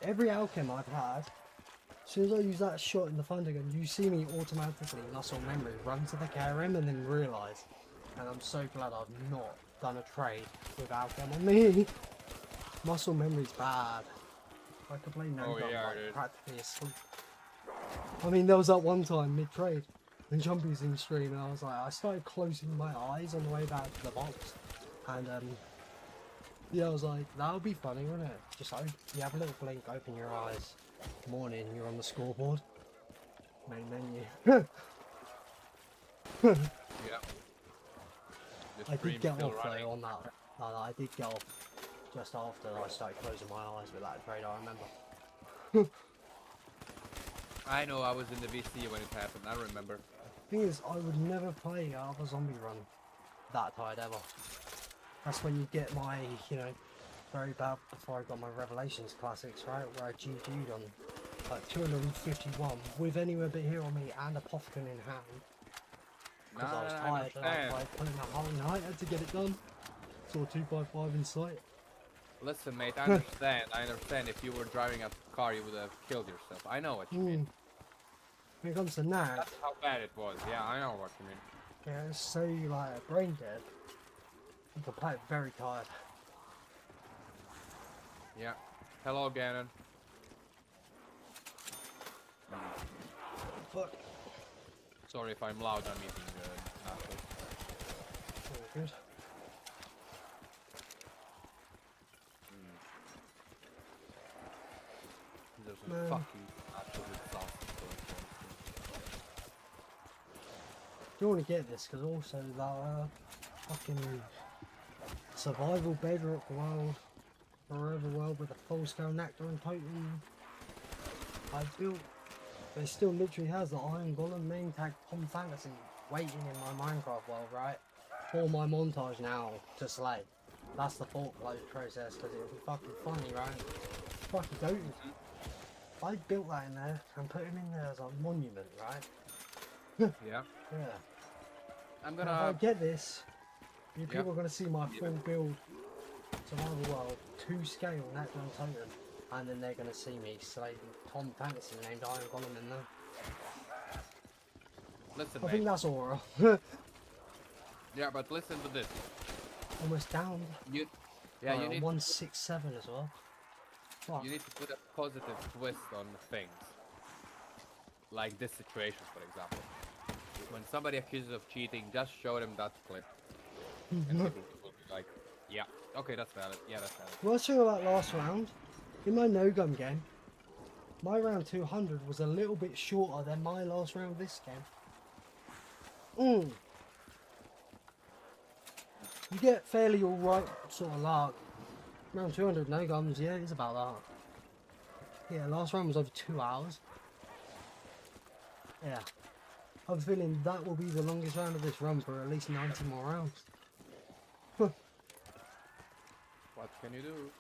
every outcome I've had, as soon as I use that shot in the thunder gun, you see me automatically, muscle memory, run to the KRM and then realise. And I'm so glad I've not done a trade with outcome on me. Muscle memory's bad. I could play no Oh, gun yeah, like it is. practically asleep. I mean, there was that one time mid-trade when Jumpy was in stream and I was like, I started closing my eyes on the way back to the box. And yeah, I was like, that would be funny, wouldn't it? Just you have a little blink, open your eyes. Morning, you're on the scoreboard. Main menu. Yeah. The I stream's did get still off running. though on that. I did get off just after I started closing my eyes with that trade, I remember. I know, I was in the VC when it happened, I remember. Thing is, I would never play another zombie run that tired ever. That's when you get my, you know, very bad before I got my Revelations classics, right? Where I GG'd on like 251 with anywhere but here on me and a Pothkin in hand. Because I was I tired and I understand. tried putting that whole night had to get it done. Saw 255 in sight. Listen, mate, I understand. If you were driving a car, you would have killed yourself. I know what you mean. When it comes to Nacht, That's how bad it was. Yeah, I know what you mean. yeah, it's so like brain dead. You can play it very tired. Yeah. Hello, Gannon. Fuck. Sorry if I'm loud. I'm eating nachos. All good. There's some Man. fucking nachos with sausage going on. Do you want to get this? Because also that fucking survival bedrock world, forever world with a full-scale Nacht and Untoten I built. But it still literally has the Iron Golem main tag Tom Fantasy waiting in my Minecraft world, right? For my montage now to slay. That's the thought process because it would be fucking funny, right? Fucking goated. I built that in there and put him in there as a monument, right? Yeah. Yeah. I'm Now, if I gonna. get this, you Yeah. people are going to see my full build survival world 2 scale Nacht Untoten, and then they're going to see me slaying Tom Fantasy named Iron Golem in there. Listen, I mate. think that's aura. Yeah, but listen to this. Almost down. You. Yeah, you need. 167 as well. Fuck. You need to put a positive twist on things. Like this situation, for example. When somebody accuses of cheating, just show them that clip. And people will be like, yeah, okay, that's valid. Yeah, that's valid. Well, let's talk about last round. In my no-gun game, my round 200 was a little bit shorter than my last round this game. You get fairly alright sort of lark. Round 200 no guns, yeah, it's about that. Yeah, last round was over 2 hours. Yeah. I'm feeling that will be the longest round of this run for at least 90 more rounds. What can you do?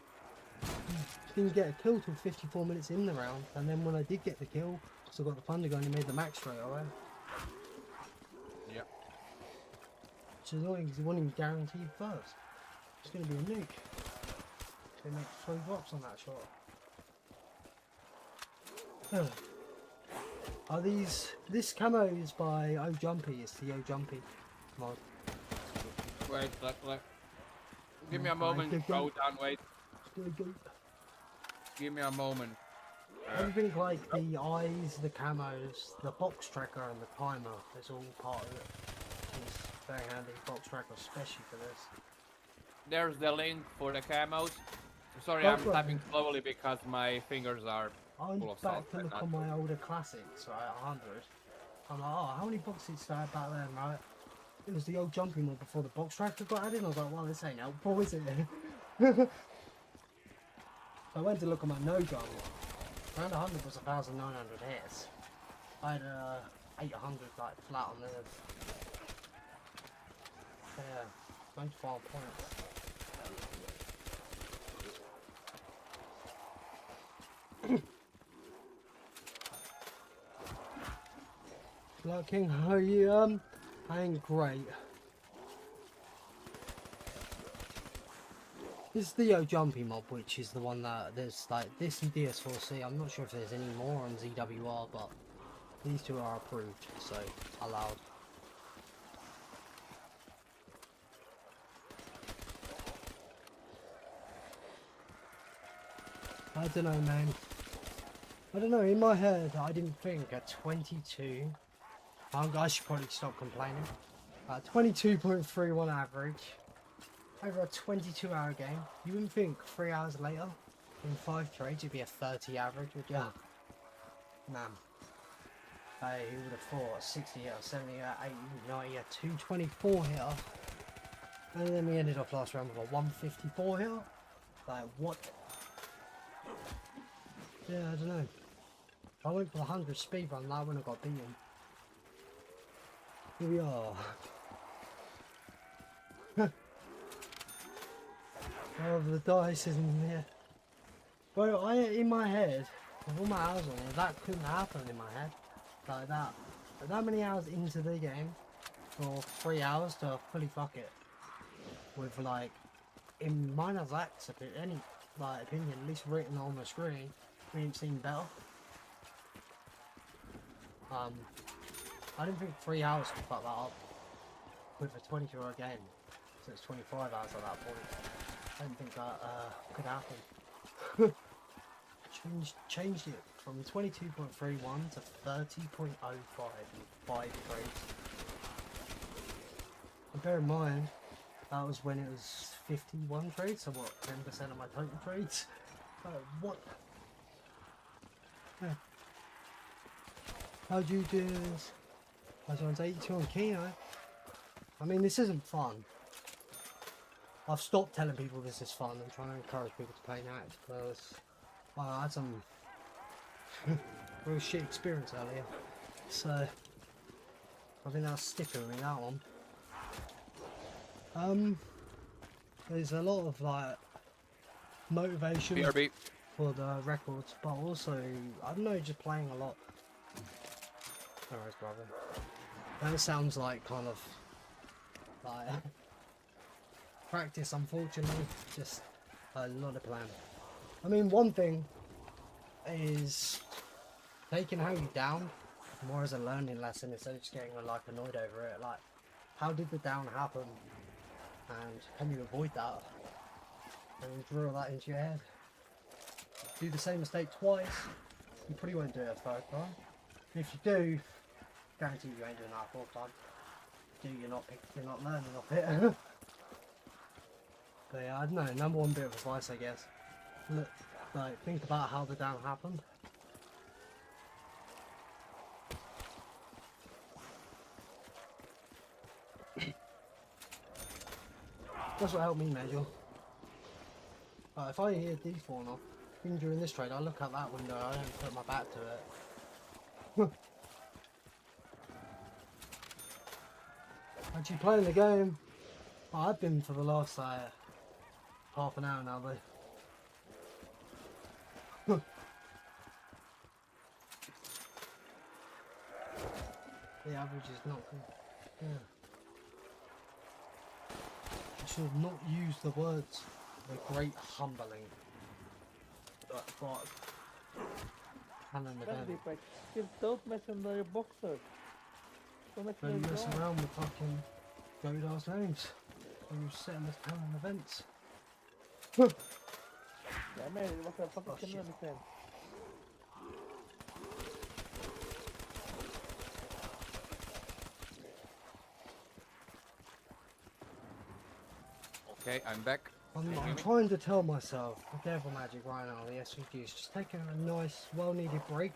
Didn't get a kill till 54 minutes in the round, and then when I did get the kill, still got the thunder gun and made the max straight away. Yep. Which is annoying because it wasn't even guaranteed first. It's going to be a nuke. They make 3 drops on that shot. Are these... This camo is by Oh Jumpy, it's the Oh Jumpy mod. Wait, let. Give me a moment, go down, wait. Give me a moment. Everything like the eyes, the camos, the box tracker and the timer is all part of it. It's very handy, box tracker especially for this. There's the link for the camos. Sorry, Oh, I'm right. typing slowly because my fingers are I'm full of back salt to right look now. on my older classics, right, 100. I'm like, oh, how many boxes did I have back then, right? It was the old jumping one before the box tracker got added, and I was like, well, this ain't helpful, is it? So I went to look at my no-gun. Round 100 was 1,900 hits. I had 800 like flat on nerves. Yeah, 95 points. Lurking, how are you? I ain't great. This is the Jumpy mob, which is the one that there's like this and DS4C. I'm not sure if there's any more on ZWR, but these two are approved, so allowed. I don't know, man. I don't know, in my head, I didn't think at 22... I should probably stop complaining. 22.31 average. Over a 22-hour game. You wouldn't think 3 hours later, in 5 trades, it'd be a 30 average, would you? Man. Hey, who would have thought? 60 hitter, 70 hitter, 80, 90 hitter, 224 hitter. And then we ended off last round with a 154 hitter. Like, what? Yeah, I don't know. If I went for the 100 speed run, I wouldn't have got beaten. Here we are. Oh, the dice isn't here. Well, in my head, with all my hours on it, that couldn't happen in my head. Like that. But that many hours into the game, for 3 hours to fully fuck it. With like, in mine as Zach's opinion, at least written on the screen, we ain't seen better. I didn't think 3 hours could fuck that up with a 22-hour game, so it's 25 hours at that point. I didn't think that could happen. Changed it from 22.31 to 30.05 in 5 trades. And bear in mind, that was when it was 51 trades, so what, 10% of my total trades? What? Yeah. How'd you do this? I was on 82 on Keno. I mean, this isn't fun. I've stopped telling people this is fun and trying to encourage people to play Nacht, because I had some real shit experience earlier. So, I think that's sticking with me, that one. There's a lot of like motivation BRB. for the records, but also, I don't know, just playing a lot. Alright, brother. That sounds like kind of like practice, unfortunately. Just a lot of plan. I mean, one thing is taking how you down more as a learning lesson instead of just getting like annoyed over it. Like, how did the down happen? And can you avoid that? And drill that into your head. Do the same mistake twice, you probably won't do it a third time. If you do, guarantee you ain't doing that a fourth time. If you do, you're not learning off it. But yeah, I don't know, number one bit of advice, I guess. Look, like, think about how the down happened. That's what helped me measure. If I hear D4 off, even during this trade, I look out that window, I don't put my back to it. Actually playing the game, I've been for the last half an hour now though. The average is not good. Yeah. I should not use the words the great humbling. But canon event. Just don't mention the boxers. Don't mention Don't the mess dog. around with fucking goat ass names. When you're setting this canon events. Yeah, man, it was a fucking Oh, shit. canon event. Okay, I'm back. I'm trying to tell myself, the devil magic right now, the SVG is just taking a nice, well-needed break,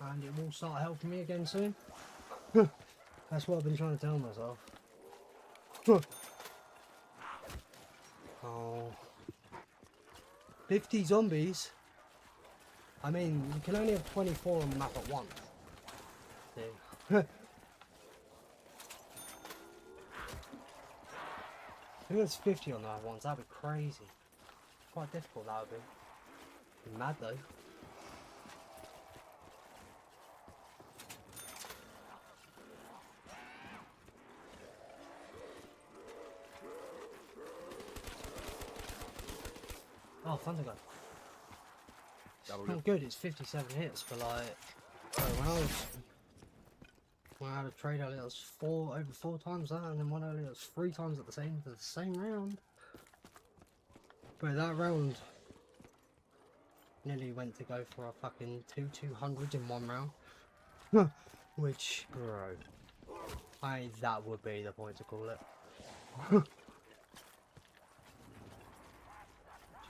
and it will start helping me again soon. That's what I've been trying to tell myself. Oh. 50 zombies? I mean, you can only have 24 on the map at once. See? If it was 50 on that once, that'd be crazy. Quite difficult, that would be. Mad though. Oh, Thunder Gun. It's Double not good, it's 57 hits, but like, when I had a trade earlier, it was over four times that, and then one earlier, it was 3 times at the same round. But that round nearly went to go for a fucking 200s in one round. Which, bro, that would be the point to call it. To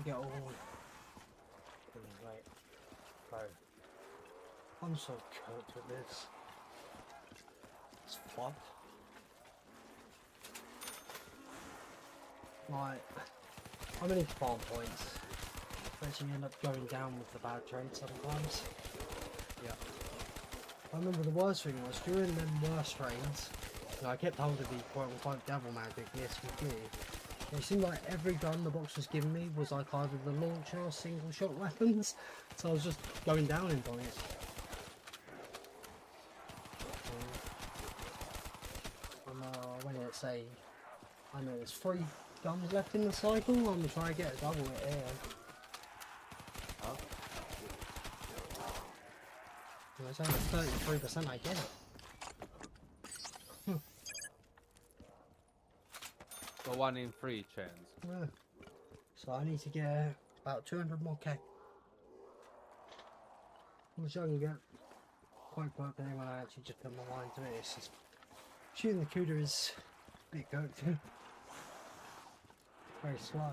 get all... Wait, bro, I'm so cooked with this. It's fucked. Like, I'm gonna need farm points. But you end up going down with the bad trade sometimes. Yeah. I remember the worst thing was during them worst trades, I kept hold of the quote-unquote devil magic, the SVG. It seemed like every gun the box was giving me was like either the launcher or single shot weapons. So I was just going down in points. When it say, I know there's 3 guns left in the cycle, I'm gonna try and get a double it here. Huh? And it's only 33% I get it. So 1 in 3 chance. Yeah. So I need to get about 200 more K. Which I can get quite quickly when I actually just put my mind to it. It's just shooting the cooter is a bit cooked. Very slow.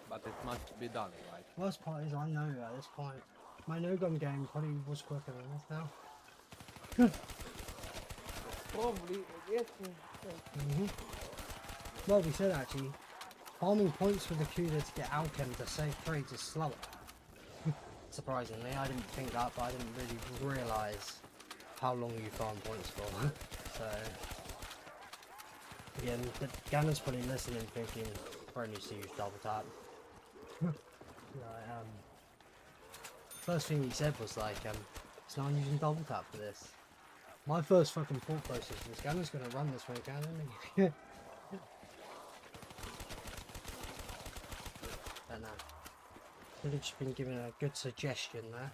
But it must be done, right? Worst part is I know at this point my no-gun game probably was quicker than this now. Probably, yes. Well, we said actually, farming points for the CUDA to get Alchem to save trades is slower. Surprisingly, I didn't think that, but I didn't really realise how long you farm points for. So, again, the Ganon's probably listening thinking, bro needs to use double tap. First thing he said was like, it's not using double tap for this. My first fucking thought process was, Ganon's gonna run this when he can, isn't he? But no. Could have just been given a good suggestion there.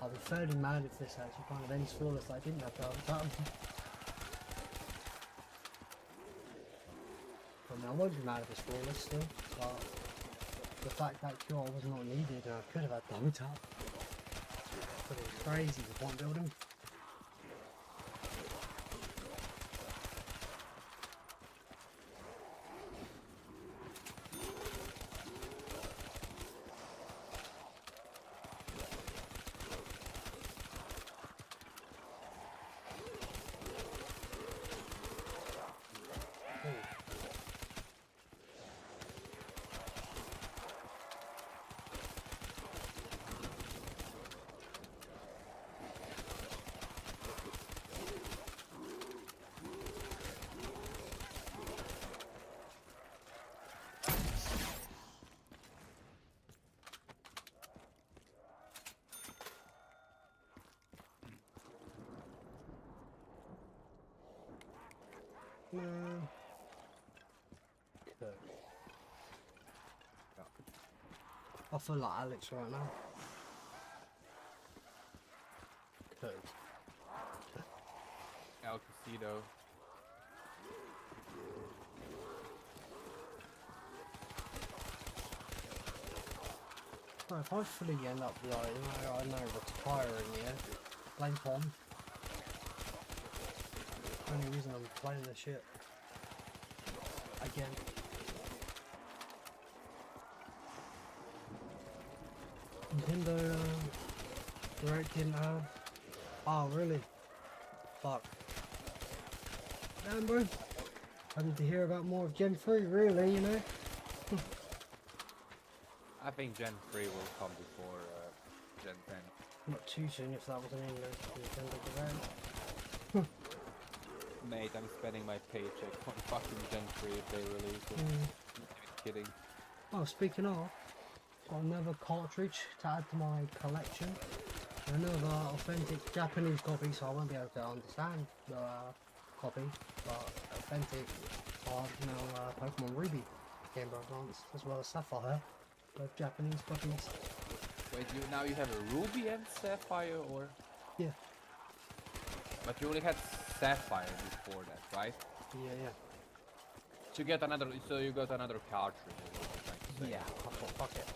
I'll be fairly mad if this actually kind of ends flawless. I didn't have double tap. I mean, I won't be mad if it's flawless still, but the fact that cure was not needed and I could have had double tap. But it was crazy the point building. Good. I feel like Alex right now. Good. El Casino. Well, if I fully end up like, I know retiring, yeah, blame Pom. Only reason I'm playing this shit again. Nintendo Direct didn't have. Oh really? Fuck. Damn, bro. I need to hear about more of Gen 3, really, you know? I think Gen 3 will come before Gen 10. Not too soon if that was an English Nintendo Direct. Mate, I'm spending my paycheck on fucking Gen 3 if they release it. I'm kidding. Oh, speaking of, got another cartridge to add to my collection. Another authentic Japanese copy, so I won't be able to understand the copy, but authentic Pokemon Ruby Game Boy Advance, as well as Sapphire, both Japanese copies. Wait, you have a Ruby and Sapphire, or? Yeah. But you only had Sapphire before that, right? Yeah. So you got another cartridge. Is what you're trying to say. Yeah, I thought, fuck it.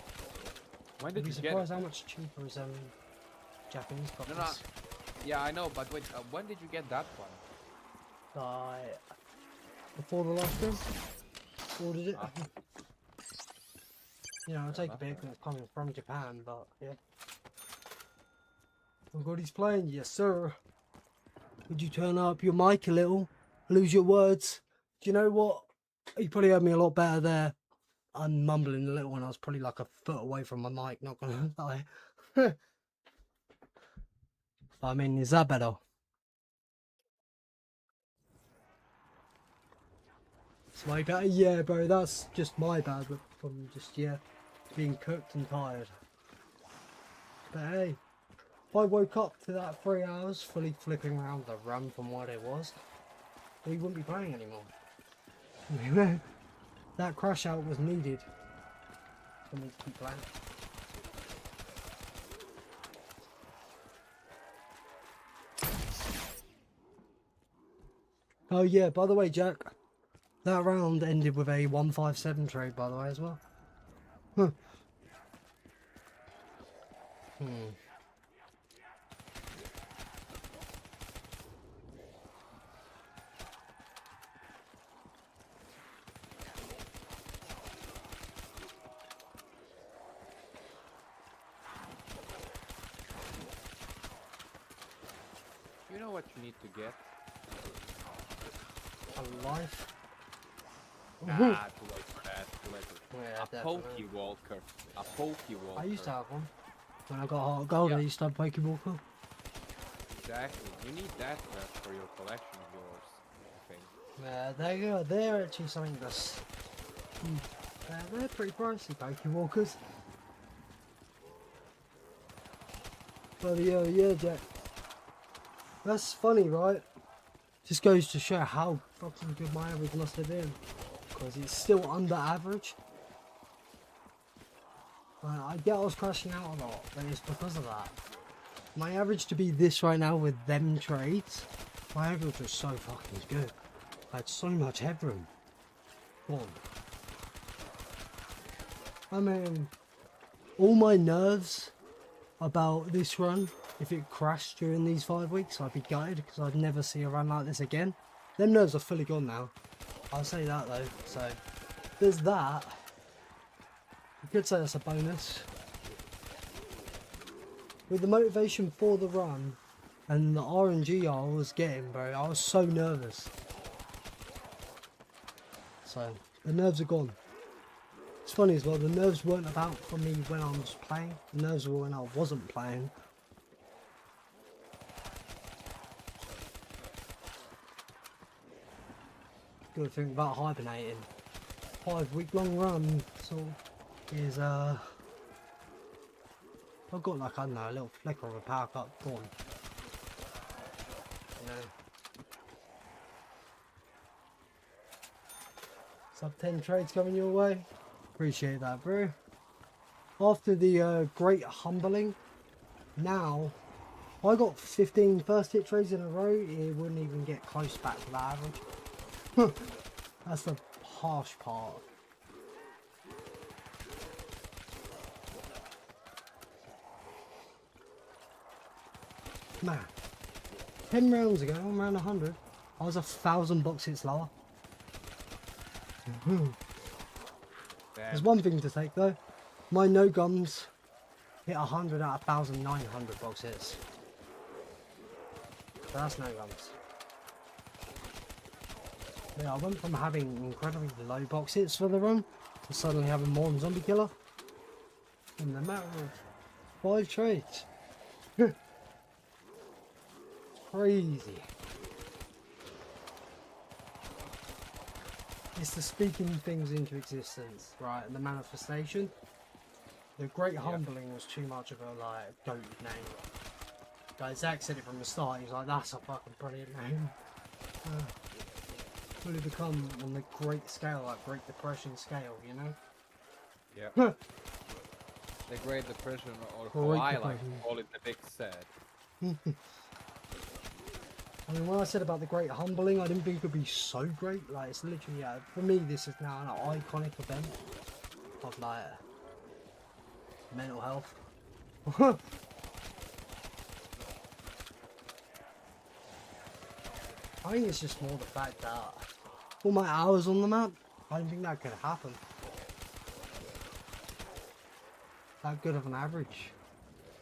When You'd did be you get surprised it? how much cheaper is Japanese copies. No. Yeah, I know, but wait, when did you get that one? Like, before the live stream, ordered it. You know, I'll take a bit because it's coming from Japan, but yeah. Oh god, he's playing, yes sir. Would you turn up your mic a little? Lose your words. Do you know what? You probably heard me a lot better there. I'm mumbling a little when I was probably like a foot away from my mic, not gonna lie. I mean, is that better? It's way better? Yeah, bro, that's just my bad from just, yeah, being cooked and tired. But hey, if I woke up to that 3 hours fully flipping around the run from what it was, we wouldn't be playing anymore. That crash out was needed for me to keep playing. Oh yeah, by the way, Jack, that round ended with a 157 trade, by the way, as well. Huh. You know what you need to get? A life? Nah, too late for that. Too late for Yeah, a definitely. Pokewalker. A Pokewalker. I used to have one. When I got Heart Gold, I used to have Pokewalker. Exactly. You need that for your collection of yours, I think. Yeah, they're actually something that's... they're pretty pricey, Pokewalkers. But yeah, Jack. That's funny, right? Just goes to show how fucking good my average must have been. Because it's still under average. I get I was crashing out a lot, but it's because of that. My average to be this right now with them trades, my average was so fucking good. I had so much headroom. Go on. I mean, all my nerves about this run, if it crashed during these 5 weeks, I'd be gutted because I'd never see a run like this again. Them nerves are fully gone now. I'll say that though. So there's that. You could say that's a bonus. With the motivation for the run and the RNG I was getting, bro, I was so nervous. So the nerves are gone. It's funny as well, the nerves weren't about for me when I was playing, the nerves were when I wasn't playing. Good thing about hibernating. 5 week long run sort of is I've got like, I don't know, a little flicker of a power cut gone. You know. Sub 10 trades coming your way. Appreciate that, bro. After the great humbling, now I got 15 first hit trades in a row. It wouldn't even get close back to that average. That's the harsh part. Man, 10 rounds ago, I'm around 100. I was 1,000 box hits lower. There's one thing to take though. My no gums hit 100 out of 1,900 box hits. So that's no gums. Yeah, I went from having incredibly low box hits for the run to suddenly having more than Zombie Killer in the matter of 5 trades. Crazy. It's the speaking things into existence, right? And the manifestation. The Great Humbling was too much of a like goat name. Guys, Zach said it from the start. He was like, "That's a fucking brilliant name." Fully become on the great scale, like Great Depression scale, you know? Yeah. The Great Depression, or Great how I like to Depression. call it, the Big Sad. I mean, when I said about the Great Humbling, I didn't think it would be so great. Like, it's literally, for me, this is now an iconic event of, like, mental health. I think it's just more the fact that all my hours on the map, I didn't think that could happen. That good of an average.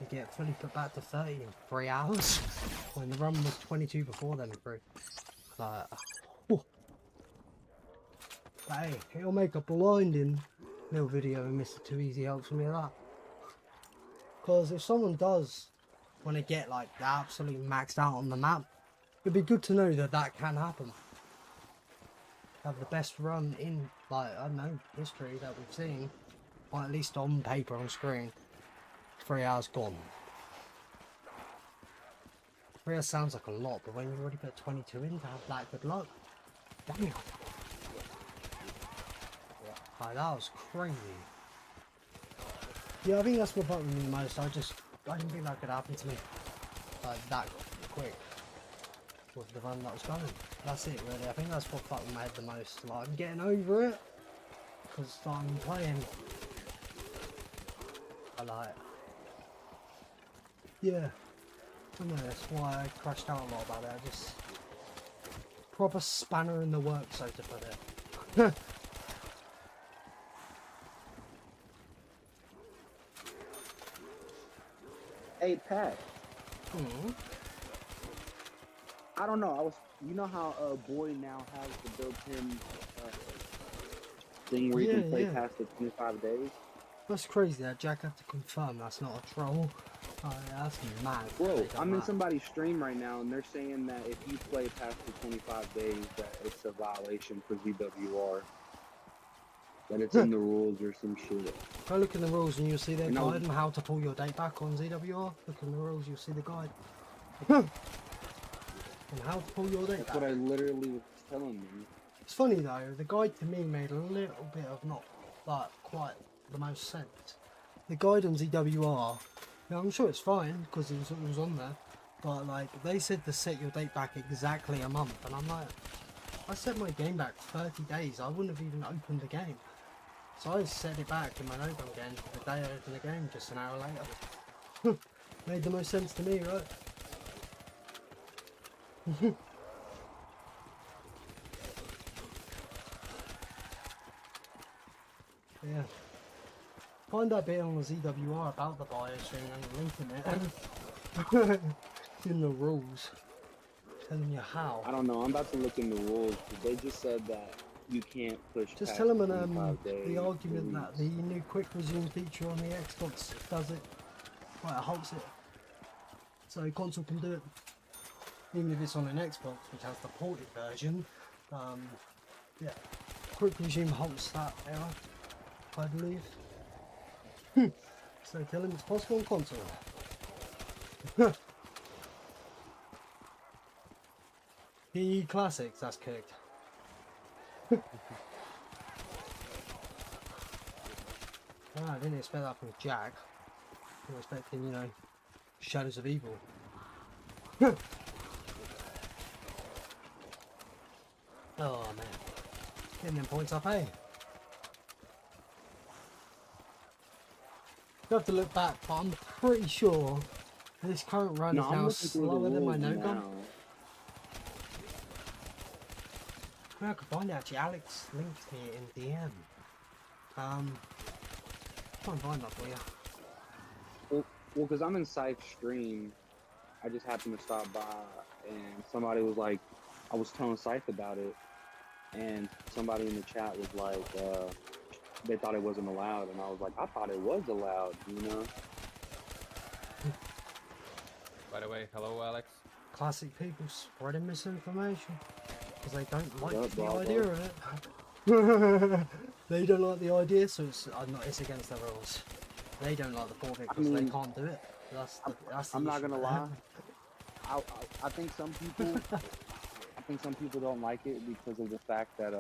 You get fully put back to 30 in 3 hours when the run was 22 before then, bro. Like, whew. But hey, it'll make a blinding little video and Mr. Too Easy helps me with that. Because if someone does want to get like absolutely maxed out on the map, it'd be good to know that that can happen. Have the best run in, like, I don't know, history that we've seen, or at least on paper, on screen. 3 hours gone. 3 hours sounds like a lot, but when you already put 22 in to have that good luck, damn. Like, that was crazy. Yeah, I think that's what fucked with me the most. I didn't think that could happen to me like that quick with the run that was going. That's it, really. I think that's what fucked with my head the most. Like, I'm getting over it because I'm playing. I like. Yeah, I know that's why I crashed out a lot about it. I just proper spanner in the works, so to put it. Hey Pat, Hmm. I don't know. You know how Boy now has the built-in thing where you can play past the 25 days. That's crazy that Jack had to confirm that's not a troll. Oh, yeah, that's mad. Bro, I'm in somebody's stream right now, and they're saying that if you play past the 25 days, that it's a violation for ZWR. that it's in the rules or some shit. Go look in the rules and you'll see their And I'll- guide on how to pull your date back on ZWR. Look in the rules, you'll see the guide. And how to pull your date That's back. what I literally was telling you. It's funny though, the guide to me made a little bit of not like quite the most sense. The guide on ZWR, yeah, I'm sure it's fine because it was on there, but like they said to set your date back exactly a month, and I'm like, I set my game back 30 days, I wouldn't have even opened the game. So I set it back in my notebook again the day I opened the game, just an hour later. Made the most sense to me, right? Yeah. Find that bit on the ZWR about the biostring and linking it in the rules. Telling you how. I don't know. I'm about to look in the rules. But they just said that you can't push. Just past tell them 25 days the argument that release. the new quick resume feature on the Xbox does it. Well, it halts it. So console can do it. Even if it's on an Xbox, which has the ported version. Yeah. Quick resume halts that error, I believe. So tell them it's possible on console. PE Classics, that's cooked. I didn't expect that from Jack. I was expecting, you know, Shadows of Evil. Oh man. Getting them points up, eh? You have to look back, but I'm pretty sure this current run is I'm now looking through the slower than my rules no gun. now. I could find it actually. Alex linked me in DM. Try and find that for you. Well, because I'm in Scythe stream, I just happened to stop by, and somebody was like, I was telling Scythe about it, and somebody in the chat was like, they thought it wasn't allowed, and I was like, I thought it was allowed, you know? By the way, hello, Alex. Classic people spreading misinformation because they don't like What up, the blah, idea blah? of it. They don't like the idea, so it's it's against the rules. They don't like the forfeit because they mean, can't do it. That's the I'm not issue. gonna lie. I think some people, I think some people don't like it because of the fact that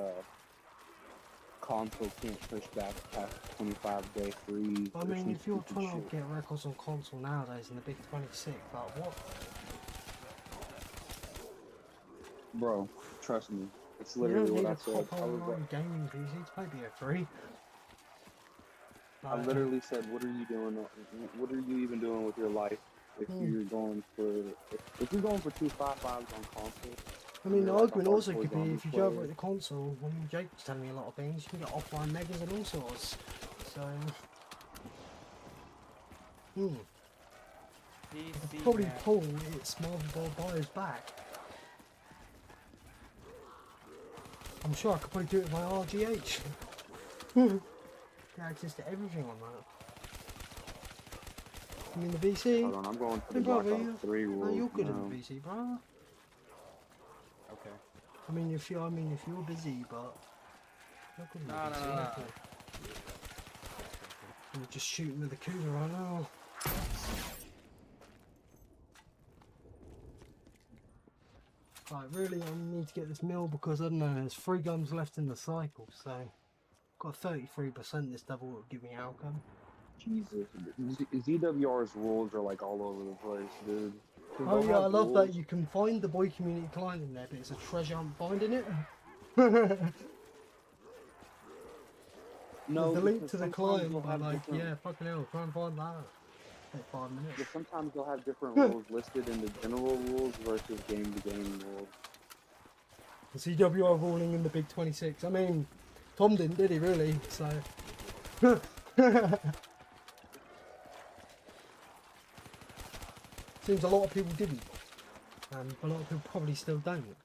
console can't push back past 25-day freeze. I or mean, some if you're stupid trying to shit. get records on console nowadays in the big 26, like what? Bro, trust me, it's You literally don't need what I a said. top online gaming PC to play BO3. I literally said, what are you doing? What are you even doing with your life if you're going for if you're going for 255s on console? I mean, the you're like a argument also hardcore could be zombie if you go over player. at the console, I mean, Jake was telling me a lot of things, you can get offline megas and all sorts. So, PC, probably man. pull its motherboard buyers back. I'm sure I could probably do it with my RGH. Get access to everything on that. I mean, the VC. Hold on, I'm going for Hey, the brother, Black Ops 3 no, rules you're good now. at the VC, bro. Okay. I mean, if you're busy, but you're good at the No, VC. no, no. aren't you? I'm just shooting with the cooler right now. Like, really, I need to get this mill because, I don't know, there's 3 guns left in the cycle, so... Got 33% this double will give me outcome. Jesus, ZWR's rules are like all over the place, dude. 'Cause Oh they'll yeah, I have love that rules- you can find the boy community client in there, but it's a treasure hunt finding it. No, the link because to the sometimes client, they'll but have like, different- yeah, fucking hell, try and find that. Take 5 minutes. But sometimes they'll have different rules listed in the general rules versus game-to-game rules. The CWR ruling in the big 26. I mean, Tom didn't, did he really? So. Seems a lot of people didn't. And a lot of people probably still don't.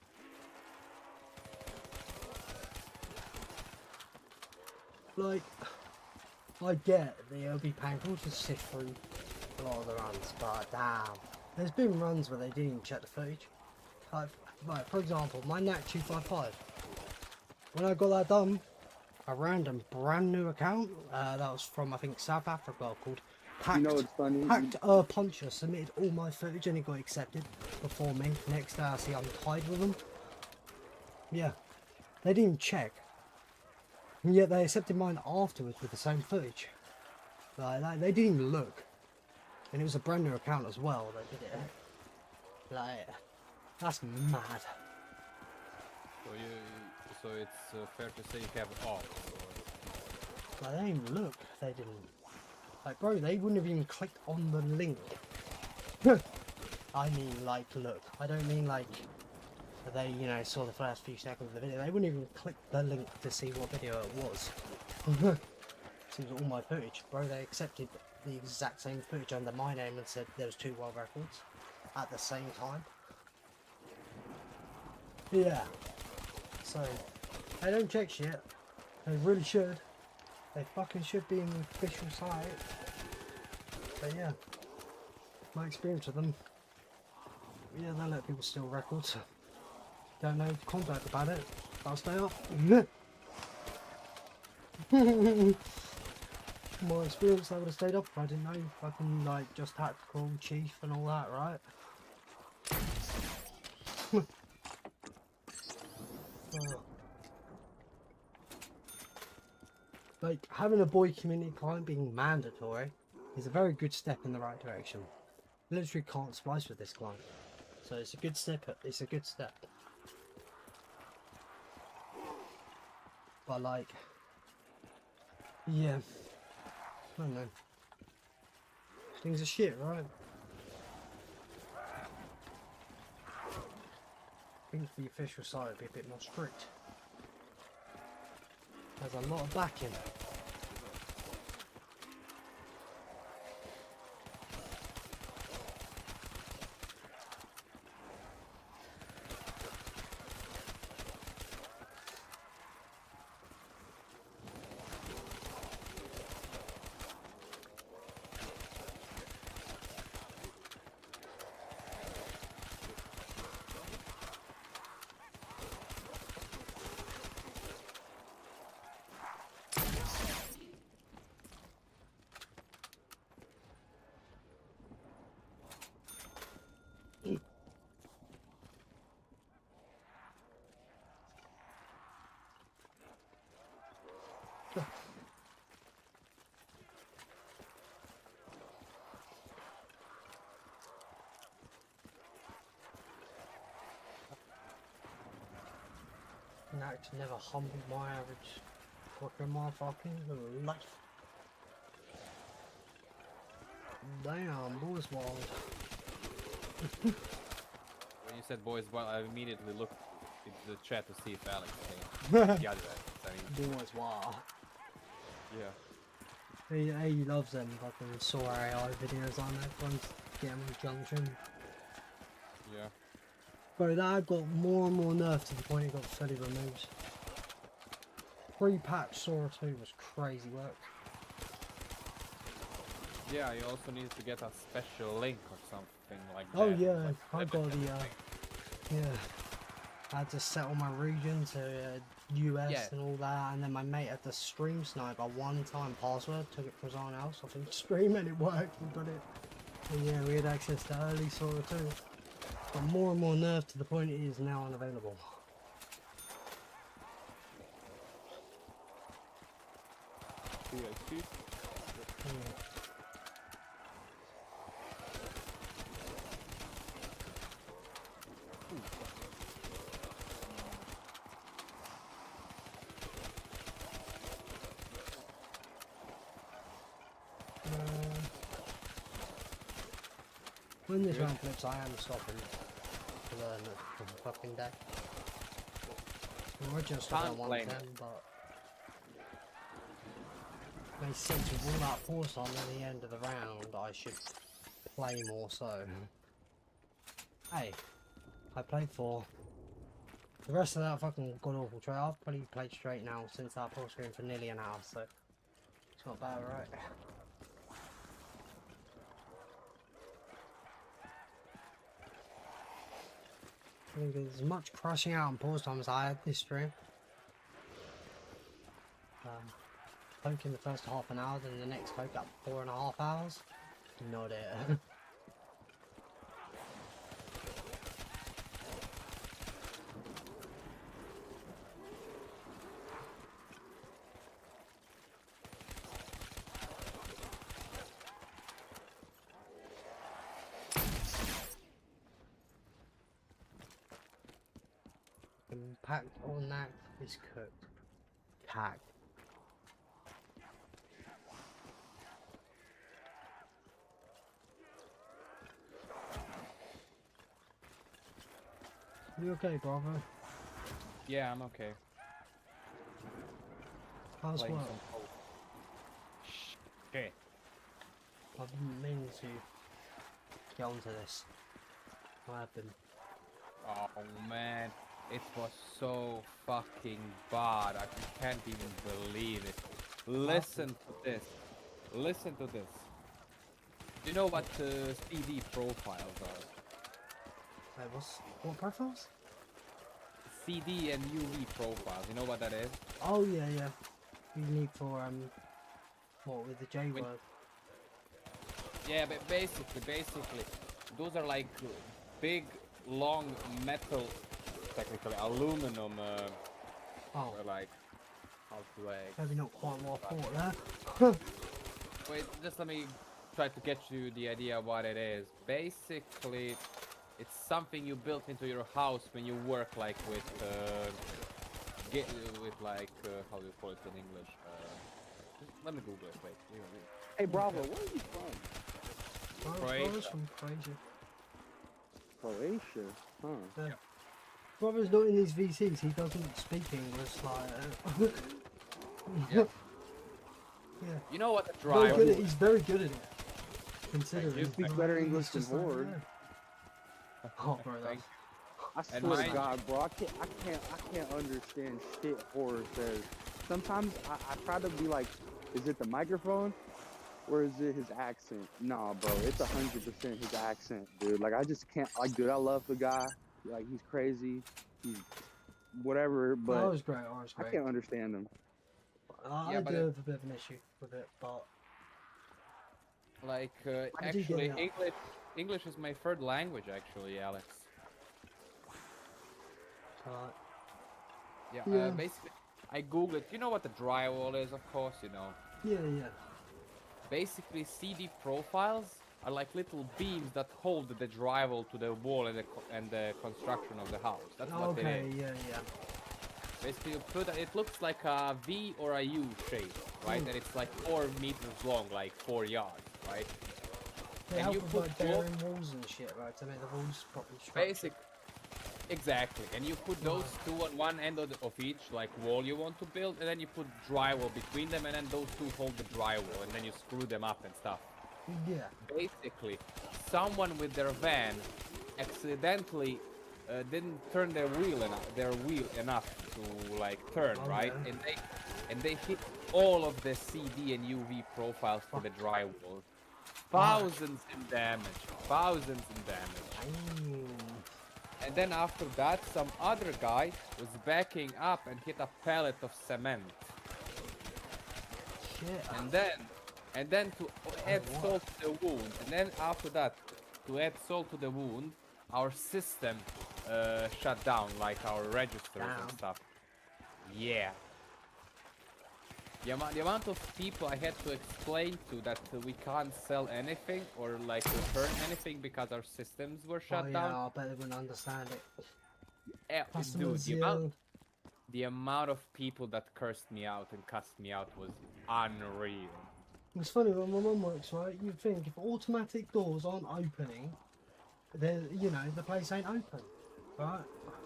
Like, I get that it'll be painful to sift through a lot of the runs, but damn. There's been runs where they didn't even check the footage. Like, for example, my Nacht 255. When I got that done, a random brand new account. That was from I think South Africa called Packed. You know what's funny? Packed Puncher submitted all my footage and it got accepted before me. Next day I see I'm tied with them. Yeah, they didn't even check. And yet they accepted mine afterwards with the same footage. Like, they didn't even look. And it was a brand new account as well that did it. Like, that's mad. So it's fair to say you have off. Like, they didn't even look. They didn't. Like, bro, they wouldn't have even clicked on the link. I mean, like, look. I don't mean, like, they, you know, saw the first few seconds of the video. They wouldn't even click the link to see what video it was. It was all my footage. Bro, they accepted the exact same footage under my name and said there was 2 world records at the same time. Yeah. So, they don't check shit. They really should. They fucking should be in the official site. But yeah, my experience with them. Yeah, they let people steal records. Don't know contact about it. I'll stay up. My experience, I would have stayed up if I didn't know. Fucking like just tactical chief and all that, right? Like, having a boy community client being mandatory is a very good step in the right direction. Literally can't splice with this client, so it's a good step. It's a good step. But like, yeah, I don't know. Things are shit, right? I think the official site would be a bit more strict. There's a lot of backing. Nacht never humbled my average fucking motherfucking life. Damn, boys wild. When you said boys wild, I immediately looked into the chat to see if Alex came. Yeah, I mean, Boys wild. yeah. He loves them fucking Saw AI videos on that from Gamma Junction. Yeah. Bro, that got more and more nerfed to the point it got fully removed. Pre-patch Sora 2 was crazy work. Yeah, you also need to get a special link or something like that. Oh yeah, like I got limited the link. yeah. I had to set all my region to US Yeah. and all that, and then my mate had to stream snipe a one-time password, took it from someone else, I think stream, and it worked, we got it. And yeah, we had access to early Sora 2. But more and more nerfed to the point it is now unavailable. When this round flips, I am stopping to learn the fucking day. We're just Can't at blame 110, but makes sense with all that force on at the end of the round. I should play more so. Hey, I played for the rest of that fucking god awful trail. I've probably played straight now since that full screen for nearly an hour, so it's not bad, right? I think as much crashing out and pause time as I had this stream. poke in the first half an hour, then the next poke up 4.5 hours. Not it. Packed or Nacht is cooked. Cack. You okay, bravo? Yeah, I'm okay. How's Playing work? some Code. Okay. I've been meaning to get onto this. I have been. Oh man, it was so fucking bad. I can't even believe it. Listen to this. Listen to this. Do you know what CD profiles are? Wait, what profiles? CD and UV profiles. You know what that is? Oh yeah, yeah. You need for what with the J When- word? Yeah, but basically, those are like big, long metal, technically aluminum. Oh, Like, how to maybe not quite what I thought there. Wait, just let me try to get you the idea of what it is. Basically, it's something you built into your house when you work like with how do you call it in English? Let me Google it. Wait. Hey, Bravo, where are you from? Brother's from Croatia. Croatia, huh? Yeah. Brother's not in these VCs. He doesn't speak English like. Yeah. Yeah. You know what a Very drive? good he's very good at it. Considering. you. Speaks like, better he's English than just like, Horde. yeah. Oh, bro, Thank that's. I And swear to mine- God, bro, I can't understand shit Horror says. Sometimes I try to be like, is it the microphone or is it his accent? Nah, bro, it's 100% his accent, dude. Like I just can't. Like, dude, I love the guy. Like he's crazy. He's whatever, I but was great. I was I great. can't understand him. I Yeah, but do it- have a bit of an issue with it, but Like, I do get actually, it. English is my third language, actually, Alex. Yeah, Yeah. basically, I googled. You know what the drywall is, of course, you know. yeah. Basically, CD profiles are like little beams that hold the drywall to the wall and the construction of the house. That's what it Okay, is. yeah. Basically, you put it looks like a V or a U shape, right? And it's like 4 meters long, like 4 yards, right? They And help you with put like wall- bearing walls and shit, right? To make the walls properly structured. Basic. Exactly, and you put those two on one end of each like wall you want to build, and then you put drywall between them, and then those two hold the drywall, and then you screw them up and stuff. Yeah. Basically, someone with their van accidentally didn't turn their wheel enough to like turn, Oh, right? yeah. And they hit all of the CD and UV profiles for the drywall. Thousands in damage. Damn. And then after that, some other guy was backing up and hit a pallet of cement. Shit. And then to add what? salt to the wound, and then after that, to add salt to the wound, our system shut down, like our registers and Damn. stuff. Yeah. The amount of people I had to explain to that we can't sell anything or like return anything because our systems were shut Oh, down. yeah, I bet they wouldn't understand it. Yeah, dude, Customers, the amount of people that cursed me out and cussed me out was unreal. It's funny when my mum works, right? You'd think if automatic doors aren't opening, then the place ain't open, right?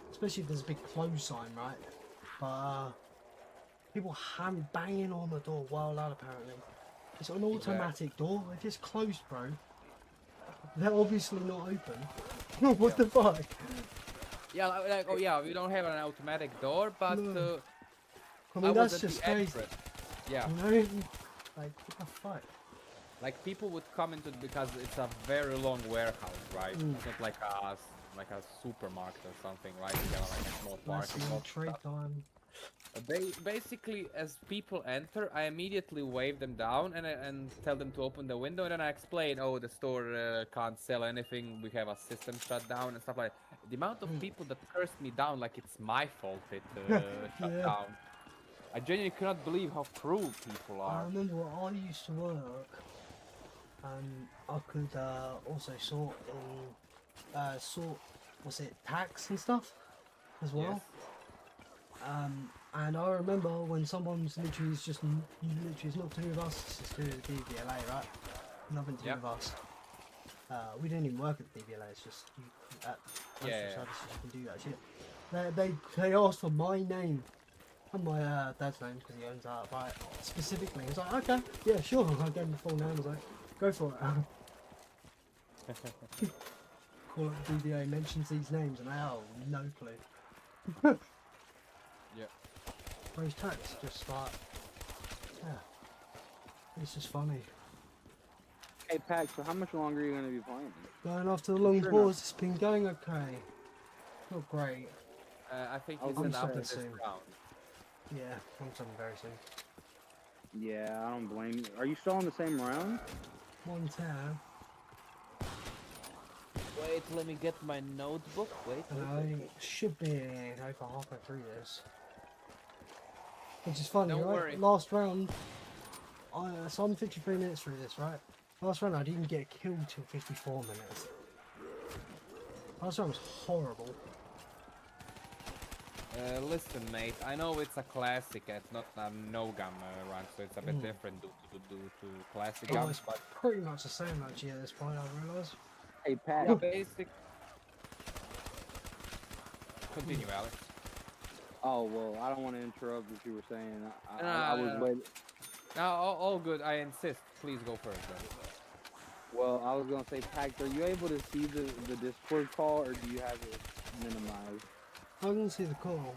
Especially if there's a big close sign, right? But people banging on the door while loud apparently. It's an automatic door. If it's closed, bro, they're obviously not open. What the fuck? Yeah, like oh yeah, we don't have an automatic door, but No. I I mean, was that's at the just crazy. entrance. Yeah, You know? Like, what the fuck? like people would come into because it's a very long warehouse, right? Mm. It's not like a supermarket or something, right? You have like a small That's parking no lot. trade time. Basically, as people enter, I immediately wave them down and tell them to open the window, and then I explain, oh, the store can't sell anything, we have a system shut down and stuff like that. The amount of people that cursed me down like it's my fault it shut Yeah. down. I genuinely cannot believe how cruel people I are. remember when I used to work, and I could also sort was it tax and stuff as well. Yes. And I remember when someone's literally it's not to do with us, it's just to do with the DVLA, right? Nothing to do with us. We didn't even work at the DVLA, it's just at postal services you can do that shit. They asked for my name and my dad's name because he owns that, right? Specifically, he's like, okay, yeah, sure. I gave him the full name. I was like, go for it. Call up DVA mentions these names, and I have no clue. Yeah. Whereas tax just like, yeah, it's just funny. Hey, Pac, so how much longer are you going to be playing? Going after the long Sure pause, it's been going okay. Not great. I think I'll he's be an after stopping this soon. round. Yeah, I'm something very soon. Yeah, I don't blame you. Are you still on the same round? 110. Wait, let me get my notebook. Wait. And I should be over halfway through this. Which is funny, Don't right? worry. Last round, so I'm 53 minutes through this, right? Last round I didn't get killed till 54 minutes. Last round was horrible. Listen, mate, I know it's a classic, it's not a no-gum run, so it's a bit different to classic Oh, gums, it's but pretty much the same actually at this point, I realise. Hey, Pat. yeah, basic. Continue, Alex. Oh, well, I don't want to interrupt what you were saying. I was waiting. No, all good, I insist. Please go first, then. Well, I was going to say, Pac, are you able to see the Discord call, or do you have it minimized? I can see the call.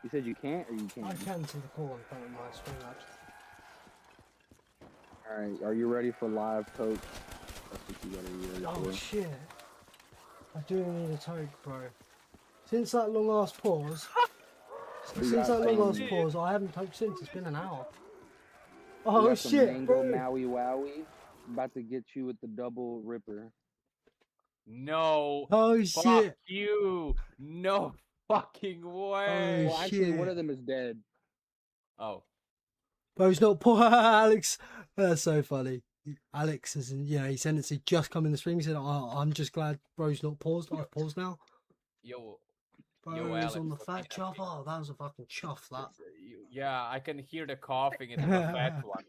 You said you can't, or you can? I can see the call in front of my screen actually. Alright, are you ready for live coach? That's what you gotta be ready Oh for. shit. I do need a toke, bro. Since that long ass pause, You since got that long ass some- pause, I haven't toked since. It's been an hour. you Oh got some shit, Mango bro. Maui Wowie. About to get you with the double ripper. No, Oh fuck shit. you! No fucking way! Well, actually, one shit. of them is dead. Oh, Bro's not poor, Alex. That's so funny. Alex is, he sent it to just come in the stream. He said, I'm just glad bro's not paused. I've paused now. yo, Bro's Alex, on the okay, fat chuff. Oh, that was a fucking chuff, that. yeah, I can hear the coughing. It was a fat one.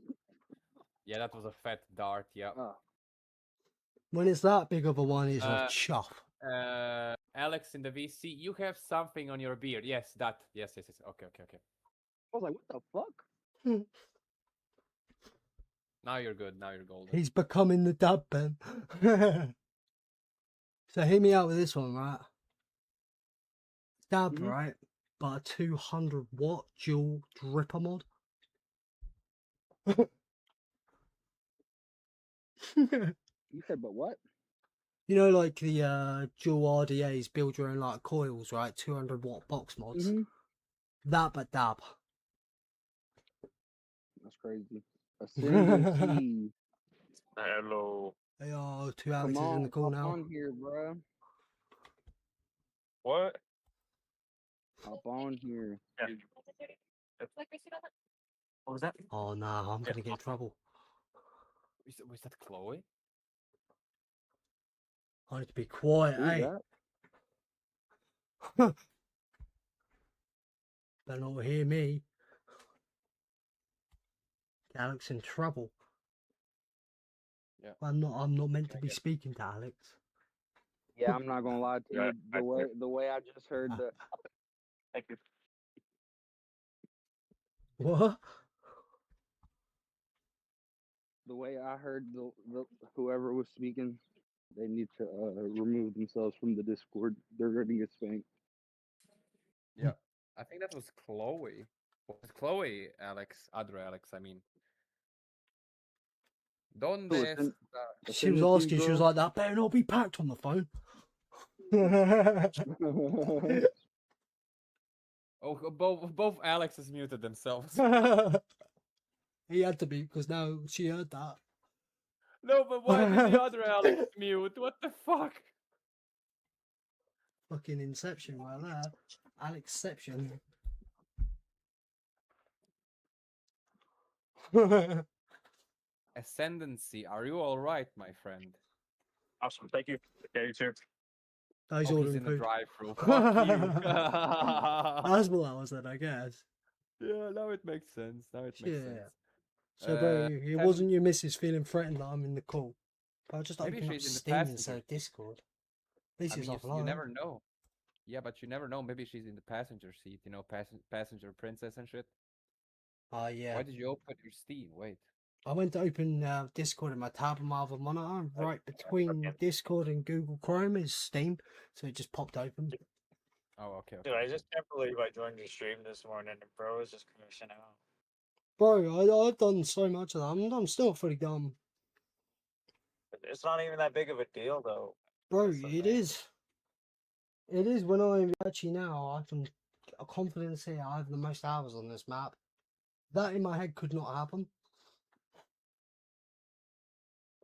Yeah, that was a fat dart. Yeah. Oh. When it's that big of a one, it's a Uh, chuff. Alex in the VC, you have something on your beard. Yes, that. Yes. Okay. I was like, what the fuck? Now you're good. Now you're golden. He's becoming the dub pen. So hear me out with this one, right? Dab, Mhm. right? But a 200 watt dual dripper mod. You said, but what? You know, like the dual RDAs build your own like coils, right? 200 watt box mods. Mhm. That, but dab. That's crazy. A single key. Hello. Hey, oh, two Come Alexes in on, the call hop now. on here, bruh. What? Hop on here. Yeah. What was that? Oh no, I'm gonna get in trouble. Was that Chloe? I need to be quiet, Who's eh? that? Better not hear me. Alex in trouble. Yeah. I'm not meant to be speaking to Alex. Yeah, I'm not gonna lie to you. Right, The way I just heard the Thank you. What? the way I heard the whoever was speaking, they need to remove themselves from the Discord. They're gonna get spanked. Yeah. I think that was Chloe. Was it Chloe, Alex? Other Alex, I mean. Donde Who, it's in- está? She was asking, she was like, that better not be packed on the phone. Oh, both Alexes muted themselves. He had to be because now she heard that. No, but why did the other Alex mute? What the fuck? Fucking Inception right there. Alexception. Ascendancy, are you alright, my friend? Awesome. Thank you. Okay, you too. He's Oh, he's ordering in the food. drive-thru. Fuck you. That's what I was then, I guess. Yeah, now it makes sense. Now it makes Yeah. sense. So, bro, it Seven- wasn't your missus feeling threatened that I'm in the call. But I just Maybe opened up she's in the Steam passenger instead of seat. Discord. At least I it's mean, offline. you never know. Yeah, but you never know. Maybe she's in the passenger seat, you know, passenger princess and shit. Oh, yeah. Why did you open your Steam? Wait. I went to open Discord in my tab on my other monitor. And right between Discord and Google Chrome is Steam. So it just popped open. Oh, okay. Dude, I just can't believe I joined your stream this morning and bro is just crashing out. Bro, I've done so much of that. I'm still pretty dumb. It's not even that big of a deal though. Bro, That's the it thing. is. It is when I'm actually now, I can confidently say I have the most hours on this map. That in my head could not happen.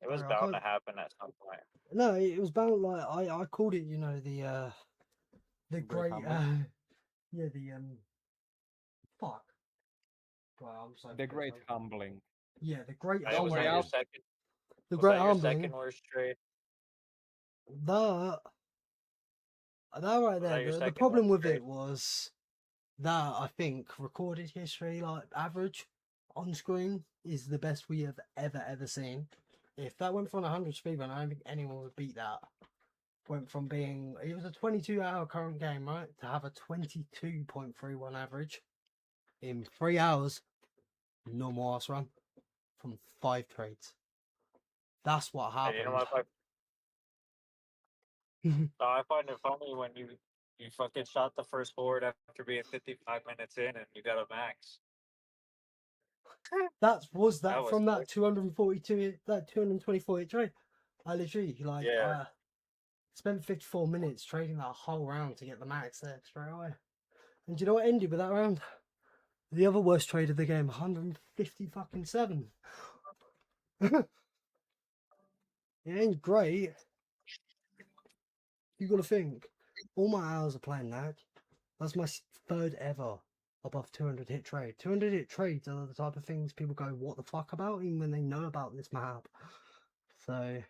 It was Bro, I bound to can't- happen at some point. No, it was about like I called it, you know, the Great great humbling. yeah, the fuck. Well, I'm so The great pissed. humbling. Yeah, the great Hey, Don't was worry, that humbling. your I'll- second? The Was great that your humbling. second worst trade? That right Was that there. your The second problem worst with trade? it was that I think recorded history, like average on screen, is the best we have ever seen. If that went from 100 speedrun, I don't think anyone would beat that. Went from being, it was a 22-hour current game, right, to have a 22.31 average in 3 hours, normal ass run from 5 trades. That's what Hey, you know happened. what? I find it funny when you fucking shot the first horde after being 55 minutes in and you got a max. That was That was from that quick. 242, that 224 hit trade. I literally Yeah. spent 54 minutes trading that whole round to get the max there straight away. And do you know what ended with that round? The other worst trade of the game, 150 fucking 7. It ain't great. You gotta think. All my hours of playing that. That's my third ever above 200 hit trade. 200 hit trades are the type of things people go, what the fuck about, even when they know about this map. So,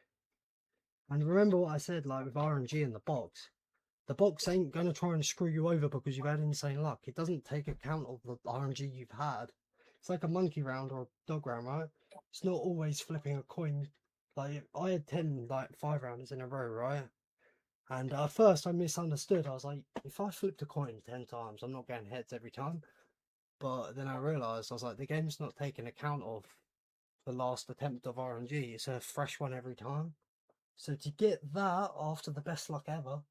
and remember what I said, like with RNG in the box ain't gonna try and screw you over because you've had insane luck. It doesn't take account of the RNG you've had. It's like a monkey round or a dog round, right? It's not always flipping a coin. Like I had 10 like 5-rounders in a row, right? And at first I misunderstood. I was like, if I flipped a coin 10 times, I'm not getting heads every time. But then I realised, I was like, the game's not taking account of the last attempt of RNG. It's a fresh one every time. So to get that after the best luck ever,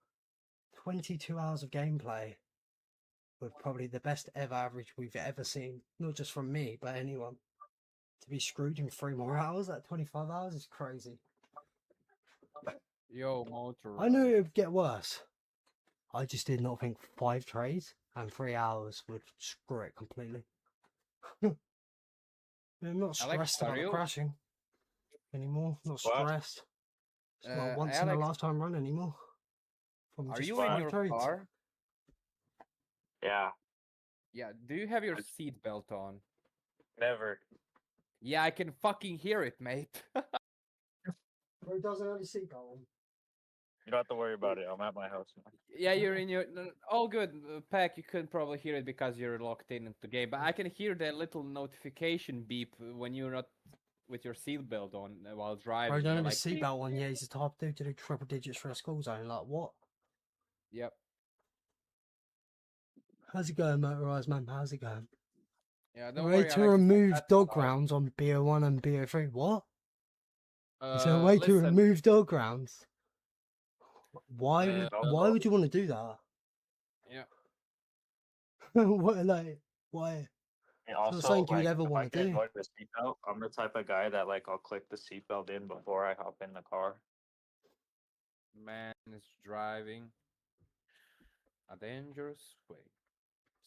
22 hours of gameplay with probably the best ever average we've ever seen, not just from me, but anyone. To be screwed in 3 more hours at 25 hours is crazy. Yo, motor. I knew it would get worse. I just did not think 5 trades and 3 hours would screw it completely. I'm not stressed are about the you- crashing anymore. Not What? stressed. It's not a once in a Alex, lifetime run anymore. From Are just you in 5 your trades. car? Yeah. Yeah, do you have your seatbelt on? Never. Yeah, I can fucking hear it, mate. Bro, it doesn't have a seatbelt on. You don't have to worry about it. I'm at my house now. Yeah, you're in your... All good, Pack, you couldn't probably hear it because you're locked in into the game, but I can hear that little notification beep when you're not with your seatbelt on while driving. Bro, don't have a like, seatbelt on. Yeah, he's the type of dude to do triple digits for a school zone. Like, what? Yep. How's it going, motorized man? How's it going? Yeah, don't Way worry, to Alex, it's not remove that dog loud. grounds on BO1 and BO3. What? Is there a way to Listen, remove dog grounds? Why? Uh, Why would you want to do that? Yeah. What? Like, why? And not also, something you'd like, ever if I wanna can do. avoid the seatbelt, I'm the type of guy that like I'll click the seatbelt in before I hop in the car. Man is driving a dangerous way.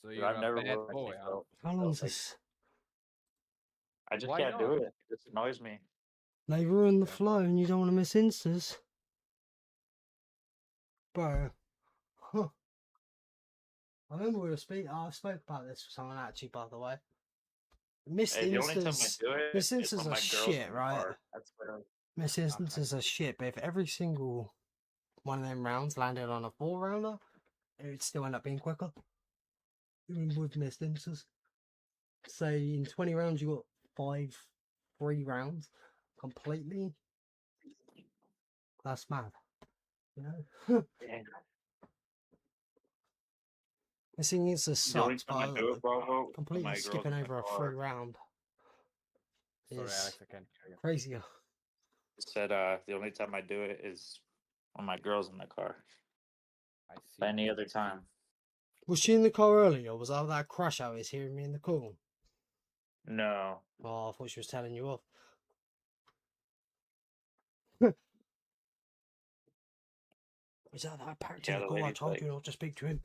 So Dude, you're I've a never bad ruined boy, huh? myself. How long is Like, this? I just Why can't not? do it. It just annoys me. They ruin the Yeah. flow and you don't want to miss instas. Bro. Huh. I remember we were speaking. I spoke about this with someone actually, by the way. Missed Hey, the only time I instas. do it Missed is when instas are my girl's shit, in the right? car. That's when Missed instances are shit, but if every single one of them rounds landed on a 4-rounder, it would still end up being quicker. Even with missed instances. Say in 20 rounds, you got 3 rounds completely. That's mad. You know? Damn. Missing instances The only sucks, time I but do it, Bravo, when completely my girl's skipping in the over a car. 3-round Sorry, is Alex, I can't hear you. crazier. Said the only time I do it is when my girl's in the car. I see. Any other time. Was she in the car earlier, or was that crash I was hearing me in the call? No. Oh, I thought she was telling you off. Is that apparent in Yeah, the the call? I lady's told like, you not to speak to him.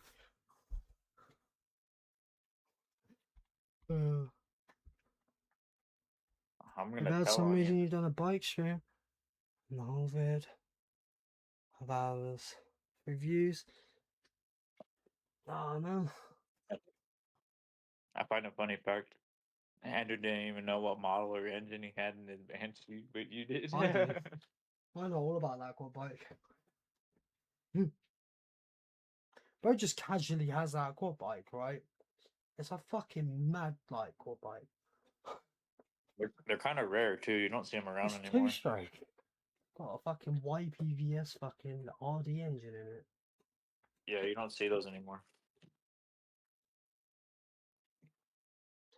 I'm If gonna had tell some on reason you. you've done a bike stream, the whole vid of hours, reviews. Oh no. I find it funny fact. Andrew didn't even know what model or engine he had in advance, but you did. I do. I know all about that quad bike. Bro just casually has that quad bike, right? It's a fucking mad like quad bike. They're kind of rare too. You don't see them around It's anymore. 2-stroke. Got a fucking YPVS fucking RD engine in it. Yeah, you don't see those anymore.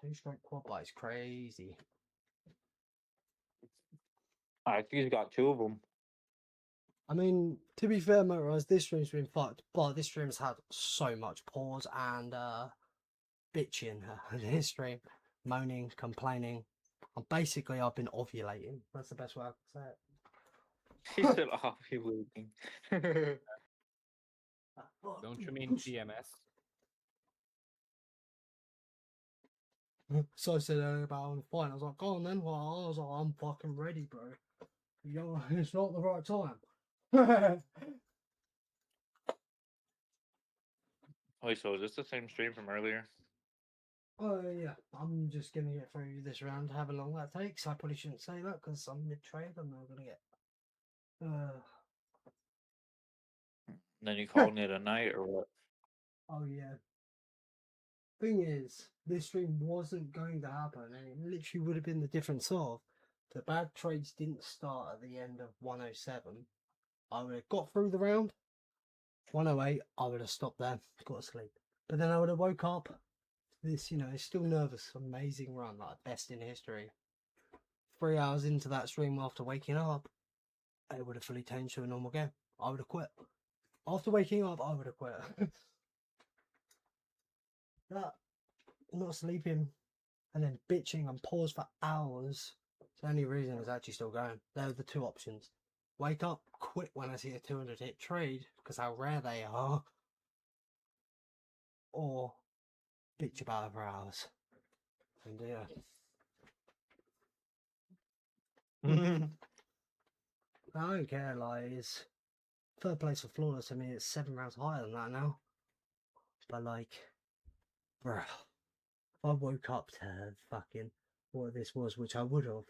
2-stroke quad bike's crazy. I think he's got 2 of them. I mean, to be fair, Motorized, this stream's been fucked, but this stream's had so much pause and bitching in this stream, moaning, complaining. And basically, I've been ovulating. That's the best way I can say it. He said ovulating. Don't you mean PMS? So I said earlier about on the fight. I was like, go on then. Well, I was like, I'm fucking ready, bro. You know, it's not the right time. Wait, so is this the same stream from earlier? Oh yeah, I'm just gonna get through this round, however long that takes. I probably shouldn't say that because I'm mid-trade. I'm not gonna get. Then you calling it a night or what? Oh yeah. Thing is, this stream wasn't going to happen, and it literally would have been the difference of the bad trades didn't start at the end of 107. I would have got through the round. 108, I would have stopped there, got to sleep. But then I would have woke up. This, you know, it's still nervous, amazing run, like best in history. 3 hours into that stream after waking up, it would have fully changed to a normal game. I would have quit. After waking up, I would have quit. That, not sleeping, and then bitching and pause for hours. The only reason it's actually still going. They're the 2 options. Wake up, quit when I see a 200 hit trade, because how rare they are. Or bitch about it for hours. And yeah. I don't care, like, it's 3rd place for flawless. I mean, it's 7 rounds higher than that now. But, like, bruh, if I woke up to fucking what this was, which I would have,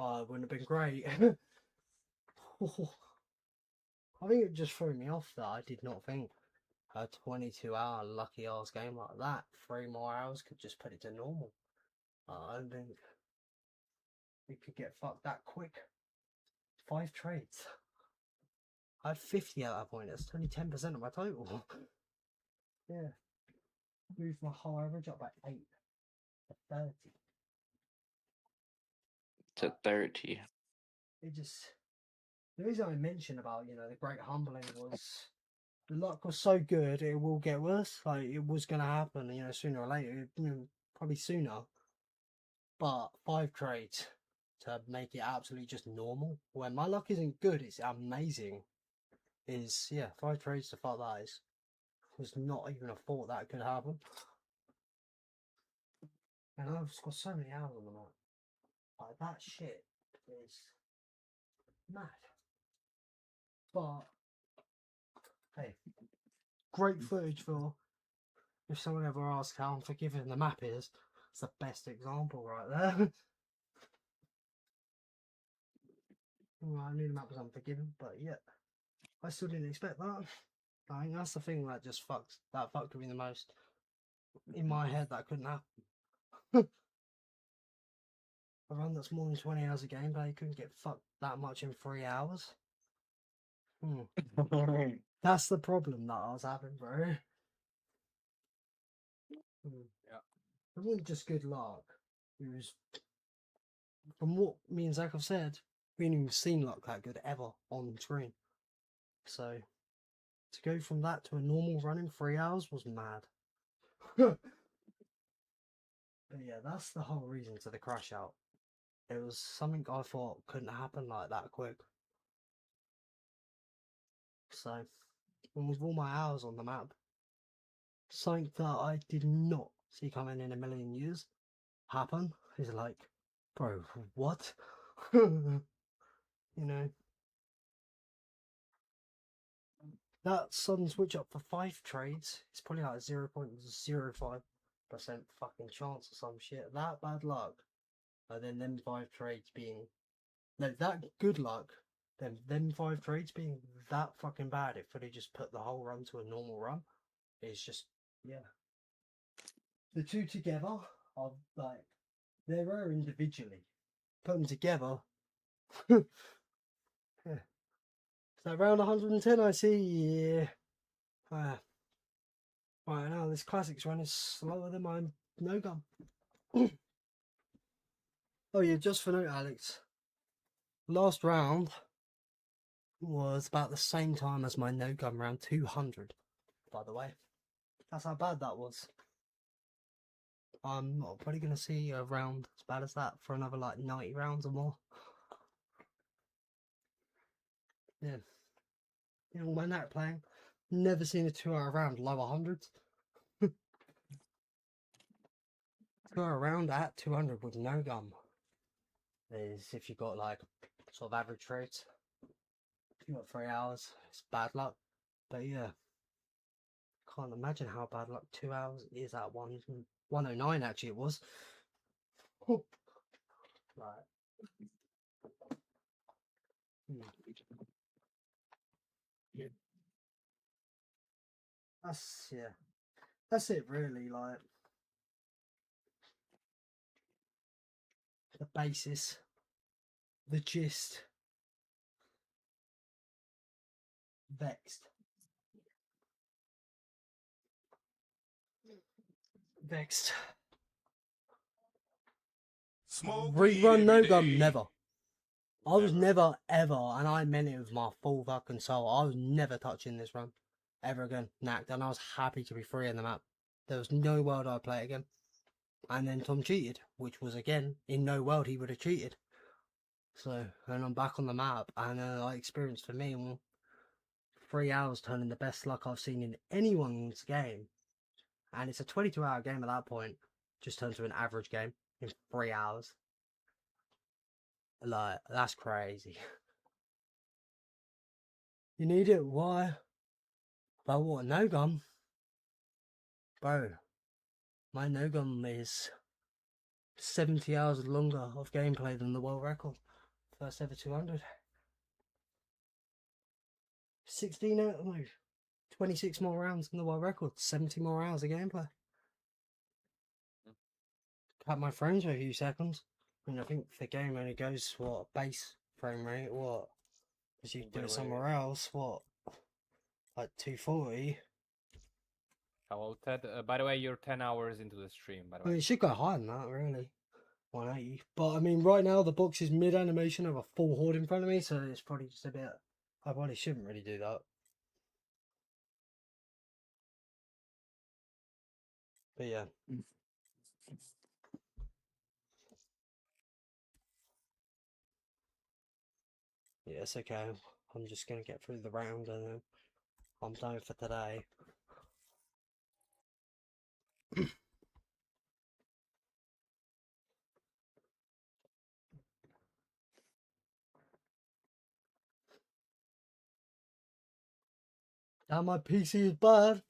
it wouldn't have been great. I think it just threw me off that I did not think a 22-hour lucky ass game like that, 3 more hours could just put it to normal. I don't think it could get fucked that quick. 5 trades. I had 50 at that point. That's only 10% of my total. Yeah. Moved my whole average up by 8 to 30. To 30. It just, the reason I mentioned about, you know, the great humbling was the luck was so good it will get worse. Like, it was going to happen, you know, sooner or later, you know, probably sooner. But 5 trades to make it absolutely just normal, when my luck isn't good, it's amazing, is, yeah, 5 trades to fuck that is, was not even a thought that could happen. And I've got so many hours on the map. Like, that shit is mad. But, hey, great footage for if someone ever asks how unforgiving the map is. It's the best example right there. Well, I knew the map was unforgiving, but yeah, I still didn't expect that. I think that's the thing that just fucked with me the most. In my head, that couldn't happen. A run that's more than 20 hours of gameplay couldn't get fucked that much in 3 hours. That's the problem that I was having, bro. Yeah. It wasn't just good luck. It was, from what me and Zach have said, we ain't even seen luck that good ever on screen. So, to go from that to a normal run in 3 hours was mad. But yeah, that's the whole reason to the crash out. It was something I thought couldn't happen like that quick. So, and with all my hours on the map, something that I did not see coming in a million years happen is like, bro, what? You know, that sudden switch up for 5 trades is probably like 0.05% fucking chance or some shit. That bad luck. And then them 5 trades being, no, that good luck. Then them 5 trades being that fucking bad. It fully just put the whole run to a normal run. It's just, yeah. The two together are like, they're rare individually. Put them together. Yeah. So round 110 I see, yeah. Right now this classics run is slower than my no gun. Oh yeah, just for note, Alex. Last round was about the same time as my no gun round 200, by the way. That's how bad that was. I'm not probably going to see a round as bad as that for another like 90 rounds or more. Yeah. You know, my Nacht playing, never seen a 2 hour round lower hundreds. 2 hour round at 200 with no gun is if you got like sort of average traits. If you got 3 hours, it's bad luck. But yeah, can't imagine how bad luck 2 hours is at 109 actually it was. Right. That's it really, like the basis, the gist. Vexed. Rerun no gun, never. I was never ever, and I meant it with my full fucking soul, I was never touching this run ever again. Nacht, and I was happy to be free in the map. There was no world I'd play it again. And then Tom cheated, which was again, in no world he would have cheated. So, and I'm back on the map, and I experienced for me, well, 3 hours turning the best luck I've seen in anyone's game. And it's a 22-hour game at that point, just turned to an average game in 3 hours. Like, that's crazy. You need it? Why? But what, no gun? Bro, my no gun is 70 hours longer of gameplay than the world record. First ever 200. 26 more rounds than the world record. 70 more hours of gameplay. Cut my frames for a few seconds. I mean, I think the game only goes, what, base frame rate, what? Because you do it somewhere else, what? Like 240. Hello, Ted. By the way, you're 10 hours into the stream, by the I mean, way. it should go higher than that, really. 180. But I mean, right now the box is mid animation of a full horde in front of me, so it's probably just a bit. I probably shouldn't really do that. But yeah. Yeah, it's okay. I'm just gonna get through the round and then I'm done for today. Now my PC is bad.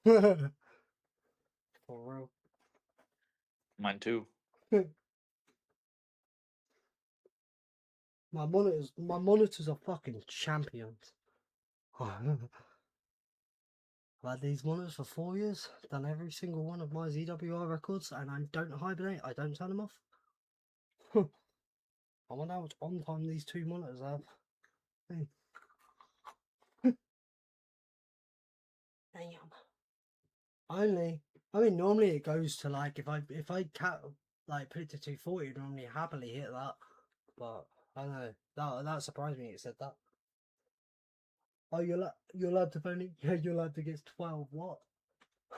For real. Mine too. My monitors are fucking champions. I've had these monitors for 4 years, done every single one of my ZWR records, and I don't hibernate, I don't turn them off. I wonder how much on time these two monitors have. Hey. Damn. Normally it goes to like, if I put it to 240, it'd normally happily hit that. But I don't know, that surprised me it said that. Oh, you're allowed to phone it? Yeah, you're allowed to get 12 what?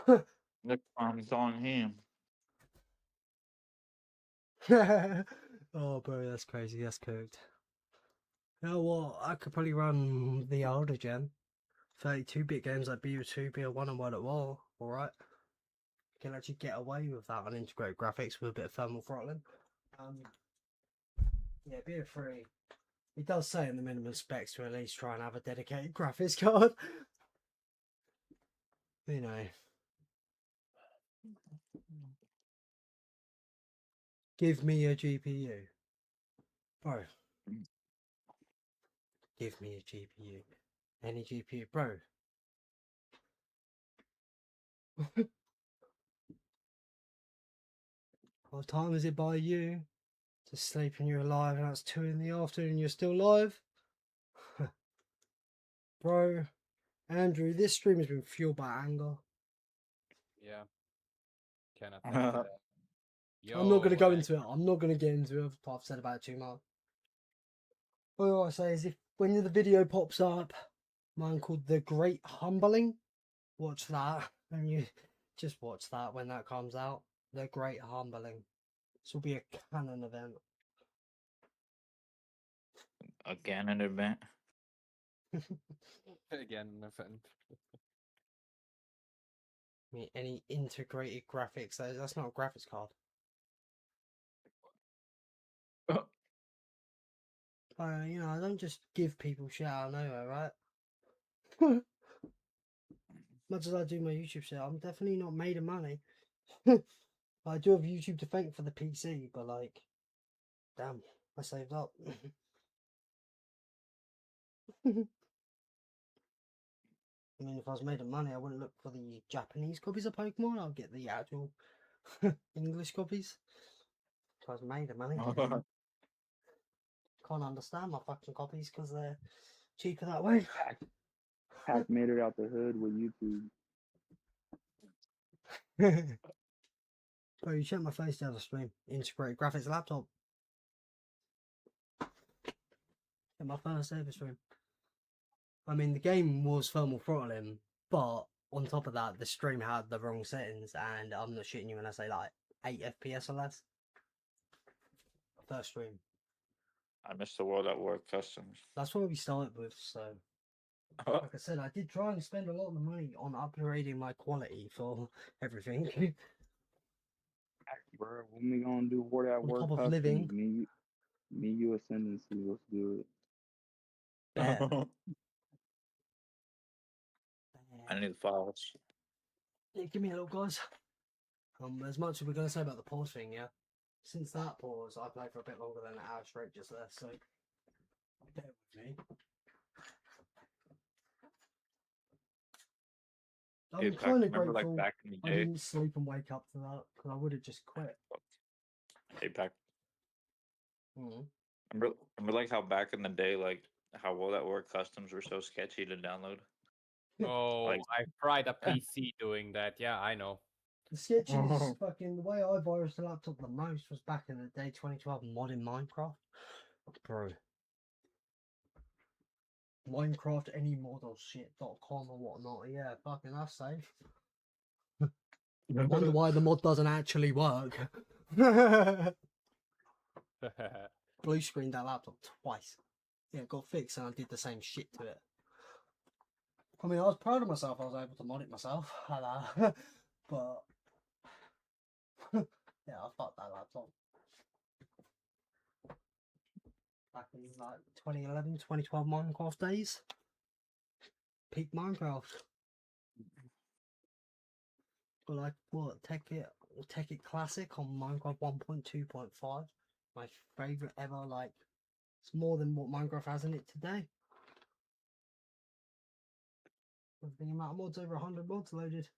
Look, I'm on him. Oh, bro, that's crazy. That's cooked. You know what? I could probably run the older gen. 32-bit games like BO2, BO1 and World at War. Alright. Can actually get away with that on integrated graphics with a bit of thermal throttling. Yeah, BO3. It does say in the minimum specs to at least try and have a dedicated graphics card. You know. Give me a GPU. Bro. Give me a GPU. Any GPU. Bro. What time is it by you? To sleep and you're alive and it's 2 in the afternoon and you're still alive? Bro. Andrew, this stream has been fueled by anger. Yeah. Can attest to that. I'm not going to go Yo, into it. I'm not going to get into it. I've said about it too much. All I say is if when the video pops up, mine called The Great Humbling, watch that. And you just watch that when that comes out. The Great Humbling. This will be a canon event. Again, an event. Again, an event. I mean, any integrated graphics, that's not a graphics card. You know, I don't just give people shit out of nowhere, right? Much as I do my YouTube shit, I'm definitely not made of money. I do have YouTube to thank for the PC, but like, damn, I saved up. I mean, if I was made of money, I wouldn't look for the Japanese copies of Pokemon. I'll get the actual English copies. If I was made of money. Can't understand my fucking copies because they're cheaper that way. Pac made it out the hood with YouTube. Bro, you check my face the other stream. Integrated graphics laptop. In my first ever stream. I mean, the game was thermal throttling, but on top of that, the stream had the wrong settings, and I'm not shitting you when I say like 8 FPS or less. First stream. I missed the World at War customs. That's what we started with, so. Like I said, I did try and spend a lot of the money on upgrading my quality for everything. Bro, when we gonna do War at On Work top of customs? living. Me, you, Ascendancy. Let's do it. Bet. I need the files. Yeah, give me a little, guys. As much as we're going to say about the pause thing, yeah. Since that pause, I played for a bit longer than an hour straight just there, so bear with me. I'm Dude, kind of remember grateful like back in the I day? didn't sleep and wake up to that, because I would have just quit. Hey, Pac. Mm. Remember like how back in the day, like how World at War customs were so sketchy to download? Oh, Like- I tried a PC doing that. Yeah, I know. The sketches, fucking, the way I virused the laptop the most was back in the day, 2012, modding Minecraft. Bro. Minecraft any model shit.com or whatnot, yeah, fucking that's safe. Wonder why the mod doesn't actually work. Blue screened that laptop twice. Yeah, it got fixed and I did the same shit to it. I mean, I was proud of myself, I was able to mod it myself. But yeah, I fucked that laptop. Back in like 2011, 2012 Minecraft days. peak Minecraft. But like what Take It Classic on Minecraft 1.2.5. My favorite ever. Like it's more than what Minecraft has in it today. With the amount of mods, over 100 mods loaded.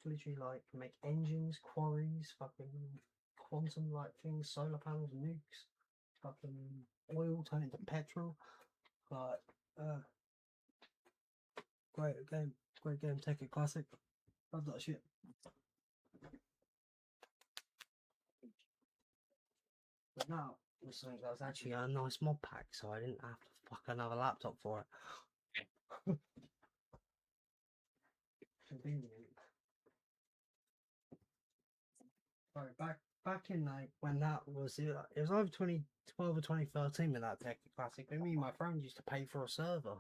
Literally like make engines, quarries, fucking quantum like things, solar panels, nukes, fucking oil turn into petrol. Like great game, Take It Classic. Love that shit. But now there's something that was actually a nice mod pack, so I didn't have to fuck another laptop for it. Convenient. Right, back in like when that was it was either 2012 or 2013 when that Take It Classic. I mean, my friend used to pay for a server.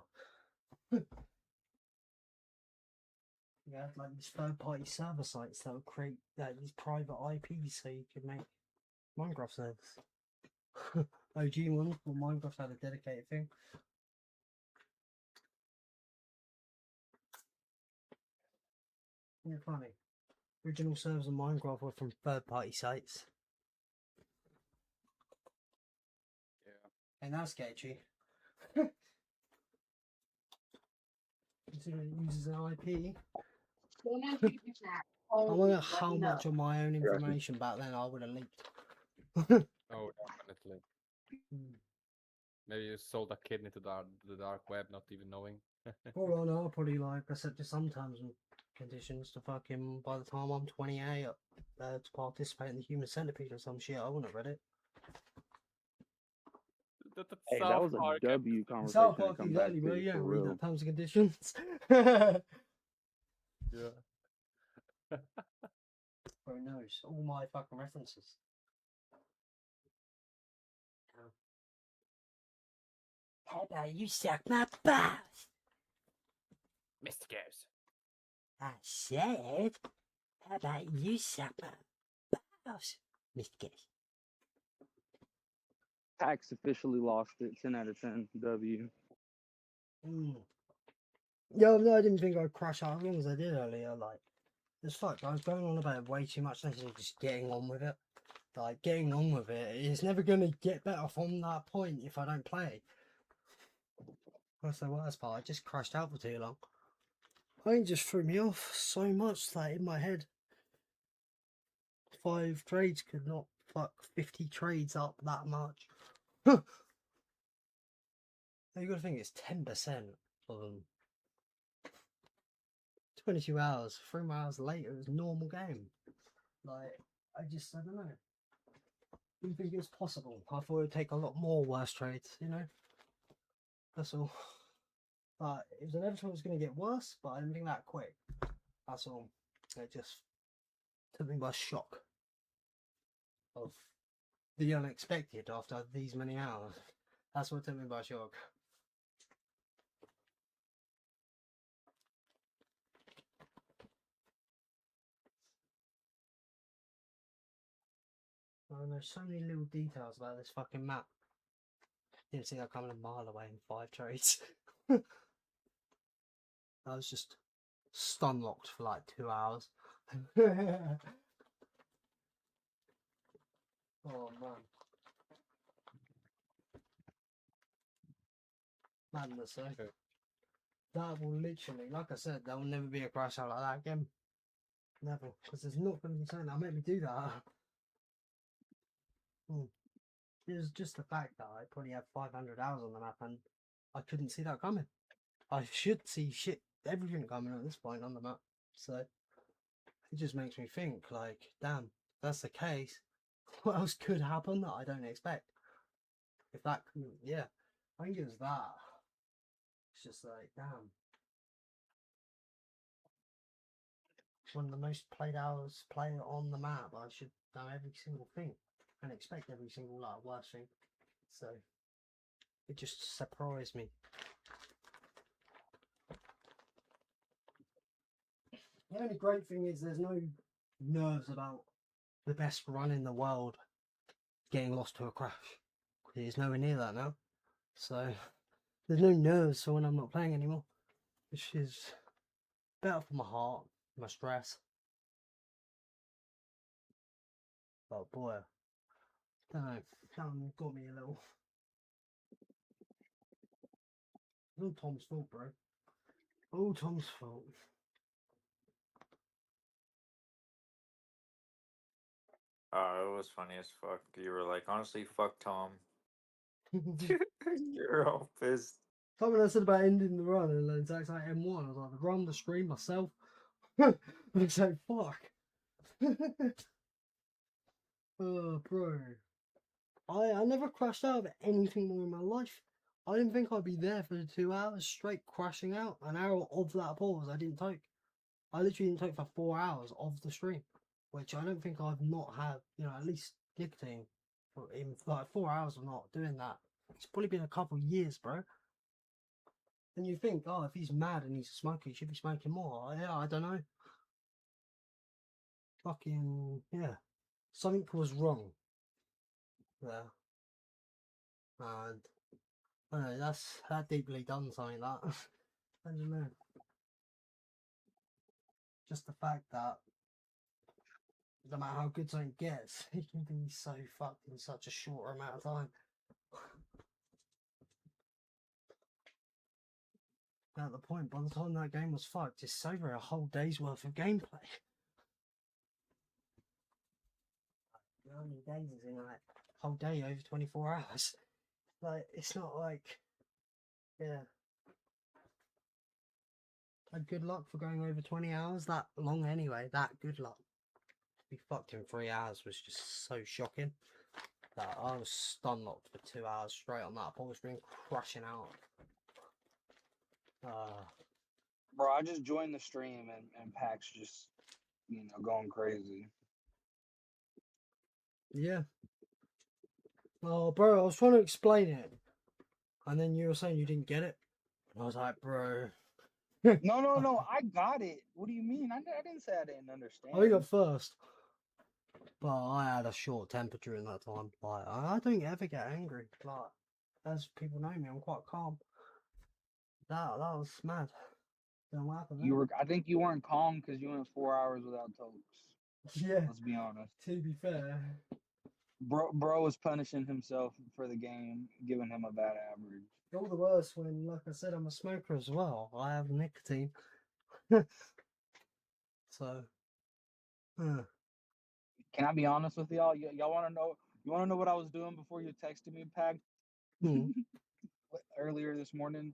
Yeah, like these third-party server sites that would create like these private IPs so you could make Minecraft servers. OG ones, well, Minecraft had a dedicated thing. Yeah, funny. Original servers of Minecraft were from third-party sites. Yeah. And that's sketchy. Considering it uses an IP. I wonder how much of my own information back then I would have leaked. Oh, definitely. Maybe you sold a kidney to the dark web, not even knowing. All I know, probably like I said, just some terms and conditions to fucking by the time I'm 28 to participate in the Human Centipede or some shit. I wouldn't have read it. Hey, that was a W conversation. South to Park, come back exactly, to, bro. Yeah, for read real. that terms and conditions. Yeah. Bro knows all my fucking references. How about you suck my balls? Mr. Goose. I said, how about you suck my balls, Mr. Guess? Pax officially lost it. 10 out of 10 W. Yeah, no, I didn't think I'd crash out as long as I did earlier. Like, it's fuck, I was going on about it way too much instead of just getting on with it. Like, getting on with it, it's never going to get better from that point if I don't play. That's the worst part, I just crashed out for too long. I think it just threw me off so much that in my head, 5 trades could not fuck 50 trades up that much. You gotta think it's 10% of them. 22 hours, 3 hours later, it was a normal game. Like, I don't know. I didn't think it was possible. I thought it would take a lot more worse trades, you know? That's all. But it was inevitable it was going to get worse, but I didn't think that quick. That's all. It just took me by shock of the unexpected after these many hours. That's what took me by shock. Oh, there's so many little details about this fucking map. Didn't see that coming a mile away in 5 trades. I was just stun locked for like 2 hours. Oh man. Madness, eh? Okay. That will literally, like I said, there will never be a crash out like that again. Never. Because there's not going to be something that'll make me do that. It was just the fact that I probably had 500 hours on the map and I couldn't see that coming. I should see shit, everything coming at this point on the map. So it just makes me think, like, damn, if that's the case, what else could happen that I don't expect? If that, yeah, I think it was that. It's just like, damn. One of the most played hours playing on the map, I should know every single thing and expect every single like worst thing. So it just surprised me. The only great thing is there's no nerves about the best run in the world getting lost to a crash. It's nowhere near that now. So There's no nerves for when I'm not playing anymore, which is better for my heart, my stress. But boy, don't know, got me a little. It's all Tom's fault, bro. All Tom's fault. Oh, it was funny as fuck. You were like, honestly, fuck Tom. You're all pissed. Something I said about ending the run, and then Zach's like M1. I was like, the run, the stream, myself. It's like, fuck. Oh, bro. I never crashed out of anything more in my life. I didn't think I'd be there for the 2 hours straight crashing out. An hour of that pause I didn't take. I literally didn't take for 4 hours of the stream, which I don't think I've not had, you know, at least nicotine. In like 4 hours of not doing that. It's probably been a couple of years, bro. And you think, oh, if he's mad and he's a smoker, he should be smoking more. Yeah, I don't know. Fucking, yeah. Something was wrong there. And, I don't know, that deeply done something, that. I don't know. Just the fact that no matter how good something gets, it can be so fucked in such a short amount of time. At the point, by the time that game was fucked, it's over a whole day's worth of gameplay. How many days is in like whole day over 24 hours? Like, it's not like, yeah. Good luck for going over 20 hours that long anyway. That good luck. To be fucked in 3 hours was just so shocking. That I was stun locked for 2 hours straight on that pole screen, crushing out. Bro, I just joined the stream and Pax just, going crazy. Yeah. Oh, bro, I was trying to explain it. And then you were saying you didn't get it. And I was like, bro. No, I got it. What do you mean? I didn't say I didn't understand. I got first. But I had a short temper during that time. Like, I don't ever get angry. Like, as people know me, I'm quite calm. That was mad. Don't know what happened. I think you weren't calm because you went 4 hours without tokes. Yeah. Let's be honest. To be fair. Bro was punishing himself for the game, giving him a bad average. All the worse when, like I said, I'm a smoker as well. I have nicotine. So. Can I be honest with y'all? Y'all want to know? You want to know what I was doing before you texted me, Pack? Earlier this morning,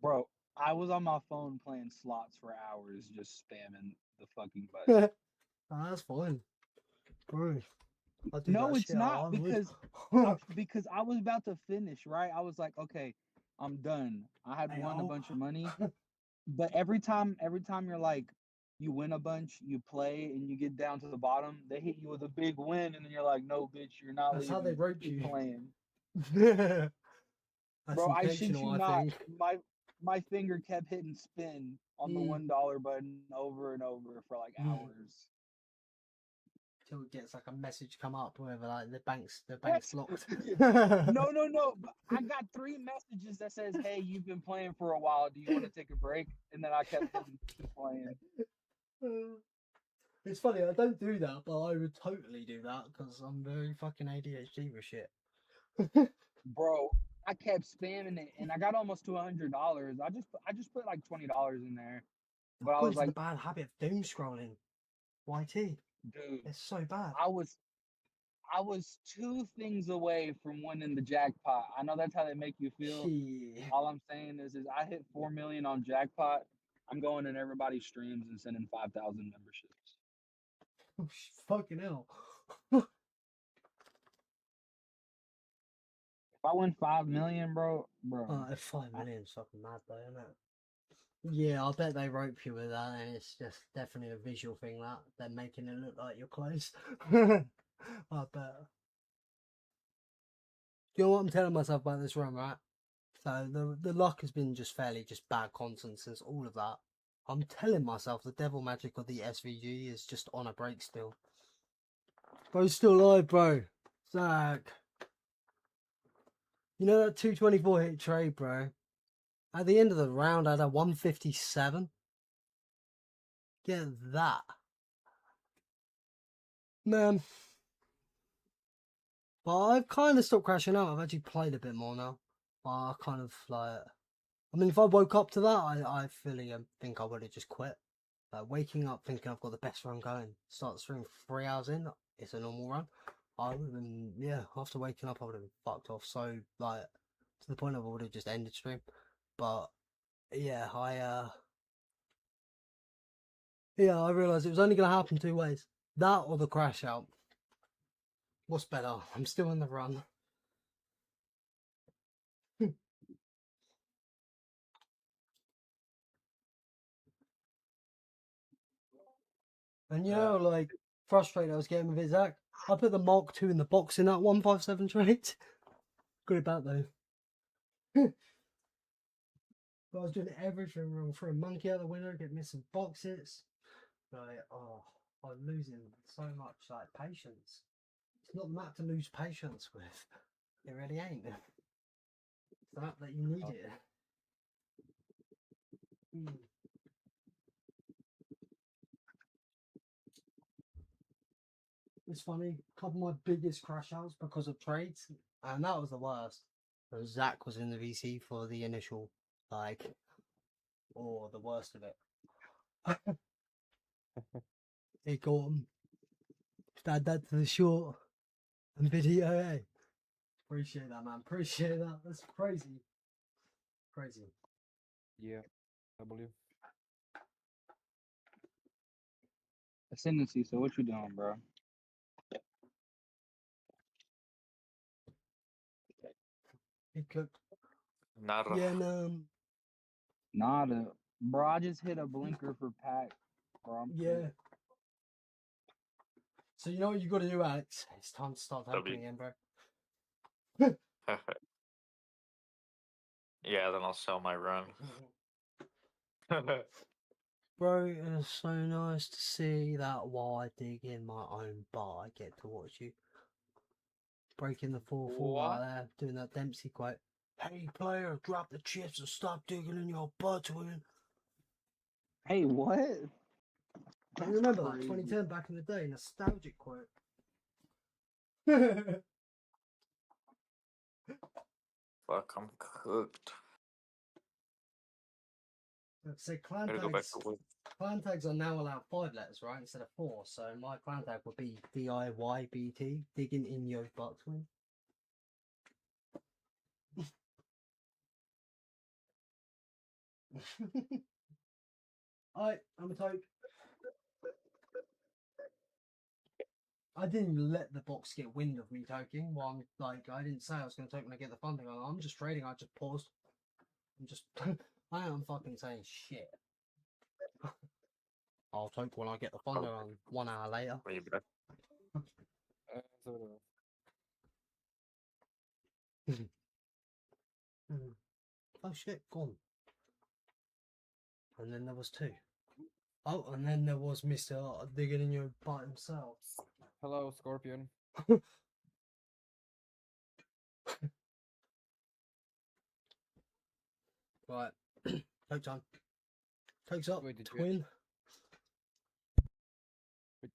bro. I was on my phone playing slots for hours, just spamming the fucking button. Oh, that's fine, bro. No, it's not because because I was about to finish. Right, I was like, okay, I'm done. I had won a bunch of money, but every time you're like, you win a bunch, you play, and you get down to the bottom, they hit you with a big win, and then you're like, no, bitch, you're not. That's leaving. how they rope you. Playing. That's bro, I shit you not. Think. My finger kept hitting spin on the $1 button over and over for like hours. Till it gets like a message come up wherever like the bank's blocked. No. I got 3 messages that says, "Hey, you've been playing for a while. Do you want to take a break?" And then I kept keep playing. It's funny, I don't do that, but I would totally do that because I'm very fucking ADHD with shit. Bro, I kept spamming it, and I got almost to $100. I just put like $20 in there. But I was like, the bad habit of doom scrolling. YT, dude, it's so bad. I was 2 things away from winning the jackpot. I know that's how they make you feel. Yeah. All I'm saying is I hit 4 million on jackpot. I'm going in everybody's streams and sending 5,000 memberships. Fucking hell. If I win 5 million, bro. 5 million is fucking mad though, isn't it? Yeah, I bet they rope you with that, and it's just definitely a visual thing that they're making it look like you're close. I bet. You know what I'm telling myself about this run, right? So the luck has been just fairly just bad constant since all of that. I'm telling myself the devil magic of the SVG is just on a break still. Bro's still alive, bro. Zach. You know that 224 hit trade, bro? At the end of the round, I had a 157. Get that. Man. But I've kind of stopped crashing out. I've actually played a bit more now. I kind of like... I mean, if I woke up to that, I fully think I would have just quit. Waking up thinking I've got the best run going. Start the stream 3 hours in. It's a normal run. I would have been... Yeah, after waking up, I would have been fucked off. So, like, to the point of I would have just ended stream. But, yeah, I realised it was only going to happen 2 ways. That or the crash out. What's better? I'm still in the run. And you know, like, frustrated I was getting with it, Zach. I put the Mark II in the box in that 157 trade. Good about though. But I was doing everything wrong. Threw a monkey out the window, get missing boxes. Like, oh, I'm losing so much, like, patience. It's not the map to lose patience with. It really ain't. It's the map that you need it. It's funny, a couple of my biggest crash outs because of trades, and that was the worst. So Zach was in the VC for the initial, like, or the worst of it. He got him. Add that to the short and video, eh? Appreciate that, man. Appreciate that. That's crazy. Crazy. Yeah, W. Ascendancy, so what you doing, bro? He cooked. Nada. Yeah, no. Nada. Bro, I just hit a blinker for pack. Bro, I'm Yeah. So you know what you got to do, Alex? It's time to start W. opening again, bro. Yeah, then I'll sell my run. Bro, it's so nice to see that while I dig in my own bar, I get to watch you breaking the 4-4 right there, doing that Demxn quote. Hey player, drop the chips and stop digging in your butt, twin. Hey, what? You That's remember that crazy. 2010 back in the day, nostalgic quote. Fuck, I'm cooked. So clan Gotta go back tags, to work. clan tags are now allowed 5 letters, right, instead of 4. So my clan tag would be DIYBT, digging in your butt, twin. Alright, I'm a toke. I didn't let the box get wind of me toking. Well, I'm like, I didn't say I was going to take when I get the funding. I'm just trading. I just paused. I'm just, I am fucking saying shit. I'll take when I get the funding on 1 hour later. Are you back? Oh shit, gone. And then there was 2. Oh, and then there was Mr. Digging in your butt himself. Hello, Scorpion. Right, take time. Takes up, Wait, did you twin.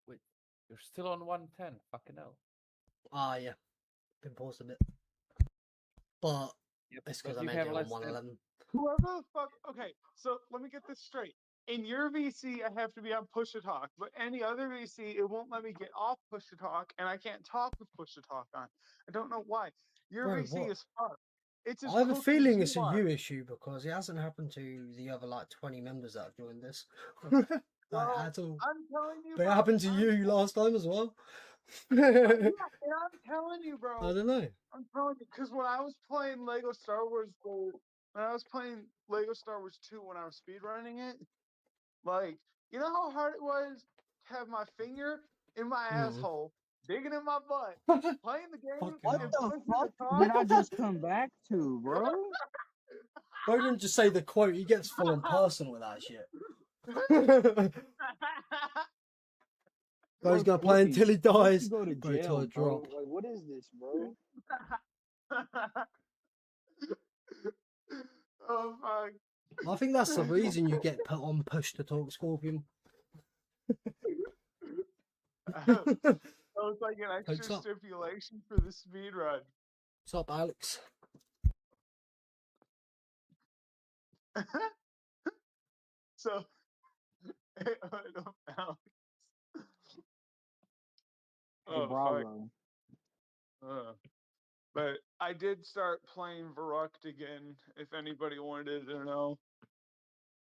Wait. You're still on 110. Fucking hell. Ah, yeah. Been paused a bit. But Yep. it's because But I you made have it on less 111. Whoever the fuck. Okay, so let me get this straight. In your VC, I have to be on push to talk, but any other VC, it won't let me get off push to talk, and I can't talk with push to talk on. I don't know why. Your Bro, VC what? is fucked. It's as I have a crooked as feeling you it's a are. you issue because it hasn't happened to the other like 20 members that have joined this. Like, Bro, at all. I'm telling you, But it bro. happened to you last time as well. Yeah, I and I'm telling you, bro. don't know. I'm telling you, because when I was playing Lego Star Wars Gold, when I was playing Lego Star Wars 2 when I was speedrunning it, like, you know how hard it was to have my finger in my asshole, digging in my butt, playing the game, Fucking What hell. the pushing fuck the talk? did I just come back to, bro? Bro didn't just say the quote, he gets full on personal with that shit. Bro's gonna play until he dies. Go to Bro, till jail, I bro. drop. Like, what is this, bro? Oh fuck. I think that's the reason you get put on push to talk, Scorpion. That was like an Hooks extra up. stipulation for the speed run. What's up, Alex? So, Alex. Hey, Oh fuck. bravo. But I did start playing Verrucht again. If anybody wanted to know.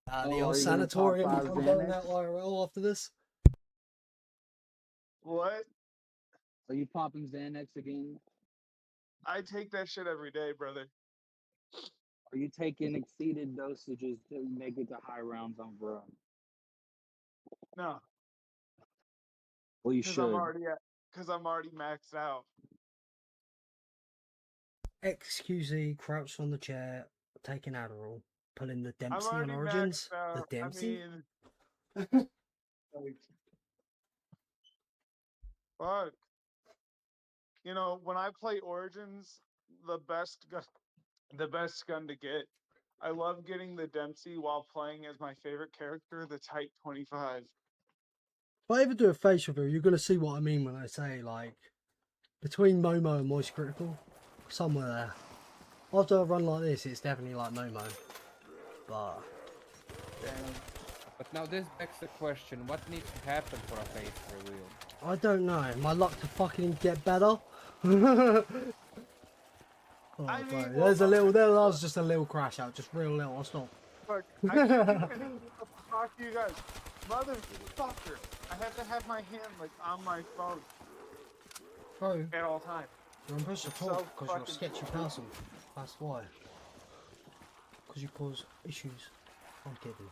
The Oh, old are you gonna sanatorium. top five I'm going Xanax? out IRL after this. What? Are you popping Xanax again? I take that shit every day, brother. Are you taking exceeded dosages to make it to high rounds on bro? No, Well, you because should. I'm already maxed out. XQZ crouched on the chair, taking Adderall, pulling the I'm Demxn on already Origins. maxed out. The I Demxn? mean, like, fuck. You know, when I play Origins, the best gun to get. I love getting the Dempsey while playing as my favorite character, the Type 25. If I ever do a face review, you're going to see what I mean when I say, like, between Momo and Moist Critical, somewhere there. After a run like this, it's definitely like Momo. But, But now this begs the question, what needs to happen for a face reveal? I don't know. My luck to fucking get better. Oh, I bro. mean, There's a well, little, there was just a little crash out, just real little, I'll stop. Look, I can't even talk to you guys. Motherfucker. I have to have my hand, like, on my phone Bro, at all times. you're on push to So talk because you're a fucking sketchy person. That's why. Because you cause issues. I'm kidding.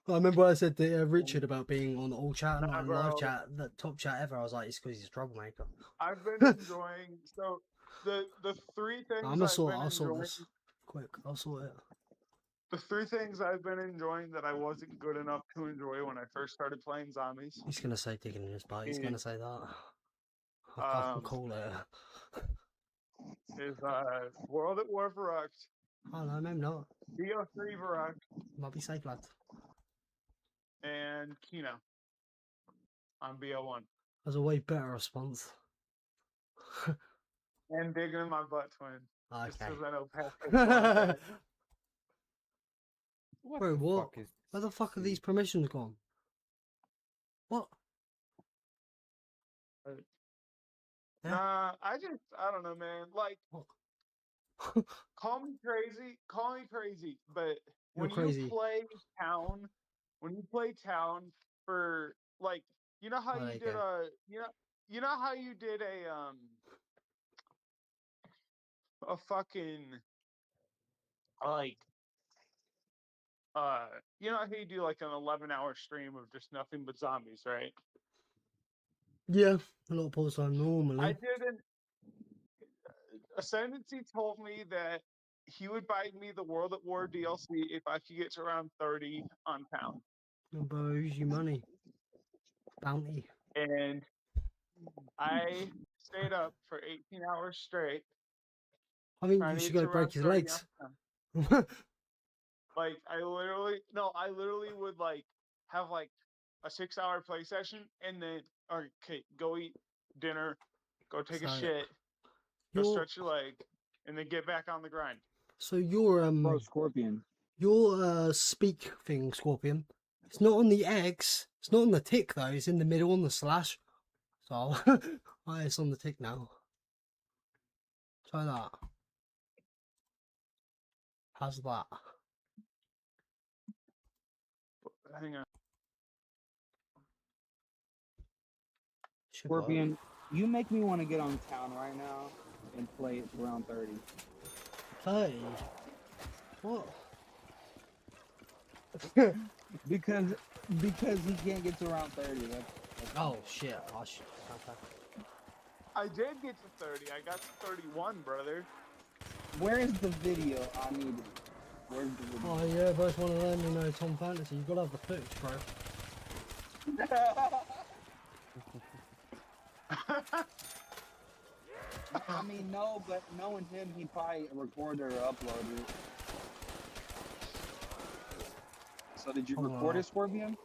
I remember when I said to Richard about being on all chat and Nah, not in live bro. chat, the top chat ever. I was like, it's because he's a troublemaker. I've been enjoying, so, the three things I'm gonna I've been I'll sort enjoying, this quick. I'll sort it. the three things I've been enjoying that I wasn't good enough to enjoy when I first started playing zombies. He's gonna say digging in his butt. He's gonna say that. I can call it. Is World at War Verrucht, Oh no, maybe not. BO3 Verrucht, Might be safe, lad. and Kino on BO1. That's a way better response. And digging in my butt, twin. Just Okay. because I know Patrick. What Bro, the what? fuck is Where the fuck are this? these permissions gone? What? Yeah. Nah, I don't know, man. Like, What? call me crazy, but You're when crazy. you play town for, like, you know how Oh, there you you did go. you know how you did a fucking, like, you know how you do like an 11-hour stream of just nothing but zombies, right? Yeah, a lot of pause time I normally. didn't. Ascendancy told me that he would buy me the World at War DLC if I could get to around 30 on pound. Bro, use your money. Bounty. And I stayed up for 18 hours straight. I think trying you to should get go to break around his 30 legs. on pound. Like, I literally would, like, have, like, a 6-hour play session and then, okay, go eat dinner, go take a So, shit, go You're stretch your leg, and then get back on the grind. so your Bro, Scorpion. your speak thing, Scorpion. It's not on the X. It's not on the tick though. It's in the middle on the slash. So it's on the tick now. Try that. How's that? Hang on. Should work. Scorpion, you make me want to get on town right now and play it for round 30. 30. What? because he can't get to round 30. That's Oh shit! I should. Okay. I did get to 30. I got to 31, brother. Where is the video I needed? Where's the video? Oh yeah, both one of them. You know, Tom Fantasy. You gotta have the footage, bro. I mean, no, but knowing him, he probably recorded or uploaded it. So did you record it, Scorpion?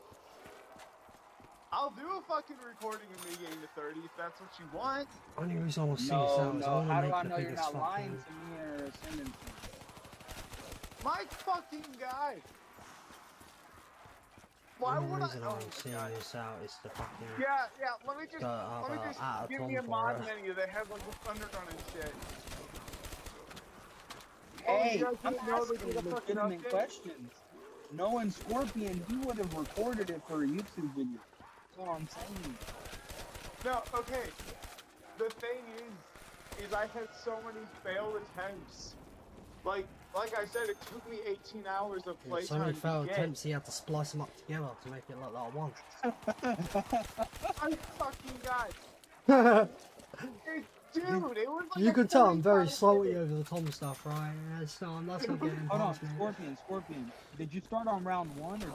I'll do a fucking recording of me getting to 30 if that's what you want. Only reason I want to see this No, out is I no. want to How do make I the know you're biggest not lying fucking... to me or sending to me? My fucking guy. Why The only would reason I? Oh I'm my seeing God. this out is the fucking... Yeah. Let me just Out of give me a Tom mod for it. menu that has like the Thundergun and shit. Hey, you guys I'm didn't know they asking did a fucking legitimate update? questions. Knowing Scorpion, he would have recorded it for a YouTube video. That's all I'm saying. No, okay. The thing is I had so many failed attempts. Like I said, it took me 18 hours of Yeah, so many playtime failed to get. attempts, he had to splice them up together to make it look like one. My fucking God. Dude, it was like You a can tell I'm very 45 salty minute- over the Tom stuff, right? Yeah, so that's not getting Hold on, past me. Scorpion. Did you start on round 1 or 20?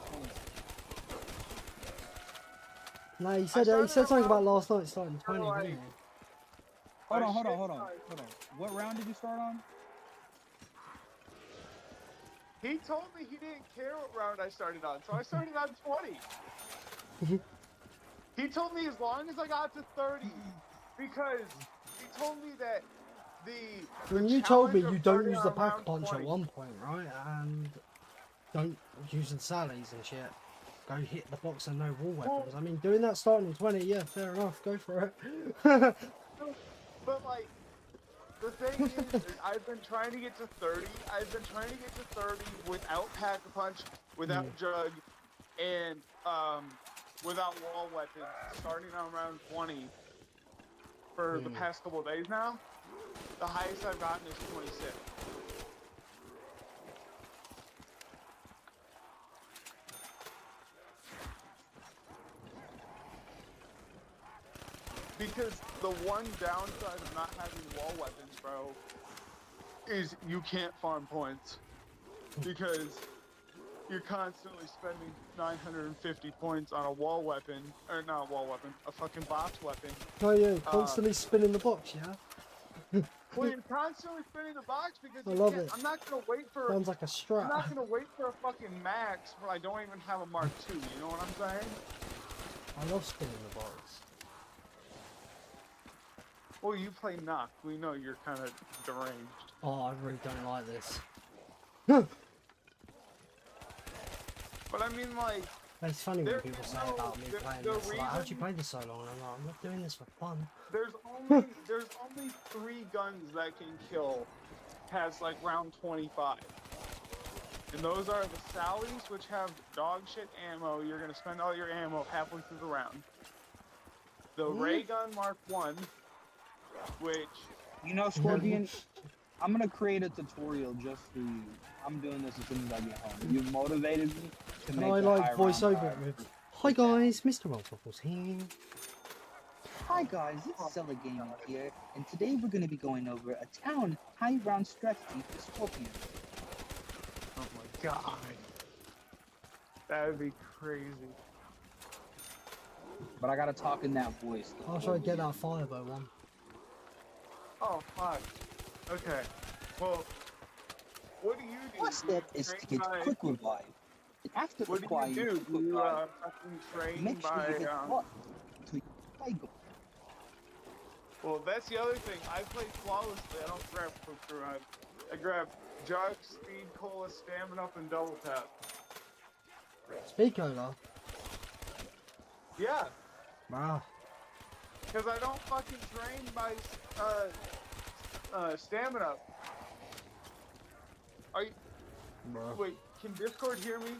No, he started said something about around last night starting 20, like- didn't he? Hold on. shit, Hold on. What round did you start on? He told me he didn't care what round I started on, so I started on 20. He told me as long as I got to 30, because he told me that the When you told me challenge of you don't starting use the on pack round punch 20 at one point, right? And don't use the sallies and shit. Go hit the box and no wall weapons. I mean, doing that starting in 20, yeah, fair enough, go for it. But like, the thing is I've been trying to get to 30. I've been trying to get to 30 without pack-a-punch, without jug, and without wall weapons, starting on round 20 for the past couple of days now. The highest I've gotten is 26. Because the one downside of not having wall weapons, bro, is you can't farm points. Because you're constantly spending 950 points on a wall weapon, or not a wall weapon, a fucking box weapon. Oh yeah, constantly spinning the box, yeah? Well, you're constantly spinning the box because I you love can't, it. I'm not gonna wait for. Sounds like a I'm not strat. gonna wait for a fucking max when I don't even have a Mark II. You know what I'm saying? I love spinning the box. Well, you play Nacht. We know you're kind of deranged. Oh, I really don't like this. But I mean, like, It's funny when There- people say no, about me the- playing the this. Like, how'd you reason- play this so long? And I'm like, I'm not doing this for fun. there's only 3 guns that can kill past like round 25. And those are the Sallies, which have dog shit ammo. You're gonna spend all your ammo halfway through the round. The ray gun Mark 1, which You know, Scorpion, I'm gonna create a tutorial just for you. I'm doing this as soon as I get home. You've motivated me to And make I the like high voice round over it higher. with, hi guys, Mr. Multiples here. Hi guys, it's Cella Gaming here, and today we're gonna be going over a town high round strategy for Scorpion. oh my god, that would be crazy. But I gotta talk in that voice. I'll try to get that Firebow one. Oh fuck. Okay. Well, what do you do? First Do you step is to train get by- quick revive. And after What do acquiring you do? quick Do you revive, fucking train make sure by? you get what to Tiger. Well, that's the other thing. I play flawlessly. I don't grab quick revive. I grab jug, speed, cola, stamina up, and double tap. Speak over. Yeah, Wow. because I don't fucking train by stamina. Are you? Bro. Wait, can Discord hear me?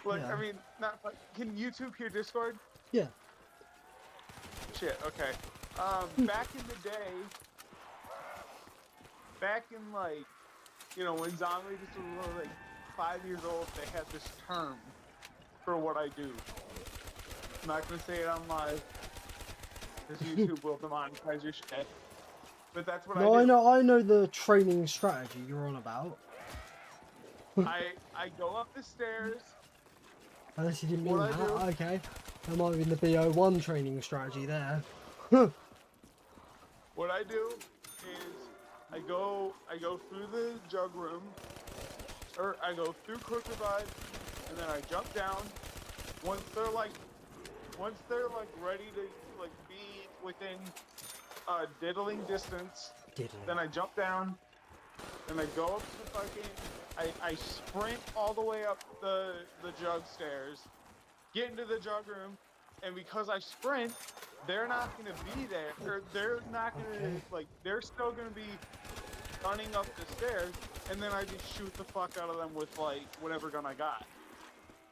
Like, Yeah. I mean, not. Can YouTube hear Discord? Yeah. Shit. Okay. Back in the day, back in like, you know, when Zombie just was like 5 years old, they had this term for what I do. I'm not gonna say it on live, because YouTube will demonetize your shit. But that's what No, I do. I know the training strategy you're on about. I go up the stairs. Unless you didn't mean What I that. do- Okay. That might have been the BO1 training strategy there. What I do is I go through the jug room, or I go through quick revive, and then I jump down. Once they're like ready to like be within diddling distance, then I jump down, and I go up to fucking, I sprint all the way up the jug stairs, get into the jug room, and because I sprint, they're not gonna be there, or they're not gonna, like, they're still gonna be running up the stairs, and then I just shoot the fuck out of them with, like, whatever gun I got.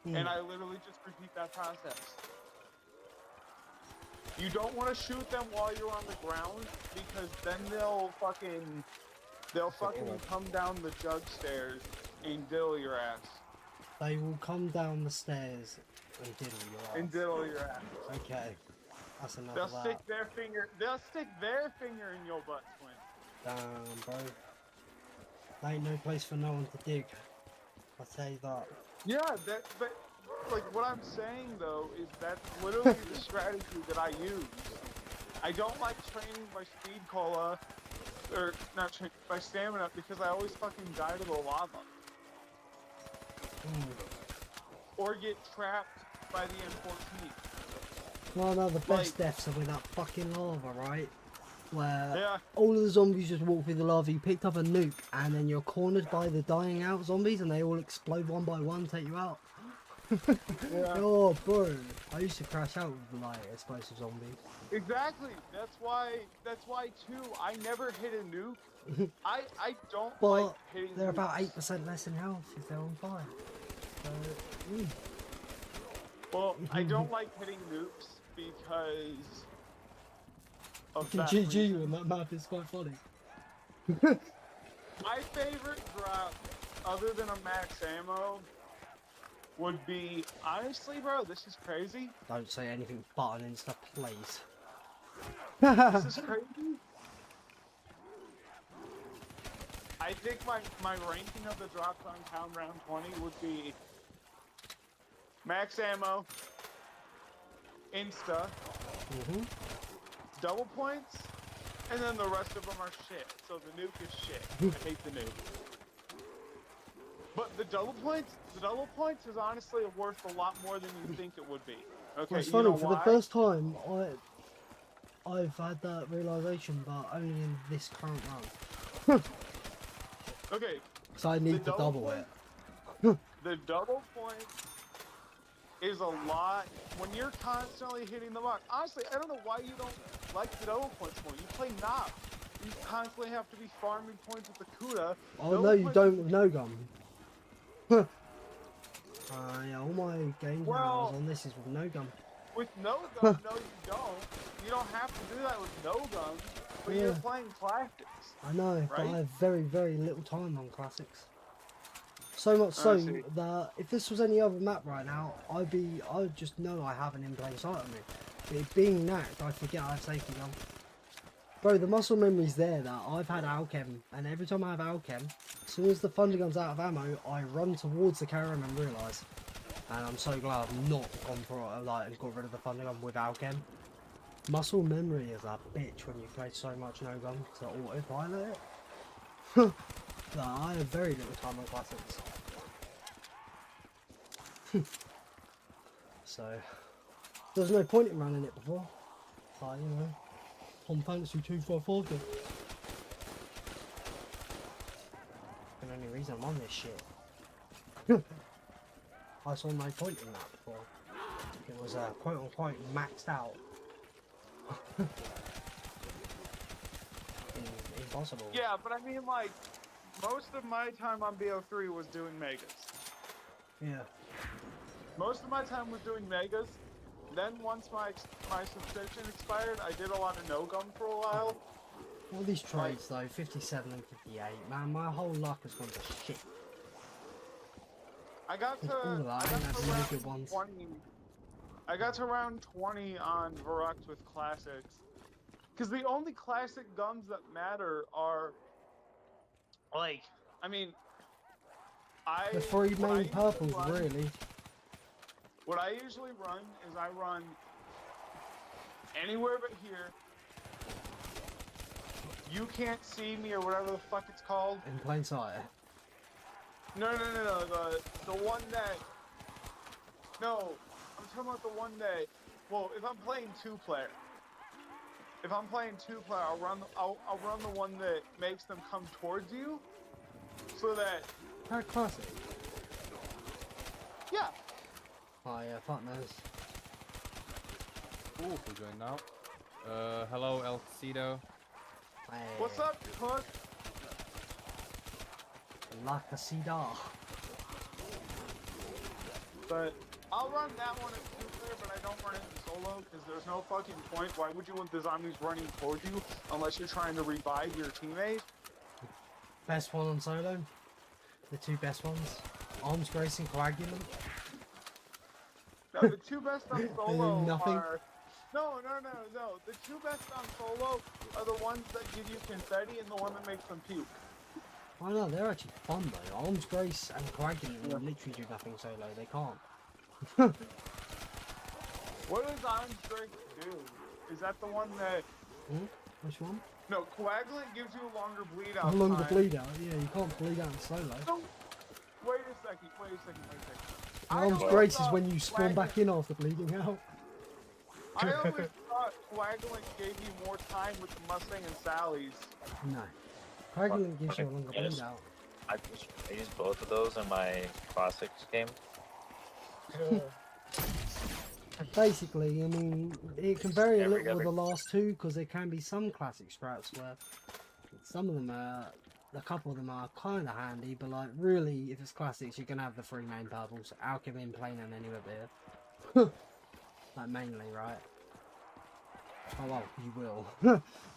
And I literally just repeat that process. You don't want to shoot them while you're on the ground, because then they'll fucking come down the jug stairs and diddle your ass. They will come down the stairs and diddle your ass. And diddle your ass. Okay. That's enough They'll of that. stick their finger in your butt, Twin. Damn, bro. There ain't no place for no one to dig. I'll tell you that. Yeah, but like what I'm saying though is that's literally the strategy that I use. I don't like training my speed cola, or not my stamina, because I always fucking die to the lava. Or get trapped by the M14. Well, no, the best deaths are with that fucking lava, right? Where Yeah. all of the zombies just walk through the lava, you picked up a nuke, and then you're cornered by the dying out zombies, and they all explode one by one, take you out. Yeah. Oh, bro. I used to crash out with, like, explosive zombies. Exactly. That's why too, I never hit a nuke. I don't But like hitting they're nukes. about 8% less in health if they're on fire. So, Well, I don't like hitting nukes because of that GG reason. on that map is quite funny. My favorite drop, other than a max ammo, would be, honestly, bro, this is crazy. Don't say anything but an insta, please. This is crazy. I think my ranking of the drops on Town Round 20 would be max ammo, insta, double points, and then the rest of them are shit. So the nuke is shit. I hate the nuke. But the double points is honestly worth a lot more than you think it would be. Okay, Well, it's you funny, know for why? the first time, I've had that realisation, but only in this current run. Okay, So I need to double point, it. the double point is a lot when you're constantly hitting the mark. Honestly, I don't know why you don't like the double points more. You play Nacht. You constantly have to be farming points with the Kuda. Oh Double no, you points don't is- with no gun. Yeah, all my games when I was Well- on this is with no gun. With no gun, no, you don't. You don't have to do that with no gun, but you're Yeah. playing classics. I know, but I Right? have very, very little time on classics. So much so see. that if this was any other map right now, I'd just know I have an in plain sight on me. But it being Nacht, I forget I have safety gun. Bro, the muscle memory's there that I've had Alchem, and every time I have Alchem, as soon as the thunder gun's out of ammo, I run towards the carrier and realise. And I'm so glad I've not gone for it, like, and got rid of the thunder gun with Alchem. Muscle memory is a bitch when you play so much no gun to autopilot it. No, I have very little time on classics. So, there's no point in running it before. Like, you know, on Fantasy 244 then. The only reason I'm on this shit. I saw no point in that before. It was quote unquote maxed out. Impossible. Yeah, but I mean, like, most of my time on BO3 was doing megas. Yeah. Most of my time was doing megas. Then once my subscription expired, I did a lot of no gun for a while. All these trades though, 57 and 58, man, my whole luck has gone to shit. I got to All of that, I I got didn't have to really round good ones. 20. I got to round 20 on Varrock with classics. Because the only classic guns that matter are, like, I mean, The three what I main usually purples, run- really. What I usually run is I run anywhere but here, you can't see me or whatever the fuck it's called. In plain sight. No. The one that. No, I'm talking about the one that. Well, if I'm playing two-player, I'll run the one that makes them come towards you, so that. How classic. Yeah. Oh yeah, fuck knows. Ooh, who joined now? Hello, El Cido. Hey, What's up, Cook? La Casida. But I'll run that one as two-player, but I don't run it in solo because there's no fucking point. Why would you want the zombies running towards you unless you're trying to revive your teammate? Best one on solo. The two best ones. Arms Grace and Coagulant. No, the two best on solo Nothing. are. No. The two best on solo are the ones that give you confetti and the one that makes them puke. I know, they're actually fun though. Arms Grace and Coagulant literally do nothing solo. They can't. What does Arms Break do? Is that the one that... Which one? No, Coagulant gives you a longer bleed out How long time. the bleed out? Yeah, you can't bleed out in solo. No, wait a second. Arms Grace is when you spawn back in after bleeding out. I always thought Coagulant gave you more time with the Mustang and Sally's. No. Coagulant gives you a longer Yes. bleed out. I use both of those in my classics game. Basically, I mean, it can vary a Every little with other- the last two because there can be some classic strats where some of them are, a couple of them are kind of handy, but like really, if it's classics, you're gonna have the three main purples: Alchemy, Plain, and anywhere there. Like mainly, right? Oh well, you will.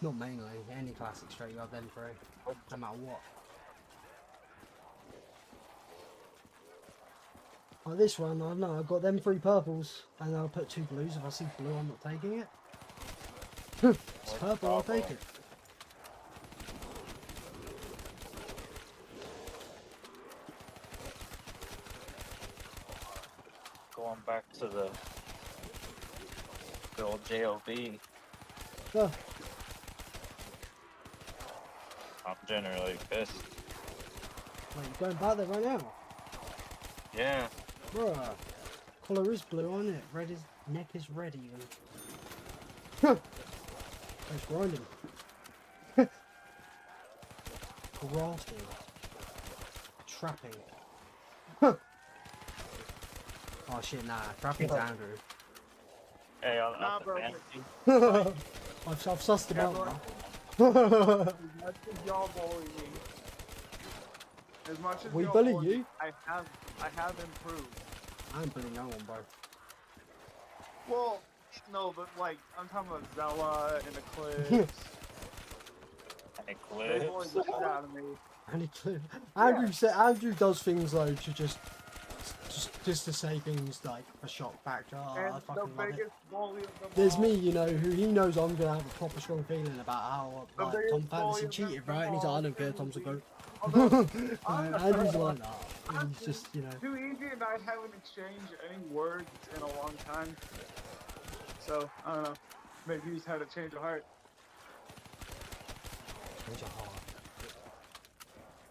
Not mainly. Any classic strat you have them three, no matter what. Like this one, I don't know, I've got them three purples, and I'll put two blues. If I see blue, I'm not taking it. It's purple, I'll take it. Going back to the old JOB, Oh, I'm generally pissed. wait, you're going back there right now? Yeah, Bruh. Collar is blue on it. Red is neck is red even. Huh. That's grinding. Grasping. Trapping. Huh. Oh shit, nah. Trapping's Andrew. hey, Nah, on the bro. fantasy, I've sussed him Yeah, out bro. now. As much as y'all bully me, as much as We y'all bully bully you? me, I have improved. I ain't bullying no one, bro. Well, no, but like I'm talking about Zella and Eclipse. and They bully Eclipse. the shit out of me. Andrew does things though to just to say things like a shock factor. Oh, I And the fucking love it. biggest bully of them There's all, me, you know, who he knows I'm gonna have a proper strong feeling about how The like, biggest Tom Fantasy bully of cheated, them right? And he's like, I all don't care, is Tom's a goat. although Right, Andrew's like that. And he's just, you know. Too Easy and I haven't exchanged any words in a long time. So, I don't know. Maybe he's had a change of heart. Change of heart.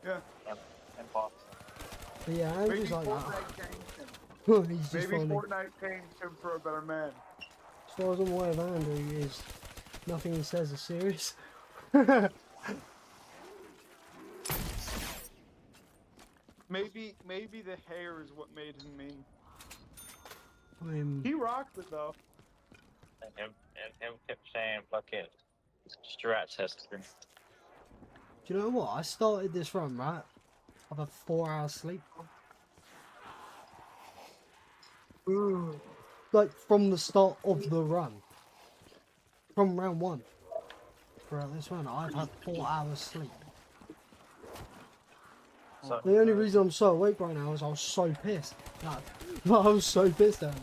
Yeah. And Pops. But yeah, Maybe Andrew's like that. Fortnite changed him. He's just Maybe funny. Fortnite changed him for a better man. As far as I'm aware of Andrew is nothing he says is serious. Maybe the hair is what made him mean. I mean, He rocked it though. And him kept saying fucking strat tester. do you know what? I started this run, right? I've had 4 hours sleep. Like, from the start of the run. From round 1. Throughout this run, I've had 4 hours sleep. So, The only reason I'm so awake right now is I was so pissed. Like, I was so pissed earlier.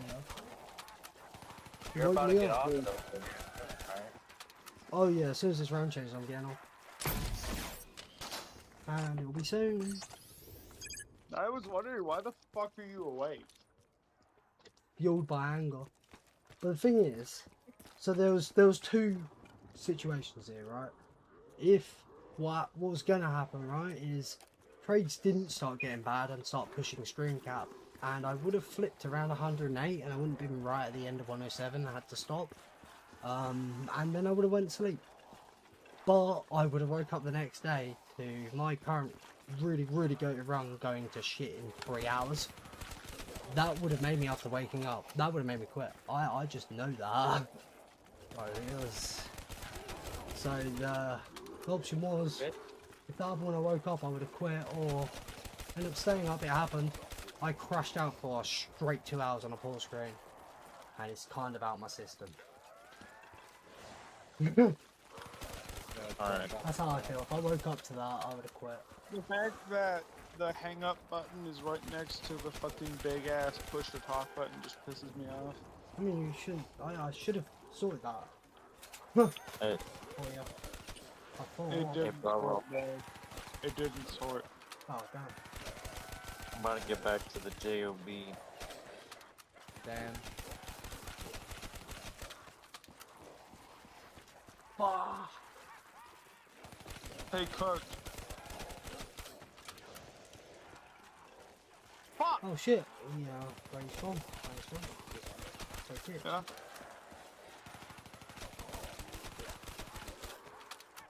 you're Woke about to me get up. off though. Alright. Oh yeah, as soon as this round changes, I'm getting off. And it'll be soon. I was wondering why the fuck are you awake? Fueled by anger. But the thing is, so there was two situations here, right? if what was going to happen, right, is trades didn't start getting bad and start pushing stream cap, and I would have flipped around 108 and I wouldn't have been right at the end of 107. I had to stop, and then I would have went to sleep. But I would have woke up the next day to my current really goated run going to shit in 3 hours. That would have made me, after waking up, that would have made me quit. I just know that. Right, it was... So the option was, if that other when I woke up I would have quit, or ended up staying up. It happened. I crashed out for a straight 2 hours on a full screen, and it's kind of out my system. Alright. That's how I feel. If I woke up to that, I would have quit. The fact that the hang up button is right next to the fucking big ass push to talk button just pisses me off. I mean, you should. I should have sorted that. Hey, Oh yeah. I thought. It didn't bravo. sort, man. It didn't sort. Oh damn. I'm about to get back to the JOB. Damn. Fuck. Hey, Cook. Fuck! Oh shit. Yeah. Where you from? Where you from? Okay. Yeah.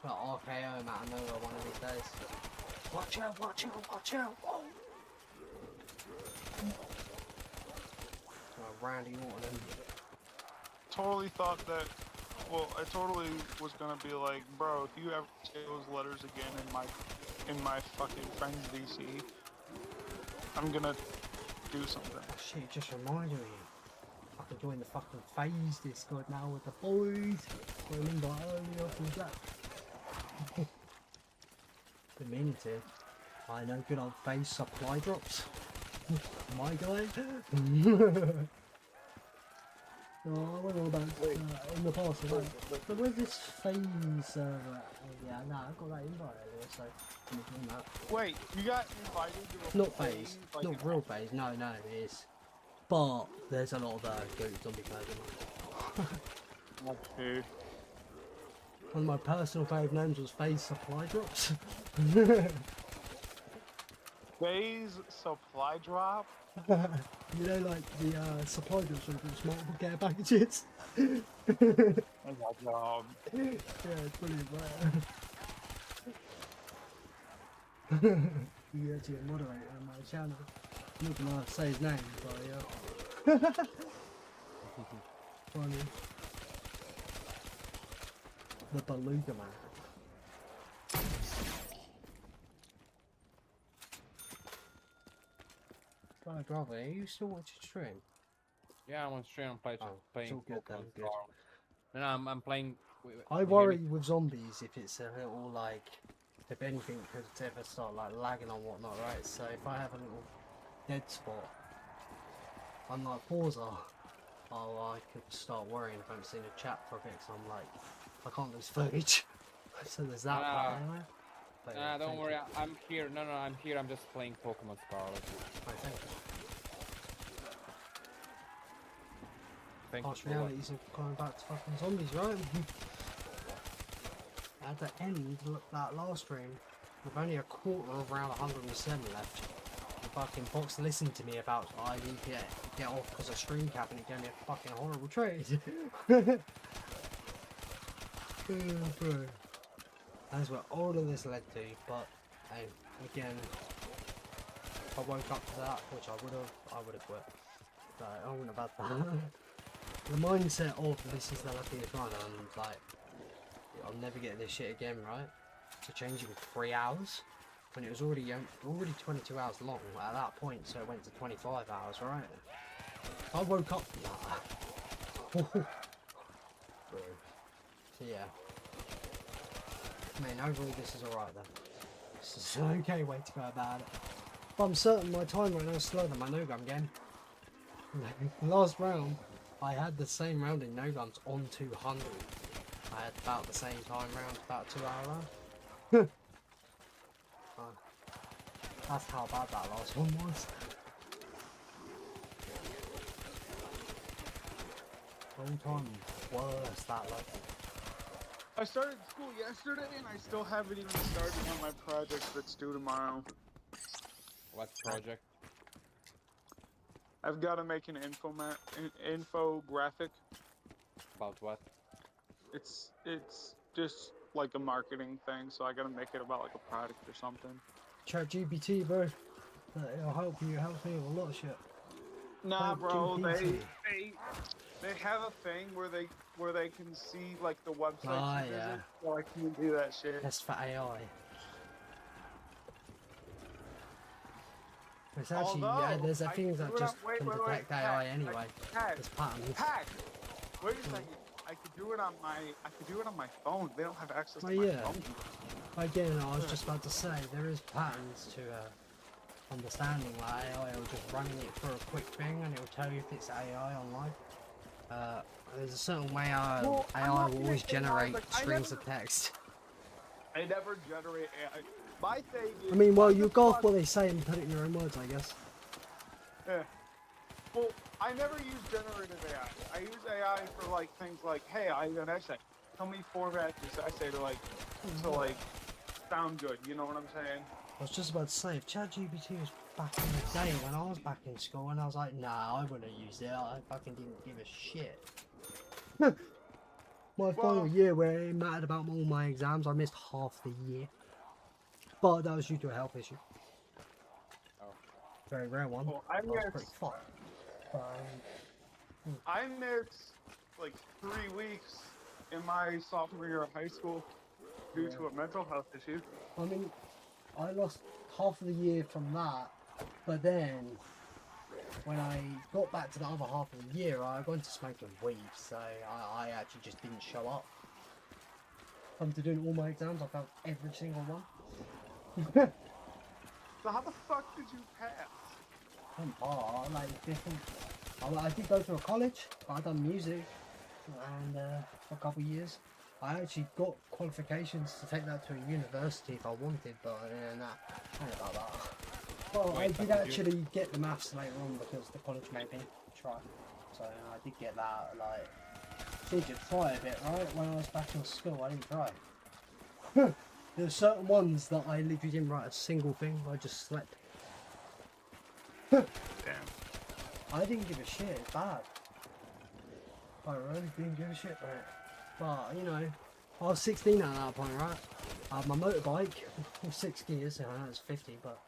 Got RKO out of nowhere one of these days. Watch out! Watch out! Watch out! Oh. Randy Orton. Totally thought that. Well, I totally was gonna be like, bro, if you ever say those letters again in my fucking friend's DC, I'm gonna do something. Oh shit! It just reminded me. I can join the fucking phase Discord now with the boys. I remember earlier from Jack. Been meaning to. I know good old phase supply drops. My guy. Oh, I went all about in the past. So where's this phase server? Yeah, no, I got that invite earlier, so I'm doing that. Wait, you got invited to a Not phase, like not an- real phase. No, it is. But there's a lot of good zombie players in there. Okay. One of my personal favourite names was Phase Supply Drops. Phase supply drop? You know, like the supply drops with those multiple care packages. Oh my god. Yeah, it's brilliant, right? You actually a moderator on my channel. I'm not gonna say his name, but yeah. Funny. The Beluga Man. Right, brother, are you still watching stream? Yeah, I'm on stream. I'm Oh, playing it's all good then, Pokemon good. Star. No, I'm playing. I worry with zombies if it's a little like, if anything could ever start like lagging or whatnot, right? So if I have a little dead spot, unlike Forza, I could start worrying if I haven't seen a chat for a bit, so I'm like, I can't lose footage. So there's that part anyway. But yeah, Don't thank worry. you. I'm here. No, I'm here. I'm just playing Pokemon Scarlet. Right, thank you. Thank Harsh you. for realities of going back to fucking zombies, right? At the end, look, that last stream, with only a quarter of round 107 left, the fucking box listened to me about I need to get off because of stream cap, and it gave me a fucking horrible trade. That's what all of this led to, but hey, again, if I woke up to that, which I would have quit. So I wouldn't have had that. The mindset of this is the luckiest run, and like, I'll never get this shit again, right? To change in 3 hours, when it was already 22 hours long at that point, so it went to 25 hours, right? I woke up from that. So yeah. I mean, overall this is alright then. This is an okay way to go about it. But I'm certain my time right now is slower than my no-gun game. Last round, I had the same round in no-guns on 200. I had about the same time round, about a 2 hour round. That's how bad that last one was. All time worse that lucky. I started school yesterday, and I still haven't even started on my project that's due tomorrow. What project? I've got to make an infographic. About what? It's just like a marketing thing, so I got to make it about like a product or something. ChatGPT, bro. It'll help you. It helps me with a lot of shit. Nah, bro. ChatGPT. They have a thing where they can see like the websites Ah, you yeah. visit, so I can't do that shit. That's for AI. It's actually, yeah, Although, there's I things can that do it just on- wait, can wait, wait, detect AI Pat, anyway. Pat, There's patterns. Pat, wait a second. I could do it on my phone. They don't have access to Oh, my yeah. phone. Again, I was just about to say, there is patterns to understanding like AI or just running it for a quick thing and it will tell you if it's AI online. There's a certain way Well, I'm AI not will gonna always say why, generate but I strings never- of text. I never generate AI. My thing is. I mean, well, I'm you just go off not- what they say and put it in your own words, I guess. Yeah. Well, I never use generative AI. I use AI for like things like, hey, I have an essay. Tell me format this essay to like sound good. You know what I'm saying? I was just about to say, if ChatGPT was back in the day when I was back in school and I was like, nah, I wouldn't use it, I fucking didn't give a shit. My final year where it mattered about all my exams, I missed half the year. But that was due to a health issue. Oh. Very rare one. Well, I was pretty fucked. I missed like 3 weeks in my sophomore year of high school due to a mental health issue. I mean, I lost half of the year from that, but then when I got back to the other half of the year, I got into smoking weed, so I actually just didn't show up. Come to doing all my exams, I failed every single one. So how the fuck did you pass? Like different. I did go to a college, but I done music, and for a couple of years. I actually got qualifications to take that to a university if I wanted, but nah, ain't about that. Well, I did actually get the maths later on because the college made me try. So I did get that, like, so you could try a bit, right? When I was back in school, I didn't try. There's certain ones that I literally didn't write a single thing, I just slept. Damn. I didn't give a shit, it's bad. I really didn't give a shit, right? But, you know, I was 16 at that point, right? I had my motorbike with 6 gears, I know it's 50, but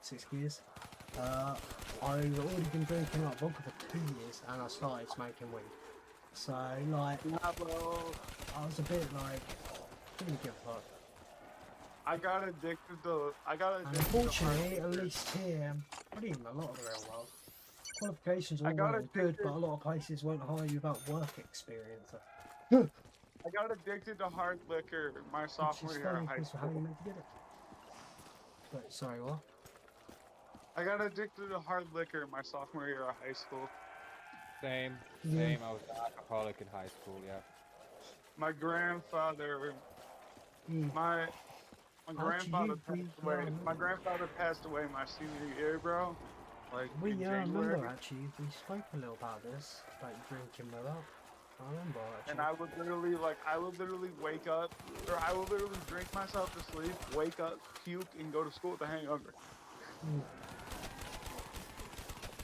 6 gears. I'd already been drinking like vodka for 2 years, and I started smoking weed. So, like, Nah, bro. I was a bit like, didn't give a fuck. I got addicted to. And unfortunately, at least here, probably even a lot of the real world, qualifications are all well and good, but a lot of places won't hire you without work experience. I got addicted to hard liquor my sophomore year of high How you school. meant to get it. But, sorry, what? I got addicted to hard liquor my sophomore year of high school. Same. Yeah. I was an alcoholic in high school, yeah. My grandfather, Mm. my grandfather passed away. remember? My grandfather passed away my senior year, bro. Like We in remember January. actually, we spoke a little about this, about drinking with us. I remember actually. And I would literally wake up, or I would literally drink myself to sleep, wake up, puke, and go to school with a hangover. Mm.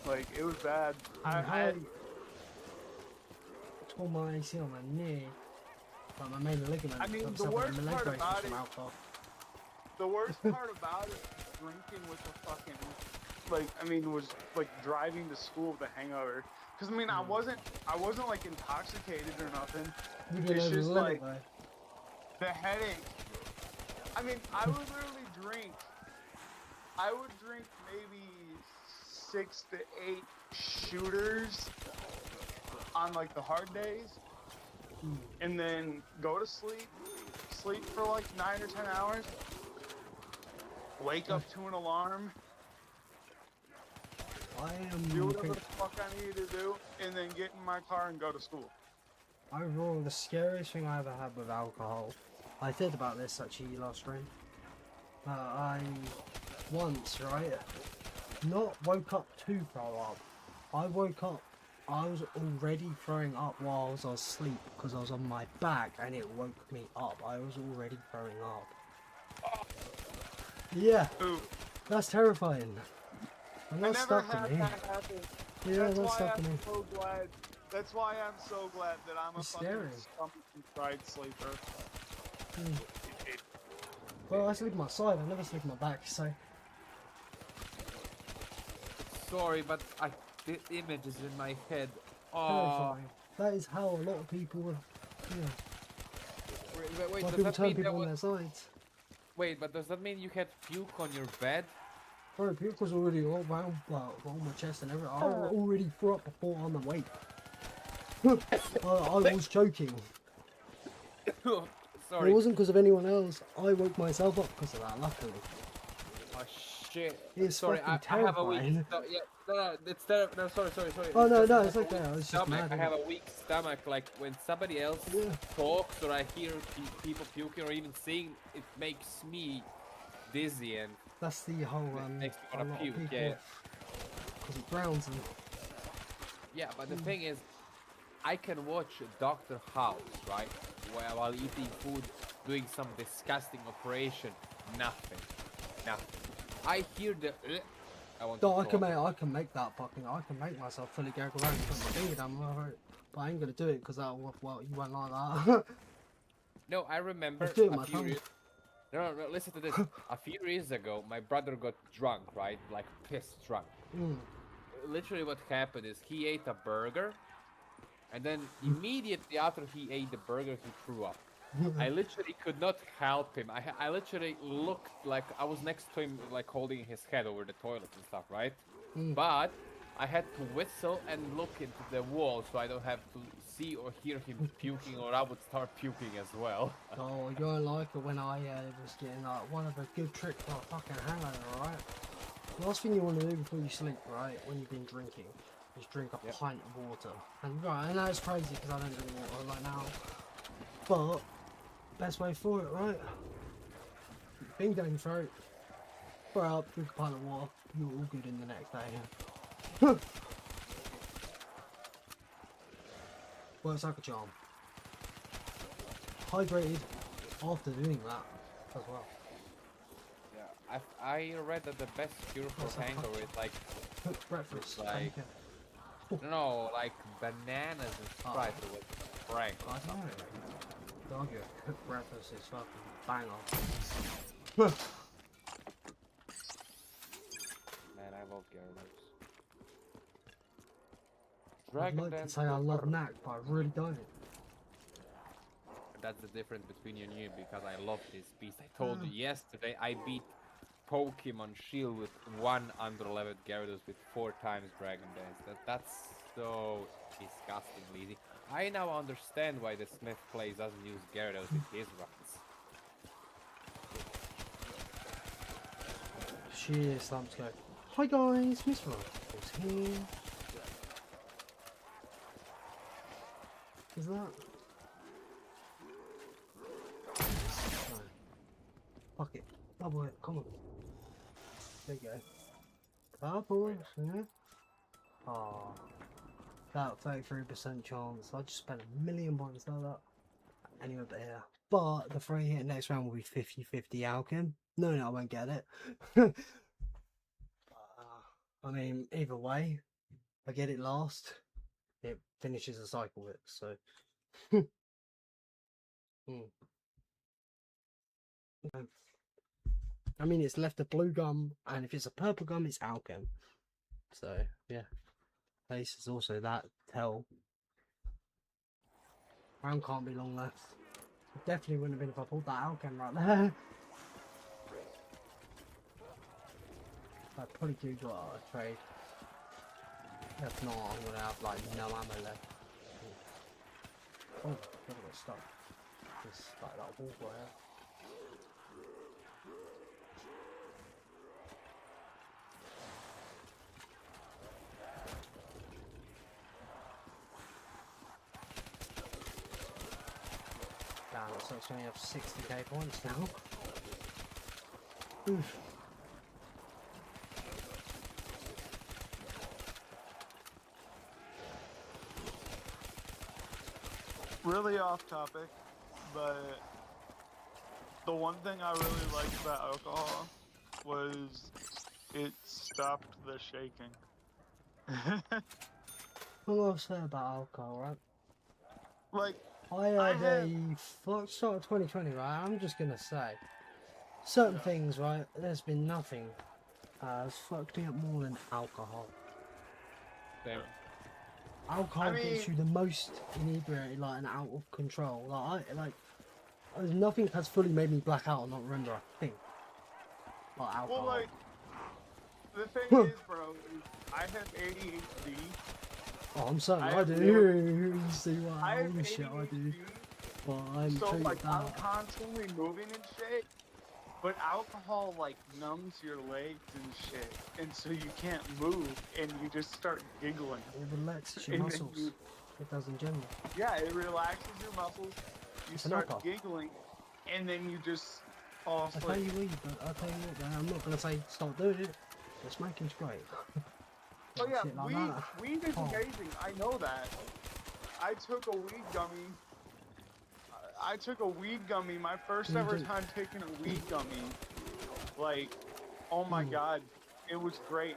Like, it was bad. I tore my ACL on my knee, but my main ligament. I mean, got the myself worst in my leg part brace about from it- alcohol. The worst part about it, drinking with a fucking, was like driving to school with a hangover. Cause I mean, I wasn't like intoxicated or nothing. You didn't It's over the just limit, like though. the headache. I mean, I would literally drink. I would drink maybe 6 to 8 shooters on like the hard days, and then go to sleep for like 9 or 10 hours, wake up to an alarm, I do whatever the fuck I need to do, and then get in my car and go to school. overall, the scariest thing I ever had with alcohol, I said about this actually last stream. I once, right, not woke up to throw up. I woke up I was already throwing up while I was asleep because I was on my back and it woke me up. I was already throwing up. Yeah, Ooh, that's terrifying. And I that's never stuck to had me. that happen. Yeah, That's that's why stuck to I'm me. so glad. That's why I'm so glad that I'm a It's fucking scary. stumpy fried sleeper. Well, I sleep on my side, I never sleep on my back, so... Sorry, but the image is in my head. Oh, Terrifying. That is how a lot of people would... Yeah. wait, Why does people that turn mean people on their sides. Wait, but does that mean you had puke on your bed? Bro, puke was already all around, on my chest and everything. I already threw up before on the weight. I was joking. Sorry. It wasn't because of anyone else. I woke myself up because of that, luckily. Oh shit. It's Sorry, fucking I have a weak terrifying. yeah, no, it's terrible. No, sorry. Oh, no, just no, I it's have a okay, weak I was just stomach. mad, I innit? have a weak stomach. Like when somebody else Yeah. talks or I hear people puking or even seeing, it makes me dizzy and That's the whole makes me a wanna lot puke. of people, Yeah. because it drowns them. Yeah, but the thing is, I can watch Dr. House, right? While eating food, doing some disgusting operation. Nothing. I hear the. I want No, to I can make that fucking. I can make myself fully gag around and put my finger down my throat, but I ain't gonna do it because that. Well, you won't like that. No, I remember Let's do it, a my few tongue. years. No, listen to this. A few years ago, my brother got drunk, right? Like pissed drunk. Mm. Literally, what happened is he ate a burger, and then immediately after he ate the burger, he threw up. I literally could not help him. I literally looked like I was next to him, like holding his head over the toilet and stuff, right? Mm. But I had to whistle and look into the wall so I don't have to see or hear him puking, or I would start puking as well. Oh, you won't like it when I was getting one of a good trick for a fucking hangover, right? Last thing you want to do before you sleep, right, when you've been drinking, is drink a pint of water. And right, I know it's crazy because I don't drink water like now, but best way for it, right? Bing down your throat, throw up, drink a pint of water, you're all good in the next day. Works like a charm. Hydrated after doing that as well. Yeah, I read that the best cure for hangover is like Cooked breakfast. like no, like bananas and Sprite or with Frank or I don't something. know. Dog, your cooked breakfast is fucking bang on. Man, I love Gyarados. I'd Dragon like to Dance say I was love better. Nacht, but I really don't. That's the difference between you and you, because I love this beast. I told you yesterday I beat Pokemon Shield with 1 under-leveled Gyarados with 4 times Dragon Dance. That's so disgustingly easy. I now understand why the Smith Plays doesn't use Gyarados with his runs. Cheers, Slumps go. Hi guys, Miss Rock is here. Is that? No. Fuck it. Double it, come on. There you go. Double, yeah. Oh. That 33% chance. I just spent a million points like that. Anyway, but yeah. But the free hit next round will be 50-50 Alchem. No, I won't get it. I mean, either way, I get it last. It finishes the cycle with it, so. I mean, it's left a blue gum, and if it's a purple gum, it's Alchem. So, yeah. Base is also that tell. Round can't be long left. It definitely wouldn't have been if I pulled that Alchem right there. I probably do got a trade. If not, I'm gonna have like no ammo left. Oh, I got stuck. Just like that wall there. Damn, so it's only have 60k points now. Oof. really off topic, but the one thing I really liked about alcohol was it stopped the shaking. What I'll say about alcohol, right? Like, I I had had- a start of 2020, right? I'm just gonna say, certain Yeah. things, right? There's been nothing has fucked me up more than alcohol. Same. Alcohol gets mean- you the most inebriated, like, and out of control. Nothing has fully made me black out or not remember a thing. Like alcohol. well, like, the thing is, bro, is I have ADHD. Oh, I'm sorry, I I have do. real- You see what? I have Holy shit, I do. ADHD, But I'm so treated like I'm that. constantly moving and shit. But alcohol like numbs your legs and shit, and so you can't move, and you just start giggling. It relaxes your And then muscles. you- It does in general. Yeah, it relaxes your muscles. You It's an start alcohol. giggling, and then you just fall I tell asleep. you what, but I tell you what, man, I'm not gonna say stop doing it. The smoking's great. Oh yeah, Shit like weed, that. weed is Oh. amazing. I know that. I took a weed gummy. I took a weed gummy. My first You ever do. time taking a weed gummy. Like, oh my Mm. god, it was great.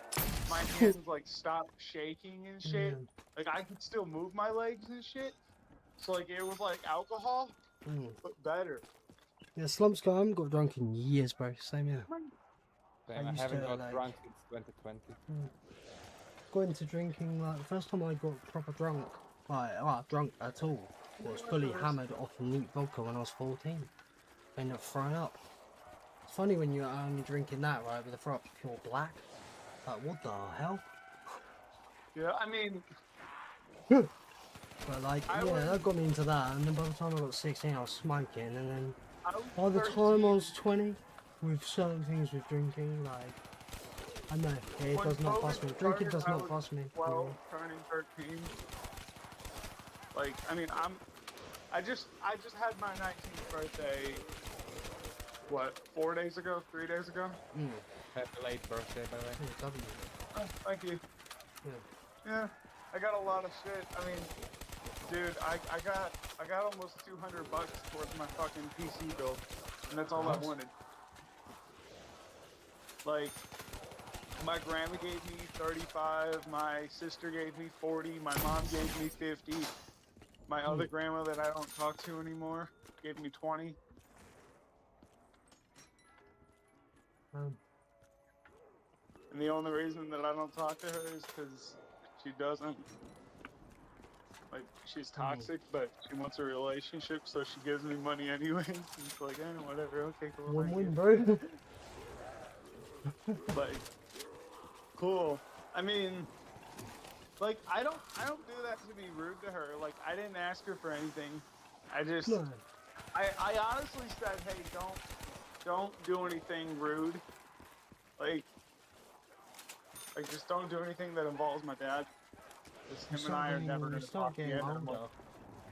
My hands like stopped shaking and shit. Mm. Like I could still move my legs and shit. So like it was like alcohol, Mm. but better. Yeah, slumps guy, I haven't got drunk in years, bro. Same here. Same. I I used haven't to, got like- drunk since 2020. Got into drinking, like, the first time I got proper drunk, drunk at all, was fully hammered off neat vodka when I was 14. Ended up throwing up. It's funny when you're only drinking that, right, with the throw up pure black. Like, what the hell? Yeah, I mean, But, like, I yeah, was- that got me into that, and then by the time I got 16, I was smoking, and then I was by the time I 13. was 20, with certain things with drinking, like, I know, it When does not bust COVID me. Drinking started, does I not was bust me. 12, turning 13. Like, I mean, I just had my 19th birthday. What, 4 days ago? 3 days ago? Mm. Happy late birthday, by the way. Yeah, W. Oh, thank you. Yeah. Yeah, I got a lot of shit. I mean, dude, I got almost $200 towards my fucking PC bill, and that's all I Nice. wanted. Like, my grandma gave me 35, my sister gave me 40, my mom gave me 50, my other grandma that I don't talk to anymore gave me 20. And the only reason that I don't talk to her is because she doesn't. Like, she's toxic, but she wants a relationship, so she gives me money anyways. And it's like, whatever, okay, cool. thank Win-win, you. bro. Like, cool. I mean, like, I don't do that to be rude to her. Like, I didn't ask her for anything. I just, No. I honestly said, hey, don't do anything rude. Like, just don't do anything that involves my dad. Because him and I are never going to talk getting again. older.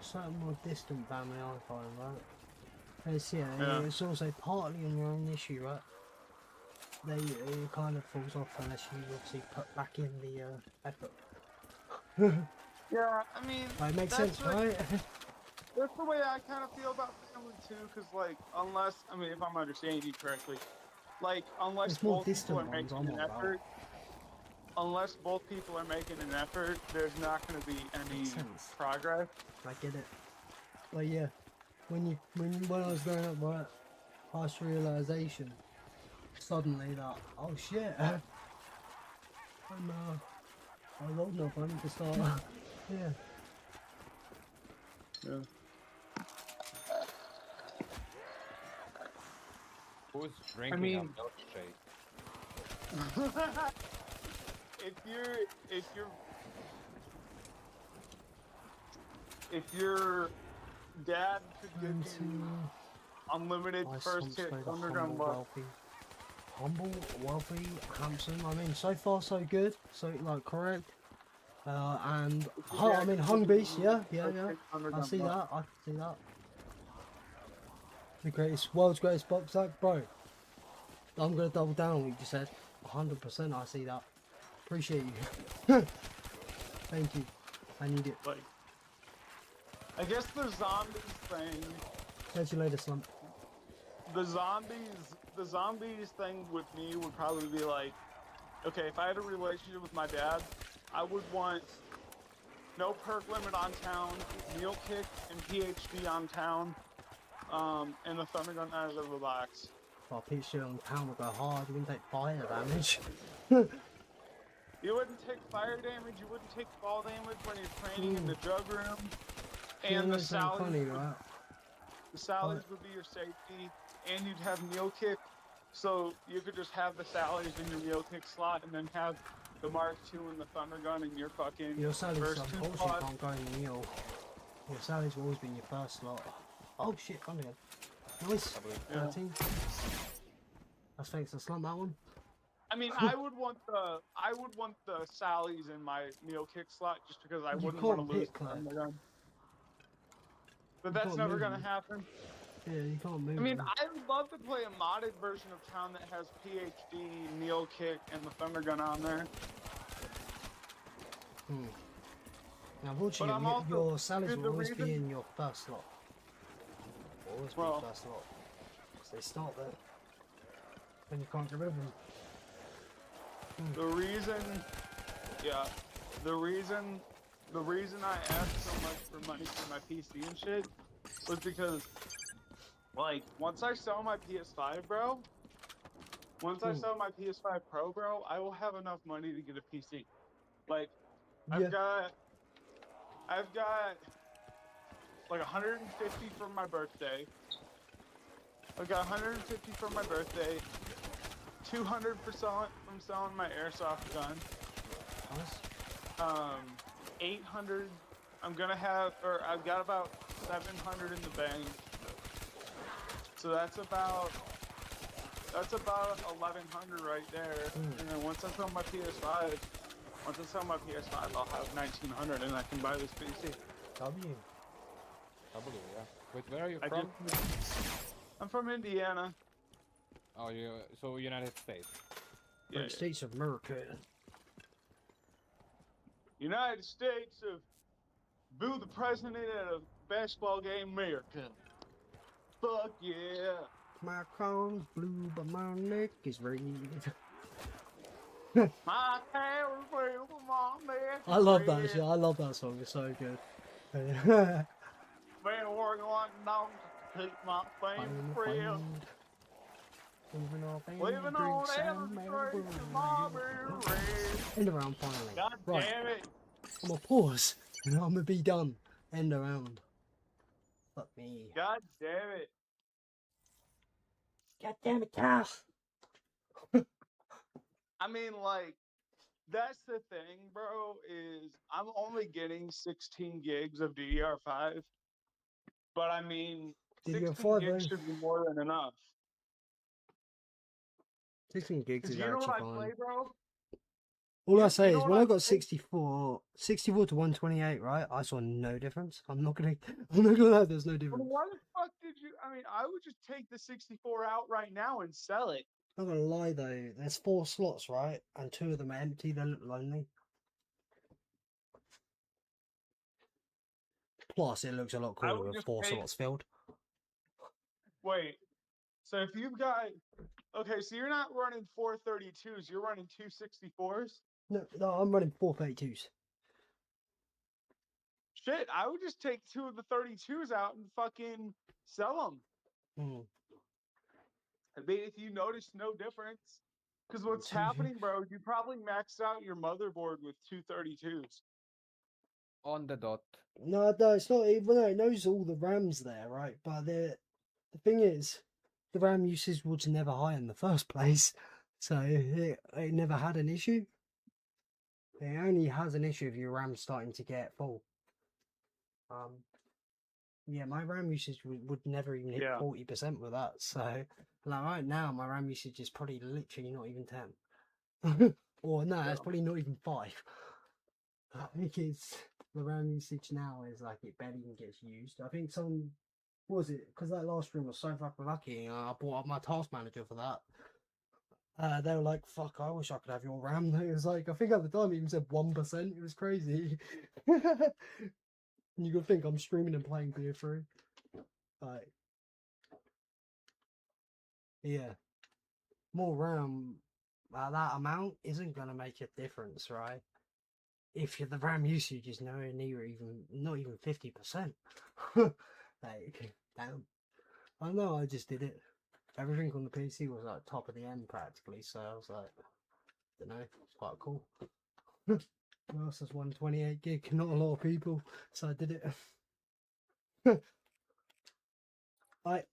Certain more distant family I find, right? It's, yeah, Yeah. it's also partly on your own issue, right? It kind of falls off unless you obviously put back in the effort. Yeah, I mean, Like, it makes that's sense, like- right? That's the way I kind of feel about family too, because like, unless, I mean, if I'm understanding you correctly, like, unless It's more both people distant are ones making I'm an all about. effort, unless both people are making an effort, there's not going to be any Makes sense. progress. I get it. But yeah, when I was growing up, right, past realization, suddenly that, oh shit, I'm old enough, I need to start, yeah. Yeah. Who's drinking mean- a milkshake? if your dad could give And you to unlimited buy first some hit straight up underground luck, humble, wealthy, handsome. I mean, so far so good. So like correct. And I mean, hung beast. Yeah. I see that. I see that. The greatest, world's greatest boxer, bro. I'm gonna double down on what you just said. 100%. I see that. Appreciate you. Thank you. I need it. Like, I guess the zombies thing. Catch you later, slump. The zombies thing with me would probably be like, okay, if I had a relationship with my dad, I would want no perk limit on town, meal kick and PhD on town, and the thunder gun out of the box. Well, PhD on town will go hard. You wouldn't take fire damage. You wouldn't take fire damage, you wouldn't take fall damage when you're training in the jug room, and the sallies, funny, right? the sallies would be your safety, and you'd have meal kick, so you could just have the sallies in your meal kick slot, and then have the Mark II and the thunder gun in your fucking Your sallies, first two unfortunately, slots. can't go in Neil. Your sallies will always be in your first slot. Oh shit, thunder gun. Nice. Yeah. 13. That's thanks to slump that one. I mean, I would want the sallies in my meal kick slot just because I You wouldn't want to can't lose pick, the like- thunder gun. But You that's can't never move gonna them. happen. Yeah, you can't move I mean, them. I would love to play a modded version of Town that has PhD, Neil Kick, and the Thunder Gun on there. Now, unfortunately, I'm also- your sallies dude, will the always be reason- in your first slot. Always be Well- your first slot. So they start there. Then you can't get rid of them. The reason, yeah, the reason I asked so much for money for my PC and shit was because, like, once I sell my PS5, bro, once I sell my PS5 Pro, bro, I will have enough money to get a PC. Like, I've got like 150 for my birthday. I've got 150 for my birthday. 200 from selling my airsoft gun. Nice. 800. I've got about 700 in the bank. So that's about 1,100 right there. And then once I sell my PS5, I'll have 1,900 and I can buy this PC. W. W, yeah. Wait, where are you I from? I'm from Indiana. Oh, so United States. Yeah, United States of America. United States of boo the president at a basketball game, America. Fuck yeah. My crown's blue, but my neck is red. My hair is blue, but my neck I love is that red. shit. I love that song. It's so good. Been working like a dog to keep my fame fresh. Living on Elm Street, the Marlboro Red. End around finally. God Right, damn it. I'm gonna pause and I'm gonna be done. End around. Fuck me. God damn it. God damn it, Cal. I mean, like, that's the thing, bro, is I'm only getting 16 gigs of DDR5. But I mean, 16 DDR5, gigs though. should be more than enough. 16 gigs Because is you know what actually I fine. play, bro? All I you say know is what when I I got play? 64 to 128, right? I saw no difference. I'm not gonna lie, there's no Well, difference. why the fuck did you? I mean, I would just take the 64 out right now and sell it. Not gonna lie though, there's 4 slots, right? And 2 of them are empty, they look lonely. Plus, it looks a lot I cooler would with just 4 take- slots filled. Wait, so if you've got, okay, so you're not running 432s, you're running 264s? No, I'm running 432s. Shit, I would just take 2 of the 32s out and fucking sell them. I mean, if you notice no difference. Because what's It's usually- happening, bro, you probably maxed out your motherboard with 232s. On the dot. No, it's not even. No, it knows all the RAMs there, right? But the thing is, the RAM usage was never high in the first place, so it never had an issue. It only has an issue if your RAM's starting to get full. Yeah, my RAM usage would never even hit Yeah. 40% with that. So, like right now, my RAM usage is probably literally not even 10. Or no, it's probably not even 5. I think it's the RAM usage now is like it barely even gets used. I think someone what was it because that last room was so fucking lucky. I bought up my task manager for that. They were like, "Fuck! I wish I could have your RAM." It was like I think at the time it even said 1%. It was crazy. You could think I'm streaming and playing BO3. Like, yeah, more RAM at that amount isn't gonna make a difference, right? If the RAM usage is nowhere near even, not even 50%. Like, damn. I know, I just did it. Everything on the PC was like top of the end practically, so I was like, don't know, it's quite cool. What else is 128 gig? Not a lot of people, so I did it. I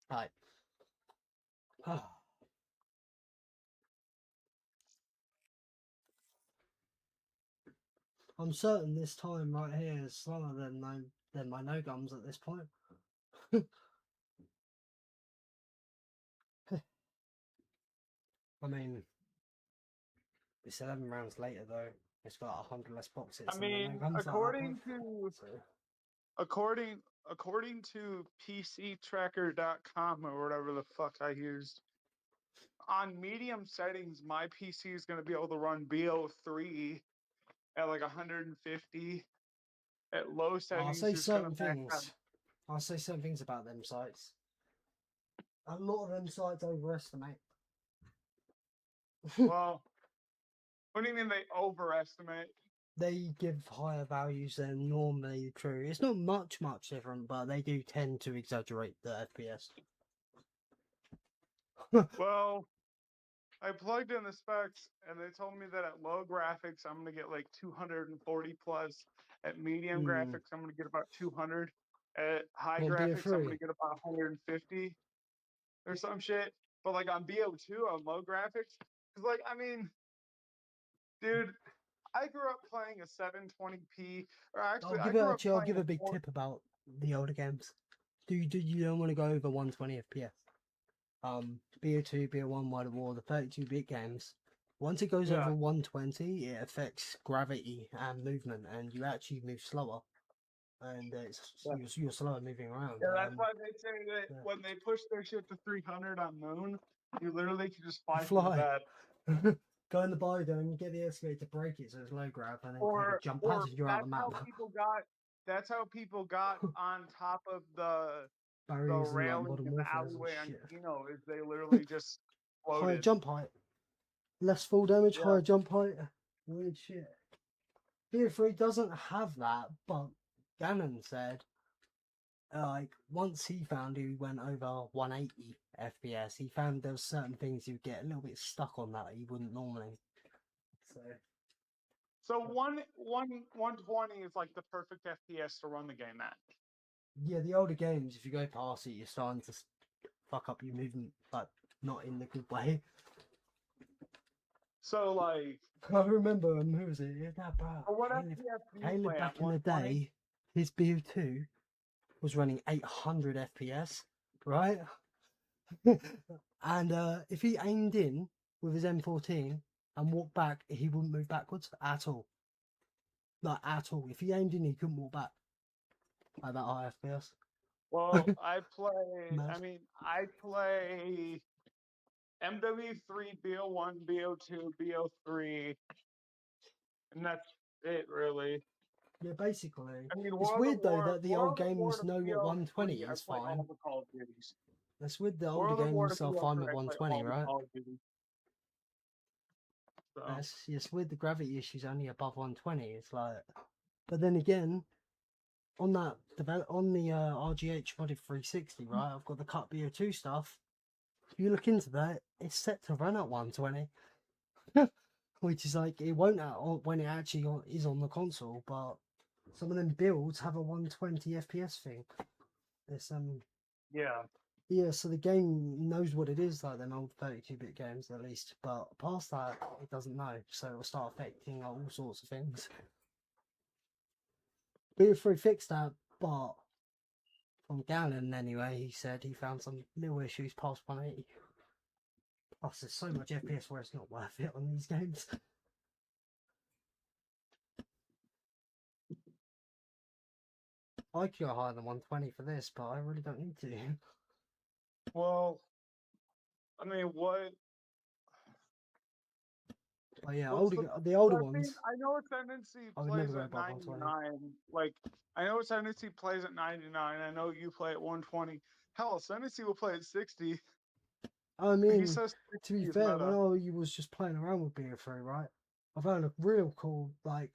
Right. I'm certain this time right here is slower than my no gums at this point. I mean, it's 11 rounds later though. It's got 100 less boxes. I and the no mean, gums that I according have, to so. according to PCTracker.com or whatever the fuck I used, on medium settings, my PC is going to be able to run BO3 at like 150. At low I'll settings, say it's going to certain max out. things. I'll say certain things about them sites. A lot of them sites overestimate. Well, what do you mean they overestimate? They give higher values than normally true. It's not much different, but they do tend to exaggerate the FPS. Well, I plugged in the specs and they told me that at low graphics, I'm going to get like 240 plus. At medium graphics, I'm going to get about 200. At high On graphics, I'm going to BO3. get about 150 or some shit. But like on BO2, on low graphics, because like, I mean, dude, I grew up playing a 720p, or actually, I grew up I'll playing give a big 4. tip about the older games. You don't want to go over 120 FPS. BO2, BO1, World of War, the 32-bit games. Once it goes Yeah. over 120, it affects gravity and movement, and you actually move slower. And you're slower moving around. Yeah, that's why they say that yeah. when they push their shit to 300 on Moon, you literally can just fly Fly. from the bed. Go in the biodome, you get the excavator to break it so it's low grab, and then take a jump Or pad you're out the that's map. how people got. That's how people got on top of the Barriers and like railing modern in the warfare and alleyway on shit. Kino. Is they literally just Higher floated. jump height. Less fall damage, Yeah. higher jump height. Weird shit. BO3 doesn't have that, but Gannon said, like, once he found he went over 180 FPS, he found there was certain things you'd get a little bit stuck on that you wouldn't normally. So 120 is like the perfect FPS to run the game at. Yeah, the older games, if you go past it, you're starting to fuck up your movement, but not in the good way. So like, I remember, who was it? Yeah, that bro. what Caleb, FPS do you Caleb play back at? in the 120? day, his BO2 was running 800 FPS, right? And if he aimed in with his M14 and walked back, he wouldn't move backwards at all. Like, at all. If he aimed in, he couldn't walk back at that high FPS. Well, I play. Mad. I mean, I play MW3, BO1, BO2, BO3, and that's it, really. Yeah, basically. I mean, It's World weird of though War, that the World old of War games to know what 120 BO3, I is play all fine. the Call of Duties. That's with the older World of War to games are BO3, fine with I play 120, all the right? Call of Duty. So, It's with the gravity issues only above 120. It's like, but then again, on that on the RGH modded 360, right? I've got the cut BO2 stuff. If you look into that, it's set to run at 120, which is like it won't when it actually is on the console. But some of them builds have a 120 FPS thing. It's yeah. Yeah, so the game knows what it is, like them old 32-bit games at least, but past that, it doesn't know, so it'll start affecting all sorts of things. BO3 fixed that, but from Gannon anyway, he said he found some little issues past 180. Plus, there's so much FPS where it's not worth it on these games. I could go higher than 120 for this, but I really don't need to. Well, I mean, what? Oh yeah, What's the older I ones. mean, I know Ascendancy I would never plays go at above 120. 99. Like, I know Ascendancy plays at 99. I know you play at 120. Hell, Ascendancy will play at 60. I He mean, says to be 60 is fair, when meta. I was just playing around with BO3, right, I found a real cool, a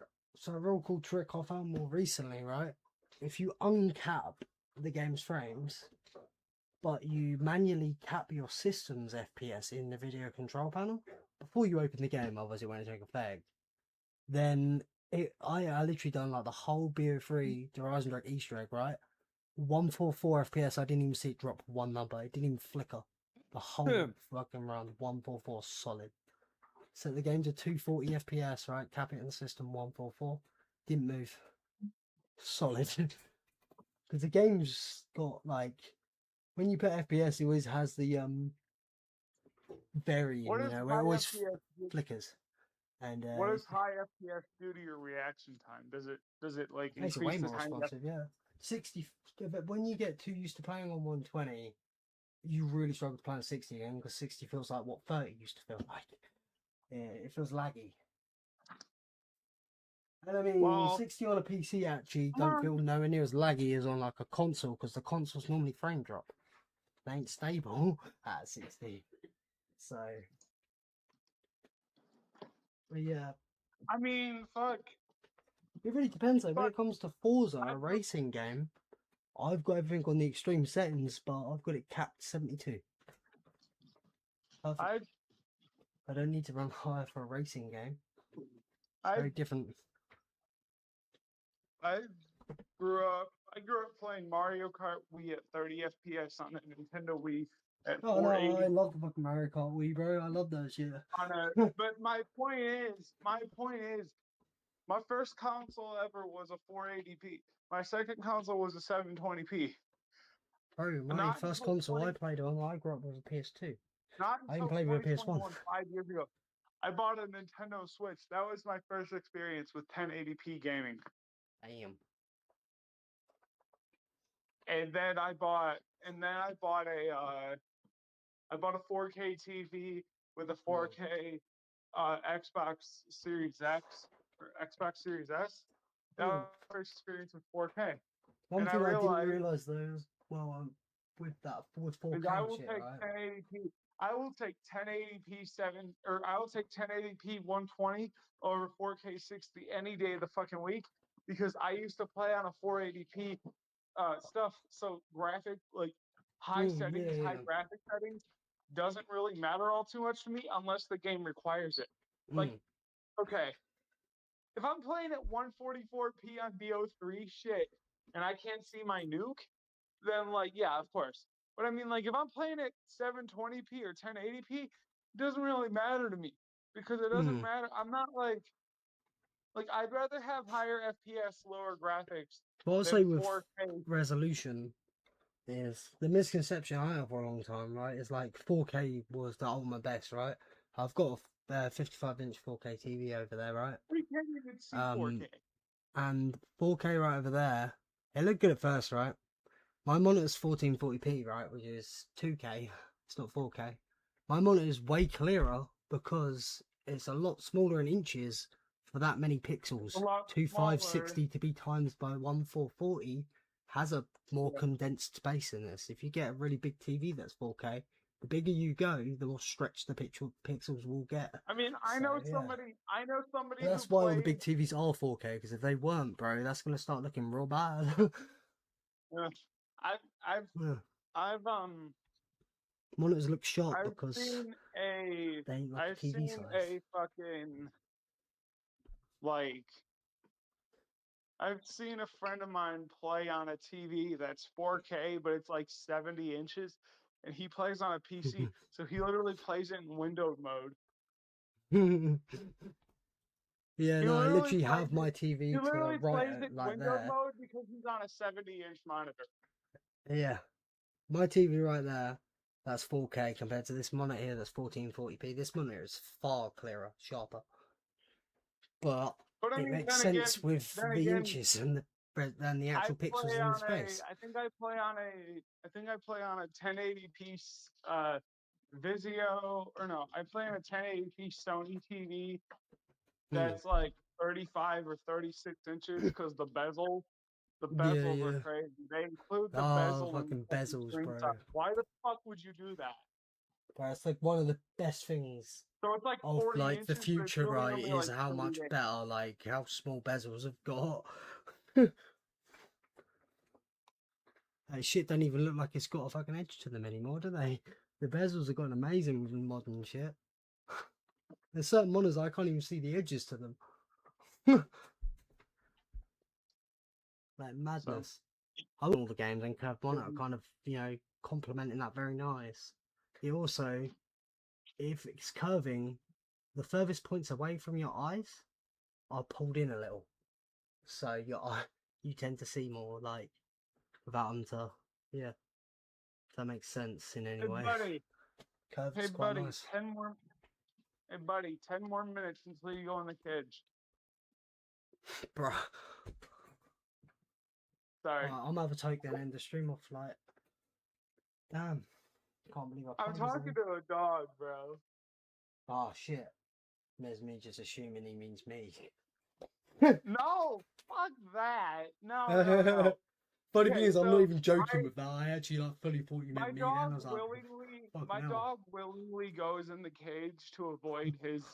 real cool trick I found more recently, right? If you uncap the game's frames, but you manually cap your system's FPS in the video control panel before you open the game, obviously when it takes effect, then I literally done like the whole BO3 Horizon Direct Easter egg, right? 144 FPS, I didn't even see it drop one number. It didn't even flicker. The whole fucking run, 144 solid. So the game's a 240 FPS, right? Cap it in the system, 144. Didn't move. Solid. Because the game's got like, when you put FPS, it always has the varying, What you does know, where it high always FPS do? flickers. And What does high FPS do to your reaction time? Does it like makes it way increase the more time? responsive, yeah. 60, but when you get too used to playing on 120, you really struggle to play on 60 again because 60 feels like what 30 used to feel like. Yeah, it feels laggy. And I mean, Well, 60 on a PC actually don't feel nowhere near as laggy as on like a console because the consoles normally frame drop. They ain't stable at 60. So, but yeah, I mean, fuck. it really depends though. When But it comes to Forza, I, a racing game, I've got everything on the extreme settings, but I've got it capped 72. Perfect. I don't need to run higher for a racing game. It's I very different. I grew up playing Mario Kart Wii at 30 FPS on a Nintendo Wii at Oh no, I 480 love the fucking Mario Kart Wii, bro. I love that shit. on a. But my point is, my first console ever was a 480p. My second console was a 720p. Bro, my Not first until console 20, I played on, I grew up with a PS2. not I even until played with a PS1. 2021, 5 years ago, I bought a Nintendo Switch. That was my first experience with 1080p gaming. Damn. And then I bought I bought a 4K TV with a 4K Xbox Series X or Xbox Series S. That was my first experience with 4K. One And thing I didn't realized realise though is, well, with 4K is I and will shit, take right? 1080p. I will take 1080p 120 over 4K 60 any day of the fucking week because I used to play on a 480p stuff. So graphic, like high settings, high graphic settings doesn't really matter all too much to me unless the game requires it. Like, okay, if I'm playing at 144p on BO3 shit and I can't see my nuke, then like, yeah, of course. But I mean, like, if I'm playing at 720p or 1080p, it doesn't really matter to me because it doesn't matter. I'm not like I'd rather have higher FPS, lower graphics But I'll than say with 4K. resolution is the misconception I had for a long time, right? Is like 4K was the ultimate best, right? I've got a 55-inch 4K TV over there, right? We can't even see 4K. And 4K right over there, it looked good at first, right? My monitor's 1440p, right, which is 2K. It's not 4K. My monitor is way clearer because it's a lot smaller in inches for that many pixels. A lot 2560 to be times by 1440 has a more condensed space in this. If you get a really big TV that's 4K, the bigger you go, the more stretched the pixels will get. I mean, I know somebody That's who why all the plays. big TVs are 4K, because if they weren't, bro, that's going to start looking real bad. I've Monitors look sharp I've because seen a they ain't like I've a TV seen size. a fucking like I've seen a friend of mine play on a TV that's 4K, but it's like 70 inches, and he plays on a PC, so he literally plays it in windowed mode. Yeah, He no, I literally literally have plays my it- TV He to the literally right, plays it in like windowed there. mode because he's on a 70-inch monitor. Yeah, my TV right there, that's 4K compared to this monitor here that's 1440p. This monitor is far clearer, sharper. But But I it mean, makes then sense again, with then the again, inches and the actual pixels in the space. I think I play on a 1080p Vizio, or no, I play on a 1080p Sony TV Hmm. that's like 35 or 36 inches because the Yeah, bezels are yeah. crazy. They include the Oh, bezel in the fucking fucking bezels, screen bro. size. Why the fuck would you do that? Bro, it's like one of the best things So it's like of 40 like the inches, but it's future, really right? only Is like how 30 much inches. better, like how small bezels have got. That shit don't even look like it's got a fucking edge to them anymore, do they? The bezels have gotten amazing with modern shit. There's certain monitors I can't even see the edges to them. Like madness. I want all the games and curved monitor kind of, complementing that very nice. It also, if it's curving, the furthest points away from your eyes are pulled in a little. So your eye, you tend to see more, like, without them to, yeah. If that makes sense in any Hey way. buddy, Curved hey is quite buddy, nice. 10 more. Hey buddy, 10 more minutes until you go in the cage. Bruh. Sorry. I'm gonna have a take then, end the stream off, like. Damn. Can't believe I I'm played as talking them. to a dog, bro. Oh shit. There's me just assuming he means me. No, fuck that. No. Funny thing Okay, is, I'm not so even joking with that. I actually like fully thought you meant me. Then I was like, my fucking hell. dog willingly goes in the cage to avoid his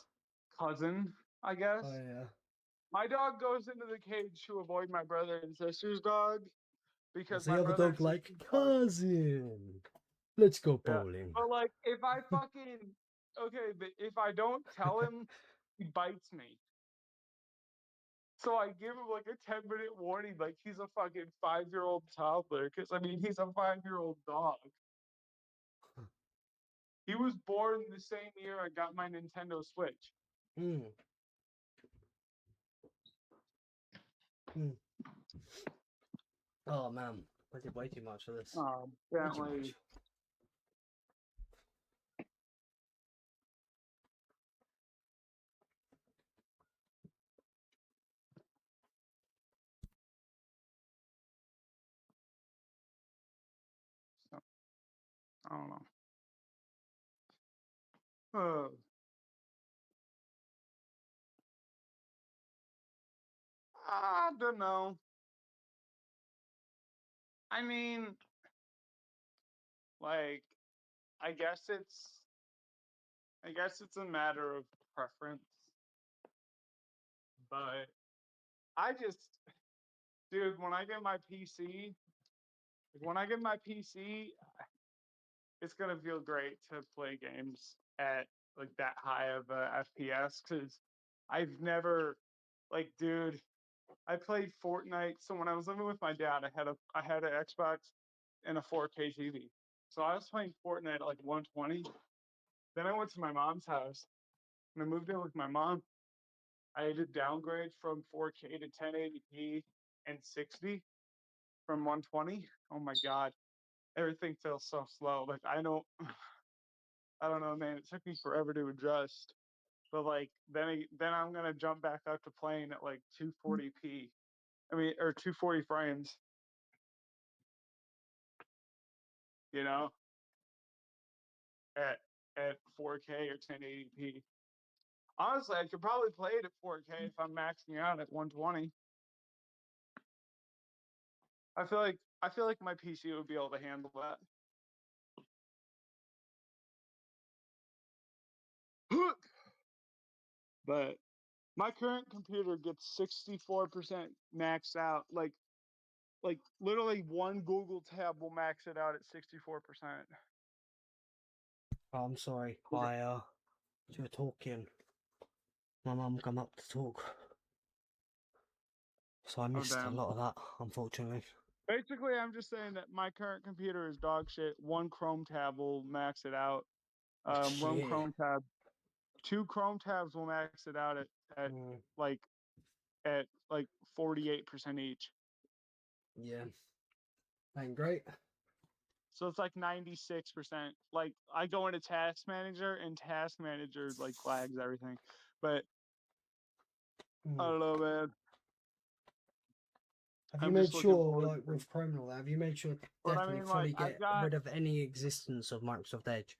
cousin, I guess. Oh yeah. My dog goes into the cage to avoid my brother and sister's dog because What's the my other brother and dog like? sister's dog. Cousin. Let's go Yeah. bowling. But like, if I fucking okay, but if I don't tell him, he bites me. So I give him like a 10-minute warning, like he's a fucking 5-year-old toddler. Because I mean, he's a 5-year-old dog. He was born the same year I got my Nintendo Switch. Mm. Mm. Oh man, I did way too much of this. Way too Apparently. much. So, I don't know. I don't know. I mean, like, I guess it's a matter of preference. But I just, dude, when I get my PC, it's gonna feel great to play games at like that high of a FPS because I've never, like, dude, I played Fortnite. So when I was living with my dad, I had an Xbox and a 4K TV. So I was playing Fortnite at like 120. Then I went to my mom's house and I moved in with my mom. I had to downgrade from 4K to 1080p and 60 from 120. Oh my god, everything feels so slow. Like I don't know, man. It took me forever to adjust. But like then I'm gonna jump back up to playing at like 240p. I mean, or 240 frames. You know, at 4K or 1080p. Honestly, I could probably play it at 4K if I'm maxing out at 120. I feel like my PC would be able to handle that. But my current computer gets 64% maxed out. Like literally one Google tab will max it out at 64%. Oh, I'm sorry. You were talking. My mum come up to talk. So I missed a damn. lot of that, unfortunately. Basically, I'm just saying that my current computer is dog shit. One Chrome tab will max it out. One Shit. Chrome tab, two Chrome tabs will max it out at Mm, like at like 48% each. yeah. Ain't great. So it's like 96%. Like I go into Task Manager and Task Manager like flags everything. But I Mm. don't know, man. Have you I'm made just looking sure, forward like to it. with Chrome and all that, have you made sure to But I definitely mean, like fully I've get got rid of any existence of Microsoft Edge?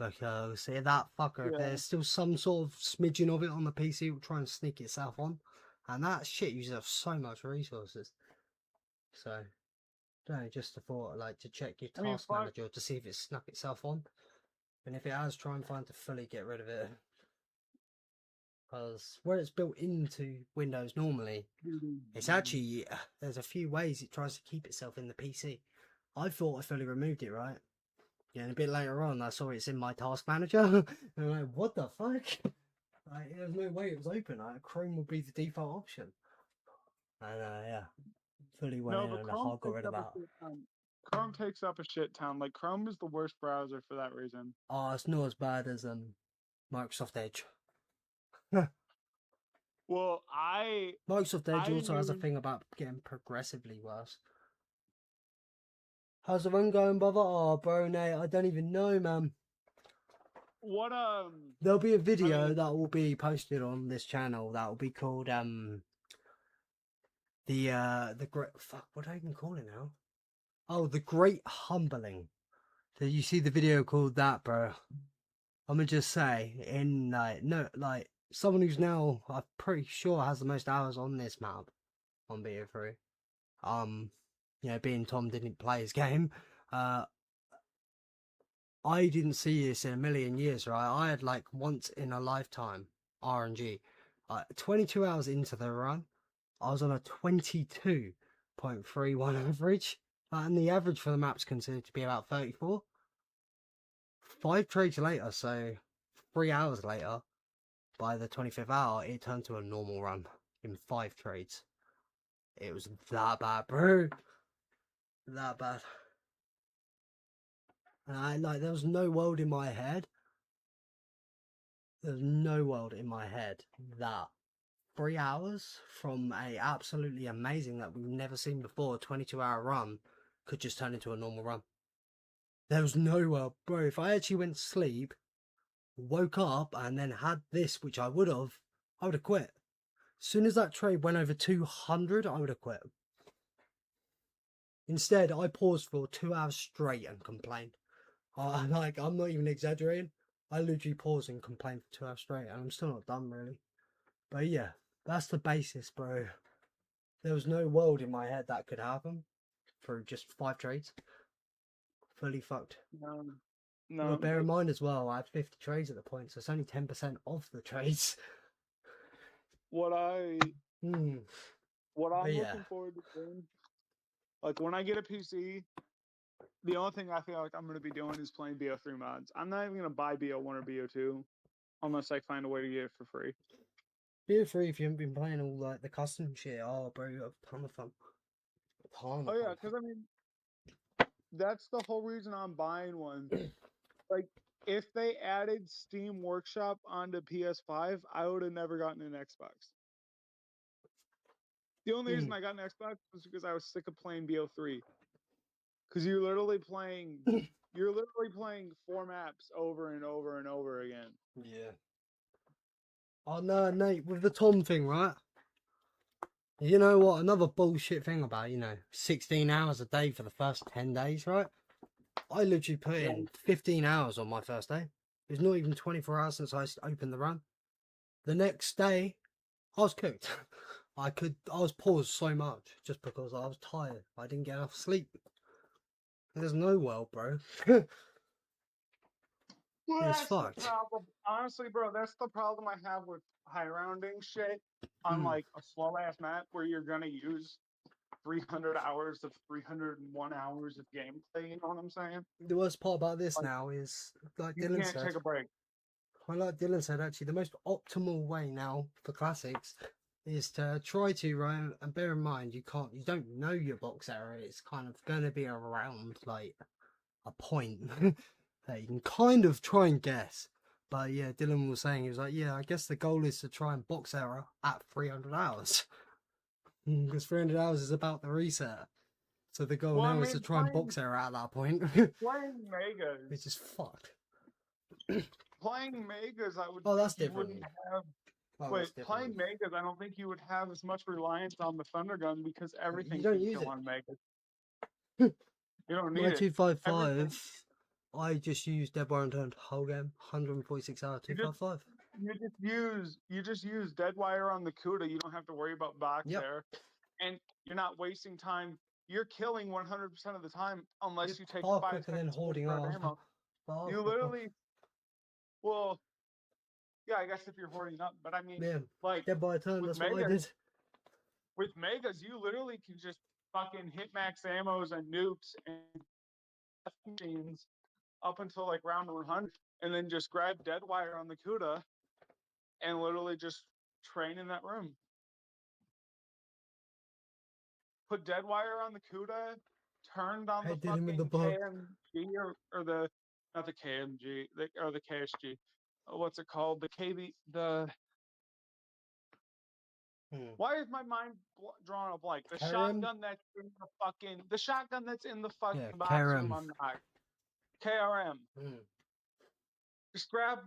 Because see that fucker, if Yeah. there's still some sort of smidgen of it on the PC, it will try and sneak itself on. And that shit uses up so much resources. So, no, just a thought, like, to check your I mean, task fuck. manager to see if it's snuck itself on. And if it has, try and find to fully get rid of it. Because where it's built into Windows normally, it's actually, there's a few ways it tries to keep itself in the PC. I thought I fully removed it, right? Yeah, and a bit later on, I saw it's in my task manager. And I'm like, what the fuck? Like, there's no way it was open. Like, Chrome would be the default option. And yeah, fully went No, in but and Chrome hard got takes rid up of a that. shit ton. Chrome takes up a shit ton. Like Chrome is the worst browser for that reason. Oh, it's not as bad as Microsoft Edge. Well, Microsoft Edge I also has a knew- thing about getting progressively worse. How's the run going, brother? Oh, bro, Nate, I don't even know, man. what There'll be a video mean- that will be posted on this channel that will be called the great fuck, what do I even call it now? Oh, the Great Humbling. So you see the video called that, bro. I'm gonna just say, in like someone who's now, I'm pretty sure, has the most hours on this map on BO3. You know, being Tom didn't play his game, I didn't see this in a million years, right? I had like once in a lifetime RNG. 22 hours into the run, I was on a 22.31 average, and the average for the map's considered to be about 34. 5 trades later, so 3 hours later, by the 25th hour, it turned to a normal run in 5 trades. It was that bad, bro. That bad. And there was no world in my head. There's no world in my head that 3 hours from a absolutely amazing that we've never seen before 22-hour run could just turn into a normal run. There was no world, bro. If I actually went to sleep, woke up, and then had this, which I would have quit. As soon as that trade went over 200, I would have quit. Instead, I paused for 2 hours straight and complained. I'm not even exaggerating. I literally paused and complained for 2 hours straight, and I'm still not done, really. But yeah, that's the basis, bro. There was no world in my head that could happen through just 5 trades. Fully fucked. no, Well, bear in mind as well, I had 50 trades at the point, so it's only 10% of the trades. what I'm But yeah. looking forward to doing, like when I get a PC, the only thing I feel like I'm gonna be doing is playing BO3 mods. I'm not even gonna buy BO1 or BO2 unless I find a way to get it for free. BO3, if you haven't been playing all like the custom shit, oh bro, you have a ton of fun. A ton of Oh yeah, fun. because I mean, that's the whole reason I'm buying one. Like, if they added Steam Workshop onto PS5, I would have never gotten an Xbox. The only reason I got an Xbox was because I was sick of playing BO3. Because you're literally playing 4 maps over and over and over again. Yeah. Oh no, Nate, with the Tom thing, right? You know what? Another bullshit thing about, 16 hours a day for the first 10 days, right? I literally put in 15 hours on my first day. It's not even 24 hours since I opened the run. The next day, I was cooked. I was paused so much just because I was tired. I didn't get enough sleep. There's no world, bro. Well, It's that's fucked. the problem. Honestly, bro, that's the problem I have with high rounding shit on like a slow ass map where you're gonna use 300 hours of 301 hours of gameplay. You know what I'm saying? The worst part about this now is, like You Dylan can't said, take a break. well, like Dylan said, actually, the most optimal way now for classics is to try to, right, and bear in mind, you don't know your box error. It's kind of going to be around like a point that you can kind of try and guess. But yeah, Dylan was saying, he was like, yeah, I guess the goal is to try and box error at 300 hours. Because 300 hours is about the reset. So the goal now is to try and box error at that point. Playing Megas. Which is fucked. Playing Megas, I would Oh, that's think you different. wouldn't have. Oh, Wait, that's different. playing Megas, I don't think you would have as much reliance on the Thunder Gun because everything don't can use kill it. on Megas. You don't need My it. 255 I just used Dead Wire Unturned whole game, 146 hour You just 255. you just use dead wire on the Cuda. You don't have to worry about back Yep. there, and you're not wasting time. You're killing 100% of the time unless Yep, you take far 5 quicker than seconds to hoarding grab up. ammo. Far You quicker. literally, well, yeah, I guess if you're hoarding up, but I mean, Yeah, like Dead Wire Unturned, with that's what I megas, did. with megas, you literally can just fucking hit max ammos and nukes and machines up until like round 100, and then just grab dead wire on the Cuda and literally just train in that room. Put dead wire on the Cuda, turned on I the did him in the fucking bug. KMG or the not the KMG or the KSG. What's it called? The KB. The why is my mind drawing a blank? The KRM? shotgun that's in the fucking shotgun that's in the fucking Yeah, box room KRM. on Nacht. KRM. Just grab,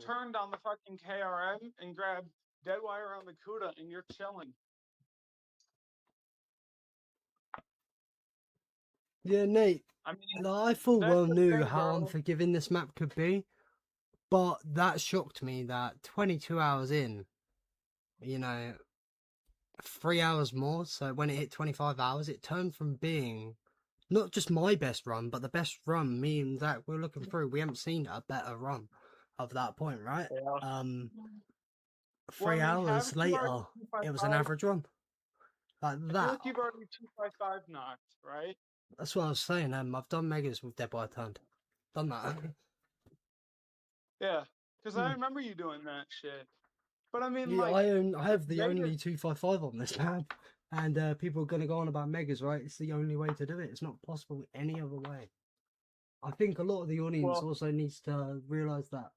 turned on the fucking KRM and grab dead wire on the Cuda, and you're chilling. Yeah, Nate. I mean, I full that's well the knew thing, how bro. unforgiving this map could be, but that shocked me that 22 hours in, you know, 3 hours more, so when it hit 25 hours, it turned from being not just my best run, but the best run me and Zach were looking through. We haven't seen a better run of that point, right? Yeah. 3 hours haven't you already later, it was an 255? average run. Like I feel that. like you've already 255 knocked, right? That's what I was saying. I've done megas with Dead Wire Turned. Done that. Yeah, because I remember you doing that shit. But I mean, Yeah, like, I have the Megas- only 255 on this map, and people are going to go on about megas, right? It's the only way to do it. It's not possible any other way. I think a lot of the audience well, also needs to realise that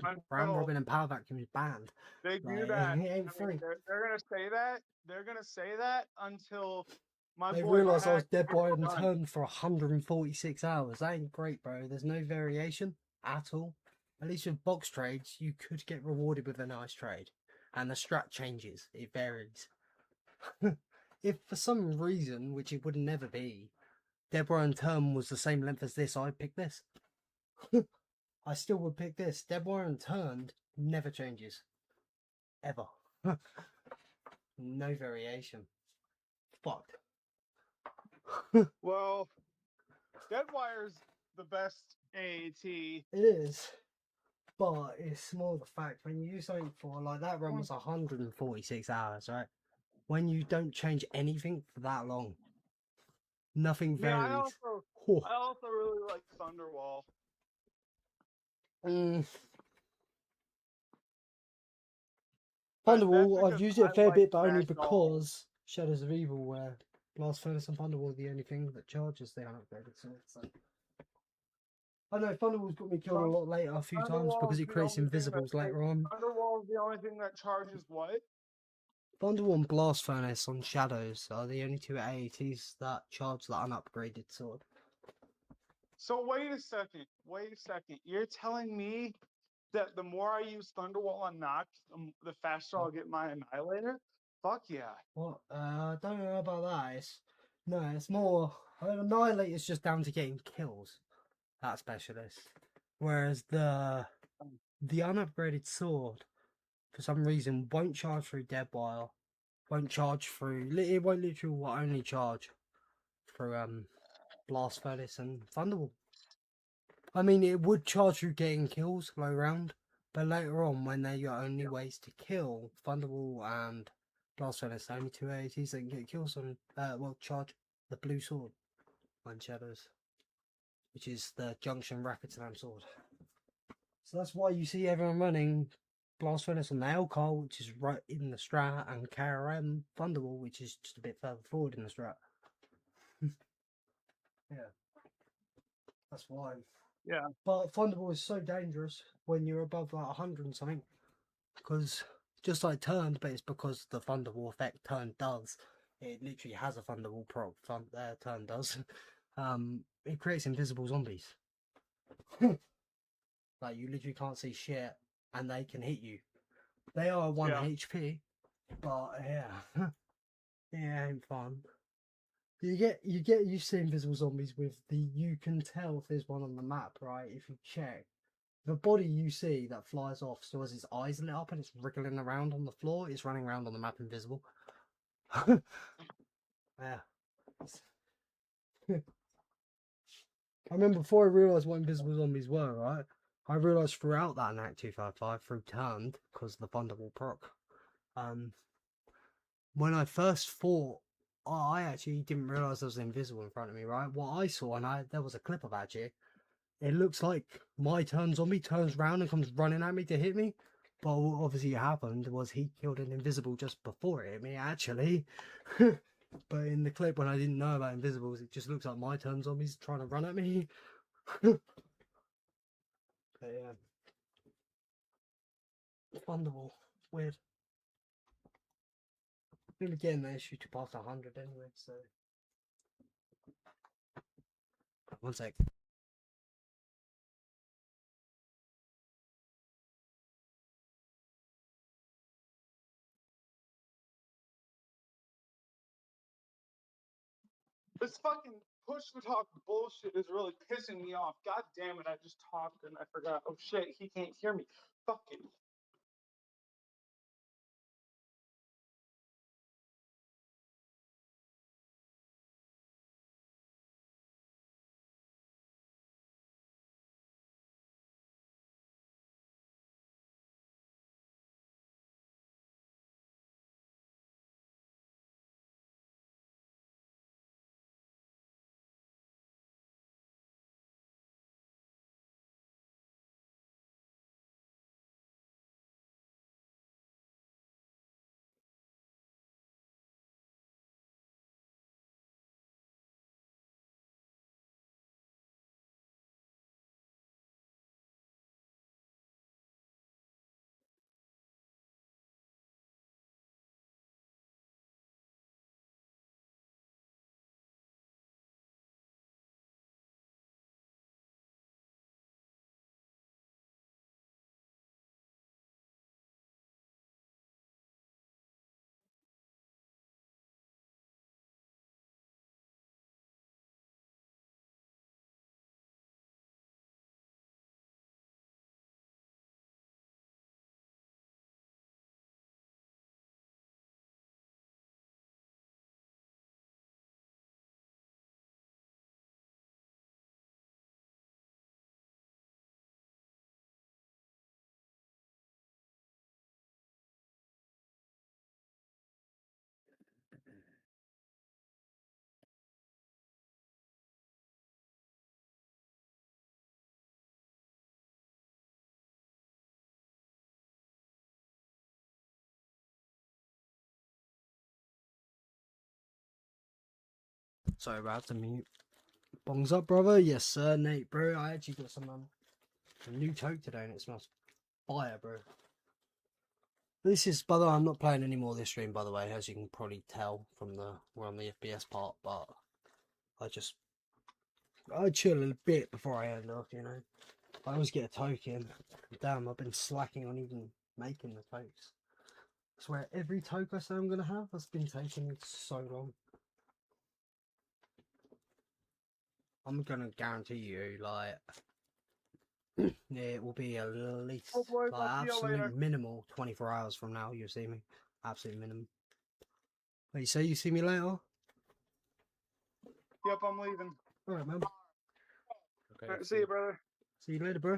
round until robin and power vacuum is banned. they do Like, that, it ain't I mean, free. they're gonna say that. They're gonna say that until my They boy realised I was Pack dead gets wire it and done. turned for 146 hours. That ain't great, bro. There's no variation at all. At least with box trades, you could get rewarded with a nice trade. And the strat changes. It varies. If for some reason, which it would never be, Dead Wire and Turn was the same length as this, I'd pick this. I still would pick this. Dead Wire and Turned never changes. Ever. No variation. Fucked. Well, Deadwire's the best AAT. It is. But it's more the fact when you use something for, like, that run was 146 hours, right? When you don't change anything for that long, nothing Yeah, varies. I also really like Thunderwall. Thunderwall, I've because used it a I fair like bit, but only Ragdoll. because Shadows of Evil, where Blast Furnace and Thunderwall are the only thing that charges the unupgraded sword. So. I know Thunderwall's got me killed a lot later a few times because it creates invisibles later on. Thunderwall is the only thing that charges what? Thunderwall and Blast Furnace on Shadows are the only two AATs that charge the unupgraded sword. So wait a second. You're telling me that the more I use Thunderwall on Nacht, the faster I'll get my Annihilator? Fuck yeah. What? I don't know about that. It's more. Annihilate is just down to getting kills. That specialist. Whereas the unupgraded sword, for some reason, won't charge through Dead Wire. Won't charge through. It won't literally only charge through Blast Furnace and Thunderwall. I mean, it would charge through getting kills low round, but later on, when they're your only ways to kill, Thunderwall and Blast Furnace, only two AATs that can get kills on, charge the blue sword on Shadows, which is the Junction Rapid Slam sword. So that's why you see everyone running Blast Furnace on the Elcar, which is right in the strat, and KRM Thunderwall, which is just a bit further forward in the strat. Yeah. That's why. Yeah. But Thunderwall is so dangerous when you're above like 100 and something. Because just like Turned, but it's because the Thunderwall effect Turned does. It literally has a Thunderwall proc, Turn does. It creates invisible zombies. Like, you literally can't see shit, and they can hit you. They are 1 HP, but yeah. Yeah, ain't fun. You get used to invisible zombies with you can tell if there's one on the map, right? If you check. The body you see that flies off still has its eyes lit up and it's wriggling around on the floor. It's running around on the map invisible. Yeah. I remember before I realised what invisible zombies were, right? I realised throughout that Nacht 255 through Turned, because the Thunderbolt proc. When I first fought, I actually didn't realise there was invisible in front of me, right? What I saw, and there was a clip of actually, it looks like my turn zombie turns round and comes running at me to hit me. But what obviously happened was he killed an invisible just before it hit me, actually. But in the clip, when I didn't know about invisibles, it just looks like my turn zombies trying to run at me. But yeah. Thunderbolt. Weird. Then again, they shoot to past 100 anyway, so. One sec. This fucking push to talk bullshit is really pissing me off. God damn it, I just talked and I forgot. Oh shit, he can't hear me. Fuck it. Sorry about the mute. Bongs up, brother. Yes, sir, Nate, bro. I actually got some new toke today and it smells fire, bro. This is, by the way, I'm not playing any more this stream, by the way, as you can probably tell from we're on the FPS part, but I chill a bit before I end off, you know. I always get a toke in. Damn, I've been slacking on even making the tokes. I swear, every toke I say I'm going to have has been taking so long. I'm going to guarantee you, like, yeah, it will be at least, Oh boys, like, I'll see you later. absolute minimal 24 hours from now, you'll see me. Absolute minimum. Wait, you say you see me later? Yep, I'm leaving. Alright, man. Okay. Alright, see you, brother. See you later, bro.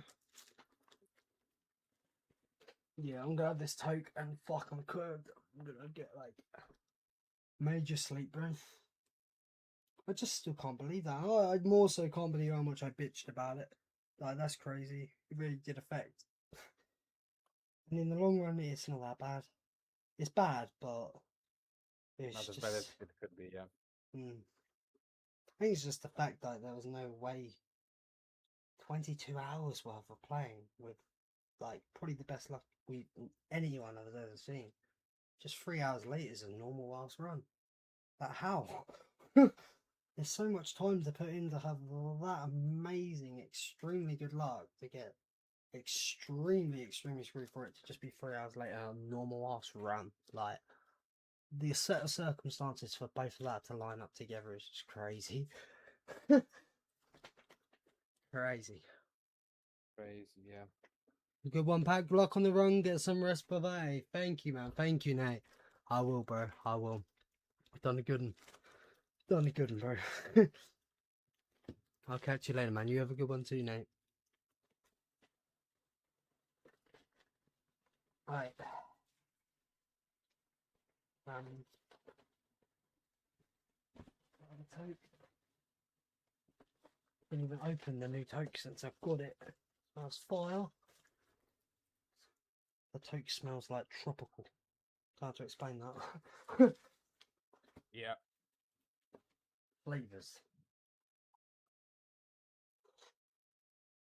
Yeah, I'm gonna have this toke and fuck, I'm curved. I'm gonna get, like, major sleep, bro. I just still can't believe that. I more so can't believe how much I bitched about it. Like, that's crazy. It really did affect. And in the long run, it's not that bad. It's bad, but it's Not as just. bad as it could be, yeah. I think it's just the fact that there was no way. 22 hours worth of playing with, like, probably the best luck anyone has ever seen. Just 3 hours later is a normal ass run. Like, how? There's so much time to put in to have that amazing, extremely good luck to get extremely screwed for it to just be 3 hours later a normal ass run. Like, the set of circumstances for both of that to line up together is just crazy. Crazy. Crazy, yeah. Good one, Pack. Good luck on the run. Get some rest, bye. Thank you, man. Thank you, Nate. I will, bro. I will. Done a good one. Done a good one, bro. I'll catch you later, man. You have a good one too, Nate. Right. Toke. Didn't even open the new toke since I've got it. Smells fire. The toke smells like tropical. Hard to explain that. Yeah. Flavors.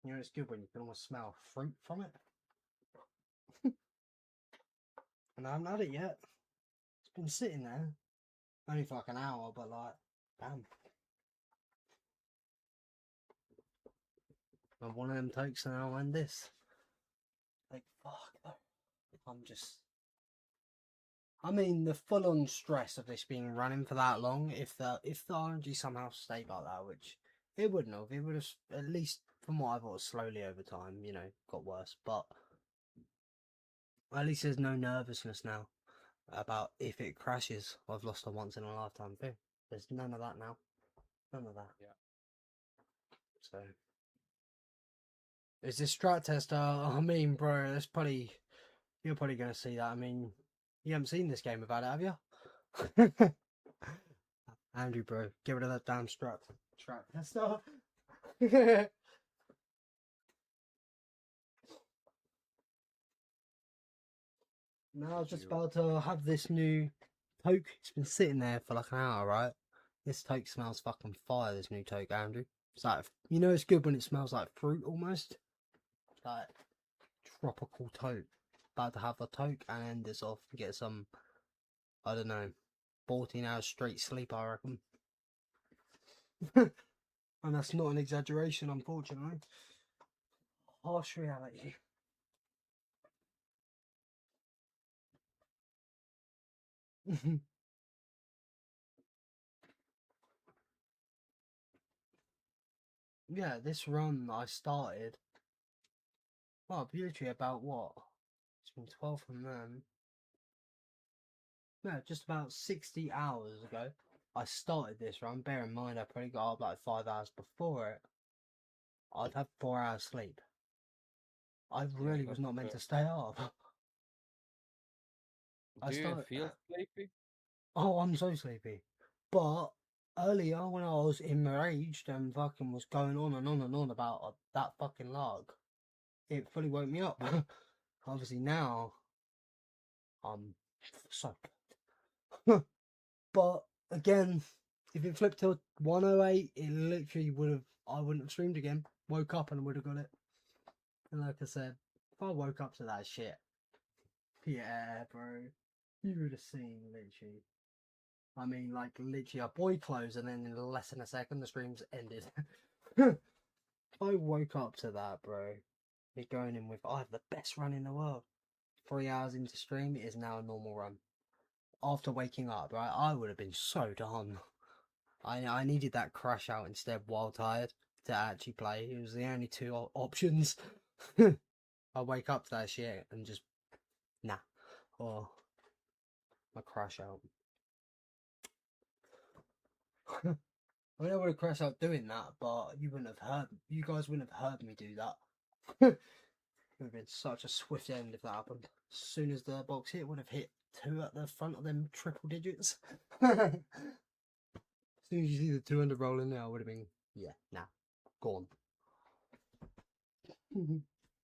You know, it's good when you can almost smell fruit from it. And I haven't had it yet. It's been sitting there. Only for like an hour, but like, damn. And one of them takes and I'll end this. Like, fuck. I mean, the full-on stress of this being running for that long, if the RNG somehow stayed like that, which it wouldn't have. It would have, at least from what I thought, slowly over time, you know, got worse. But at least there's no nervousness now about if it crashes. I've lost a once-in-a-lifetime thing. There's none of that now. None of that. Yeah. So, is this strat tester? I mean, bro, that's probably, you're probably going to see that. I mean, you haven't seen this game about it, have you? Andrew, bro, get rid of that damn strat tester. Now I was just about to have this new toke. It's been sitting there for like an hour, right? This toke smells fucking fire, this new toke, Andrew. It's like, you know, it's good when it smells like fruit almost. Like tropical toke. About to have the toke and end this off and get some, I don't know, 14 hours straight sleep, I reckon. And that's not an exaggeration, unfortunately. Harsh reality. Yeah, this run I started, well, literally about what? It's been 12 from then. No, just about 60 hours ago, I started this run. Bear in mind, I probably got up like 5 hours before it. I'd have 4 hours sleep. I really was not meant to stay up. Do you feel sleepy? Oh, I'm so sleepy. But earlier, when I was enraged and fucking was going on and on and on about that fucking log, it fully woke me up. Obviously now, I'm so good. But again, if it flipped to 108, it literally would have, I wouldn't have streamed again. Woke up and would have got it. And like I said, if I woke up to that shit, yeah, bro, you would have seen literally. I mean, like literally a boy clothes, and then in less than a second, the stream's ended. If I woke up to that, bro, me going in with, I have the best run in the world. 3 hours into stream, it is now a normal run. After waking up, right, I would have been so done. I needed that crash out instead while tired to actually play. It was the only two options. I wake up to that shit and just, nah. Or I crash out. I mean, I would have crashed out doing that, but you guys wouldn't have heard me do that. It would have been such a swift end if that happened. As soon as the box hit, it would have hit 2 at the front of them triple digits. As soon as you see the 200 rolling there, I would have been, yeah, nah, gone.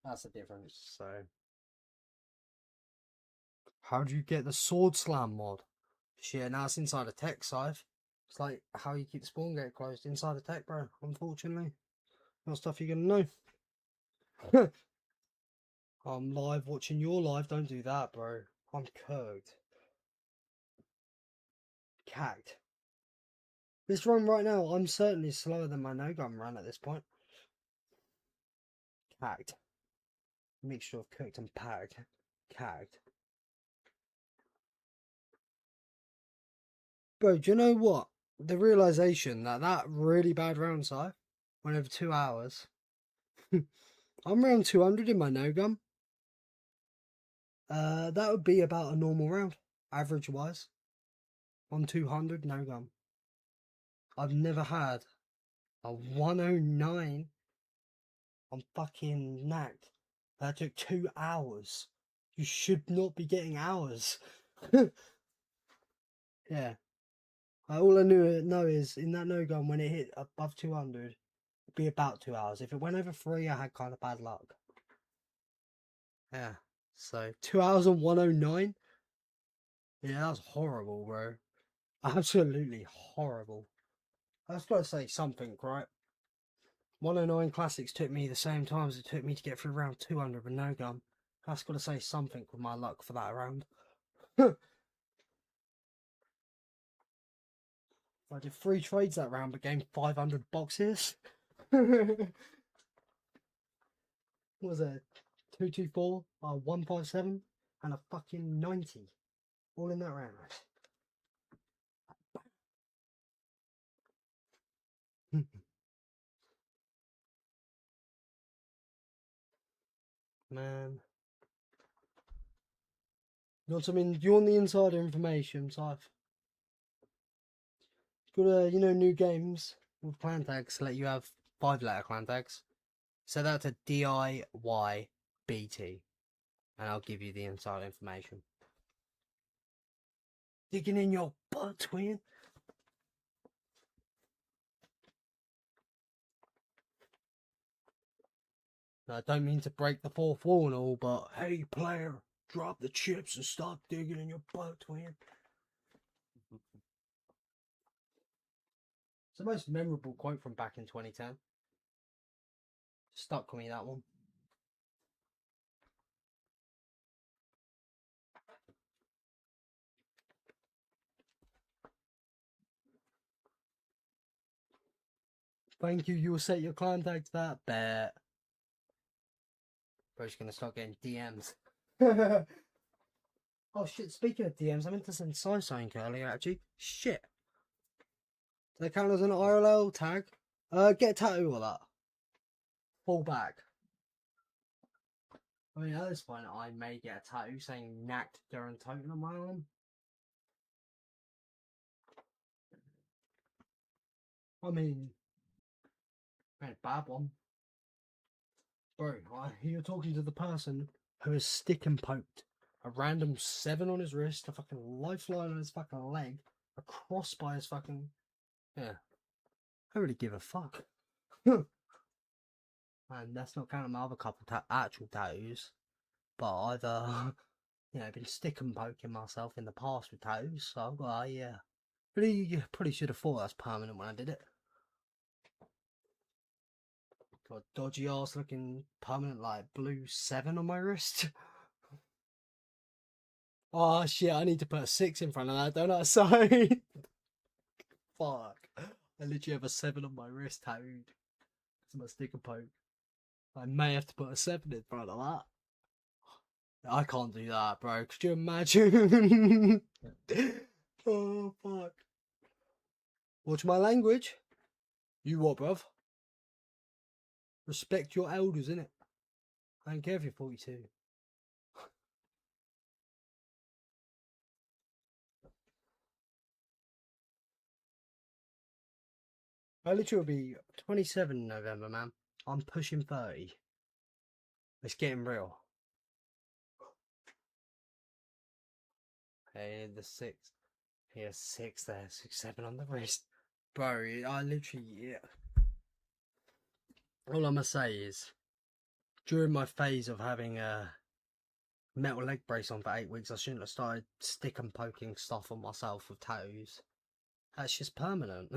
That's the difference, so. How do you get the sword slam mod? Shit, now it's inside a tech scythe. It's like how you keep the spawn gate closed inside a tech, bro. Unfortunately, not stuff you're gonna know. I'm live watching your live. Don't do that, bro. I'm curbed. Cacked. This run right now, I'm certainly slower than my no-gun run at this point. Cacked. Mixture of cooked and packed. Cacked. Bro, do you know what? The realization that that really bad round size went over 2 hours. I'm around 200 in my no gun. That would be about a normal round, average wise. On 200 no gun. I've never had a 109 on fucking Nacht. That took 2 hours. You should not be getting hours. Yeah. All I know is in that no gun, when it hit above 200, it'd be about 2 hours. If it went over 3, I had kind of bad luck. Yeah. So 2 hours on 109. Yeah, that's horrible, bro. Absolutely horrible. I was gotta say something, right? 109 classics took me the same time as it took me to get through round 200 with no gun. That's gotta say something with my luck for that round. I did 3 trades that round but gained 500 boxes. What was it? 224, 157, and a fucking 90. All in that round. Man. You want something? You want the insider information, Scythe? Got new games with clan tags let you have 5-letter clan tags. Set that to DIYBT, and I'll give you the inside information. Digging in your butt, twin. Now, I don't mean to break the fourth wall and all, but hey, player, drop the chips and start digging in your butt, twin. It's the most memorable quote from back in 2010. Stuck with me, that one. Thank you, you'll set your clan tag to that. Bet. Bro's gonna start getting DMs. Oh shit, speaking of DMs, I meant to send Sai something earlier actually. Shit. Do they count as an IRL tag? Get a tattoo or that. Fall back. I mean, at this point, I may get a tattoo saying Nacht Untoten on my arm. I mean, ain't a bad one. Bro, you're talking to the person who has stick and poked a random 7 on his wrist, a fucking lifeline on his fucking leg, a cross by his fucking... Yeah. I don't really give a fuck. And that's not counting my other couple actual tattoos. But I've, been stick and poking myself in the past with tattoos, so I've got, yeah. Pretty should have thought that's permanent when I did it. Got a dodgy ass looking permanent like blue 7 on my wrist. Oh shit, I need to put a 6 in front of that, don't I? Sorry. Fuck. I literally have a 7 on my wrist tattooed. It's my stick and poke. I may have to put a 7 in front of that. I can't do that, bro. Could you imagine? Oh, fuck. Watch my language. You what, bruv? Respect your elders, innit? I don't care if you're 42. I literally will be 27 in November, man. I'm pushing 30. It's getting real. Hey, the 6. Here's 6 there, 6, 7 on the wrist. Bro, I literally, yeah. All I'm gonna say is, during my phase of having a metal leg brace on for 8 weeks, I shouldn't have started stick and poking stuff on myself with tattoos. That's just permanent.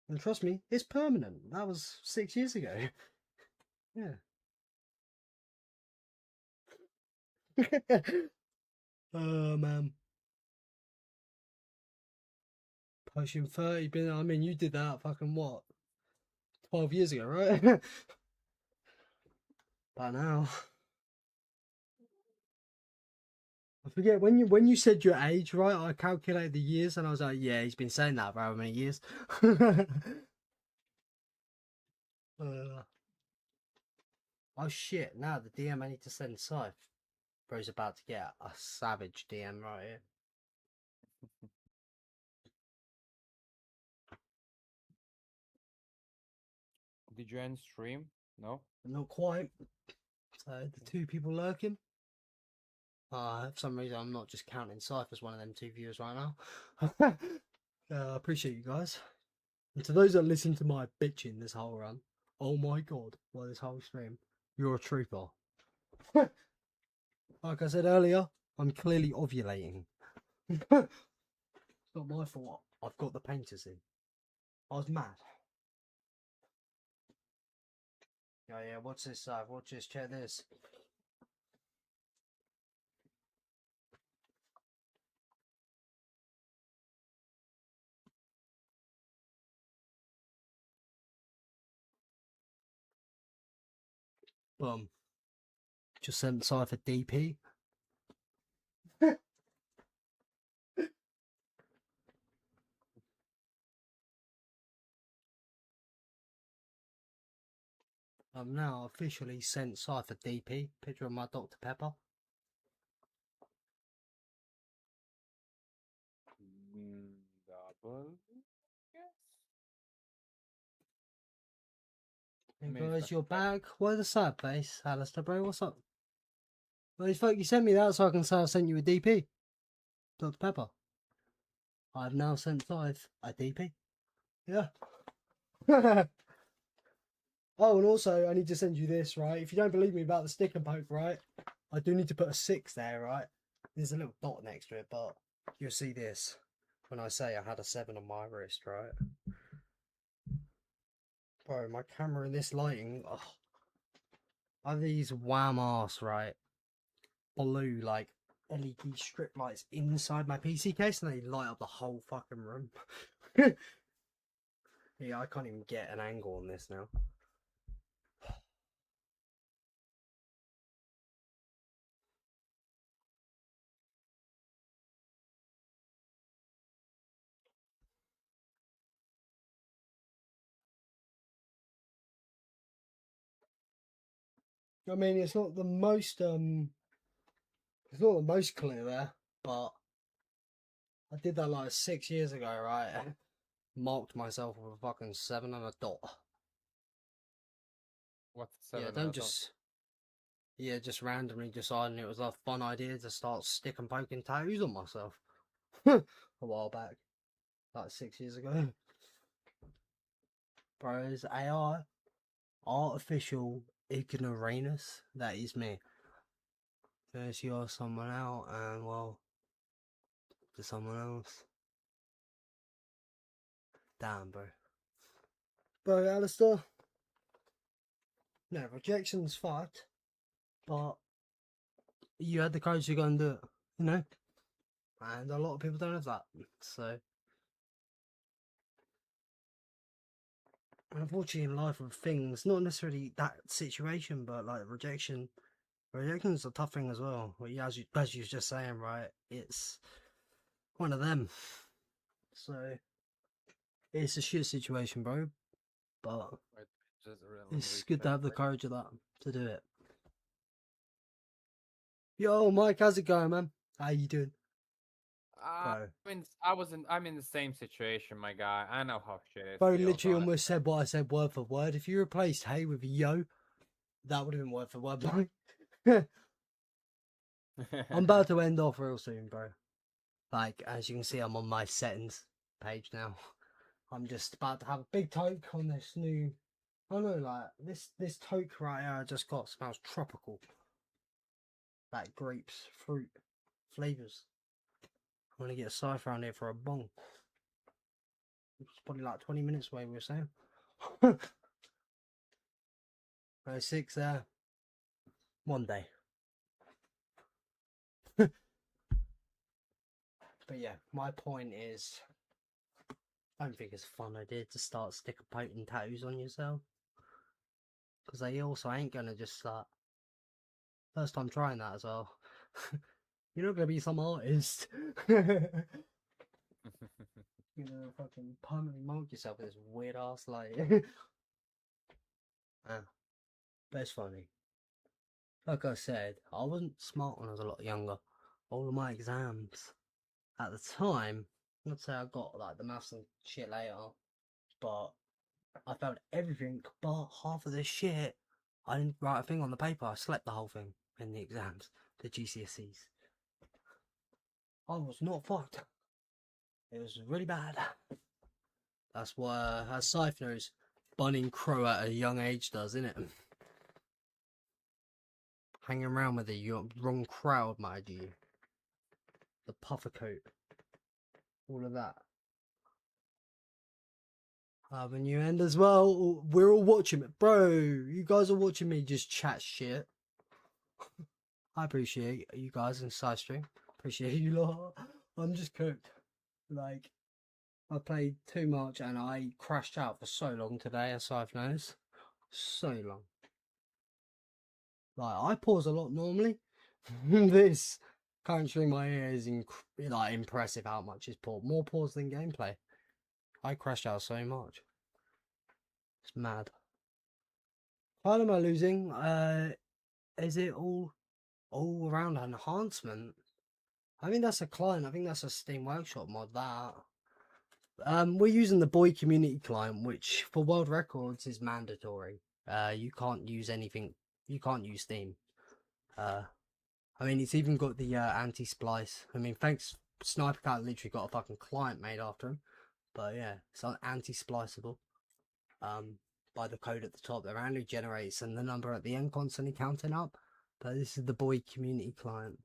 And trust me, it's permanent. That was 6 years ago. Yeah. Oh man. Pushing 30, I mean, you did that fucking what? 12 years ago, right? But now, forget when you said your age, right? I calculated the years, and I was like, yeah, he's been saying that for how many years? Oh shit! Now the DM I need to send Scythe. Bro's about to get a savage DM right here. Did you end stream? No? Not quite. So the two people lurking. For some reason, I'm not just counting Scythe as one of them two viewers right now. I appreciate you guys. And to those that listen to my bitching this whole run, oh my god, well, this whole stream, you're a trooper. Like I said earlier, I'm clearly ovulating. It's not my fault. I've got the painters in. I was mad. Yeah, watch this, watch this, check this. Boom. Just sent Cypher DP. I'm now officially sent Cypher DP. Picture of my Dr. Pepper. Double. Yes. Hey mean, guys, it's you're not back. Why the sad face, Alistair, bro? What's up? Well, fuck, you sent me that so I can say I sent you a DP. Dr. Pepper. I've now sent Scythe a DP. Yeah. Oh, and also, I need to send you this, right? If you don't believe me about the stick and poke, right? I do need to put a 6 there, right? There's a little dot next to it, but you'll see this when I say I had a 7 on my wrist, right? Bro, my camera in this lighting, oh, I have these wham ass, right? Blue, like, LED strip lights inside my PC case, and they light up the whole fucking room. Yeah, I can't even get an angle on this now. I mean, it's not the most clear there, but I did that like 6 years ago, right? Marked myself with a fucking 7 and a dot. What's 7 Yeah, and don't a dot? just randomly deciding it was a fun idea to start stick and poking tattoos on myself. A while back, like 6 years ago. Bro, it's AI, artificial ignoramus. That is me. First you're someone out, and well, to someone else. Damn, bro. Bro, Alistair. No, rejection's fucked, but you had the courage to go and do it, you know? And a lot of people don't have that, so. Unfortunately, in life with things, not necessarily that situation, but like rejection. Rejection is a tough thing as well. Well, yeah, as you were just saying, right? It's one of them. So it's a shit situation, bro. But Wait, just a random it's good to recheck. have the courage of that to do it. Yo, Mike, how's it going, man? How you doing? Bro. I'm in the same situation, my guy. I know how shit it Bro, feels. literally almost said what I said word for word. If you replaced hey with yo, that would have been word for word, bro. I'm about to end off real soon, bro. Like, as you can see, I'm on my settings page now. I'm just about to have a big toke on this new... I don't know, like, this toke right here I just got smells tropical. Like grapes, fruit, flavours. I'm gonna get a cipher around here for a bong. It's probably like 20 minutes away, we were saying. 6 there. One day. But yeah, my point is, I don't think it's a fun idea to start sticker poking tattoos on yourself. Because they also ain't gonna just start. First time trying that as well. You're not gonna be some artist. You know, fucking permanently mold yourself with this weird ass like. But it's funny. Like I said, I wasn't smart when I was a lot younger. All of my exams at the time, let's say I got like the maths and shit later, but I failed everything but half of this shit. I didn't write a thing on the paper. I slept the whole thing in the exams, the GCSEs. I was not fucked. It was really bad. That's why, as Scythe knows, bunning crow at a young age does, innit? Hanging around with the wrong crowd, my G. The puffer coat. All of that. The new end as well. We're all watching it. Bro, you guys are watching me just chat shit. I appreciate you guys in side stream. Appreciate you lot. I'm just cooked. Like, I played too much and I crashed out for so long today, as Scythe knows. So long. Like, I pause a lot normally. This current stream my ear is like impressive how much is paused. More pause than gameplay. I crashed out so much. It's mad. How am I losing? Is it all around enhancement? I think that's a client. I think that's a Steam Workshop mod. That. We're using the Boy Community client, which for world records is mandatory. You can't use anything. You can't use Steam. I mean, it's even got the anti-splice. I mean, thanks, Sniper Cat literally got a fucking client made after him. But yeah, it's anti-spliceable. By the code at the top that randomly generates and the number at the end constantly counting up. But this is the Boy Community client,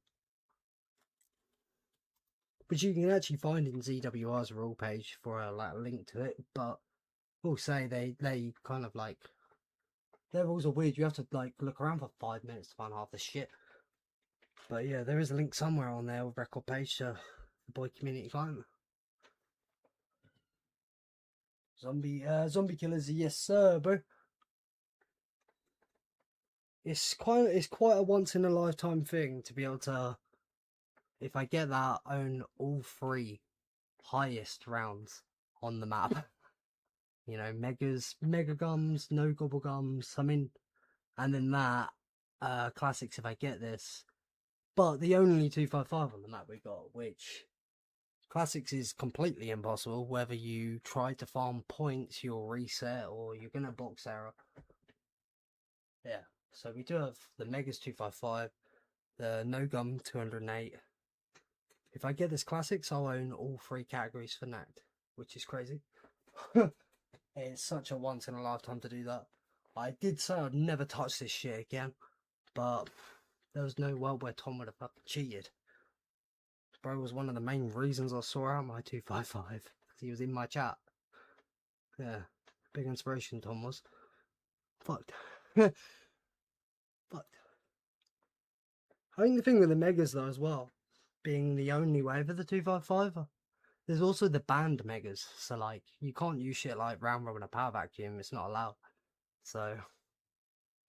which you can actually find in ZWR's rule page for a like link to it. But we'll say they kind of like their rules are weird. You have to like look around for 5 minutes to find half the shit. But yeah, there is a link somewhere on there with record page to the Boy Community client. Zombie killers, yes sir, bro. It's quite a once in a lifetime thing to be able to, if I get that, own all 3 highest rounds on the map. You know, megas, mega gums, no gobble gums. I mean, and then that classics if I get this. But the only 255 on the map we got, which classics is completely impossible. Whether you try to farm points, you'll reset, or you're gonna box error. Yeah, so we do have the Megas 255, the No Gum 208. If I get this classics, I'll own all 3 categories for Nacht, which is crazy. It's such a once in a lifetime to do that. I did say I'd never touch this shit again, but there was no world where Tom would have fucking cheated. Bro was one of the main reasons I saw out my 255. He was in my chat. Yeah, big inspiration Tom was. Fucked. Fucked. I think the thing with the Megas though as well, being the only way for the 255, there's also the banned Megas. So like, you can't use shit like round robin a power vacuum, it's not allowed. So,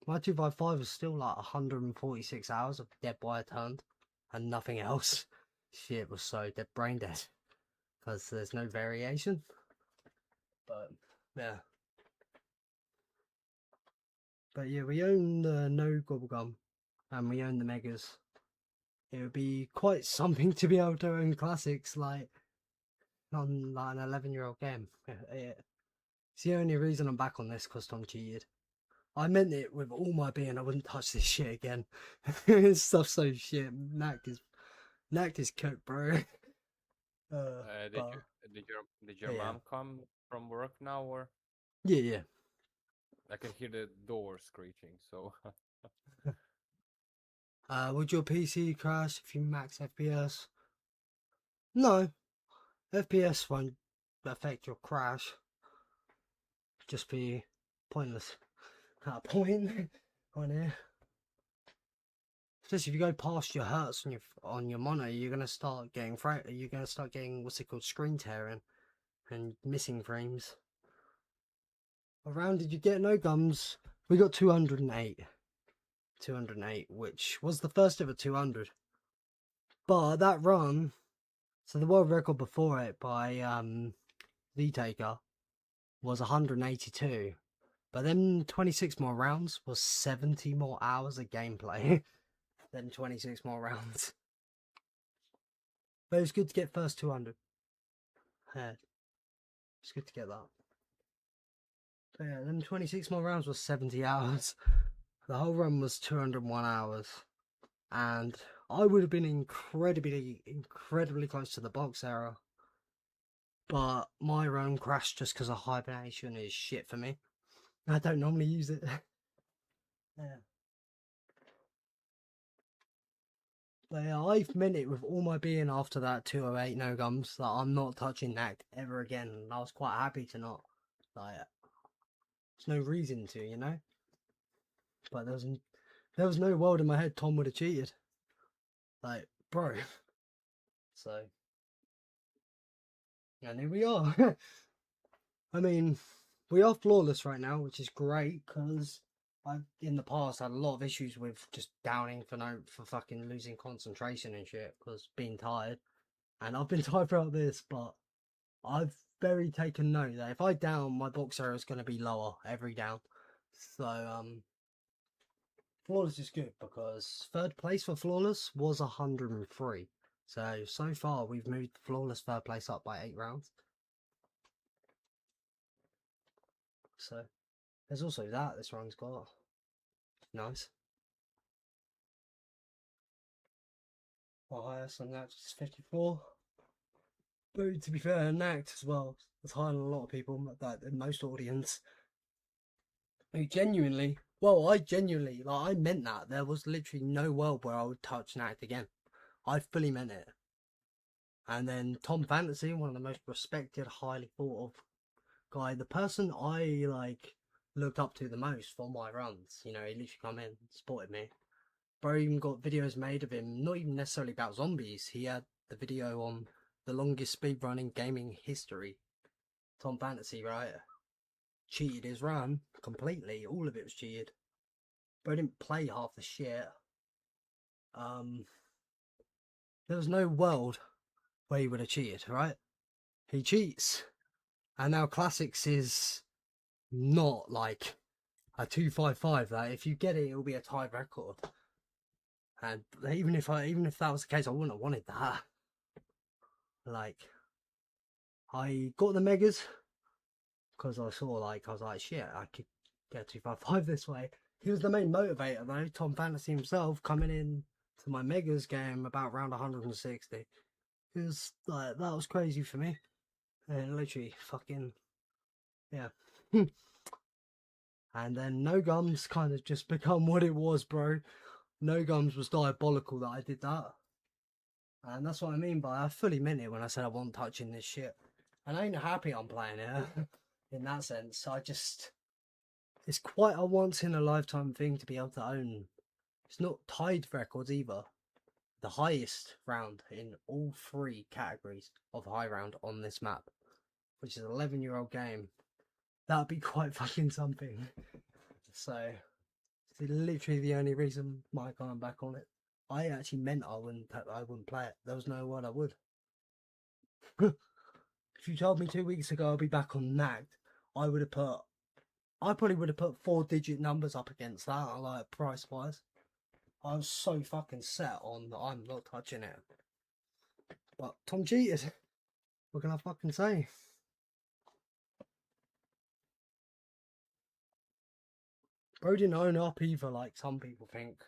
my 255 was still like 146 hours of dead wire turned and nothing else. Shit was so dead brain dead because there's no variation. But yeah, we own the no gobblegum and we own the Megas. It would be quite something to be able to own classics like on like an 11-year-old game. It's the only reason I'm back on this because Tom cheated. I meant it with all my being. I wouldn't touch this shit again. This stuff's so shit. Nacht is cooked, bro. Did your mom come from work now, or? Yeah. I can hear the door screeching. So. Would your PC crash if you max FPS? No, FPS won't affect your crash. Just be pointless. At a point on here. Especially if you go past your hertz on your monitor, you're gonna start getting what's it called, screen tearing and missing frames. What round did you get? No gums. We got 208. 208, which was the first ever 200. But that run, so the world record before it by V-Taker was 182. But then 26 more rounds was 70 more hours of gameplay. Then 26 more rounds. But it was good to get first 200. Yeah. It's good to get that. But yeah, then 26 more rounds was 70 hours. The whole run was 201 hours. And I would have been incredibly close to the box error. But my run crashed just because of hibernation is shit for me. I don't normally use it. Yeah. But yeah, I've meant it with all my being after that 208 no gums that I'm not touching Nacht ever again. And I was quite happy to not. Like, there's no reason to, you know? But there was no world in my head Tom would have cheated. Like, bro. So. And here we are. I mean, we are flawless right now, which is great, because I've, in the past, had a lot of issues with just downing for fucking losing concentration and shit, because being tired. And I've been tired throughout this, but I've very taken note that if I down, my box error is going to be lower every down. So, flawless is good, because third place for flawless was 103. So far, we've moved flawless third place up by 8 rounds. So, there's also that this round's got. Nice. My highest on Nacht is 54. But to be fair, Nacht as well, it's higher than a lot of people, like in most audience. Who genuinely, I meant that. There was literally no world where I would touch Nacht again. I fully meant it. And then Tom Fantasy, one of the most respected, highly thought of guy, the person I looked up to the most for my runs. You know, he literally come in, supported me. Bro even got videos made of him, not even necessarily about zombies. He had the video on the longest speedrun in gaming history. Tom Fantasy, right? Cheated his run completely. All of it was cheated. Bro didn't play half the shit. There was no world where he would have cheated, right? He cheats. And now Classics is not like a 255 that if you get it, it'll be a tied record. And even if that was the case, I wouldn't have wanted that. Like, I got the megas because I saw I was like, shit, I could get 255 this way. He was the main motivator though. Tom Fantasy himself coming in to my megas game about round 160. It was like, that was crazy for me. And literally fucking, yeah. And then No Gums kind of just become what it was, bro. No Gums was diabolical that I did that. And that's what I mean by I fully meant it when I said I wasn't touching this shit. And I ain't happy I'm playing it in that sense. It's quite a once in a lifetime thing to be able to own. It's not tied records either. The highest round in all 3 categories of high round on this map, which is an 11-year-old game. That'd be quite fucking something. So, it's literally the only reason why I'm back on it. I actually meant I wouldn't play it. There was no word I would. If you told me 2 weeks ago I'll be back on Nacht, I probably would have put 4-digit numbers up against that, like price wise. I was so fucking set on that I'm not touching it. But Tom cheated. What can I fucking say? Bro didn't own up either, like some people think.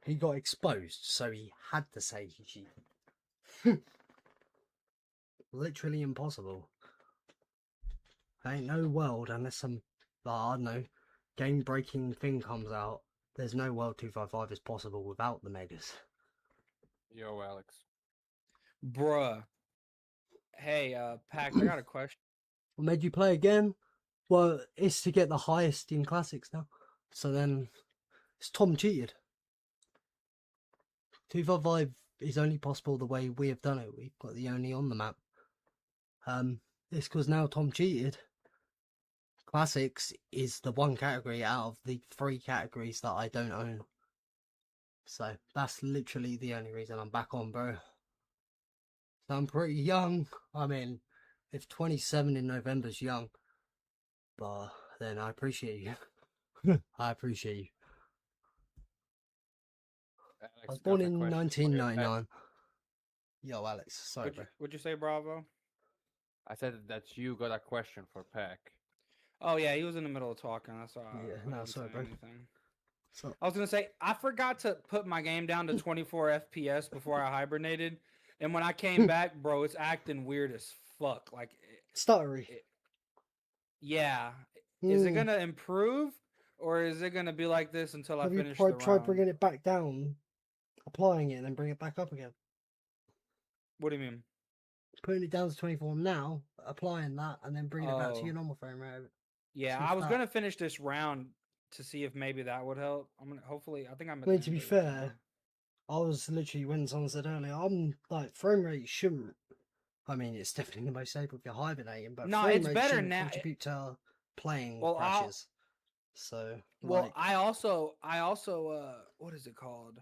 He got exposed, so he had to say he cheated. Literally impossible. There ain't no world unless some, I don't know, game-breaking thing comes out. There's no world 255 is possible without the megas. Yo, Alex. Bruh. Hey, Pack, I got a question. What made you play again? Well, it's to get the highest in classics now. So then, it's Tom cheated. 255 is only possible the way we have done it. We've got the only on the map. It's because now Tom cheated. Classics is the one category out of the 3 categories that I don't own. So that's literally the only reason I'm back on, bro. So I'm pretty young. I mean, if 27 in November's young, but then I appreciate you. I appreciate you. I was Alex born got a in question for you. 1999. Yo, Alex, sorry, bro. What'd you say, Bravo? I said that you got a question for Peck. Oh yeah, he was in the middle of talking. That's why. Yeah, I no, didn't sorry, say bro. anything. So, I was gonna say I forgot to put my game down to 24 FPS before I hibernated, and when I came back, bro, it's acting weird as fuck. Like, stuttery. yeah, is it Hmm. gonna improve or is it gonna be like this until I Have you finish the tried round? bringing it back down, applying it, and then bring it back up again? What do you mean? Putting it down to 24 now, applying that, and then bringing it back to your Oh. normal frame rate. Yeah, See I if was that- gonna finish this round to see if maybe that would help. I'm gonna hopefully. I think I'm. At I mean, the to end be of it fair, now. I was literally, when someone said earlier, I'm like, frame rate shouldn't. I mean, it's definitely the most stable if you're hibernating, but No, frame it's rate better shouldn't now. contribute to playing Well, crashes. So, Well, like, I also, what is it called?